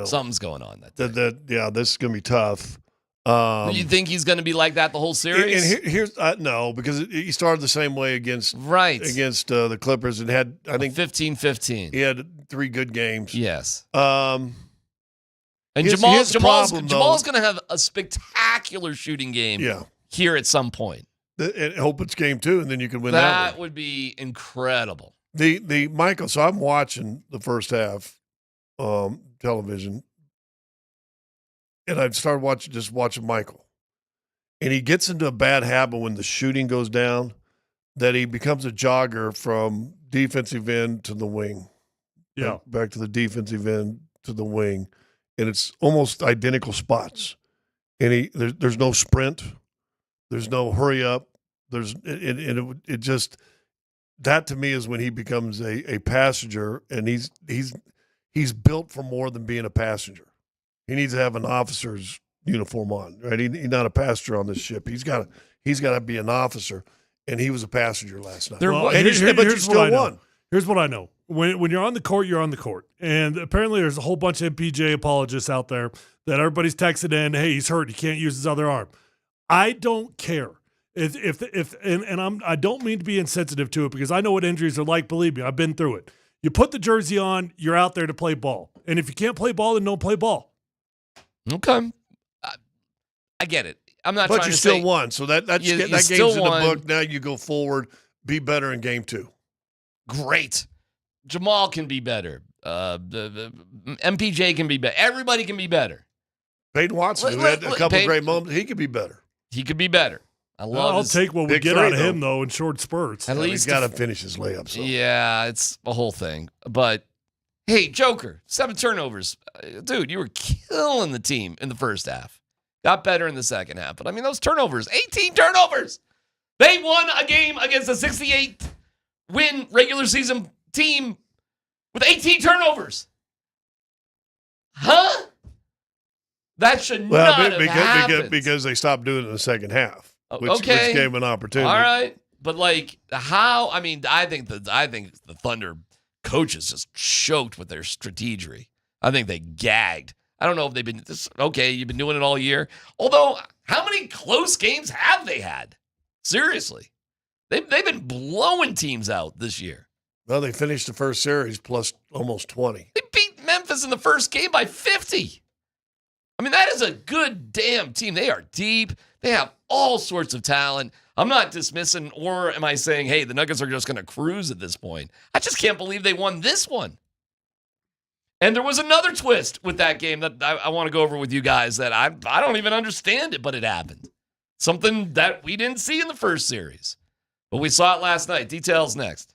something's going on. This is going to be tough. You think he's going to be like that the whole series? And here's no, because he started the same way against the Clippers and had, I think, 15-15. He had 3 good games. Yes. And Jamal's going to have a spectacular shooting game here at some point. And hope it's game 2, and then you can win that one. That would be incredible. The Michael, so I'm watching the first half television, and I've started watching Michael. And he gets into a bad habit when the shooting goes down that he becomes a jogger from defensive end to the wing. Yeah. Back to the defensive end to the wing. And it's almost identical spots. And there's no sprint. There's no hurry up. It just, that to me is when he becomes a passenger, and he's built for more than being a passenger. He needs to have an officer's uniform on, right? He's not a passenger on this ship. He's got to be an officer, and he was a passenger last night. But you still won. Here's what I know. When you're on the court, you're on the court. And apparently there's a whole bunch of MPJ apologists out there that everybody's texted in, hey, he's hurt. He can't use his other arm. I don't care. I don't mean to be insensitive to it because I know what injuries are like. Believe me, I've been through it. You put the jersey on, you're out there to play ball. And if you can't play ball, then don't play ball. Okay. I get it. I'm not but trying you to still say, won. So that game's in the book. Now you go forward, be better in game 2. Great. Jamal can be better. The MPJ can be better. Everybody can be better. Peyton Watson, who had a couple great moments, he could be better. He could be better. I'll take what we get out of him, though, in short spurts. At least he's got to finish his layups. So. Yeah, it's a whole thing. But, hey, Joker, 7 turnovers. Dude, you were killing the team in the first half. Got better in the second half. But, I mean, those turnovers, 18 turnovers. They won a game against a 68-win regular season team with 18 turnovers. Huh? That should not have happened. Because they stopped doing it in the second half. Which gave an opportunity. All right. But like how, I mean, I think the Thunder coaches just choked with their strategy. I think they gagged. I don't know if they've been you've been doing it all year. Although, how many close games have they had? Seriously. They've been blowing teams out this year. Well, they finished the first series plus almost 20. They beat Memphis in the first game by 50. I mean, that is a good damn team. They are deep. They have all sorts of talent. I'm not dismissing, or am I saying, hey, the Nuggets are just going to cruise at this point? I just can't believe they won this one. And there was another twist with that game that I want to go over with you guys that I don't even understand it, but it happened. Something that we didn't see in the first series. But we saw it last night. Details next.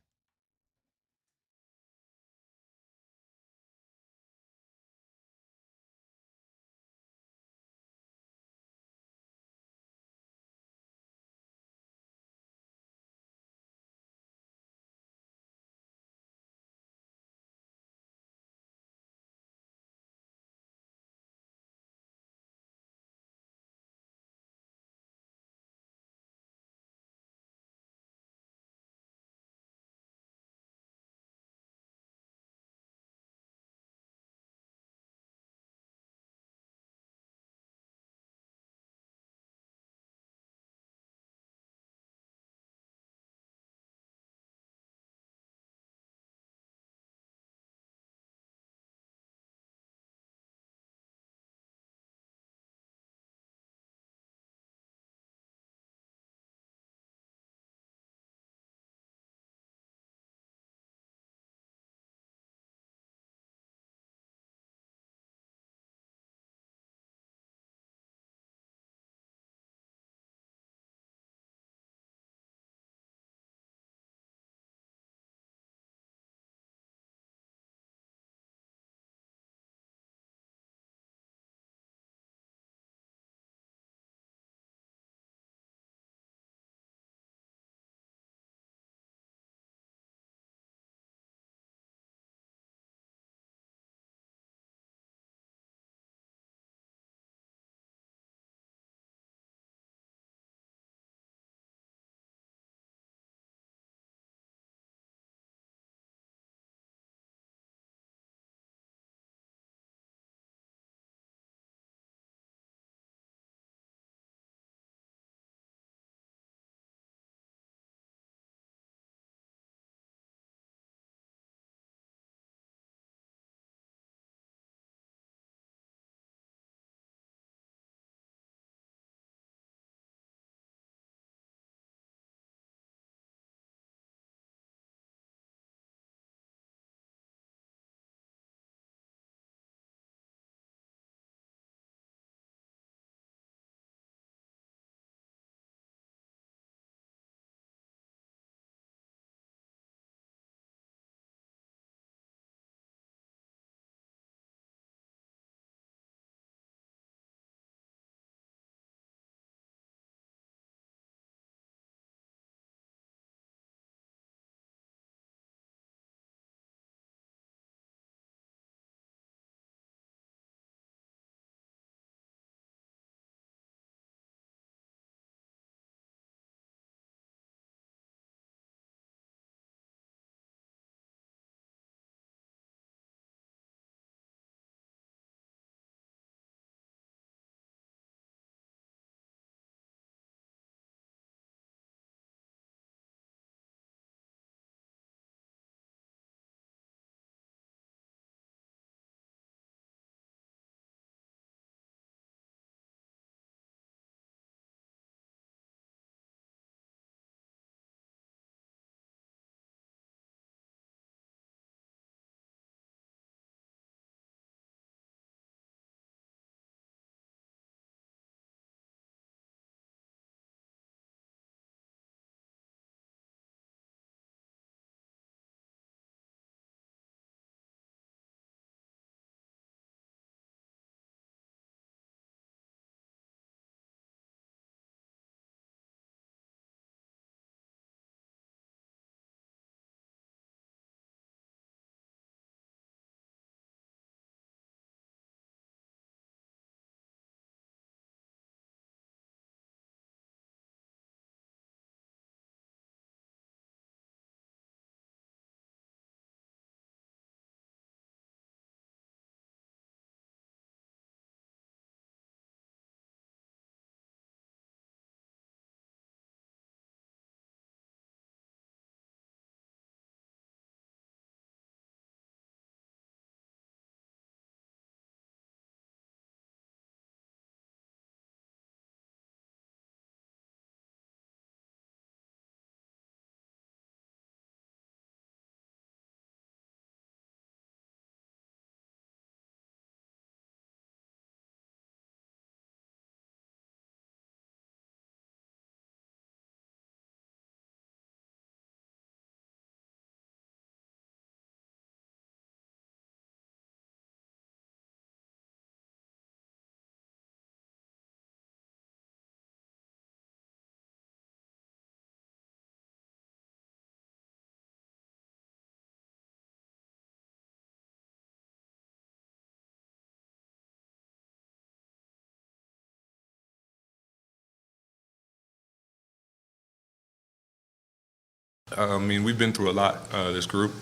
I mean, we've been through a lot, this group,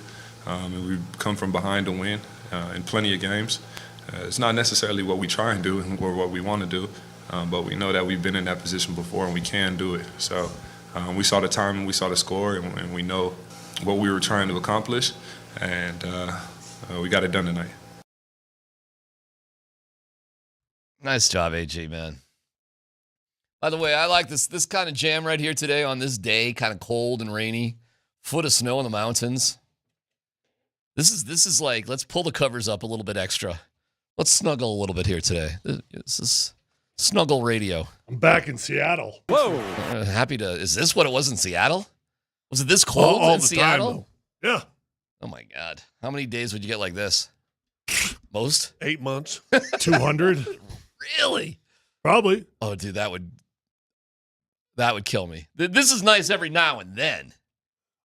and we've come from behind to win in plenty of games. It's not necessarily what we try and do or what we want to do, but we know that we've been in that position before and we can do it. So we saw the time and we saw the score, and we know what we were trying to accomplish, and we got it done tonight. Nice job, AG, man. By the way, I like this kind of jam right here today on this day, kind of cold and rainy. Foot of snow in the mountains. This is like, let's pull the covers up a little bit extra. Let's snuggle a little bit here today. This is Snuggle Radio. I'm back in Seattle. Whoa. Is this what it was in Seattle? Was it this cold all in the Seattle? time, though. Yeah. Oh, my God. How many days would you get like this? Most? 8 months. 200. Really? Probably. Oh, dude, that would kill me. This is nice every now and then.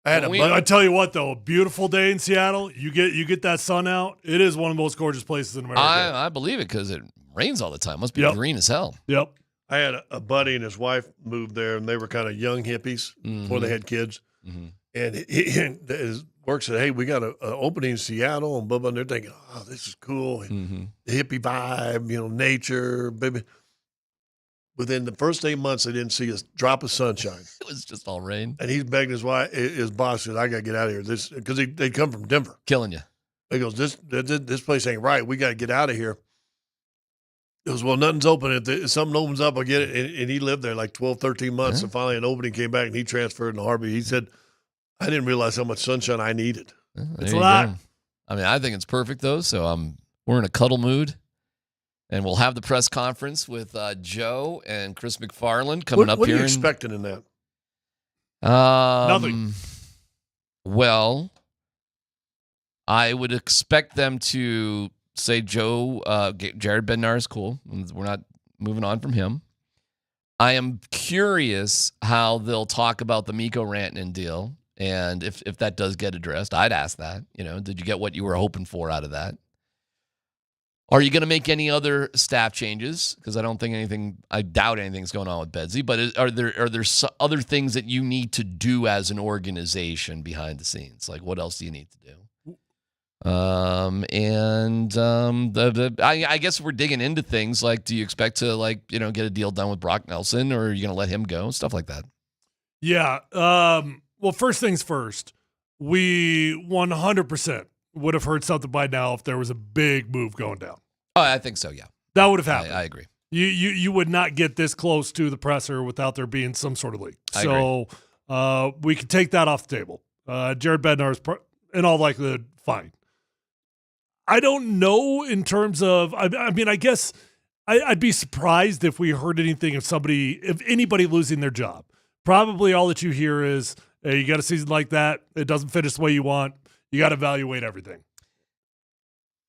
I tell you what, though, a beautiful day in Seattle. You get that sun out. It is one of the most gorgeous places in America. I believe it because it rains all the time. Must be green as hell. Yep. I had a buddy and his wife moved there, and they were kind of young hippies before they had kids. Mm-hmm. And his work said, "Hey, we got an opening in Seattle," and blah, blah, and they're thinking, "Oh, this is cool." And the hippie vibe, nature, baby. Within the first 8 months, they didn't see a drop of sunshine. It was just all rain. And he's begging his boss said, "I got to get out of here." Because they come from Denver. Killing you. He goes, this place ain't right. We got to get out of here. He goes, "Well, nothing's open. If something opens up, I'll get it." And he lived there like 12, 13 months. And finally an opening came back, and he transferred in Harvey. He said, "I didn't realize how much sunshine I needed." It's a lot. I mean, I think it's perfect, though. So we're in a cuddle mood. And we'll have the press conference with Joe and Chris MacFarland coming up here. What are you expecting in that? Nothing. Well, I would expect them to say Jared Bednar is cool. We're not moving on from him. I am curious how they'll talk about the Mikko Rantanen deal. And if that does get addressed, I'd ask that. Did you get what you were hoping for out of that? Are you going to make any other staff changes? Because I doubt anything's going on with Bedsy. But are there other things that you need to do as an organization behind the scenes? Like, what else do you need to do? I guess we're digging into things like, do you expect to get a deal done with Brock Nelson, or are you going to let him go? Stuff like that. Yeah. Well, first things first, we 100% would have heard something by now if there was a big move going down. Oh, I think so, yeah. That would have happened. I agree. You would not get this close to the presser without there being some sort of leak. So we can take that off the table. Jared Bednar is, in all likelihood, fine. I don't know in terms of, I mean, I guess I'd be surprised if we heard anything of anybody losing their job. Probably all that you hear is, hey, you got a season like that, it doesn't finish the way you want, you got to evaluate everything.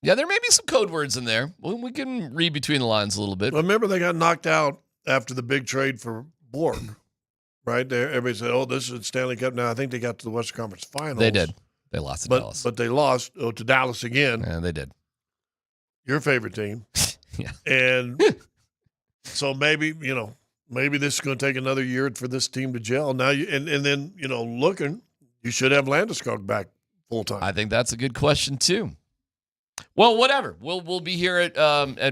Yeah, there may be some code words in there. We can read between the lines a little bit. Well, remember they got knocked out after the big trade for Borg, right? There, everybody said, "Oh, this is Stanley Cup." Now I think they got to the Western Conference Finals. They did. They lost to Dallas. But they lost to Dallas again. Yeah, they did. Your favorite team. Yeah. And so maybe this is going to take another year for this team to gel. Now and then looking, you should have Landeskog back full time. I think that's a good question too. Well, whatever. We'll be here at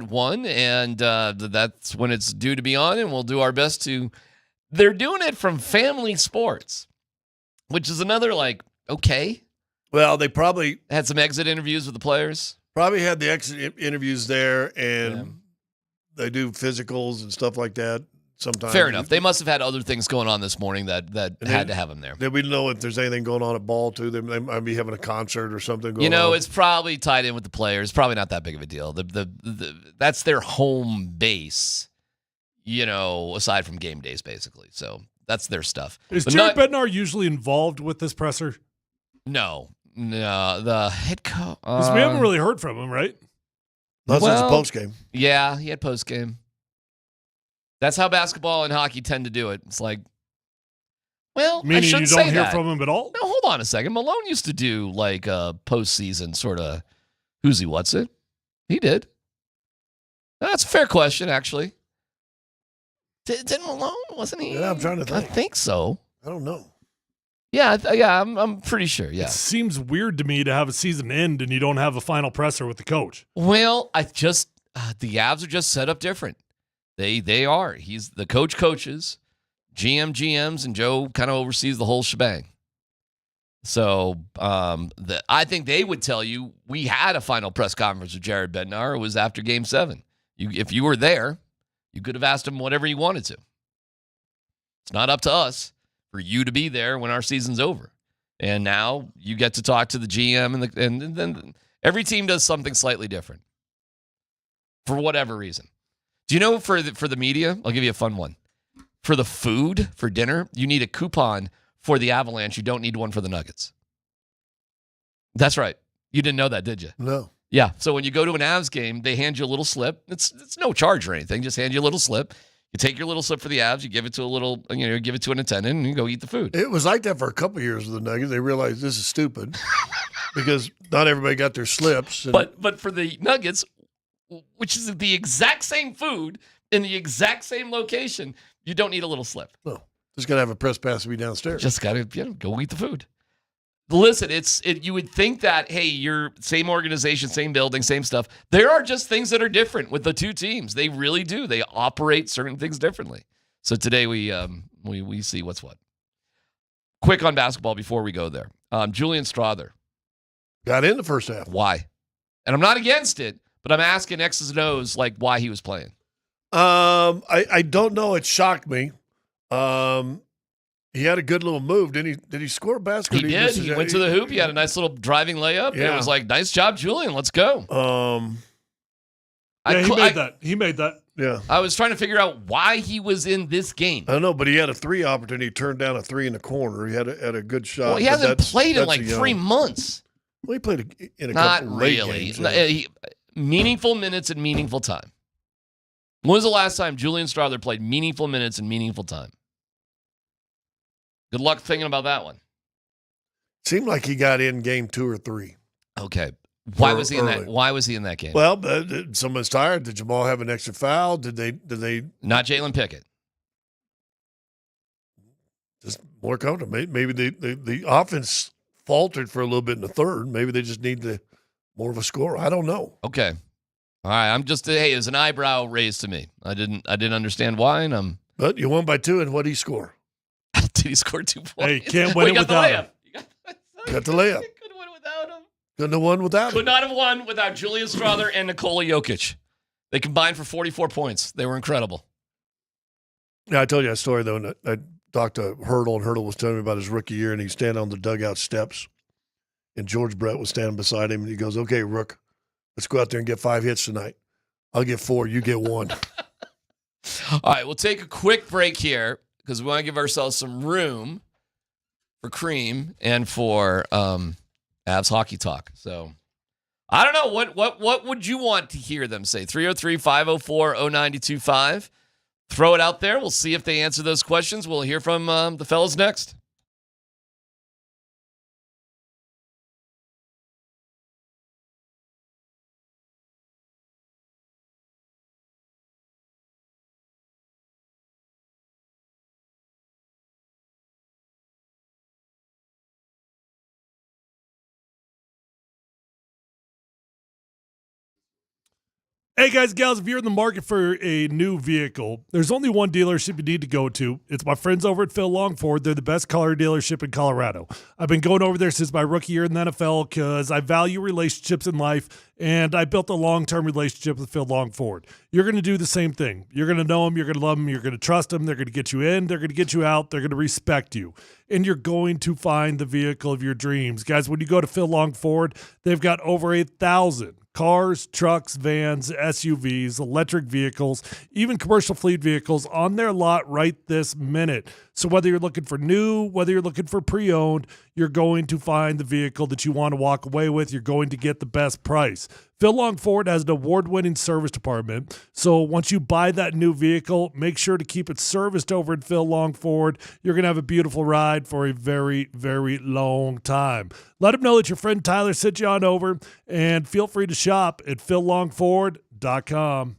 1, and that's when it's due to be on, and we'll do our best to. They're doing it from Family Sports, which is another okay. Well, they probably had some exit interviews with the players. Probably had the exit interviews there, and they do physicals and stuff like that sometimes. Fair enough. They must have had other things going on this morning that had to have them there. Did we know if there's anything going on at Ball, too? They might be having a concert or something going on. It's probably tied in with the players. Probably not that big of a deal. That's their home base, aside from game days, basically. So that's their stuff. Is Jared Bednar usually involved with this presser? No, the head coach. Because we haven't really heard from him, right? Not since postgame. Yeah, he had postgame. That's how basketball and hockey tend to do it. It's like, well, meaning I shouldn't you don't say hear that. from him at all? No, hold on a second. Malone used to do a postseason sort of who's he, what's it? He did. That's a fair question, actually. Didn't Malone? Wasn't he? Yeah, I'm trying to think. I think so. I don't know. Yeah, I'm pretty sure. Yeah. It seems weird to me to have a season end and you don't have a final presser with the coach. Well, the Avs are just set up different. They are. He's the coach coaches, GMs, and Joe kind of oversees the whole shebang. So I think they would tell you we had a final press conference with Jared Bednar. It was after Game 7. If you were there, you could have asked him whatever you wanted to. It's not up to us for you to be there when our season's over. And now you get to talk to the GM, and then every team does something slightly different for whatever reason. Do you know for the media, I'll give you a fun one. For the food, for dinner, you need a coupon for the Avalanche. You don't need one for the Nuggets. That's right. You didn't know that, did you? No. Yeah. So when you go to an Avs game, they hand you a little slip. It's no charge or anything. Just hand you a little slip. You take your little slip for the Avs, you give it to give it to an attendant, and you go eat the food. It was like that for a couple of years with the Nuggets. They realized this is stupid because not everybody got their slips. But for the Nuggets, which is the exact same food in the exact same location, you don't need a little slip. No, just got to have a press pass to be downstairs. Just got to go eat the food. Listen, you would think that, hey, you're same organization, same building, same stuff. There are just things that are different with the two teams. They really do. They operate certain things differently. So today we see what's what. Quick on basketball before we go there. Julian Strawther got in the first half. Why? And I'm not against it, but I'm asking X's and O's like why he was playing. I don't know. It shocked me. He had a good little move. Did he score a basket? He did. He went to the hoop. He had a nice little driving layup. Yeah. It was like, nice job, Julian. Let's go. He made that. Yeah. I was trying to figure out why he was in this game. I don't know, but he had a 3 opportunity. He turned down a 3 in the corner. He had a good shot. Well, he hasn't played in like 3 months. Well, he played in a Not couple really. late games. Meaningful minutes and meaningful time. When was the last time Julian Strawther played meaningful minutes and meaningful time? Good luck thinking about that one. Seemed like he got in game 2 or 3. Okay. Why was he in that? Why was he in that game? Well, someone's tired. Did Jamal have an extra foul? Did they? Not Jalen Pickett. Just more comfortable. Maybe the offense faltered for a little bit in the third. Maybe they just need more of a score. I don't know. Okay. All right. I'm just it was an eyebrow raised to me. I didn't understand why, and But you won by 2, and what did he score? Did he score 2 points? Hey, can't win it without him. Got the layup. Couldn't win without him. Couldn't have won without him. Could not have won without Julian Strawther and Nikola Jokic. They combined for 44 points. They were incredible. Yeah, I told you that story, though. And I talked to Hurdle, and Hurdle was telling me about his rookie year, and he's standing on the dugout steps, and George Brett was standing beside him, and he goes, okay, Rook, let's go out there and get 5 hits tonight. I'll get 4, you get 1. All right, we'll take a quick break here because we want to give ourselves some room for Cream and for Avs hockey talk. So I don't know. What would you want to hear them say? 303-504-0925. Throw it out there. We'll see if they answer those questions. We'll hear from the fellas next. Hey guys, gals, if you're in the market for a new vehicle, there's only one dealership you need to go to. It's my friends over at Phil Longford. They're the best car dealership in Colorado. I've been going over there since my rookie year in the NFL because I value relationships in life, and I built a long-term relationship with Phil Longford. You're going to do the same thing. You're going to know them, you're going to love them, you're going to trust them, they're going to get you in, they're going to get you out, they're going to respect you, and you're going to find the vehicle of your dreams. Guys, when you go to Phil Longford, they've got over 8,000 cars, trucks, vans, SUVs, electric vehicles, even commercial fleet vehicles on their lot right this minute. So whether you're looking for new, whether you're looking for pre-owned, you're going to find the vehicle that you want to walk away with. You're going to get the best price. Phil Longford has an award-winning service department. So once you buy that new vehicle, make sure to keep it serviced over at Phil Longford. You're going to have a beautiful ride for a very, very long time. Let him know that your friend Tyler sent you on over, and feel free to shop at phillongford.com.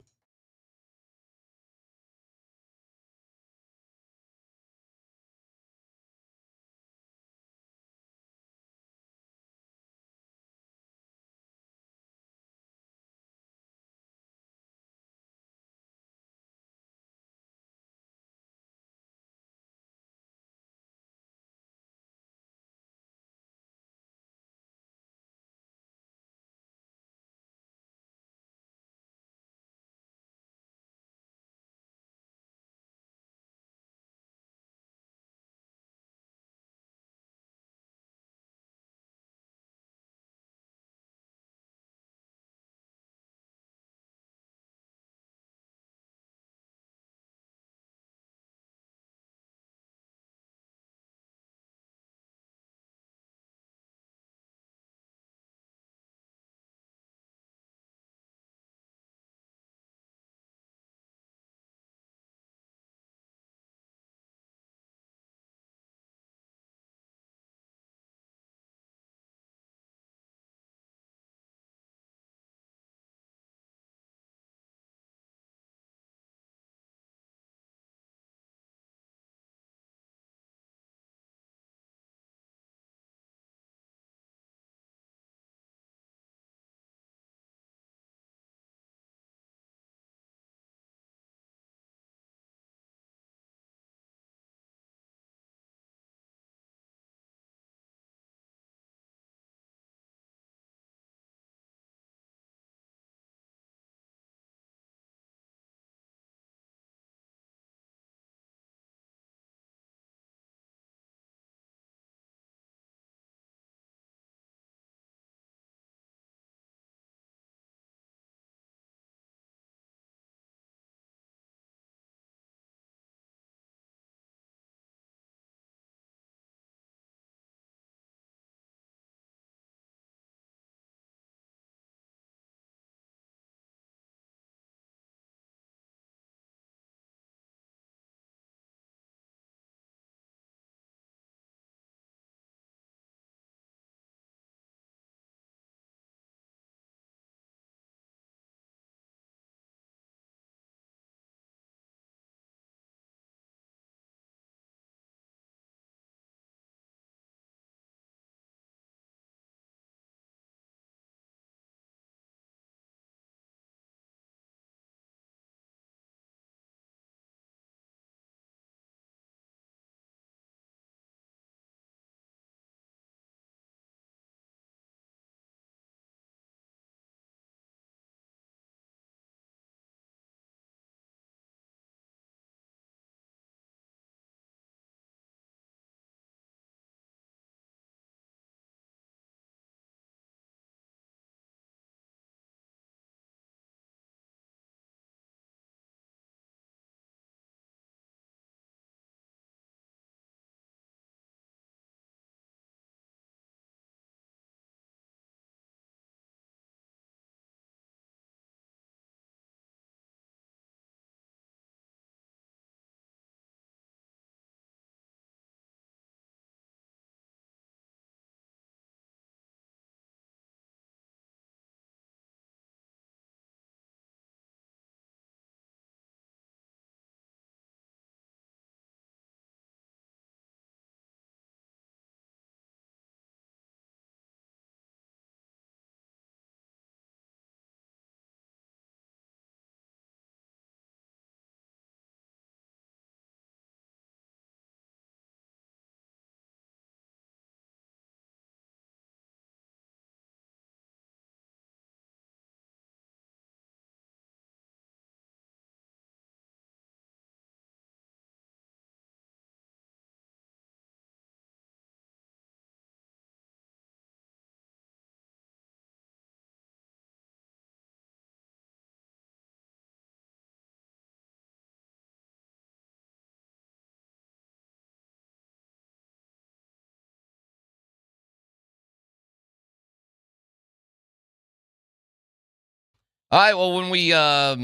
All right, well, when we are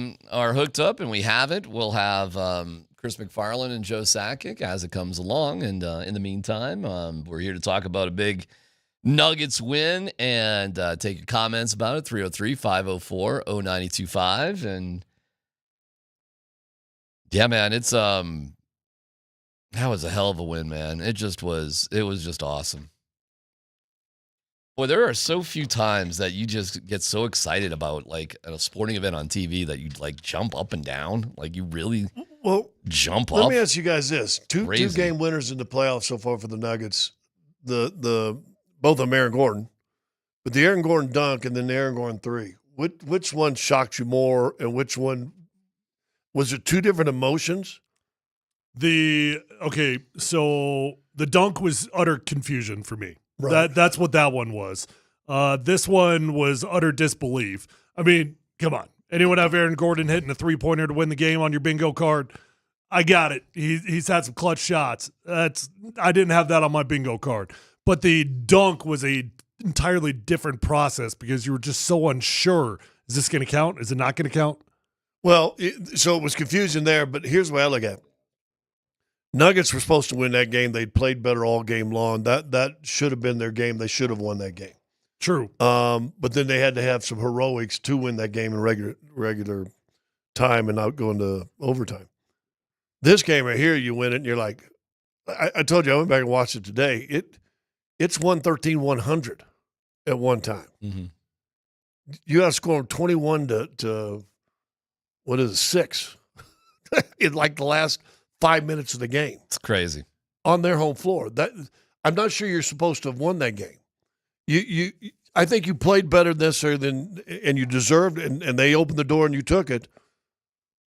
hooked up and we have it, we'll have Chris MacFarland and Joe Sakic as it comes along. And in the meantime, we're here to talk about a big Nuggets win and take your comments about it, 303-504-0925. And yeah, man, it's that was a hell of a win, man. It was just awesome. Boy, there are so few times that you just get so excited about like a sporting event on TV that you like jump up and down. Like you really jump up. Let me ask you guys this: two Crazy. game winners in the playoffs so far for the Nuggets. The both of them Aaron Gordon, but the Aaron Gordon dunk and then the Aaron Gordon three. Which one shocked you more, and which one was it? Two different emotions. So the dunk was utter confusion for me. Right. That's what that one was. This one was utter disbelief. I mean, come on. Anyone have Aaron Gordon hitting a three-pointer to win the game on your bingo card? I got it. He's had some clutch shots. I didn't have that on my bingo card. But the dunk was a entirely different process because you were just so unsure. Is this going to count? Is it not going to count? Well, so it was confusion there, but here's the way I look at it. Nuggets were supposed to win that game. They'd played better all game long. That should have been their game. They should have won that game. True. But then they had to have some heroics to win that game in regular time and not go into overtime. This game right here, you win it, and you're like, I told you, I went back and watched it today. It's 113-100 at one time. Mm-hmm. You got to score 21 to what is it, 6 in like the last 5 minutes of the game. It's crazy. On their home floor. I'm not sure you're supposed to have won that game. I think you played better this year and you deserved it, and they opened the door and you took it.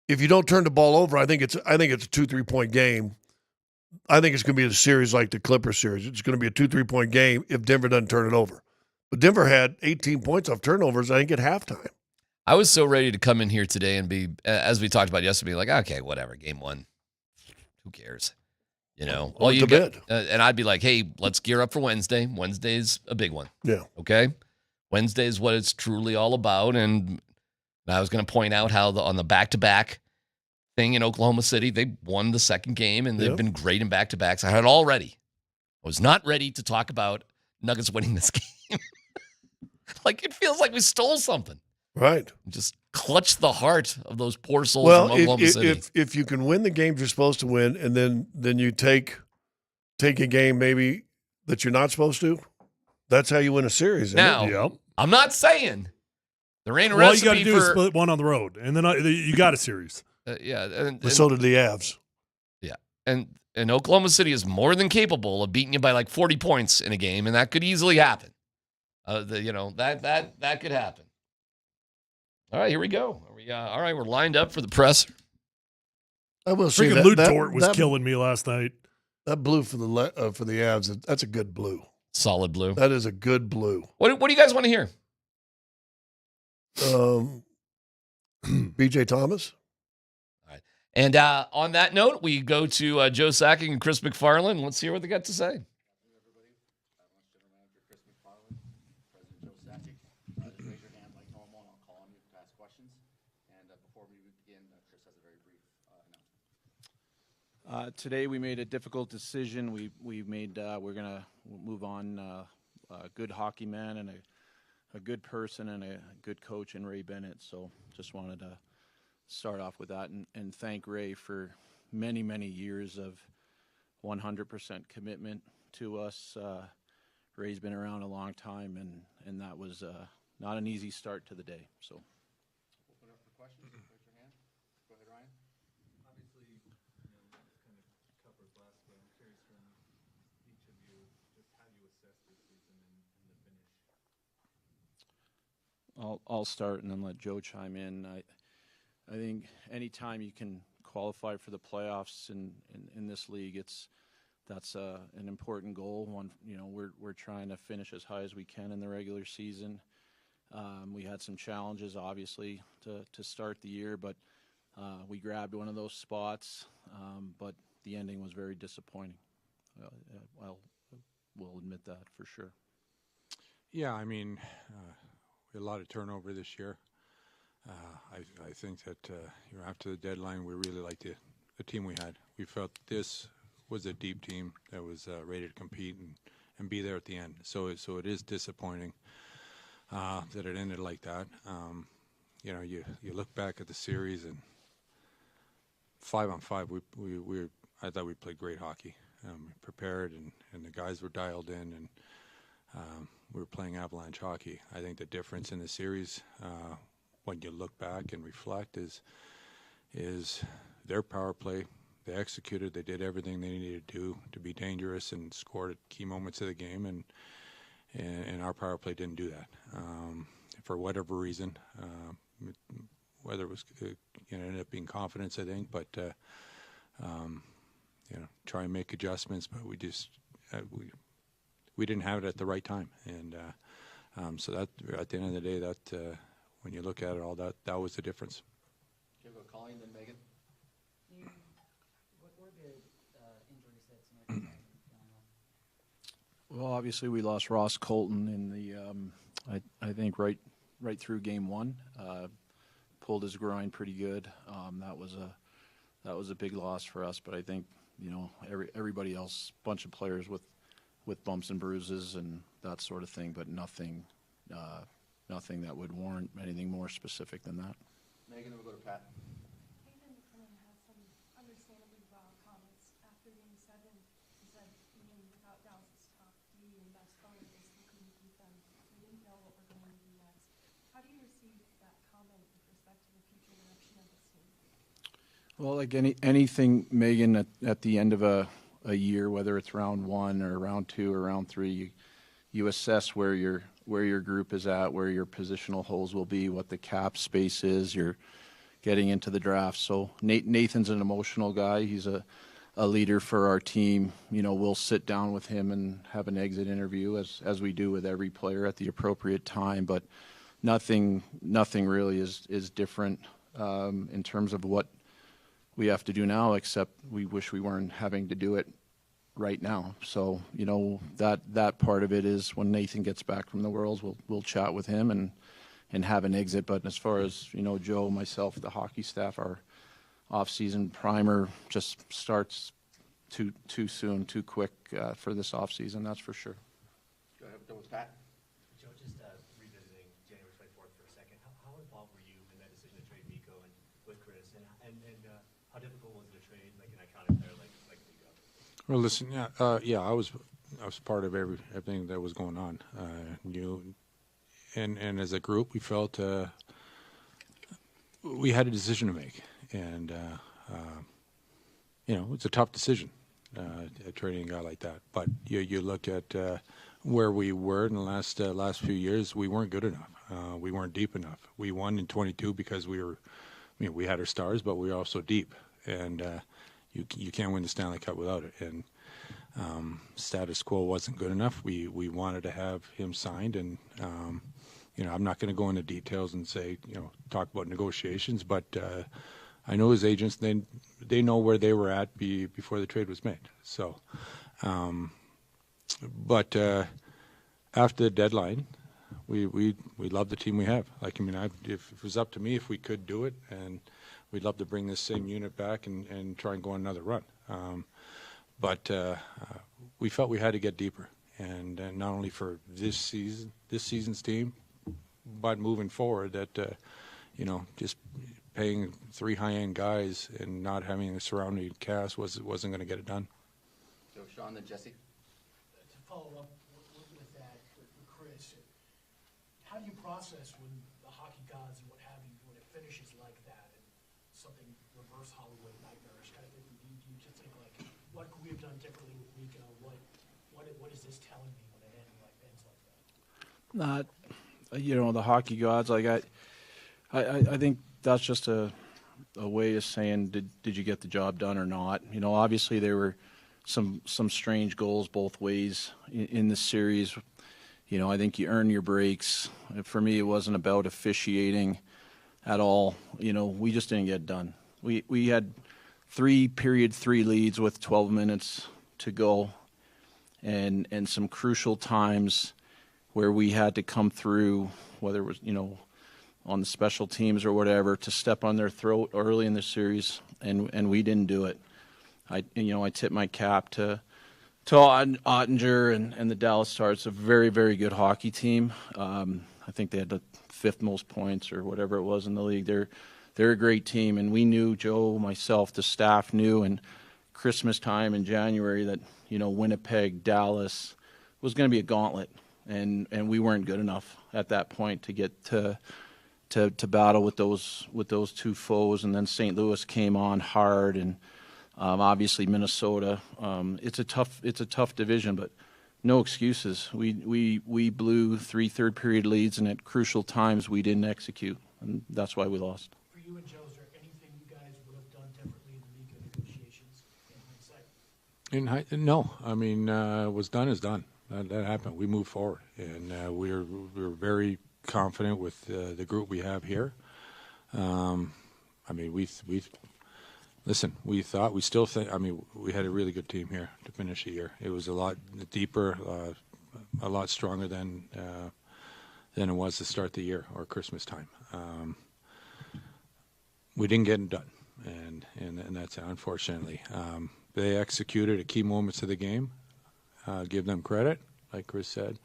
If you don't turn the ball over, I think it's a 2-3 point game. I think it's going to be a series like the Clippers series. It's going to be a 2-3 point game if Denver doesn't turn it over. But Denver had 18 points off turnovers, I think, at halftime. I was so ready to come in here today and be, as we talked about yesterday, like, okay, whatever, game one. Who cares? You know, all you get, and I'd be like, hey, let's gear up for Wednesday. Wednesday's a big one. Yeah. Okay. Wednesday is what it's truly all about. And I was going to point out how on the back-to-back thing in Oklahoma City, they won the second game and they've been great in back-to-backs. I had it all ready. I was not ready to talk about Nuggets winning this game. Like it feels like we stole something. Right. Just clutch the heart of those poor souls from Oklahoma City. If you can win the games you're supposed to win, and then you take a game maybe that you're not supposed to, that's how you win a series. Now, I'm not saying there ain't a all recipe you got to do for is split one on the road, and then you got a series. But so did the Avs. Yeah, and Oklahoma City is more than capable of beating you by like 40 points in a game, and that could easily happen. That could happen. All right, here we go. All right, we're lined up for the presser. I will say freaking Lou Dort was killing me last night. That blue for the Avs, that's a good blue. Solid blue. That is a good blue. What do you guys want to hear? B.J. Thomas. All right. And on that note, we go to Joe Sakic and Chris MacFarland. Let's hear what they got to say. Today we made a difficult decision. We're gonna move on a good hockey man and a good person and a good coach in Ray Bennett. So just wanted to start off with that and thank Ray for many, many years of 100% commitment to us. Ray's been around a long time, and that was not an easy start to the day. So. Open up for questions. Raise your hand. Go ahead, Ryan. Obviously, kind of covered last, but I'm curious from each of you, just how you assess this season and the finish. I'll start and then let Joe chime in. I think anytime you can qualify for the playoffs in this league, that's an important goal. We're trying to finish as high as we can in the regular season. We had some challenges, obviously, to start the year, but we grabbed one of those spots. But the ending was very disappointing. We'll admit that for sure. Yeah, I mean, we had a lot of turnover this year. I think that after the deadline, we really liked the team we had. We felt this was a deep team that was ready to compete and be there at the end. So it is disappointing that it ended like that. You look back at the series, and 5-on-5, I thought we played great hockey. Prepared, and the guys were dialed in, and we were playing Avalanche hockey. I think the difference in the series, when you look back and reflect, is their power play. They executed. They did everything they needed to do to be dangerous and scored at key moments of the game, and our power play didn't do that for whatever reason. Whether it was ended up being confidence, I think, but try and make adjustments, but we just we didn't have it at the right time, and so that at the end of the day, that when you look at it all, that was the difference. Can we go Colleen, then Megan? What were the injuries that tonight? Well, obviously we lost Ross Colton in the I think right through game one. Pulled his groin pretty good. That was a big loss for us, but I think everybody else, bunch of players with bumps and bruises and that sort of thing, but nothing that would warrant anything more specific than that. Megan, we'll go to Pat. Nathan had some understandably wild comments after Game 7. He said even without Dallas' top D and best player, they still couldn't beat them. We didn't know what we're going to do next. How do you receive that comment with respect to the future direction of this team? Well, like anything, Megan, at the end of a year, whether it's round 1 or round 2 or round 3, you assess where your group is at, where your positional holes will be, what the cap space is. You're getting into the draft. So Nathan's an emotional guy. He's a leader for our team. We'll sit down with him and have an exit interview as we do with every player at the appropriate time. But nothing really is different in terms of what we have to do now, except we wish we weren't having to do it right now. So, that part of it is when Nathan gets back from the Worlds, we'll chat with him and have an exit. But as far as, Joe, myself, the hockey staff, our off-season primer just starts too soon, too quick for this off-season, that's for sure. Go ahead with Pat. Joe, just revisiting January 24th for a second, how involved were you in that decision to trade Mikko and with Chris, and how difficult was the trade, like an iconic player like Mikko? Well, listen, I was part of everything that was going on. And as a group, we felt we had a decision to make, and it's a tough decision, trading a guy like that. But you look at where we were in the last few years, we weren't good enough. We weren't deep enough. We won in 22 because we had our stars, but we were also deep, and you can't win the Stanley Cup without it. And status quo wasn't good enough. We wanted to have him signed, and I'm not going to go into details and say talk about negotiations, but I know his agents. They know where they were at before the trade was made. So, but after the deadline, we love the team we have. If it was up to me, if we could do it, and we'd love to bring this same unit back and try and go on another run. But we felt we had to get deeper, and not only for this season's team, but moving forward, that just paying 3 high-end guys and not having a surrounding cast wasn't going to get it done. So Sean, then Jesse. To follow up with that, with Chris, how do you process when the hockey gods and what have you, when it finishes like that, and something reverse Hollywood nightmarish kind of thing? Do you just think like, what could we have done differently with Mikko? What is this telling me when it ends like that? Not, the hockey gods. Like I think that's just a way of saying, did you get the job done or not? Obviously there were some strange goals both ways in this series. I think you earn your breaks. For me, it wasn't about officiating at all. We just didn't get done. We had 3 period 3 leads with 12 minutes to go, and some crucial times where we had to come through, whether it was on the special teams or whatever to step on their throat early in the series, and we didn't do it. I tip my cap to Ottinger and the Dallas Stars. It's a very, very good hockey team. I think they had the 5th most points or whatever it was in the league. They're a great team, and we knew, Joe, myself, the staff knew, and Christmas time in January that, Winnipeg, Dallas was going to be a gauntlet, and we weren't good enough at that point to get to battle with those two foes. And then St. Louis came on hard, and obviously Minnesota. It's a tough division, but no excuses. We blew 3 third-period leads, and at crucial times we didn't execute, and that's why we lost. For you and Joe, is there anything you guys would have done differently in the Mika negotiations in hindsight? No. I mean, what's done is done. That happened. We moved forward, and we're very confident with the group we have here. I mean, we thought, we still think, I mean, we had a really good team here to finish the year. It was a lot deeper, a lot stronger than it was to start the year or Christmas time. We didn't get it done, and that's unfortunately. They executed at key moments of the game. Give them credit, like Chris said.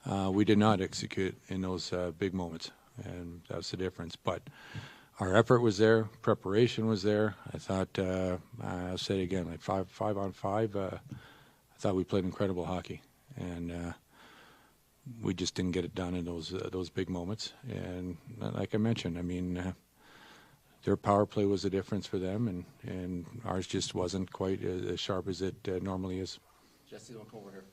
We did not execute in those big moments, and that's the difference. But our effort was there, preparation was there. I thought, I'll say it again, like five on five, I thought we played incredible hockey, and we just didn't get it done in those big moments. And like I mentioned, I mean, their power play was the difference for them, and ours just wasn't quite as sharp as it normally is. Jesse, don't come over here.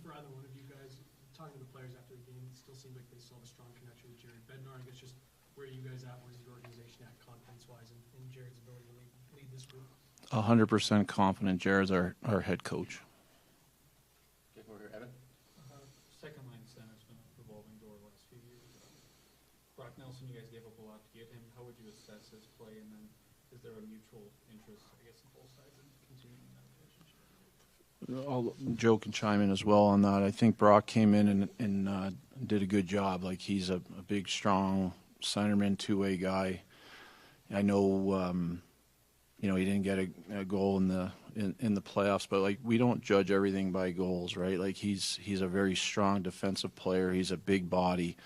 For either one of you guys, talking to the players after the game, it still seemed like they still have a strong connection with Jared Bednar. I guess just where are you guys at? Where's the organization at confidence-wise in Jared's ability to lead this group? 100% confident Jared's our head coach. Get over here, Evan. Second line center's been a revolving door the last few years. Brock Nelson, you guys gave up a lot to get him. How would you assess his play? And then is there a mutual interest, I guess, on both sides in continuing that relationship? Joe can chime in as well on that. I think Brock came in and did a good job. Like, he's a big, strong centerman, two-way guy. I know, he didn't get a goal in the playoffs, but like, we don't judge everything by goals, right? Like, he's a very strong defensive player. He's a big body.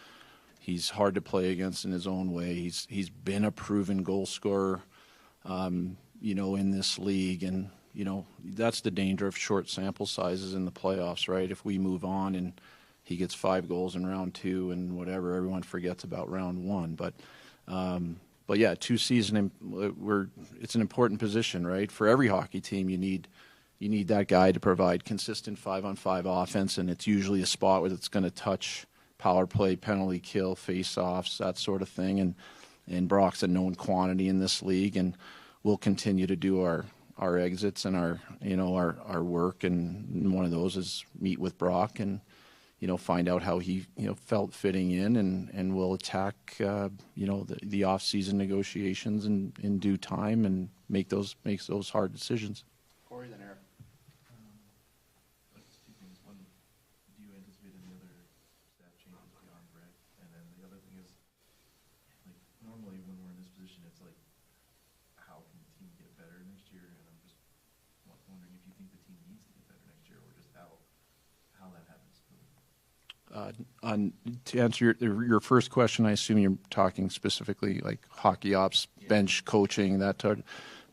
He's hard to play against in his own way. He's been a proven goal scorer, in this league, and that's the danger of short sample sizes in the playoffs, right? If we move on and he gets 5 goals in round 2 and whatever, everyone forgets about round 1. But yeah, 2 season, it's an important position, right? For every hockey team, you need that guy to provide consistent 5-on-5 offense, and it's usually a spot where it's going to touch power play, penalty kill, face-offs, that sort of thing. And Brock's a known quantity in this league, and we'll continue to do our exits and our work, and one of those is meet with Brock and find out how he felt fitting in, and we'll attack the off-season negotiations in due time and make those hard decisions. Corey, then Eric. Two things. One, do you anticipate any other staff changes beyond Brett? And then the other thing is, like, normally when we're in this position, it's like, how can the team get better next year? And I'm just wondering if you think the team needs to get better next year, or just how that happens. To answer your first question, I assume you're talking specifically like hockey ops, bench coaching, that type.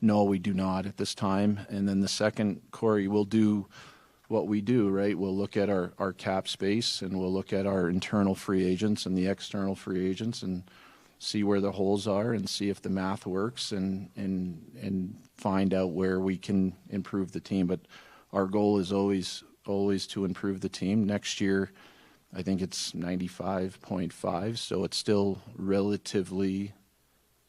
No, we do not at this time. And then the second, Corey, we'll do what we do, right? We'll look at our cap space, and we'll look at our internal free agents and the external free agents, and see where the holes are, and see if the math works, and find out where we can improve the team. But our goal is always to improve the team. Next year, I think it's 95.5, so it's still relatively,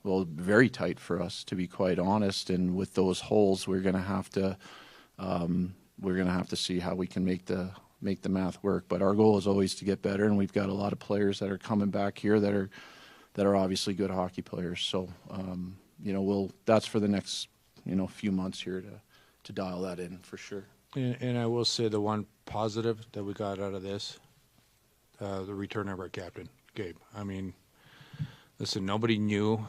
very tight for us, to be quite honest. And with those holes, we're going to have to see how we can make the math work. But our goal is always to get better, and we've got a lot of players that are coming back here that are obviously good hockey players. So that's for the next few months here to dial that in for sure. And I will say the one positive that we got out of this, the return of our captain, Gabe. I mean, Listen, nobody knew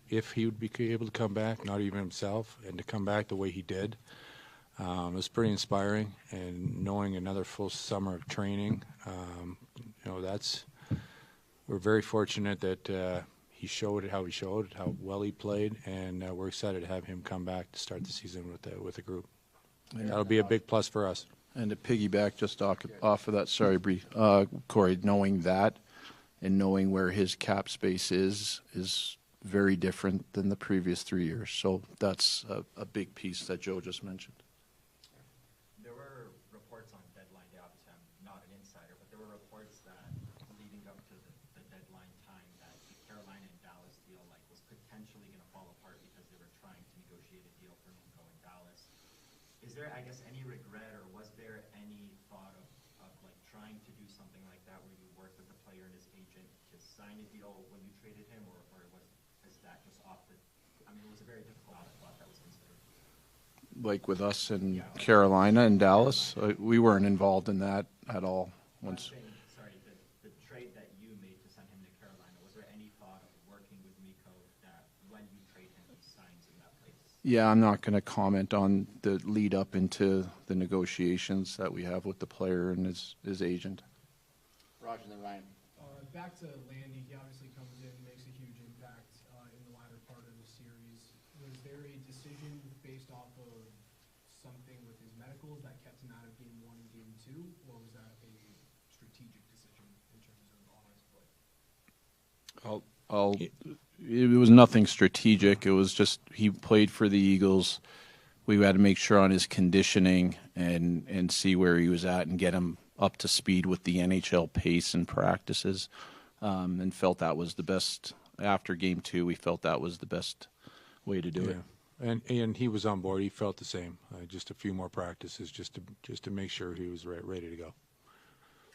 if he would be able to come back, not even himself, and to come back the way he did. It was pretty inspiring, and knowing another full summer of training, we're very fortunate that he showed how he showed, how well he played, and we're excited to have him come back to start the season with the group. That'll be a big plus for us. And to piggyback just off of that, sorry, Bree, Corey, knowing that and knowing where his cap space is very different than the previous 3 years. So that's a big piece that Joe just mentioned. There were reports on deadline day. Obviously, I'm not an insider, but there were reports that leading up to the deadline time that the Carolina and Dallas deal was potentially going to fall apart because they were trying to negotiate a deal for Nico in Dallas. Is there, I guess, any regret, or was there any thought of trying to do something like that where you worked with the player and his agent to sign a deal when you traded him, or is that just off the? I mean, it was a very difficult thought that was considered. Like with us in Carolina and Dallas, we weren't involved in that at all. Once. Sorry, the trade that you made to send him to Carolina, was there any thought of working with Nico that when you trade him, he signs in that place? Yeah, I'm not going to comment on the lead up into the negotiations that we have with the player and his agent. Roger, then Ryan. Back to Landy, he obviously comes in, makes a huge impact in the latter part of the series. Was there a decision based off of something with his medicals that kept him out of game 1 and game 2, or was that a strategic decision in terms of all his play? It was nothing strategic. It was just he played for the Eagles. We had to make sure on his conditioning and see where he was at and get him up to speed with the NHL pace and practices, and felt that was the best. After game 2, we felt that was the best way to do it. And he was on board. He felt the same. Just a few more practices, just to make sure he was ready to go.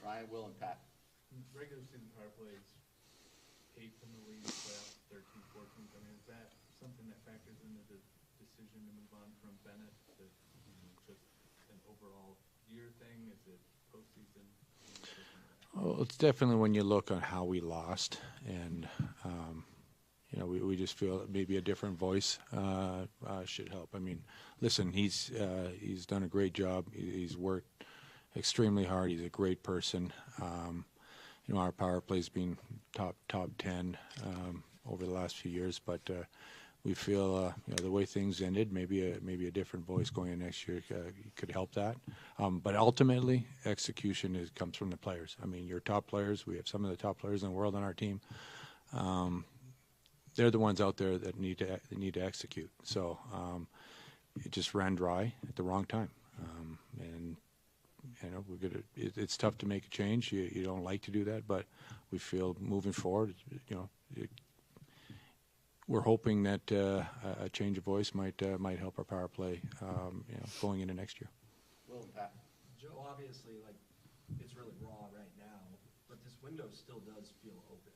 Ryan, Will, and Pat. Regular season power plays 8th in the league, playoffs 13th, 14th. I mean, is that something that factors into the decision to move on from Bennett? To, just an overall year thing? Is it postseason? Well, it's definitely when you look on how we lost, and we just feel that maybe a different voice should help. I mean, listen, he's done a great job. He's worked extremely hard. He's a great person. Our power play's been top 10 over the last few years, but we feel the way things ended, maybe a different voice going in next year could help that. But ultimately, execution comes from the players. I mean, your top players. We have some of the top players in the world on our team. They're the ones out there that need to execute. So it just ran dry at the wrong time, and it's tough to make a change. You don't like to do that, but we feel moving forward, we're hoping that a change of voice might help our power play, going into next year. Will and Pat. Joe, obviously, it's really raw right now, but this window still does feel open.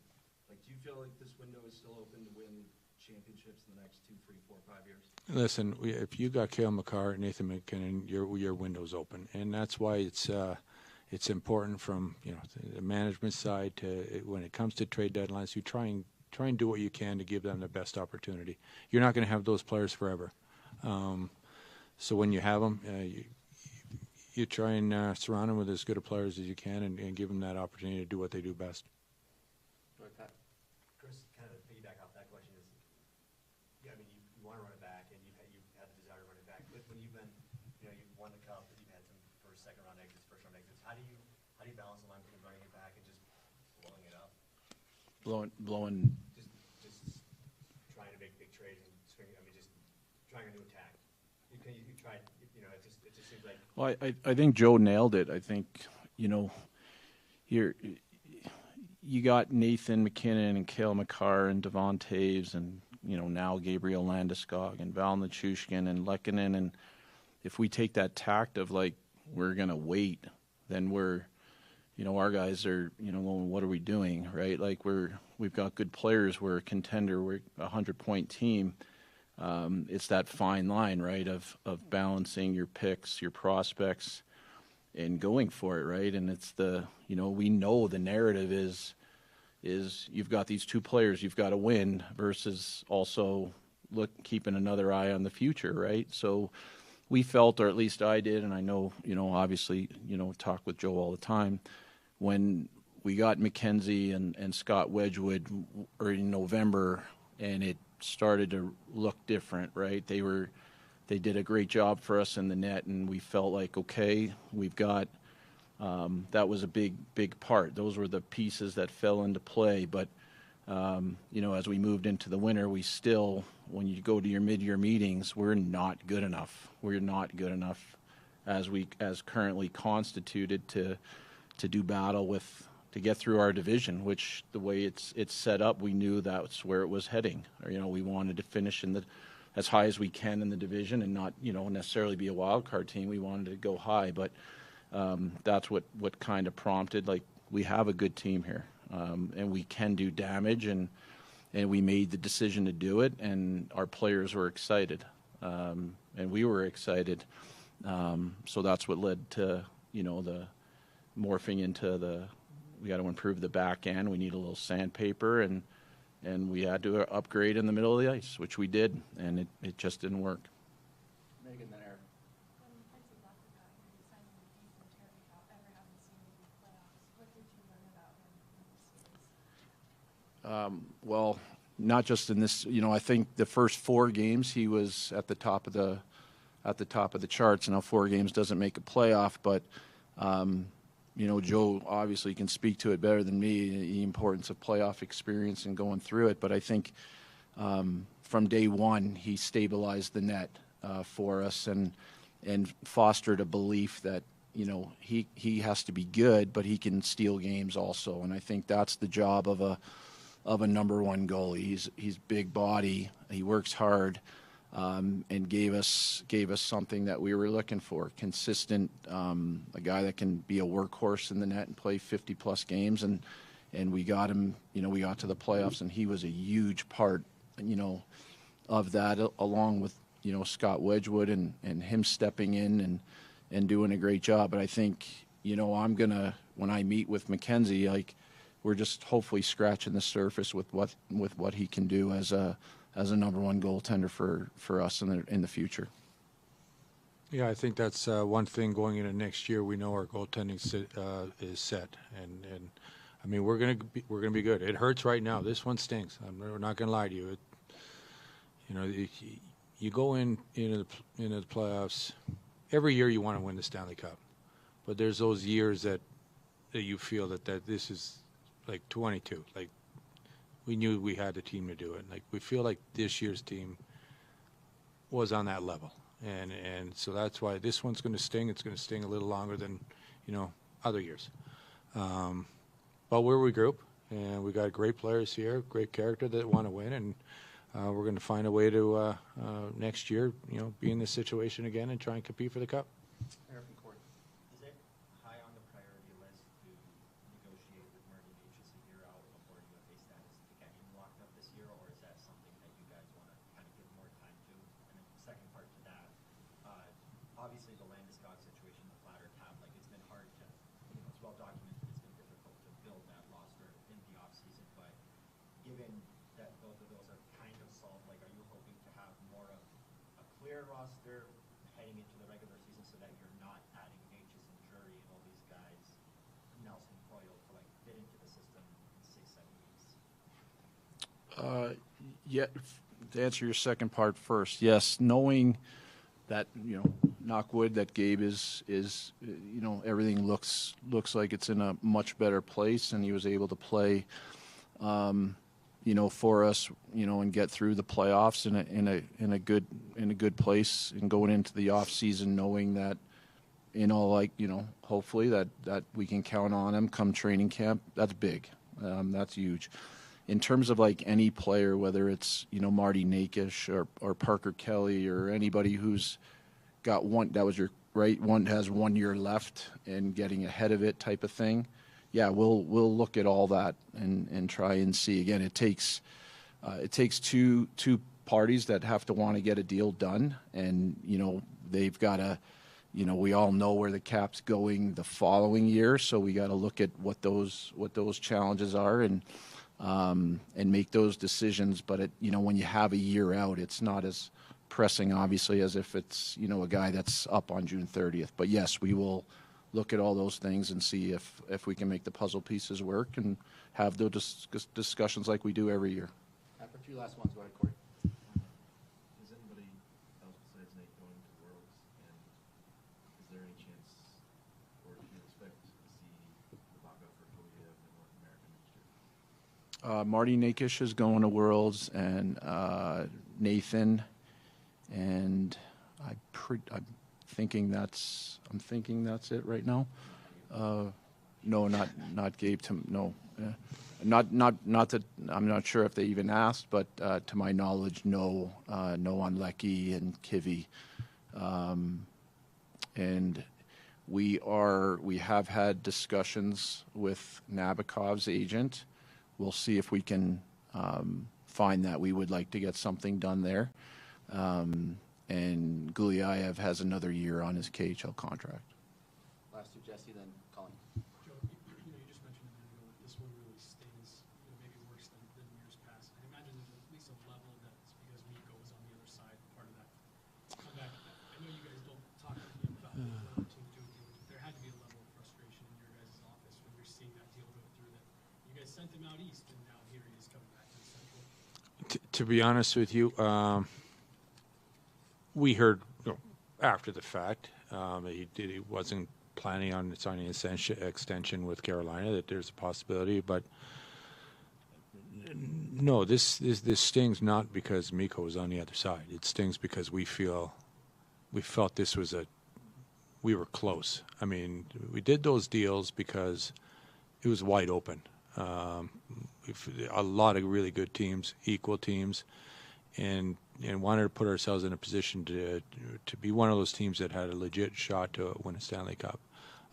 Do you feel like this window is still open to win championships in the next 2, 3, 4, 5 years? Listen, if you got Cale Makar, Nathan McKinnon, your window's open, and that's why it's important from the management side to when it comes to trade deadlines. You try and do what you can to give them the best opportunity. You're not going to have those players forever, so when you have them, you try and surround them with as good of players as you can and give them that opportunity to do what they do best. Chris, kind of piggyback off that question is, I mean, you want to run it back, and you've had the desire to run it back. But when you've been, you've won the cup, but you've had some first, second round exits, how do you balance the line between running it back and just blowing it up? Blowing. Just trying to make big trades and swinging. I mean, just trying a new attack. You tried. It just seems like. Well, I think Joe nailed it. I think you got Nathan McKinnon and Cale Makar and Devon Taves and now Gabriel Landeskog and Val Nichushkin and Lehkonen, and if we take that tact of we're gonna wait, then we're our guys are going, what are we doing, right? We've got good players, we're a contender, we're a 100-point team. It's that fine line, right, of balancing your picks, your prospects, and going for it, right? And it's we know the narrative is, is you've got these two players you've got to win versus also keeping another eye on the future, right? So we felt, or at least I did, and I know, obviously, talk with Joe all the time, when we got McKenzie and Scott Wedgwood in November, and it started to look different, right? They did a great job for us in the net, and we felt like, okay, we've got that was a big part. Those were the pieces that fell into play. But as we moved into the winter, we still, when you go to your mid-year meetings, we're not good enough. We're not good enough as currently constituted to do battle with, to get through our division, which the way it's set up, we knew that's where it was heading. Or, we wanted to finish as high as we can in the division and not, necessarily be a wild card team. We wanted to go high, but that's what kind of prompted, like, we have a good team here, and we can do damage, and we made the decision to do it, and our players were excited, and we were excited. So that's what led to, the morphing into we got to improve the back end. We need a little sandpaper, and we had to upgrade in the middle of the ice, which we did, and it just didn't work. Megan, then Eric. Well, not just in this. I think the first 4 games he was at the top of the charts. Now 4 games doesn't make a playoff, but Joe obviously can speak to it better than me, the importance of playoff experience and going through it. But I think from day one he stabilized the net for us and fostered a belief that he has to be good, but he can steal games also. And I think that's the job of a number one goalie. He's big body. He works hard, and gave us something that we were looking for. Consistent, a guy that can be a workhorse in the net and play 50-plus games. And we got him, we got to the playoffs, and he was a huge part, of that, along with, Scott Wedgwood and him stepping in and doing a great job. But I think, when I meet with McKenzie, like, we're just hopefully scratching the surface with what he can do as a number one goaltender for us in the future. Yeah, I think that's one thing going into next year. We know our goaltending is set, and I mean we're gonna be good. It hurts right now. This one stinks. We're not gonna lie to you. You go into the playoffs every year. You want to win the Stanley Cup, but there's those years that you feel that this is like 22. Like, we knew we had the team to do it. Like, we feel like this year's team was on that level. And so that's why this one's going to sting. It's going to sting a little longer than, other years. But we're a regroup, and we got great players here, great character that want to win, and we're going to find a way to, next year, be in this situation again and try and compete for the Cup. Eric and Court, is it high on the priority list to negotiate with Murray H a year out before UFA status to get him locked up this year, or is that something that you guys want to kind of give more time to? And then the second part to that, obviously the Landeskog situation, the Flatter tab, like, it's been hard to, it's well documented, it's been difficult to build that roster in the offseason, but given that both of those are kind of solved, like, are you hoping to have more of a clear roster heading into the regular season so that you're not adding H's and Jury and all these guys, Nelson, Coyle, to, like, fit into the system in 6-7 weeks? Yeah, to answer your second part first, yes, knowing that, knock wood, that Gabe is everything looks like it's in a much better place, and he was able to play for us, and get through the playoffs in a good place, and going into the off season knowing that, hopefully that we can count on him come training camp. That's big. That's huge. In terms of, like, any player, whether it's, Marty Nakish or Parker Kelly or anybody who's got one has 1 year left and getting ahead of it type of thing, yeah, we'll look at all that and try and see. Again, it takes two parties that have to want to get a deal done, and they've got to we all know where the cap's going the following year, so we got to look at what those challenges are and make those decisions. But when you have a year out, it's not as pressing, obviously, as if it's a guy that's up on June 30th. But yes, we will look at all those things and see if we can make the puzzle pieces work and have those discussions like we do every year. For 2 last ones, go ahead, Corey. Is anybody else besides Nate going to Worlds? And is there any chance, or do you expect to see the lockout for Korea in North America next year? Marty Nakish is going to Worlds, and Nathan, and I'm thinking that's it right now. No, not Gabe. No, not that I'm not sure if they even asked, but to my knowledge, no on Lecky and Kivy, and we have had discussions with Nabokov's agent. We'll see if we can find that. We would like to get something done there. And Gulyayev has another year on his KHL contract. Last two, Jesse, then Colin. Joe, you just mentioned a minute ago that this one really stings, maybe worse than years past. I imagine there's at least a level that's because Nico was on the other side, part of that comeback. I know you guys don't talk to him about what other teams do, but there had to be a level of frustration in your guys' office when you're seeing that deal go through. That you guys sent him out east, and now here he is coming back to the Central. To be honest with you, we heard after the fact he wasn't planning on signing an extension with Carolina, that there's a possibility, but no, this stings not because Mikko was on the other side. It stings because we felt this was we were close. I mean, we did those deals because it was wide open. A lot of really good teams, equal teams, and wanted to put ourselves in a position to be one of those teams that had a legit shot to win a Stanley Cup.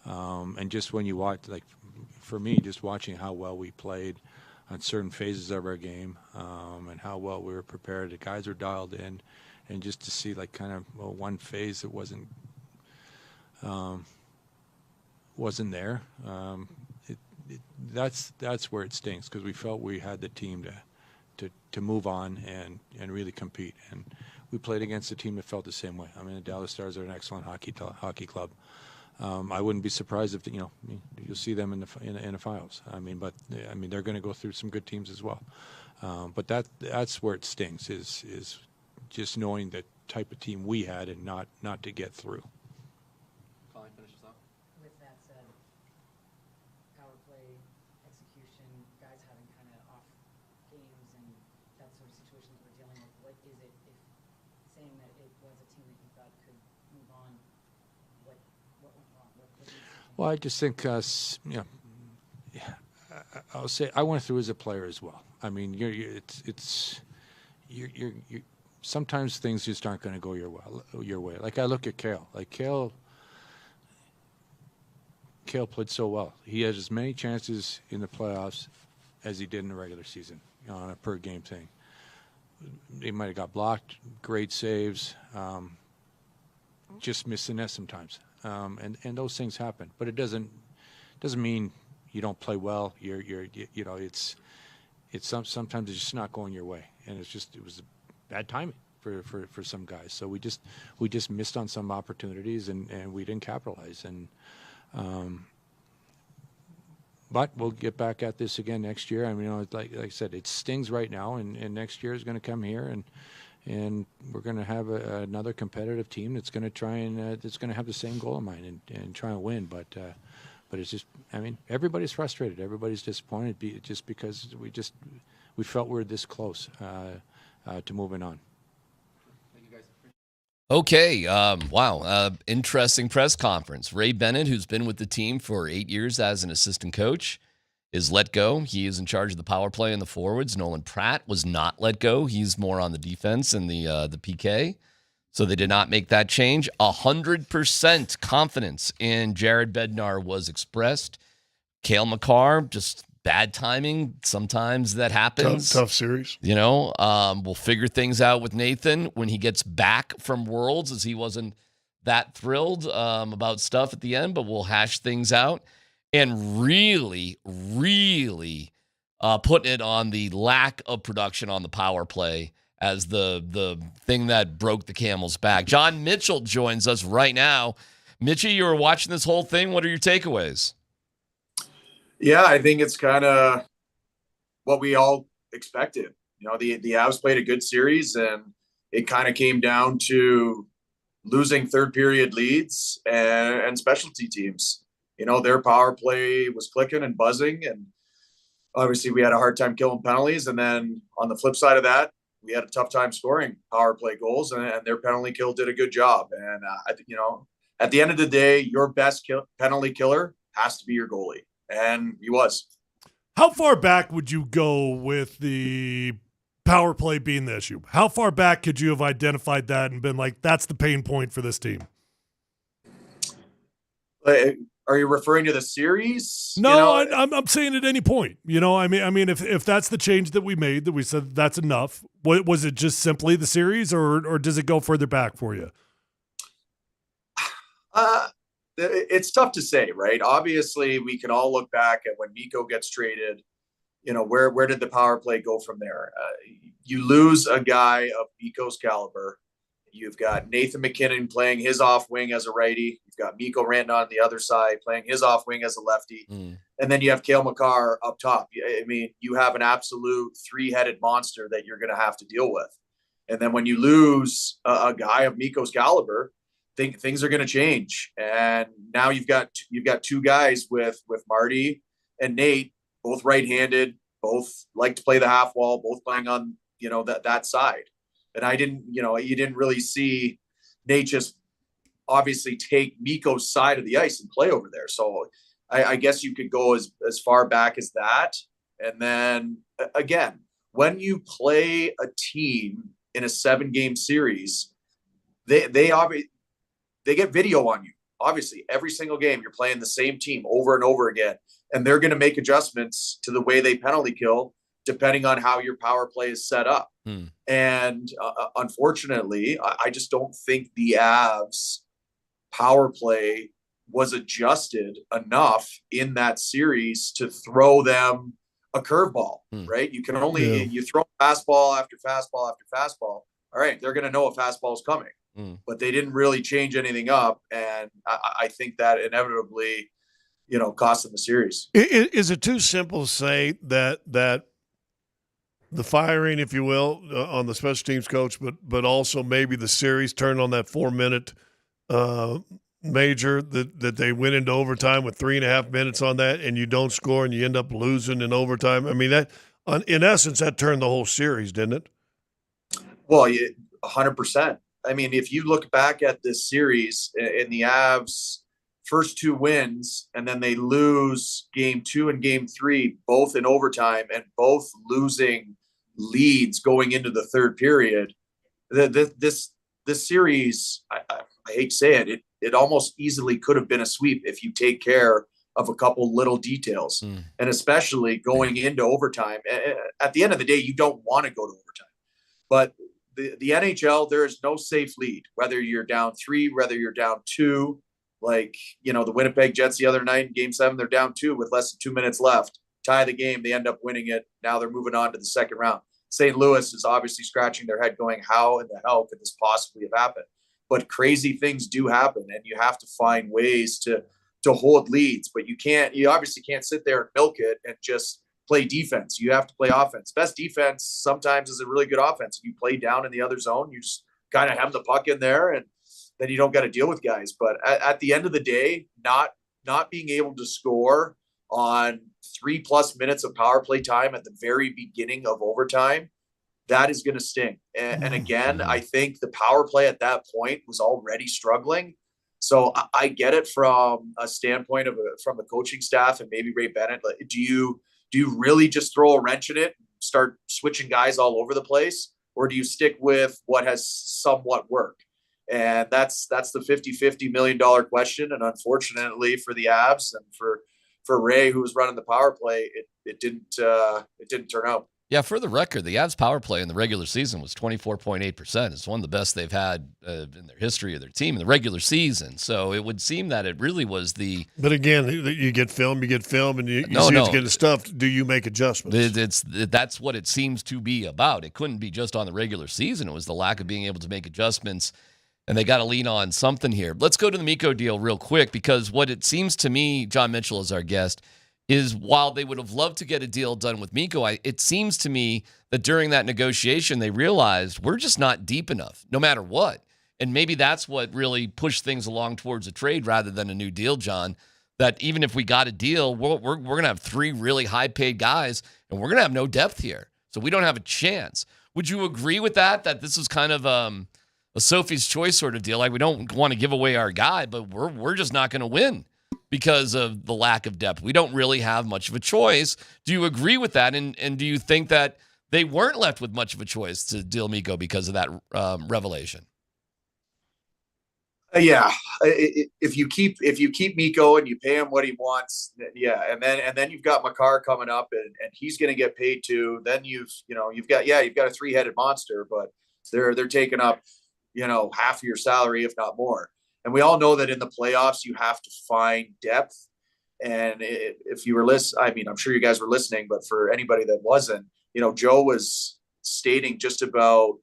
And just when you watch, like for me, just watching how well we played on certain phases of our game, and how well we were prepared, the guys were dialed in, and just to see like kind of one phase that wasn't there. That's where it stings, because we felt we had the team to move on and really compete, and we played against a team that felt the same way. I mean, the Dallas Stars are an excellent hockey club. I wouldn't be surprised if you'll see them in the finals. I mean, they're going to go through some good teams as well. But that's where it stings, is just knowing the type of team we had and not to get through. Colin, finish us off. With that said, power play, execution, guys having kind of off games and that sort of situations we're dealing with, what is it, if saying that it was a team that you thought could move on, what went wrong? Well, I just think, I'll say I went through as a player as well. I mean, you're sometimes things just aren't going to go your way. Like I look at Kale. Like Kale played so well. He has as many chances in the playoffs as he did in the regular season on a per game thing. He might have got blocked, great saves, just missed the net sometimes, and those things happen. But it doesn't mean you don't play well. It's sometimes it's just not going your way, and it was bad timing for some guys. So we just missed on some opportunities, and we didn't capitalize. And but we'll get back at this again next year. I mean, like I said, it stings right now, and next year is going to come here, and we're going to have another competitive team that's going to try that's going to have the same goal in mind and try and win. But it's just, I mean, everybody's frustrated, everybody's disappointed, just because we felt we were this close to moving on. Okay, wow, interesting press conference. Ray Bennett, who's been with the team for 8 years as an assistant coach, is let go. He is in charge of the power play and the forwards. Nolan Pratt was not let go. He's more on the defense and the PK. So they did not make that change. 100% confidence in Jared Bednar was expressed. Cale Makar, just bad timing. Sometimes that happens. Tough series. We'll figure things out with Nathan when he gets back from Worlds, as he wasn't that thrilled about stuff at the end, but we'll hash things out. And really, really putting it on the lack of production on the power play as the thing that broke the camel's back. John Mitchell joins us right now. Mitchie, you were watching this whole thing. What are your takeaways? Yeah, I think it's kind of what we all expected. The Avs played a good series, and it kind of came down to losing third period leads and specialty teams. Their power play was clicking and buzzing, and obviously we had a hard time killing penalties. And then on the flip side of that, we had a tough time scoring power play goals, and their penalty kill did a good job. And at the end of the day, your best penalty killer has to be your goalie, and he was. How far back would you go with the power play being the issue? How far back could you have identified that and been like, that's the pain point for this team? Are you referring to the series? No, I'm saying at any point. I mean, if that's the change that we made, that we said that's enough, was it just simply the series, or does it go further back for you? It's tough to say, right? Obviously, we can all look back at when Mikko gets traded. Where did the power play go from there? You lose a guy of Mikko's caliber. You've got Nathan McKinnon playing his off wing as a righty. You've got Mikko Rantanen on the other side playing his off wing as a lefty. And then you have Cale Makar up top. I mean, you have an absolute three-headed monster that you're going to have to deal with. And then when you lose a guy of Mikko's caliber, things are going to change. And now you've got two guys with Marty and Nate, both right-handed, both like to play the half wall, both playing on that side. And you didn't really see Nate just obviously take Mikko's side of the ice and play over there. So I guess you could go as far back as that. And then again, when you play a team in a 7-game series, they get video on you. Obviously, every single game you're playing the same team over and over again, and they're going to make adjustments to the way they penalty kill depending on how your power play is set up. And unfortunately, I just don't think the Avs power play was adjusted enough in that series to throw them a curveball, right? You can only, you throw fastball after fastball after fastball. All right, they're going to know a fastball is coming, but they didn't really change anything up. And I think that inevitably, cost them the series. Is it too simple to say that the firing, if you will, on the special teams coach, but also maybe the series turned on that 4-minute major that they went into overtime with 3.5 minutes on that, and you don't score and you end up losing in overtime? I mean, that in essence, that turned the whole series, didn't it? Well, 100%. I mean, if you look back at this series in the Avs' first 2 wins, and then they lose game 2 and game 3, both in overtime, and both losing leads going into the third period. This series, I hate to say it, it almost easily could have been a sweep if you take care of a couple little details, and especially going into overtime. At the end of the day, you don't want to go to overtime, but the NHL, there is no safe lead, whether you're down 3, whether you're down 2. Like, the Winnipeg Jets the other night in game 7, they're down 2 with less than 2 minutes left. Tie the game. They end up winning it. Now they're moving on to the second round. St. Louis is obviously scratching their head going, how in the hell could this possibly have happened? But crazy things do happen, and you have to find ways to hold leads. But you obviously can't sit there and milk it and just play defense. You have to play offense. Best defense sometimes is a really good offense. You play down in the other zone. You just kind of have the puck in there, and then you don't got to deal with guys. But at the end of the day, not being able to score on 3+ minutes of power play time at the very beginning of overtime, that is going to sting. And again, I think the power play at that point was already struggling. So I get it from a standpoint from the coaching staff and maybe Ray Bennett. Like, do you really just throw a wrench in it, start switching guys all over the place, or do you stick with what has somewhat worked? And that's the $50 million question. And unfortunately for the Avs and for Ray, who was running the power play, it didn't turn out. Yeah, for the record, the Avs power play in the regular season was 24.8%. It's one of the best they've had in their history of their team in the regular season. So it would seem that it really was the. But again, you get film, and you see it's getting stuffed. Do you make adjustments? That's what it seems to be about. It couldn't be just on the regular season. It was the lack of being able to make adjustments, and they got to lean on something here. Let's go to the Mikko deal real quick, because what it seems to me, John Mitchell is our guest, is while they would have loved to get a deal done with Mikko, it seems to me that during that negotiation, they realized we're just not deep enough, no matter what. And maybe that's what really pushed things along towards a trade rather than a new deal, John, that even if we got a deal, we're going to have 3 really high-paid guys, and we're going to have no depth here. So we don't have a chance. Would you agree with that this is kind of a Sophie's Choice sort of deal? Like, we don't want to give away our guy, but we're just not going to win because of the lack of depth. We don't really have much of a choice. Do you agree with that? And do you think that they weren't left with much of a choice to deal Mikko because of that revelation? Yeah, if you keep Mikko and you pay him what he wants, yeah, and then you've got Makar coming up and he's going to get paid too. Then you've got a 3-headed monster, but they're taking up half of your salary, if not more. And we all know that in the playoffs, you have to find depth. And if you were listening, I'm sure you guys were listening, but for anybody that wasn't, Joe was stating just about,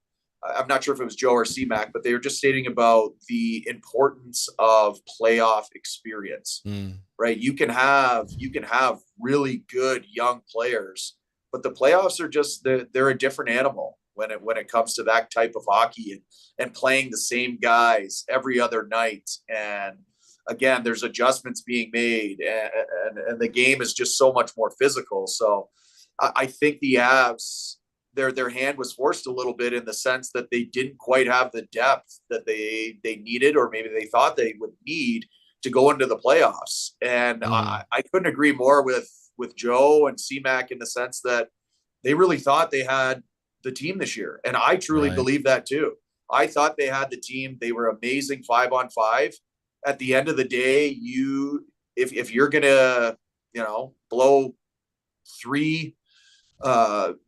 I'm not sure if it was Joe or CMAC, but they were just stating about the importance of playoff experience, right? You can have really good young players, but the playoffs are just, they're a different animal when it comes to that type of hockey and playing the same guys every other night. And again, there's adjustments being made and the game is just so much more physical. So I think the Avs, their hand was forced a little bit in the sense that they didn't quite have the depth that they needed, or maybe they thought they would need to go into the playoffs. And I couldn't agree more with Joe and CMAC in the sense that they really thought they had the team this year. And I truly believe that too. I thought they had the team. They were amazing 5-on-5. At the end of the day, if you're going to, blow 3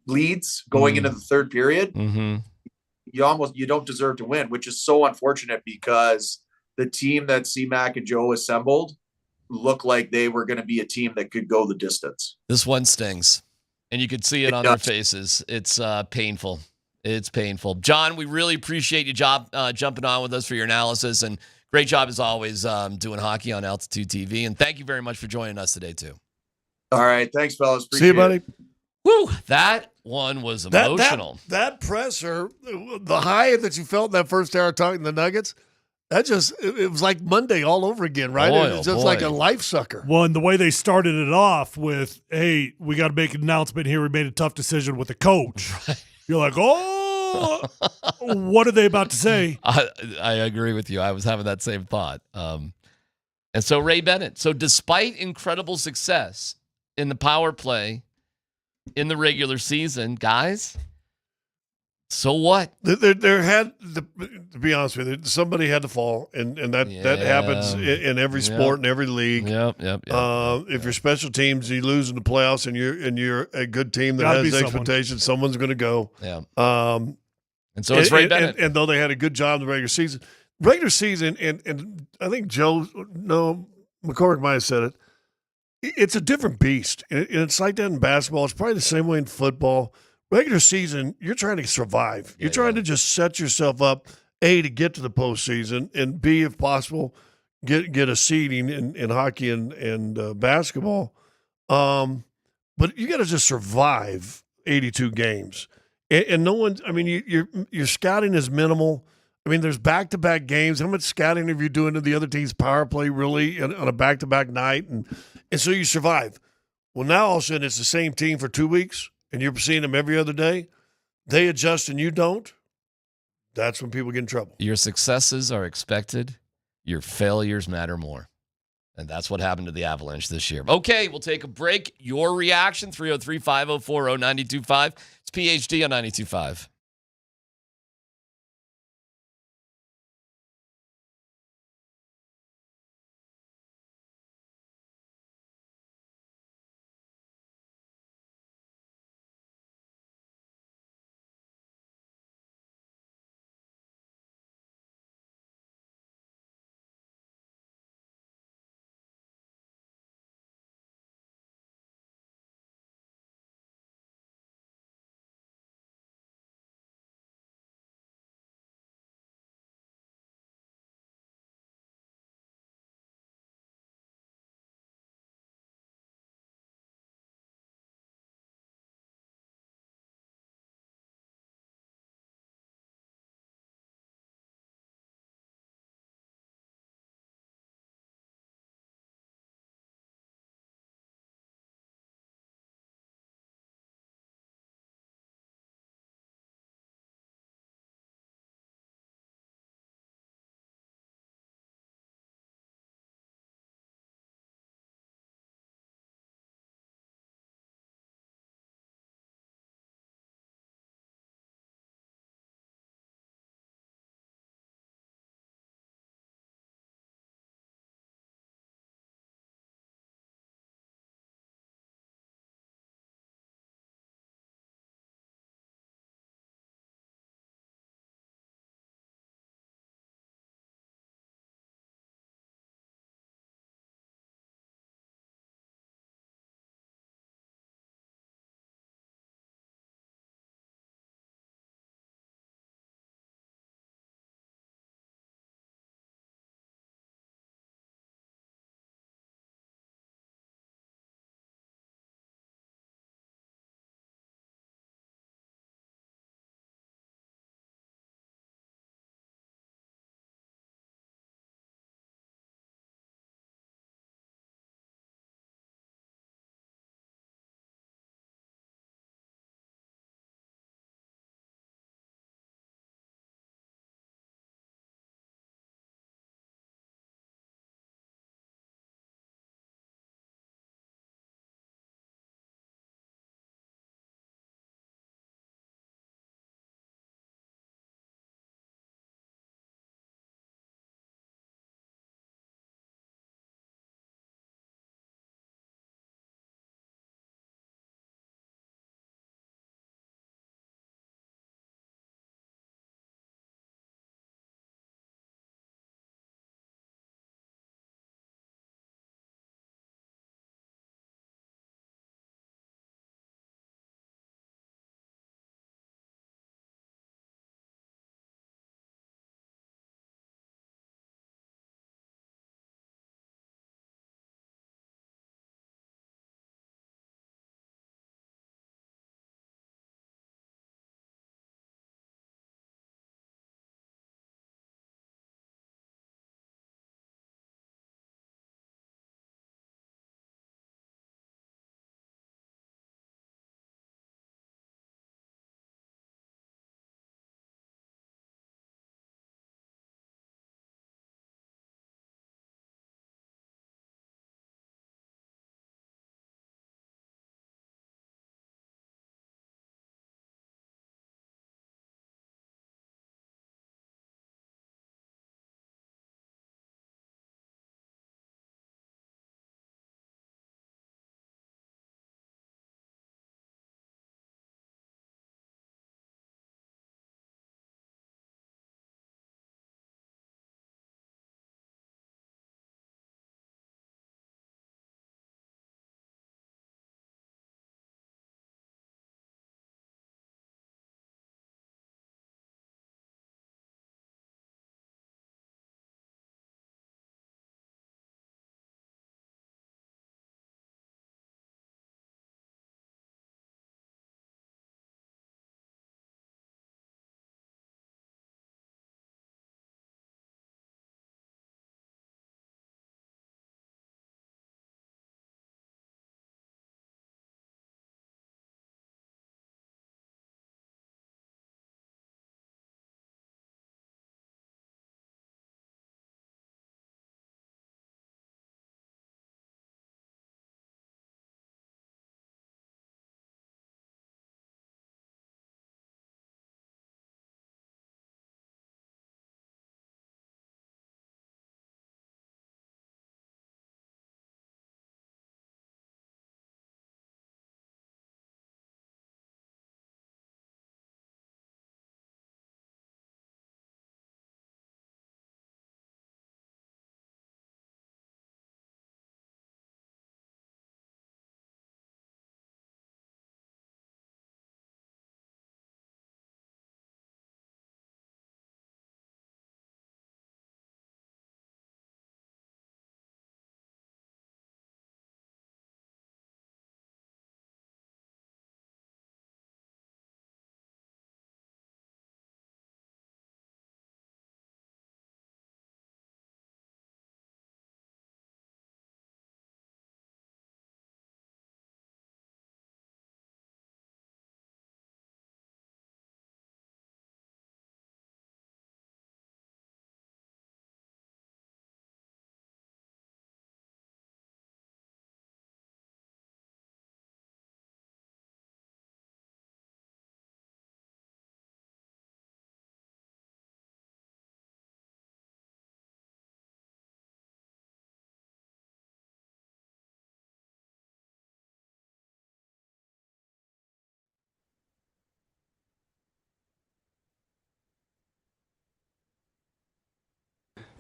leads going into the third period, you don't deserve to win, which is so unfortunate because the team that CMAC and Joe assembled looked like they were going to be a team that could go the distance. This one stings, and you could see it on their faces. It's painful. It's painful. John, we really appreciate you jumping on with us for your analysis, and great job as always doing hockey on Altitude TV. And thank you very much for joining us today too. All right, thanks, fellas. See you, buddy. Woo, that one was emotional. That presser, the high that you felt in that first hour talking the Nuggets, it was like Monday all over again, right? It was just like a life sucker. Well, and the way they started it off with, hey, we got to make an announcement here. We made a tough decision with the coach. Right. You're like, oh, what are they about to say? I agree with you. I was having that same thought. And so Ray Bennett. So despite incredible success in the power play in the regular season, guys, so what? There had to be honest with you, somebody had to fall, and that happens in every sport and every league. Yep. If you're special teams, you lose in the playoffs, and you're a good team that has expectations, someone's going to go. Yeah. And so it's Ray Bennett. And though they had a good job in the regular season, and I think McCormick might have said it. It's a different beast, and it's like that in basketball. It's probably the same way in football. Regular season, you're trying to survive. You're trying to just set yourself up, A, to get to the postseason, and B, if possible, get a seeding in hockey and basketball. But you got to just survive 82 games. And no one, I mean, your scouting is minimal. I mean, there's back-to-back games. How much scouting have you doing to the other team's power play, really, on a back-to-back night? And so you survive. Well, now all of a sudden it's the same team for 2 weeks, and you're seeing them every other day. They adjust and you don't. That's when people get in trouble. Your successes are expected. Your failures matter more. And that's what happened to the Avalanche this year. Okay, we'll take a break. Your reaction, 303-504-0925. It's PhD on 92.5.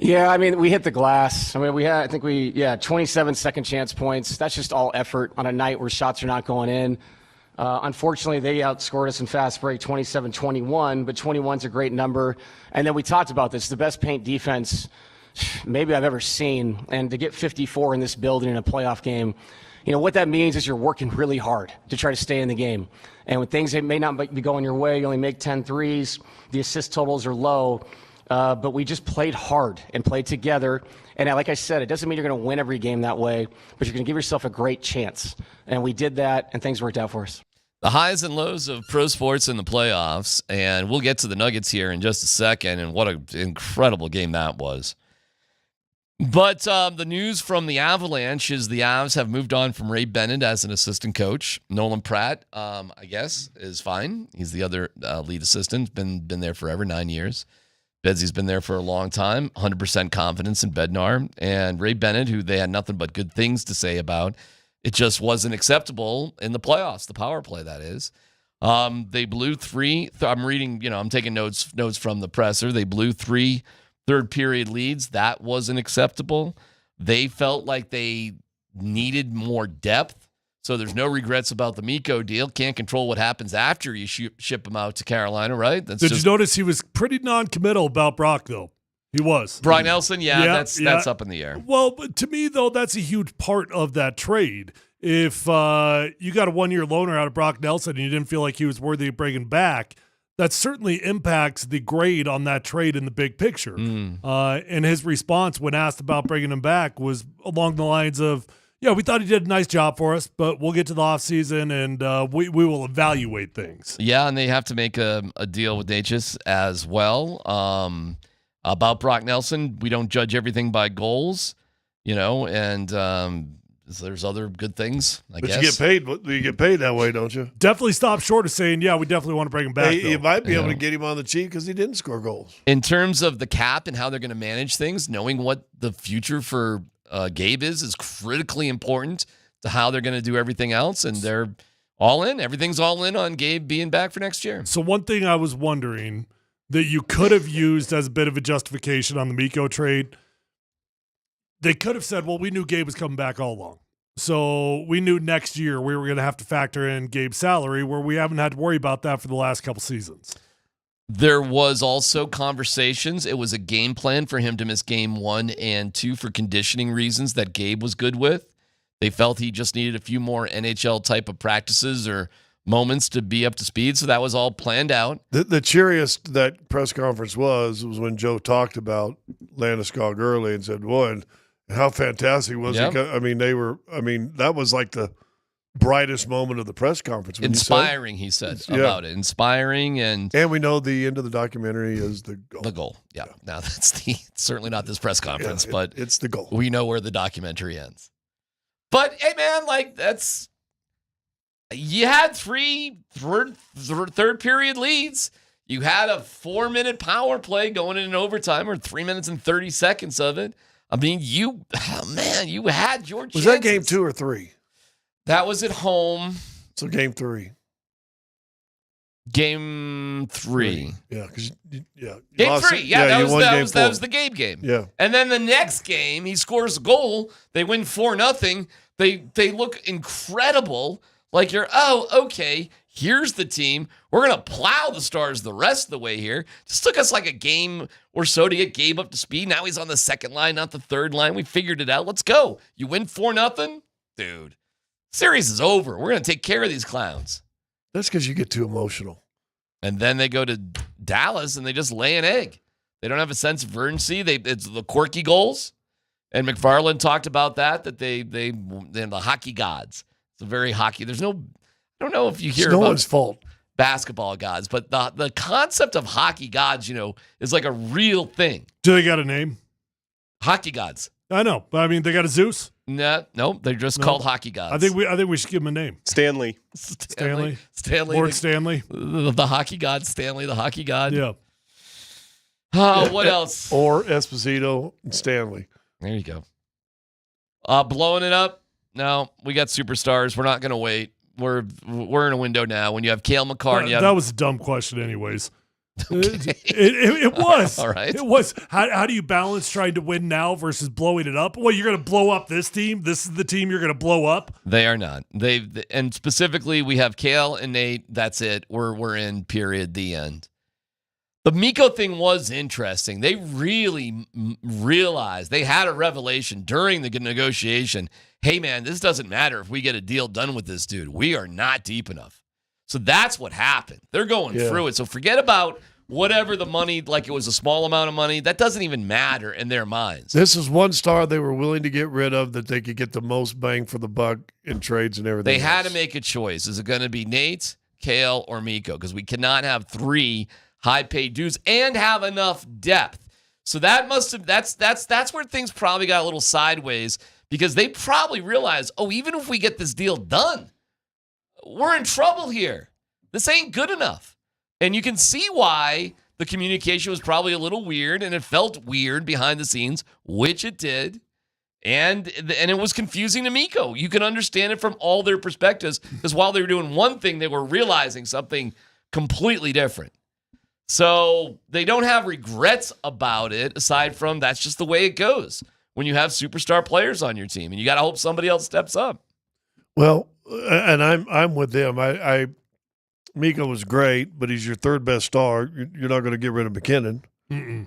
Yeah, I mean, we hit the glass. I mean, I think we 27 second chance points. That's just all effort on a night where shots are not going in. Unfortunately, they outscored us in fast break 27-21, but 21's a great number. And then we talked about this, the best paint defense maybe I've ever seen. And to get 54 in this building in a playoff game, you know, what that means is you're working really hard to try to stay in the game. And when things that may not be going your way, you only make 10 threes, the assist totals are low. But we just played hard and played together. And like I said, it doesn't mean you're going to win every game that way, but you're going to give yourself a great chance. And we did that, and things worked out for us. The highs and lows of pro sports in the playoffs, and we'll get to the Nuggets here in just a second, and what an incredible game that was. But the news from the Avalanche is the Avs have moved on from Ray Bennett as an assistant coach. Nolan Pratt, I guess, is fine. He's the other lead assistant, been there forever, 9 years. Bedsy's been there for a long time, 100% confidence in Bednar. And Ray Bennett, who they had nothing but good things to say about, it just wasn't acceptable in the playoffs, the power play, that is. They blew three. I'm reading, I'm taking notes from the presser. They blew 3 third-period leads. That wasn't acceptable. They felt like they needed more depth. So there's no regrets about the Mikko deal. Can't control what happens after you ship him out to Carolina, right? Did you notice he was pretty non-committal about Brock, though? He was. Brock Nelson, that's up in the air. Well, to me, though, that's a huge part of that trade. If you got a 1-year loaner out of Brock Nelson and you didn't feel like he was worthy of bringing back, that certainly impacts the grade on that trade in the big picture. And his response when asked about bringing him back was along the lines of, yeah, we thought he did a nice job for us, but we'll get to the offseason and we will evaluate things. Yeah, and they have to make a deal with Natchez as well. About Brock Nelson, we don't judge everything by goals, and there's other good things, I guess. But you get paid that way, don't you? Definitely stop short of saying, yeah, we definitely want to bring him back. You might be able to get him on the cheap because he didn't score goals. In terms of the cap and how they're going to manage things, knowing what the future for Gabe is critically important to how they're going to do everything else, and they're all in. Everything's all in on Gabe being back for next year. So one thing I was wondering that you could have used as a bit of a justification on the Mikko trade, they could have said, well, we knew Gabe was coming back all along. So we knew next year we were going to have to factor in Gabe's salary, where we haven't had to worry about that for the last couple seasons. There was also conversations. It was a game plan for him to miss game 1 and 2 for conditioning reasons that Gabe was good with. They felt he just needed a few more NHL type of practices or moments to be up to speed. So that was all planned out. The cheeriest that press conference was when Joe talked about Landeskog early and said, boy, and how fantastic was he? I mean, that was like the brightest moment of the press conference. Inspiring, he said about it. Inspiring, and we know the end of the documentary is the goal. The goal, yeah. Now that's certainly not this press conference, but it's the goal. We know where the documentary ends. But hey, man, you had 3 third period leads. You had a 4-minute power play going in overtime, or 3 minutes and 30 seconds of it. I mean, you had your chances. Was that game 2 or 3? That was at home. So game 3. Game 3. Yeah, because Game 3. Yeah, that was the Gabe game. Yeah. And then the next game, he scores a goal. They win 4-0. They look incredible. Like okay, here's the team. We're going to plow the Stars the rest of the way here. Just took us like a game or so to get Gabe up to speed. Now he's on the second line, not the third line. We figured it out. Let's go. You win 4-0? Dude, series is over. We're going to take care of these clowns. That's because you get too emotional. And then they go to Dallas and they just lay an egg. They don't have a sense of urgency. It's the quirky goals. And MacFarland talked about they're the hockey gods. It's a very hockey. I don't know if you hear no one's fault. Basketball gods, but the concept of hockey gods, is like a real thing. Do they got a name? Hockey gods. I know, but I mean, they got a Zeus? No, they're just called hockey gods. I think we should give him a name. Stanley. Lord Stanley. The hockey god, Stanley, the hockey god. Yeah. What else? Or Esposito and Stanley. There you go. Blowing it up. No, we got superstars. We're not going to wait. We're in a window now. When you have Cale Makar, that was a dumb question, anyways. It was. All right. It was. How do you balance trying to win now versus blowing it up? Well, you're going to blow up this team. This is the team you're going to blow up. They are not. And specifically, we have Kale and Nate. That's it. We're in. Period. The end. The Miko thing was interesting. They really realized they had a revelation during the negotiation. Hey, man, this doesn't matter if we get a deal done with this dude. We are not deep enough. So that's what happened. They're going through it. So forget about whatever the money, like it was a small amount of money. That doesn't even matter in their minds. This is one star they were willing to get rid of that they could get the most bang for the buck in trades and everything. They had to make a choice. Is it going to be Nate, Kale, or Miko? Because we cannot have 3 high-paid dudes and have enough depth. So that must have that's where things probably got a little sideways, because they probably realized, oh, even if we get this deal done, we're in trouble here. This ain't good enough. And you can see why the communication was probably a little weird, and it felt weird behind the scenes, which it did. And it was confusing to Miko. You can understand it from all their perspectives, because while they were doing one thing, they were realizing something completely different. So they don't have regrets about it, aside from that's just the way it goes when you have superstar players on your team, and you got to hope somebody else steps up. Well, and I'm with them. Miko was great, but he's your third best star. You're not going to get rid of McKinnon.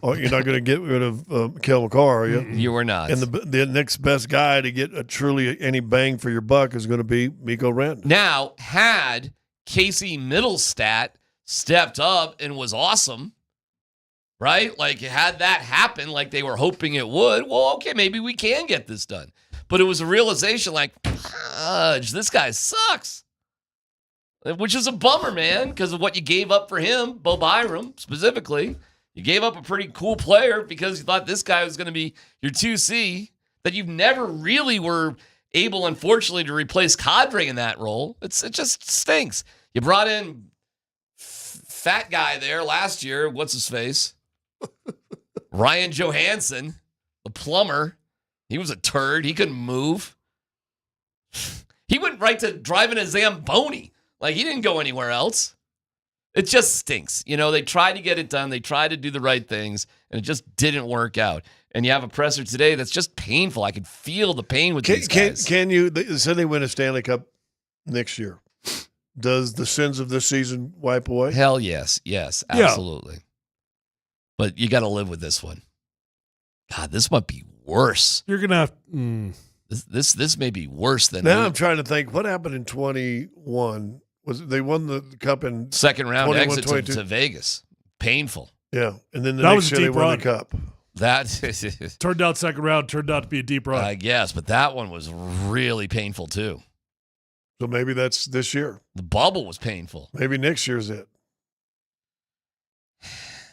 Or you're not going to get rid of Kel McCarr, are you? You are not. And the next best guy to get a truly any bang for your buck is going to be Miko Rantanen. Now, had Casey Middlestat stepped up and was awesome, right? Like, had that happen like they were hoping it would, well, okay, maybe we can get this done. But it was a realization like, this guy sucks. Which is a bummer, man, because of what you gave up for him, Bo Byram specifically. You gave up a pretty cool player because you thought this guy was going to be your 2C, that you never really were able, unfortunately, to replace Kadri in that role. It just stinks. You brought in fat guy there last year. What's his face? Ryan Johansson, the plumber. He was a turd. He couldn't move. He went right to driving a Zamboni. Like, he didn't go anywhere else. It just stinks. You know, they tried to get it done. They tried to do the right things, and it just didn't work out. And you have a presser today that's just painful. I can feel the pain with these guys. Can you – say they win a Stanley Cup next year. Does the sins of this season wipe away? Hell yes. Yes, absolutely. Yeah. But you got to live with this one. God, this might be worse. You're going to have This may be worse than now. I'm trying to think what happened in 21. Was they won the cup in second round exit to Vegas? Painful. Yeah, and then the next year they won the cup. That turned out second round turned out to be a deep run. I guess, but that one was really painful too. So maybe that's this year. The bubble was painful. Maybe next year's it.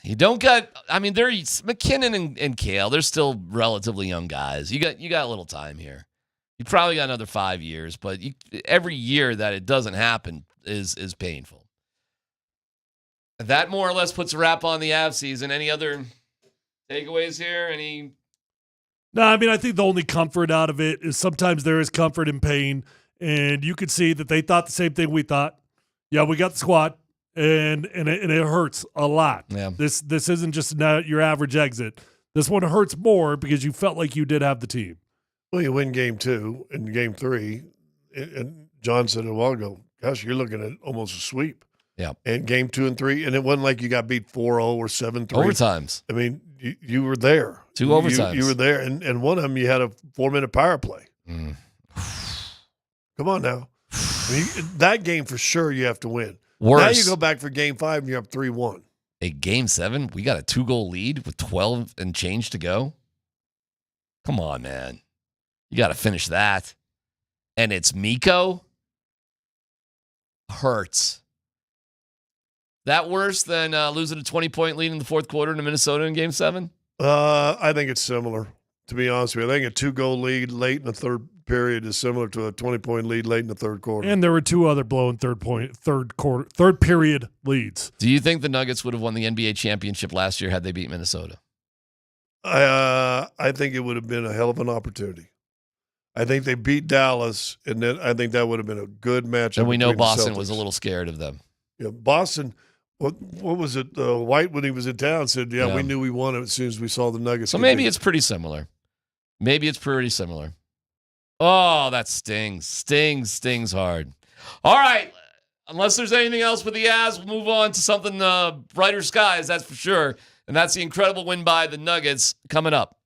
You don't got. I mean, they're McKinnon and Kale. They're still relatively young guys. You got a little time here. You probably got another 5 years, but every year that it doesn't happen is painful. That more or less puts a wrap on the Avs season. Any other takeaways here? No, I mean, I think the only comfort out of it is sometimes there is comfort in pain, and you could see that they thought the same thing we thought. Yeah, we got the squad, and it hurts a lot. Yeah. This isn't just your average exit. This one hurts more because you felt like you did have the team. Well, you win game 2 and game 3, and John said a while ago, gosh, you're looking at almost a sweep. Yeah. And game 2 and 3, and it wasn't like you got beat 4-0 or 7-3. Overtimes. I mean, you were there. 2 overtimes. You were there, and one of them you had a 4-minute power play. Come on now. I mean, that game for sure you have to win. Worse. Now you go back for game 5 and you're up 3-1. A game 7, we got a 2-goal lead with 12 and change to go. Come on, man. You got to finish that. And it's Miko. Hurts. That worse than losing a 20-point lead in the fourth quarter to Minnesota in game 7? I think it's similar, to be honest with you. I think a 2-goal lead late in the third period is similar to a 20-point lead late in the third quarter. And there were 2 other blown third period leads. Do you think the Nuggets would have won the NBA championship last year had they beat Minnesota? I think it would have been a hell of an opportunity. I think they beat Dallas, and then I think that would have been a good matchup. And we know Boston was a little scared of them. Yeah, Boston What was it? White, when he was in town, said, yeah, Yeah. we knew we won it as soon as we saw the Nuggets. So get maybe beat. it's pretty similar. Oh, that stings. Stings hard. All right. Unless there's anything else with the Avs, we'll move on to something brighter skies, that's for sure. And that's the incredible win by the Nuggets coming up.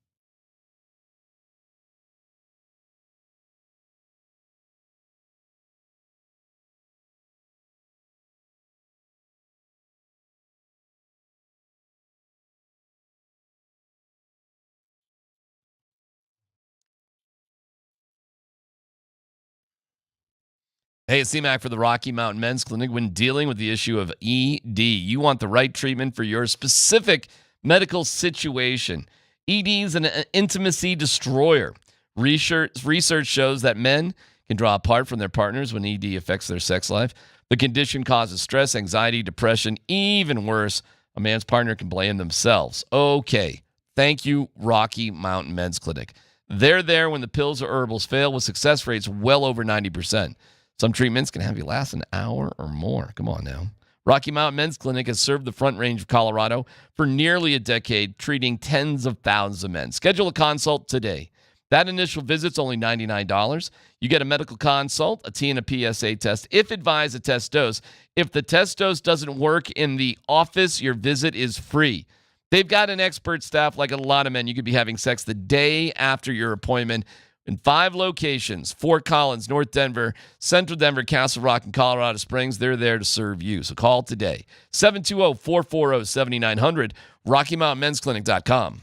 Hey, it's DMac for the Rocky Mountain Men's Clinic. When dealing with the issue of ED, you want the right treatment for your specific medical situation. ED is an intimacy destroyer. Research shows that men can draw apart from their partners when ED affects their sex life. The condition causes stress, anxiety, depression. Even worse, a man's partner can blame themselves. Okay, thank you, Rocky Mountain Men's Clinic. They're there when the pills or herbals fail with success rates well over 90%. Some treatments can have you last an hour or more. Come on now. Rocky Mountain Men's Clinic has served the Front Range of Colorado for nearly a decade, treating tens of thousands of men. Schedule a consult today. That initial visit's only $99. You get a medical consult, a T and a PSA test, if advised, a test dose. If the test dose doesn't work in the office, your visit is free. They've got an expert staff like a lot of men. You could be having sex the day after your appointment. In 5 locations, Fort Collins, North Denver, Central Denver, Castle Rock, and Colorado Springs. They're there to serve you. So call today. 720-440-7900, RockyMountainMen'sClinic.com.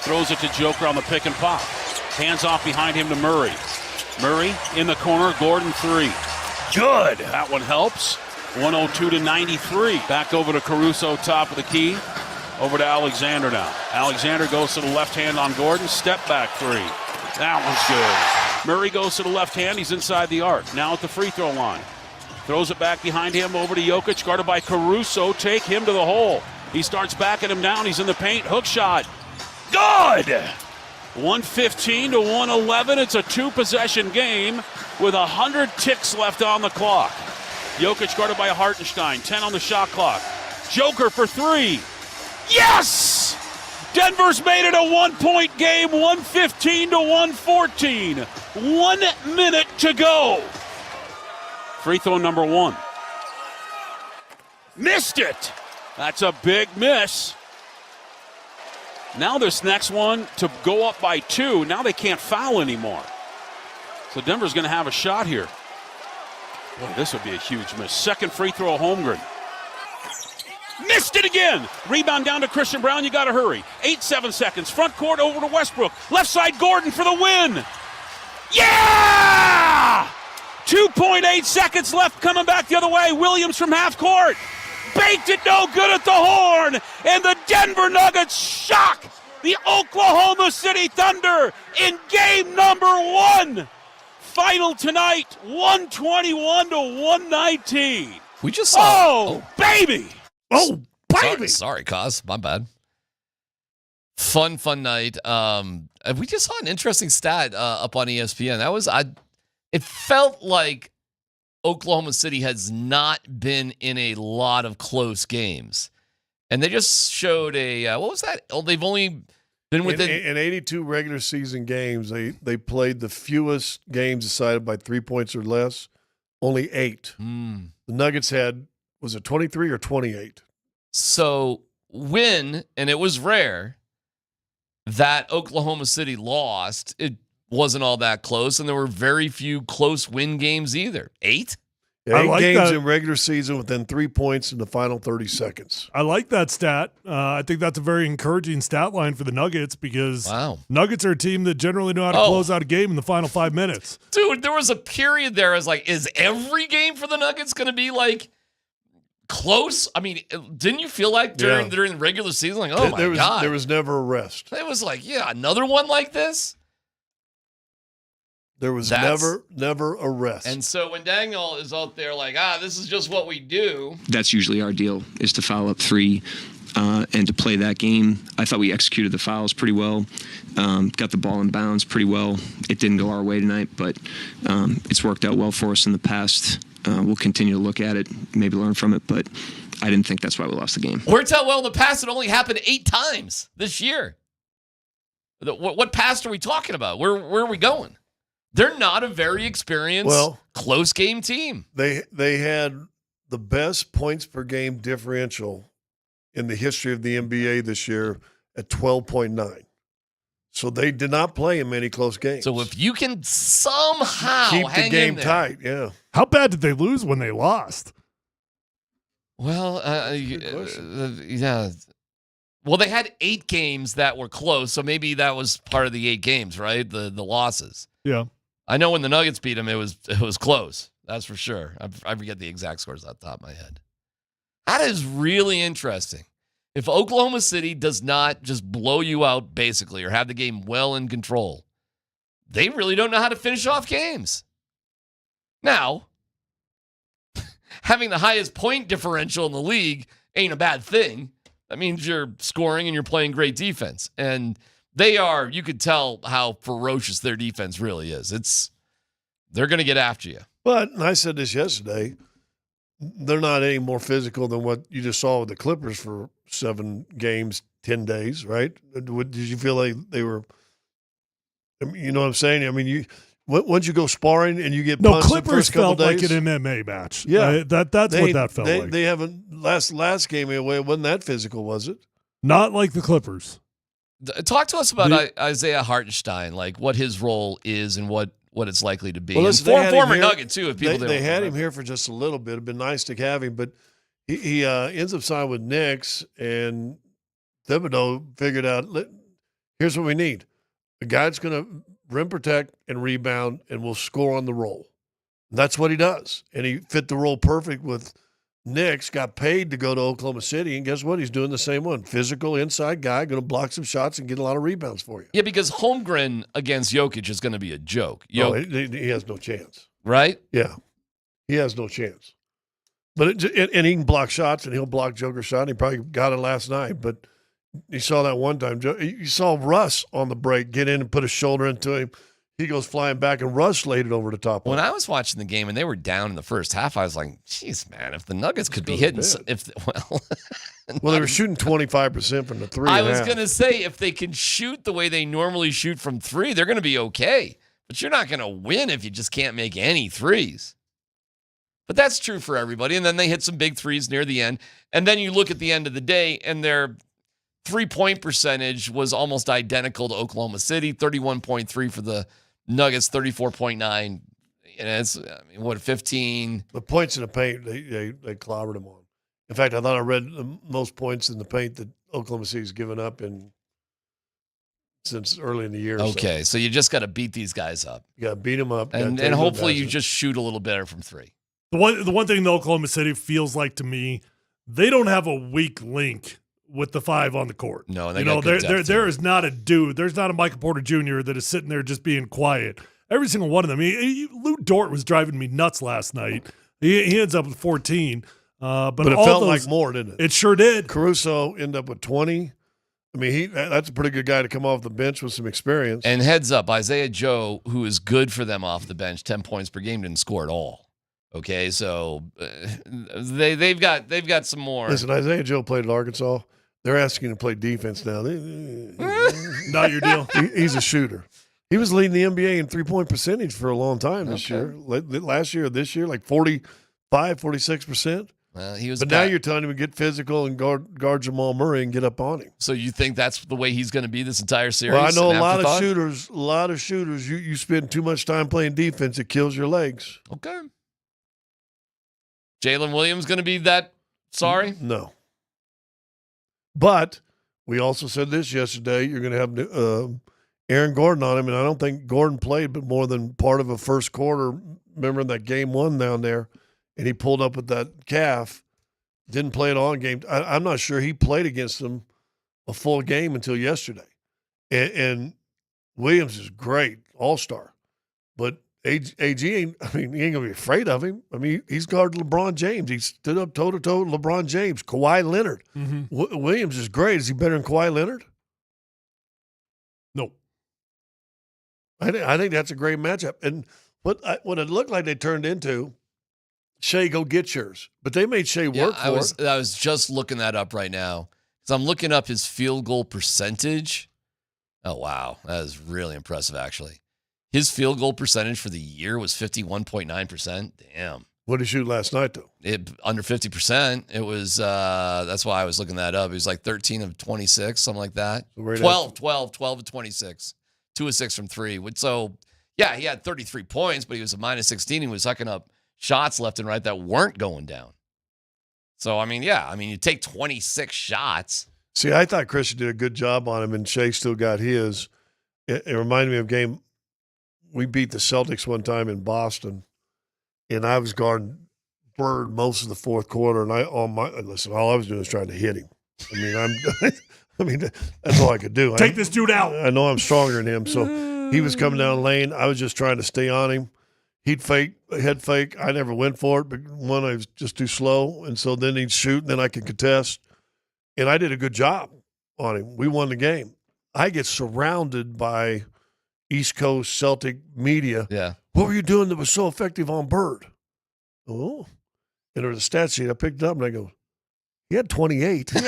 throws it to Joker on the pick and pop. Hands off behind him to Murray. Murray in the corner, Gordon 3. Good. That one helps. 102-93. Back over to Caruso, top of the key. Over to Alexander now. Alexander goes to the left hand on Gordon. Step back 3. That was good. Murray goes to the left hand. He's inside the arc. Now at the free throw line. Throws it back behind him over to Jokic. Guarded by Caruso. Take him to the hole. He starts backing him down. He's in the paint. Hook shot. Good. 115-111. It's a 2-possession game with 100 ticks left on the clock. Jokic guarded by Hartenstein. 10 on the shot clock. Joker for 3. Yes! Denver's made it a 1-point game, 115-114. 1 minute to go. Free throw number 1. Missed it. That's a big miss. Now this next one to go up by 2. Now they can't foul anymore. So Denver's going to have a shot here. Boy, this would be a huge miss. Second free throw, Holmgren. Missed it again. Rebound down to Christian Brown. You got to hurry. 7 seconds. Front court over to Westbrook. Left side Gordon for the win. Yeah! 2.8 seconds left coming back the other way. Williams from half court. Baked it no good at the horn. And the Denver Nuggets shock the Oklahoma City Thunder in game number 1. Final tonight, 121-119. We just saw. Baby! Oh, baby! Sorry, Cos. My bad. Fun night. We just saw an interesting stat up on ESPN. That was it felt like Oklahoma City has not been in a lot of close games, and they just showed a what was that? Oh, they've only been within in 82 regular season games. They played the fewest games decided by 3 points or less. Only 8. The Nuggets had, was it 23 or 28? So when, and it was rare, that Oklahoma City lost, it wasn't all that close, and there were very few close win games either. 8? Yeah, 8 games in regular season within 3 points in the final 30 seconds. I like that stat. I think that's a very encouraging stat line for the Nuggets because Nuggets are a team that generally know how to close out a game in the final 5 minutes. Dude, there was a period there I was like, is every game for the Nuggets going to be like close? I mean, didn't you feel like during the regular season, like, oh my God. There was never a rest. It was like, yeah, another one like this? There was never a rest. And so when Daniel is out there like, this is just what we do. That's usually our deal, is to foul up 3 and to play that game. I thought we executed the fouls pretty well, got the ball in bounds pretty well. It didn't go our way tonight, but it's worked out well for us in the past. We'll continue to look at it, maybe learn from it, but I didn't think that's why we lost the game. Worked out well in the past. It only happened 8 times this year. What past are we talking about? Where are we going? They're not a very experienced, close game team. They had the best points per game differential in the history of the NBA this year at 12.9. So they did not play in many close games. So if you can somehow keep hang the game in there, tight, yeah. How bad did they lose when they lost? Well, yeah. Well, they had 8 games that were close, so maybe that was part of the 8 games, right? The losses. Yeah. I know when the Nuggets beat them, it was close. That's for sure. I forget the exact scores off the top of my head. That is really interesting. If Oklahoma City does not just blow you out, basically, or have the game well in control, they really don't know how to finish off games. Now, having the highest point differential in the league ain't a bad thing. That means you're scoring and you're playing great defense. And they are, you could tell how ferocious their defense really is. They're going to get after you. But, and I said this yesterday, they're not any more physical than what you just saw with the Clippers for 7 games, 10 days, right? Did you feel like they were, you know what I'm saying? I mean, once you go sparring and you get punched the first couple felt days, like an MMA match. Yeah. That's what that felt like. They haven't, last game anyway, it wasn't that physical, was it? Not like the Clippers. Talk to us about Isaiah Hartenstein, like what his role is and what it's likely to be. Well, listen, and former Nugget, too, if people didn't. They had him here for just a little bit. It'd been nice to have him, but he ends up signing with Knicks, and Thibodeau figured out Here's what we need. A guy that's going to rim protect and rebound and will score on the roll. That's what he does. And he fit the role perfect with Knicks, got paid to go to Oklahoma City, and guess what? He's doing the same one. Physical, inside guy, going to block some shots and get a lot of rebounds for you. Yeah, because Holmgren against Jokic is going to be a joke. Oh, he has no chance. Right? Yeah. He has no chance. But and he can block shots, and he'll block Joker's shot. And he probably got it last night, but you saw that one time. You saw Russ on the break get in and put a shoulder into him. He goes flying back, and Russ laid it over the top. When I was watching the game and they were down in the first half, I was like, "Jeez, man! If the Nuggets could be hitting, well, they were shooting 25% from the three. I was gonna say if they can shoot the way they normally shoot from three, they're gonna be okay. But you're not gonna win if you just can't make any threes. But that's true for everybody. And then they hit some big threes near the end, and then you look at the end of the day, and their 3-point percentage was almost identical to Oklahoma City, 31.3 for the Nuggets, 34.9, and it's 15. The points in the paint, they clobbered them on. In fact, I thought I read the most points in the paint that Oklahoma City's given up since early in the year. Okay, so you just got to beat these guys up. You got to beat them up, and hopefully you just shoot a little better from three. The one thing the Oklahoma City feels like to me, they don't have a weak link with the five on the court. No, they got good depth, there is not a dude. There's not a Michael Porter Jr. that is sitting there just being quiet. Every single one of them. Lou Dort was driving me nuts last night. He ends up with 14. But it felt like more, didn't it? It sure did. Caruso ended up with 20. I mean, that's a pretty good guy to come off the bench with some experience. And heads up, Isaiah Joe, who is good for them off the bench, 10 points per game, didn't score at all. Okay, so they've got some more. Listen, Isaiah Joe played at Arkansas. They're asking him to play defense now. Not your deal. He's a shooter. He was leading the NBA in three-point percentage for a long time this year. Last year, this year, like 45, 46%. Well, he was. But now you're telling him to get physical and guard Jamal Murray and get up on him. So you think that's the way he's going to be this entire series? Well, I know a lot of shooters. You spend too much time playing defense, it kills your legs. Okay. Jalen Williams going to be that sorry? No. But we also said this yesterday. You're going to have Aaron Gordon on him, and I don't think Gordon played but more than part of a first quarter. Remember that game one down there, and he pulled up with that calf. Didn't play it all game. I'm not sure he played against them a full game until yesterday. And Williams is great, all-star. But AG ain't, he ain't going to be afraid of him. I mean, he's guarded LeBron James. He stood up toe-to-toe with LeBron James, Kawhi Leonard. Mm-hmm. Williams is great. Is he better than Kawhi Leonard? No. I think that's a great matchup. And what it looked like they turned into, Shea, go get yours. But they made Shea work for it. I was just looking that up right now. So I'm looking up his field goal percentage. Oh, wow. That is really impressive, actually. His field goal percentage for the year was 51.9%. Damn. What did he shoot last night, though? Under 50%. It was, that's why I was looking that up. It was like 13 of 26, something like that. 12 of 26. 2 of 6 from 3. So, yeah, he had 33 points, but he was a minus 16. He was sucking up shots left and right that weren't going down. So, you take 26 shots. See, I thought Christian did a good job on him, and Shea still got his. It reminded me of a game. We beat the Celtics one time in Boston, and I was guarding Bird most of the fourth quarter, and all I was doing was trying to hit him. That's all I could do. Take this dude out. I know I'm stronger than him, so he was coming down the lane. I was just trying to stay on him. He'd head fake. I never went for it, but one, I was just too slow, and so then he'd shoot, and then I could contest, and I did a good job on him. We won the game. I get surrounded by East Coast Celtic media. Yeah. What were you doing that was so effective on Bird? Oh. And there was a stat sheet. I picked it up and I go, he had 28. But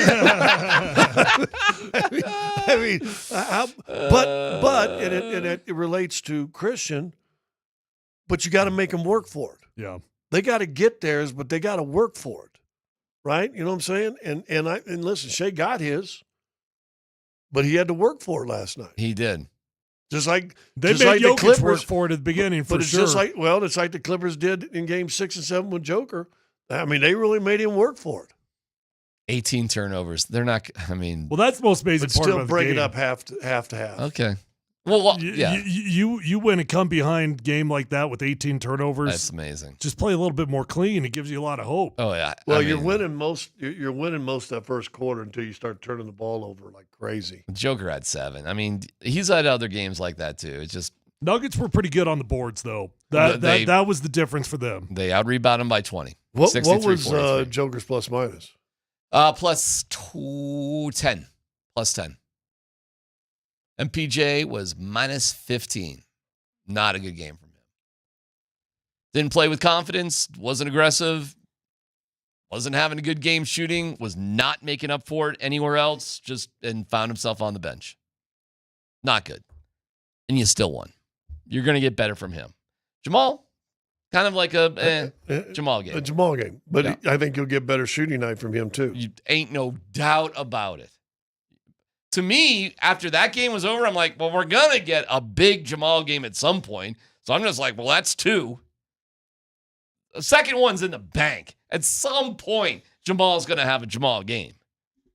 it relates to Christian, but you got to make him work for it. Yeah. They got to get theirs, but they got to work for it. Right? You know what I'm saying? And listen, Shea got his, but he had to work for it last night. He did. Just like they made like Jokic the Clippers work for it at the beginning, for but it's sure. It's like the Clippers did in Game 6 and 7 with Joker. I mean, they really made him work for it. 18 turnovers. They're not. I mean, Well, that's the most amazing But part still about the break game. it up half to half. okay. Well, yeah, You win a come behind game like that with 18 turnovers. that's amazing. Just play a little bit more clean. It gives you a lot of hope. Oh yeah. Well, you're winning most of that first quarter until you start turning the ball over like crazy. Joker had 7. I mean, he's had other games like that too. It's just Nuggets were pretty good on the boards, though. That was the difference for them. they out-rebound him by 20. What was 63-43. Joker's plus minus? Plus 10. Plus 10. MPJ was minus 15. Not a good game from him. Didn't play with confidence. Wasn't aggressive. Wasn't having a good game shooting. Was not making up for it anywhere else. And found himself on the bench. Not good. And you still won. You're going to get better from him. Jamal, kind of like a Jamal game. A Jamal game. But Yeah. I think you'll get better shooting night from him, too. You ain't no doubt about it. To me, after that game was over, I'm like, well, we're going to get a big Jamal game at some point. So I'm just like, well, that's 2. The second one's in the bank. At some point, Jamal's going to have a Jamal game.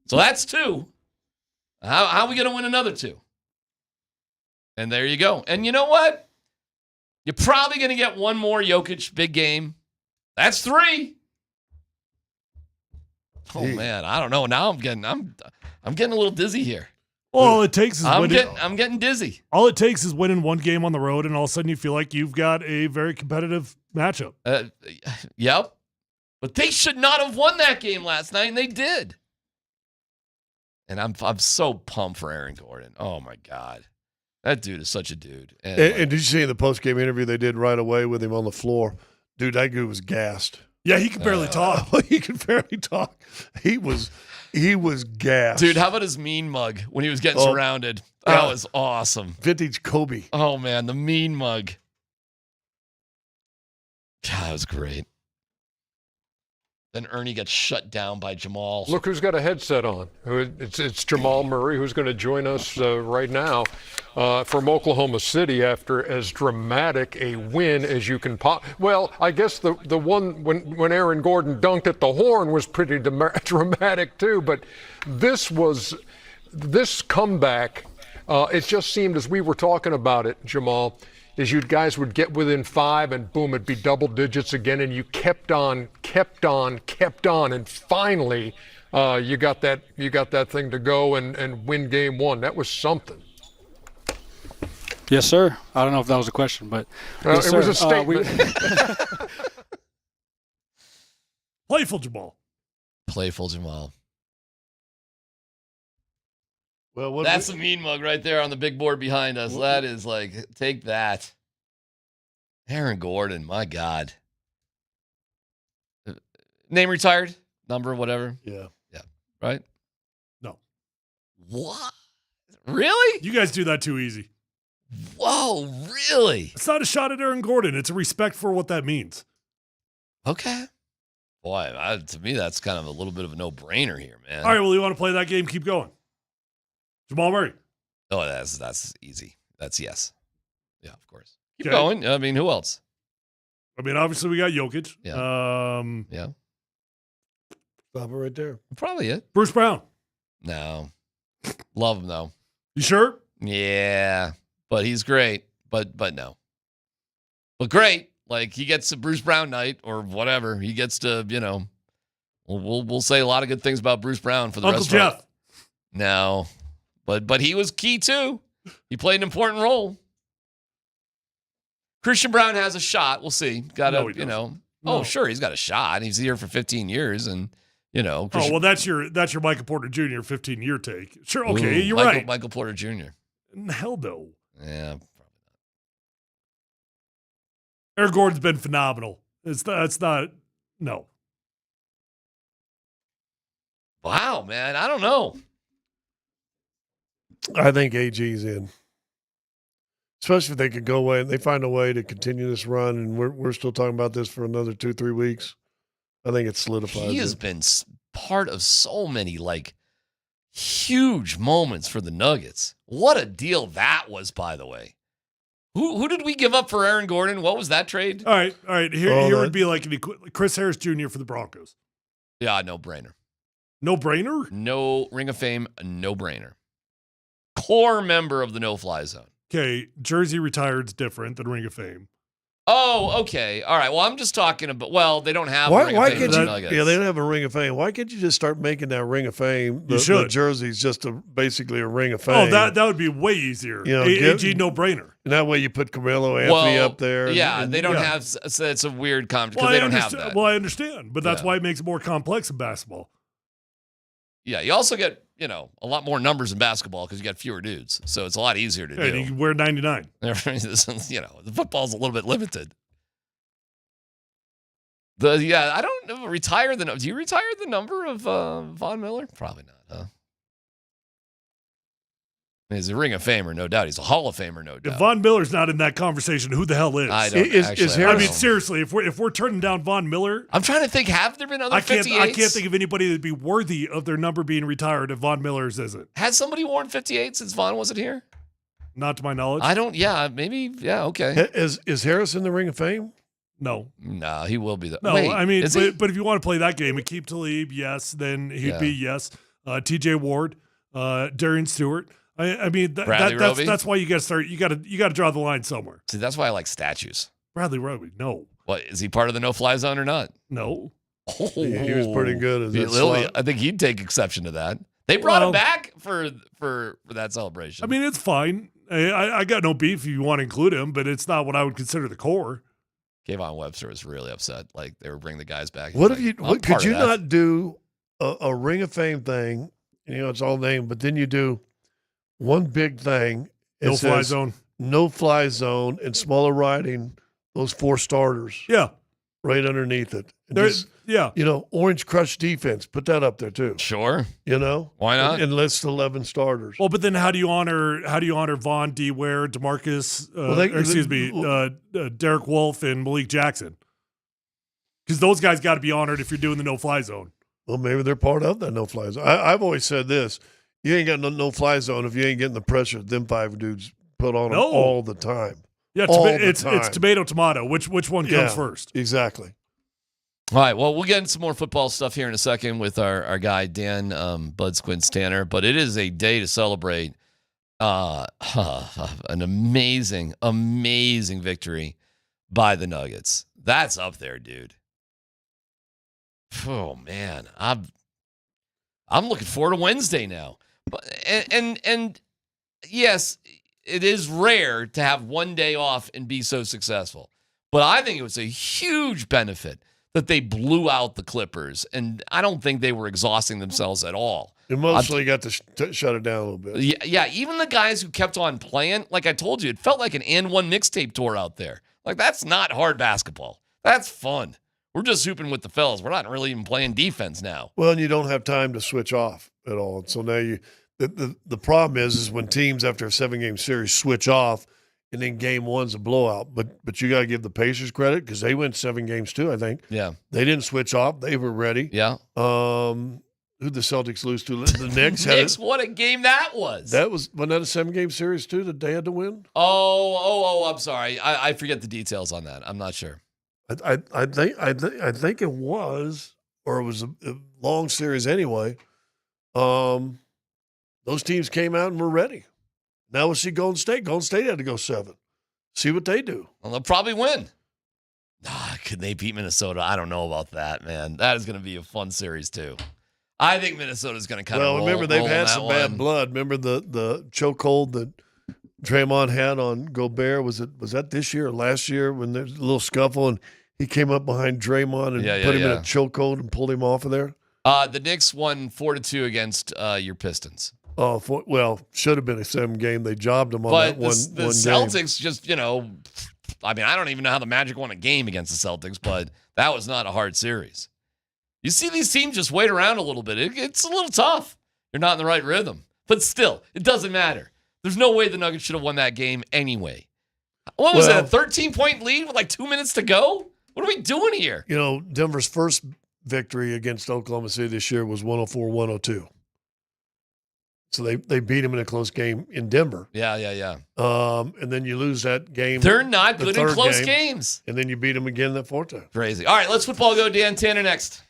So that's 2. How are we going to win another 2? And there you go. And you know what? You're probably going to get one more Jokic big game. That's 3. Oh man, I don't know. Now I'm getting a little dizzy here. Well, all it takes is I'm getting dizzy. All it takes is winning one game on the road, and all of a sudden you feel like you've got a very competitive matchup. Yep. But they should not have won that game last night, and they did. And I'm so pumped for Aaron Gordon. Oh my God. That dude is such a dude. And did you see in the post-game interview they did right away with him on the floor? Dude, that dude was gassed. Yeah, he could barely talk. He could barely talk. He was gassed. Dude, how about his mean mug when he was getting surrounded? That was awesome. Vintage Kobe. Oh, man, the mean mug. God, that was great. Then Ernie gets shut down by Jamal. Look who's got a headset on. It's Jamal Murray, who's going to join us right now from Oklahoma City after as dramatic a win as you can Well, I guess the one when Aaron Gordon dunked at the horn was pretty dramatic too, but this comeback, it just seemed as we were talking about it, Jamal, is you guys would get within 5 and boom, it'd be double digits again, and you kept on, and finally you got that thing to go and win game 1. That was something. Yes, sir. I don't know if that was a question, but yes, it was a statement. Playful Jamal. Playful Jamal. Well, that's a mean mug right there on the big board behind us. That is like, take that. Aaron Gordon, my God. Name retired? Number, whatever? Yeah. Yeah. Right? No. What? Really? You guys do that too easy. Whoa, really? It's not a shot at Aaron Gordon. It's a respect for what that means. Okay. Boy, to me, that's kind of a little bit of a no-brainer here, man. All right, well, you want to play that game? Keep going. Jamal Murray. Oh, that's easy. That's yes. Yeah, of course. Keep Okay. going. I mean, who else? I mean, obviously we got Jokic. Yeah. Yeah. Stop it right there. Probably it. Bruce Brown. No. Love him though. You sure? Yeah. But he's great. But no. But great. Like he gets a Bruce Brown night or whatever. He gets to, we'll say a lot of good things about Bruce Brown for the Uncle rest of our Jeff. No. But he was key too. He played an important role. Christian Brown has a shot. We'll see. No, he doesn't. Oh, No. sure, he's got a shot. He's here for 15 years, and Oh, well, that's your Michael Porter Jr. 15-year take. Sure, okay, you're Michael, right. Michael Porter Jr. Hell no. Yeah. Aaron Gordon's been phenomenal. It's not no. Wow, man. I don't know. I think AG's in. Especially if they could go away and they find a way to continue this run, and we're still talking about this for another 2-3 weeks. I think it solidifies. He has been part of so many huge moments for the Nuggets. What a deal that was, by the way. Who did we give up for Aaron Gordon? What was that trade? All right. Here would be like Chris Harris Jr. for the Broncos. Yeah, no brainer. No brainer? No Ring of Fame, no brainer. Core member of the no-fly zone. Okay, jersey retired's different than Ring of Fame. Oh, okay. All right. Well, I'm just talking about, they don't have Why, Ring why of Fame can't for you? the Nuggets. Yeah, they don't have a Ring of Fame. Why can't you just start making that Ring of Fame? The jersey's just basically a Ring of Fame. Oh, that would be way easier. You know, AG, no brainer. And that way you put Carmelo Anthony up there. They don't have. So it's a weird because they don't have that. Well, I understand, but that's why it makes it more complex in basketball. Yeah, you also get a lot more numbers in basketball because you got fewer dudes, so it's a lot easier to do. And you can wear 99. The football's a little bit limited. I don't know. Do you retire the number of Von Miller? Probably not, huh? He's a Ring of Famer, no doubt. He's a Hall of Famer, no doubt. If Von Miller's not in that conversation, who the hell is? I don't. Seriously, if we're turning down Von Miller, I'm trying to think. Have there been other 58s? I can't think of anybody that'd be worthy of their number being retired if Von Miller's isn't. Has somebody worn 58 since Von wasn't here? Not to my knowledge. I don't. Yeah, maybe. Yeah, okay. Is Harris in the Ring of Fame? No. No, he will be. No, Wait, I mean, is he? but if you want to play that game, Aqib Talib, yes, then he'd be yes. T.J. Ward, Darian Stewart. I mean, that's why you got to start. You got to draw the line somewhere. See, that's why I like statues. Bradley Roby, no. What, is he part of the no-fly zone or not? No. Oh, he was pretty good. I think he'd take exception to that. They brought him back for that celebration. I mean, it's fine. I got no beef if you want to include him, but it's not what I would consider the core. Kayvon Webster was really upset. Like, they were bringing the guys back. What if could you not do a Ring of Fame thing? It's all named, but then you do one big thing. No fly zone. No fly zone and smaller writing, those 4 starters. Yeah. Right underneath it. Yeah. Orange Crush defense. Put that up there too. Sure. Why not? And list 11 starters. Well, but then how do you honor Vaughn, D. Ware, DeMarcus, Derek Wolf, and Malik Jackson? Because those guys got to be honored if you're doing the no-fly zone. Well, maybe they're part of that no-fly zone. I've always said this. You ain't got no-fly zone if you ain't getting the pressure them 5 dudes put on them all the time. Yeah, it's tomato. Which one comes first? Exactly. All right, well, we'll get into some more football stuff here in a second with our guy, Dan Bud Squints Tanner. But it is a day to celebrate an amazing, amazing victory by the Nuggets. That's up there, dude. Oh, man. I'm looking forward to Wednesday now. And yes, it is rare to have one day off and be so successful. But I think it was a huge benefit that they blew out the Clippers. And I don't think they were exhausting themselves at all. Emotionally got to shut it down a little bit. Yeah, even the guys who kept on playing, like I told you, it felt like an and one mixtape tour out there. Like, that's not hard basketball. That's fun. We're just hooping with the fellas. We're not really even playing defense now. Well, and you don't have time to switch off at all. So now the problem is when teams after a 7-game series switch off and then game one's a blowout. But you got to give the Pacers credit because they went 7 games too, I think. Yeah. They didn't switch off. They were ready. Yeah. Who'd the Celtics lose to? The Knicks. Knicks, what a game that was. Wasn't that a 7-game series too that they had to win? Oh, I'm sorry. I forget the details on that. I'm not sure. I think it was, or it was a long series anyway. Those teams came out and were ready. Now we'll see Golden State. Golden State had to go 7. See what they do. Well, they'll probably win. Could they beat Minnesota? I don't know about that, man. That is going to be a fun series too. I think Minnesota's going to kind of roll. Well, remember they've had some bad one. blood. Remember the chokehold that Draymond had on Gobert? Was that this year or last year when there's a little scuffle and he came up behind Draymond and put him in a chokehold and pulled him off of there? The Knicks won 4-2 against your Pistons. Oh, should have been a 7-game. They jobbed them on that one the game. Celtics just, I mean, I don't even know how the Magic won a game against the Celtics, but that was not a hard series. You see these teams just wait around a little bit. It's a little tough. You're not in the right rhythm. But still, it doesn't matter. There's no way the Nuggets should have won that game anyway. What was it, a 13-point lead with like 2 minutes to go? What are we doing here? Denver's first victory against Oklahoma City this year was 104-102. So they beat him in a close game in Denver. Yeah. And then you lose that game. They're not good in close games. And then you beat them again that 4th time. Crazy. All right, let's football go. Dan Tanner next.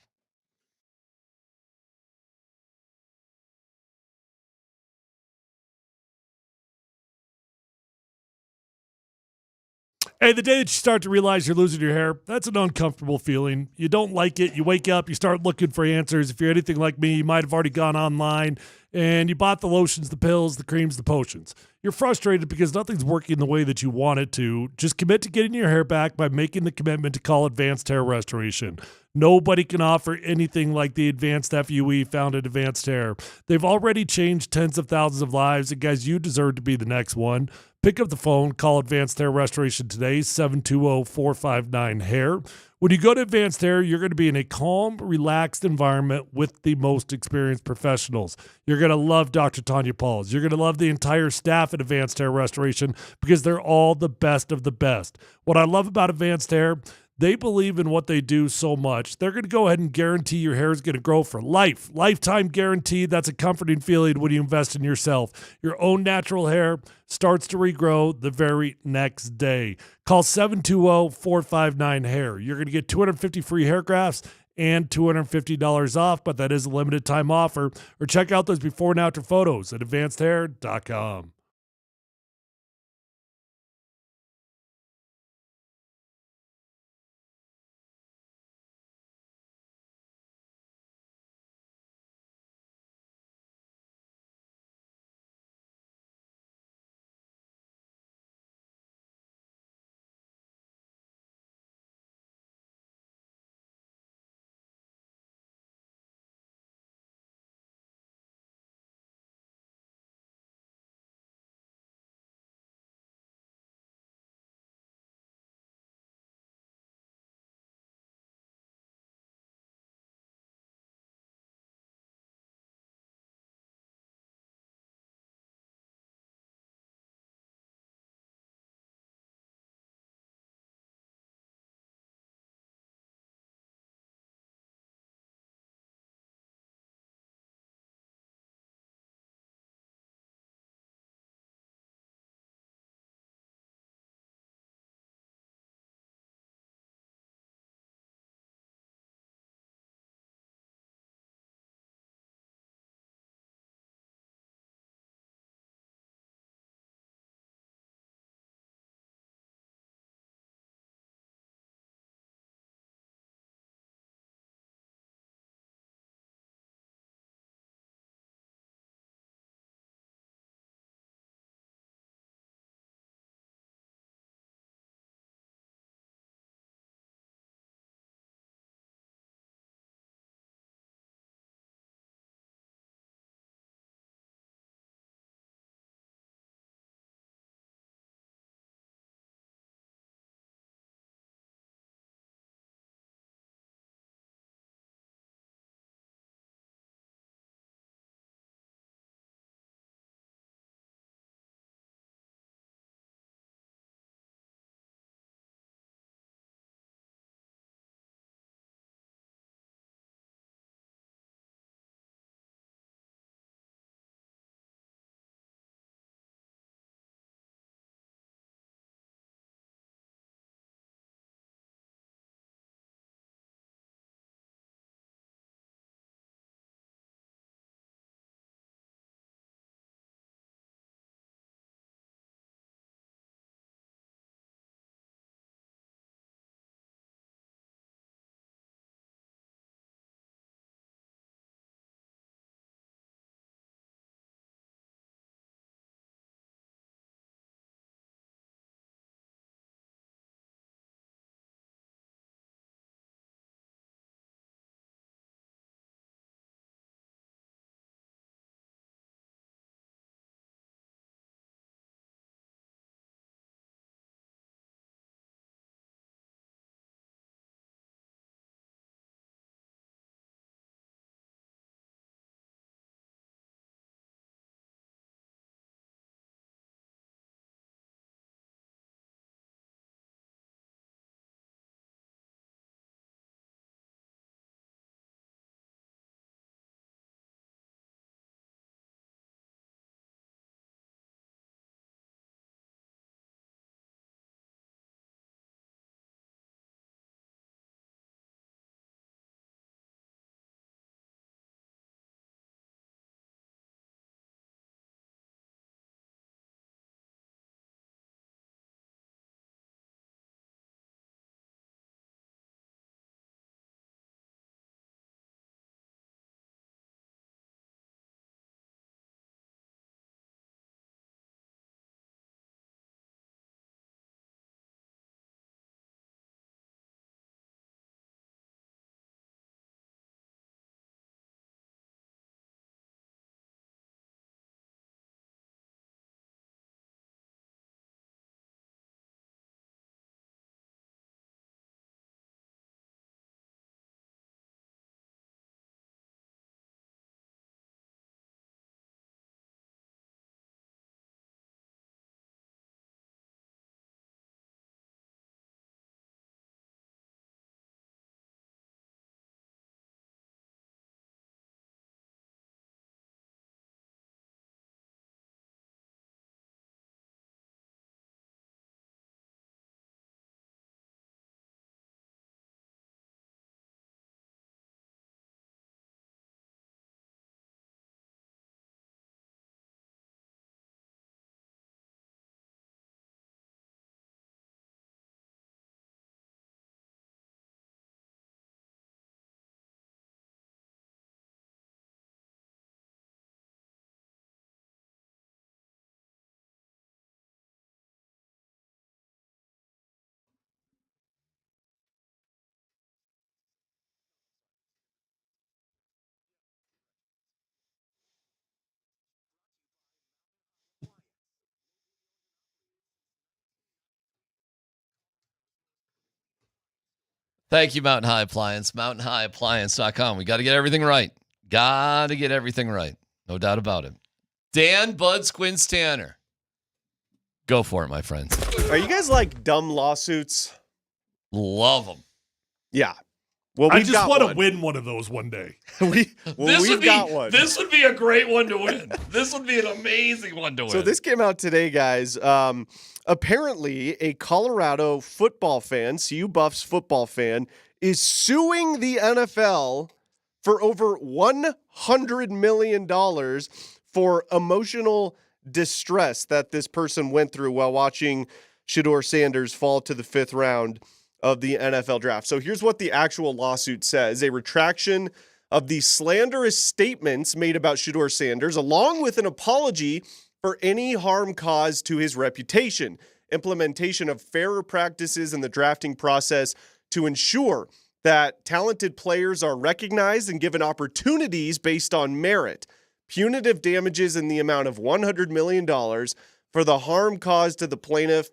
Hey, the day that you start to realize you're losing your hair, that's an uncomfortable feeling. You don't like it. You wake up, you start looking for answers. If you're anything like me, you might have already gone online and you bought the lotions, the pills, the creams, the potions. You're frustrated because nothing's working the way that you want it to. Just commit to getting your hair back by making the commitment to call Advanced Hair Restoration. Nobody can offer anything like the advanced FUE found at Advanced Hair. They've already changed tens of thousands of lives, and guys, you deserve to be the next one. Pick up the phone, call Advanced Hair Restoration today, 720-459-HAIR. When you go to Advanced Hair, you're going to be in a calm, relaxed environment with the most experienced professionals. You're going to love Dr. Tanya Pauls. You're going to love the entire staff at Advanced Hair Restoration because they're all the best of the best. What I love about Advanced Hair, they believe in what they do so much. They're going to go ahead and guarantee your hair is going to grow for life. Lifetime guaranteed. That's a comforting feeling when you invest in yourself. Your own natural hair starts to regrow the very next day. Call 720-459-HAIR. You're going to get 250 free hair grafts and $250 off, but that is a limited time offer. Or check out those before and after photos at advancedhair.com. Thank you, Mountain High Appliance. MountainHighAppliance.com. We got to get everything right. Got to get everything right. No doubt about it. Dan Buds Quince Tanner. Go for it, my friend. Are you guys like dumb lawsuits? Love them. Yeah. Well, I we've just got want to one. win one of those one day. We've got one. This would be a great one to win. This would be an amazing one to win. So this came out today, guys. Apparently, a Colorado football fan, CU Buffs football fan, is suing the NFL for over $100 million for emotional distress that this person went through while watching Shedeur Sanders fall to the 5th round of the NFL draft. So here's what the actual lawsuit says. A retraction of the slanderous statements made about Shedeur Sanders, along with an apology for any harm caused to his reputation, implementation of fairer practices in the drafting process to ensure that talented players are recognized and given opportunities based on merit, punitive damages in the amount of $100 million for the harm caused to the plaintiff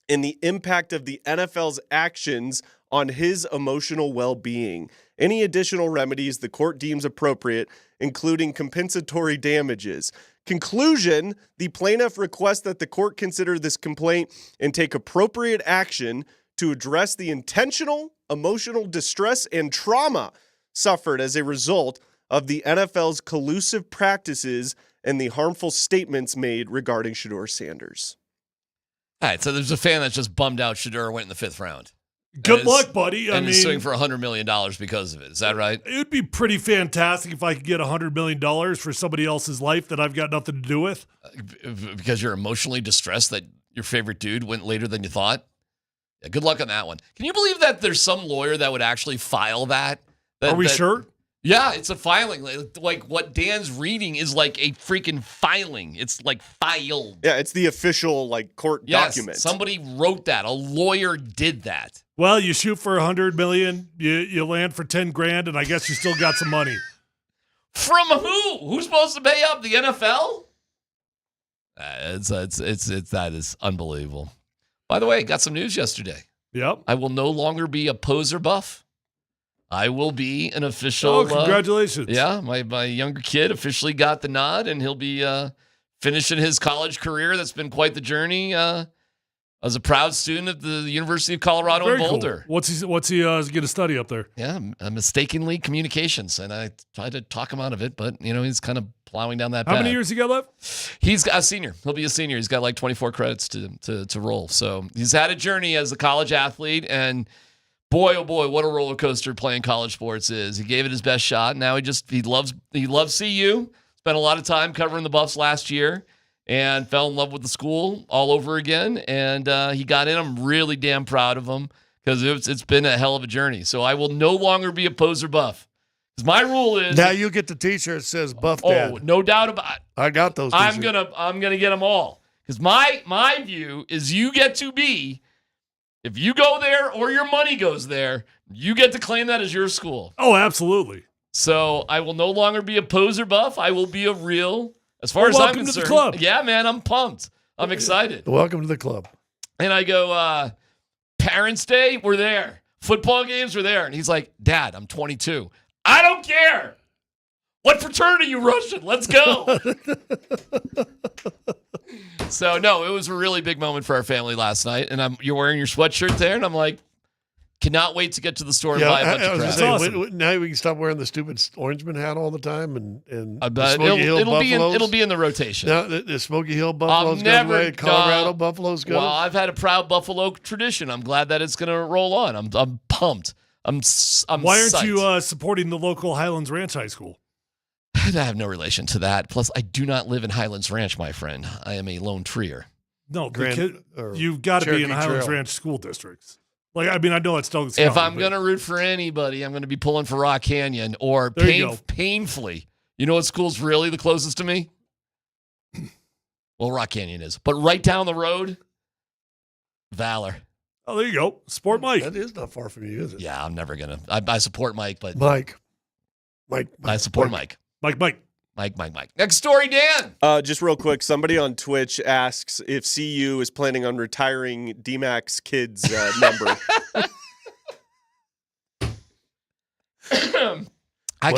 and the impact of the NFL's actions on his emotional well-being. Any additional remedies the court deems appropriate, including compensatory damages. Conclusion, the plaintiff requests that the court consider this complaint and take appropriate action to address the intentional emotional distress and trauma suffered as a result of the NFL's collusive practices and the harmful statements made regarding Shedeur Sanders. All right, so there's a fan that's just bummed out Shedeur went in the 5th round. Good luck, buddy. And is suing for $100 million because of it. Is that right? It would be pretty fantastic if I could get $100 million for somebody else's life that I've got nothing to do with. Because you're emotionally distressed that your favorite dude went later than you thought? Yeah, good luck on that one. Can you believe that there's some lawyer that would actually file that? Are we sure? Yeah, it's a filing. Like what Dan's reading is like a freaking filing. It's like filed. Yeah, it's the official court document. Somebody wrote that. A lawyer did that. Well, you shoot for $100 million, you land for $10,000, and I guess you still got some money. From who? Who's supposed to pay up? The NFL? That is unbelievable. By the way, got some news yesterday. Yep. I will no longer be a poser buff. I will be an official. Oh, congratulations. My younger kid officially got the nod, and he'll be finishing his college career. That's been quite the journey. As a proud student at the University of Colorado in Boulder. Cool. What's he going to study up there? Yeah, mistakenly communications, and I tried to talk him out of it, but he's kind of plowing down that path. How many years he got left? He's a senior. He'll be a senior. He's got like 24 credits to roll. So he's had a journey as a college athlete, and boy, oh boy, what a roller coaster playing college sports is. He gave it his best shot. Now he loves CU. Spent a lot of time covering the Buffs last year. And fell in love with the school all over again. And he got in. I'm really damn proud of him because it's been a hell of a journey. So I will no longer be a poser buff. Because my rule is now you get the T-shirt that says Buff Dad. Oh, no doubt about it. I got those T-shirts. I'm gonna get them all. Because my view is you get to be, if you go there or your money goes there, you get to claim that as your school. Oh, absolutely. So I will no longer be a poser buff. I will be a real. As far as I'm concerned, welcome to the club. Yeah, man, I'm pumped. I'm excited. Welcome to the club. And I go, Parents' Day, we're there. Football games, we're there. And he's like, Dad, I'm 22. I don't care. What fraternity you rushing? Let's go. So, no, it was a really big moment for our family last night. And you're wearing your sweatshirt there, and I'm like, cannot wait to get to the store and buy a bunch of crap. Awesome. Now we can stop wearing the stupid Orangeman hat all the time and the Smoky Hill Buffaloes. It'll be in the rotation. Now the Smoky Hill Buffaloes go away. Colorado Buffaloes go. Well, I've had a proud Buffalo tradition. I'm glad that it's going to roll on. I'm pumped. I'm Why aren't psyched. you supporting the local Highlands Ranch High School? I have no relation to that. Plus, I do not live in Highlands Ranch, my friend. I am a lone treer. No, you've got to be in Highlands Ranch school districts. I know it's Douglas County. If I'm going to root for anybody, I'm going to be pulling for Rock Canyon or painfully. You know what school's really the closest to me? Well, Rock Canyon is. But right down the road, Valor. Oh, there you go. Support Mike. That is not far from you, is it? Yeah, I'm never going to. I support Mike, but. Mike. I support Mike. Mike. Next story, Dan. Just real quick, somebody on Twitch asks if CU is planning on retiring DMac's kids number. I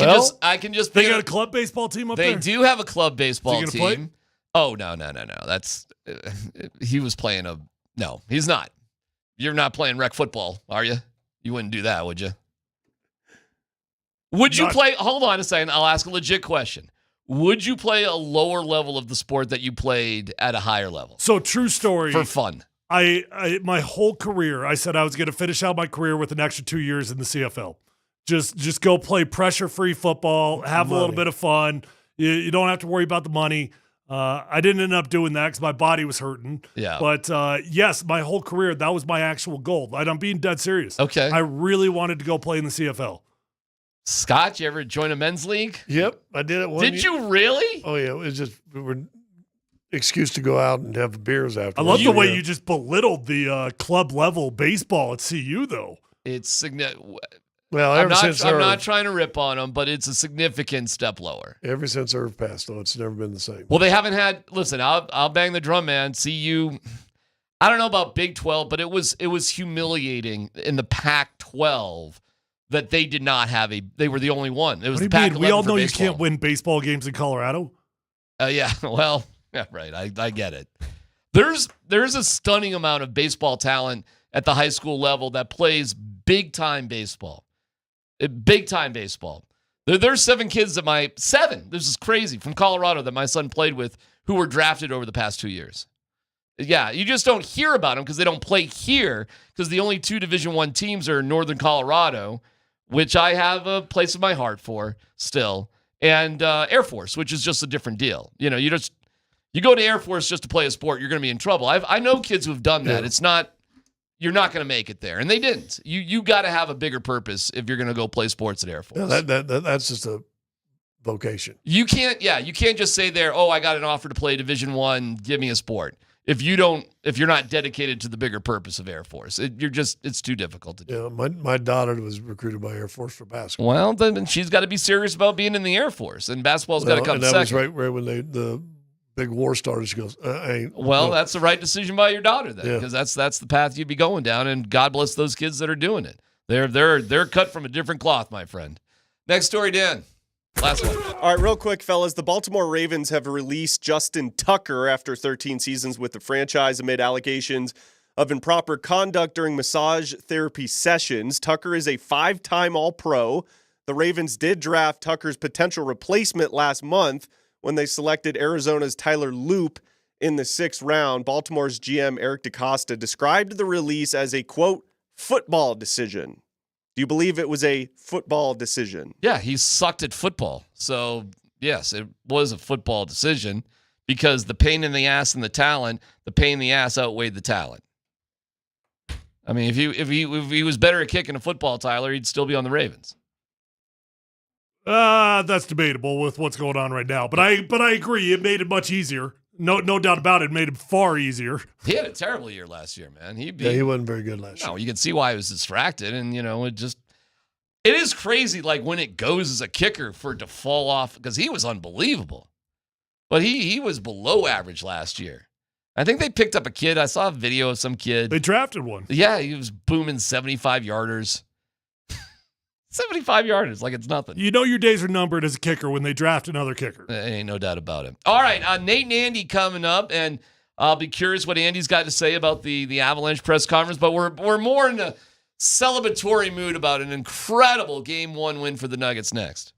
can just. They got a club baseball team up there. there. They do have a club baseball Is he team. gonna play? Oh no! That's he was playing a. No, he's not. You're not playing rec football, are you? You wouldn't do that, would you? Would you play? Hold on a second. I'll ask a legit question. Would you play a lower level of the sport that you played at a higher level? So true story. For fun. I my whole career, I said I was going to finish out my career with an extra 2 years in the CFL. Just go play pressure-free football, have a little bit of fun. You don't have to worry about the money. I didn't end up doing that because my body was hurting. Yeah. But yes, my whole career, that was my actual goal. I'm being dead serious. Okay. I really wanted to go play in the CFL. Scott, you ever join a men's league? Yep, I did it one year. Did you really? Oh, yeah. It was just excuse to go out and have beers after. I love the way you just belittled the club level baseball at CU, though. It's significant. Well, I'm not trying to rip on them, but it's a significant step lower. Ever since Irv passed, though, it's never been the same. Well, they haven't had. Listen, I'll bang the drum, man. CU. I don't know about Big 12, but it was humiliating in the Pac-12 that they did not have a. They were the only one. It was What the do you mean? We all know you baseball. can't win baseball games in Colorado. Yeah. Well. Yeah. Right. I get it. There's a stunning amount of baseball talent at the high school level that plays big time baseball. Big time baseball. There's 7 kids that this is crazy, from Colorado that my son played with who were drafted over the past 2 years. Yeah, you just don't hear about them because they don't play here, because the only 2 Division I teams are in Northern Colorado, which I have a place in my heart for still, and Air Force, which is just a different deal. You know, you go to Air Force just to play a sport, you're going to be in trouble. I know kids who've done that. Yeah. You're not going to make it there. And they didn't. You got to have a bigger purpose if you're going to go play sports at Air Force. Yeah, that's just a vocation. You can't just say there, I got an offer to play Division I, give me a sport. If you're not dedicated to the bigger purpose of Air Force, it's too difficult to do. Yeah, my daughter was recruited by Air Force for basketball. Well, then she's got to be serious about being in the Air Force, and basketball's got to come and that second. was right when the big war started. She goes, That's the right decision by your daughter then, Yeah. because that's the path you'd be going down, and God bless those kids that are doing it. They're cut from a different cloth, my friend. Next story, Dan. Last one. All right, real quick, fellas. The Baltimore Ravens have released Justin Tucker after 13 seasons with the franchise amid allegations of improper conduct during massage therapy sessions. Tucker is a 5-time All-Pro. The Ravens did draft Tucker's potential replacement last month when they selected Arizona's Tyler Loop in the 6th round. Baltimore's GM Eric DeCosta described the release as a, quote, football decision. Do you believe it was a football decision? Yeah, he sucked at football. So, yes, it was a football decision because the pain in the ass and the pain in the ass outweighed the talent. I mean, if he was better at kicking a football, Tyler, he'd still be on the Ravens. That's debatable with what's going on right now. But I agree. It made it much easier. No doubt about it. It made it far easier. He had a terrible year last year, man. He wasn't very good last year. No, you can see why he was distracted. And, it is crazy, like, when it goes as a kicker for it to fall off, because he was unbelievable. But he was below average last year. I think they picked up a kid. I saw a video of some kid. They drafted one. Yeah, he was booming 75-yarders. 75-yarders, like it's nothing. You know your days are numbered as a kicker when they draft another kicker. Ain't no doubt about it. All right, Nate and Andy coming up, and I'll be curious what Andy's got to say about the Avalanche press conference, but we're more in a celebratory mood about an incredible Game 1 win for the Nuggets next.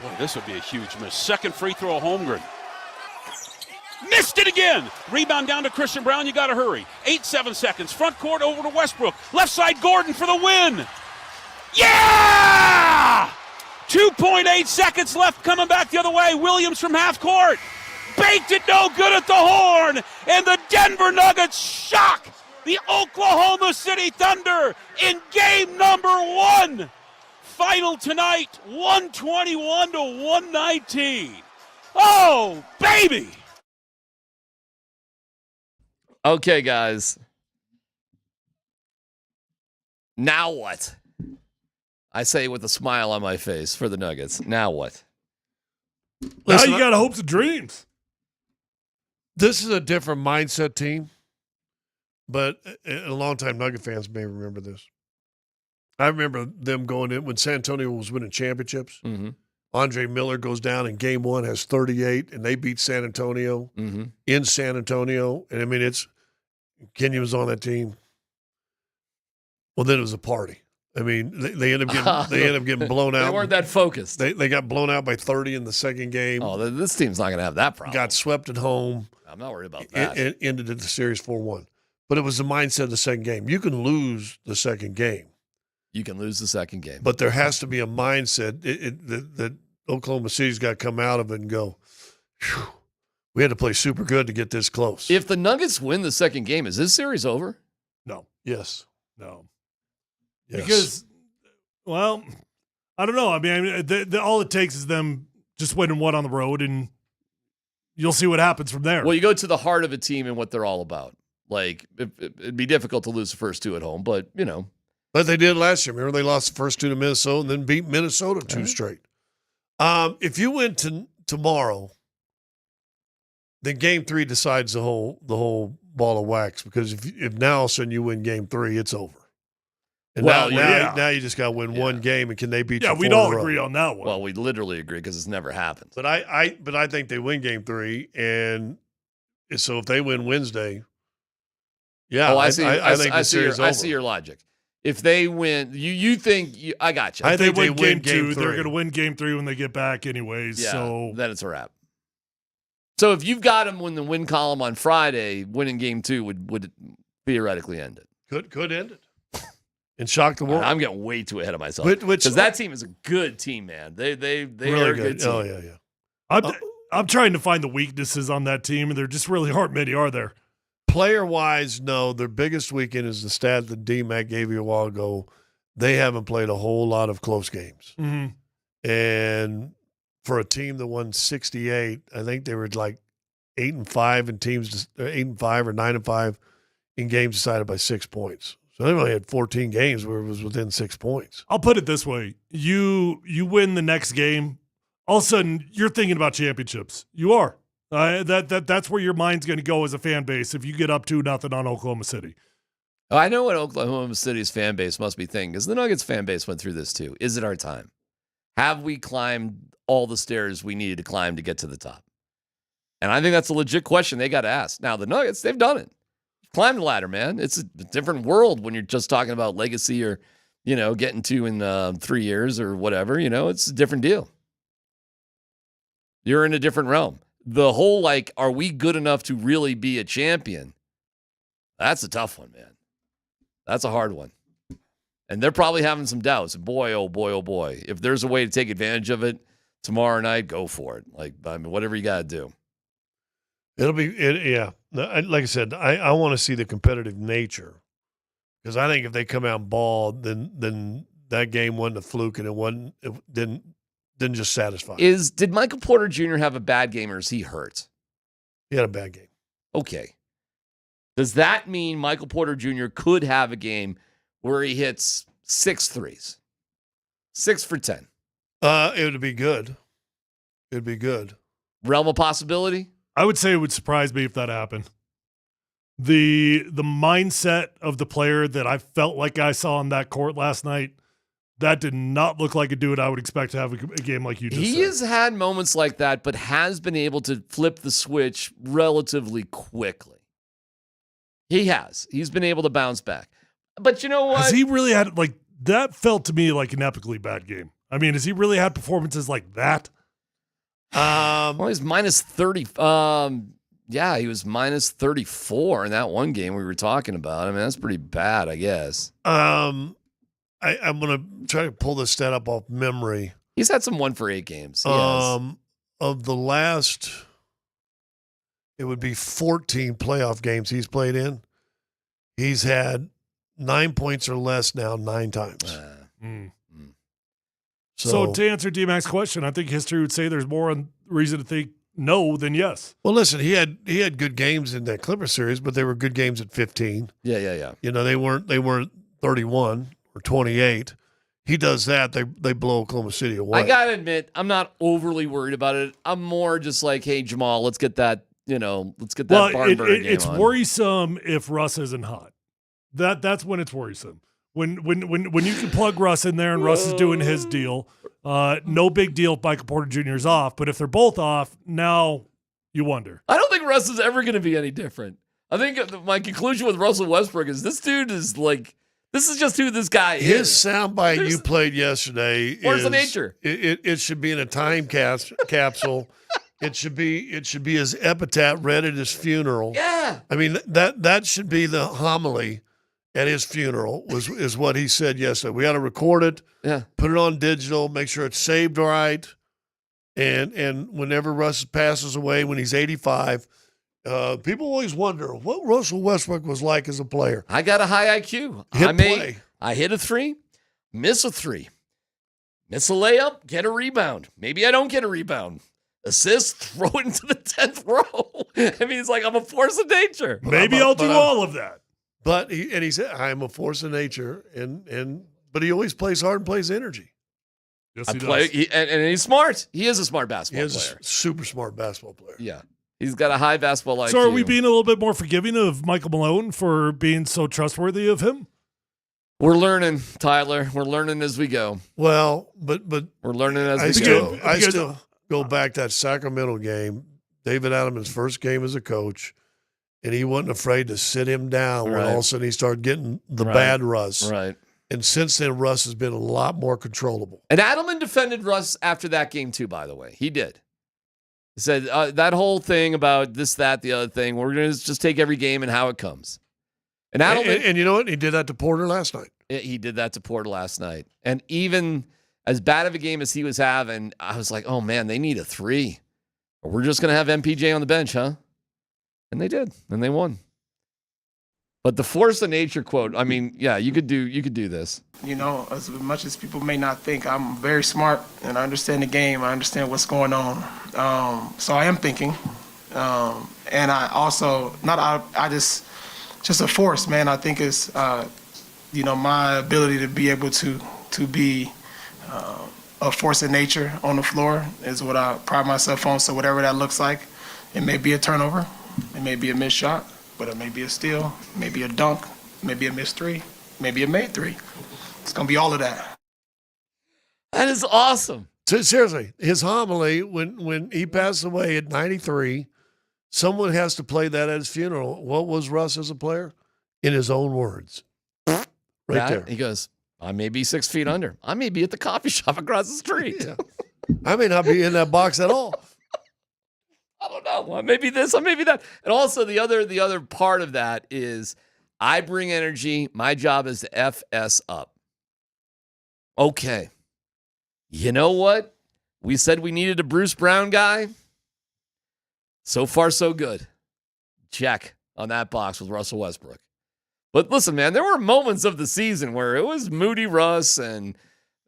Boy, this would be a huge miss. Second free throw, Holmgren. Missed it again. Rebound down to Christian Brown. You got to hurry. 7 seconds. Front court over to Westbrook. Left side, Gordon for the win. Yeah! 2.8 seconds left, coming back the other way. Williams from half court. Baked it no good at the horn. And the Denver Nuggets shock the Oklahoma City Thunder in game number 1. Final tonight, 121 to 119. Oh, baby! Okay, guys. Now what? I say with a smile on my face for the Nuggets. Now what? Now you got hopes and dreams. This is a different mindset team, but a long-time Nugget fans may remember this. I remember them going in when San Antonio was winning championships. Mm-hmm. Andre Miller goes down in game 1, has 38, and they beat San Antonio in San Antonio. And, I mean, Kenyon was on that team. Well, then it was a party. I mean, they ended up getting blown out. They weren't that focused. They got blown out by 30 in the second game. Oh, this team's not going to have that problem. Got swept at home. I'm not worried about that. It ended the series 4-1. But it was the mindset of the second game. You can lose the second game. You can lose the second game. But there has to be a mindset that Oklahoma City's got to come out of it and go, phew, we had to play super good to get this close. If the Nuggets win the second game, is this series over? No. Yes. No. Yes. Because, well, I don't know. I mean, all it takes is them just winning one on the road, and you'll see what happens from there. Well, you go to the heart of a team and what they're all about. Like, it'd be difficult to lose the first 2 at home, but, you know. But they did last year. Remember, they lost the first 2 to Minnesota and then beat Minnesota 2 straight. If you win tomorrow, then game 3 decides the whole ball of wax, because if now all of a sudden you win game 3, it's over. And now you just got to win one game, and can they beat you? Yeah, we'd all agree on that one. Well, we literally agree because it's never happened. But I think they win game 3, and so if they win Wednesday, I think the series is over. I see your logic. If they win, you think I got you. I think they win game 2. They're going to win game 3 when they get back, anyways. Yeah, so then it's a wrap. So if you've got them in the win column on Friday, winning game 2 would theoretically end it. Could end it. And shock the world. I'm getting way too ahead of myself. Because that team is a good team, man. They really are a good team. Oh, yeah. I'm trying to find the weaknesses on that team, and there just really aren't many, are there? Player-wise, no. Their biggest weekend is the stat that DMac gave you a while ago. They haven't played a whole lot of close games. Mm-hmm. And for a team that won 68, I think they were like 8-5 in teams, 8-5 or 9-5 in games decided by 6 points. So they only had 14 games where it was within 6 points. I'll put it this way. You win the next game, all of a sudden you're thinking about championships. You are. That's where your mind's going to go as a fan base if you get up 2-0 on Oklahoma City. I know what Oklahoma City's fan base must be thinking, because the Nuggets fan base went through this too. Is it our time? Have we climbed all the stairs we needed to climb to get to the top? And I think that's a legit question they got to ask. Now, the Nuggets, they've done it. Climbed the ladder, man. It's a different world when you're just talking about legacy or, getting to in 3 years or whatever. It's a different deal. You're in a different realm. The whole, are we good enough to really be a champion? That's a tough one, man. That's a hard one. And they're probably having some doubts. Boy, oh boy, oh boy. If there's a way to take advantage of it tomorrow night, go for it. Whatever you got to do. It'll be, yeah. Like I said, I want to see the competitive nature, because I think if they come out and ball, then that game wasn't a fluke, and it didn't just satisfy. Did Michael Porter Jr. have a bad game, or is he hurt? He had a bad game. Okay. Does that mean Michael Porter Jr. could have a game where he hits 6 threes? 6 for 10. It would be good. It'd be good. Realm of possibility? I would say it would surprise me if that happened. The mindset of the player that I felt like I saw on that court last night, that did not look like a dude I would expect to have a game like you just said. He has had moments like that, but has been able to flip the switch relatively quickly. He has. He's been able to bounce back. But you know what? Has he really had, that felt to me like an epically bad game. I mean, has he really had performances like that? Well, he's minus 30. Yeah, he was minus 34 in that one game we were talking about. I mean, that's pretty bad, I guess. I'm going to try to pull this stat up off memory. He's had some 1 for 8 games. He has. Of the last, it would be 14 playoff games he's played in. He's had 9 points or less now 9 times. So to answer DMac's question, I think history would say there's more reason to think no than yes. Well, listen, he had good games in that Clipper series, but they were good games at 15. Yeah. You know, they weren't 31 or 28. He does that, they blow Oklahoma City away. I gotta admit, I'm not overly worried about it. I'm more just like, hey, Jamal, let's get that barn burner game it's on. worrisome if Russ isn't hot. That's when it's worrisome. When you can plug Russ in there and Russ is doing his deal, no big deal if Michael Porter Jr. is off. But if they're both off, now you wonder. I don't think Russ is ever going to be any different. I think my conclusion with Russell Westbrook is this dude is like, this is just who this guy is. His soundbite you played yesterday Force of nature. It should be in a time capsule. It should be his epitaph read at his funeral. Yeah. I mean, that should be the homily at his funeral is what he said yesterday. We got to record it, put it on digital, make sure it's saved right, and whenever Russ passes away when he's 85, people always wonder what Russell Westbrook was like as a player. I got a high IQ. I hit a 3, miss a 3, miss a layup, get a rebound. Maybe I don't get a rebound. Assist, throw it into the 10th row. I mean, it's like I'm a force of nature. Maybe I'll do all of that. But he said, I'm a force of nature, but he always plays hard and plays energy. Yes, he does. And he's smart. He is a smart basketball player. He is a super smart basketball player. Yeah. He's got a high basketball IQ. So are we being a little bit more forgiving of Michael Malone for being so trustworthy of him? We're learning, Tyler. We're learning as we go. Well, but we're learning as we go. I still go back to that Sacramento game, David Adelman's first game as a coach. And he wasn't afraid to sit him down when all of a sudden he started getting the bad Russ. Right. And since then, Russ has been a lot more controllable. And Adelman defended Russ after that game too, by the way. He did. He said that whole thing about this, that, the other thing, we're going to just take every game and how it comes. And Adelman, and you know what? He did that to Porter last night. He did that to Porter last night. And even as bad of a game as he was having, I was like, oh, man, they need a 3. Or we're just going to have MPJ on the bench, huh? And they did, and they won. But the force of nature quote, I mean, yeah, you could do this. You know, as much as people may not think, I'm very smart and I understand the game. I understand what's going on. So I am thinking. And I also, just a force, man. I think it's, my ability to be able to be a force of nature on the floor is what I pride myself on. So whatever that looks like, it may be a turnover. It may be a missed shot, but it may be a steal, maybe a dunk, maybe a missed 3, maybe a made 3. It's going to be all of that. That is awesome. So seriously, his homily, when he passed away at 93, someone has to play that at his funeral. What was Russ as a player? In his own words. There. He goes, I may be 6 feet under. I may be at the coffee shop across the street. Yeah. I may not be in that box at all. I don't know. Maybe this, maybe that. And also the other part of that is I bring energy. My job is to FS up. Okay. You know what? We said we needed a Bruce Brown guy. So far, so good. Check on that box with Russell Westbrook. But listen, man, there were moments of the season where it was Moody Russ and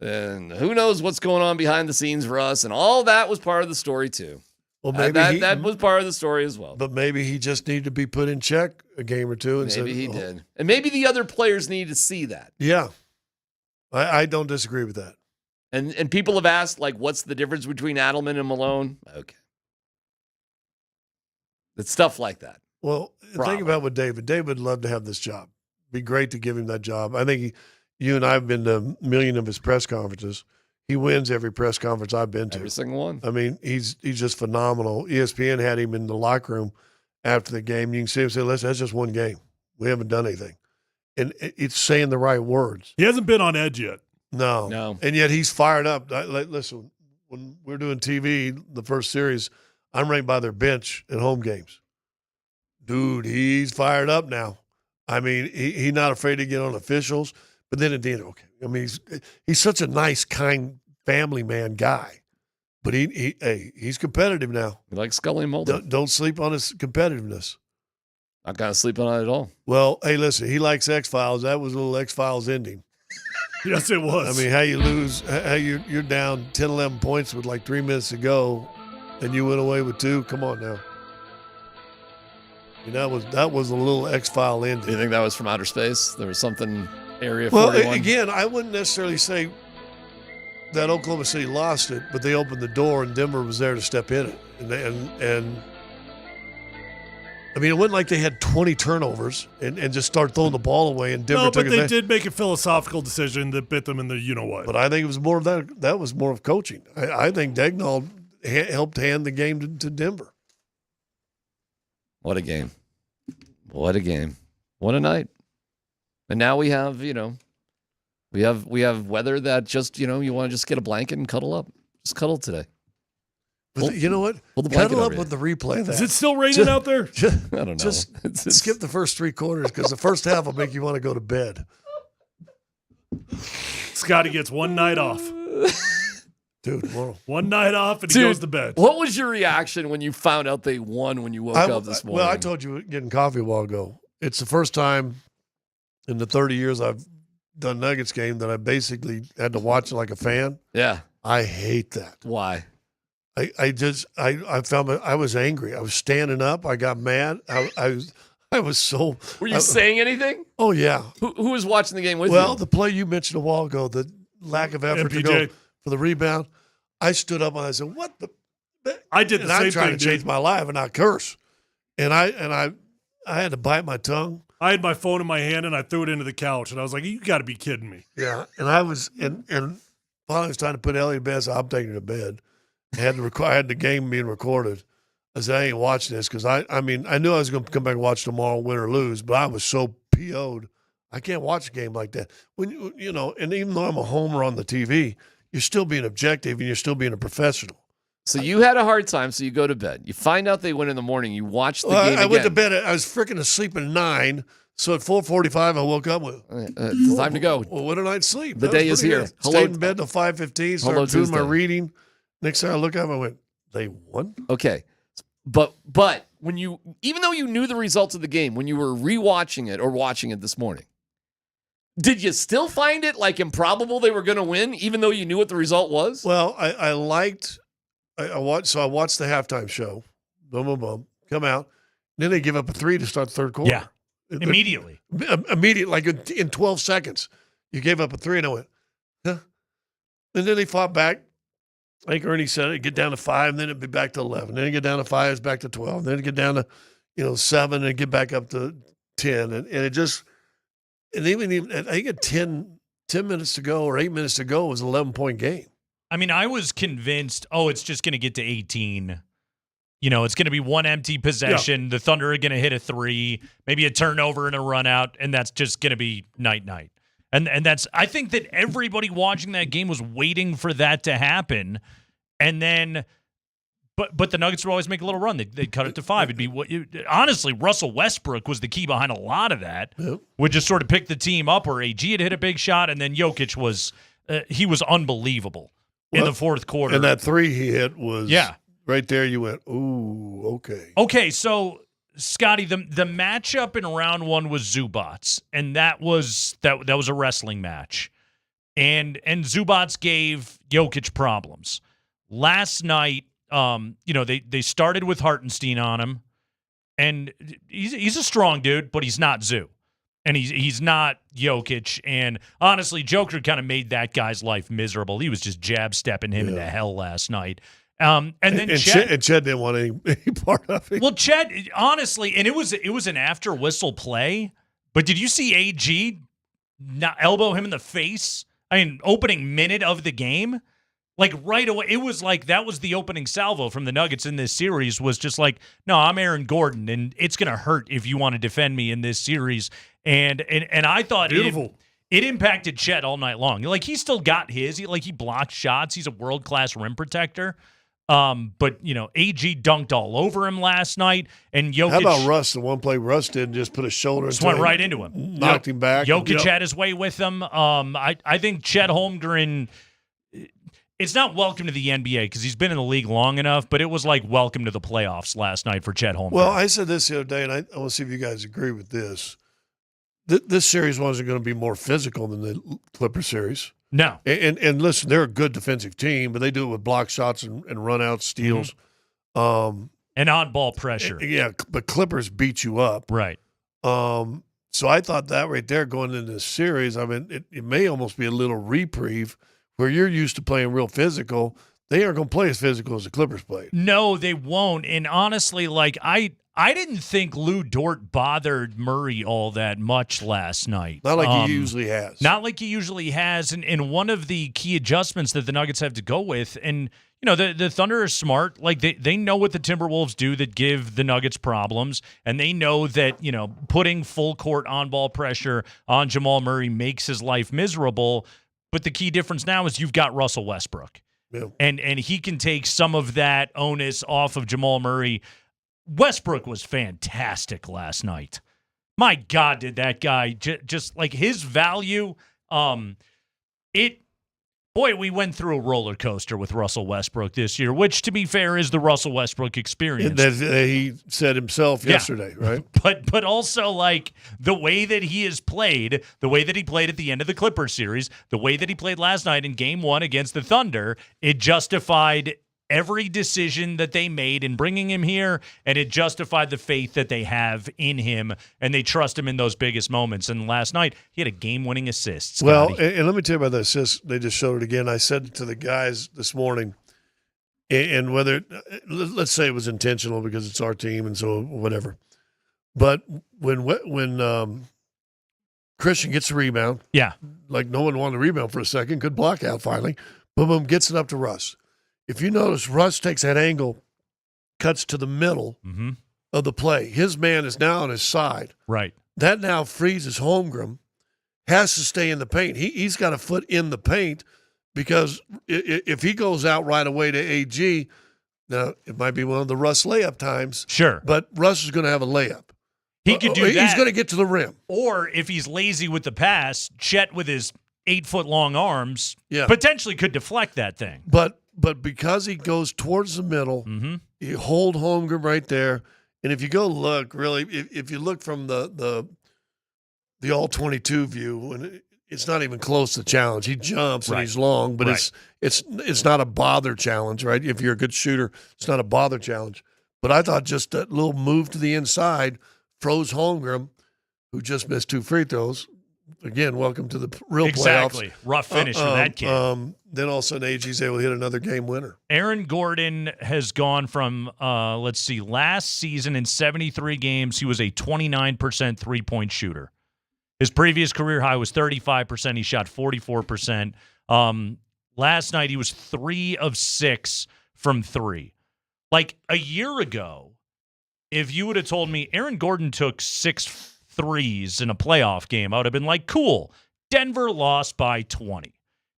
who knows what's going on behind the scenes for us. And all that was part of the story too. Well, maybe that was part of the story as well. But maybe he just needed to be put in check a game or two. And maybe he did. And maybe the other players need to see that. Yeah. I don't disagree with that. And people have asked, like, what's the difference between Adelman and Malone? Okay. It's stuff like that. Well, think about what David would love to have this job. Be great to give him that job. I think you and I have been to a million of his press conferences. He wins every press conference I've been to. Every single one. I mean, he's just phenomenal. ESPN had him in the locker room after the game. You can see him say, listen, that's just one game. We haven't done anything. And it's saying the right words. He hasn't been on edge yet. No. And yet he's fired up. Listen, when we're doing TV, the first series, I'm right by their bench at home games. Dude, he's fired up now. I mean, he's not afraid to get on officials. But then at the end, okay. I mean, he's such a nice, kind, family man guy. But he's competitive now. He likes Scully and Mulder. Don't sleep on his competitiveness. Not gonna sleep on it at all. Well, hey, listen, he likes X-Files. That was a little X-Files ending. Yes, it was. I mean, how you lose, how you're down 10, 11 points with like 3 minutes to go, and you went away with 2. Come on now. I mean, that was a little X-File ending. Do you think that was from outer space? There was something Area 41? Well, again, I wouldn't necessarily say that Oklahoma City lost it, but they opened the door and Denver was there to step in it. And I mean, it wasn't like they had 20 turnovers and just start throwing the ball away and Denver took it. No, but they did make a philosophical decision that bit them in the you-know-what. But I think it was more of that. That was more of coaching. I think Dagnall helped hand the game to Denver. What a game. What a game. What a night. And now we have, we have weather that just, you want to just get a blanket and cuddle up. Just cuddle today. But you know what? Cuddle up with the replay of that. Is it still raining out there? I don't know. Just skip the first 3 quarters because the first half will make you want to go to bed. Scotty gets one night off. Dude, one night off and he goes to bed. What was your reaction when you found out they won when you woke up this morning? Well, I told you getting coffee a while ago. It's the first time in the 30 years I've done Nuggets game that I basically had to watch it like a fan. Yeah. I hate that. Why? I found I was angry. I was standing up. I got mad. I was so. Were you saying anything? Oh yeah. Who was watching the game with you? Well, the play you mentioned a while ago, the lack of effort to go for the rebound. I stood up and I said, "What the?" I did the same thing. I'm trying to change my life and not curse, and I had to bite my tongue. I had my phone in my hand and I threw it into the couch and I was like, "You got to be kidding me!" Yeah, and I was and finally it was time to put Ellie to bed. So I'm taking her to bed. I had the game being recorded. I said, I ain't watching this because I mean, I knew I was going to come back and watch tomorrow, win or lose, but I was so PO'd. I can't watch a game like that. When and even though I'm a homer on the TV, you're still being objective and you're still being a professional. So you had a hard time, so you go to bed. You find out they win in the morning. You watch the game I again. went to bed. I was freaking asleep at 9. So at 4:45, I woke up with time to go. Well, what a night's sleep. The day is here. Good. Stayed in bed till 5:15. Started doing my Tuesday. reading. Next time I look up, I went, they won? Okay. But when even though you knew the results of the game, when you were rewatching it or watching it this morning, did you still find it like improbable they were going to win, even though you knew what the result was? Well, I watched the halftime show. Boom, boom, boom. Come out. Then they give up a 3 to start the third quarter. Yeah. Immediately. Immediately, like in 12 seconds. You gave up a 3 and I went, huh? And then they fought back. I think Ernie said it'd get down to 5, and then it'd be back to 11. Then it'd get down to 5, it's back to 12. Then it'd get down to, 7, and get back up to 10. And it just, and even I think at 10 minutes to go or 8 minutes to go, it was an 11-point game. I mean, I was convinced, it's just going to get to 18. It's going to be one empty possession. Yeah. The Thunder are going to hit a 3, maybe a turnover and a run out, and that's just going to be night. And that's, I think that everybody watching that game was waiting for that to happen. And then, but the Nuggets would always make a little run. They'd cut it to 5. It'd be, honestly, Russell Westbrook was the key behind a lot of that. Yep. Would just sort of pick the team up where AG had hit a big shot, and then Jokic was, he was unbelievable in the fourth quarter. And that 3 he hit was right there. You went, ooh, okay. Okay, so Scotty, the matchup in round 1 was Zubats, and that was a wrestling match, and Zubats gave Jokic problems. Last night, they started with Hartenstein on him, and he's a strong dude, but he's not Zoo, and he's not Jokic, and honestly, Joker kind of made that guy's life miserable. He was just jab stepping him into hell last night. And Chet didn't want any part of it. Well, Chet, honestly, and it was an after whistle play, but did you see AG not elbow him in the face? I mean, opening minute of the game, like right away, it was like that was the opening salvo from the Nuggets in this series. Was just like, no, I'm Aaron Gordon, and it's gonna hurt if you want to defend me in this series. And I thought beautiful. it impacted Chet all night long. Like, he still got his. He blocked shots. He's a world-class rim protector. But, AG dunked all over him last night. And Jokic. How about Russ? The one play Russ did just put a shoulder just went right into him. Knocked him back. Jokic had his way with him. I think Chet Holmgren, it's not welcome to the NBA because he's been in the league long enough, but it was like welcome to the playoffs last night for Chet Holmgren. Well, I said this the other day, and I want to see if you guys agree with this. This series wasn't going to be more physical than the Clippers series. No. And listen, they're a good defensive team, but they do it with block shots and run-out steals. And on-ball pressure. Yeah, but Clippers beat you up. Right. So I thought that right there going into this series, I mean, it may almost be a little reprieve where you're used to playing real physical. They aren't going to play as physical as the Clippers played. No, they won't. And honestly, I didn't think Lou Dort bothered Murray all that much last night. Not like he usually has. Not like he usually has. And one of the key adjustments that the Nuggets have to go with, and the Thunder are smart. Like they know what the Timberwolves do that give the Nuggets problems, and they know that putting full court on ball pressure on Jamal Murray makes his life miserable. But the key difference now is you've got Russell Westbrook, and he can take some of that onus off of Jamal Murray. Westbrook was fantastic last night. My God, did that guy just like his value? We went through a roller coaster with Russell Westbrook this year, which, to be fair, is the Russell Westbrook experience. That he said himself yesterday, right? But also, like, the way that he has played, the way that he played at the end of the Clippers series, the way that he played last night in Game 1 against the Thunder, it justified every decision that they made in bringing him here, and it justified the faith that they have in him, and they trust him in those biggest moments. And last night, he had a game-winning assist. Scotty. Well, and let me tell you about the assist. They just showed it again. I said to the guys this morning, and whether let's say it was intentional because it's our team and so whatever, but when Christian gets a rebound, like no one wanted to rebound for a second, good block out finally, boom, gets it up to Russ. If you notice, Russ takes that angle, cuts to the middle of the play. His man is now on his side. Right. That now freezes Holmgren, has to stay in the paint. He's got a foot in the paint because if he goes out right away to AG, now it might be one of the Russ layup times. Sure. But Russ is going to have a layup. He could do that. He's going to get to the rim. Or if he's lazy with the pass, Chet with his 8-foot-long arms potentially could deflect that thing. But because he goes towards the middle, you hold Holmgren right there. And if you go look, really, if you look from the all-22 view, it's not even close to challenge. He jumps and he's long, but it's not a bother challenge, right? If you're a good shooter, it's not a bother challenge. But I thought just that little move to the inside froze Holmgren, who just missed 2 free throws. Again, welcome to the real exactly. playoffs. Rough finish for that kid. Then all of a sudden, AG's able to hit another game winner. Aaron Gordon has gone from, last season in 73 games, he was a 29% three-point shooter. His previous career high was 35%. He shot 44%. Last night, he was 3 of 6 from 3. Like a year ago, if you would have told me Aaron Gordon took 6 threes in a playoff game, I would have been like, cool. Denver lost by 20.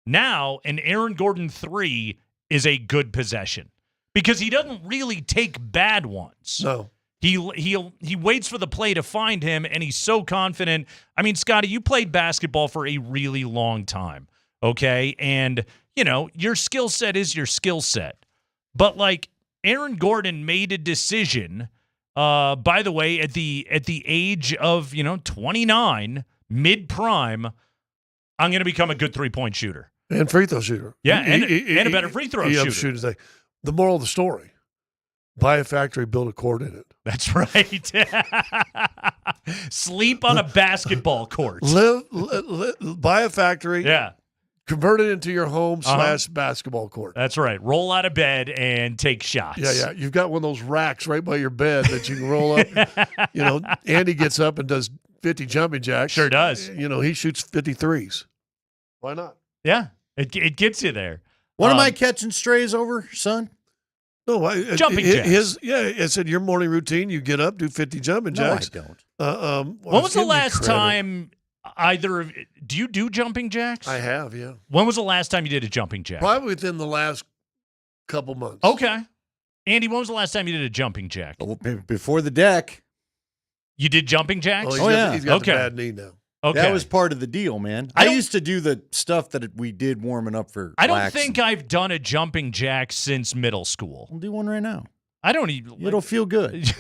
Now, an Aaron Gordon 3 is a good possession because he doesn't really take bad ones. No. He waits for the play to find him, and he's so confident. I mean, Scotty, you played basketball for a really long time, okay? And, your skill set is your skill set. But, like, Aaron Gordon made a decision, by the way, at the age of, 29, mid-prime, I'm going to become a good three-point shooter. And free throw shooter. Yeah, and a better free throw shooter. The moral of the story, buy a factory, build a court in it. That's right. Sleep on a basketball court. Buy a factory. Yeah. Convert it into your home / basketball court. That's right. Roll out of bed and take shots. Yeah. You've got one of those racks right by your bed that you can roll up. Andy gets up and does 50 jumping jacks. Sure does. He shoots 53s. Why not? Yeah. It gets you there. What am I catching strays over, son? No, jumping jacks. I said your morning routine, you get up, do 50 jumping jacks. No, I don't. When was the last time Do you do jumping jacks? I have, yeah. When was the last time you did a jumping jack? Probably within the last couple months. Okay. Andy, when was the last time you did a jumping jack? Before the deck. You did jumping jacks? He's got the bad knee now. Okay. That was part of the deal, man. I used to do the stuff that we did warming up for I don't lax. think I've done a jumping jack since middle school. We'll do one right now. I don't even. It'll feel good.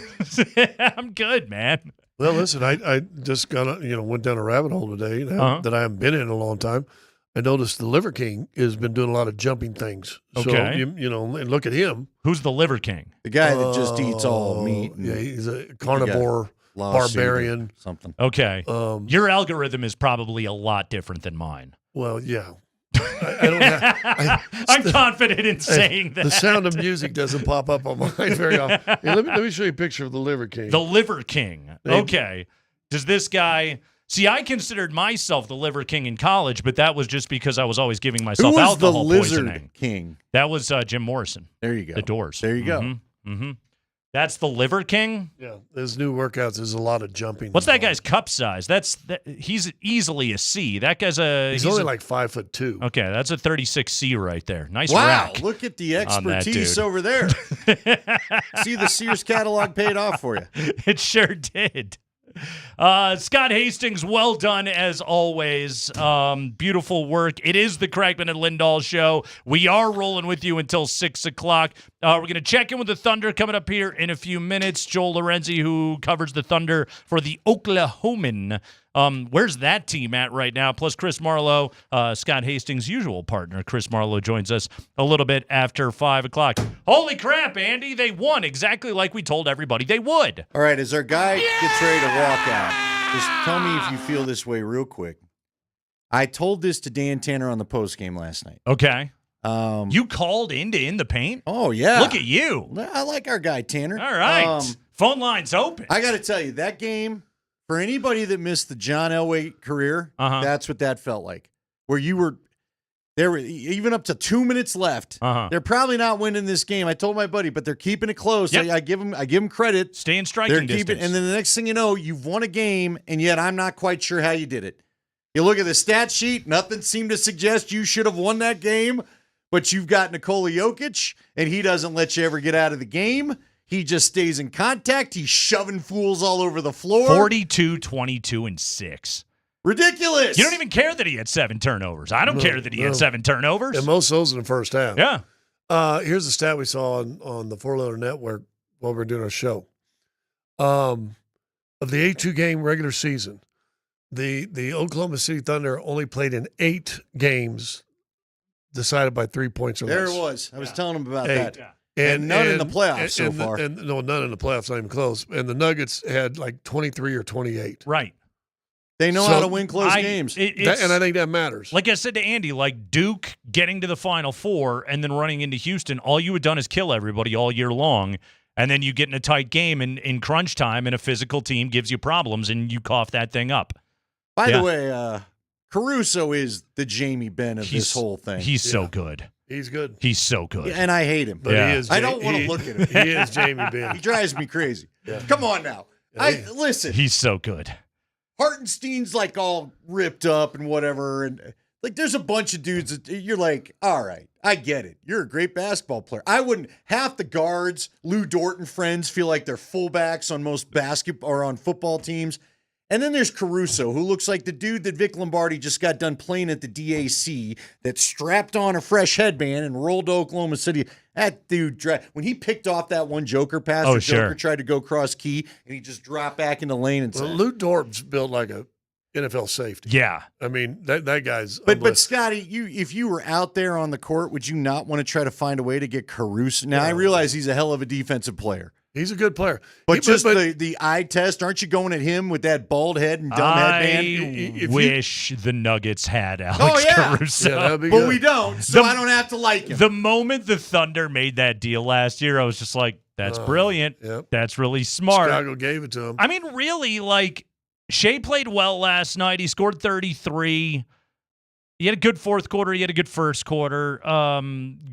I'm good, man. Well, listen, I just went down a rabbit hole today that I haven't been in a long time. I noticed the Liver King has been doing a lot of jumping things. Okay. So, and look at him. Who's the Liver King? The guy that just eats all meat. Yeah, he's a carnivore barbarian. Something. Okay. Your algorithm is probably a lot different than mine. Well, yeah. I don't have, I'm confident in saying that. The sound of music doesn't pop up on mine very often. Hey, let me show you a picture of the Liver King. The Liver King. Okay. Does this guy... See, I considered myself the Liver King in college, but that was just because I was always giving myself Who was alcohol the Lizard poisoning. King? That was Jim Morrison. There you go. The Doors. There you go. Mm-hmm. That's the Liver King? Yeah. There's new workouts. There's a lot of jumping. What's that guy's cup size? He's easily a C. That guy's He's only like 5'2". Okay, that's a 36C right there. Nice wow, rack. Look at the on that expertise dude. over there. See, the Sears catalog paid off for you. It sure did. Scott Hastings, well done as always. Beautiful work. It is the Kreckman and Lindahl show. We are rolling with you until 6 o'clock. We're going to check in with the Thunder coming up here in a few minutes. Joel Lorenzi, who covers the Thunder for the Oklahoman. Where's that team at right now? Plus Chris Marlowe, Scott Hastings' usual partner. Chris Marlowe joins us a little bit after 5 o'clock. Holy crap, Andy. They won exactly like we told everybody they would. All right, as our guy gets ready to walk out, just tell me if you feel this way real quick. I told this to Dan Tanner on the postgame last night. Okay. You called in the paint? Oh, yeah. Look at you. I like our guy, Tanner. All right. Phone line's open. I got to tell you, that game, for anybody that missed the John Elway career, that's what that felt like. Where you were, there were even up to 2 minutes left. They're probably not winning this game. I told my buddy, but they're keeping it close. Yep. I give them credit. Stay in striking distance. And then the next thing you know, you've won a game, and yet I'm not quite sure how you did it. You look at the stat sheet, nothing seemed to suggest you should have won that game, but you've got Nikola Jokic, and he doesn't let you ever get out of the game. He just stays in contact. He's shoving fools all over the floor. 42, 22, and 6. Ridiculous. You don't even care that he had 7 turnovers. I don't care that he had 7 turnovers. And most of those in the first half. Yeah. Here's a stat we saw on the Four Letter Network while we were doing our show. Of the 82 game regular season, the Oklahoma City Thunder only played in 8 games decided by 3 points or less. There it was. I was telling him about 8. that. And none in the playoffs so far. No, none in the playoffs, not even close. And the Nuggets had like 23 or 28. Right. They know how to win close games. And I think that matters. Like I said to Andy, like Duke getting to the Final Four and then running into Houston, all you had done is kill everybody all year long. And then you get in a tight game in crunch time, and a physical team gives you problems, and you cough that thing up. By the way, Caruso is the Jamie Benn of this whole thing. He's so good. He's good. He's so good. And I hate him. But he is. I don't want to look at him. He is Jamie Benn. He drives me crazy. Yeah. Come on now. Listen. He's so good. Hartenstein's like all ripped up and whatever. And like there's a bunch of dudes that you're like, all right, I get it. You're a great basketball player. I wouldn't. Half the guards, Lou Dort and friends, feel like they're fullbacks on most basketball or on football teams. And then there's Caruso, who looks like the dude that Vic Lombardi just got done playing at the DAC that strapped on a fresh headband and rolled to Oklahoma City. That dude, when he picked off that one Joker pass, Joker tried to go cross key, and he just dropped back in the lane. And Lou Dort's built like a NFL safety. Yeah. I mean, that guy's... But Scotty, if you were out there on the court, would you not want to try to find a way to get Caruso? Now, I realize he's a hell of a defensive player. He's a good player. But the eye test, aren't you going at him with that bald head and dumb headband? I wish the Nuggets had Alex Caruso. Yeah, but we don't, so I don't have to like him. The moment the Thunder made that deal last year, I was just like, that's brilliant. Yep. That's really smart. Chicago gave it to him. I mean, really, like, Shea played well last night. He scored 33. He had a good fourth quarter. He had a good first quarter.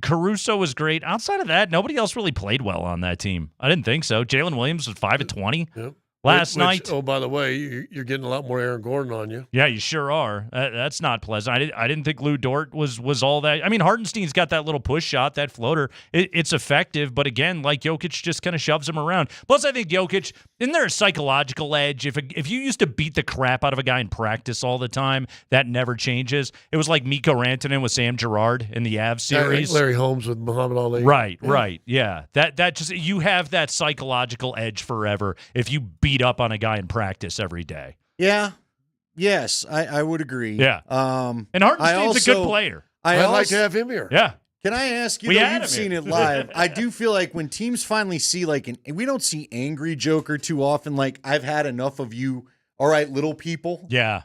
Caruso was great. Outside of that, nobody else really played well on that team. I didn't think so. Jalen Williams was 5 of 20. Yep. last night. Oh, by the way, you're getting a lot more Aaron Gordon on you. Yeah, you sure are. That's not pleasant. I didn't think Lou Dort was all that. I mean, Hartenstein's got that little push shot, that floater. It's effective, but again, like Jokic just kind of shoves him around. Plus, I think Jokic, isn't there a psychological edge? If you used to beat the crap out of a guy in practice all the time, that never changes. It was like Mikko Rantanen with Sam Girard in the Avs series. Larry Holmes with Muhammad Ali. Right. Yeah. That just, you have that psychological edge forever if you beat up on a guy in practice every day. Yeah. Yes, I would agree. Yeah. And Hartenstein's a good player. I'd like to have him here. Yeah. Can I ask you, We though, had you've him seen here. it live. I do feel like when teams finally see we don't see angry Joker too often. Like, I've had enough of you, all right, little people. Yeah.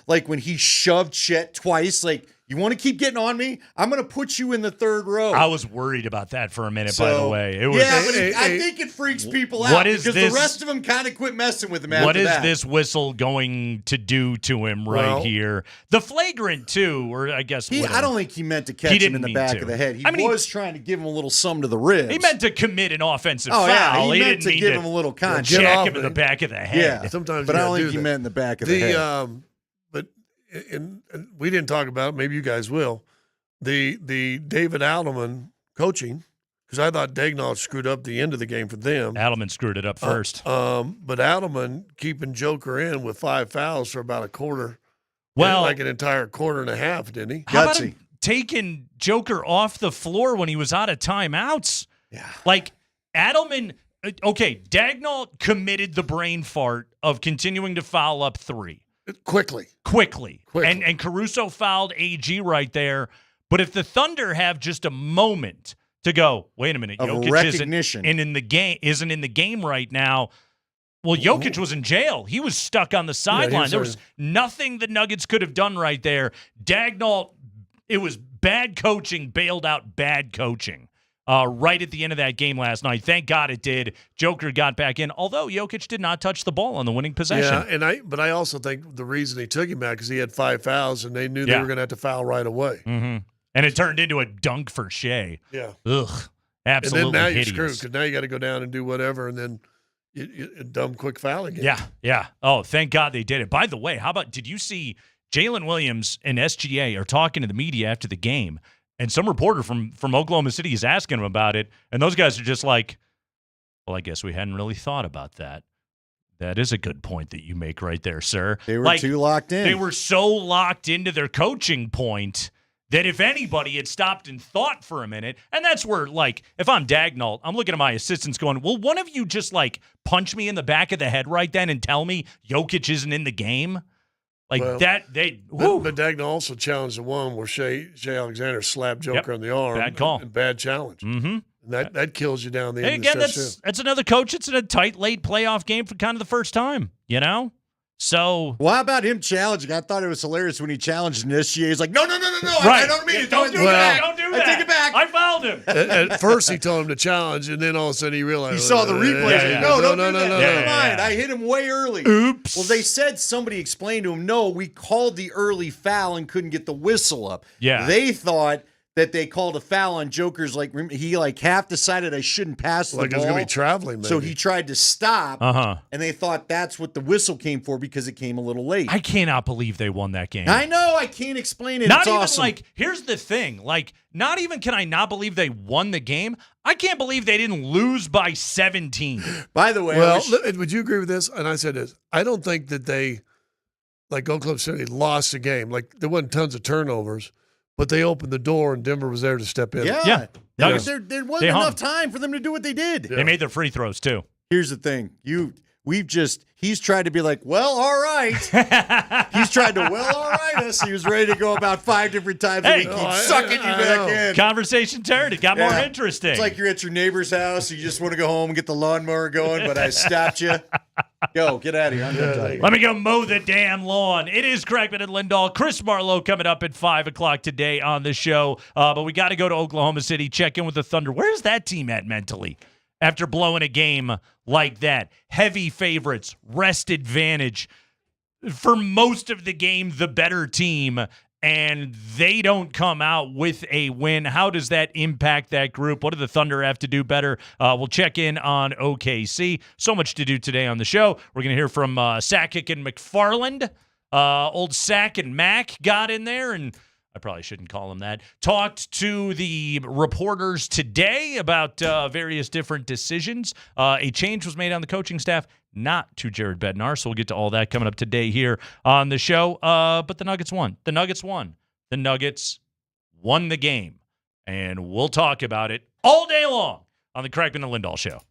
Like when he shoved Chet twice, like, you want to keep getting on me? I'm going to put you in the third row. I was worried about that for a minute, by the way. It was, yeah, but I think it freaks people out because the rest of them kind of quit messing with him after that. What is this whistle going to do to him here? The flagrant, too, or I guess I don't think he meant to catch him in the back of the head. He was trying to give him a little something to the ribs. He meant to commit an offensive foul. Yeah, he didn't meant to mean give him a little contact. Check him in the back of the head. Yeah, sometimes, but I don't think he meant in the back of the head. And we didn't talk about it. Maybe you guys will. The David Adelman coaching, because I thought Daigneault screwed up the end of the game for them. Adelman screwed it up first. But Adelman keeping Joker in with 5 fouls for about a quarter. Well, like an entire quarter and a half, didn't he? How about him taking Joker off the floor when he was out of timeouts? Yeah. Like Adelman, okay, Daigneault committed the brain fart of continuing to foul up 3. Quickly. And Caruso fouled AG right there. But if the Thunder have just a moment to go, wait a minute, Jokic isn't in the game right now. Well, Jokic was in jail. He was stuck on the sideline. There was nothing the Nuggets could have done right there. Daigneault, it was bad coaching, bailed out bad coaching. Right at the end of that game last night. Thank God it did. Joker got back in, although Jokic did not touch the ball on the winning possession. Yeah, but I also think the reason he took him back is he had 5 fouls, and they knew they were going to have to foul right away. Mm-hmm. And it turned into a dunk for Shea. Yeah. Ugh. Absolutely and then now hideous. You're screwed, because now you got to go down and do whatever, and then a dumb quick foul again. Yeah. Oh, thank God they did it. By the way, did you see Jalen Williams and SGA are talking to the media after the game? And some reporter from Oklahoma City is asking him about it, and those guys are just like, well, I guess we hadn't really thought about that. That is a good point that you make right there, sir. They were too locked in. They were so locked into their coaching point that if anybody had stopped and thought for a minute, and that's where, like, if I'm Daigneault, I'm looking at my assistants going, will one of you just, like, punch me in the back of the head right then and tell me Jokic isn't in the game? Like But Daigneault also challenged the one where Shea Alexander slapped Joker on the arm. Bad call. And bad challenge. Mm-hmm. And that kills you down the end Again, of the stretch. that's another coach. It's in a tight, late playoff game for kind of the first time, you know? So. Well, how about him challenging? I thought it was hilarious when he challenged an SGA. He's like, no. Right. I don't mean it. Don't do that. Don't do that. I take it back. I fouled him. At first, he told him to challenge, and then all of a sudden he realized. He saw the replay. No, don't do that. Never mind. Yeah. I hit him way early. Oops. Well, they said somebody explained to him, no, we called the early foul and couldn't get the whistle up. Yeah. They thought that they called a foul on Joker's, like, he half decided I shouldn't pass the ball. Like it was going to be traveling, maybe. So he tried to stop, and they thought that's what the whistle came for because it came a little late. I cannot believe they won that game. I know. I can't explain it. Not it's even awesome. like, here's the thing. Like, not even can I not believe they won the game. I can't believe they didn't lose by 17. By the way, well, would you agree with this? And I said this. I don't think that they, like Oklahoma City, lost the game. Like, there wasn't tons of turnovers. But they opened the door, and Denver was there to step in. Yeah. There wasn't enough time for them to do what they did. They made their free throws, too. Here's the thing. He's tried to be like, well, all right. He's tried to, all right us. He was ready to go about 5 different times, and he keeps sucking you back in. Conversation turned. It got more interesting. It's like you're at your neighbor's house. You just want to go home and get the lawnmower going, but I stopped you. Go, get out of here. I'm done telling you. Let me go mow the damn lawn. It is Kreckman and Lindahl. Chris Marlowe coming up at 5 o'clock today on the show. But we got to go to Oklahoma City, check in with the Thunder. Where's that team at mentally after blowing a game like that? Heavy favorites, rest advantage. For most of the game, the better team. and they don't come out with a win. How does that impact that group? What do the Thunder have to do better? We'll check in on OKC. So much to do today on the show. We're going to hear from Sakic and MacFarland. Old Sack and Mac got in there, and I probably shouldn't call him that. Talked to the reporters today about various different decisions. A change was made on the coaching staff, not to Jared Bednar, so we'll get to all that coming up today here on the show. But the Nuggets won. The Nuggets won. The Nuggets won the game, and we'll talk about it all day long on the Kreckman and Lindahl Show.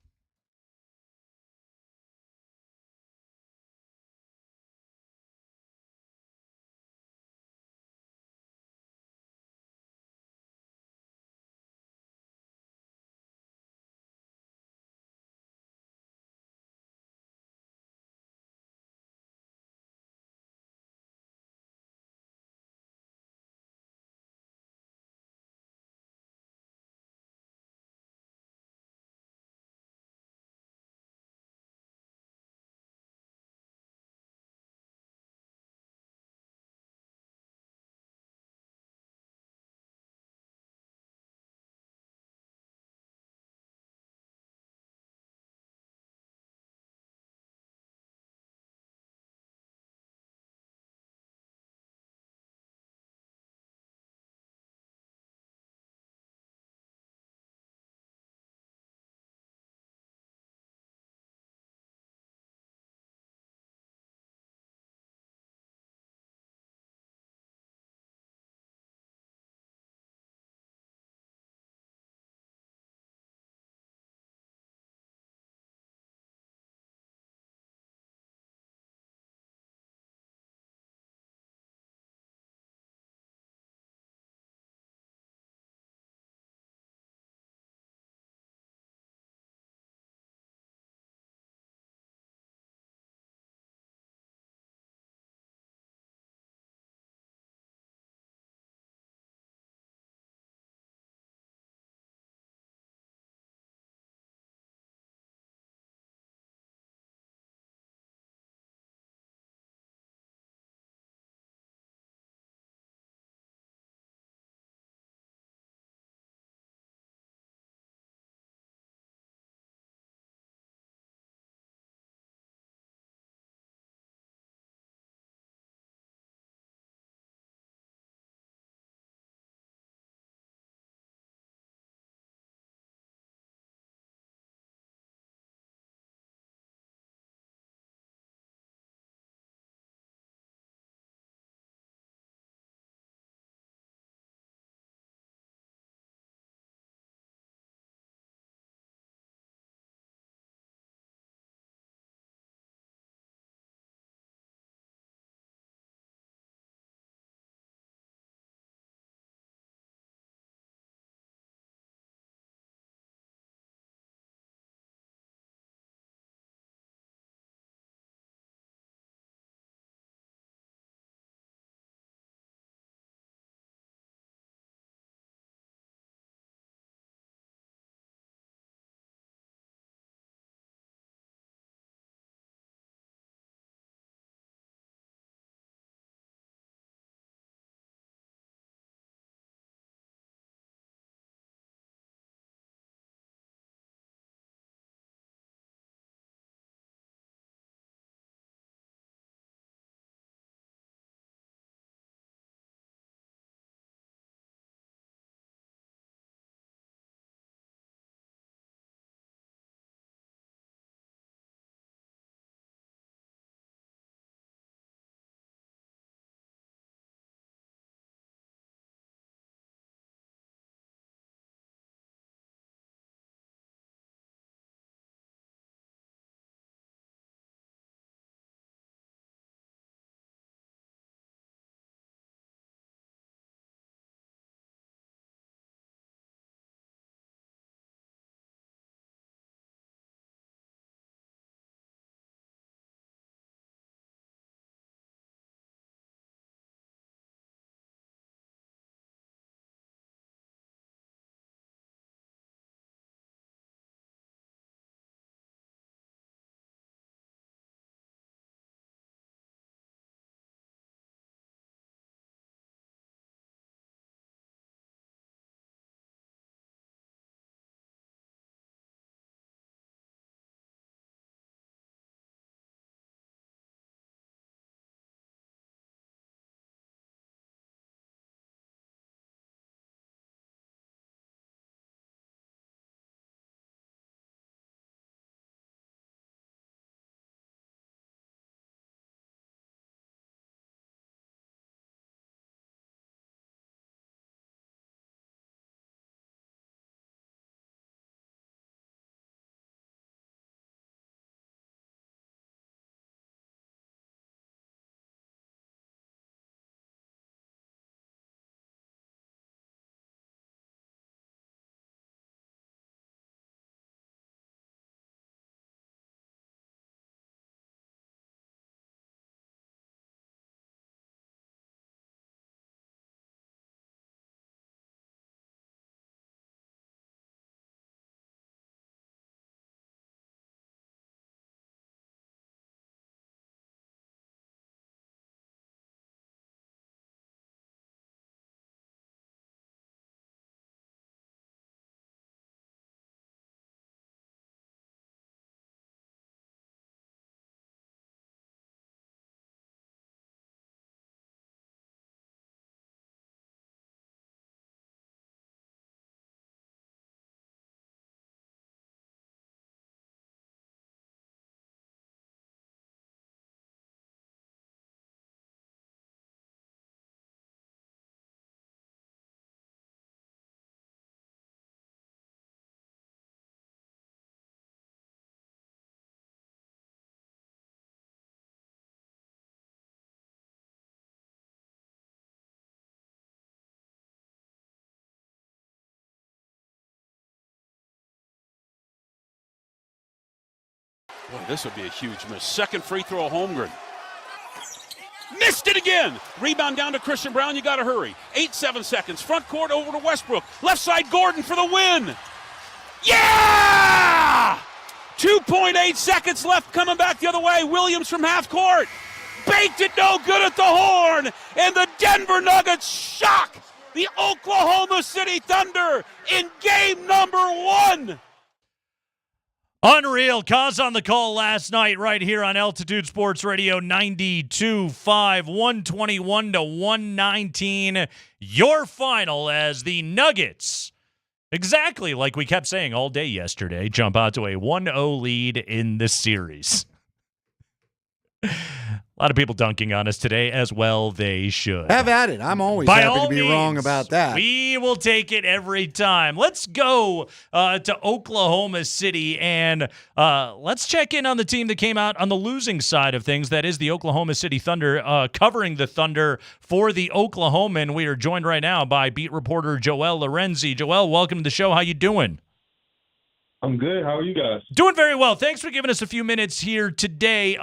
Boy, this would be a huge miss. Second free throw, Holmgren. Missed it again. Rebound down to Christian Brown. You got to hurry. 7 seconds. Front court over to Westbrook. Left side Gordon for the win. Yeah! 2.8 seconds left coming back the other way. Williams from half court. Baked it no good at the horn. And the Denver Nuggets shock the Oklahoma City Thunder in game number 1. Unreal. Cause on the call last night right here on Altitude Sports Radio 92.5, 121 to 119. Your final as the Nuggets, exactly like we kept saying all day yesterday, jump out to a 1-0 lead in the series. A lot of people dunking on us today, as well they should. Have at it. I'm always By happy all to be means, wrong about that. We will take it every time. Let's go to Oklahoma City, and let's check in on the team that came out on the losing side of things. That is the Oklahoma City Thunder, covering the Thunder for the Oklahoman. We are joined right now by beat reporter Joel Lorenzi. Joel, welcome to the show. How you doing? I'm good. How are you guys? Doing very well. Thanks for giving us a few minutes here today.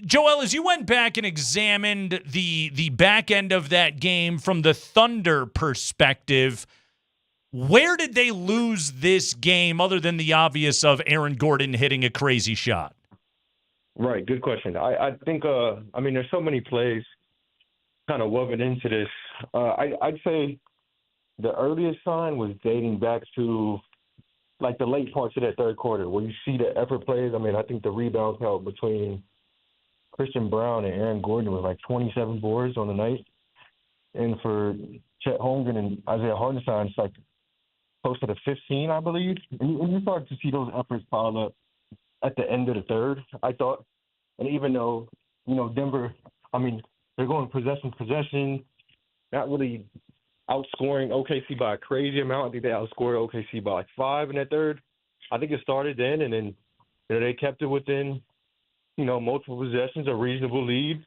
Joel, as you went back and examined the back end of that game from the Thunder perspective, where did they lose this game other than the obvious of Aaron Gordon hitting a crazy shot? Right. Good question. I think, there's so many plays kind of woven into this. I'd say the earliest sign was dating back to like the late parts of that third quarter where you see the effort plays. I think the rebound count between Christian Brown and Aaron Gordon was like 27 boards on the night. And for Chet Holmgren and Isaiah Hartenstein, it's like close to the 15, I believe. And you start to see those efforts pile up at the end of the third, I thought. And even though, Denver, they're going possession, not really outscoring OKC by a crazy amount. I think they outscored OKC by like 5 in that third. I think it started then, and then they kept it within multiple possessions, a reasonable lead.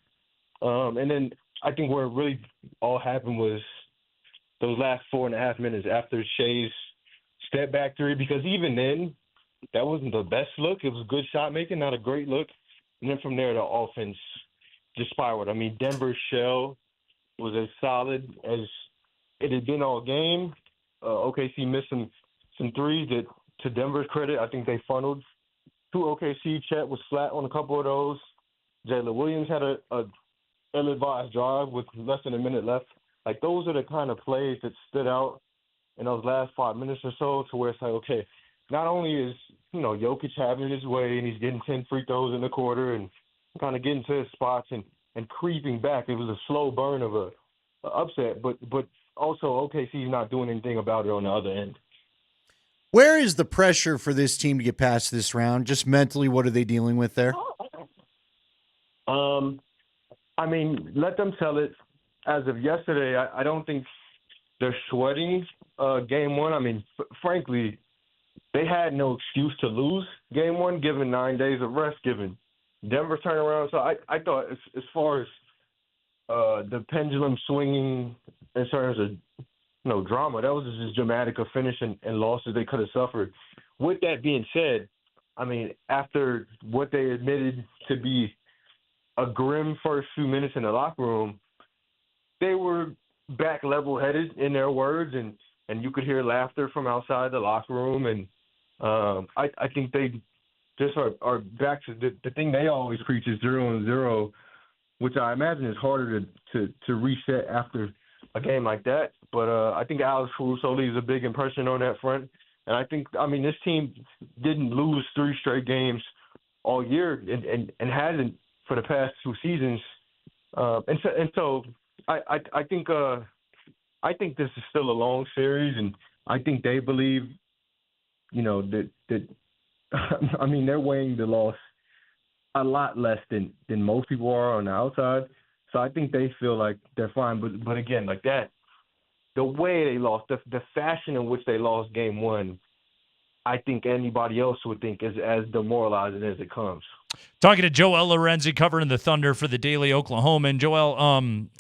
And then I think where it really all happened was those last 4.5 minutes after Shea's step back three, because even then, that wasn't the best look. It was good shot making, not a great look. And then from there, the offense just spiraled. Denver's shell was as solid as it had been all game. OKC missed some threes that, to Denver's credit, I think they funneled to OKC. Chet was flat on a couple of those. Jalen Williams had a ill-advised drive with less than a minute left. Like, those are the kind of plays that stood out in those last 5 minutes or so, to where it's like, okay, not only is, Jokic having his way and he's getting 10 free throws in the quarter and kind of getting to his spots and creeping back. It was a slow burn of a upset, but also OKC's not doing anything about it on the other end. Where is the pressure for this team to get past this round? Just mentally, what are they dealing with there? Let them tell it. As of yesterday, I don't think they're sweating game one. Frankly, they had no excuse to lose game one, given 9 days of rest, given Denver's turnaround. So I thought as far as the pendulum swinging in terms of drama, that was just as dramatic a finish and losses they could have suffered. With that being said, after what they admitted to be a grim first few minutes in the locker room, they were back level-headed in their words, and you could hear laughter from outside the locker room. And I think they just are back to the thing they always preach is 0-0, which I imagine is harder to reset after a game like that. But I think Alex Caruso leaves a big impression on that front. And I think, this team didn't lose 3 straight games all year and hasn't for the past 2 seasons. And so I think this is still a long series, and I think they believe, that they're weighing the loss a lot less than most people are on the outside. So I think they feel like they're fine. But again, like that, the way they lost, the fashion in which they lost game one, I think anybody else would think is as demoralizing as it comes. Talking to Joel Lorenzi, covering the Thunder for the Daily Oklahoman. Joel,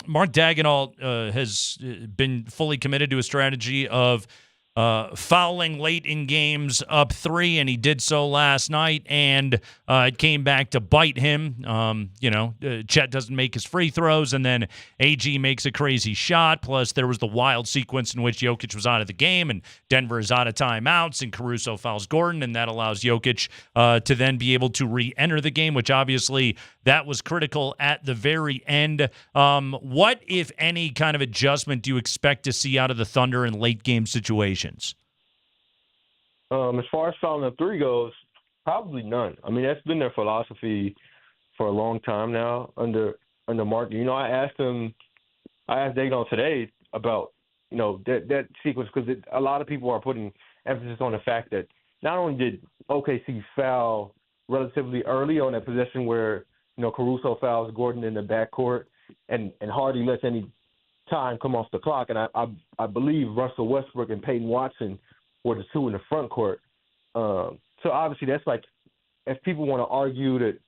Mark Daigneault has been fully committed to a strategy of fouling late in games up 3, and he did so last night, and it came back to bite him. Chet doesn't make his free throws, and then AG makes a crazy shot, plus there was the wild sequence in which Jokic was out of the game, and Denver is out of timeouts, and Caruso fouls Gordon, and that allows Jokic to then be able to re-enter the game, which obviously that was critical at the very end. What, if any, kind of adjustment do you expect to see out of the Thunder in late-game situations? As far as fouling up 3 goes, probably none. I mean, that's been their philosophy for a long time now under Mark. I asked Dagon today about that sequence, because a lot of people are putting emphasis on the fact that not only did OKC foul relatively early on that possession where Caruso fouls Gordon in the backcourt and hardly lets any time come off the clock, and I believe Russell Westbrook and Peyton Watson were the 2 in the front court. So obviously that's like, if people want to argue that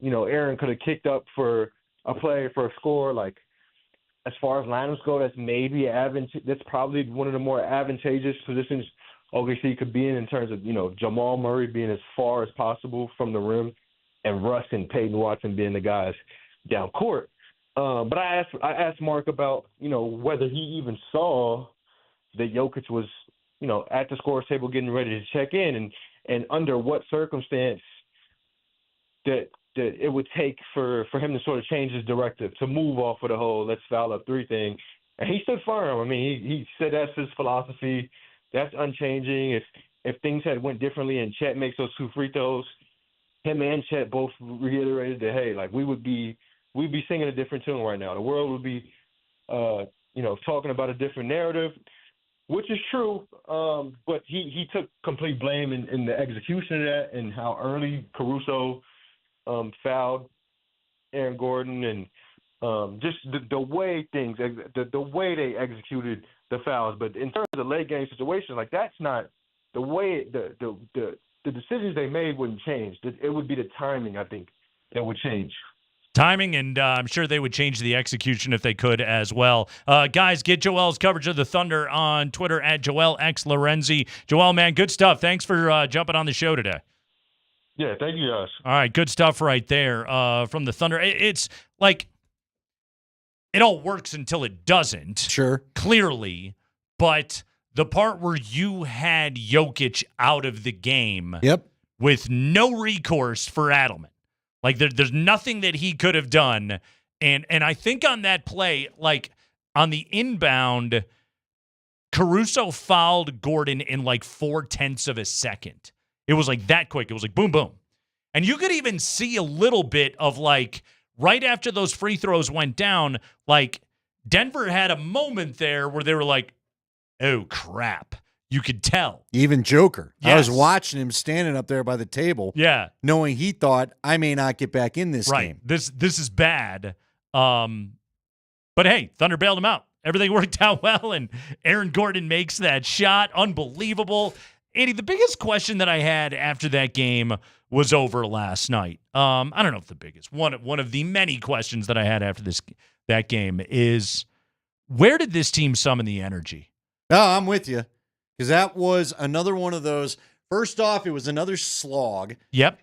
Aaron could have kicked up for a play for a score, like as far as lineups go, that's probably one of the more advantageous positions OKC could be in terms of Jamal Murray being as far as possible from the rim and Russ and Peyton Watson being the guys down court. But I asked Mark about, whether he even saw that Jokic was, at the scorer's table getting ready to check in, and under what circumstance that it would take for him to sort of change his directive, to move off of the whole let's foul up 3 thing. And he stood firm. I mean, he said that's his philosophy. That's unchanging. If things had went differently and Chet makes those 2 free throws, him and Chet both reiterated that, hey, like we'd be singing a different tune right now. The world would be, talking about a different narrative, which is true. But he took complete blame in the execution of that, and how early Caruso fouled Aaron Gordon, and just the way the way they executed the fouls. But in terms of late game situations, like that's not the way the decisions they made wouldn't change. It would be the timing, I think, that would change. Timing, and I'm sure they would change the execution if they could as well. Guys, get Joel's coverage of the Thunder on Twitter at Joel X Lorenzi. Joel, man, good stuff. Thanks for jumping on the show today. Yeah, thank you, guys. All right, good stuff right there from the Thunder. It's like it all works until it doesn't. Sure. Clearly, but the part where you had Jokic out of the game with no recourse for Adelman. Like, there's nothing that he could have done. And I think on that play, like, on the inbound, Caruso fouled Gordon in, like, 0.4 of a second. It was, like, that quick. It was, like, boom, boom. And you could even see a little bit of, like, right after those free throws went down, like, Denver had a moment there where they were like, oh, crap. You could tell. Even Joker. Yes. I was watching him standing up there by the table. Yeah. Knowing he thought, I may not get back in this game. This is bad. But hey, Thunder bailed him out. Everything worked out well, and Aaron Gordon makes that shot. Unbelievable. Andy, the biggest question that I had after that game was over last night. I don't know if the biggest. One of the many questions that I had after that game is, where did this team summon the energy? No, I'm with you. Because that was another one of those. First off, it was another slog. Yep.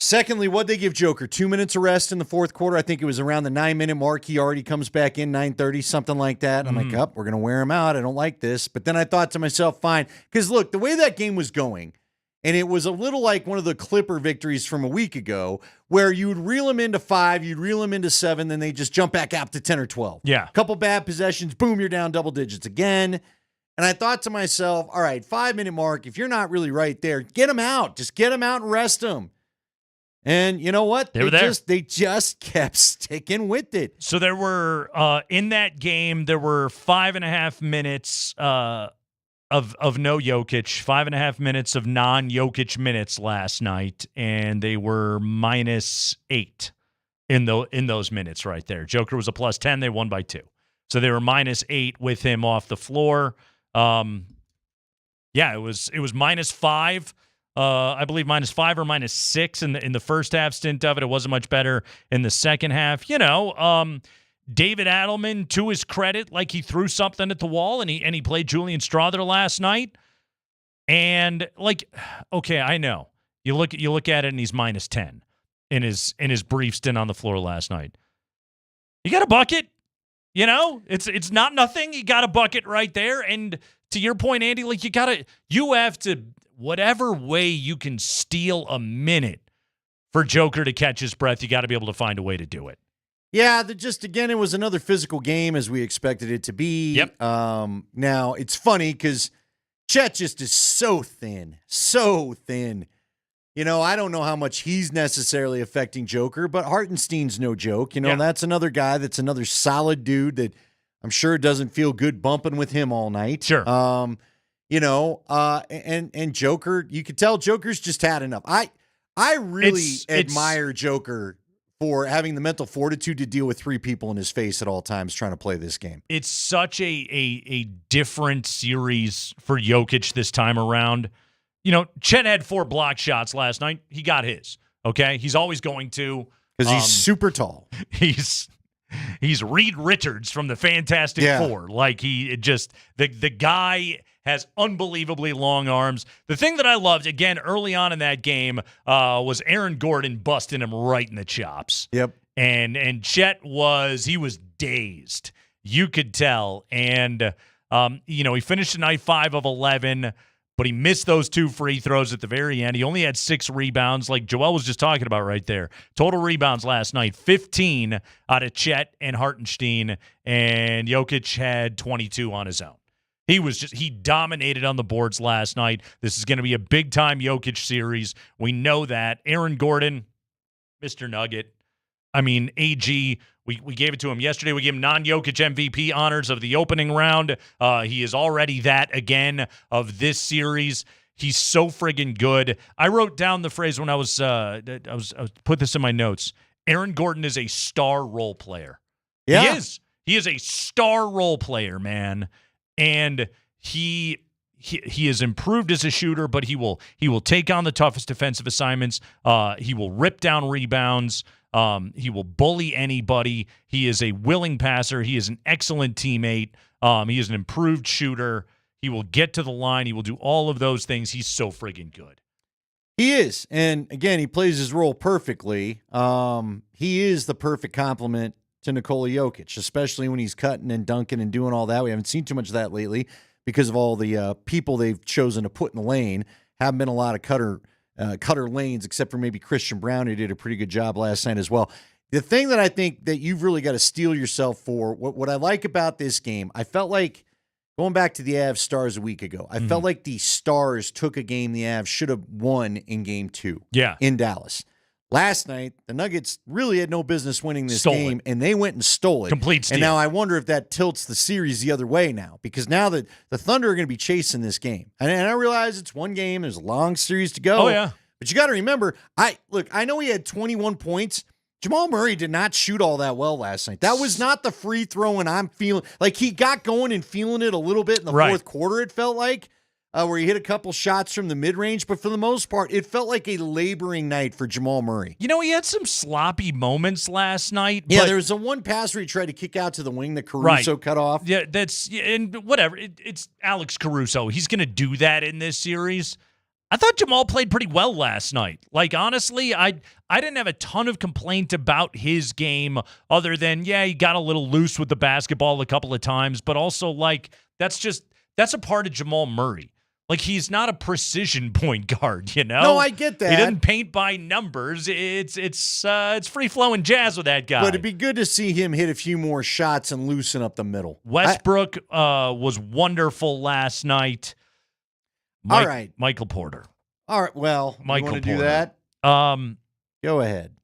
Secondly, what'd they give Joker? 2 minutes of rest in the fourth quarter. I think it was around the 9-minute mark. He already comes back in 9:30, something like that. I'm like, we're going to wear him out. I don't like this. But then I thought to myself, fine. Because look, the way that game was going, and it was a little like one of the Clipper victories from a week ago, where you would reel them into 5, you'd reel them into 7, then they just jump back up to 10 or 12. Yeah. Couple bad possessions, boom, you're down double digits again. And I thought to myself, all right, 5-minute mark, if you're not really right there, get him out. Just get him out and rest him. And you know what? They just kept sticking with it. So there were, in that game, there were 5.5 minutes of no Jokic, 5.5 minutes of non-Jokic minutes last night, and they were -8 in those minutes right there. Joker was a +10. They won by 2. So they were -8 with him off the floor. It was -5. I believe -5 or -6 in the first half stint of it. It wasn't much better in the second half. David Adelman, to his credit, like he threw something at the wall and he played Julian Strother last night. And like, okay, I know. You look at it and he's minus 10 in his brief stint on the floor last night. You got a bucket, it's not nothing. You got a bucket right there. And to your point, Andy, like you have to, whatever way you can steal a minute for Joker to catch his breath, you got to be able to find a way to do it. Yeah, again, it was another physical game as we expected it to be. Yep. Now, it's funny because Chet just is so thin. I don't know how much he's necessarily affecting Joker, but Hartenstein's no joke. That's another guy that's another solid dude that I'm sure doesn't feel good bumping with him all night. Sure. And Joker, you could tell Joker's just had enough. I really admire Joker for having the mental fortitude to deal with three people in his face at all times trying to play this game. It's such a different series for Jokic this time around. Chet had 4 block shots last night. He got his. Okay, he's always going to because he's super tall. He's Reed Richards from the Fantastic Four. Like the guy has unbelievably long arms. The thing that I loved, again, early on in that game was Aaron Gordon busting him right in the chops. Yep. And Chet was dazed. You could tell. And, he finished tonight 5 of 11, but he missed those 2 free throws at the very end. He only had 6 rebounds, like Joel was just talking about right there. Total rebounds last night, 15 out of Chet and Hartenstein, and Jokic had 22 on his own. He dominated on the boards last night. This is going to be a big-time Jokic series. We know that. Aaron Gordon, Mr. Nugget. I mean, AG, we gave it to him yesterday. We gave him non-Jokic MVP honors of the opening round. He is already that again of this series. He's so friggin' good. I wrote down the phrase when I was put this in my notes. Aaron Gordon is a star role player. Yeah. He is. He is a star role player, man. And he has improved as a shooter, but he will take on the toughest defensive assignments. He will rip down rebounds. He will bully anybody. He is a willing passer. He is an excellent teammate. He is an improved shooter. He will get to the line. He will do all of those things. He's so friggin' good. He is. And again, he plays his role perfectly. He is the perfect complement to Nikola Jokic, especially when he's cutting and dunking and doing all that. We haven't seen too much of that lately because of all the people they've chosen to put in the lane. Haven't been a lot of cutter lanes, except for maybe Christian Brown, who did a pretty good job last night as well. The thing that I think that you've really got to steel yourself for, what I like about this game, I felt like, going back to the Avs Stars a week ago, I felt like the Stars took a game the Avs should have won in Game 2 in Dallas. Last night, the Nuggets really had no business winning this game, and they went and stole it. Complete steal. And now I wonder if that tilts the series the other way now, because now that the Thunder are going to be chasing this game. And I realize it's one game. There's a long series to go. Oh, yeah. But you got to remember, I know he had 21 points. Jamal Murray did not shoot all that well last night. That was not the free throw, and I'm feeling like he got going and feeling it a little bit in the fourth quarter, it felt like. Where he hit a couple shots from the mid-range, but for the most part, it felt like a laboring night for Jamal Murray. He had some sloppy moments last night. Yeah, there was a one pass where he tried to kick out to the wing that Caruso cut off. Yeah, and whatever. It's Alex Caruso. He's going to do that in this series. I thought Jamal played pretty well last night. Like, honestly, I didn't have a ton of complaint about his game other than, he got a little loose with the basketball a couple of times, but also, like, that's a part of Jamal Murray. Like, he's not a precision point guard, No, I get that. He doesn't paint by numbers. It's free-flowing jazz with that guy. But it'd be good to see him hit a few more shots and loosen up the middle. Westbrook was wonderful last night. All right. Michael Porter. All right, well, Michael you want to do Porter. that? Go ahead.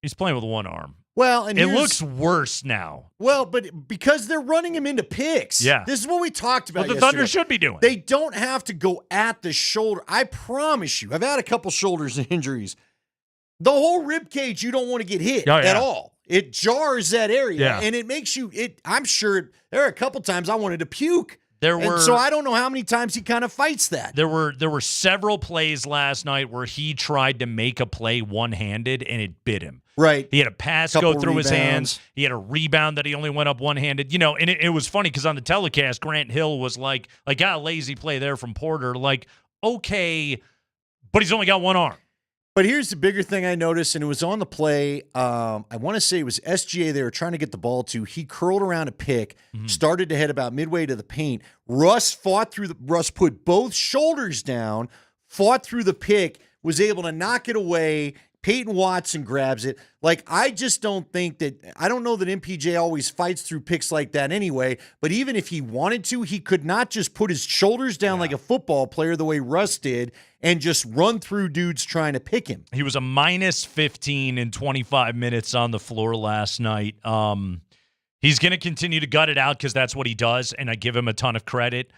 He's playing with one arm. Well, and it looks worse now. Well, but because they're running him into picks. Yeah. This is what we talked about What the yesterday. Thunder should be doing. They don't have to go at the shoulder. I promise you. I've had a couple shoulders injuries. The whole rib cage, you don't want to get hit at all. It jars that area, and it makes you. I'm sure there are a couple times I wanted to puke So I don't know how many times he kind of fights that. There were several plays last night where he tried to make a play one-handed and it bit him. Right. He had a pass Couple go through his rebounds. hands. He had a rebound that he only went up one-handed. You know, and it was funny because on the telecast, Grant Hill was like, a lazy play there from Porter. Like, okay, but he's only got one arm. But here's the bigger thing I noticed, and it was on the play. I want to say it was SGA they were trying to get the ball to. He curled around a pick, started to head about midway to the paint. Russ put both shoulders down, fought through the pick, was able to knock it away. Peyton Watson grabs it. Like, I just don't think that – I don't know that MPJ always fights through picks like that anyway, but even if he wanted to, he could not just put his shoulders down like a football player the way Russ did and just run through dudes trying to pick him. He was a minus 15 in 25 minutes on the floor last night. He's going to continue to gut it out because that's what he does, and I give him a ton of credit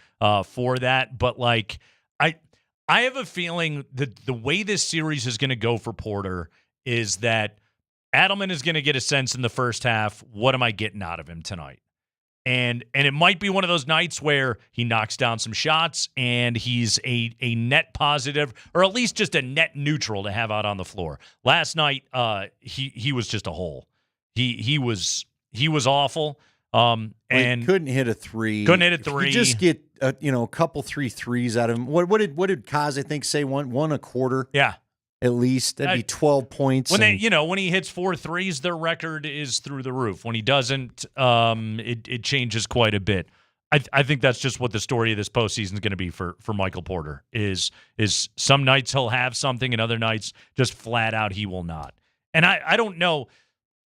for that. But, like, I have a feeling that the way this series is going to go for Porter is that Adelman is going to get a sense in the first half, what am I getting out of him tonight? And it might be one of those nights where he knocks down some shots and he's a net positive or at least just a net neutral to have out on the floor. Last night, he was just a hole. He was awful. And he couldn't hit a three. If you just get a couple 3 threes out of him. What did Kaz, I think, say one a quarter? Yeah. At least that'd be 12 points. When when he hits 4 threes, their record is through the roof. When he doesn't, it changes quite a bit. I think that's just what the story of this postseason is going to be for Michael Porter. Is some nights he'll have something, and other nights just flat out he will not. And I don't know.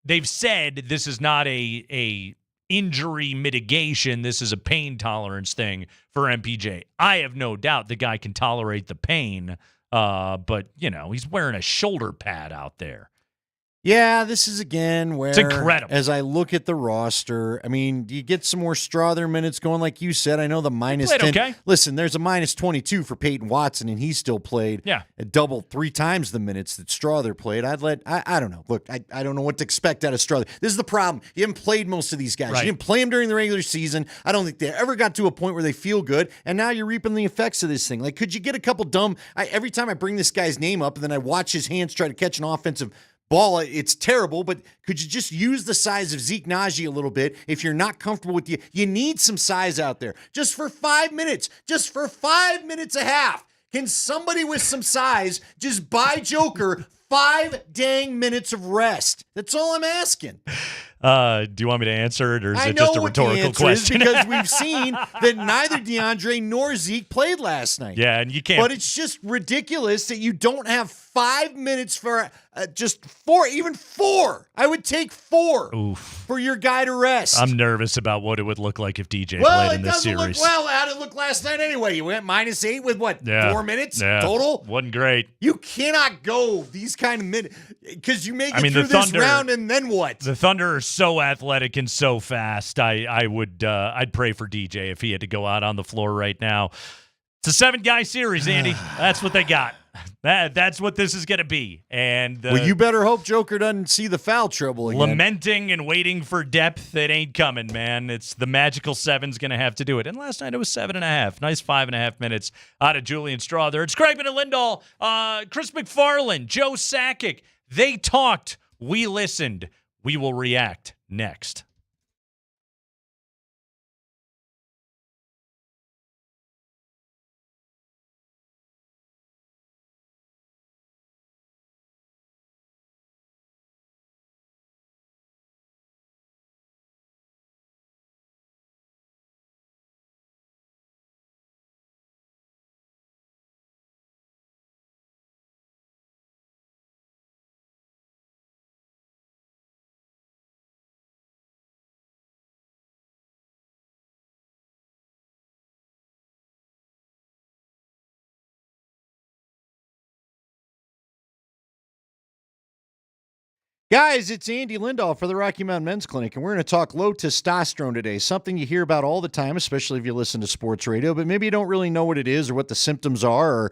They've said this is not a injury mitigation. This is a pain tolerance thing for MPJ. I have no doubt the guy can tolerate the pain. But, he's wearing a shoulder pad out there. Yeah, this is again where, it's incredible. As I look at the roster, I mean, do you get some more Strother minutes going like you said? I know the minus 10. Okay. Listen, there's a minus 22 for Peyton Watson, and he still played a double 3 times the minutes that Strother played. I don't know. Look, I don't know what to expect out of Strother. This is the problem. You haven't played most of these guys. Right. You didn't play them during the regular season. I don't think they ever got to a point where they feel good, and now you're reaping the effects of this thing. Like, could you get a couple every time I bring this guy's name up and then I watch his hands try to catch an offensive ball, it's terrible, but could you just use the size of Zeke Naji a little bit if you're not comfortable with you need some size out there just for 5 minutes, just for 5 minutes a half. Can somebody with some size just buy Joker 5 dang minutes of rest? That's all I'm asking. Do you want me to answer it, or is I it know just a what the rhetorical answer question? is because we've seen that neither DeAndre nor Zeke played last night. Yeah, and you can't. But it's just ridiculous that you don't have 5 minutes for just 4, even 4. I would take 4 for your guy to rest. I'm nervous about what it would look like if DJ well, played in this series. Look well. How'd it look last night anyway? You went -8 with what, 4 minutes total? Wasn't great. You cannot go these kind of minutes because you make it through the this Thunder, round and then what? The Thunder are so athletic and so fast. I'd pray for DJ if he had to go out on the floor right now. It's a 7-guy series, Andy. That's what they got. That's what this is going to be. And well, you better hope Joker doesn't see the foul trouble again. Lamenting and waiting for depth, it ain't coming, man. It's the magical 7's going to have to do it. And last night it was 7.5. Nice 5.5 minutes out of Julian Strother. It's Kreckman and Lindahl, Chris MacFarland, Joe Sakic. They talked. We listened. We will react next. Guys, it's Andy Lindahl for the Rocky Mountain Men's Clinic, and we're going to talk low testosterone today, something you hear about all the time, especially if you listen to sports radio, but maybe you don't really know what it is or what the symptoms are, or,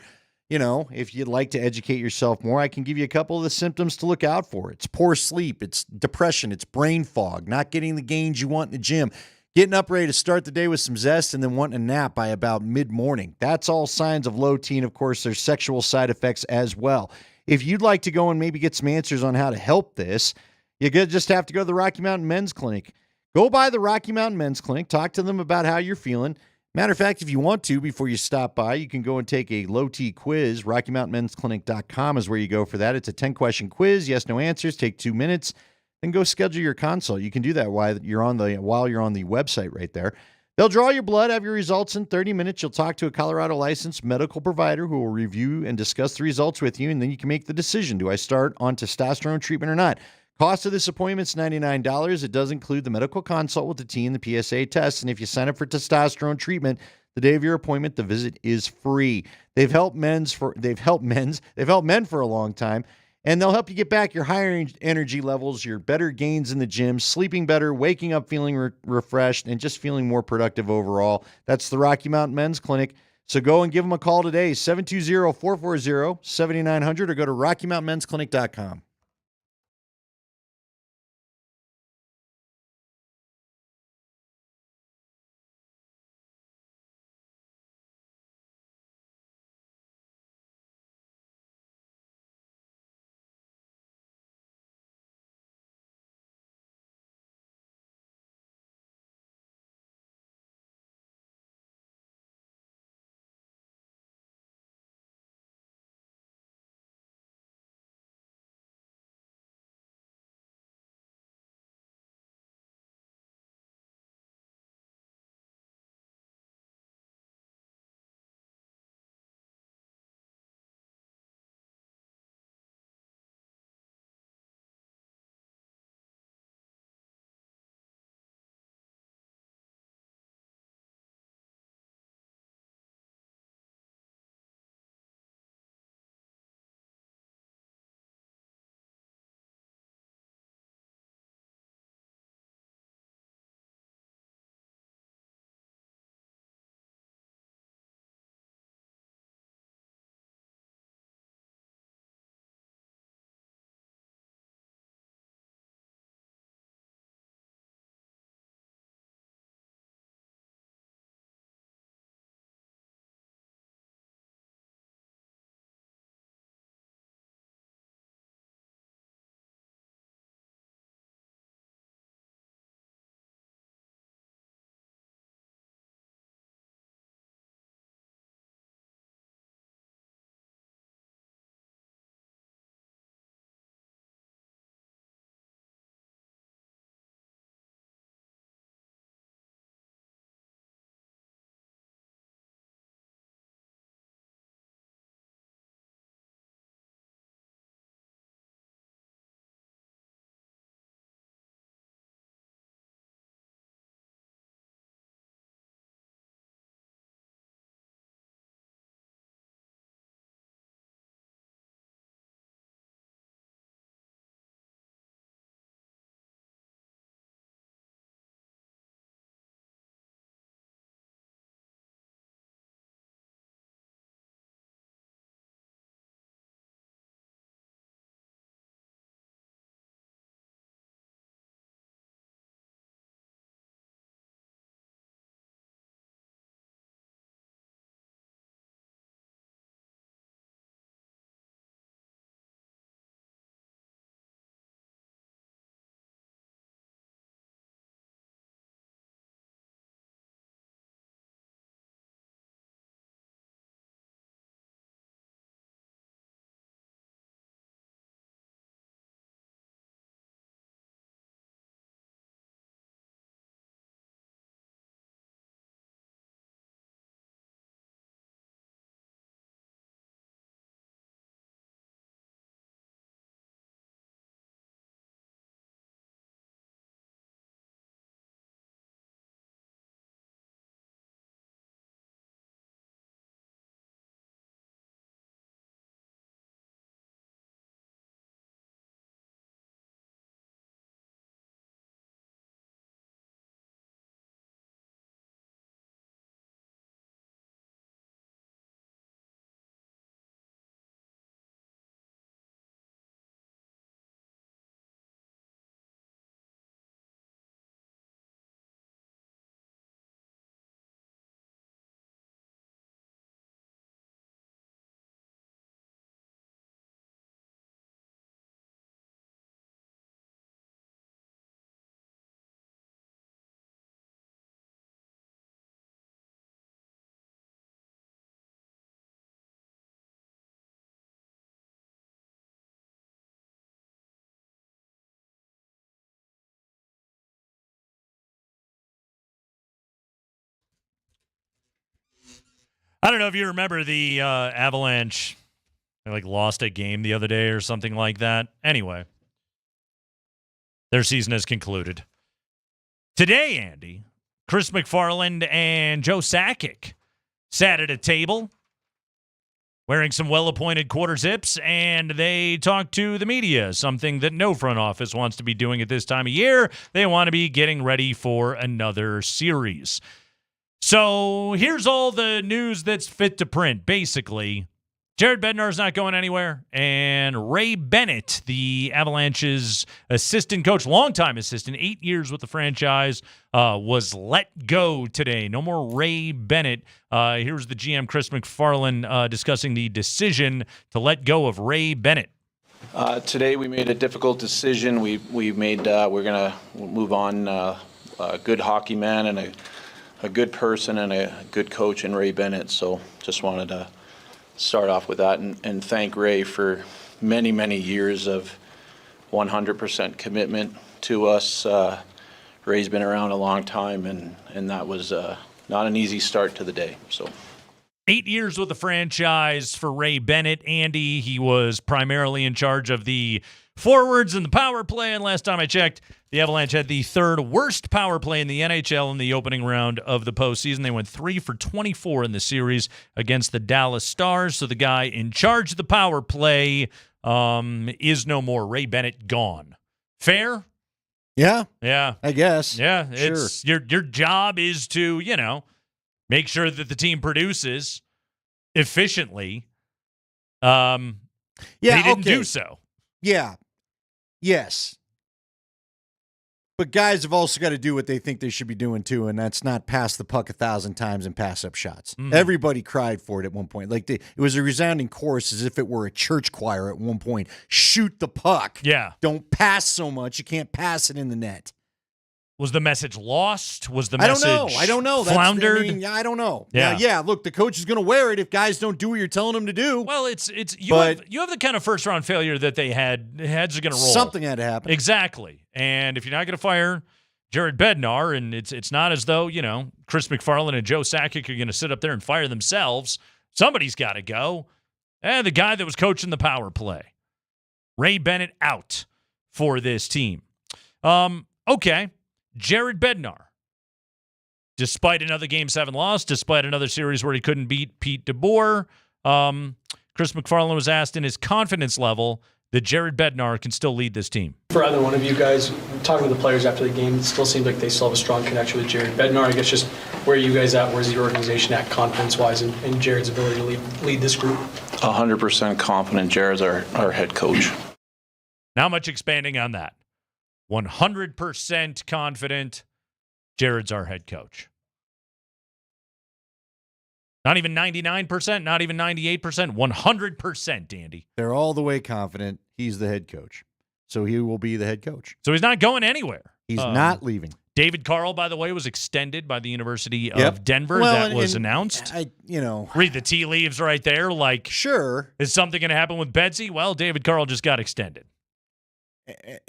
if you'd like to educate yourself more, I can give you a couple of the symptoms to look out for. It's poor sleep, it's depression, it's brain fog, not getting the gains you want in the gym. getting up ready to start the day with some zest, and then wanting a nap by about mid-morning. That's all signs of low T, and of course, there's sexual side effects as well. If you'd like to go and maybe get some answers on how to help this, you just have to go to the Rocky Mountain Men's Clinic. Go by the Rocky Mountain Men's Clinic. Talk to them about how you're feeling. Matter of fact, if you want to, before you stop by, you can go and take a low T quiz. RockyMountainMen'sClinic.com is where you go for that. It's a 10-question quiz. Yes, no answers. Take 2 minutes. Then go schedule your consult. You can do that while you're on the website right there. They'll draw your blood, have your results in 30 minutes. You'll talk to a Colorado licensed medical provider who will review and discuss the results with you, and then you can make the decision. Do I start on testosterone treatment or not? Cost of this appointment is $99. It does include the medical consult with the T and the PSA test. And if you sign up for testosterone treatment the day of your appointment, the visit is free. They've helped men for a long time, and they'll help you get back your higher energy levels, your better gains in the gym, sleeping better, waking up feeling refreshed, and just feeling more productive overall. That's the Rocky Mountain Men's Clinic. So go and give them a call today, 720-440-7900, or go to RockyMountainMen'sClinic.com. I don't know if you remember the Avalanche. They lost a game the other day or something like that. Anyway, their season has concluded. Today, Andy, Chris MacFarland and Joe Sakic sat at a table wearing some well-appointed quarter zips, and they talked to the media, something that no front office wants to be doing at this time of year. They want to be getting ready for another series. So here's all the news that's fit to print. Basically, Jared Bednar's not going anywhere, and Ray Bennett, the Avalanche's assistant coach, longtime assistant, 8 years with the franchise, was let go today. No more Ray Bennett. Here's the GM, Chris MacFarland, discussing the decision to let go of Ray Bennett. Today we made a difficult decision. We're gonna move on a good hockey man and a good person and a good coach in Ray Bennett. So just wanted to start off with that and thank Ray for many, many years of 100% commitment to us. Ray's been around a long time, and that was not an easy start to the day. So 8 years with the franchise for Ray Bennett. Andy, he was primarily in charge of the forwards and the power play, and last time I checked, the Avalanche had the third worst power play in the NHL in the opening round of the postseason. They went 3 for 24 in the series against the Dallas Stars, so the guy in charge of the power play is no more. Ray Bennett gone. Fair? Yeah. Yeah. I guess. Yeah. Sure. It's your job is to, make sure that the team produces efficiently. Yeah, they didn't do so. Yeah. Yes. But guys have also got to do what they think they should be doing too, and that's not pass the puck 1,000 times and pass up shots. Mm-hmm. Everybody cried for it at one point. It was a resounding chorus as if it were a church choir at one point. Shoot the puck. Yeah. Don't pass so much. You can't pass it in the net. Was the message lost? Was the message I don't know. Floundered? I don't know. Yeah. Look, the coach is going to wear it if guys don't do what you're telling them to do. Well, you have the kind of first round failure that they had. Heads are going to roll. Something had to happen. Exactly. And if you're not going to fire Jared Bednar, and it's not as though Chris MacFarland and Joe Sakic are going to sit up there and fire themselves. Somebody's got to go. And the guy that was coaching the power play, Ray Bennett, out for this team. Okay. Jared Bednar, despite another Game 7 loss, despite another series where he couldn't beat Pete DeBoer, Chris MacFarland was asked in his confidence level that Jared Bednar can still lead this team. For either one of you guys, talking to the players after the game, it still seems like they still have a strong connection with Jared Bednar. I guess just where are you guys at? Where's the organization at confidence-wise in Jared's ability to lead this group? 100% confident Jared's our head coach. Not much expanding on that. 100% confident Jared's our head coach. Not even 99%, not even 98%, 100%, Andy. They're all the way confident he's the head coach. So he will be the head coach. So he's not going anywhere. He's not leaving. David Carl, by the way, was extended by the University of Denver. Well, that was announced. Read the tea leaves right there. Sure. Is something going to happen with Bedsy? Well, David Carl just got extended.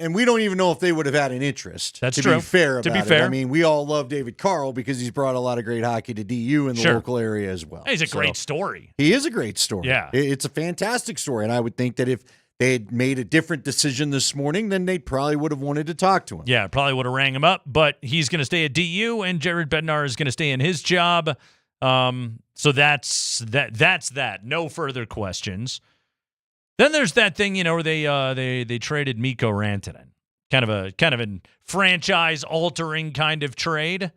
And we don't even know if they would have had an interest. That's to true. Be fair To about be fair. it. I mean, we all love David Carl because he's brought a lot of great hockey to DU in the local area as well. He's a great story. He is a great story. Yeah. It's a fantastic story. And I would think that if they had made a different decision this morning, then they probably would have wanted to talk to him. Yeah, probably would have rang him up. But he's going to stay at DU, and Jared Bednar is going to stay in his job. So that's that. No further questions. Then there's that thing, where they traded Mikko Rantanen. Kind of a franchise altering kind of trade.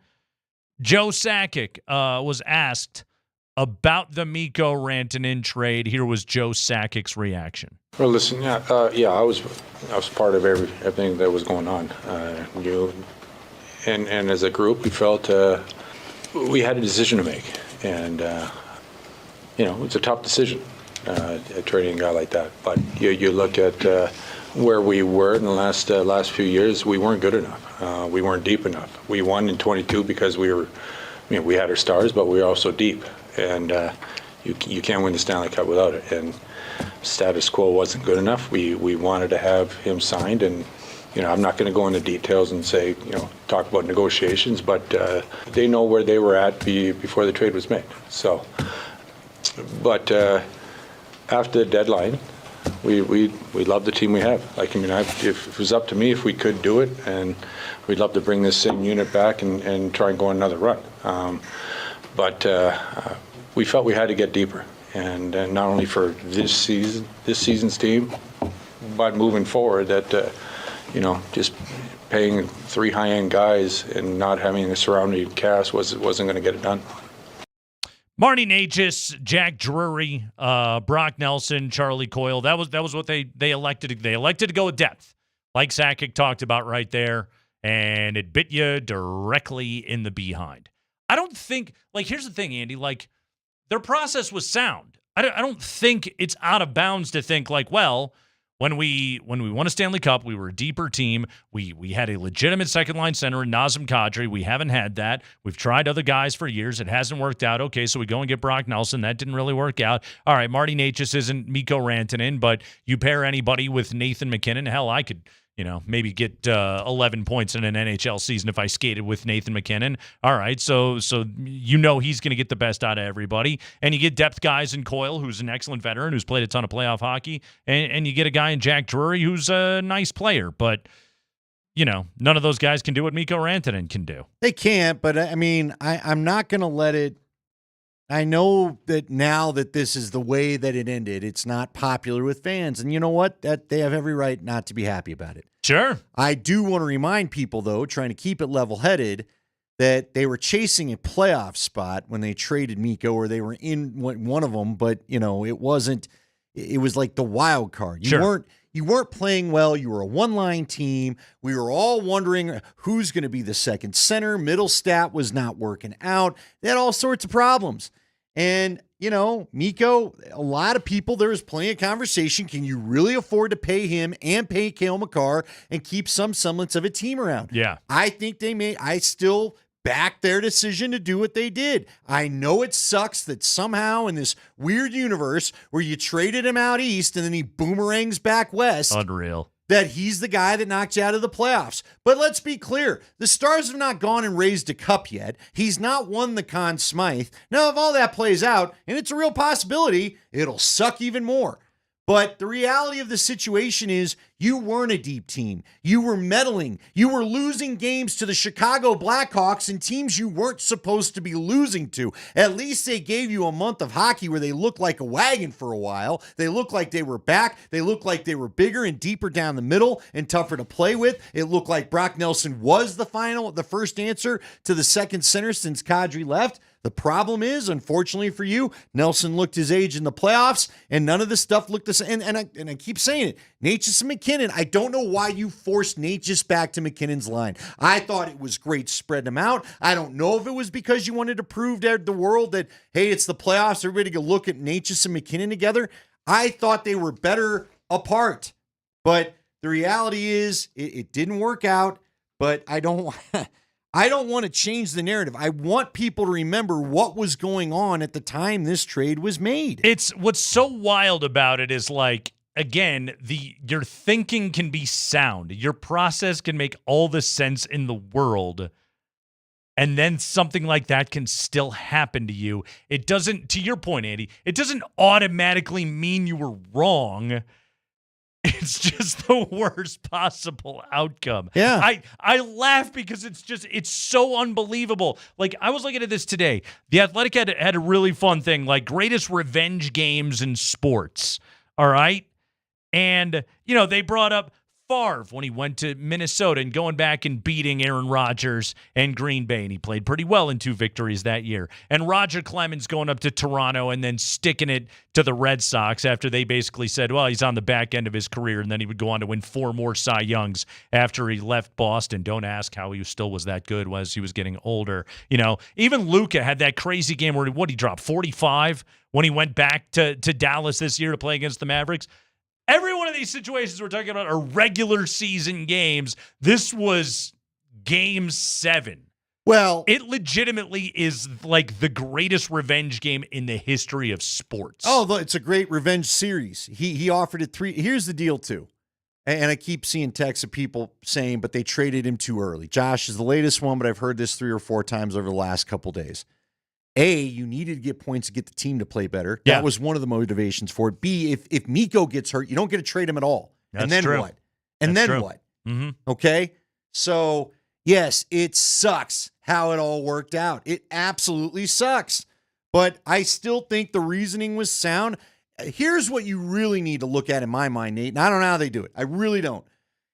Joe Sakic was asked about the Mikko Rantanen trade. Here was Joe Sakic's reaction. Well, listen, I was part of everything that was going on. And as a group, we felt we had a decision to make, and it's a tough decision, trading a guy like that. But you look at where we were in the last few years, we weren't good enough. We weren't deep enough. We won in 22 because we had our stars, but we were also deep. And you can't win the Stanley Cup without it. And status quo wasn't good enough. We wanted to have him signed, and I'm not going to go into details and say talk about negotiations, but they know where they were at before the trade was made. So But after the deadline, we love the team we have. Like, I mean, if it was up to me, if we could do it, and we'd love to bring this same unit back and try and go on another run. But we felt we had to get deeper, and not only for this season's team, but moving forward, that just paying 3 high-end guys and not having a surrounding cast wasn't going to get it done. Marty Necas, Jack Drury, Brock Nelson, Charlie Coyle. That was what they elected. They elected to go with depth, like Sakic talked about right there, and it bit you directly in the behind. I don't think, here's the thing, Andy, their process was sound. I don't think it's out of bounds to think when we won a Stanley Cup, we were a deeper team. We had a legitimate second-line center in Nazem Kadri. We haven't had that. We've tried other guys for years. It hasn't worked out. Okay, so we go and get Brock Nelson. That didn't really work out. All right, Marty Necas isn't Mikko Rantanen, but you pair anybody with Nathan MacKinnon. Hell, I could maybe get 11 points in an NHL season if I skated with Nathan MacKinnon. All right, so he's going to get the best out of everybody. And you get depth guys in Coyle, who's an excellent veteran, who's played a ton of playoff hockey. And you get a guy in Jack Drury, who's a nice player. But, none of those guys can do what Mikko Rantanen can do. They can't, but, I'm not going to let it. I know that now that this is the way that it ended, it's not popular with fans. And you know what? That they have every right not to be happy about it. Sure. I do want to remind people, though, trying to keep it level-headed, that they were chasing a playoff spot when they traded Mikko, or they were in one of them, but, it wasn't – it was like the wild card. You weren't playing well. You were a one-line team. We were all wondering who's going to be the second center. Middlestat was not working out. They had all sorts of problems. And, Mikko, a lot of people, there was plenty of conversation. Can you really afford to pay him and pay Cale Makar and keep some semblance of a team around? Yeah. I think I still back their decision to do what they did. I know it sucks that somehow in this weird universe where you traded him out east and then he boomerangs back west. Unreal. That he's the guy that knocked you out of the playoffs. But let's be clear. The Stars have not gone and raised a cup yet. He's not won the Conn Smythe. Now, if all that plays out, and it's a real possibility, it'll suck even more. But the reality of the situation is you weren't a deep team. You were meddling. You were losing games to the Chicago Blackhawks and teams you weren't supposed to be losing to. At least they gave you a month of hockey where they looked like a wagon for a while. They looked like they were back. They looked like they were bigger and deeper down the middle and tougher to play with. It looked like Brock Nelson was the first answer to the second center since Kadri left. The problem is, unfortunately for you, Nelson looked his age in the playoffs, and none of the stuff looked the same. And I keep saying it, Necas and MacKinnon, I don't know why you forced Necas back to McKinnon's line. I thought it was great spreading them out. I don't know if it was because you wanted to prove to the world that, hey, it's the playoffs, everybody can look at Necas and MacKinnon together. I thought they were better apart. But the reality is it didn't work out, but I don't want to change the narrative. I want people to remember what was going on at the time this trade was made. It's what's so wild about it is again, your thinking can be sound. Your process can make all the sense in the world. And then something like that can still happen to you. It doesn't, to your point, Andy, it doesn't automatically mean you were wrong. It's just the worst possible outcome. Yeah. I laugh because it's so unbelievable. I was looking at this today. The Athletic had a really fun thing, greatest revenge games in sports. All right. And, they brought up Favre when he went to Minnesota and going back and beating Aaron Rodgers and Green Bay, and he played pretty well in 2 victories that year. And Roger Clemens going up to Toronto and then sticking it to the Red Sox after they basically said, well, he's on the back end of his career, and then he would go on to win 4 more Cy Youngs after he left Boston. Don't ask how he still was that good as he was getting older. Even Luka had that crazy game where he dropped 45 when he went back to Dallas this year to play against the Mavericks. Every one of these situations we're talking about are regular season games. This was Game 7. Well, it legitimately is the greatest revenge game in the history of sports. Oh, it's a great revenge series. He offered it 3. Here's the deal, too. And I keep seeing texts of people saying, but they traded him too early. Josh is the latest one, but I've heard this 3 or 4 times over the last couple days. A, you needed to get points to get the team to play better. That was one of the motivations for it. B, if Miko gets hurt, you don't get to trade him at all. And then what? And then what? Mm-hmm. Okay? So, yes, it sucks how it all worked out. It absolutely sucks. But I still think the reasoning was sound. Here's what you really need to look at in my mind, Nate, and I don't know how they do it. I really don't.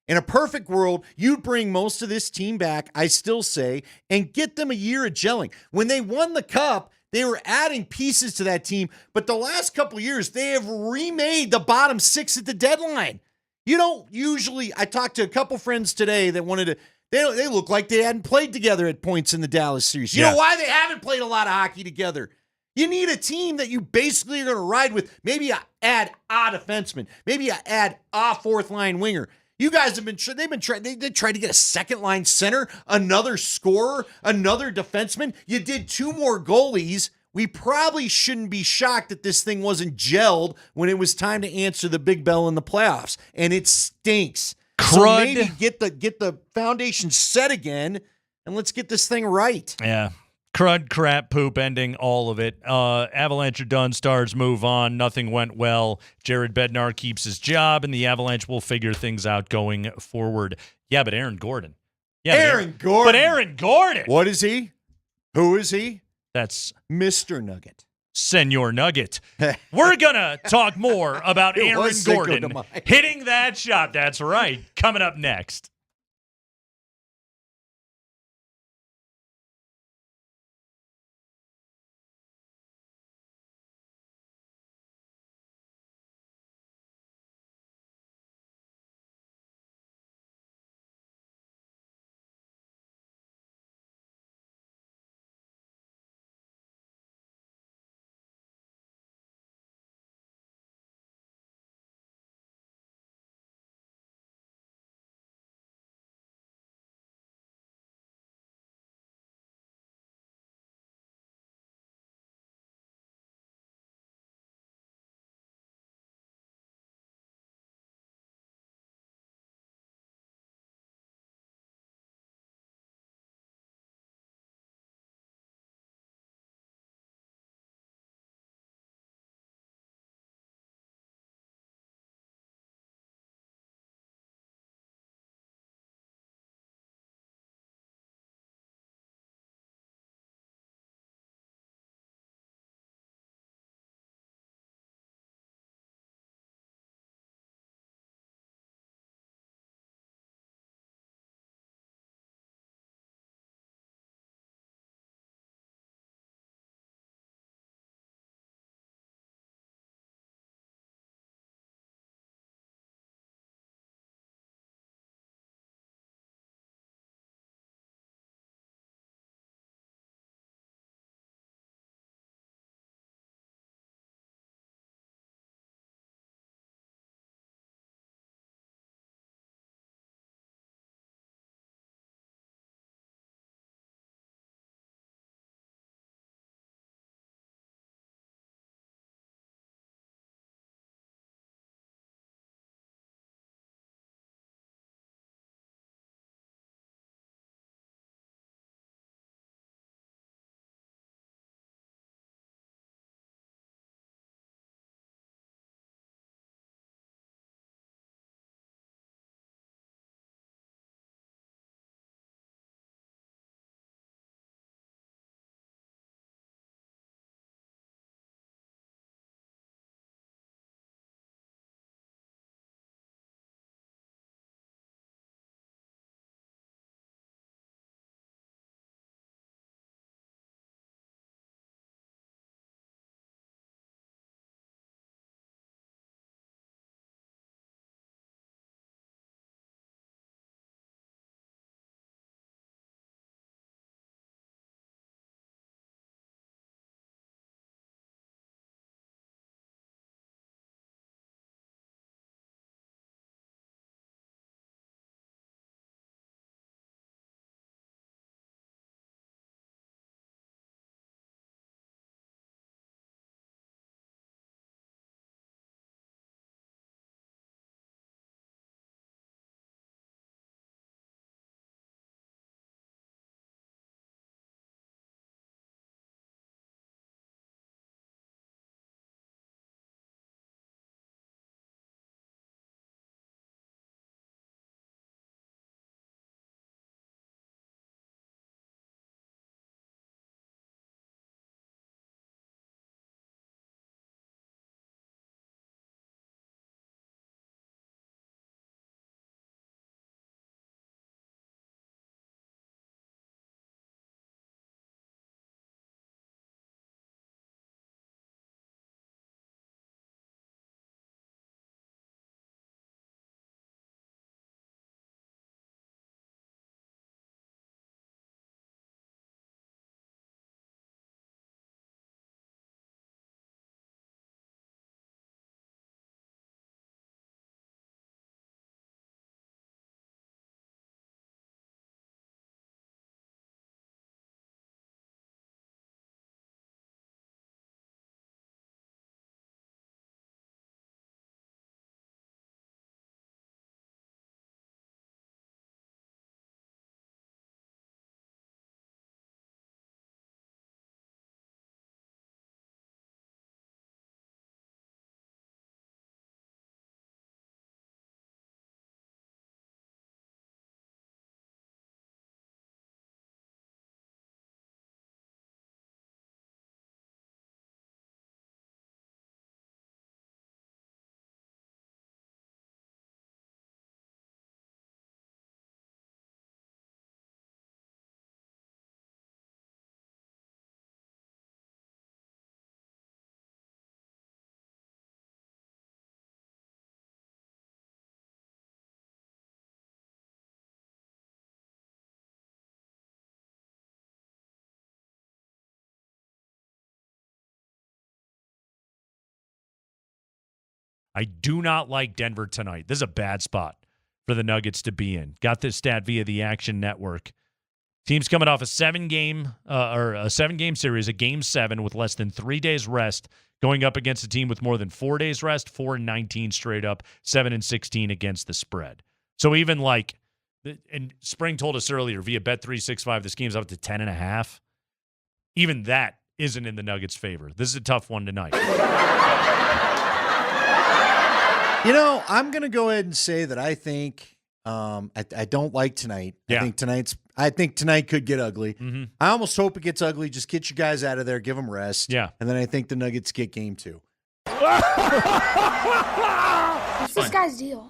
In a perfect world, you'd bring most of this team back, I still say, and get them a year of gelling. When they won the Cup, they were adding pieces to that team, but the last couple of years, they have remade the bottom 6 at the deadline. You don't usually, I talked to a couple friends today that wanted to, they look like they hadn't played together at points in the Dallas series. You know why they haven't played a lot of hockey together? You need a team that you basically are going to ride with. Maybe add a defenseman. Maybe add a fourth-line winger. You guys have been they tried to get a second-line center, another scorer, another defenseman. You did 2 more goalies. We probably shouldn't be shocked that this thing wasn't gelled when it was time to answer the big bell in the playoffs, and it stinks. Crud. So maybe get the foundation set again, and let's get this thing right. Yeah. Crud, crap, poop, ending, all of it. Avalanche are done. Stars move on. Nothing went well. Jared Bednar keeps his job, and the Avalanche will figure things out going forward. Yeah, but Aaron Gordon. Yeah, Aaron Gordon. But Aaron Gordon. What is he? Who is he? That's Mr. Nugget. Senor Nugget. We're going to talk more about It Aaron was Cinco de Gordon Mayo. hitting that shot. That's right. Coming up next. I do not like Denver tonight. This is a bad spot for the Nuggets to be in. Got this stat via the Action Network. Team's coming off a 7-game series, a Game 7 with less than 3 days rest, going up against a team with more than 4 days rest, 4-19 straight up, 7-16 against the spread. So even like, and Spring told us earlier via Bet365, this game's up to 10.5. Even that isn't in the Nuggets' favor. This is a tough one tonight. I'm going to go ahead and say that I think I don't like tonight. Yeah. I think tonight could get ugly. Mm-hmm. I almost hope it gets ugly. Just get you guys out of there, give them rest. Yeah. And then I think the Nuggets get game 2. What's this guy's deal?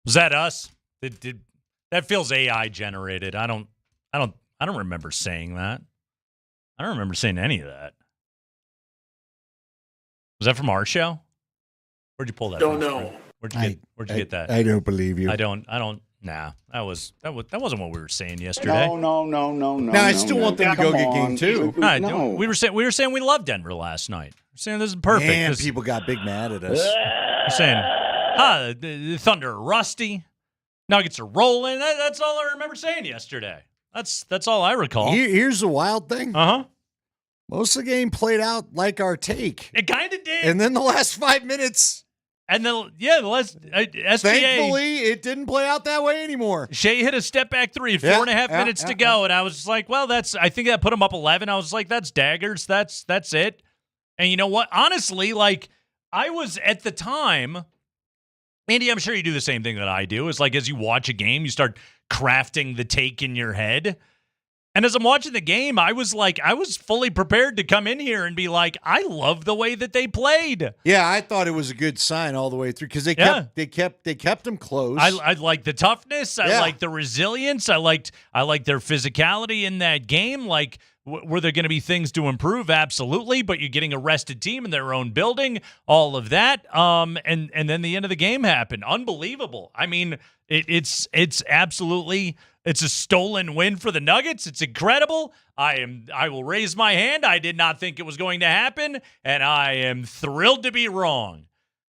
Was that us? That feels AI generated. I don't remember saying that. I don't remember saying any of that. Was that from our show? Where'd you pull that Don't from? know. Where'd you get that? I don't believe you. I don't. Nah, that wasn't what we were saying yesterday. No. Now I still want them to go get game 2. No. We were saying we love Denver last night. We're saying this is perfect. Man, people got big mad at us. We're saying, the Thunder are rusty. Nuggets are rolling. That's all I remember saying yesterday. That's all I recall. Here's the wild thing. Uh-huh. Most of the game played out like our take. It kind of did. And then the last 5 minutes. And then, the last SGA. Thankfully, it didn't play out that way anymore. Shea hit a step back 3 at 4.5 minutes to go. And I was like, well, I think that put him up 11. I was like, that's daggers. That's it. And you know what? Honestly, like, I was at the time, Andy, I'm sure you do the same thing that I do. It's like as you watch a game, you start crafting the take in your head. And as I'm watching the game, I was fully prepared to come in here and be like, I love the way that they played. Yeah, I thought it was a good sign all the way through because they kept them close. I like the toughness. I like the resilience. I liked their physicality in that game. Like, were there going to be things to improve? Absolutely. But you're getting a rested team in their own building, all of that. And then the end of the game happened. Unbelievable. I mean, it's absolutely. It's a stolen win for the Nuggets. It's incredible. I will raise my hand. I did not think it was going to happen, and I am thrilled to be wrong.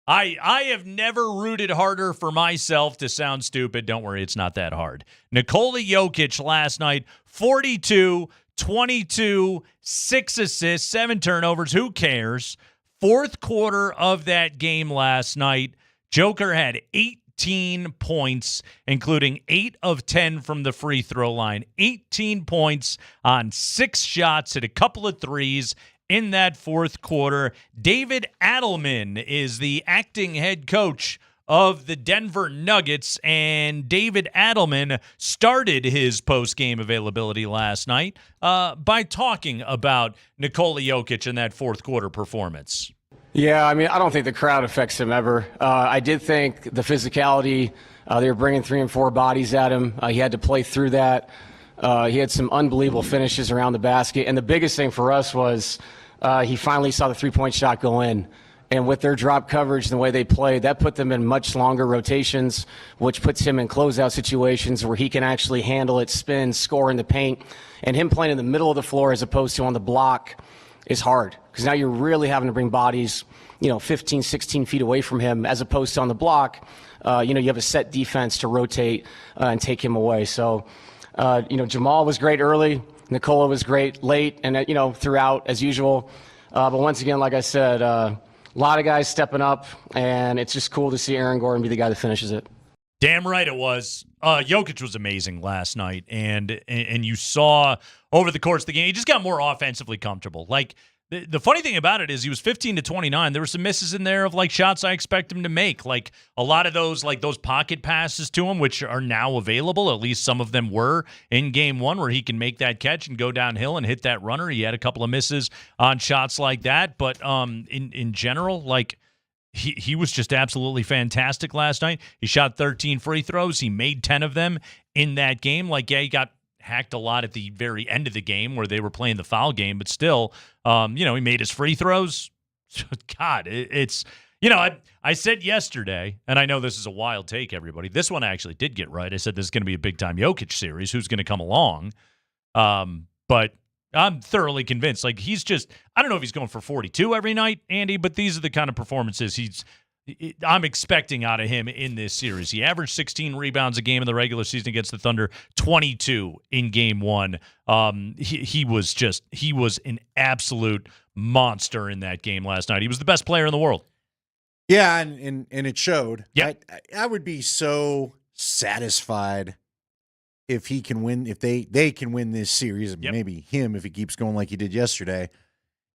I have never rooted harder for myself. To sound stupid, don't worry, it's not that hard. Nikola Jokic last night, 42, 22, 6 assists, 7 turnovers. Who cares? Fourth quarter of that game last night, Joker had 18 points, including 8 of 10 from the free throw line. 18 points on 6 shots, hit a couple of threes in that fourth quarter. David Adelman is the acting head coach of the Denver Nuggets, and David Adelman started his post-game availability last night by talking about Nikola Jokic in that fourth quarter performance. Yeah, I mean, I don't think the crowd affects him ever. I did think the physicality, they were bringing 3 and 4 bodies at him. He had to play through that. He had some unbelievable finishes around the basket. And the biggest thing for us was he finally saw the three-point shot go in. And with their drop coverage and the way they played, that put them in much longer rotations, which puts him in closeout situations where he can actually handle it, spin, score in the paint. And him playing in the middle of the floor as opposed to on the block is hard, because now you're really having to bring bodies, 15, 16 feet away from him, as opposed to on the block, you have a set defense to rotate and take him away. So, Jamal was great early. Nikola was great late and, throughout as usual. But once again, like I said, a lot of guys stepping up, and it's just cool to see Aaron Gordon be the guy that finishes it. Damn right it was. Jokic was amazing last night, and you saw over the course of the game, he just got more offensively comfortable. Like, the funny thing about it is he was 15 to 29. There were some misses in there of, like, shots I expect him to make. Like, a lot of those, like, those pocket passes to him, which are now available, at least some of them were in game 1, where he can make that catch and go downhill and hit that runner. He had a couple of misses on shots like that. But in general, like, He was just absolutely fantastic last night. He shot 13 free throws. He made 10 of them in that game. Like, yeah, he got hacked a lot at the very end of the game where they were playing the foul game, but still, he made his free throws. God, it's, I said yesterday, and I know this is a wild take, everybody. This one I actually did get right. I said this is going to be a big-time Jokic series. Who's going to come along? But I'm thoroughly convinced. Like, he's just, I don't know if he's going for 42 every night, Andy, but these are the kind of performances I'm expecting out of him in this series. He averaged 16 rebounds a game in the regular season against the Thunder, 22 in game one. He was an absolute monster in that game last night. He was the best player in the world. Yeah, and it showed. Yeah, I would be so satisfied if he can win, if they can win this series, maybe him if he keeps going like he did yesterday,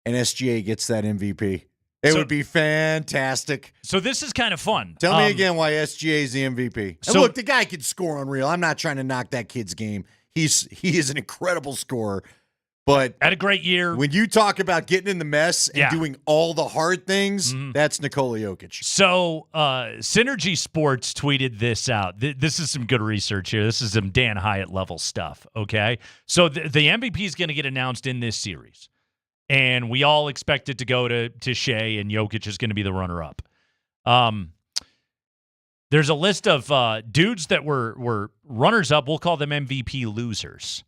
and SGA gets that MVP. It would be fantastic. So this is kind of fun. Tell me again why SGA is the MVP. And look, the guy can score unreal. I'm not trying to knock that kid's game. He is an incredible scorer. But had a great year. When you talk about getting in the mess and doing all the hard things, that's Nikola Jokic. So Synergy Sports tweeted this out. This is some good research here. This is some Dan Hyatt level stuff, okay? So the MVP is going to get announced in this series. And we all expect it to go to Shea, and Jokic is going to be the runner-up. There's a list of dudes that were runners-up. We'll call them MVP losers,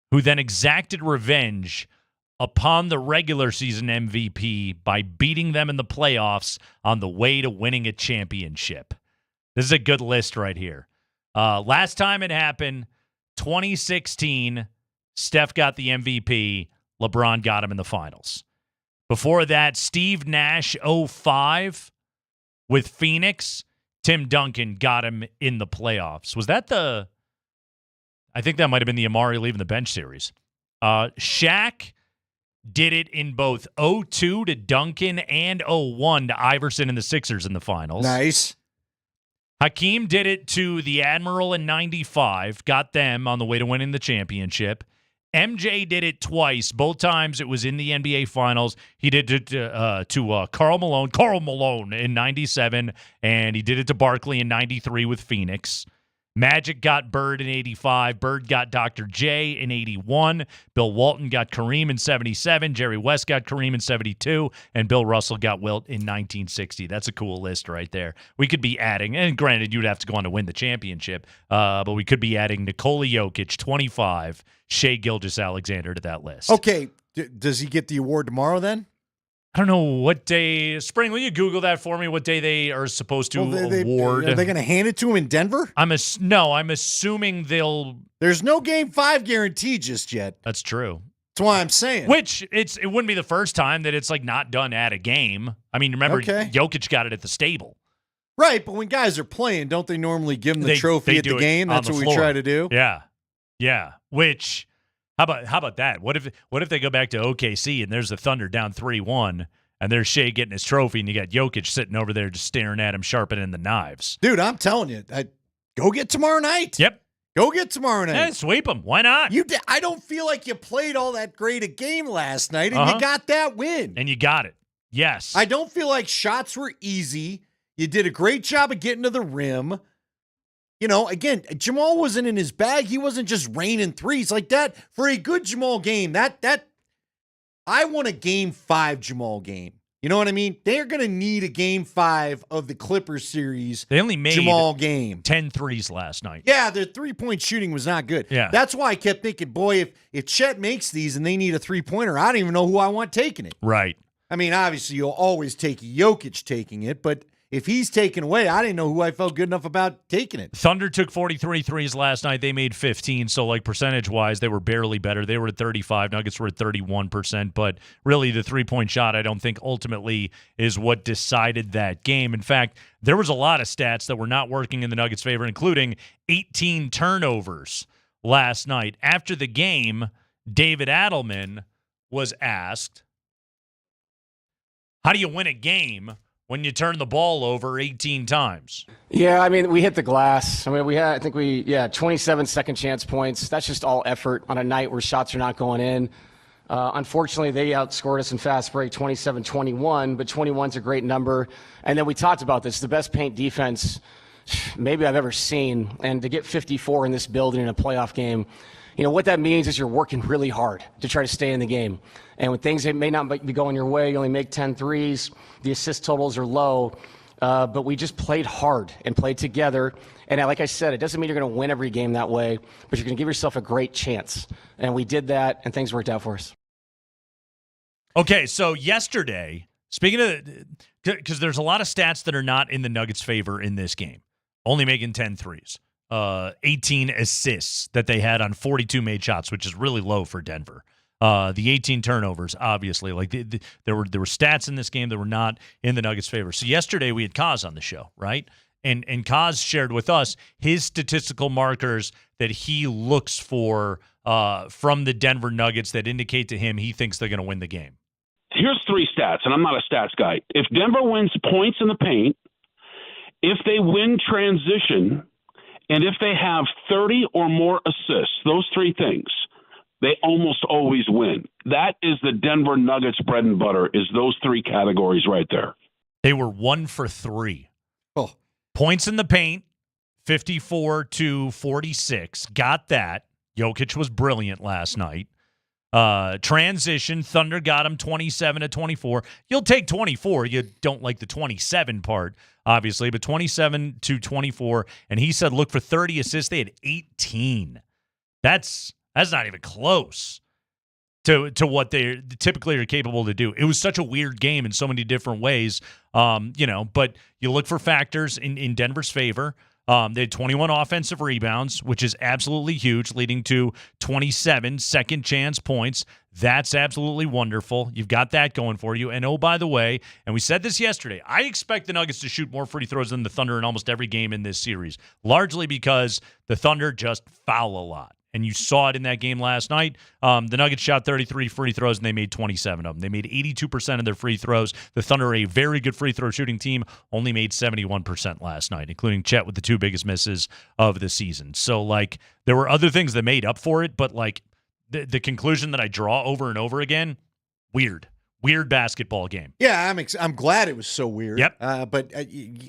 who then exacted revenge upon the regular season MVP by beating them in the playoffs on the way to winning a championship. This is a good list right here. Last time it happened, 2016, Steph got the MVP. LeBron got him in the finals. Before that, Steve Nash, 05, with Phoenix. Tim Duncan got him in the playoffs. Was that I think that might have been the Amari leaving the bench series. Shaq did it in both 02 to Duncan and 01 to Iverson and the Sixers in the finals. Nice. Hakeem did it to the Admiral in 95, got them on the way to winning the championship. MJ did it twice. Both times it was in the NBA Finals. He did it to Karl Malone in 97, and he did it to Barkley in 93 with Phoenix. Magic got Bird in 85. Bird got Dr. J in 81. Bill Walton got Kareem in 77. Jerry West got Kareem in 72. And Bill Russell got Wilt in 1960. That's a cool list right there. We could be adding, and granted, you'd have to go on to win the championship, but we could be adding Nikola Jokic, 25, Shea Gilgeous-Alexander to that list. Okay. Does he get the award tomorrow then? I don't know what day. Spring, will you Google that for me? What day they are supposed to award? Are they going to hand it to him in Denver? I'm assuming they'll. There's no Game 5 guarantee just yet. That's true. That's why I'm saying. Which it wouldn't be the first time that it's like not done at a game. I mean, remember Jokic got it at the Stable. Right, but when guys are playing, don't they normally give them the trophy at the game? That's what we try to do. Yeah. Which. How about that? What if they go back to OKC and there's the Thunder down 3-1 and there's Shea getting his trophy and you got Jokic sitting over there just staring at him, sharpening the knives? Dude, I'm telling you, go get tomorrow night. Yep. Go get tomorrow night. Yeah, sweep them. Why not? I don't feel like you played all that great a game last night and you got that win. And you got it. Yes. I don't feel like shots were easy. You did a great job of getting to the rim. You know, again, Jamal wasn't in his bag. He wasn't just raining threes like that. For a good Jamal game, I want a Game 5 Jamal game. You know what I mean? They're going to need a Game 5 of the Clippers series. They only made Jamal game 10 threes last night. Yeah, their three-point shooting was not good. Yeah. That's why I kept thinking, boy, if Chet makes these and they need a three-pointer, I don't even know who I want taking it. Right. I mean, obviously, you'll always take Jokic taking it, but if he's taken away, I didn't know who I felt good enough about taking it. Thunder took 43 threes last night. They made 15, so like percentage-wise, they were barely better. They were at 35. Nuggets were at 31%, but really the three-point shot I don't think ultimately is what decided that game. In fact, there was a lot of stats that were not working in the Nuggets' favor, including 18 turnovers last night. After the game, David Adelman was asked, how do you win a game when you turn the ball over 18 times? Yeah, I mean, we hit the glass. I mean, we had, 27 second chance points. That's just all effort on a night where shots are not going in. Unfortunately, they outscored us in fast break 27-21, but 21's a great number. And then we talked about this, the best paint defense maybe I've ever seen. And to get 54 in this building in a playoff game, you know, what that means is you're working really hard to try to stay in the game. And when things may not be going your way, you only make 10 threes, the assist totals are low. but we just played hard and played together. And like I said, it doesn't mean you're going to win every game that way, but you're going to give yourself a great chance. And we did that, and things worked out for us. Okay, so yesterday, speaking of, because there's a lot of stats that are not in the Nuggets' favor in this game, only making 10 threes, 18 assists that they had on 42 made shots, which is really low for Denver. The 18 turnovers, obviously, like there were stats in this game that were not in the Nuggets' favor. So yesterday we had Kaz on the show, right? And Kaz shared with us his statistical markers that he looks for from the Denver Nuggets that indicate to him he thinks they're going to win the game. Here's 3 stats, and I'm not a stats guy. If Denver wins points in the paint, if they win transition, and if they have 30 or more assists, those 3 things, they almost always win. That is the Denver Nuggets bread and butter, is those 3 categories right there. They were 1 for 3. Oh. Points in the paint, 54-46. Got that. Jokic was brilliant last night. Transition, Thunder got him 27-24. You'll take 24. You don't like the 27 part, obviously, but 27-24. And he said, look for 30 assists. They had 18. That's not even close to what they typically are capable to do. It was such a weird game in so many different ways, but you look for factors in Denver's favor. They had 21 offensive rebounds, which is absolutely huge, leading to 27 second chance points. That's absolutely wonderful. You've got that going for you. And oh, by the way, and we said this yesterday, I expect the Nuggets to shoot more free throws than the Thunder in almost every game in this series, largely because the Thunder just foul a lot. And you saw it in that game last night. The Nuggets shot 33 free throws, and they made 27 of them. They made 82% of their free throws. The Thunder are a very good free throw shooting team, only made 71% last night, including Chet with the 2 biggest misses of the season. So, there were other things that made up for it, but, the conclusion that I draw over and over again, weird basketball game. Yeah, I'm glad it was so weird. Yep. But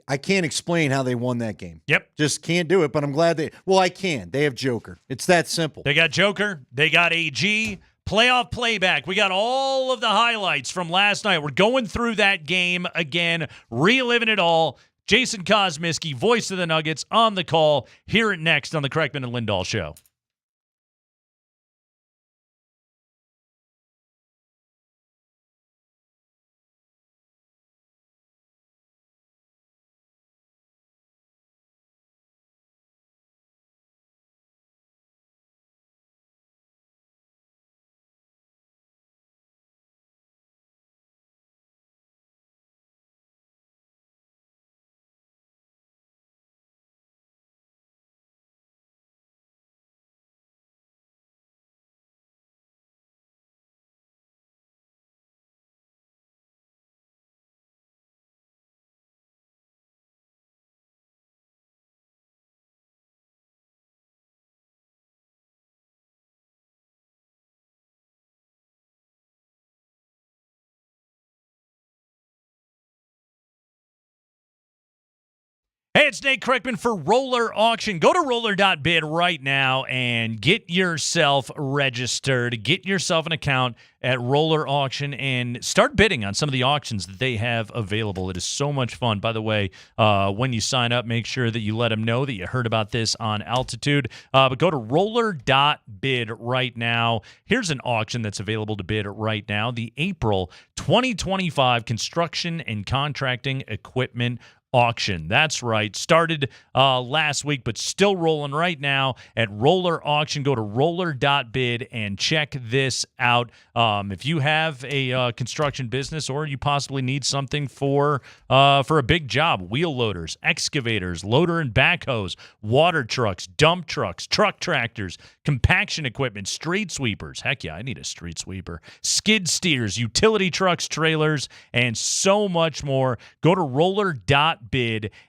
I can't explain how they won that game. Yep. Just can't do it, but I'm glad I can. They have Joker. It's that simple. They got Joker. They got AG. Playoff playback. We got all of the highlights from last night. We're going through that game again, reliving it all. Jason Kosmiski, voice of the Nuggets, on the call. Hear it next on the Kreckman and Lindahl Show. Hey, it's Nate Kreckman for Roller Auction. Go to roller.bid right now and get yourself registered. Get yourself an account at Roller Auction and start bidding on some of the auctions that they have available. It is so much fun. By the way, when you sign up, make sure that you let them know that you heard about this on Altitude. But go to roller.bid right now. Here's an auction that's available to bid right now. The April 2025 Construction and Contracting Equipment Auction. That's right. Started last week, but still rolling right now at Roller Auction. Go to roller.bid and check this out. If you have a construction business or you possibly need something for a big job, wheel loaders, excavators, loader and backhoes, water trucks, dump trucks, truck tractors, compaction equipment, street sweepers. Heck yeah, I need a street sweeper. Skid steers, utility trucks, trailers, and so much more. Go to roller.bid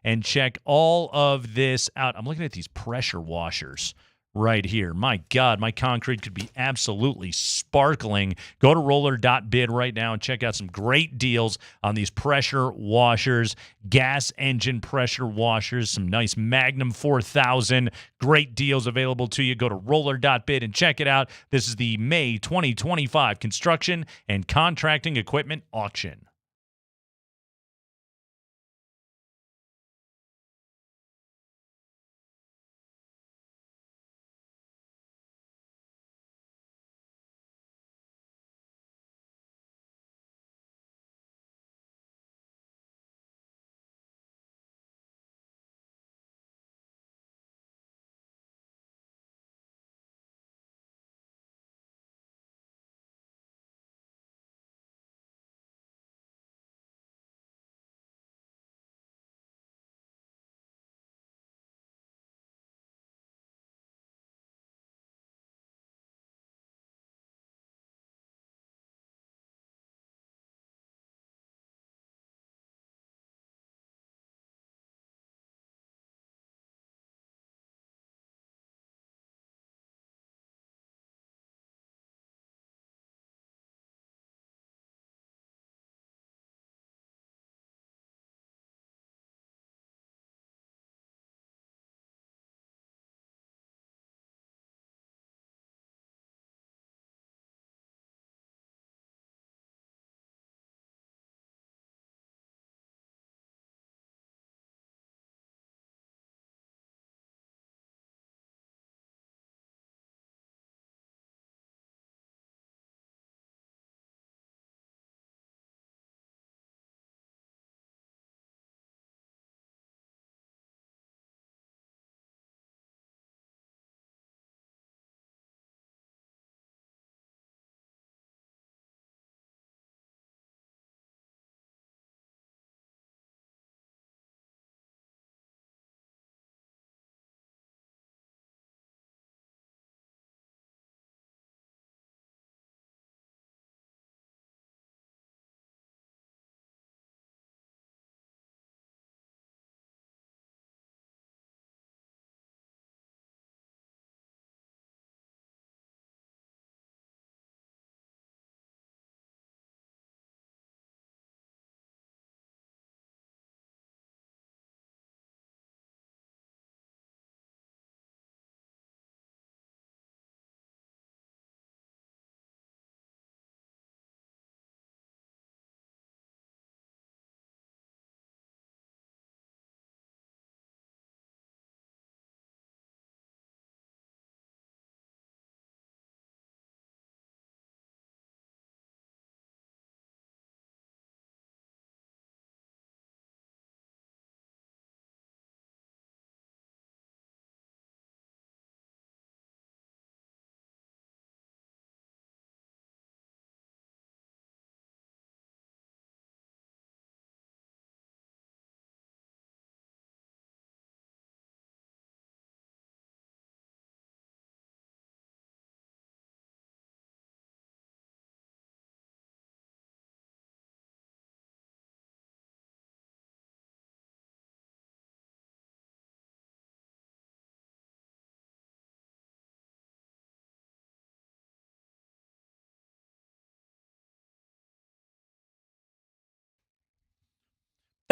and check all of this out. I'm looking at these pressure washers right here. My God, my concrete could be absolutely sparkling. Go to roller.bid right now and check out some great deals on these pressure washers, gas engine pressure washers, some nice Magnum 4000. Great deals available to you. Go to roller.bid and check it out. This is the May 2025 Construction and Contracting Equipment Auction.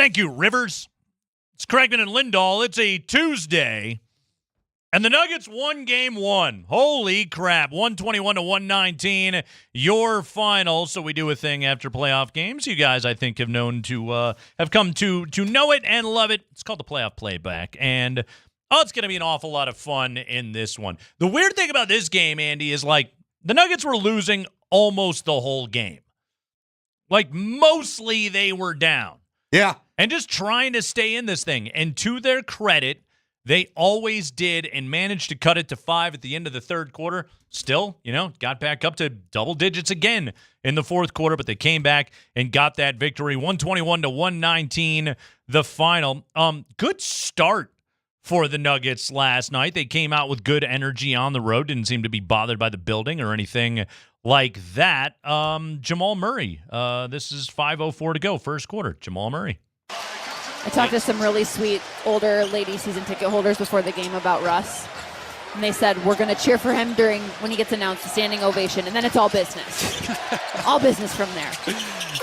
Thank you, Rivers. It's Kreckman and Lindahl. It's a Tuesday, and the Nuggets won game one. Holy crap, 121-119, your final. So we do a thing after playoff games. You guys, I think, have known to have come to know it and love it. It's called the playoff playback, and it's going to be an awful lot of fun in this one. The weird thing about this game, Andy, is like the Nuggets were losing almost the whole game. Like mostly they were down. Yeah. And just trying to stay in this thing. And to their credit, they always did and managed to cut it to 5 at the end of the third quarter. Still, got back up to double digits again in the fourth quarter, but they came back and got that victory. 121-119, the final. Good start for the Nuggets last night. They came out with good energy on the road, didn't seem to be bothered by the building or anything like that. Jamal Murray, this is 5:04 to go, first quarter. Jamal Murray. I talked to some really sweet older lady season ticket holders before the game about Russ. And they said, we're going to cheer for him when he gets announced, a standing ovation, and then it's all business. All business from there.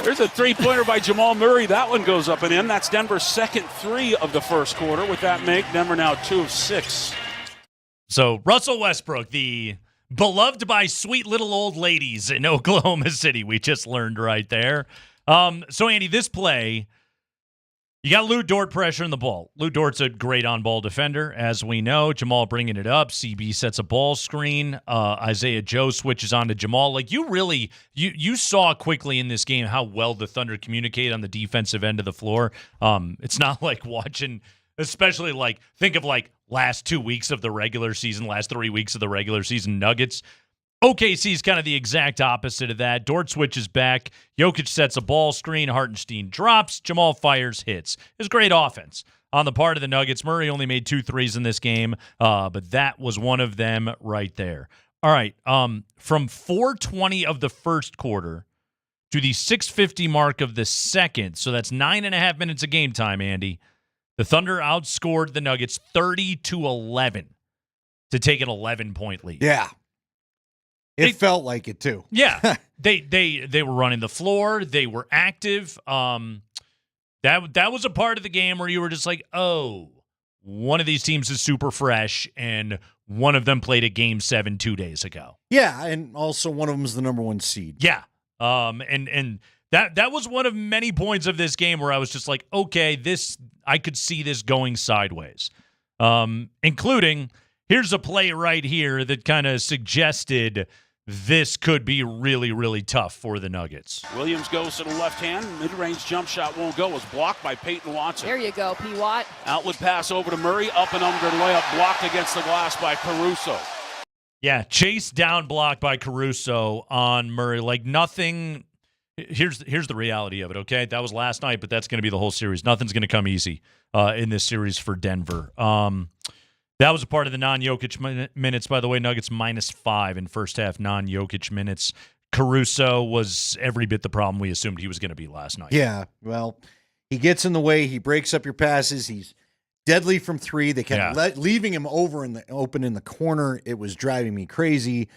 There's a three-pointer by Jamal Murray. That one goes up and in. That's Denver's second three of the first quarter. With that make, Denver now 2 of 6. So Russell Westbrook, the beloved by sweet little old ladies in Oklahoma City, we just learned right there. So, Andy, this play, you got Lou Dort pressuring the ball. Lou Dort's a great on-ball defender, as we know. Jamal bringing it up. CB sets a ball screen. Isaiah Joe switches on to Jamal. Like, you saw quickly in this game how well the Thunder communicate on the defensive end of the floor. It's not like watching, especially like, think of like last 2 weeks of the regular season, last 3 weeks of the regular season Nuggets. OKC is kind of the exact opposite of that. Dort switches back. Jokic sets a ball screen. Hartenstein drops. Jamal fires, hits. It's great offense on the part of the Nuggets. Murray only made 2 threes in this game, but that was one of them right there. All right, from 4:20 of the first quarter to the 6:50 mark of the second, so that's 9.5 minutes of game time, Andy, the Thunder outscored the Nuggets 30-11 to take an 11-point lead. Yeah. It felt like it too. Yeah, they were running the floor. They were active. That was a part of the game where you were just like, oh, one of these teams is super fresh, and one of them played a Game 7 2 days ago. Yeah, and also one of them is the number 1 seed. Yeah, and that was one of many points of this game where I was just like, okay, I could see this going sideways, including here's a play right here that kind of suggested this could be really, really tough for the Nuggets. Williams goes to the left hand. Mid-range jump shot won't go. Was blocked by Peyton Watson. There you go, P. Watt. Outlet pass over to Murray. Up and under layup. Blocked against the glass by Caruso. Yeah, chase down block by Caruso on Murray. Like nothing. Here's the reality of it, okay? That was last night, but that's going to be the whole series. Nothing's going to come easy in this series for Denver. That was a part of the non-Jokic minutes, by the way. Nuggets -5 in first half non-Jokic minutes. Caruso was every bit the problem we assumed he was going to be last night. Yeah, well, he gets in the way. He breaks up your passes. He's deadly from 3. They kept leaving him open in the corner. It was driving me crazy.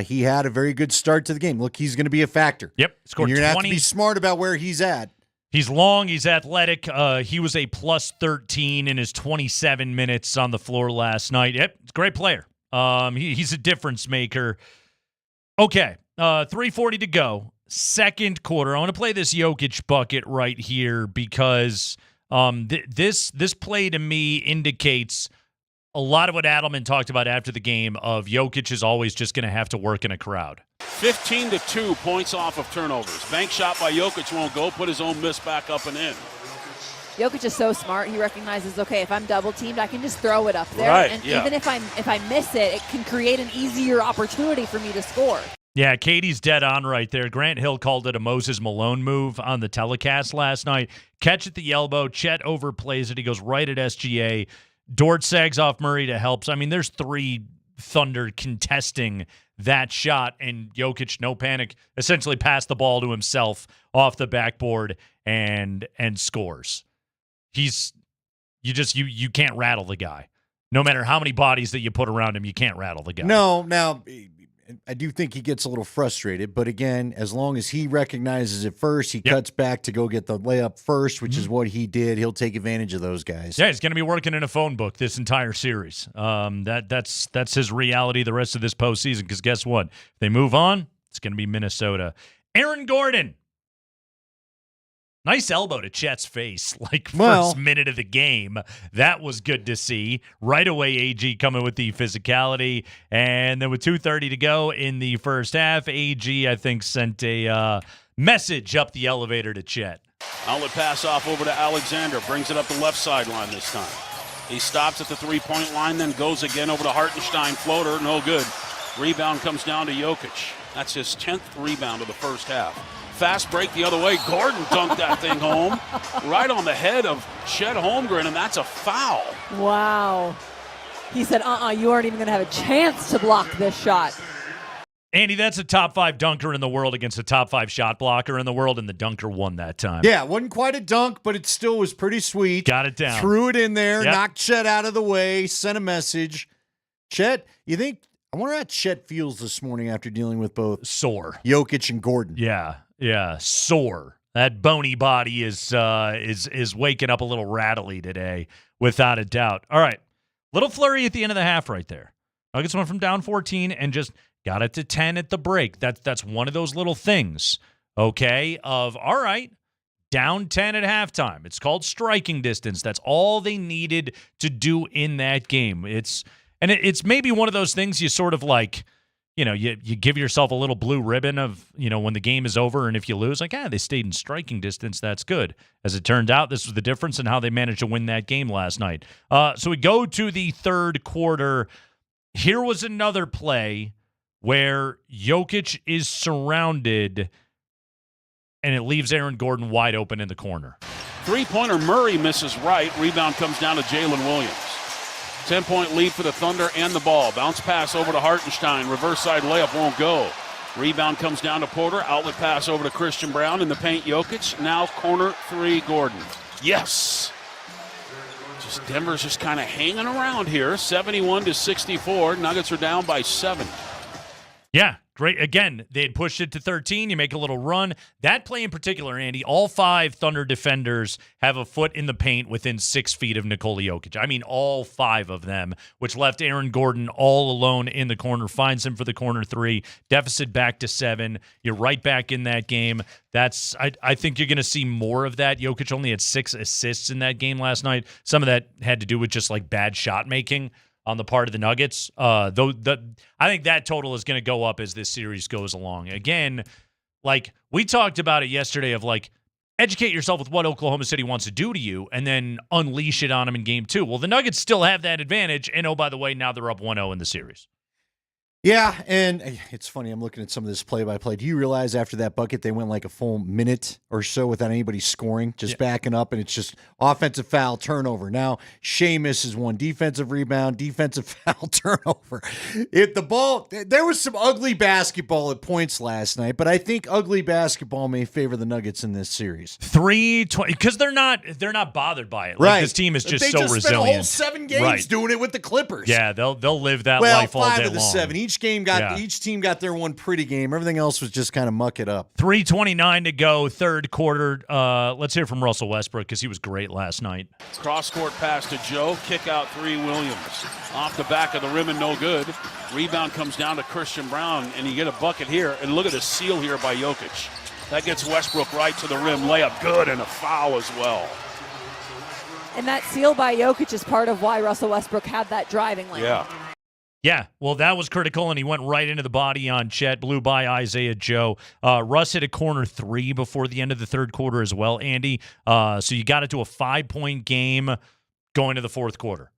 He had a very good start to the game. Look, he's going to be a factor. Yep, scored and you're going to 20. have to be smart about where he's at. He's long. He's athletic. He was a +13 in his 27 minutes on the floor last night. Yep, it's a great player. He's a difference maker. Okay, 3:40 to go. Second quarter. I want to play this Jokic bucket right here because this play to me indicates a lot of what Adelman talked about after the game of Jokic is always just going to have to work in a crowd. 15-2 points off of turnovers. Bank shot by Jokic won't go. Put his own miss back up and in. Jokic is so smart. He recognizes, okay, if I'm double teamed, I can just throw it up there. Right, and yeah. even if I miss it, it can create an easier opportunity for me to score. Yeah, Katie's dead on right there. Grant Hill called it a Moses Malone move on the telecast last night. Catch at the elbow. Chet overplays it. He goes right at SGA. Dort sags off Murray to help. So, I mean, there's 3 Thunder contesting that shot, and Jokic, no panic, essentially passed the ball to himself off the backboard and scores. You can't rattle the guy. No matter how many bodies that you put around him, you can't rattle the guy. No, now I do think he gets a little frustrated, but again, as long as he recognizes it first, he cuts back to go get the layup first, which is what he did. He'll take advantage of those guys. Yeah, he's going to be working in a phone book this entire series. That's his reality the rest of this postseason, because guess what? If they move on, it's going to be Minnesota. Aaron Gordon. Nice elbow to Chet's face, first minute of the game. That was good to see. Right away, AG coming with the physicality. And then with 2:30 to go in the first half, AG, I think, sent a message up the elevator to Chet. Outlet pass off over to Alexander. Brings it up the left sideline this time. He stops at the three-point line, then goes again over to Hartenstein. Floater, no good. Rebound comes down to Jokic. That's his 10th rebound of the first half. Fast break the other way. Gordon dunked that thing home right on the head of Chet Holmgren, and that's a foul. Wow. He said, you aren't even going to have a chance to block this shot. Andy, that's a top 5 dunker in the world against a top 5 shot blocker in the world, and the dunker won that time. Yeah, it wasn't quite a dunk, but it still was pretty sweet. Got it down. Threw it in there, knocked Chet out of the way, sent a message. Chet, you think, I wonder how Chet feels this morning after dealing with both sore Jokic and Gordon. Yeah, sore. That bony body is waking up a little rattly today, without a doubt. All right, little flurry at the end of the half right there. Nuggets went from down 14 and just got it to 10 at the break. That's one of those little things, okay, of, all right, down 10 at halftime. It's called striking distance. That's all they needed to do in that game. It's maybe one of those things you sort of like, you give yourself a little blue ribbon of, when the game is over, and if you lose, they stayed in striking distance. That's good. As it turned out, this was the difference in how they managed to win that game last night. So we go to the third quarter. Here was another play where Jokic is surrounded, and it leaves Aaron Gordon wide open in the corner. Three-pointer Murray misses right. Rebound comes down to Jalen Williams. 10-point lead for the Thunder and the ball. Bounce pass over to Hartenstein. Reverse side layup won't go. Rebound comes down to Porter. Outlet pass over to Christian Brown in the paint. Jokic. Now corner 3, Gordon. Yes. Denver's just kind of hanging around here. 71-64. Nuggets are down by 7. Yeah, great. Again, they had pushed it to 13. You make a little run. That play in particular, Andy, all 5 Thunder defenders have a foot in the paint within 6 feet of Nikola Jokic. I mean, all 5 of them, which left Aaron Gordon all alone in the corner, finds him for the corner 3, deficit back to 7. You're right back in that game. I think you're going to see more of that. Jokic only had 6 assists in that game last night. Some of that had to do with just like bad shot making on the part of the Nuggets. I think that total is going to go up as this series goes along. Again, we talked about it yesterday of educate yourself with what Oklahoma City wants to do to you and then unleash it on them in game 2. Well, the Nuggets still have that advantage, and oh, by the way, now they're up 1-0 in the series. Yeah, and it's funny. I'm looking at some of this play-by-play. Do you realize after that bucket, they went like a full minute or so without anybody scoring, just backing up, and it's just offensive foul, turnover. Now, Shea misses one. Defensive rebound, defensive foul, turnover. There was some ugly basketball at points last night, but I think ugly basketball may favor the Nuggets in this series. 3-20, because they're not bothered by it. Right. This team is just they so just resilient. Spent a whole 7 games doing it with the Clippers. Yeah, they'll live that life all day long. 5 of the 7. Each team got their one pretty game. Everything else was just kind of muck it up. 3:29 to go, third quarter. Let's hear from Russell Westbrook because he was great last night. Cross-court pass to Joe. Kick out 3, Williams. Off the back of the rim and no good. Rebound comes down to Christian Brown, and you get a bucket here. And look at the steal here by Jokic. That gets Westbrook right to the rim. Layup good and a foul as well. And that steal by Jokic is part of why Russell Westbrook had that driving lane. Yeah, well, that was critical, and he went right into the body on Chet, blew by Isaiah Joe. Russ hit a corner 3 before the end of the third quarter as well, Andy. So you got it to a 5-point game going to the fourth quarter.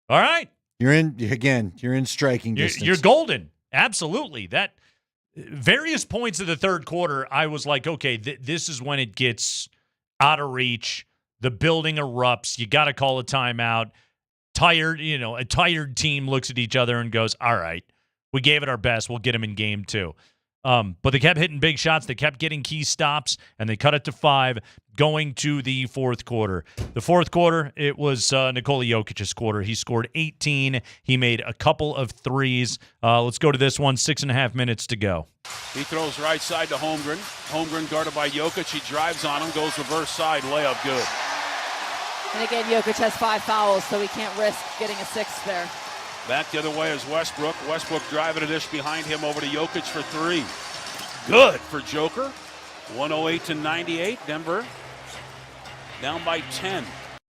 All right. You're in striking distance. You're golden. Absolutely. That various points of the third quarter, I was like, okay, this is when it gets out of reach. The building erupts. You got to call a timeout. A tired team looks at each other and goes, all right, we gave it our best. We'll get them in game 2. But they kept hitting big shots. They kept getting key stops, and they cut it to 5 going to the fourth quarter. The fourth quarter, it was Nikola Jokic's quarter. He scored 18. He made a couple of threes. Let's go to this one, 6.5 minutes to go. He throws right side to Holmgren. Holmgren guarded by Jokic. He drives on him, goes reverse side, layup good. And again, Jokic has 5 fouls, so he can't risk getting a 6th there. Back the other way is Westbrook. Westbrook driving a dish behind him over to Jokic for 3. Good for Joker. 108-98. Denver down by 10.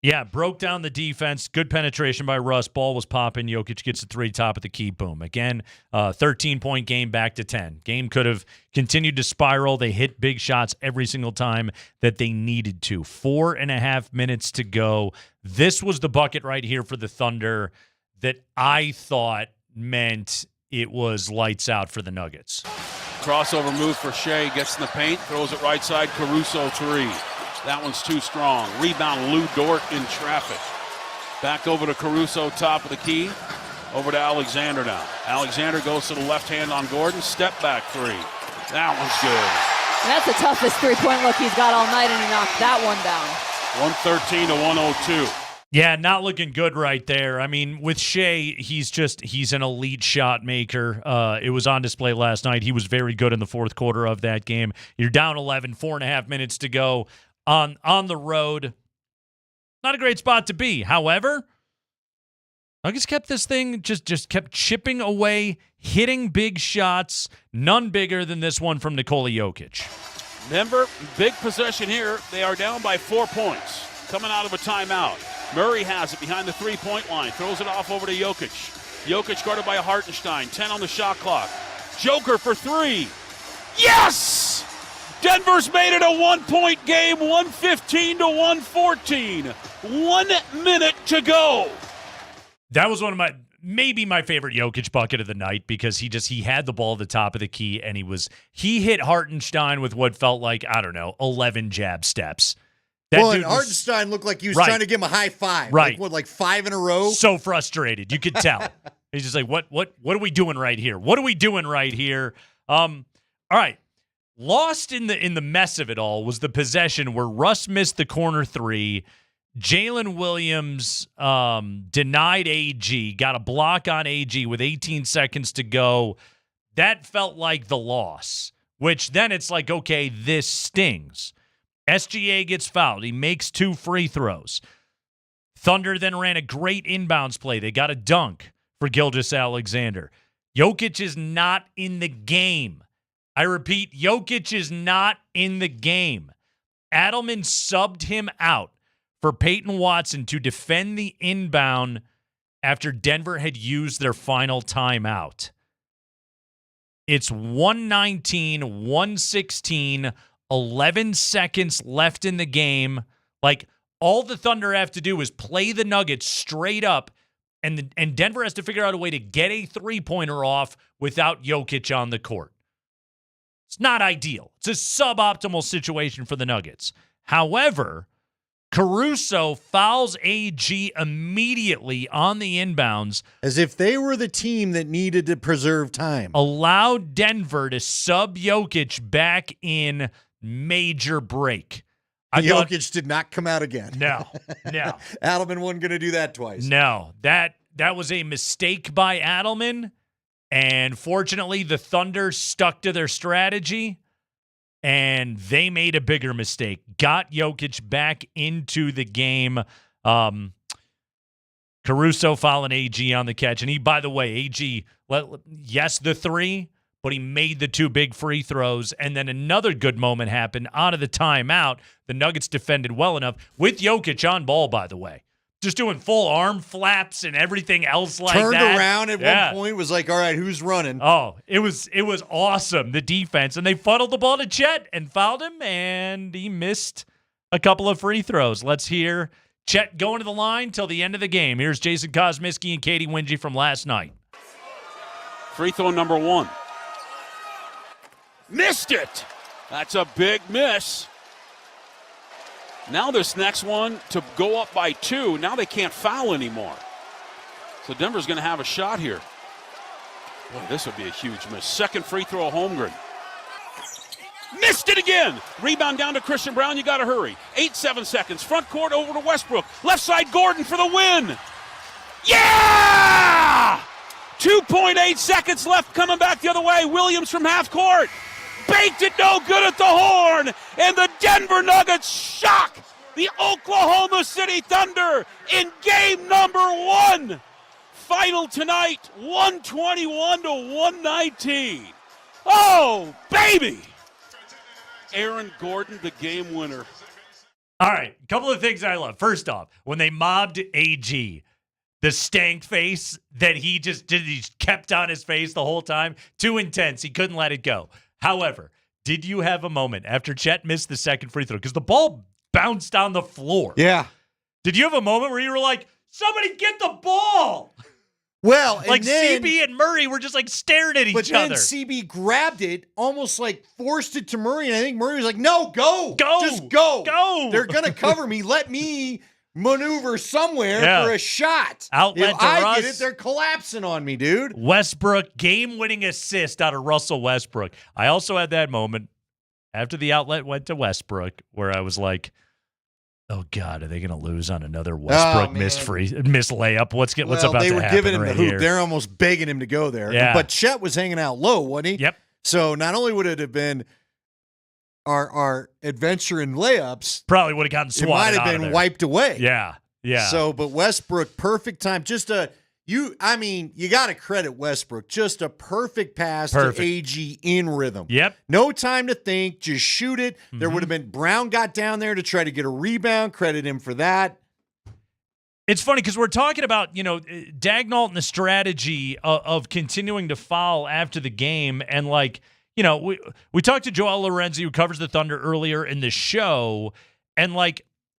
Yeah, broke down the defense. Good penetration by Russ. Ball was popping. Jokic gets a 3 top of the key. Boom. Again, 13-point game back to 10. Game could have continued to spiral. They hit big shots every single time that they needed to. 4.5 minutes to go. This was the bucket right here for the Thunder that I thought meant it was lights out for the Nuggets. Crossover move for Shea. Gets in the paint. Throws it right side. Caruso 3. That one's too strong. Rebound, Lou Dort in traffic. Back over to Caruso, top of the key. Over to Alexander now. Alexander goes to the left hand on Gordon. Step back 3. That one's good. And that's the toughest three-point look he's got all night, and he knocked that one down. 113-102. Yeah, not looking good right there. I mean, with Shea, he's an elite shot maker. It was on display last night. He was very good in the fourth quarter of that game. You're down 11, 4.5 minutes to go on the road. Not a great spot to be. However, Nuggets kept this thing, just kept chipping away, hitting big shots, none bigger than this one from Nikola Jokic. Denver, big possession here. They are down by 4 points. Coming out of a timeout. Murray has it behind the three-point line. Throws it off over to Jokic. Jokic guarded by Hartenstein. 10 on the shot clock. Joker for 3. Yes! Denver's made it a 1-point game. 115-114. 1 minute to go. That was one of maybe my favorite Jokic bucket of the night because he had the ball at the top of the key and he hit Hartenstein with what felt like, 11 jab steps. And Hartenstein looked like he was trying to give him a high five. Right. Like 5 in a row? So frustrated. You could tell. He's just like, what are we doing right here? What are we doing right here? All right. Lost in the mess of it all was the possession where Russ missed the corner 3. Jalen Williams denied AG, got a block on AG with 18 seconds to go. That felt like the loss, which then it's like, okay, this stings. SGA gets fouled. He makes 2 free throws. Thunder then ran a great inbounds play. They got a dunk for Gilgeous-Alexander. Jokic is not in the game. I repeat, Jokic is not in the game. Adelman subbed him out for Peyton Watson to defend the inbound after Denver had used their final timeout. It's 119-116, 11 seconds left in the game. Like, all the Thunder have to do is play the Nuggets straight up, and Denver has to figure out a way to get a three-pointer off without Jokic on the court. It's not ideal. It's a suboptimal situation for the Nuggets. However, Caruso fouls AG immediately on the inbounds. As if they were the team that needed to preserve time. Allowed Denver to sub Jokic back in. Major break. Jokic did not come out again. No. Adelman wasn't going to do that twice. No, that was a mistake by Adelman, and fortunately the Thunder stuck to their strategy, and they made a bigger mistake. Got Jokic back into the game. Caruso fouling AG on the catch, and he, by the way, AG, yes, the 3, but he made the 2 big free throws, and then another good moment happened out of the timeout. The Nuggets defended well enough, with Jokic on ball, by the way. Just doing full arm flaps and everything else like Turned that. Turned around at one point, was like, all right, who's running? Oh, it was awesome, the defense. And they funneled the ball to Chet and fouled him, and he missed a couple of free throws. Let's hear Chet going to the line till the end of the game. Here's Jason Kosmiski and Katie Wingy from last night. Free throw number 1. Missed it. That's a big miss. Now this next one to go up by 2. Now they can't foul anymore. So Denver's going to have a shot here. Boy, this would be a huge miss. Second free throw, Holmgren. Missed it again. Rebound down to Christian Brown. You got to hurry. 7 seconds. Front court over to Westbrook. Left side Gordon for the win. Yeah! 2.8 seconds left coming back the other way. Williams from half court. Baked it no good at the horn. And the Denver Nuggets shock the Oklahoma City Thunder in game number 1. Final tonight, 121 to 119. Oh, baby! Aaron Gordon, the game winner. All right, a couple of things I love. First off, when they mobbed AG, the stank face that he just did, he kept on his face the whole time. Too intense. He couldn't let it go. However, did you have a moment after Chet missed the second free throw? Because the ball bounced on the floor. Yeah. Did you have a moment where you were like, somebody get the ball? Well, like and then, CB and Murray were just like staring at each but other. then CB grabbed it, almost like forced it to Murray, and I think Murray was like, no, go. Just go. They're going to cover me. Let me maneuver somewhere for a shot. Outlet if to I Russ. get it, they're collapsing on me, dude. Westbrook, game-winning assist out of Russell Westbrook. I also had that moment after the outlet went to Westbrook where I was like, oh, God, are they going to lose on another Westbrook miss layup? What's about to happen? They were giving him right the hoop. here? They're almost begging him to go there. Yeah. But Chet was hanging out low, wasn't he? Yep. So not only would it have been our adventure in layups, probably would have gotten swatted. It might out have of been there. wiped away. Yeah. So, but Westbrook, perfect time. You got to credit Westbrook. Just a perfect pass to AG in rhythm. Yep. No time to think. Just shoot it. There would have been Brown got down there to try to get a rebound. Credit him for that. It's funny because we're talking about, Dagnall and the strategy of continuing to foul after the game. And we talked to Joel Lorenzi, who covers the Thunder earlier in the show. And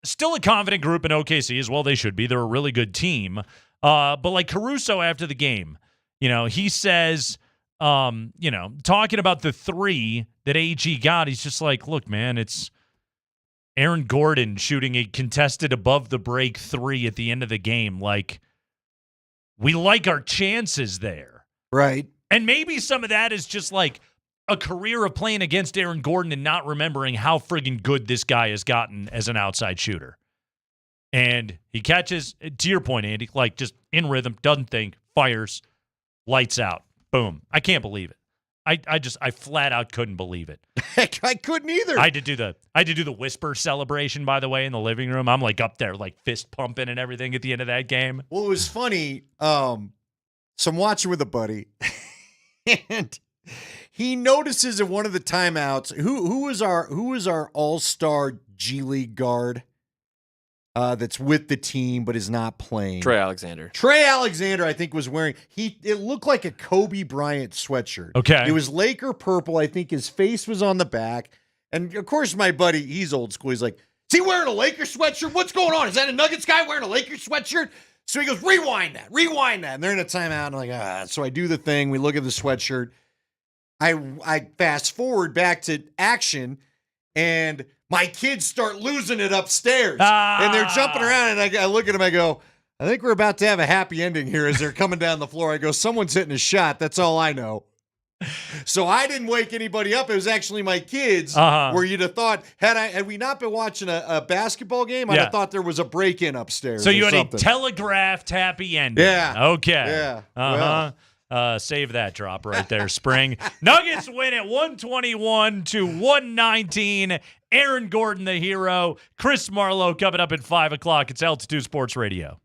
still a confident group in OKC as well. They should be. They're a really good team. But Caruso after the game, he says, talking about the three that AG got, he's just like, look, man, it's Aaron Gordon shooting a contested above the break three at the end of the game. We like our chances there. Right. And maybe some of that is just a career of playing against Aaron Gordon and not remembering how friggin' good this guy has gotten as an outside shooter. And he catches, to your point, Andy, just in rhythm, doesn't think, fires, lights out. Boom. I can't believe it. I flat out couldn't believe it. I couldn't either. I had to do the whisper celebration, by the way, in the living room. I'm up there, fist pumping and everything at the end of that game. Well, it was funny. So I'm watching with a buddy, and he notices in one of the timeouts, who was our all-star G League guard? That's with the team but is not playing. Trey Alexander. Trey Alexander, I think, was wearing. It looked like a Kobe Bryant sweatshirt. Okay. It was Laker purple. I think his face was on the back. And of course, my buddy, he's old school. He's like, is he wearing a Laker sweatshirt? What's going on? Is that a Nuggets guy wearing a Laker sweatshirt? So he goes, rewind that. And they're in a timeout. And I'm like, So I do the thing. We look at the sweatshirt. I fast forward back to action, and my kids start losing it upstairs, and they're jumping around, and I look at them, I go, I think we're about to have a happy ending here as they're coming down the floor. I go, someone's hitting a shot. That's all I know. So I didn't wake anybody up. It was actually my kids, where you'd have thought, had we not been watching a basketball game, I'd have thought there was a break-in upstairs. So you had something. a telegraphed happy ending. Yeah. Okay. Yeah. Save that drop right there, Spring. Nuggets win at 121 to 119. Aaron Gordon, the hero. Chris Marlowe coming up at 5 o'clock. It's Altitude Sports Radio.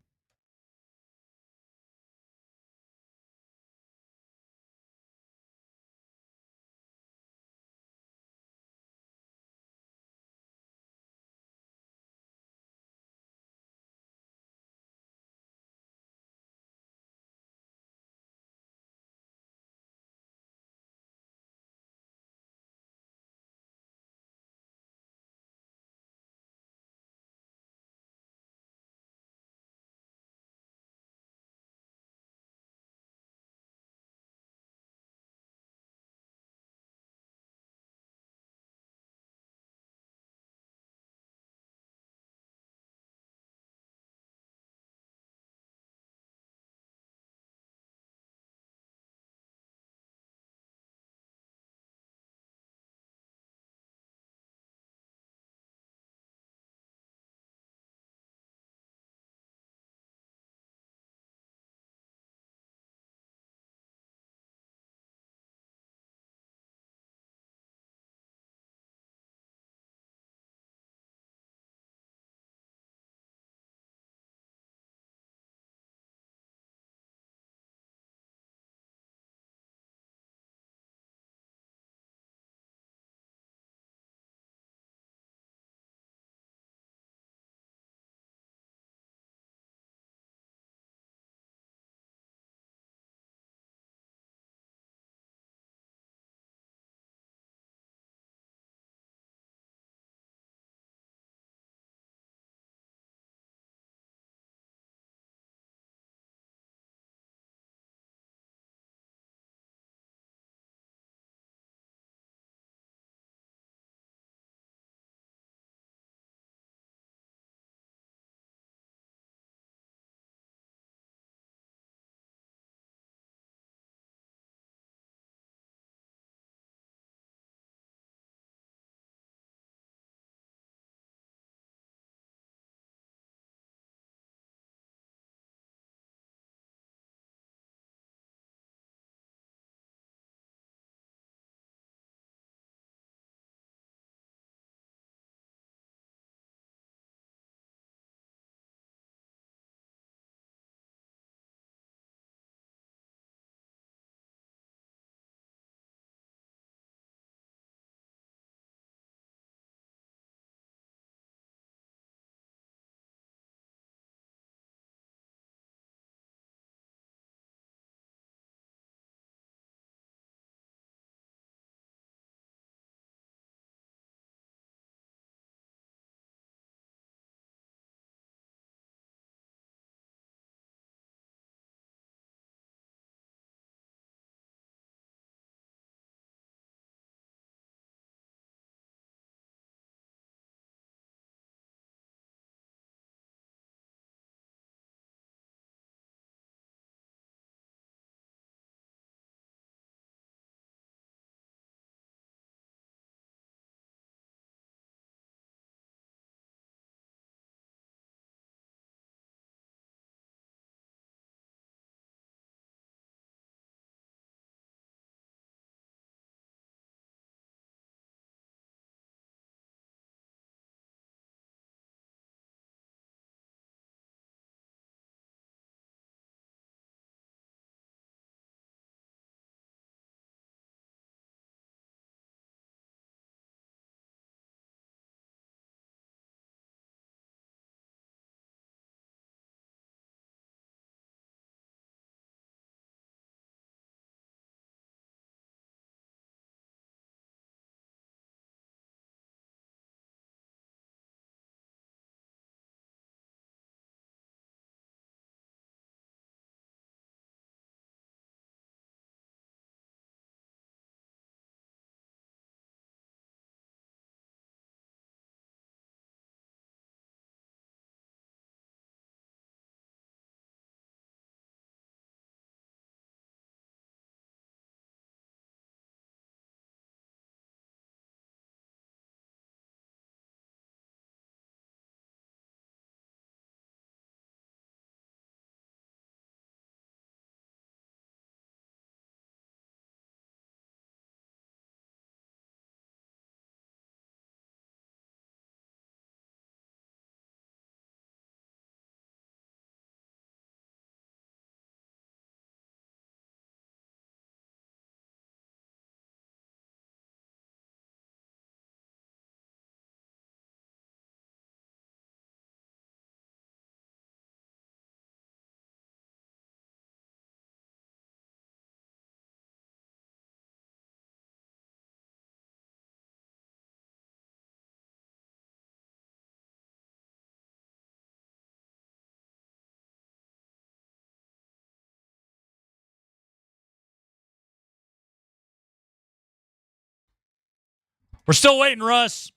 We're still waiting, Russ.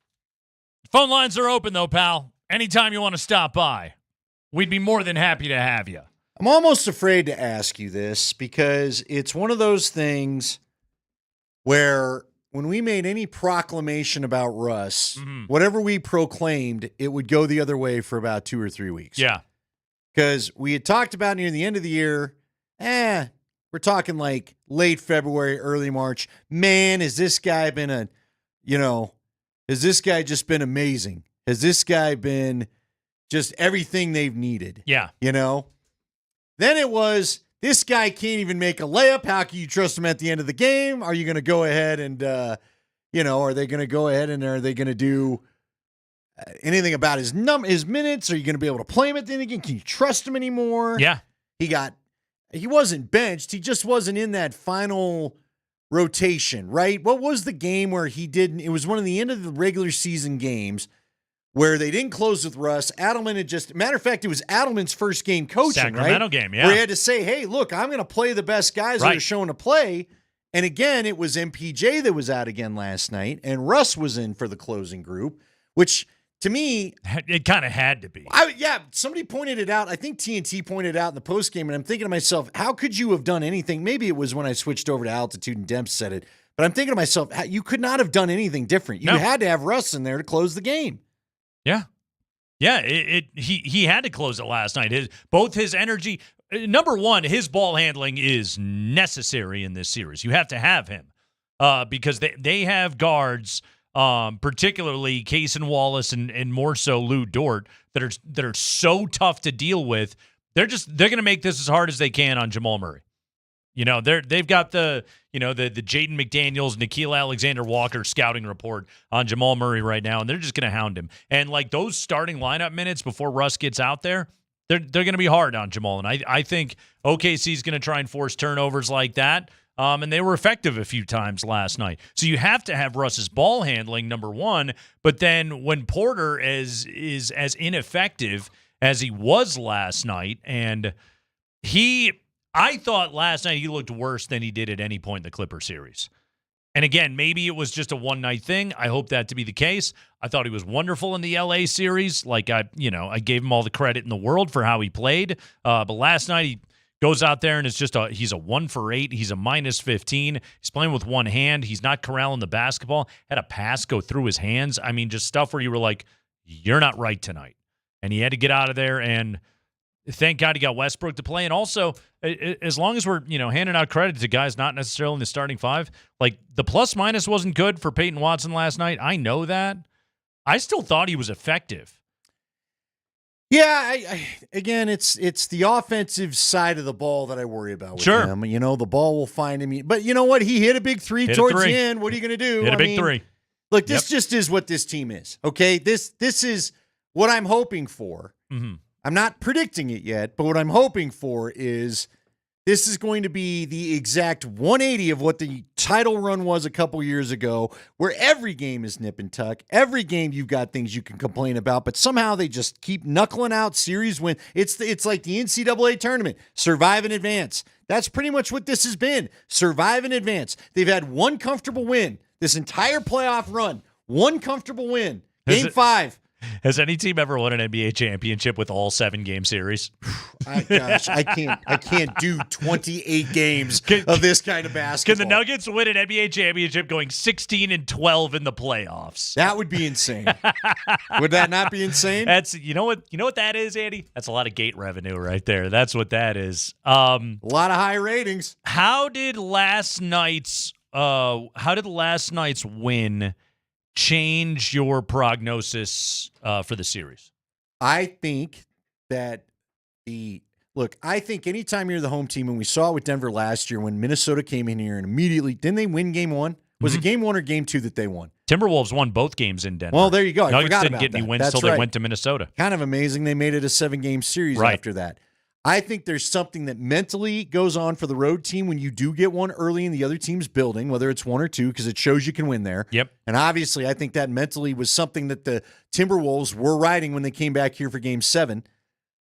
Phone lines are open, though, pal. Anytime you want to stop by, we'd be more than happy to have you. I'm almost afraid to ask you this because it's one of those things where when we made any proclamation about Russ, whatever we proclaimed, it would go the other way for about 2 or 3 weeks. Yeah. Because we had talked about near the end of the year, we're talking like late February, early March. Man, has this guy been has this guy just been amazing? Has this guy been just everything they've needed? Yeah. Then it was, this guy can't even make a layup. How can you trust him at the end of the game? Are you going to go ahead and, are they going to go ahead and are they going to do anything about his minutes? Are you going to be able to play him at the end of the game? Can you trust him anymore? Yeah. He wasn't benched. He just wasn't in that final rotation, right? What was the game where he didn't? It was one of the end of the regular season games where they didn't close with Russ. Adelman had matter of fact, it was Adelman's first game coaching, Sacramento right? game, yeah. Where he had to say, hey, look, I'm going to play the best guys that are showing to play. And again, it was MPJ that was out again last night, and Russ was in for the closing group, which to me, it kind of had to be. Somebody pointed it out. I think TNT pointed it out in the postgame, and I'm thinking to myself, how could you have done anything? Maybe it was when I switched over to altitude and Demps said it, but I'm thinking to myself, you could not have done anything different. You had to have Russ in there to close the game. Yeah. Yeah, he had to close it last night. Both his energy, number one, his ball handling is necessary in this series. You have to have him because they have guards, particularly Case and Wallace and more so Lou Dort, that are so tough to deal with. They're going to make this as hard as they can on Jamal Murray. They've got the Jaden McDaniels, Nickeil Alexander-Walker scouting report on Jamal Murray right now, and they're just going to hound him. And like those starting lineup minutes before Russ gets out there, they're going to be hard on Jamal. And I think OKC is going to try and force turnovers like that. And they were effective a few times last night. So you have to have Russ's ball handling, number one. But then when Porter is as ineffective as he was last night, and I thought last night he looked worse than he did at any point in the Clipper series. And again, maybe it was just a one-night thing. I hope that to be the case. I thought he was wonderful in the LA series. Like, I gave him all the credit in the world for how he played. But last night he goes out there and it's just he's a 1 for 8. He's a -15. He's playing with one hand. He's not corralling the basketball. Had a pass go through his hands. I mean, just stuff where you were like, you're not right tonight. And he had to get out of there, and thank God he got Westbrook to play. And also, as long as we're, handing out credit to guys not necessarily in the starting five, like the plus-minus wasn't good for Peyton Watson last night. I know that. I still thought he was effective. Yeah, again, it's the offensive side of the ball that I worry about with him. The ball will find him. But you know what? He hit a big three towards the end. What are you going to do? Hit a big three. Look, this just is what this team is, okay? This is what I'm hoping for. Mm-hmm. I'm not predicting it yet, but what I'm hoping for is this is going to be the exact 180 of what the title run was a couple years ago, where every game is nip and tuck. Every game you've got things you can complain about, but somehow they just keep knuckling out series win. It's like the NCAA tournament, survive and advance. That's pretty much what this has been, survive and advance. They've had one comfortable win this entire playoff run, one comfortable win, Game 5. Has any team ever won an NBA championship with all 7-game series? I can't do 28 games of this kind of basketball. Can the Nuggets win an NBA championship going 16-12 in the playoffs? That would be insane. Would that not be insane? That's you know what that is, Andy? That's a lot of gate revenue right there. That's what that is. A lot of high ratings. How did last night's win change your prognosis for the series? I think that I think anytime you're the home team, and we saw it with Denver last year when Minnesota came in here and immediately, didn't they win game 1? Was it game 1 or game 2 that they won? Timberwolves won both games in Denver. Well, there you go. I Nuggets forgot didn't about get any that. wins That's until right. they went to Minnesota. Kind of amazing. They made it a 7-game series after that. I think there's something that mentally goes on for the road team when you do get one early in the other team's building, whether it's 1 or 2, because it shows you can win there. Yep. And obviously, I think that mentally was something that the Timberwolves were riding when they came back here for Game 7.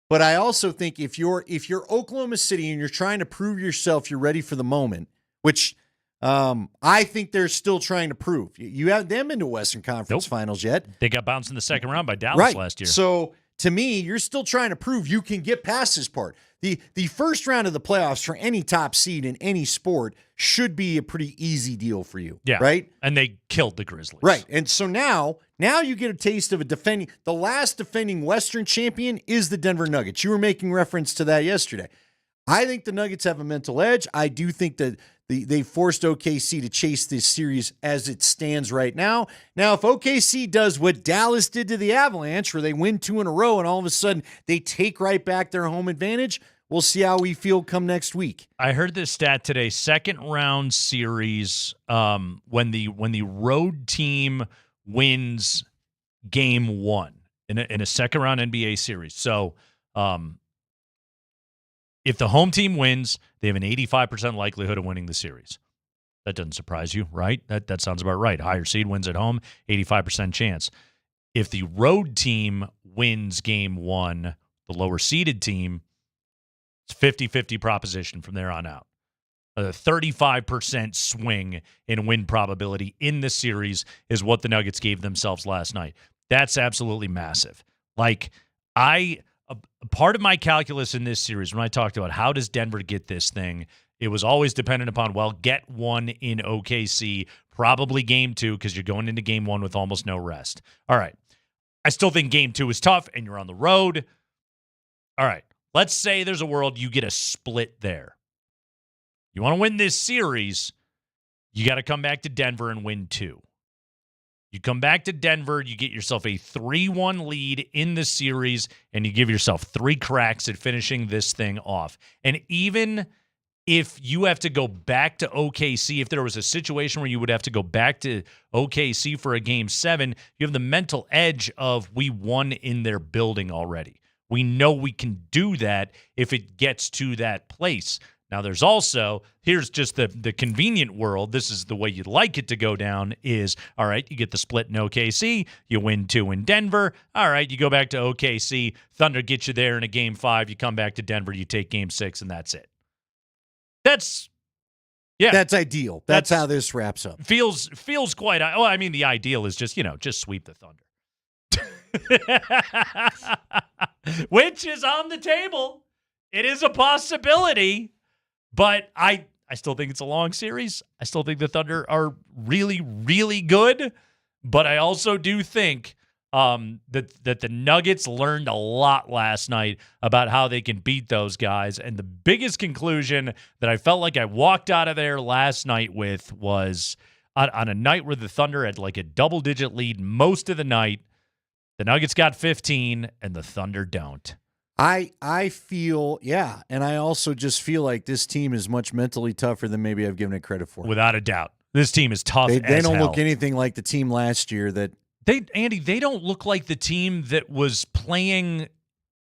But I also think if you're Oklahoma City and you're trying to prove yourself you're ready for the moment, which I think they're still trying to prove. You haven't them into Western Conference Finals yet. They got bounced in the second round by Dallas last year. So to me, you're still trying to prove you can get past this part. The first round of the playoffs for any top seed in any sport should be a pretty easy deal for you. Yeah. Right? And they killed the Grizzlies. Right. And so now you get a taste of the last defending Western champion is the Denver Nuggets. You were making reference to that yesterday. I think the Nuggets have a mental edge. I do think that they forced OKC to chase this series as it stands right now. Now, if OKC does what Dallas did to the Avalanche, where they win 2 in a row and all of a sudden they take right back their home advantage, we'll see how we feel come next week. I heard this stat today. Second round series, when the road team wins game 1 in a second round NBA series. So, if the home team wins, they have an 85% likelihood of winning the series. That doesn't surprise you, right? That sounds about right. Higher seed wins at home, 85% chance. If the road team wins game 1, the lower seeded team, it's 50-50 proposition from there on out. A 35% swing in win probability in the series is what the Nuggets gave themselves last night. That's absolutely massive. Like, part of my calculus in this series, when I talked about how does Denver get this thing, it was always dependent upon, get one in OKC, probably game 2, because you're going into game 1 with almost no rest. All right. I still think game 2 is tough, and you're on the road. All right. Let's say there's a world you get a split there. You want to win this series, you got to come back to Denver and win 2. You come back to Denver, you get yourself a 3-1 lead in the series, and you give yourself 3 cracks at finishing this thing off. And even if you have to go back to OKC, if there was a situation where you would have to go back to OKC for a game 7, you have the mental edge of we won in their building already. We know we can do that if it gets to that place. Now, there's also, here's just the convenient world. This is the way you'd like it to go down is, all right, you get the split in OKC, you win 2 in Denver. All right, you go back to OKC, Thunder gets you there in a game 5, you come back to Denver, you take game 6, and that's it. That's ideal. That's how this wraps up. Feels quite, well, I mean, the ideal is just sweep the Thunder. Which is on the table. It is a possibility. But I still think it's a long series. I still think the Thunder are really, really good. But I also do think that the Nuggets learned a lot last night about how they can beat those guys. And the biggest conclusion that I felt like I walked out of there last night with was on a night where the Thunder had like a double-digit lead most of the night, the Nuggets got 15 and the Thunder don't. I feel, and I also just feel like this team is much mentally tougher than maybe I've given it credit for. Without a doubt. This team is tough They as don't hell. look anything like the team last year that... Andy, they don't look like the team that was playing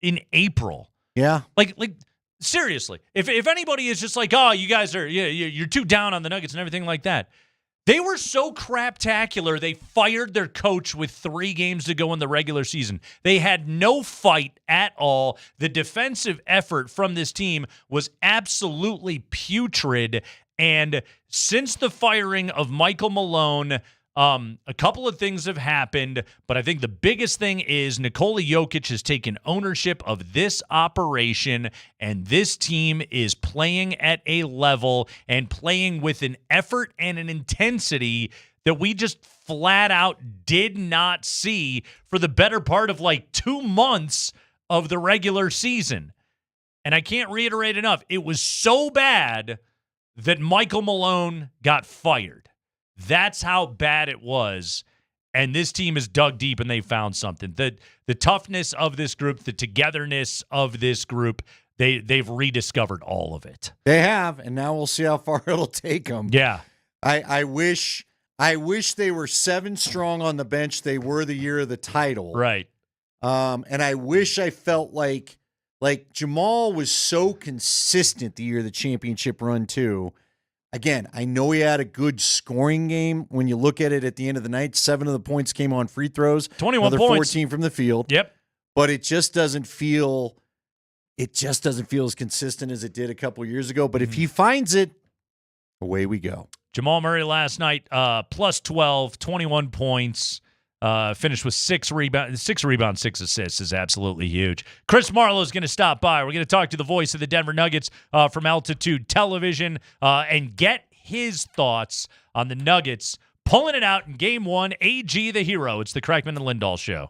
in April. Yeah. Like seriously, if anybody is just like, oh, you guys are, you're too down on the Nuggets and everything like that. They were so craptacular, they fired their coach with 3 games to go in the regular season. They had no fight at all. The defensive effort from this team was absolutely putrid. And since the firing of Michael Malone, a couple of things have happened, but I think the biggest thing is Nikola Jokic has taken ownership of this operation, and this team is playing at a level and playing with an effort and an intensity that we just flat out did not see for the better part of like 2 months of the regular season. And I can't reiterate enough, it was so bad that Michael Malone got fired. That's how bad it was. And this team is dug deep and they found something. The toughness of this group, the togetherness of this group, they've rediscovered all of it. They have, and now we'll see how far it'll take them. Yeah. I wish they were 7 strong on the bench. They were the year of the title. Right. And I wish I felt like Jamal was so consistent the year of the championship run too. Again, I know he had a good scoring game. When you look at it at the end of the night, 7 of the points came on free throws. 21 another points. 14 from the field. Yep. But it just doesn't feel as consistent as it did a couple years ago. But if he finds it, away we go. Jamal Murray last night, plus 12, 21 points. Finished with 6 rebounds, 6 assists is absolutely huge. Chris Marlowe is going to stop by. We're going to talk to the voice of the Denver Nuggets from Altitude Television and get his thoughts on the Nuggets pulling it out in Game 1. AG the hero. It's the Kreckman and Lindahl Show.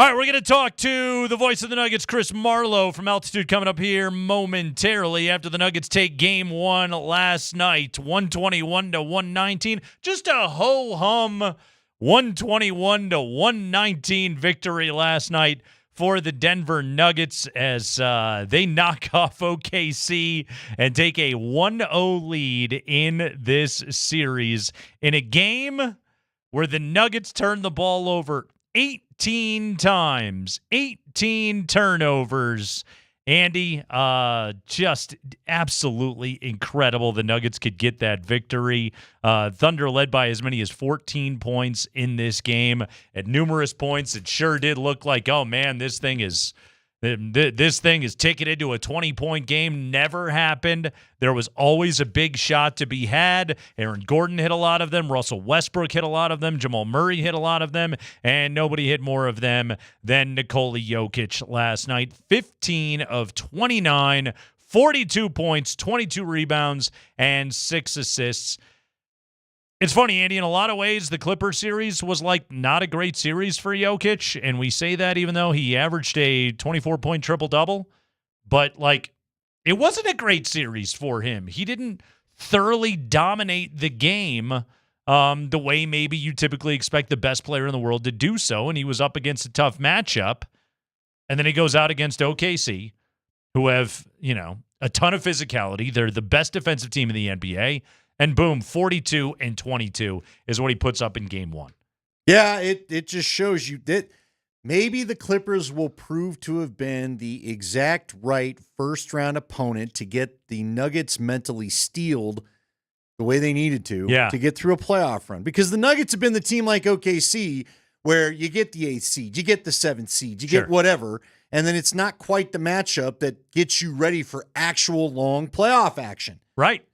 All right, we're going to talk to the voice of the Nuggets, Chris Marlowe from Altitude, coming up here momentarily after the Nuggets take game one last night, 121-119. Just a ho-hum 121-119 victory last night for the Denver Nuggets as they knock off OKC and take a 1-0 lead in this series in a game where the Nuggets turned the ball over 18 times, 18 turnovers. Andy, just absolutely incredible. The Nuggets could get that victory. Thunder led by as many as 14 points in this game. At numerous points, it sure did look like, oh man, this thing is ticketed to a 20-point game. Never happened. There was always a big shot to be had. Aaron Gordon hit a lot of them. Russell Westbrook hit a lot of them. Jamal Murray hit a lot of them. And nobody hit more of them than Nikola Jokic last night. 15 of 29, 42 points, 22 rebounds, and 6 assists. It's funny, Andy, in a lot of ways, the Clippers series was like not a great series for Jokic, and we say that even though he averaged a 24-point triple-double, but like it wasn't a great series for him. He didn't thoroughly dominate the game the way maybe you typically expect the best player in the world to do so, and he was up against a tough matchup, and then he goes out against OKC, who have, a ton of physicality. They're the best defensive team in the NBA. And boom, 42 and 22 is what he puts up in game one. Yeah, it just shows you that maybe the Clippers will prove to have been the exact right first-round opponent to get the Nuggets mentally steeled the way they needed to get through a playoff run. Because the Nuggets have been the team like OKC where you get the 8th seed, you get the 7th seed, you get whatever, and then it's not quite the matchup that gets you ready for actual long playoff action. Right.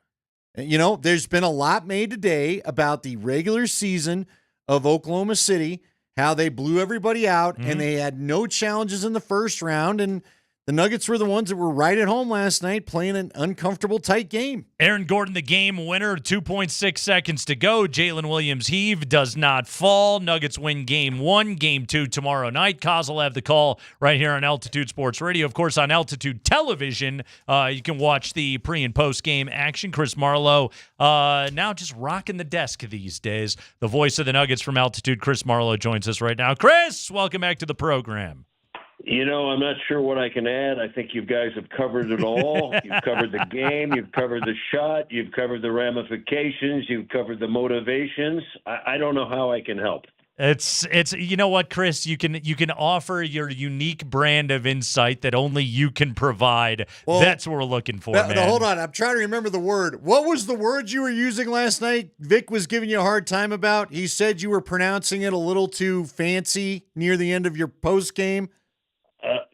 There's been a lot made today about the regular season of Oklahoma City, how they blew everybody out, and they had no challenges in the first round, and the Nuggets were the ones that were right at home last night playing an uncomfortable, tight game. Aaron Gordon, the game winner, 2.6 seconds to go. Jalen Williams heave does not fall. Nuggets win game one. Game two tomorrow night. Kaz will have the call right here on Altitude Sports Radio. Of course, on Altitude Television, you can watch the pre- and post-game action. Chris Marlowe now just rocking the desk these days. The voice of the Nuggets from Altitude, Chris Marlowe, joins us right now. Chris, welcome back to the program. I'm not sure what I can add. I think you guys have covered it all. You've covered the game. You've covered the shot. You've covered the ramifications. You've covered the motivations. I don't know how I can help. It's you know what, Chris? You can offer your unique brand of insight that only you can provide. Well, that's what we're looking for, man. Hold on. I'm trying to remember the word. What was the word you were using last night? Vic was giving you a hard time about. He said you were pronouncing it a little too fancy near the end of your post game.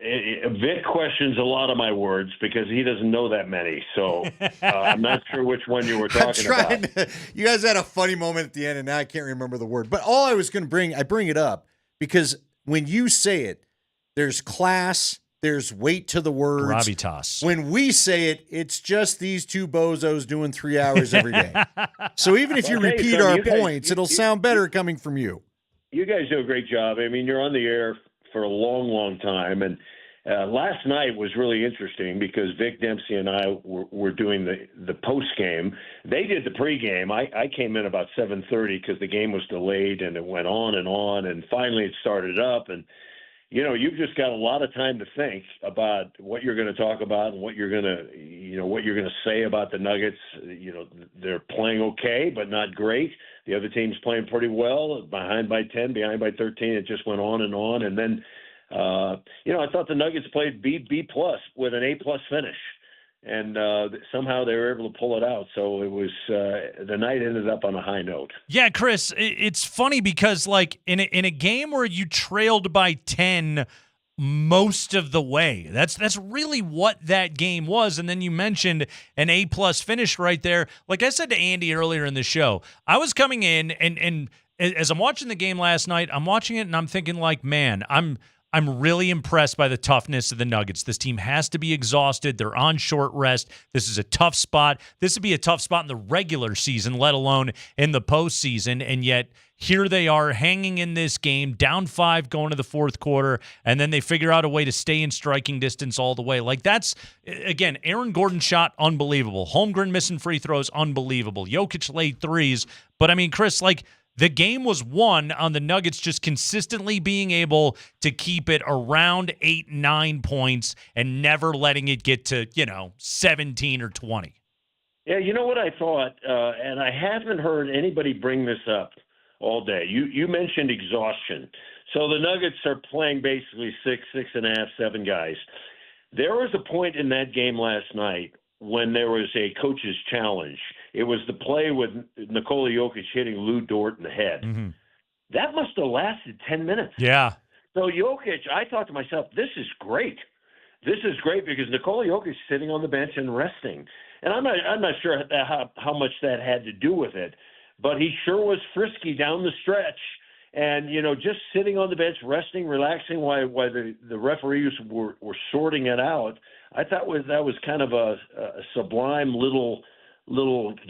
Vic questions a lot of my words because he doesn't know that many. So I'm not sure which one you were talking about. You guys had a funny moment at the end, and now I can't remember the word. But all I was going to bring it up because when you say it, there's class, there's weight to the words. Gravitas. When we say it, it's just these two bozos doing 3 hours every day. So even if you repeat our points, it'll sound better coming from you. You guys do a great job. I mean, you're on the air for a long, long time. And last night was really interesting because Vic Dempsey and I were doing the post game. They did the pregame. I came in about 7:30 because the game was delayed and it went on, and finally it started up. And you've just got a lot of time to think about what you're going to talk about and what you're going to say about the Nuggets. They're playing okay, but not great. The other team's playing pretty well, behind by 10, behind by 13. It just went on. And then, I thought the Nuggets played B+ with an A+ finish. And somehow they were able to pull it out. So it was the night ended up on a high note. Yeah, Chris, it's funny because like in a game where you trailed by 10 most of the way, that's really what that game was. And then you mentioned an A+ finish right there. Like I said to Andy earlier in the show, I was coming in and as I'm watching the game last night, I'm watching it and I'm thinking like, man, I'm I'm really impressed by the toughness of the Nuggets. This team has to be exhausted. They're on short rest. This is a tough spot. This would be a tough spot in the regular season, let alone in the postseason. And yet here they are hanging in this game, down 5 going to the fourth quarter, and then they figure out a way to stay in striking distance all the way. Like that's, again, Aaron Gordon shot unbelievable. Holmgren missing free throws, unbelievable. Jokic laid threes. But I mean, Chris, like, the game was won on the Nuggets just consistently being able to keep it around 8-9 points and never letting it get to, 17 or 20. Yeah, you know what I thought, and I haven't heard anybody bring this up all day. You mentioned exhaustion. So the Nuggets are playing basically 6.5, 7 guys. There was a point in that game last night when there was a coach's challenge. It was the play with Nikola Jokic hitting Lou Dort in the head. Mm-hmm. That must have lasted 10 minutes. Yeah. So Jokic, I thought to myself, this is great. This is great because Nikola Jokic is sitting on the bench and resting. And I'm not sure how much that had to do with it, but he sure was frisky down the stretch. And, just sitting on the bench, resting, relaxing while the referees were sorting it out, I thought that was kind of a sublime little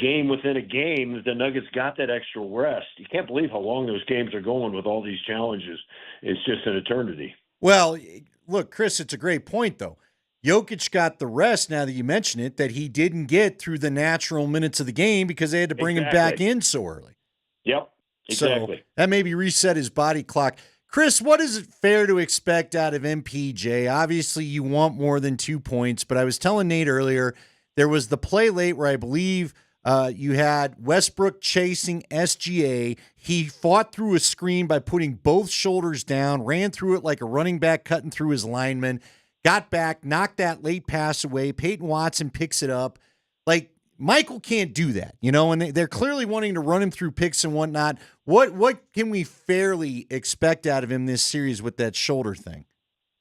game within a game that the Nuggets got that extra rest. You can't believe how long those games are going with all these challenges. It's just an eternity. Well, look, Chris, it's a great point, though. Jokic got the rest, now that you mention it, that he didn't get through the natural minutes of the game because they had to bring him back in so early. Yep, exactly. So that maybe reset his body clock. Chris, what is it fair to expect out of MPJ? Obviously, you want more than 2 points, but I was telling Nate earlier, there was the play late where I believe you had Westbrook chasing SGA. He fought through a screen by putting both shoulders down, ran through it like a running back cutting through his lineman, got back, knocked that late pass away. Peyton Watson picks it up. Like, Michael can't do that, and they're clearly wanting to run him through picks and whatnot. What can we fairly expect out of him this series with that shoulder thing?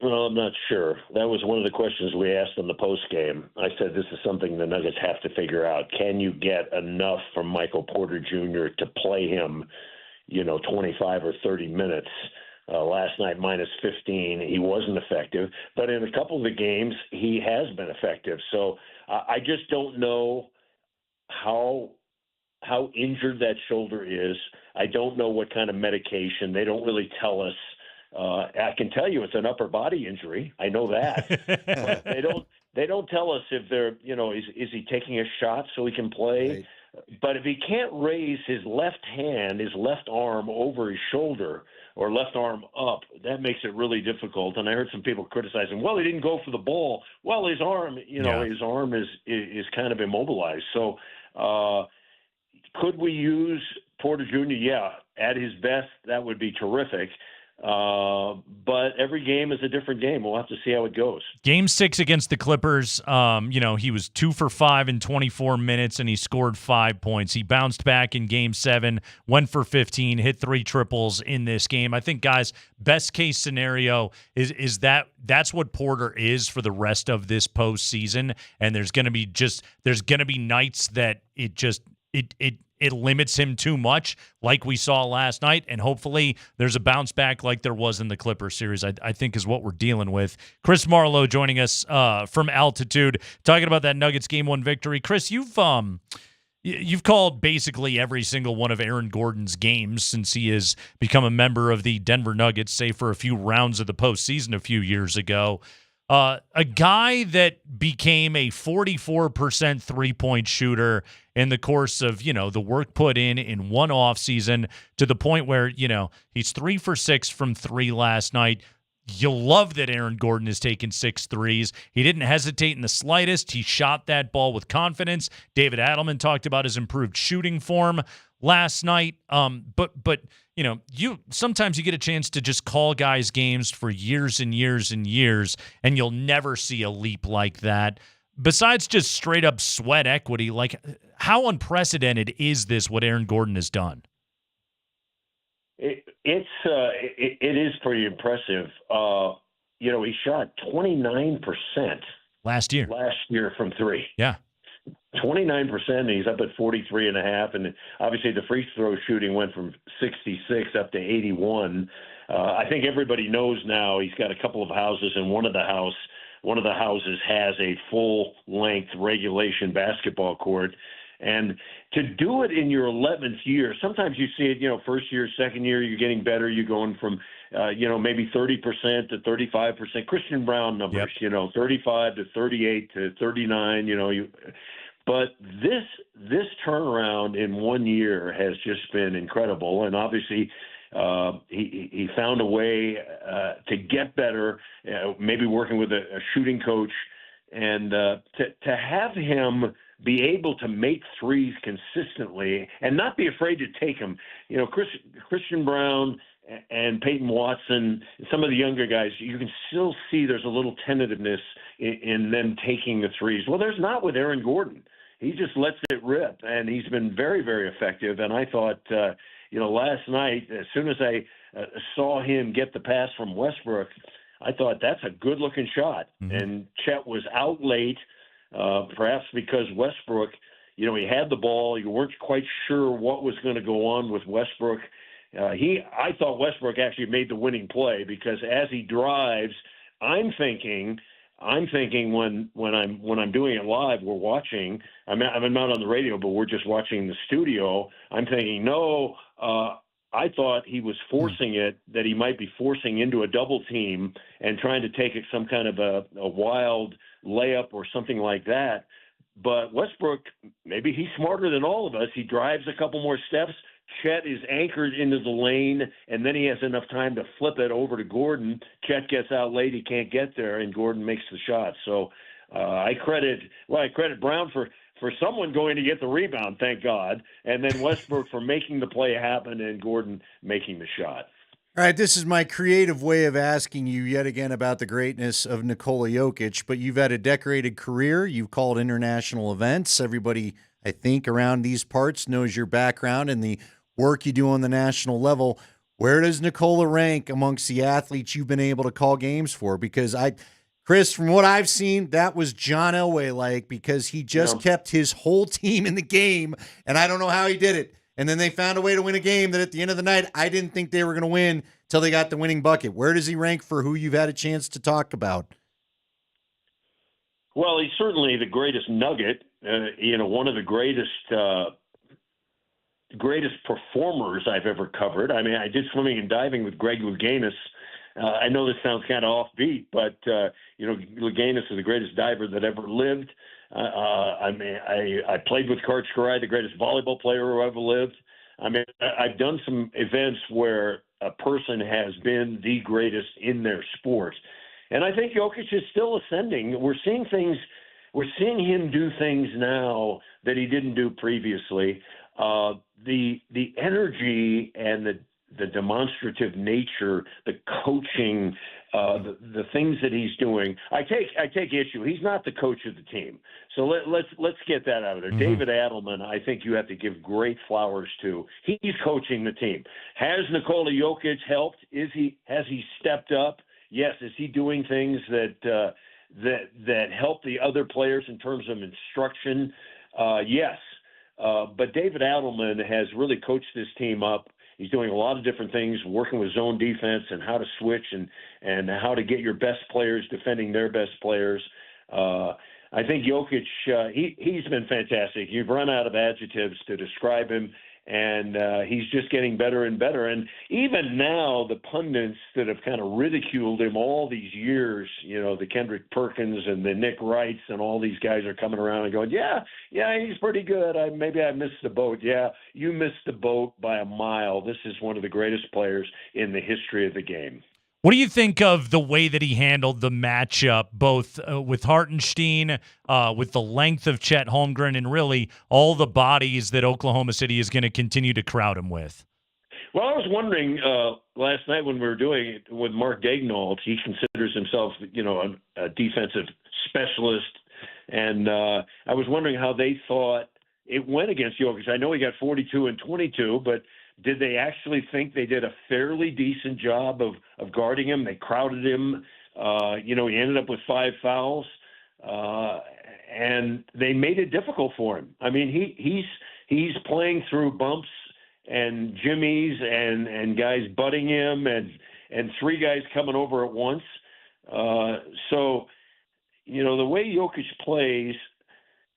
Well, I'm not sure. That was one of the questions we asked in the postgame. I said this is something the Nuggets have to figure out. Can you get enough from Michael Porter Jr. to play him, 25 or 30 minutes? Last night, minus 15, he wasn't effective. But in a couple of the games, he has been effective. So I just don't know how injured that shoulder is. I don't know what kind of medication. They don't really tell us. I can tell you it's an upper body injury. I know that. But they don't tell us if they're, is he taking a shot so he can play? Right. But if he can't raise his left hand, his left arm over his shoulder or left arm up, that makes it really difficult. And I heard some people criticizing, well, he didn't go for the ball. Well, his arm, his arm is kind of immobilized. So could we use Porter Jr.? Yeah, at his best, that would be terrific. But every game is a different game. We'll have to see how it goes. Game 6 against the Clippers, he was 2 for 5 in 24 minutes, and he scored 5 points. He bounced back in Game 7, went for 15, hit 3 triples in this game. I think, guys, best case scenario is that's what Porter is for the rest of this postseason, and there's going to be nights that it limits him too much, like we saw last night, and hopefully there's a bounce back like there was in the Clippers series, I think is what we're dealing with. Chris Marlowe joining us from altitude, talking about that Nuggets Game 1 victory. Chris, you've called basically every single one of Aaron Gordon's games since he has become a member of the Denver Nuggets, save for a few rounds of the postseason a few years ago. A guy that became a 44% three-point shooter in the course of, the work put in one offseason to the point where, he's 3 for 6 from 3 last night. You'll love that Aaron Gordon has taken 6 threes. He didn't hesitate in the slightest. He shot that ball with confidence. David Adelman talked about his improved shooting form last night. But you sometimes you get a chance to just call guys games for years and years and years, and you'll never see a leap like that. Besides just straight up sweat equity, like how unprecedented is this, what Aaron Gordon has done? It is pretty impressive. He shot 29% last year from 3. Yeah. 29%, and he's up at 43.5%. And obviously the free throw shooting went from 66 up to 81. I think everybody knows now he's got a couple of houses, and one of the houses has a full-length regulation basketball court. And to do it in your 11th year, sometimes you see it, first year, second year, you're getting better. You're going from, maybe 30% to 35%. Christian Brown numbers, 35 to 38 to 39, But this turnaround in 1 year has just been incredible. And obviously he found a way to get better, maybe working with a shooting coach. And to have him be able to make threes consistently and not be afraid to take them. Christian Brown and Peyton Watson, some of the younger guys, you can still see there's a little tentativeness in them taking the threes. Well, there's not with Aaron Gordon. He just lets it rip, and he's been very, very effective. And I thought, last night, as soon as I saw him get the pass from Westbrook, I thought that's a good-looking shot. Mm-hmm. And Chet was out late, perhaps because Westbrook, he had the ball. You weren't quite sure what was going to go on with Westbrook. I thought Westbrook actually made the winning play because as he drives, I'm thinking when I'm doing it live, we're watching. I'm not on the radio, but we're just watching the studio. I'm thinking, no. I thought he was forcing it, that he might be forcing into a double team and trying to take it some kind of a wild layup or something like that. But Westbrook, maybe he's smarter than all of us. He drives a couple more steps. Chet is anchored into the lane, and then he has enough time to flip it over to Gordon. Chet gets out late. He can't get there, and Gordon makes the shot. So I credit Brown for someone going to get the rebound, thank God, and then Westbrook for making the play happen and Gordon making the shot. All right, this is my creative way of asking you yet again about the greatness of Nikola Jokic, but you've had a decorated career. You've called international events. Everybody, I think, around these parts knows your background and the work you do on the national level. Where does Nikola rank amongst the athletes you've been able to call games for? Because Chris, from what I've seen, that was John Elway-like because he just kept his whole team in the game, and I don't know how he did it. And then they found a way to win a game that at the end of the night, I didn't think they were going to win until they got the winning bucket. Where does he rank for who you've had a chance to talk about? Well, he's certainly the greatest nugget, one of the greatest performers I've ever covered. I mean, I did swimming and diving with Greg Louganis. I know this sounds kind of offbeat, but, Louganis is the greatest diver that ever lived. I played with Kurt Scarai, the greatest volleyball player who ever lived. I mean, I've done some events where a person has been the greatest in their sport. And I think Jokic is still ascending. We're seeing him do things now that he didn't do previously. The energy and the demonstrative nature, the coaching, the things that he's doing. I take issue. He's not the coach of the team. So let's get that out of there. Mm-hmm. David Adelman, I think you have to give great flowers to. He's coaching the team. Has Nikola Jokic helped? Has he stepped up? Yes. Is he doing things that help the other players in terms of instruction? Yes. But David Adelman has really coached this team up. He's doing a lot of different things, working with zone defense and how to switch and how to get your best players defending their best players. I think Jokic, he's been fantastic. You've run out of adjectives to describe him, and he's just getting better and better. And even now, the pundits that have kind of ridiculed him all these years, the Kendrick Perkins and the Nick Wrights and all these guys are coming around and going, yeah, he's pretty good. Maybe I missed the boat. Yeah, you missed the boat by a mile. This is one of the greatest players in the history of the game. What do you think of the way that he handled the matchup, both with Hartenstein, with the length of Chet Holmgren, and really all the bodies that Oklahoma City is going to continue to crowd him with? Well, I was wondering last night when we were doing it with Mark Daignault, he considers himself, a defensive specialist, and I was wondering how they thought it went against Jokic. I know he got 42 and 22, but did they actually think they did a fairly decent job of guarding him? They crowded him. He ended up with 5 fouls. and they made it difficult for him. I mean, he's playing through bumps and jimmies and guys butting him and three guys coming over at once. So, the way Jokic plays,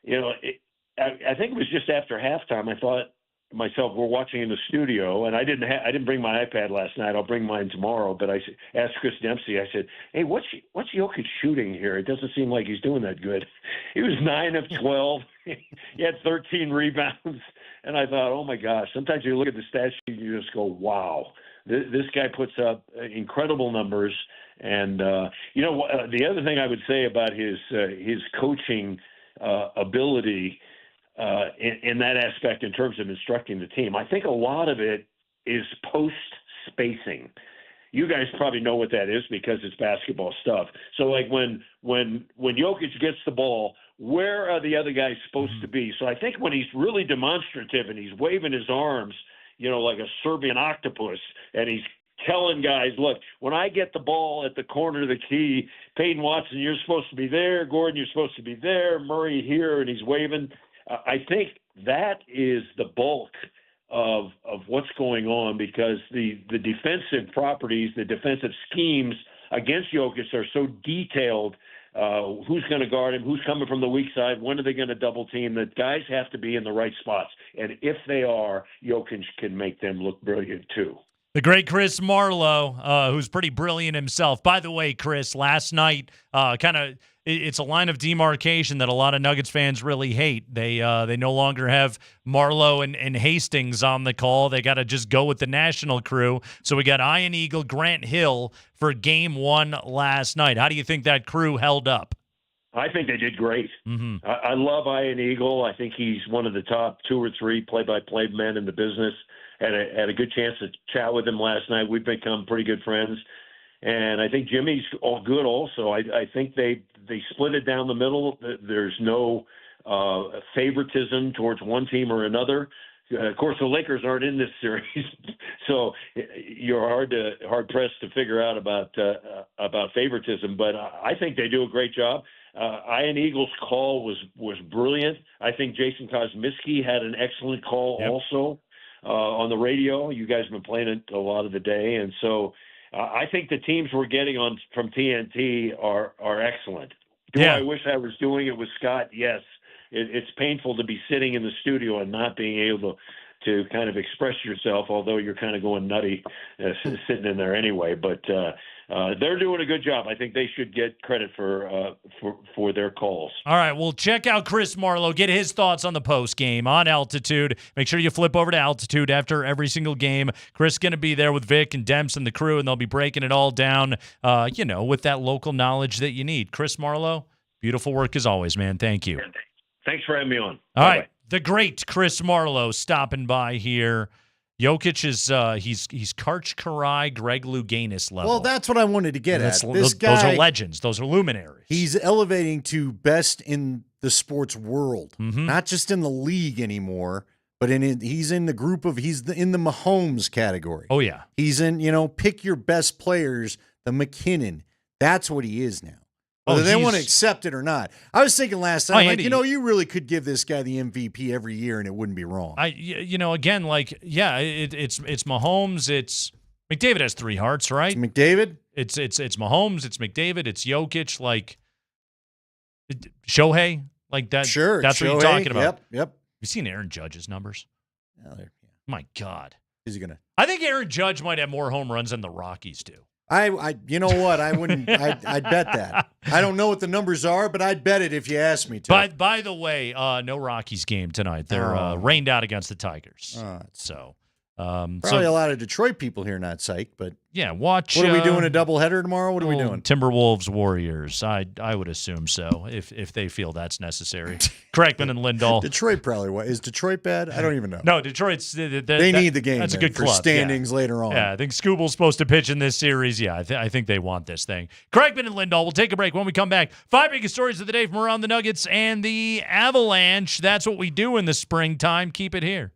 I think it was just after halftime. I thought to myself, we're watching in the studio, and I didn't bring my iPad last night. I'll bring mine tomorrow. But I asked Chris Dempsey. I said, "Hey, what's Jokic shooting here? It doesn't seem like he's doing that good." He was 9 of 12. He had 13 rebounds, and I thought, "Oh my gosh!" Sometimes you look at the stat sheet, and you just go, "Wow, this guy puts up incredible numbers." And the other thing I would say about his coaching ability in that aspect, in terms of instructing the team, I think a lot of it is post spacing. You guys probably know what that is because it's basketball stuff. So like when Jokic gets the ball, where are the other guys supposed to be? So I think when he's really demonstrative and he's waving his arms, like a Serbian octopus, and he's telling guys, look, when I get the ball at the corner of the key, Peyton Watson, you're supposed to be there. Gordon, you're supposed to be there. Murray here, and he's waving. I think that is the bulk of what's going on, because the defensive properties, the defensive schemes against Jokic are so detailed. Who's going to guard him? Who's coming from the weak side? When are they going to double team? That guys have to be in the right spots. And if they are, Jokic can make them look brilliant too. The great Chris Marlowe, who's pretty brilliant himself. By the way, Chris, last night, it's a line of demarcation that a lot of Nuggets fans really hate. They no longer have Marlowe and Hastings on the call. They got to just go with the national crew. So we got Ian Eagle, Grant Hill for Game 1 last night. How do you think that crew held up? I think they did great. Mm-hmm. I love Ian Eagle. I think he's one of the top 2 or 3 play-by-play men in the business. Had a good chance to chat with him last night. We've become pretty good friends. And I think Jimmy's all good also. I think they split it down the middle. There's no favoritism towards one team or another. Of course, the Lakers aren't in this series, so you're hard pressed to figure out about favoritism. But I think they do a great job. Ian Eagle's call was brilliant. I think Jason Kosmiski had an excellent call also on the radio. You guys have been playing it a lot of the day, and so I think the teams we're getting on from TNT are excellent. I wish I was doing it with Scott? Yes. It's painful to be sitting in the studio and not being able to kind of express yourself, although you're kind of going nutty sitting in there anyway. But they're doing a good job. I think they should get credit for their calls. All right, well, check out Chris Marlowe. Get his thoughts on the post game on Altitude. Make sure you flip over to Altitude after every single game. Chris is going to be there with Vic and Demps and the crew, and they'll be breaking it all down, with that local knowledge that you need. Chris Marlowe, beautiful work as always, man. Thank you. Thanks for having me on. All right, the great Chris Marlowe stopping by here. Jokic is he's Karch Karai, Greg Louganis level. Well, that's what I wanted to get at. Those are legends. Those are luminaries. He's elevating to best in the sports world, not just in the league anymore, but he's in the group of in the Mahomes category. Oh yeah, he's in pick your best players, the McKinnon. That's what he is now. Whether they want to accept it or not. I was thinking last time, you really could give this guy the MVP every year and it wouldn't be wrong. It's Mahomes. It's McDavid has 3 hearts, right? It's McDavid. It's Mahomes. It's McDavid. It's Jokic. Like Shohei. Like that. Sure. That's Shohei, what you're talking about. Yep. You seen Aaron Judge's numbers? My God. Is he gonna? I think Aaron Judge might have more home runs than the Rockies do. You know what? I wouldn't. I'd bet that. I don't know what the numbers are, but I'd bet it if you asked me to. But by the way, no Rockies game tonight. They're rained out against the Tigers. Probably a lot of Detroit people here not psyched, but yeah, watch. What are we doing? A doubleheader tomorrow? What are we doing? Timberwolves Warriors. I would assume so if they feel that's necessary. Kreckman and Lindahl. Detroit probably. Is Detroit bad? I don't even know. No, Detroit's. They need the game. That's a good for club. standings later on. Yeah, I think Scooble's supposed to pitch in this series. Yeah, I think they want this thing. Kreckman and Lindahl. We'll take a break. When we come back, 5 biggest stories of the day from around the Nuggets and the Avalanche. That's what we do in the springtime. Keep it here.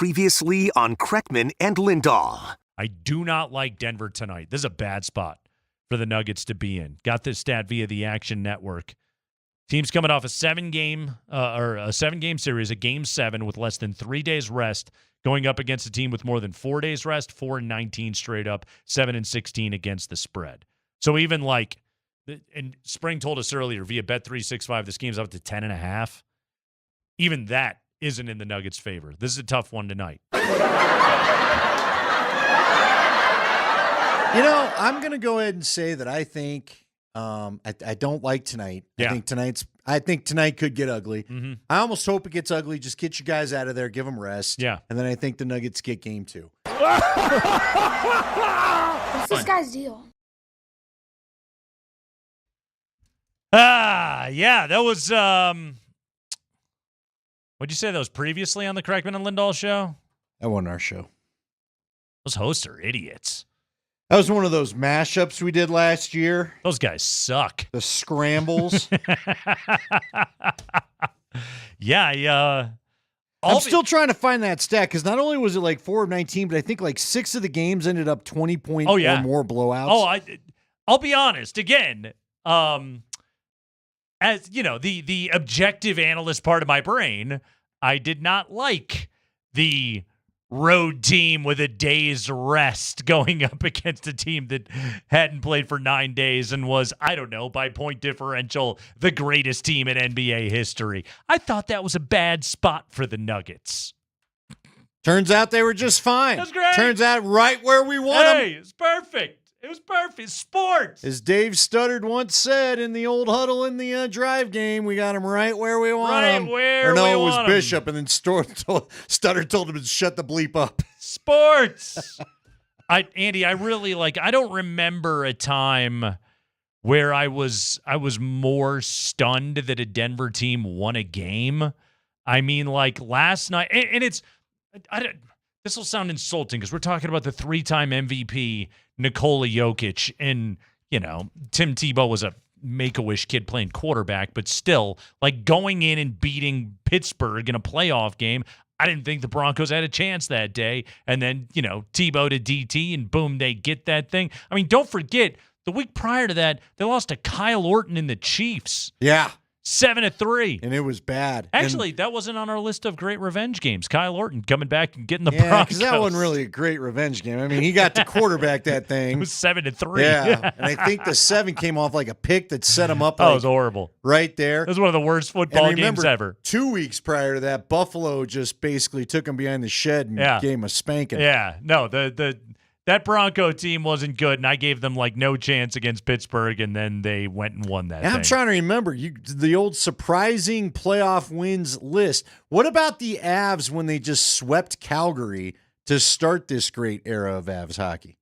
Previously on Kreckman and Lindahl. I do not like Denver tonight. This is a bad spot for the Nuggets to be in. Got this stat via the Action Network. Team's coming off a seven-game series, a Game 7 with less than 3 days rest, going up against a team with more than 4 days rest, 4-19 straight up, 7-16 against the spread. So even like, and Spring told us earlier via Bet365, this game's up to 10.5. Even that isn't in the Nuggets' favor. This is a tough one tonight. I'm going to go ahead and say that I think I don't like tonight. Yeah. I think tonight could get ugly. Mm-hmm. I almost hope it gets ugly. Just get you guys out of there, give them rest. Yeah. And then I think the Nuggets get game 2. What's this guy's deal? Yeah, that was what'd you say that was previously on the Kreckman and Lindahl show? That wasn't our show. Those hosts are idiots. That was one of those mashups we did last year. Those guys suck. The scrambles. Yeah, I'm still trying to find that stat because not only was it like 4 of 19, but I think like 6 of the games ended up 20-point or more blowouts. Oh, I'll be honest. Again, as you know, the objective analyst part of my brain, I did not like the road team with a day's rest going up against a team that hadn't played for 9 days and was, I don't know, by point differential, the greatest team in NBA history. I thought that was a bad spot for the Nuggets. Turns out they were just fine. That's great. Turns out right where we want them. Hey, it's perfect. It was perfect. Sports. As Dave Studdard once said in the old huddle in the drive game, we got him right where we want him. Right where or no, we it was want 'em. Bishop, and then Studdard told him to shut the bleep up. Sports. Andy, I really I don't remember a time where I was more stunned that a Denver team won a game. I mean, like last night, and it's this will sound insulting because we're talking about the 3-time MVP Nikola Jokic, and Tim Tebow was a Make-A-Wish kid playing quarterback, but still, like going in and beating Pittsburgh in a playoff game. I didn't think the Broncos had a chance that day. And then, Tebow to DT, and boom, they get that thing. I mean, don't forget, the week prior to that, they lost to Kyle Orton and the Chiefs. Yeah. 7-3. And it was bad. Actually, that wasn't on our list of great revenge games. Kyle Orton coming back and getting the Broncos. Broncos. Because that wasn't really a great revenge game. I mean, he got to quarterback that thing. It was 7-3. Yeah. And I think the 7 came off like a pick that set him up. That was horrible. Right there. It was one of the worst football games ever. 2 weeks prior to that, Buffalo just basically took him behind the shed and gave him a spanking. Yeah. No, that Bronco team wasn't good, and I gave them no chance against Pittsburgh, and then they went and won that thing. I'm trying to remember the old surprising playoff wins list. What about the Avs when they just swept Calgary to start this great era of Avs hockey?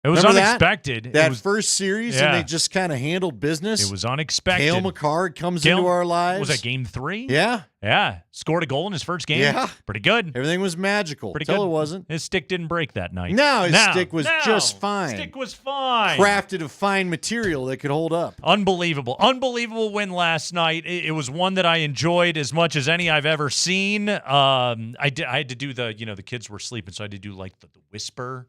It was Remember unexpected. That first series, and they just kind of handled business. It was unexpected. Cale Makar comes into our lives. Was that game 3? Yeah. Yeah. Scored a goal in his first game. Yeah. Pretty good. Everything was magical. Pretty Till good. It wasn't. His stick didn't break that night. No, his stick was just fine. Stick was fine. Crafted of fine material that could hold up. Unbelievable. Unbelievable win last night. It was one that I enjoyed as much as any I've ever seen. I had to do the kids were sleeping, so I had to do the whisper.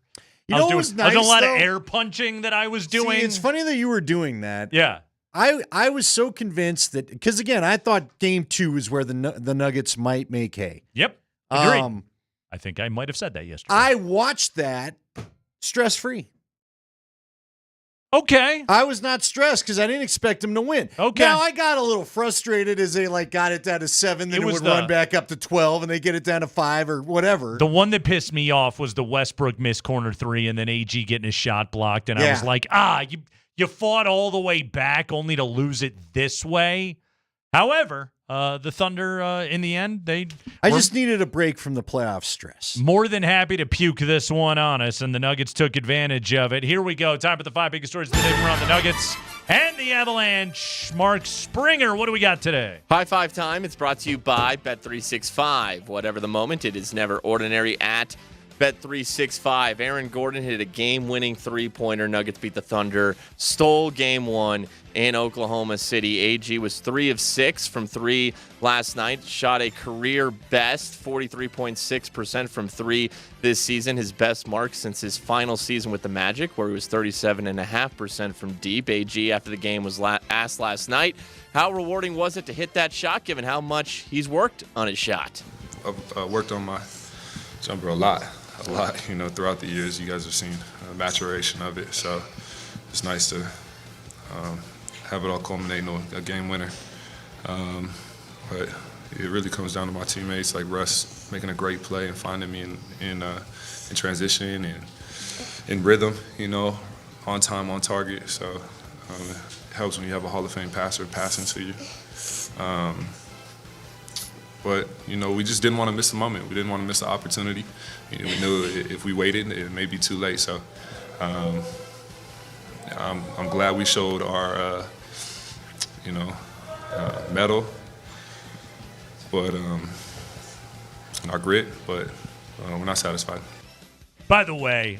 I was doing a lot of air punching that I was doing. See, it's funny that you were doing that. Yeah. I was so convinced that, because again, I thought game 2 is where the Nuggets might make hay. Yep. Agreed. I think I might have said that yesterday. I watched that stress-free. Okay. I was not stressed because I didn't expect them to win. Okay. Now, I got a little frustrated as they got it down to 7, then it would run back up to 12, and they get it down to 5 or whatever. The one that pissed me off was the Westbrook missed corner 3 and then AG getting his shot blocked, and I was like, you fought all the way back only to lose it this way. However, the Thunder, in the end, I just needed a break from the playoff stress. More than happy to puke this one on us, and the Nuggets took advantage of it. Here we go. Time for the 5 biggest stories of the day from around the Nuggets and the Avalanche. Mark Springer, what do we got today? High Five time. It's brought to you by Bet365. Whatever the moment, it is never ordinary at Bet365. Aaron Gordon hit a game-winning three-pointer. Nuggets beat the Thunder. Stole Game 1 in Oklahoma City. AG was 3 of 6 from 3 last night. Shot a career-best 43.6% from 3 this season. His best mark since his final season with the Magic, where he was 37.5% from deep. AG, after the game, was asked last night, how rewarding was it to hit that shot, given how much he's worked on his shot? I've worked on my jumper a lot, throughout the years. You guys have seen maturation of it, so it's nice to have it all culminate in a game winner. But it really comes down to my teammates, like Russ making a great play and finding me in transition and in rhythm, on time, on target. So it helps when you have a Hall of Fame passer passing to you. But, we just didn't want to miss the moment. We didn't want to miss the opportunity. We knew if we waited, it may be too late. So I'm glad we showed our, mettle, but and our grit, but we're not satisfied. By the way,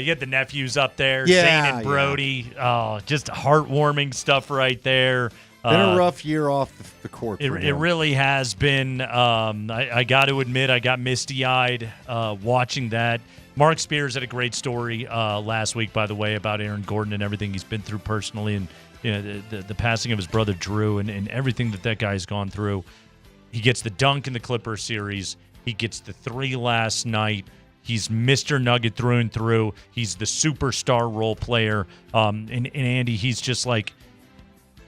you had the nephews up there, Yeah, Zane and Brody. Oh, just heartwarming stuff right there. Been a rough year off the court. It really has been. I got to admit, I got misty-eyed watching that. Mark Spears had a great story last week, by the way, about Aaron Gordon and everything he's been through personally, and the passing of his brother Drew and everything that guy's gone through. He gets the dunk in the Clippers series. He gets the 3 last night. He's Mr. Nugget through and through. He's the superstar role player. And Andy, he's just like,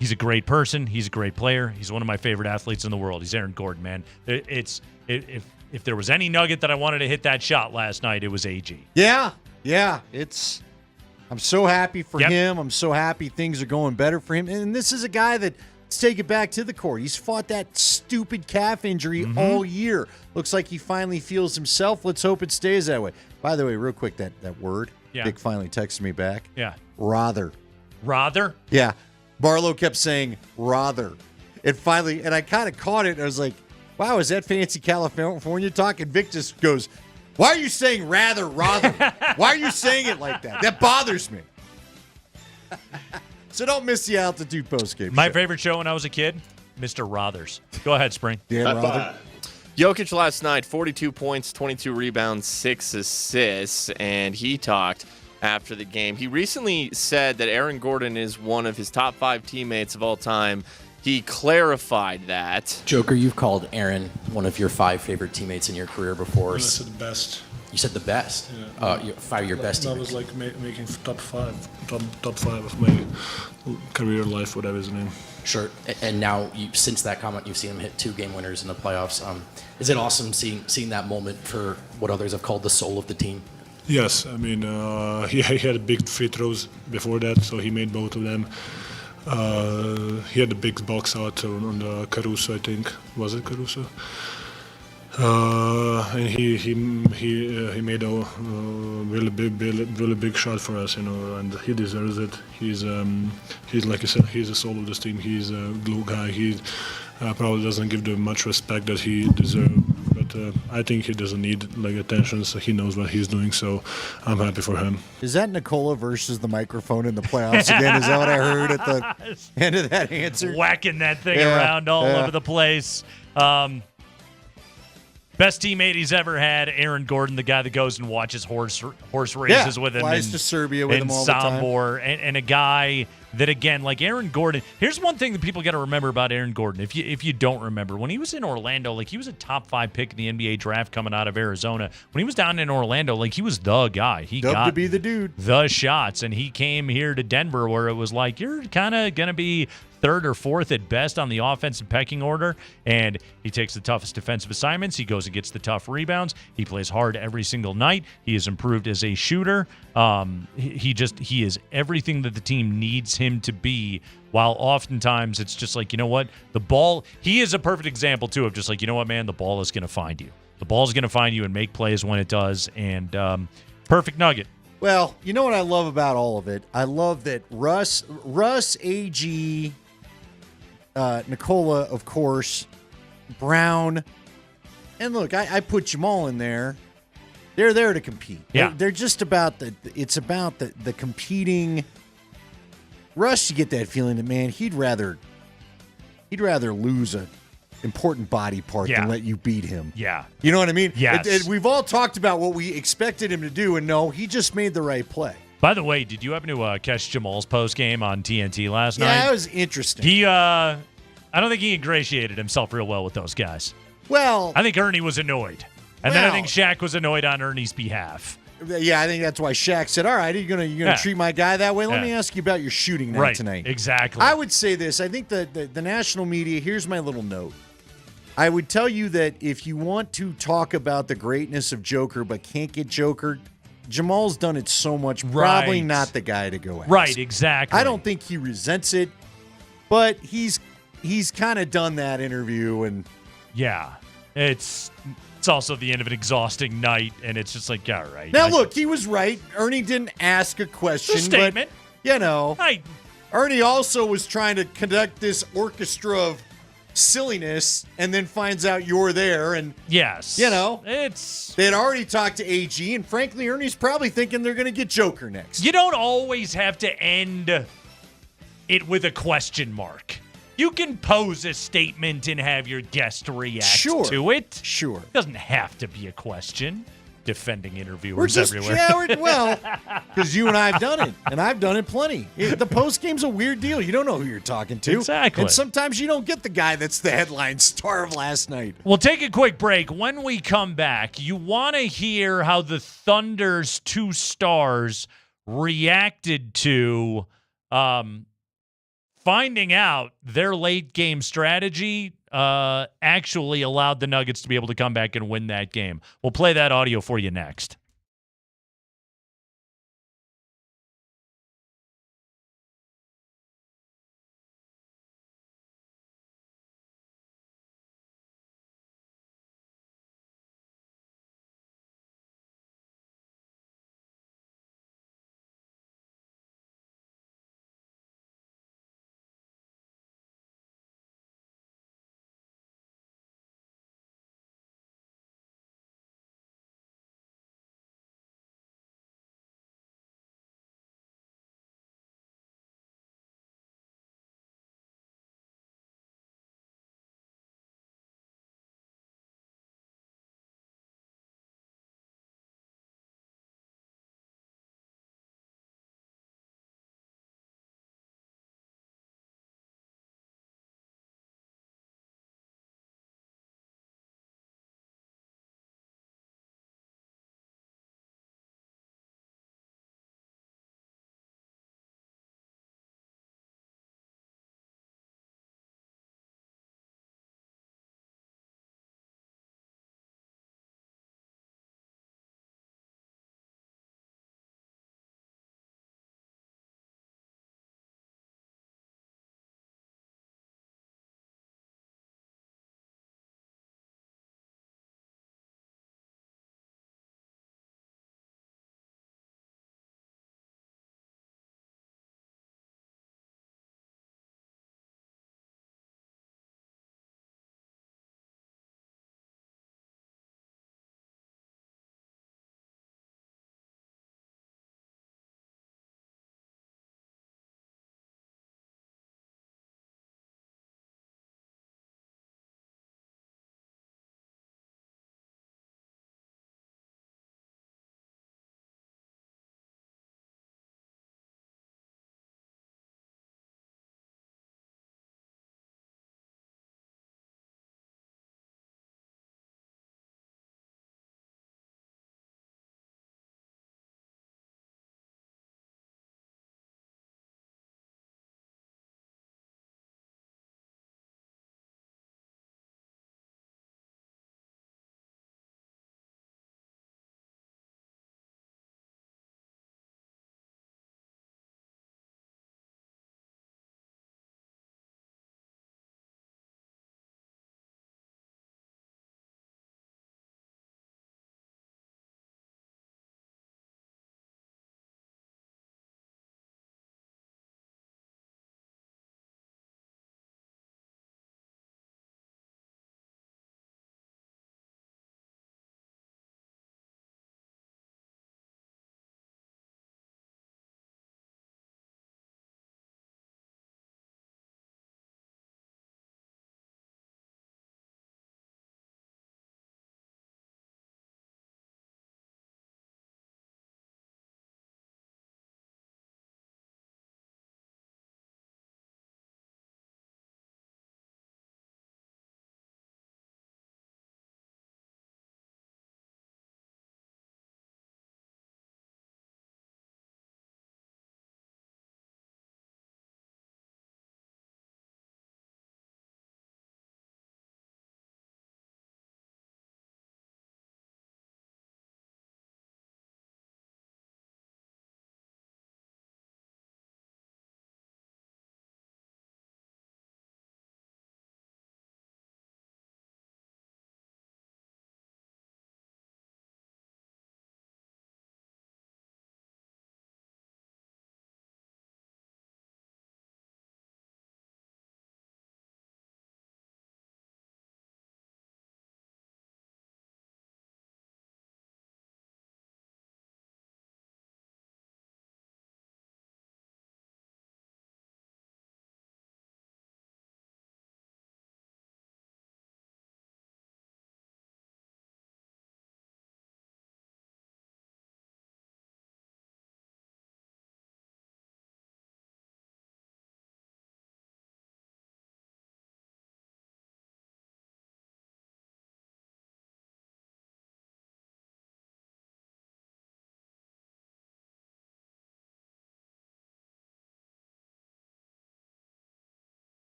he's a great person. He's a great player. He's one of my favorite athletes in the world. He's Aaron Gordon, man. If there was any Nugget that I wanted to hit that shot last night, it was AG. Yeah. I'm so happy for him. I'm so happy things are going better for him. And this is a guy that, let's take it back to the court. He's fought that stupid calf injury all year. Looks like he finally feels himself. Let's hope it stays that way. By the way, real quick, that word, Vic finally texted me back. Yeah. Rather. Rather? Yeah. Barlow kept saying rather. And finally, and I kind of caught it. And I was like, wow, is that fancy California talk? And Vic just goes, why are you saying rather? Why are you saying it like that? That bothers me. So don't miss the Altitude postgame. My favorite show when I was a kid, Mr. Rothers. Go ahead, Spring. Jokic last night, 42 points, 22 rebounds, 6 assists, and he talked after the game. He recently said that Aaron Gordon is one of his top 5 teammates of all time. He clarified that. Joker, you've called Aaron one of your 5 favorite teammates in your career before. I said the best. You said the best? Yeah. 5 of your best That teammates. was like making top 5 of my career life, whatever his name. Sure. And now, since that comment, you've seen him hit 2 game winners in the playoffs. Is it awesome seeing that moment for what others have called the soul of the team? Yes, I mean, he had big free throws before that, so he made both of them. He had the big box out on the Caruso, I think. Was it Caruso? And he made a really big shot for us, and he deserves it. He's like you said, he's the soul of this team. He's a glue guy. He probably doesn't give them much respect that he deserves, but I think he doesn't need attention. So he knows what he's doing. So I'm happy for him. Is that Nikola versus the microphone in the playoffs again? Is that what I heard at the end of that answer? Whacking that thing around all over the place. Best teammate he's ever had, Aaron Gordon, the guy that goes and watches horse races with him. Flies to Serbia with him all the time. And a guy that, again, like Aaron Gordon, here's one thing that people got to remember about Aaron Gordon. If you don't remember, when he was in Orlando, he was a top 5 pick in the NBA draft coming out of Arizona. When he was down in Orlando, he was the guy. He got to be the dude. The shots. And he came here to Denver where it was like, you're kind of going to be 3rd or 4th at best on the offensive pecking order, and he takes the toughest defensive assignments. He goes and gets the tough rebounds. He plays hard every single night. He has improved as a shooter. He is everything that the team needs him to be, while oftentimes it's just like, you know what, the ball, he is a perfect example too of just like, you know what, man, the ball is going to find you. The ball is going to find you and make plays when it does, and perfect nugget. Well, you know what I love about all of it? I love that Russ, AG, Nikola, of course, Brown, and look, I put Jamal in there. They're there to compete. Yeah. They're just about it's about the competing. Russ, you get that feeling that, man, he'd rather lose a important body part than let you beat him. Yeah. You know what I mean? Yes. We've all talked about what we expected him to do, and no, he just made the right play. By the way, did you happen to catch Jamal's post game on TNT last night? Yeah, that was interesting. He, I don't think he ingratiated himself real well with those guys. Well, I think Ernie was annoyed, and then I think Shaq was annoyed on Ernie's behalf. Yeah, I think that's why Shaq said, all right, are you gonna treat my guy that way? Let me ask you about your shooting night tonight. Exactly. I would say this. I think the national media, here's my little note. I would tell you that if you want to talk about the greatness of Joker but can't get Joker, Jamal's done it so much, probably not the guy to go at. Right, exactly. I don't think he resents it, but he's kind of done that interview. And yeah, it's also the end of an exhausting night, and it's just like, all right. Now, look, he was right. Ernie didn't ask a question. It's a statement. But, Ernie also was trying to conduct this orchestra of silliness and then finds out you're there. And, yes, they had already talked to AG, and frankly, Ernie's probably thinking they're going to get Joker next. You don't always have to end it with a question mark. You can pose a statement and have your guest react to it. Sure. It doesn't have to be a question. Defending interviewers everywhere. Because you and I have done it, and I've done it plenty. The post game's a weird deal. You don't know who you're talking to. Exactly. And sometimes you don't get the guy that's the headline star of last night. We'll take a quick break. When we come back, you want to hear how the Thunder's 2 stars reacted to finding out their late game strategy actually allowed the Nuggets to be able to come back and win that game. We'll play that audio for you next.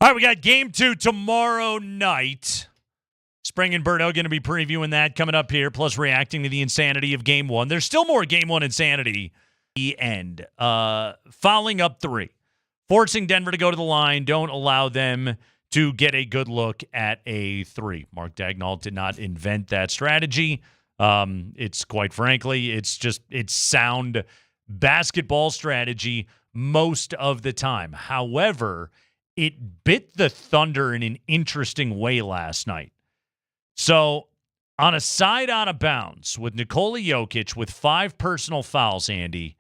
All right, we got game 2 tomorrow night. Spring and Berto going to be previewing that coming up here, plus reacting to the insanity of game 1. There's still more game 1 insanity. The end. Fouling up 3. Forcing Denver to go to the line. Don't allow them to get a good look at a 3. Mark Daigneault did not invent that strategy. It's quite frankly, it's sound basketball strategy most of the time. However, it bit the Thunder in an interesting way last night. So, on a side out of bounds with Nikola Jokic with 5 personal fouls, Andy,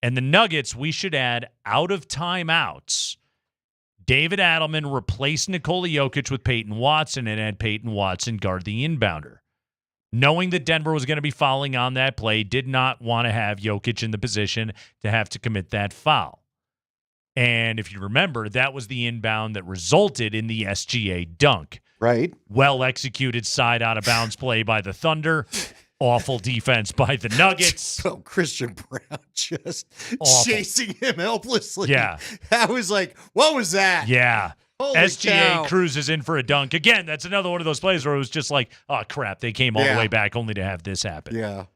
and the Nuggets, we should add out of timeouts. David Adelman replaced Nikola Jokic with Peyton Watson and had Peyton Watson guard the inbounder. Knowing that Denver was going to be fouling on that play, did not want to have Jokic in the position to have to commit that foul. And if you remember, that was the inbound that resulted in the SGA dunk. Right. Well-executed side out-of-bounds play by the Thunder. Awful defense by the Nuggets. Oh, Christian Brown just Awful. chasing him helplessly. Yeah. I was like, what was that? Yeah. Holy SGA cow. cruises in for a dunk. Again, that's another one of those plays where it was just like, oh, crap, they came all the way back only to have this happen. Yeah.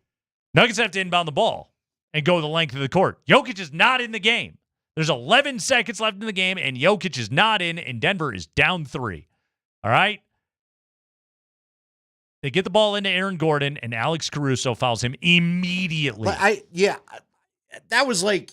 Nuggets have to inbound the ball and go the length of the court. Jokic is not in the game. There's 11 seconds left in the game, and Jokic is not in, and Denver is down 3. All right? They get the ball into Aaron Gordon, and Alex Caruso fouls him immediately. That was like,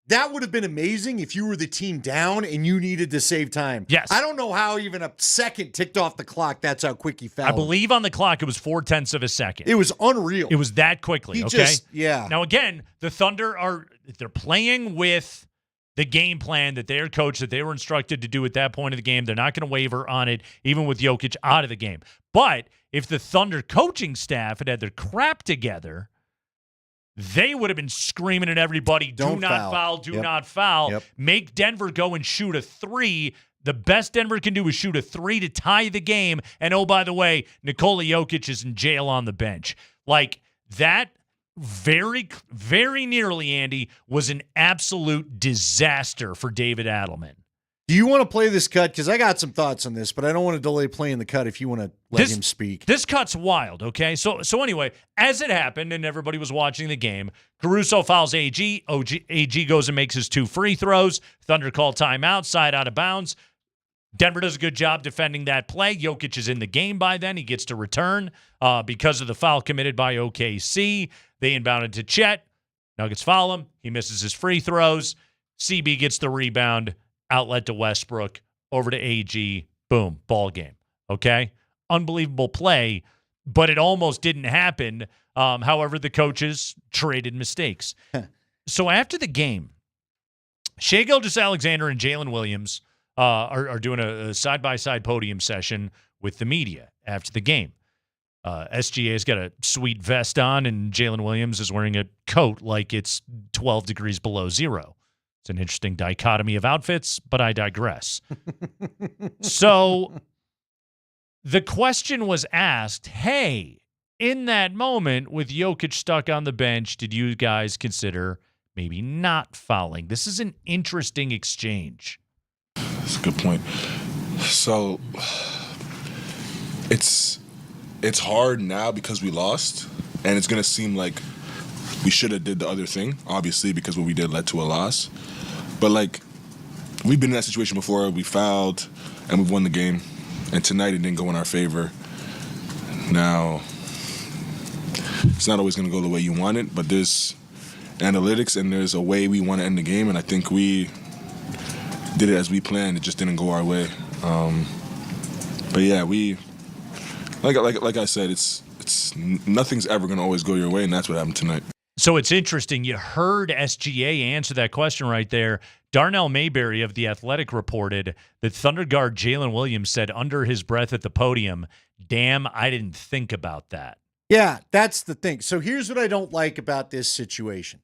that would have been amazing if you were the team down and you needed to save time. Yes. I don't know how even a second ticked off the clock. That's how quick he fouled. I believe on the clock it was 0.4 of a second. It was unreal. It was that quickly, He okay? just- yeah. Now, again, the Thunder they're playing with the game plan that their coach, that they were instructed to do at that point of the game. They're not going to waver on it, even with Jokic out of the game. But if the Thunder coaching staff had their crap together, they would have been screaming at everybody, do not foul, do not foul. Make Denver go and shoot a 3. The best Denver can do is shoot a 3 to tie the game. And, oh, by the way, Nikola Jokic is in jail on the bench. Like, that very, very nearly, Andy, was an absolute disaster for David Adelman. Do you want to play this cut? Because I got some thoughts on this, but I don't want to delay playing the cut if you want to let him speak. This cut's wild, okay? So anyway, as it happened and everybody was watching the game, Caruso fouls AG. AG goes and makes his 2 free throws. Thunder call timeout, side out of bounds. Denver does a good job defending that play. Jokic is in the game by then. He gets to return because of the foul committed by OKC. They inbounded to Chet. Nuggets foul him. He misses his free throws. CB gets the rebound. Outlet to Westbrook. Over to AG. Boom. Ball game. Okay? Unbelievable play, but it almost didn't happen. However, the coaches traded mistakes. So after the game, Shai Gilgeous-Alexander and Jalen Williams are doing a side-by-side podium session with the media after the game. SGA's got a sweet vest on, and Jalen Williams is wearing a coat like it's 12 degrees below zero. It's an interesting dichotomy of outfits, but I digress. So the question was asked, hey, in that moment with Jokic stuck on the bench, did you guys consider maybe not fouling? This is an interesting exchange. That's a good point. So it's hard now because we lost, and it's going to seem like we should have did the other thing, obviously, because what we did led to a loss. But, like, we've been in that situation before. We fouled, and we've won the game. And tonight it didn't go in our favor. Now, it's not always going to go the way you want it, but there's analytics and there's a way we want to end the game, and I think we did it as we planned. It just didn't go our way. But, yeah, like I said, it's nothing's ever going to always go your way, and that's what happened tonight. So it's interesting. You heard SGA answer that question right there. Darnell Mayberry of The Athletic reported that Thunder guard Jalen Williams said under his breath at the podium, damn, I didn't think about that. Yeah, that's the thing. So here's what I don't like about this situation,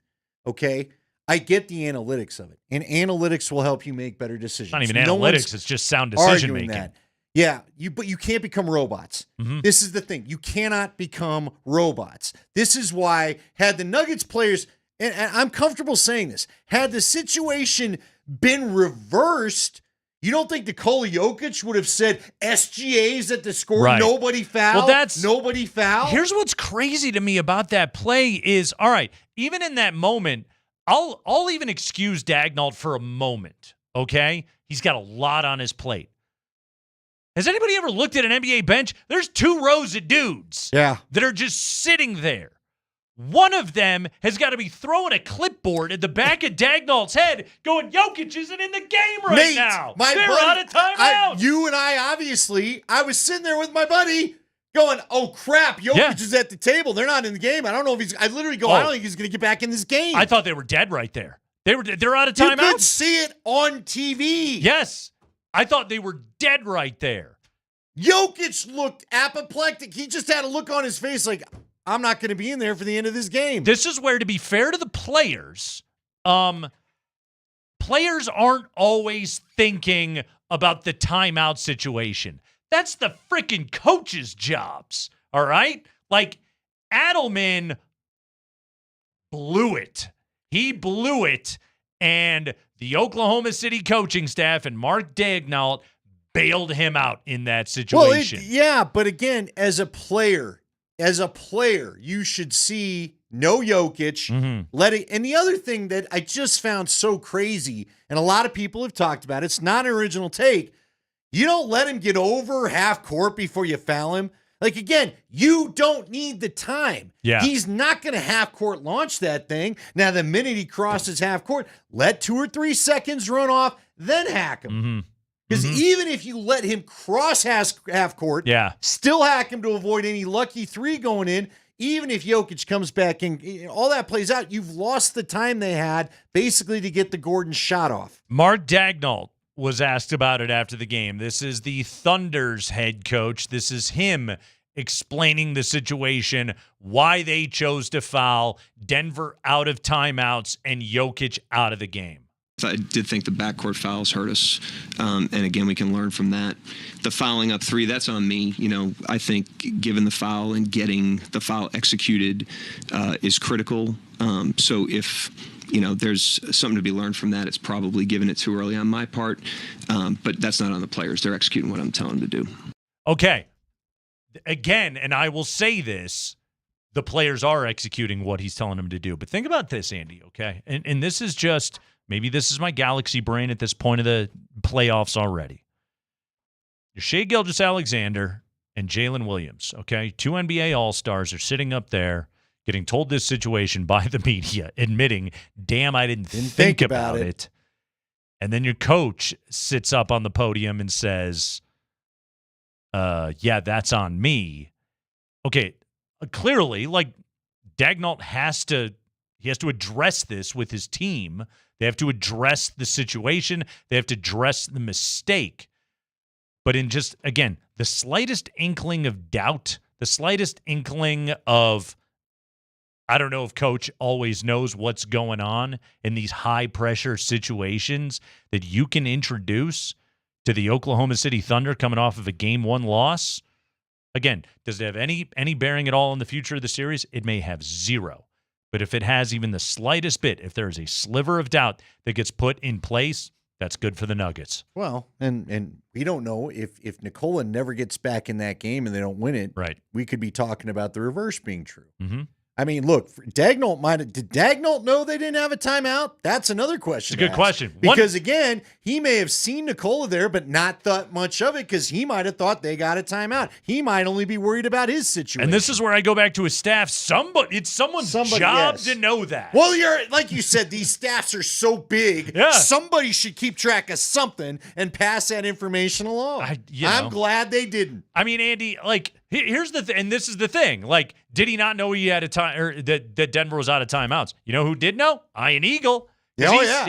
okay? I get the analytics of it, and analytics will help you make better decisions. Not even analytics, it's just sound decision-making. That. Yeah, but you can't become robots. Mm-hmm. This is the thing. You cannot become robots. This is why, had the Nuggets players, and I'm comfortable saying this, had the situation been reversed, You don't think Nikola Jokic would have said SGAs at the score, Right. nobody foul, nobody foul? Here's what's crazy to me about that play is, all right, even in that moment, I'll even excuse Daigneault for a moment, okay? He's got a lot on his plate. Has anybody ever looked at an NBA bench? There's 2 rows of dudes that are just sitting there. One of them has got to be throwing a clipboard at the back of Daigneault's head going, Jokic isn't in the game right now. They're out of timeout. You and I, obviously, I was sitting there with my buddy going, oh, crap, Jokic is at the table. They're not in the game. I don't know if he's – I literally go, I don't think he's going to get back in this game. I thought they were dead right there. They're out of timeout. You could see it on TV. Yes. I thought they were dead right there. Jokic looked apoplectic. He just had a look on his face like – I'm not going to be in there for the end of this game. This is where, to be fair to the players, players aren't always thinking about the timeout situation. That's the freaking coach's jobs, all right? Like, Adelman blew it. He blew it, and the Oklahoma City coaching staff and Mark Daigneault bailed him out in that situation. Well, but again, as a player, you should see no Jokic. Let it. And the other thing that I just found so crazy, and a lot of people have talked about, it's not an original take. You don't let him get over half court before you foul him. Like, again, you don't need the time. Yeah. He's not going to half court launch that thing. Now, the minute he crosses half court, let 2 or 3 seconds run off, then hack him. Because even if you let him cross half court, still hack him to avoid any lucky 3 going in, even if Jokic comes back and all that plays out, you've lost the time they had basically to get the Gordon shot off. Mark Daigneault was asked about it after the game. This is the Thunder's head coach. This is him explaining the situation, why they chose to foul, Denver out of timeouts, and Jokic out of the game. I did think the backcourt fouls hurt us, and again, we can learn from that. The fouling up 3, that's on me. I think given the foul and getting the foul executed is critical. So if there's something to be learned from that, it's probably giving it too early on my part, but that's not on the players. They're executing what I'm telling them to do. Okay. Again, and I will say this, the players are executing what he's telling them to do. But think about this, Andy, okay? And this is just... Maybe this is my galaxy brain at this point of the playoffs already. You're Shai Gilgeous-Alexander and Jalen Williams, okay? 2 NBA All-Stars are sitting up there getting told this situation by the media, admitting, damn, I didn't think about it. And then your coach sits up on the podium and says, yeah, that's on me. Okay, clearly, like, Daigneault has to address this with his team. They have to address the situation. They have to address the mistake. But in just, again, the slightest inkling of doubt, the slightest inkling of, I don't know if coach always knows what's going on in these high-pressure situations that you can introduce to the Oklahoma City Thunder coming off of a Game 1 loss. Again, does it have any bearing at all in the future of the series? It may have 0. But if it has even the slightest bit, if there is a sliver of doubt that gets put in place, that's good for the Nuggets. Well, and we don't know if Nikola never gets back in that game and they don't win it. Right. We could be talking about the reverse being true. I mean, look, Daigneault did Daigneault know they didn't have a timeout? That's another question. It's a good question. Because, again, he may have seen Nikola there, but not thought much of it because he might have thought they got a timeout. He might only be worried about his situation. And this is where I go back to his staff. It's someone's job to know that. Well, like you said, these staffs are so big. Somebody should keep track of something and pass that information along. I'm glad they didn't. I mean, Andy, like, here's the thing, and this is the thing. Like, did he not know he had a time, or that Denver was out of timeouts? You know who did know? Ian Eagle. Oh, yeah.